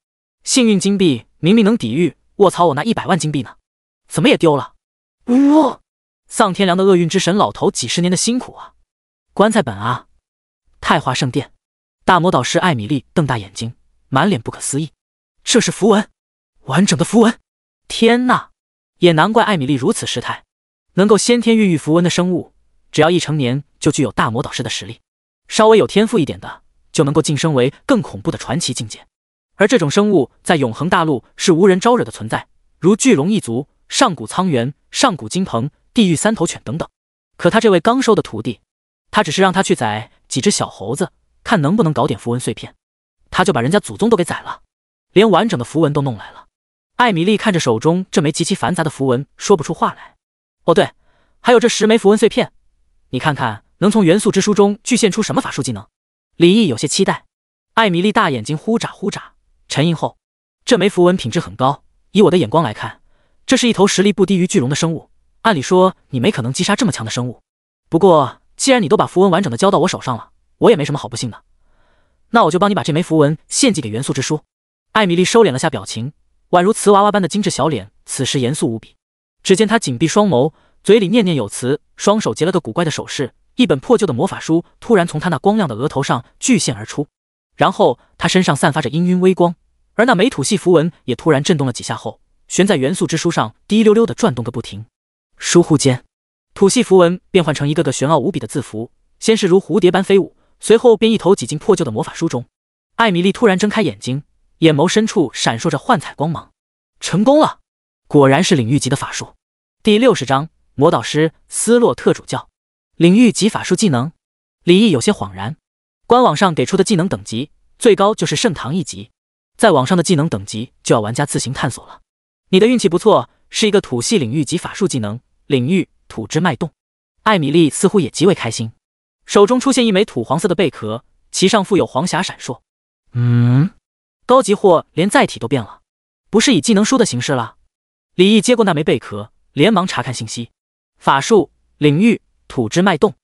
幸运金币明明能抵御，卧槽，我那100万金币呢？怎么也丢了？呜！丧天良的厄运之神老头几十年的辛苦啊！棺材本啊！太华圣殿，大魔导师艾米丽瞪大眼睛，满脸不可思议。这是符文，完整的符文！天哪！也难怪艾米丽如此失态，能够先天孕育符文的生物，只要一成年就具有大魔导师的实力，稍微有天赋一点的，就能够晋升为更恐怖的传奇境界。而这种生物在永恒大陆是无人招惹的存在，如巨龙一族、上古苍猿、上古金鹏、地狱3头犬等等。可他这位刚收的徒弟，他只是让他去宰几只小猴子，看能不能搞点符文碎片，他就把人家祖宗都给宰了，连完整的符文都弄来了。艾米丽看着手中这枚极其繁杂的符文，说不出话来。哦对，还有这10枚符文碎片，你看看能从元素之书中具现出什么法术技能？李毅有些期待。艾米丽大眼睛忽眨忽眨，沉吟后，这枚符文品质很高，以我的眼光来看，这是一头实力不低于巨龙的生物，按理说你没可能击杀这么强的生物。不过既然你都把符文完整的交到我手上了，我也没什么好不信的，那我就帮你把这枚符文献祭给元素之书。艾米丽收敛了下表情，宛如瓷娃娃般的精致小脸此时严肃无比。只见她紧闭双眸，嘴里念念有词，双手结了个古怪的手势，一本破旧的魔法书突然从她那光亮的额头上巨现而出，然后她身上散发着氤氲微光，而那枚土系符文也突然震动了几下后，悬在元素之书上滴溜溜地转动个不停。倏忽间，土系符文变换成一个个玄奥无比的字符，先是如蝴蝶般飞舞，随后便一头挤进破旧的魔法书中。艾米丽突然睁开眼睛，眼眸深处闪烁着幻彩光芒。成功了，果然是领域级的法术。第60章魔导师斯洛特主教，领域级法术技能。李毅有些恍然，官网上给出的技能等级最高就是圣堂1级，在网上的技能等级就要玩家自行探索了。你的运气不错，是一个土系领域级法术技能，领域土之脉动。艾米丽似乎也极为开心，手中出现一枚土黄色的贝壳，其上附有黄霞闪烁。高级货连载体都变了，不是以技能书的形式了。李毅接过那枚贝壳，连忙查看信息。法术领域土之脉动，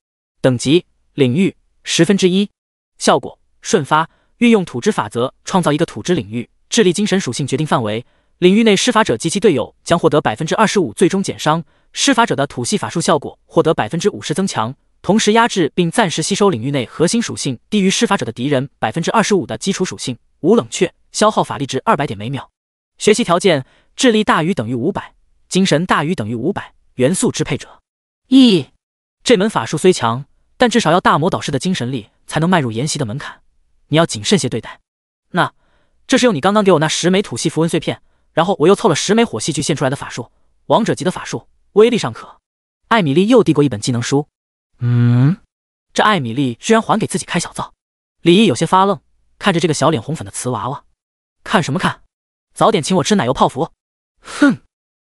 等级领域1/10，效果瞬发，运用土之法则创造一个土之领域，智力精神属性决定范围，领域内施法者及其队友将获得 25% 最终减伤，施法者的土系法术效果获得 50% 增强，同时压制并暂时吸收领域内核心属性低于施法者的敌人 25% 的基础属性，无冷却，消耗法力值200点每秒。学习条件：智力大于等于500，精神大于等于500，元素支配者。这门法术虽强，但至少要大魔导师的精神力才能迈入研习的门槛，你要谨慎些对待。那这是用你刚刚给我那10枚土系符文碎片，然后我又凑了10枚火系具现出来的法术，王者级的法术，威力尚可。艾米丽又递过一本技能书。这艾米丽居然还给自己开小灶。李毅有些发愣，看着这个小脸红粉的瓷娃娃，看什么看？早点请我吃奶油泡芙。哼！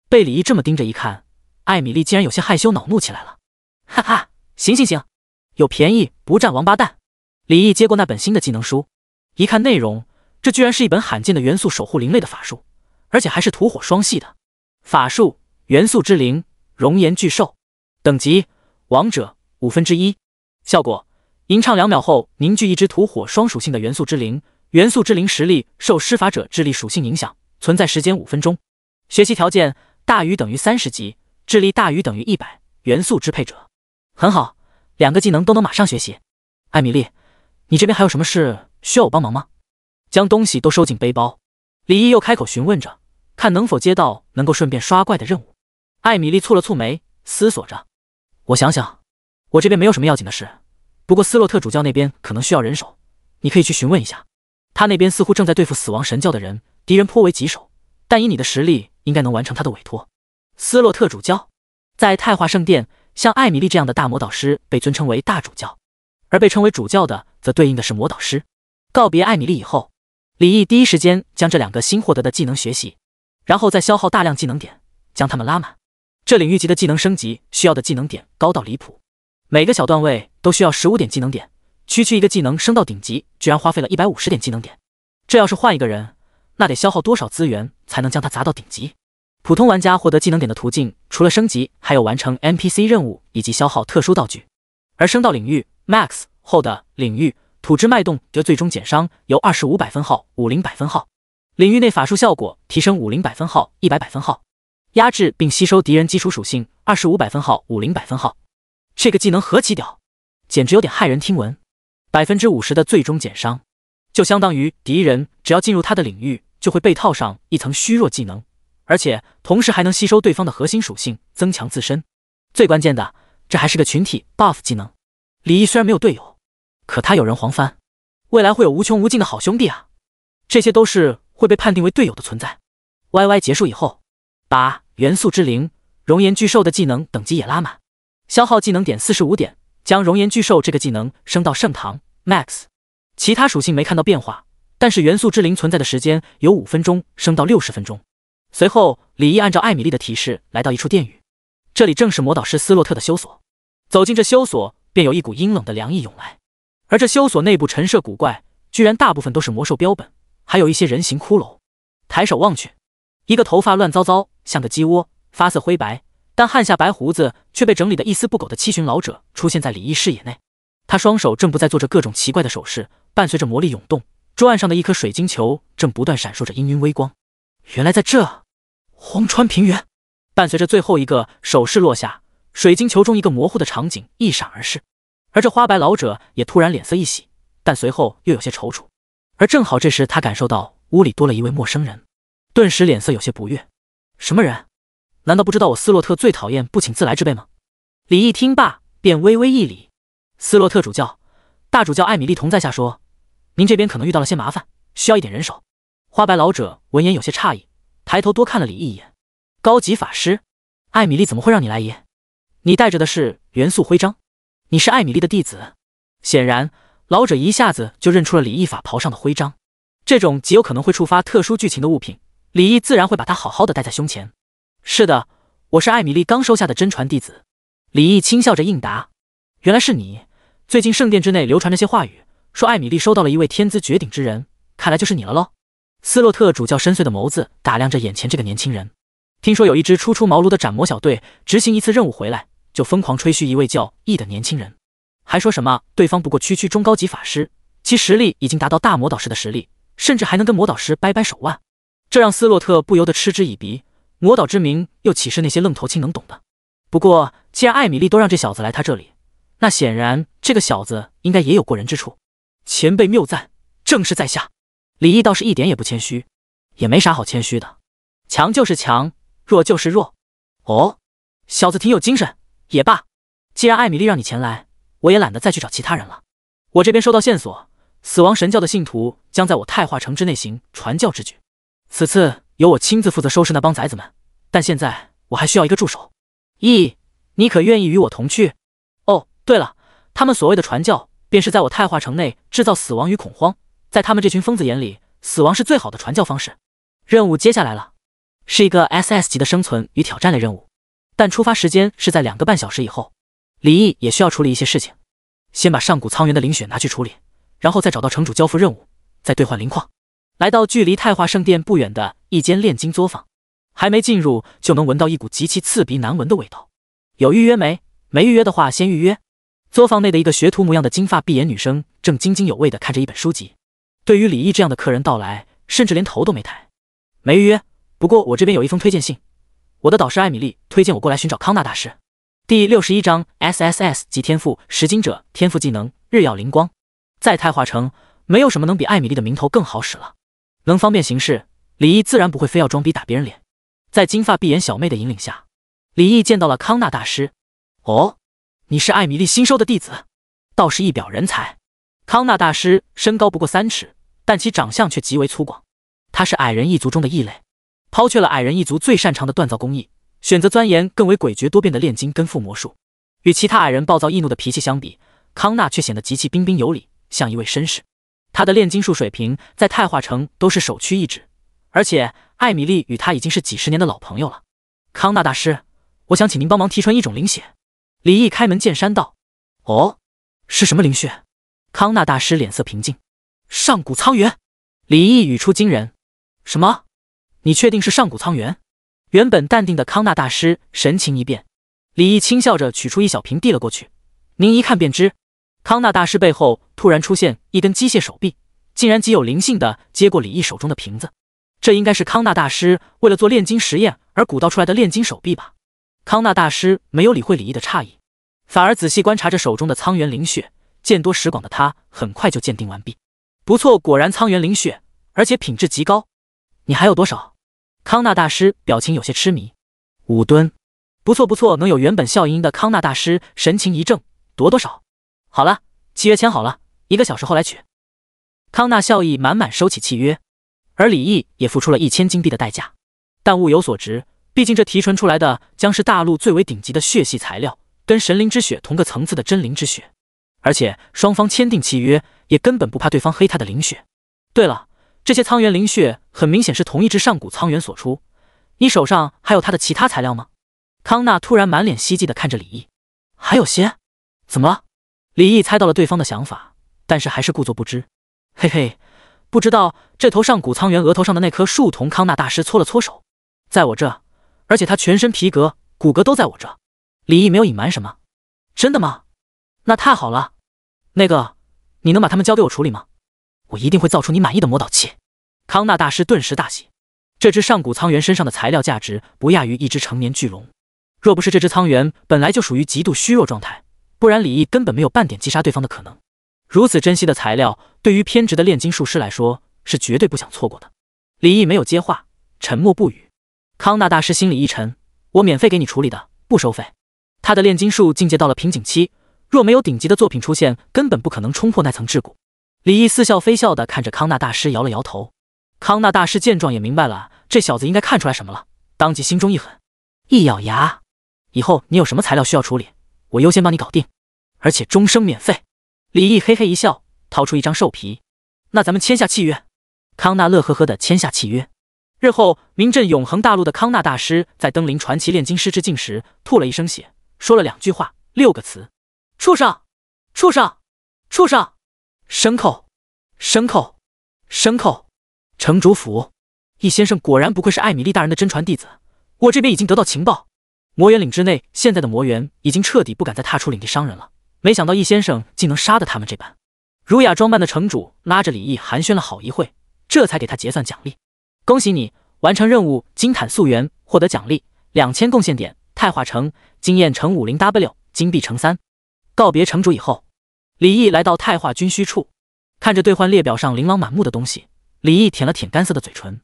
被李毅这么盯着一看，艾米丽竟然有些害羞恼怒起来了。哈哈，行，有便宜不占王八蛋。李毅接过那本新的技能书，一看内容，这居然是一本罕见的元素守护灵类的法术，而且还是土火双系的。法术元素之灵，熔岩巨兽，等级王者1/5，效果吟唱2秒后凝聚一只土火双属性的元素之灵，元素之灵实力受施法者智力属性影响，存在时间5分钟。学习条件大于等于30级，智力大于等于100，元素支配者。很好，2个技能都能马上学习。艾米丽，你这边还有什么事需要我帮忙吗？将东西都收进背包，李毅又开口询问着，看能否接到能够顺便刷怪的任务。艾米丽蹙了蹙眉，思索着。我想想，我这边没有什么要紧的事，不过斯洛特主教那边可能需要人手，你可以去询问一下。他那边似乎正在对付死亡神教的人，敌人颇为棘手，但以你的实力，应该能完成他的委托。斯洛特主教在太化圣殿，像艾米丽这样的大魔导师被尊称为大主教，而被称为主教的则对应的是魔导师。告别艾米丽以后，李毅第一时间将这2个新获得的技能学习，然后再消耗大量技能点将他们拉满。这领域级的技能升级需要的技能点高到离谱，每个小段位都需要15点技能点，区一个技能升到顶级居然花费了150点技能点，这要是换一个人，那得消耗多少资源才能将它砸到顶级？普通玩家获得技能点的途径除了升级，还有完成 NPC 任务以及消耗特殊道具。而升到领域 Max 后的领域土之脉动的最终减伤由25百分号50百分号，领域内法术效果提升50百分号100百分号，压制并吸收敌人基础属性25百分号50百分号。这个技能何其屌，简直有点骇人听闻。50%的最终减伤，就相当于敌人只要进入他的领域，就会被套上一层虚弱技能，而且同时还能吸收对方的核心属性，增强自身。最关键的，这还是个群体 buff 技能。李毅虽然没有队友，可他有人黄帆，未来会有无穷无尽的好兄弟啊！这些都是会被判定为队友的存在。YY 结束以后，把元素之灵、熔岩巨兽的技能等级也拉满，消耗技能点45点，将熔岩巨兽这个技能升到圣堂 Max。其他属性没看到变化，但是元素之灵存在的时间由5分钟升到60分钟。随后，李毅按照艾米丽的提示来到一处殿宇，这里正是魔导师斯洛特的修所。走进这修所，便有一股阴冷的凉意涌来。而这修所内部陈设古怪，居然大部分都是魔兽标本，还有一些人形骷髅。抬手望去，一个头发乱糟糟，像个鸡窝，发色灰白，但汗下白胡子却被整理得一丝不苟的七旬老者出现在李毅视野内。他双手正不在做着各种奇怪的手势，伴随着魔力涌动，桌案上的一颗水晶球正不断闪烁着氤氲微光。原来在这荒川平原。伴随着最后一个手势落下，水晶球中一个模糊的场景一闪而逝，而这花白老者也突然脸色一喜，但随后又有些踌躇。而正好这时他感受到屋里多了一位陌生人，顿时脸色有些不悦。什么人？难道不知道我斯洛特最讨厌不请自来之辈吗？李毅听罢便微微一礼。斯洛特主教，大主教艾米丽同在下说，您这边可能遇到了些麻烦，需要一点人手。花白老者闻言有些诧异，抬头多看了李毅一眼。高级法师？艾米丽怎么会让你来也？你带着的是元素徽章，你是艾米丽的弟子。显然老者一下子就认出了李毅法袍上的徽章，这种极有可能会触发特殊剧情的物品，李毅自然会把它好好的戴在胸前。是的，我是艾米丽刚收下的真传弟子。李毅轻笑着应答。原来是你，最近圣殿之内流传着些话语，说艾米丽收到了一位天资绝顶之人，看来就是你了喽。斯洛特主教深邃的眸子打量着眼前这个年轻人，听说有一支初出茅庐的斩魔小队执行一次任务回来，就疯狂吹嘘一位叫易的年轻人，还说什么对方不过区中高级法师，其实力已经达到大魔导师的实力，甚至还能跟魔导师掰掰手腕。这让斯洛特不由得嗤之以鼻，魔导之名又岂是那些愣头青能懂的？不过既然艾米丽都让这小子来他这里，那显然这个小子应该也有过人之处。前辈谬赞，正是在下。李毅倒是一点也不谦虚，也没啥好谦虚的，强就是强，弱就是弱。哦，小子挺有精神，也罢，既然艾米丽让你前来，我也懒得再去找其他人了。我这边收到线索，死亡神教的信徒将在我太化城之内行传教之举，此次由我亲自负责收拾那帮崽子们，但现在我还需要一个助手。咦，你可愿意与我同去？哦，对了，他们所谓的传教，便是在我太化城内制造死亡与恐慌，在他们这群疯子眼里，死亡是最好的传教方式。任务接下来了，是一个 SS 级的生存与挑战类任务，但出发时间是在2个半小时以后。李毅也需要处理一些事情，先把上古苍原的灵血拿去处理，然后再找到城主交付任务，再兑换灵矿。来到距离太化圣殿不远的一间炼金作坊，还没进入就能闻到一股极其刺鼻难闻的味道。有预约没？没预约的话先预约。作坊内的一个学徒模样的金发碧眼女生正津津有味地看着一本书籍，对于李毅这样的客人到来，甚至连头都没抬。没预约，不过我这边有一封推荐信，我的导师艾米丽推荐我过来寻找康纳大师。第61章 SSS 级天赋拾金者天赋技能日耀灵光。在太华城，没有什么能比艾米丽的名头更好使了。能方便行事，李毅自然不会非要装逼打别人脸。在金发碧眼小妹的引领下，李毅见到了康纳大师。哦，你是艾米丽新收的弟子，倒是一表人才。康纳大师身高不过3尺，但其长相却极为粗犷。他是矮人一族中的异类，抛却了矮人一族最擅长的锻造工艺，选择钻研更为诡谲多变的炼金跟附魔术。与其他矮人暴躁易怒的脾气相比，康纳却显得极其彬彬有礼，像一位绅士。他的炼金术水平在太化城都是首屈一指，而且艾米丽与他已经是几10年的老朋友了。康纳大师，我想请您帮忙提纯一种灵血。李毅开门见山道。哦，是什么灵血？康纳大师脸色平静。上古苍元。李毅语出惊人。什么？你确定是上古苍元？原本淡定的康纳大师神情一变。李毅轻笑着取出一小瓶递了过去。您一看便知。康纳大师背后突然出现一根机械手臂，竟然极有灵性地接过李毅手中的瓶子。这应该是康纳大师为了做炼金实验而鼓捣出来的炼金手臂吧？康纳大师没有理会李毅的诧异，反而仔细观察着手中的苍元灵血。见多识广的他很快就鉴定完毕。不错，果然苍元灵血，而且品质极高。你还有多少？康纳大师表情有些痴迷。5吨。不错不错，能有原本笑盈盈的康纳大师神情一正。多少？好了，契约签好了，1个小时后来取。康纳笑意满满收起契约，而李毅也付出了1000金币的代价。但物有所值，毕竟这提纯出来的将是大陆最为顶级的血系材料，跟神灵之血同个层次的真灵之血。而且双方签订契约，也根本不怕对方黑他的灵血。对了，这些苍元灵血很明显是同一只上古苍元所出，你手上还有他的其他材料吗？康纳突然满脸希冀地看着李毅。还有些？怎么了？李毅猜到了对方的想法，但是还是故作不知。嘿嘿，不知道这头上古苍元额头上的那颗树瞳。康纳大师搓了搓手。在我这，而且他全身皮革骨骼都在我这。李毅没有隐瞒什么。真的吗？那太好了。那个，你能把他们交给我处理吗？我一定会造出你满意的魔导器。康纳大师顿时大喜。这只上古苍元身上的材料价值不亚于一只成年巨龙。若不是这只苍元本来就属于极度虚弱状态，不然李毅根本没有半点击杀对方的可能。如此珍惜的材料，对于偏执的炼金术师来说是绝对不想错过的。李毅没有接话，沉默不语。康纳大师心里一沉，我免费给你处理的，不收费。他的炼金术境界到了瓶颈期，若没有顶级的作品出现，根本不可能冲破那层桎梏。李毅似笑非笑地看着康纳大师，摇了摇头。康纳大师见状也明白了，这小子应该看出来什么了，当即心中一狠，一咬牙，以后你有什么材料需要处理，我优先帮你搞定，而且终生免费。李毅嘿嘿一笑，掏出一张兽皮。那咱们签下契约。康纳乐呵呵地签下契约。日后名震永恒大陆的康纳大师在登临传奇炼金师之境时吐了一声血，说了2句话，6个词：畜生，畜生，畜生，牲口，牲口，牲口。城主府，易先生果然不愧是艾米丽大人的真传弟子。我这边已经得到情报，魔猿岭之内现在的魔猿已经彻底不敢再踏出领地伤人了。没想到易先生竟能杀得他们这般。儒雅装扮的城主拉着李毅寒暄了好一会，这才给他结算奖励。恭喜你完成任务，金坦溯源，获得奖励2000贡献点，太化城经验乘 50W， 金币乘3。告别城主以后，李毅来到太化军需处，看着兑换列表上琳琅满目的东西，李毅舔了舔干涩的嘴唇。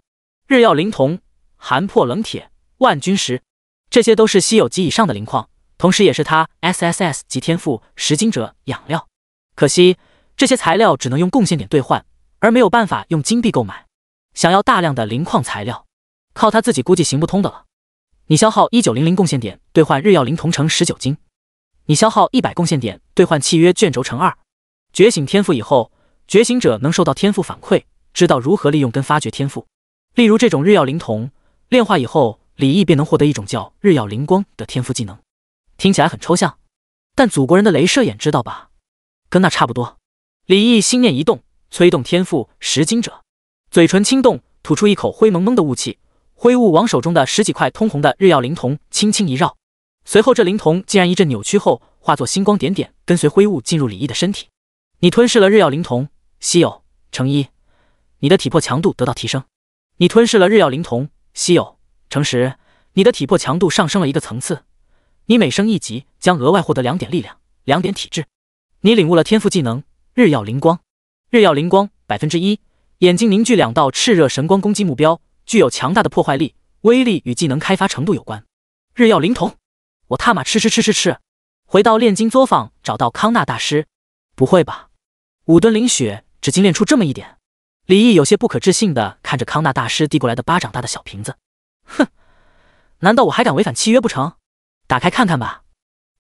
日耀灵铜、寒破冷铁、万钧石，这些都是稀有级以上的灵矿，同时也是他 SSS 级天赋拾金者养料。可惜这些材料只能用贡献点兑换，而没有办法用金币购买。想要大量的灵矿材料，靠他自己估计行不通的了。你消耗1900贡献点兑换日耀灵铜乘19斤，你消耗100贡献点兑换契约卷轴乘2。觉醒天赋以后，觉醒者能受到天赋反馈，知道如何利用跟发掘天赋。例如这种日耀灵铜，炼化以后，李毅便能获得一种叫日耀灵光的天赋技能。听起来很抽象，但祖国人的镭射眼知道吧？跟那差不多。李毅心念一动，催动天赋拾金者，嘴唇轻动，吐出一口灰蒙蒙的雾气，灰雾往手中的10几块通红的日耀灵铜轻轻一绕，随后这灵铜竟然一阵扭曲后化作星光点点，跟随灰雾进入李毅的身体。你吞噬了日耀灵铜，稀有乘1，你的体魄强度得到提升。你吞噬了日耀灵瞳，稀有。诚实，你的体魄强度上升了一个层次。你每升一级，将额外获得2点力量、2点体质。你领悟了天赋技能日耀灵光。日耀灵光 1%， 眼睛凝聚2道炽热神光攻击目标，具有强大的破坏力，威力与技能开发程度有关。日耀灵瞳，我他妈吃！回到炼金作坊找到康纳大师。不会吧？5吨灵血只精炼出这么一点？李毅有些不可置信地看着康纳大师递过来的巴掌大的小瓶子。哼，难道我还敢违反契约不成？打开看看吧，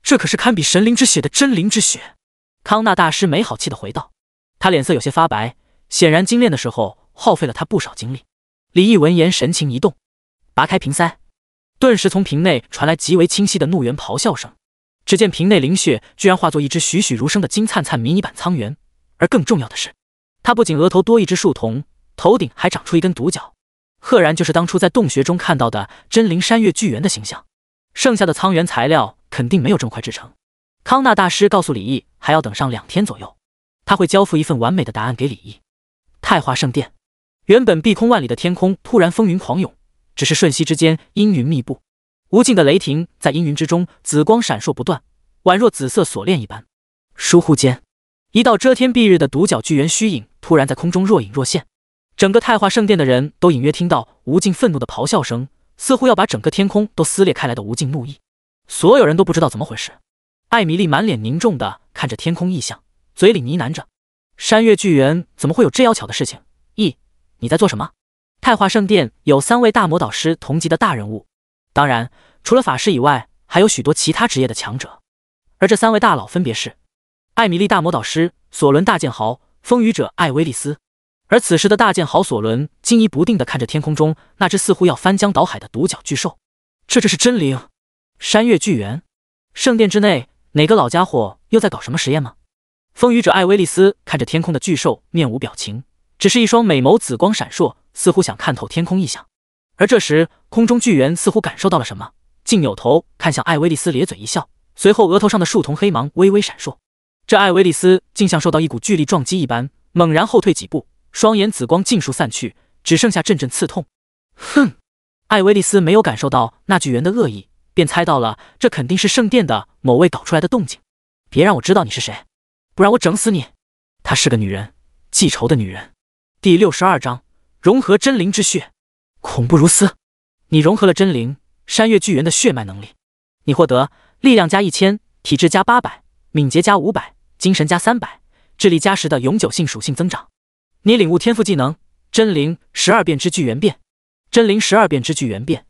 这可是堪比神灵之血的真灵之血。康纳大师没好气地回道，他脸色有些发白，显然精炼的时候耗费了他不少精力。李毅闻言神情一动，拔开瓶塞，顿时从瓶内传来极为清晰的怒猿咆哮声。只见瓶内灵血居然化作一只栩栩如生的金灿灿迷你版苍猿，而更重要的是，它不仅额头多一只树瞳，头顶还长出一根独角，赫然就是当初在洞穴中看到的真灵山岳巨猿的形象。剩下的苍猿材料肯定没有这么快制成。康纳大师告诉李毅，还要等上2天左右，他会交付一份完美的答案给李毅。太华圣殿，原本碧空万里的天空突然风云狂涌，只是瞬息之间阴云密布，无尽的雷霆在阴云之中紫光闪烁不断，宛若紫色锁链一般。疏忽间，一道遮天蔽日的独角巨猿虚影突然在空中若隐若现，整个太华圣殿的人都隐约听到无尽愤怒的咆哮声，似乎要把整个天空都撕裂开来的无尽怒意。所有人都不知道怎么回事。艾米丽满脸凝重地看着天空异象，嘴里呢喃着：山岳巨猿怎么会有这妖巧的事情？你在做什么？太华圣殿有3位大魔导师同级的大人物，当然除了法师以外，还有许多其他职业的强者。而这3位大佬分别是艾米丽大魔导师、索伦大剑豪、风雨者艾薇丽丝。而此时的大剑豪索伦惊疑不定地看着天空中那只似乎要翻江倒海的独角巨兽，这是真灵山岳巨猿。圣殿之内哪个老家伙又在搞什么实验吗？风雨者艾薇丽丝看着天空的巨兽，面无表情，只是一双美眸紫光闪烁，似乎想看透天空异象。而这时空中巨猿似乎感受到了什么，竟扭头看向艾薇丽丝，咧嘴一笑，随后额头上的树瞳黑芒微微闪烁。这艾薇丽丝竟像受到一股巨力撞击一般，猛然后退几步，双眼紫光尽数散去，只剩下阵阵刺痛。哼！艾薇丽丝没有感受到那巨猿的恶意，便猜到了这肯定是圣殿的某位搞出来的动静。别让我知道你是谁，不然我整死你！她是个女人，记仇的女人。第62章融合真灵之血，恐怖如斯！你融合了真灵山岳巨猿的血脉能力，你获得力量加1000，体质加800，敏捷加500，精神加300，智力加10的永久性属性增长。你领悟天赋技能真灵12变之巨猿变。真灵12变之巨猿变，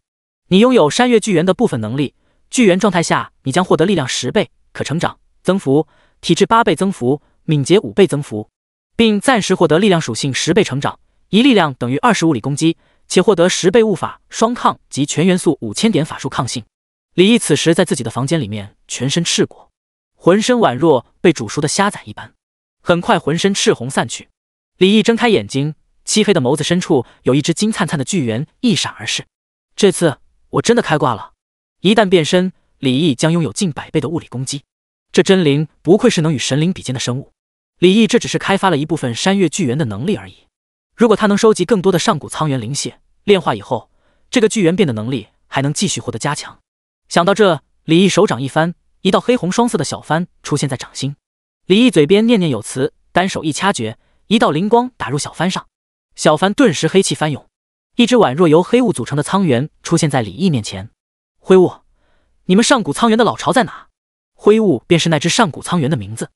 你拥有山岳巨猿的部分能力。巨猿状态下，你将获得力量10倍，可成长增幅，体质8倍增幅，敏捷5倍增幅，并暂时获得力量属性10倍成长，一力量等于20物理攻击，且获得10倍物法双抗及全元素5000点法术抗性。李毅此时在自己的房间里面，全身赤果，浑身宛若被煮熟的虾仔一般，很快浑身赤红散去。李毅睁开眼睛，漆黑的眸子深处有一只金灿灿的巨猿一闪而逝。这次我真的开挂了，一旦变身，李毅将拥有近100倍的物理攻击。这真灵不愧是能与神灵比肩的生物。李毅这只是开发了一部分山岳巨猿的能力而已，如果他能收集更多的上古苍猿灵血，炼化以后，这个巨猿变的能力还能继续获得加强。想到这，李毅手掌一翻，一道黑红双色的小帆出现在掌心。李毅嘴边念念有词，单手一掐诀，一道灵光打入小帆上，小帆顿时黑气翻涌，一只宛若由黑雾组成的苍猿出现在李毅面前。灰雾，你们上古苍猿的老巢在哪？灰雾便是那只上古苍猿的名字。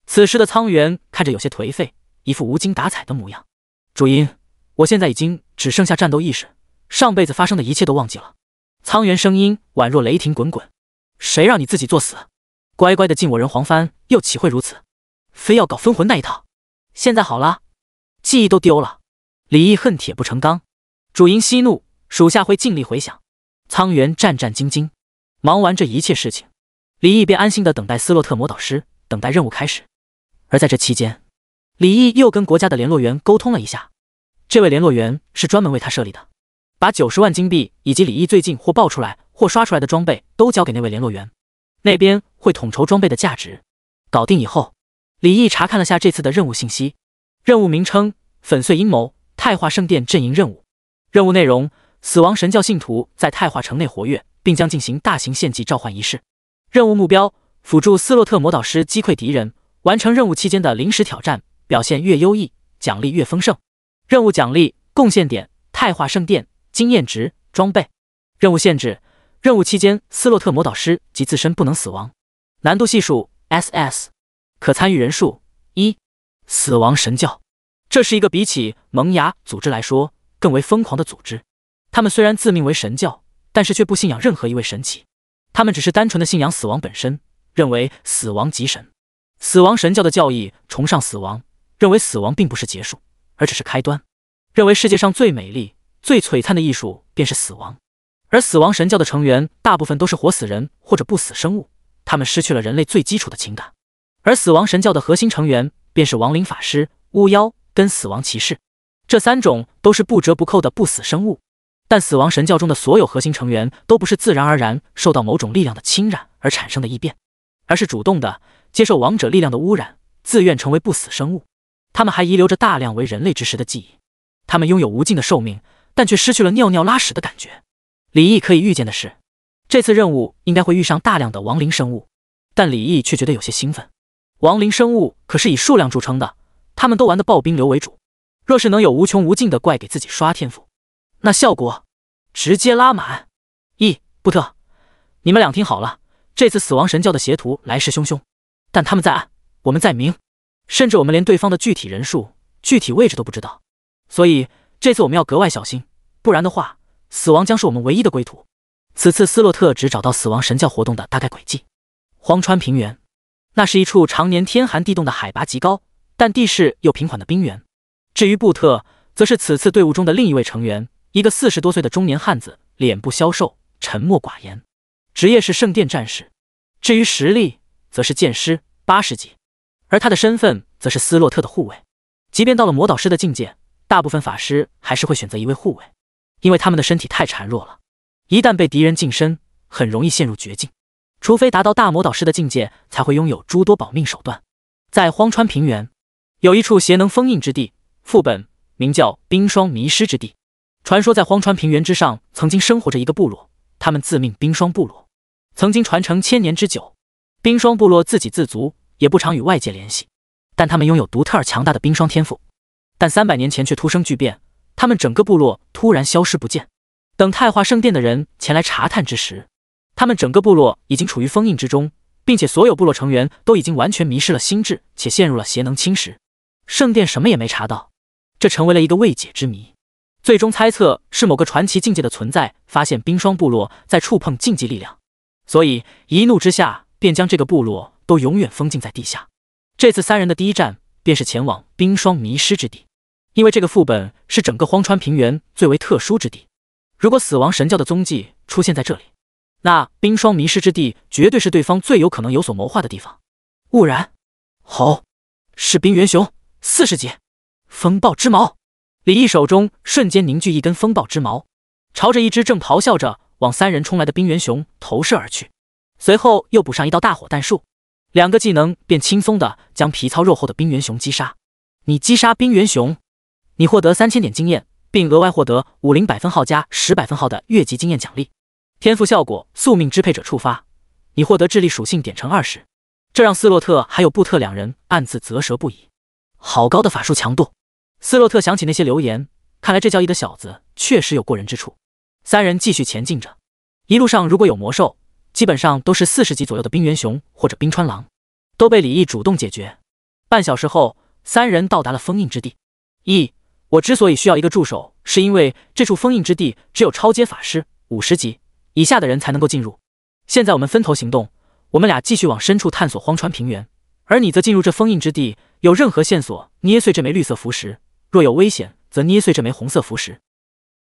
此时的苍猿看着有些颓废，一副无精打采的模样。主因，我现在已经只剩下战斗意识，上辈子发生的一切都忘记了。苍猿声音宛若雷霆滚滚。谁让你自己作死？乖乖的进我人皇藩，又岂会如此？非要搞分魂那一套？现在好了，记忆都丢了。李毅恨铁不成钢。主因息怒，属下会尽力回想。苍猿战战兢兢。忙完这一切事情，李毅便安心的等待斯洛特魔导师，等待任务开始。而在这期间，李毅又跟国家的联络员沟通了一下。这位联络员是专门为他设立的，把90万金币以及李毅最近或爆出来或刷出来的装备都交给那位联络员，那边会统筹装备的价值。搞定以后，李毅查看了下这次的任务信息，任务名称：粉碎阴谋，太华圣殿阵营任务。任务内容：死亡神教信徒在太化城内活跃，并将进行大型献祭召唤仪式。任务目标：辅助斯洛特魔导师击溃敌人，完成任务期间的临时挑战，表现越优异，奖励越丰盛。任务奖励：贡献点、太化圣殿、经验值、装备。任务限制：任务期间斯洛特魔导师及自身不能死亡。难度系数 SS。可参与人数1。死亡神教，这是一个比起萌芽组织来说更为疯狂的组织。他们虽然自命为神教，但是却不信仰任何一位神祇，他们只是单纯的信仰死亡本身，认为死亡即神。死亡神教的教义崇尚死亡，认为死亡并不是结束，而只是开端，认为世界上最美丽、最璀璨的艺术便是死亡。而死亡神教的成员大部分都是活死人或者不死生物，他们失去了人类最基础的情感。而死亡神教的核心成员便是亡灵法师、巫妖跟死亡骑士，这三种都是不折不扣的不死生物。但死亡神教中的所有核心成员都不是自然而然受到某种力量的侵染而产生的异变，而是主动的接受亡者力量的污染，自愿成为不死生物。他们还遗留着大量为人类之时的记忆，他们拥有无尽的寿命，但却失去了尿尿拉屎的感觉。李毅可以预见的是，这次任务应该会遇上大量的亡灵生物，但李毅却觉得有些兴奋。亡灵生物可是以数量著称的，他们都玩的爆冰流为主，若是能有无穷无尽的怪给自己刷天赋，那效果直接拉满。布特，你们俩听好了，这次死亡神教的邪徒来势汹汹，但他们在暗，我们在明，甚至我们连对方的具体人数、具体位置都不知道，所以这次我们要格外小心，不然的话，死亡将是我们唯一的归途。此次斯洛特只找到死亡神教活动的大概轨迹。荒川平原，那是一处常年天寒地冻的海拔极高，但地势又平缓的冰原。至于布特，则是此次队伍中的另一位成员，一个40多岁的中年汉子，脸部消瘦，沉默寡言，职业是圣殿战士。至于实力，则是剑师80级，而他的身份则是斯洛特的护卫。即便到了魔导师的境界，大部分法师还是会选择一位护卫，因为他们的身体太孱弱了，一旦被敌人近身，很容易陷入绝境。除非达到大魔导师的境界，才会拥有诸多保命手段。在荒川平原，有一处邪能封印之地，副本名叫冰霜迷失之地。传说在荒川平原之上，曾经生活着一个部落，他们自命冰霜部落，曾经传承1000年之久。冰霜部落自给自足，也不常与外界联系，但他们拥有独特而强大的冰霜天赋。但300年前却突生巨变，他们整个部落突然消失不见。等太化圣殿的人前来查探之时，他们整个部落已经处于封印之中，并且所有部落成员都已经完全迷失了心智，且陷入了邪能侵蚀。圣殿什么也没查到，这成为了一个未解之谜。最终猜测是某个传奇境界的存在发现冰霜部落在触碰禁忌力量，所以一怒之下便将这个部落都永远封禁在地下。这次3人的第一站便是前往冰霜迷失之地，因为这个副本是整个荒川平原最为特殊之地。如果死亡神教的踪迹出现在这里，那冰霜迷失之地绝对是对方最有可能有所谋划的地方。兀然，吼，是冰原熊，40级，风暴之矛。李毅手中瞬间凝聚一根风暴之矛，朝着一只正咆哮着往3人冲来的冰原熊投射而去，随后又补上一道大火弹术，2个技能便轻松的将皮糙肉厚的冰原熊击杀。你击杀冰原熊，你获得3000点经验，并额外获得50百分号加10百分号的越级经验奖励。天赋效果宿命支配者触发，你获得智力属性点乘20，这让斯洛特还有布特2人暗自啧舌不已。好高的法术强度！斯洛特想起那些留言，看来这教义的小子确实有过人之处。3人继续前进着，一路上如果有魔兽，基本上都是40级左右的冰原熊或者冰川狼，都被李毅主动解决。半小时后，3人到达了封印之地。我之所以需要一个助手，是因为这处封印之地只有超阶法师50级以下的人才能够进入。现在我们分头行动，我们俩继续往深处探索荒川平原，而你则进入这封印之地，有任何线索捏碎这枚绿色符石，若有危险则捏碎这枚红色符石。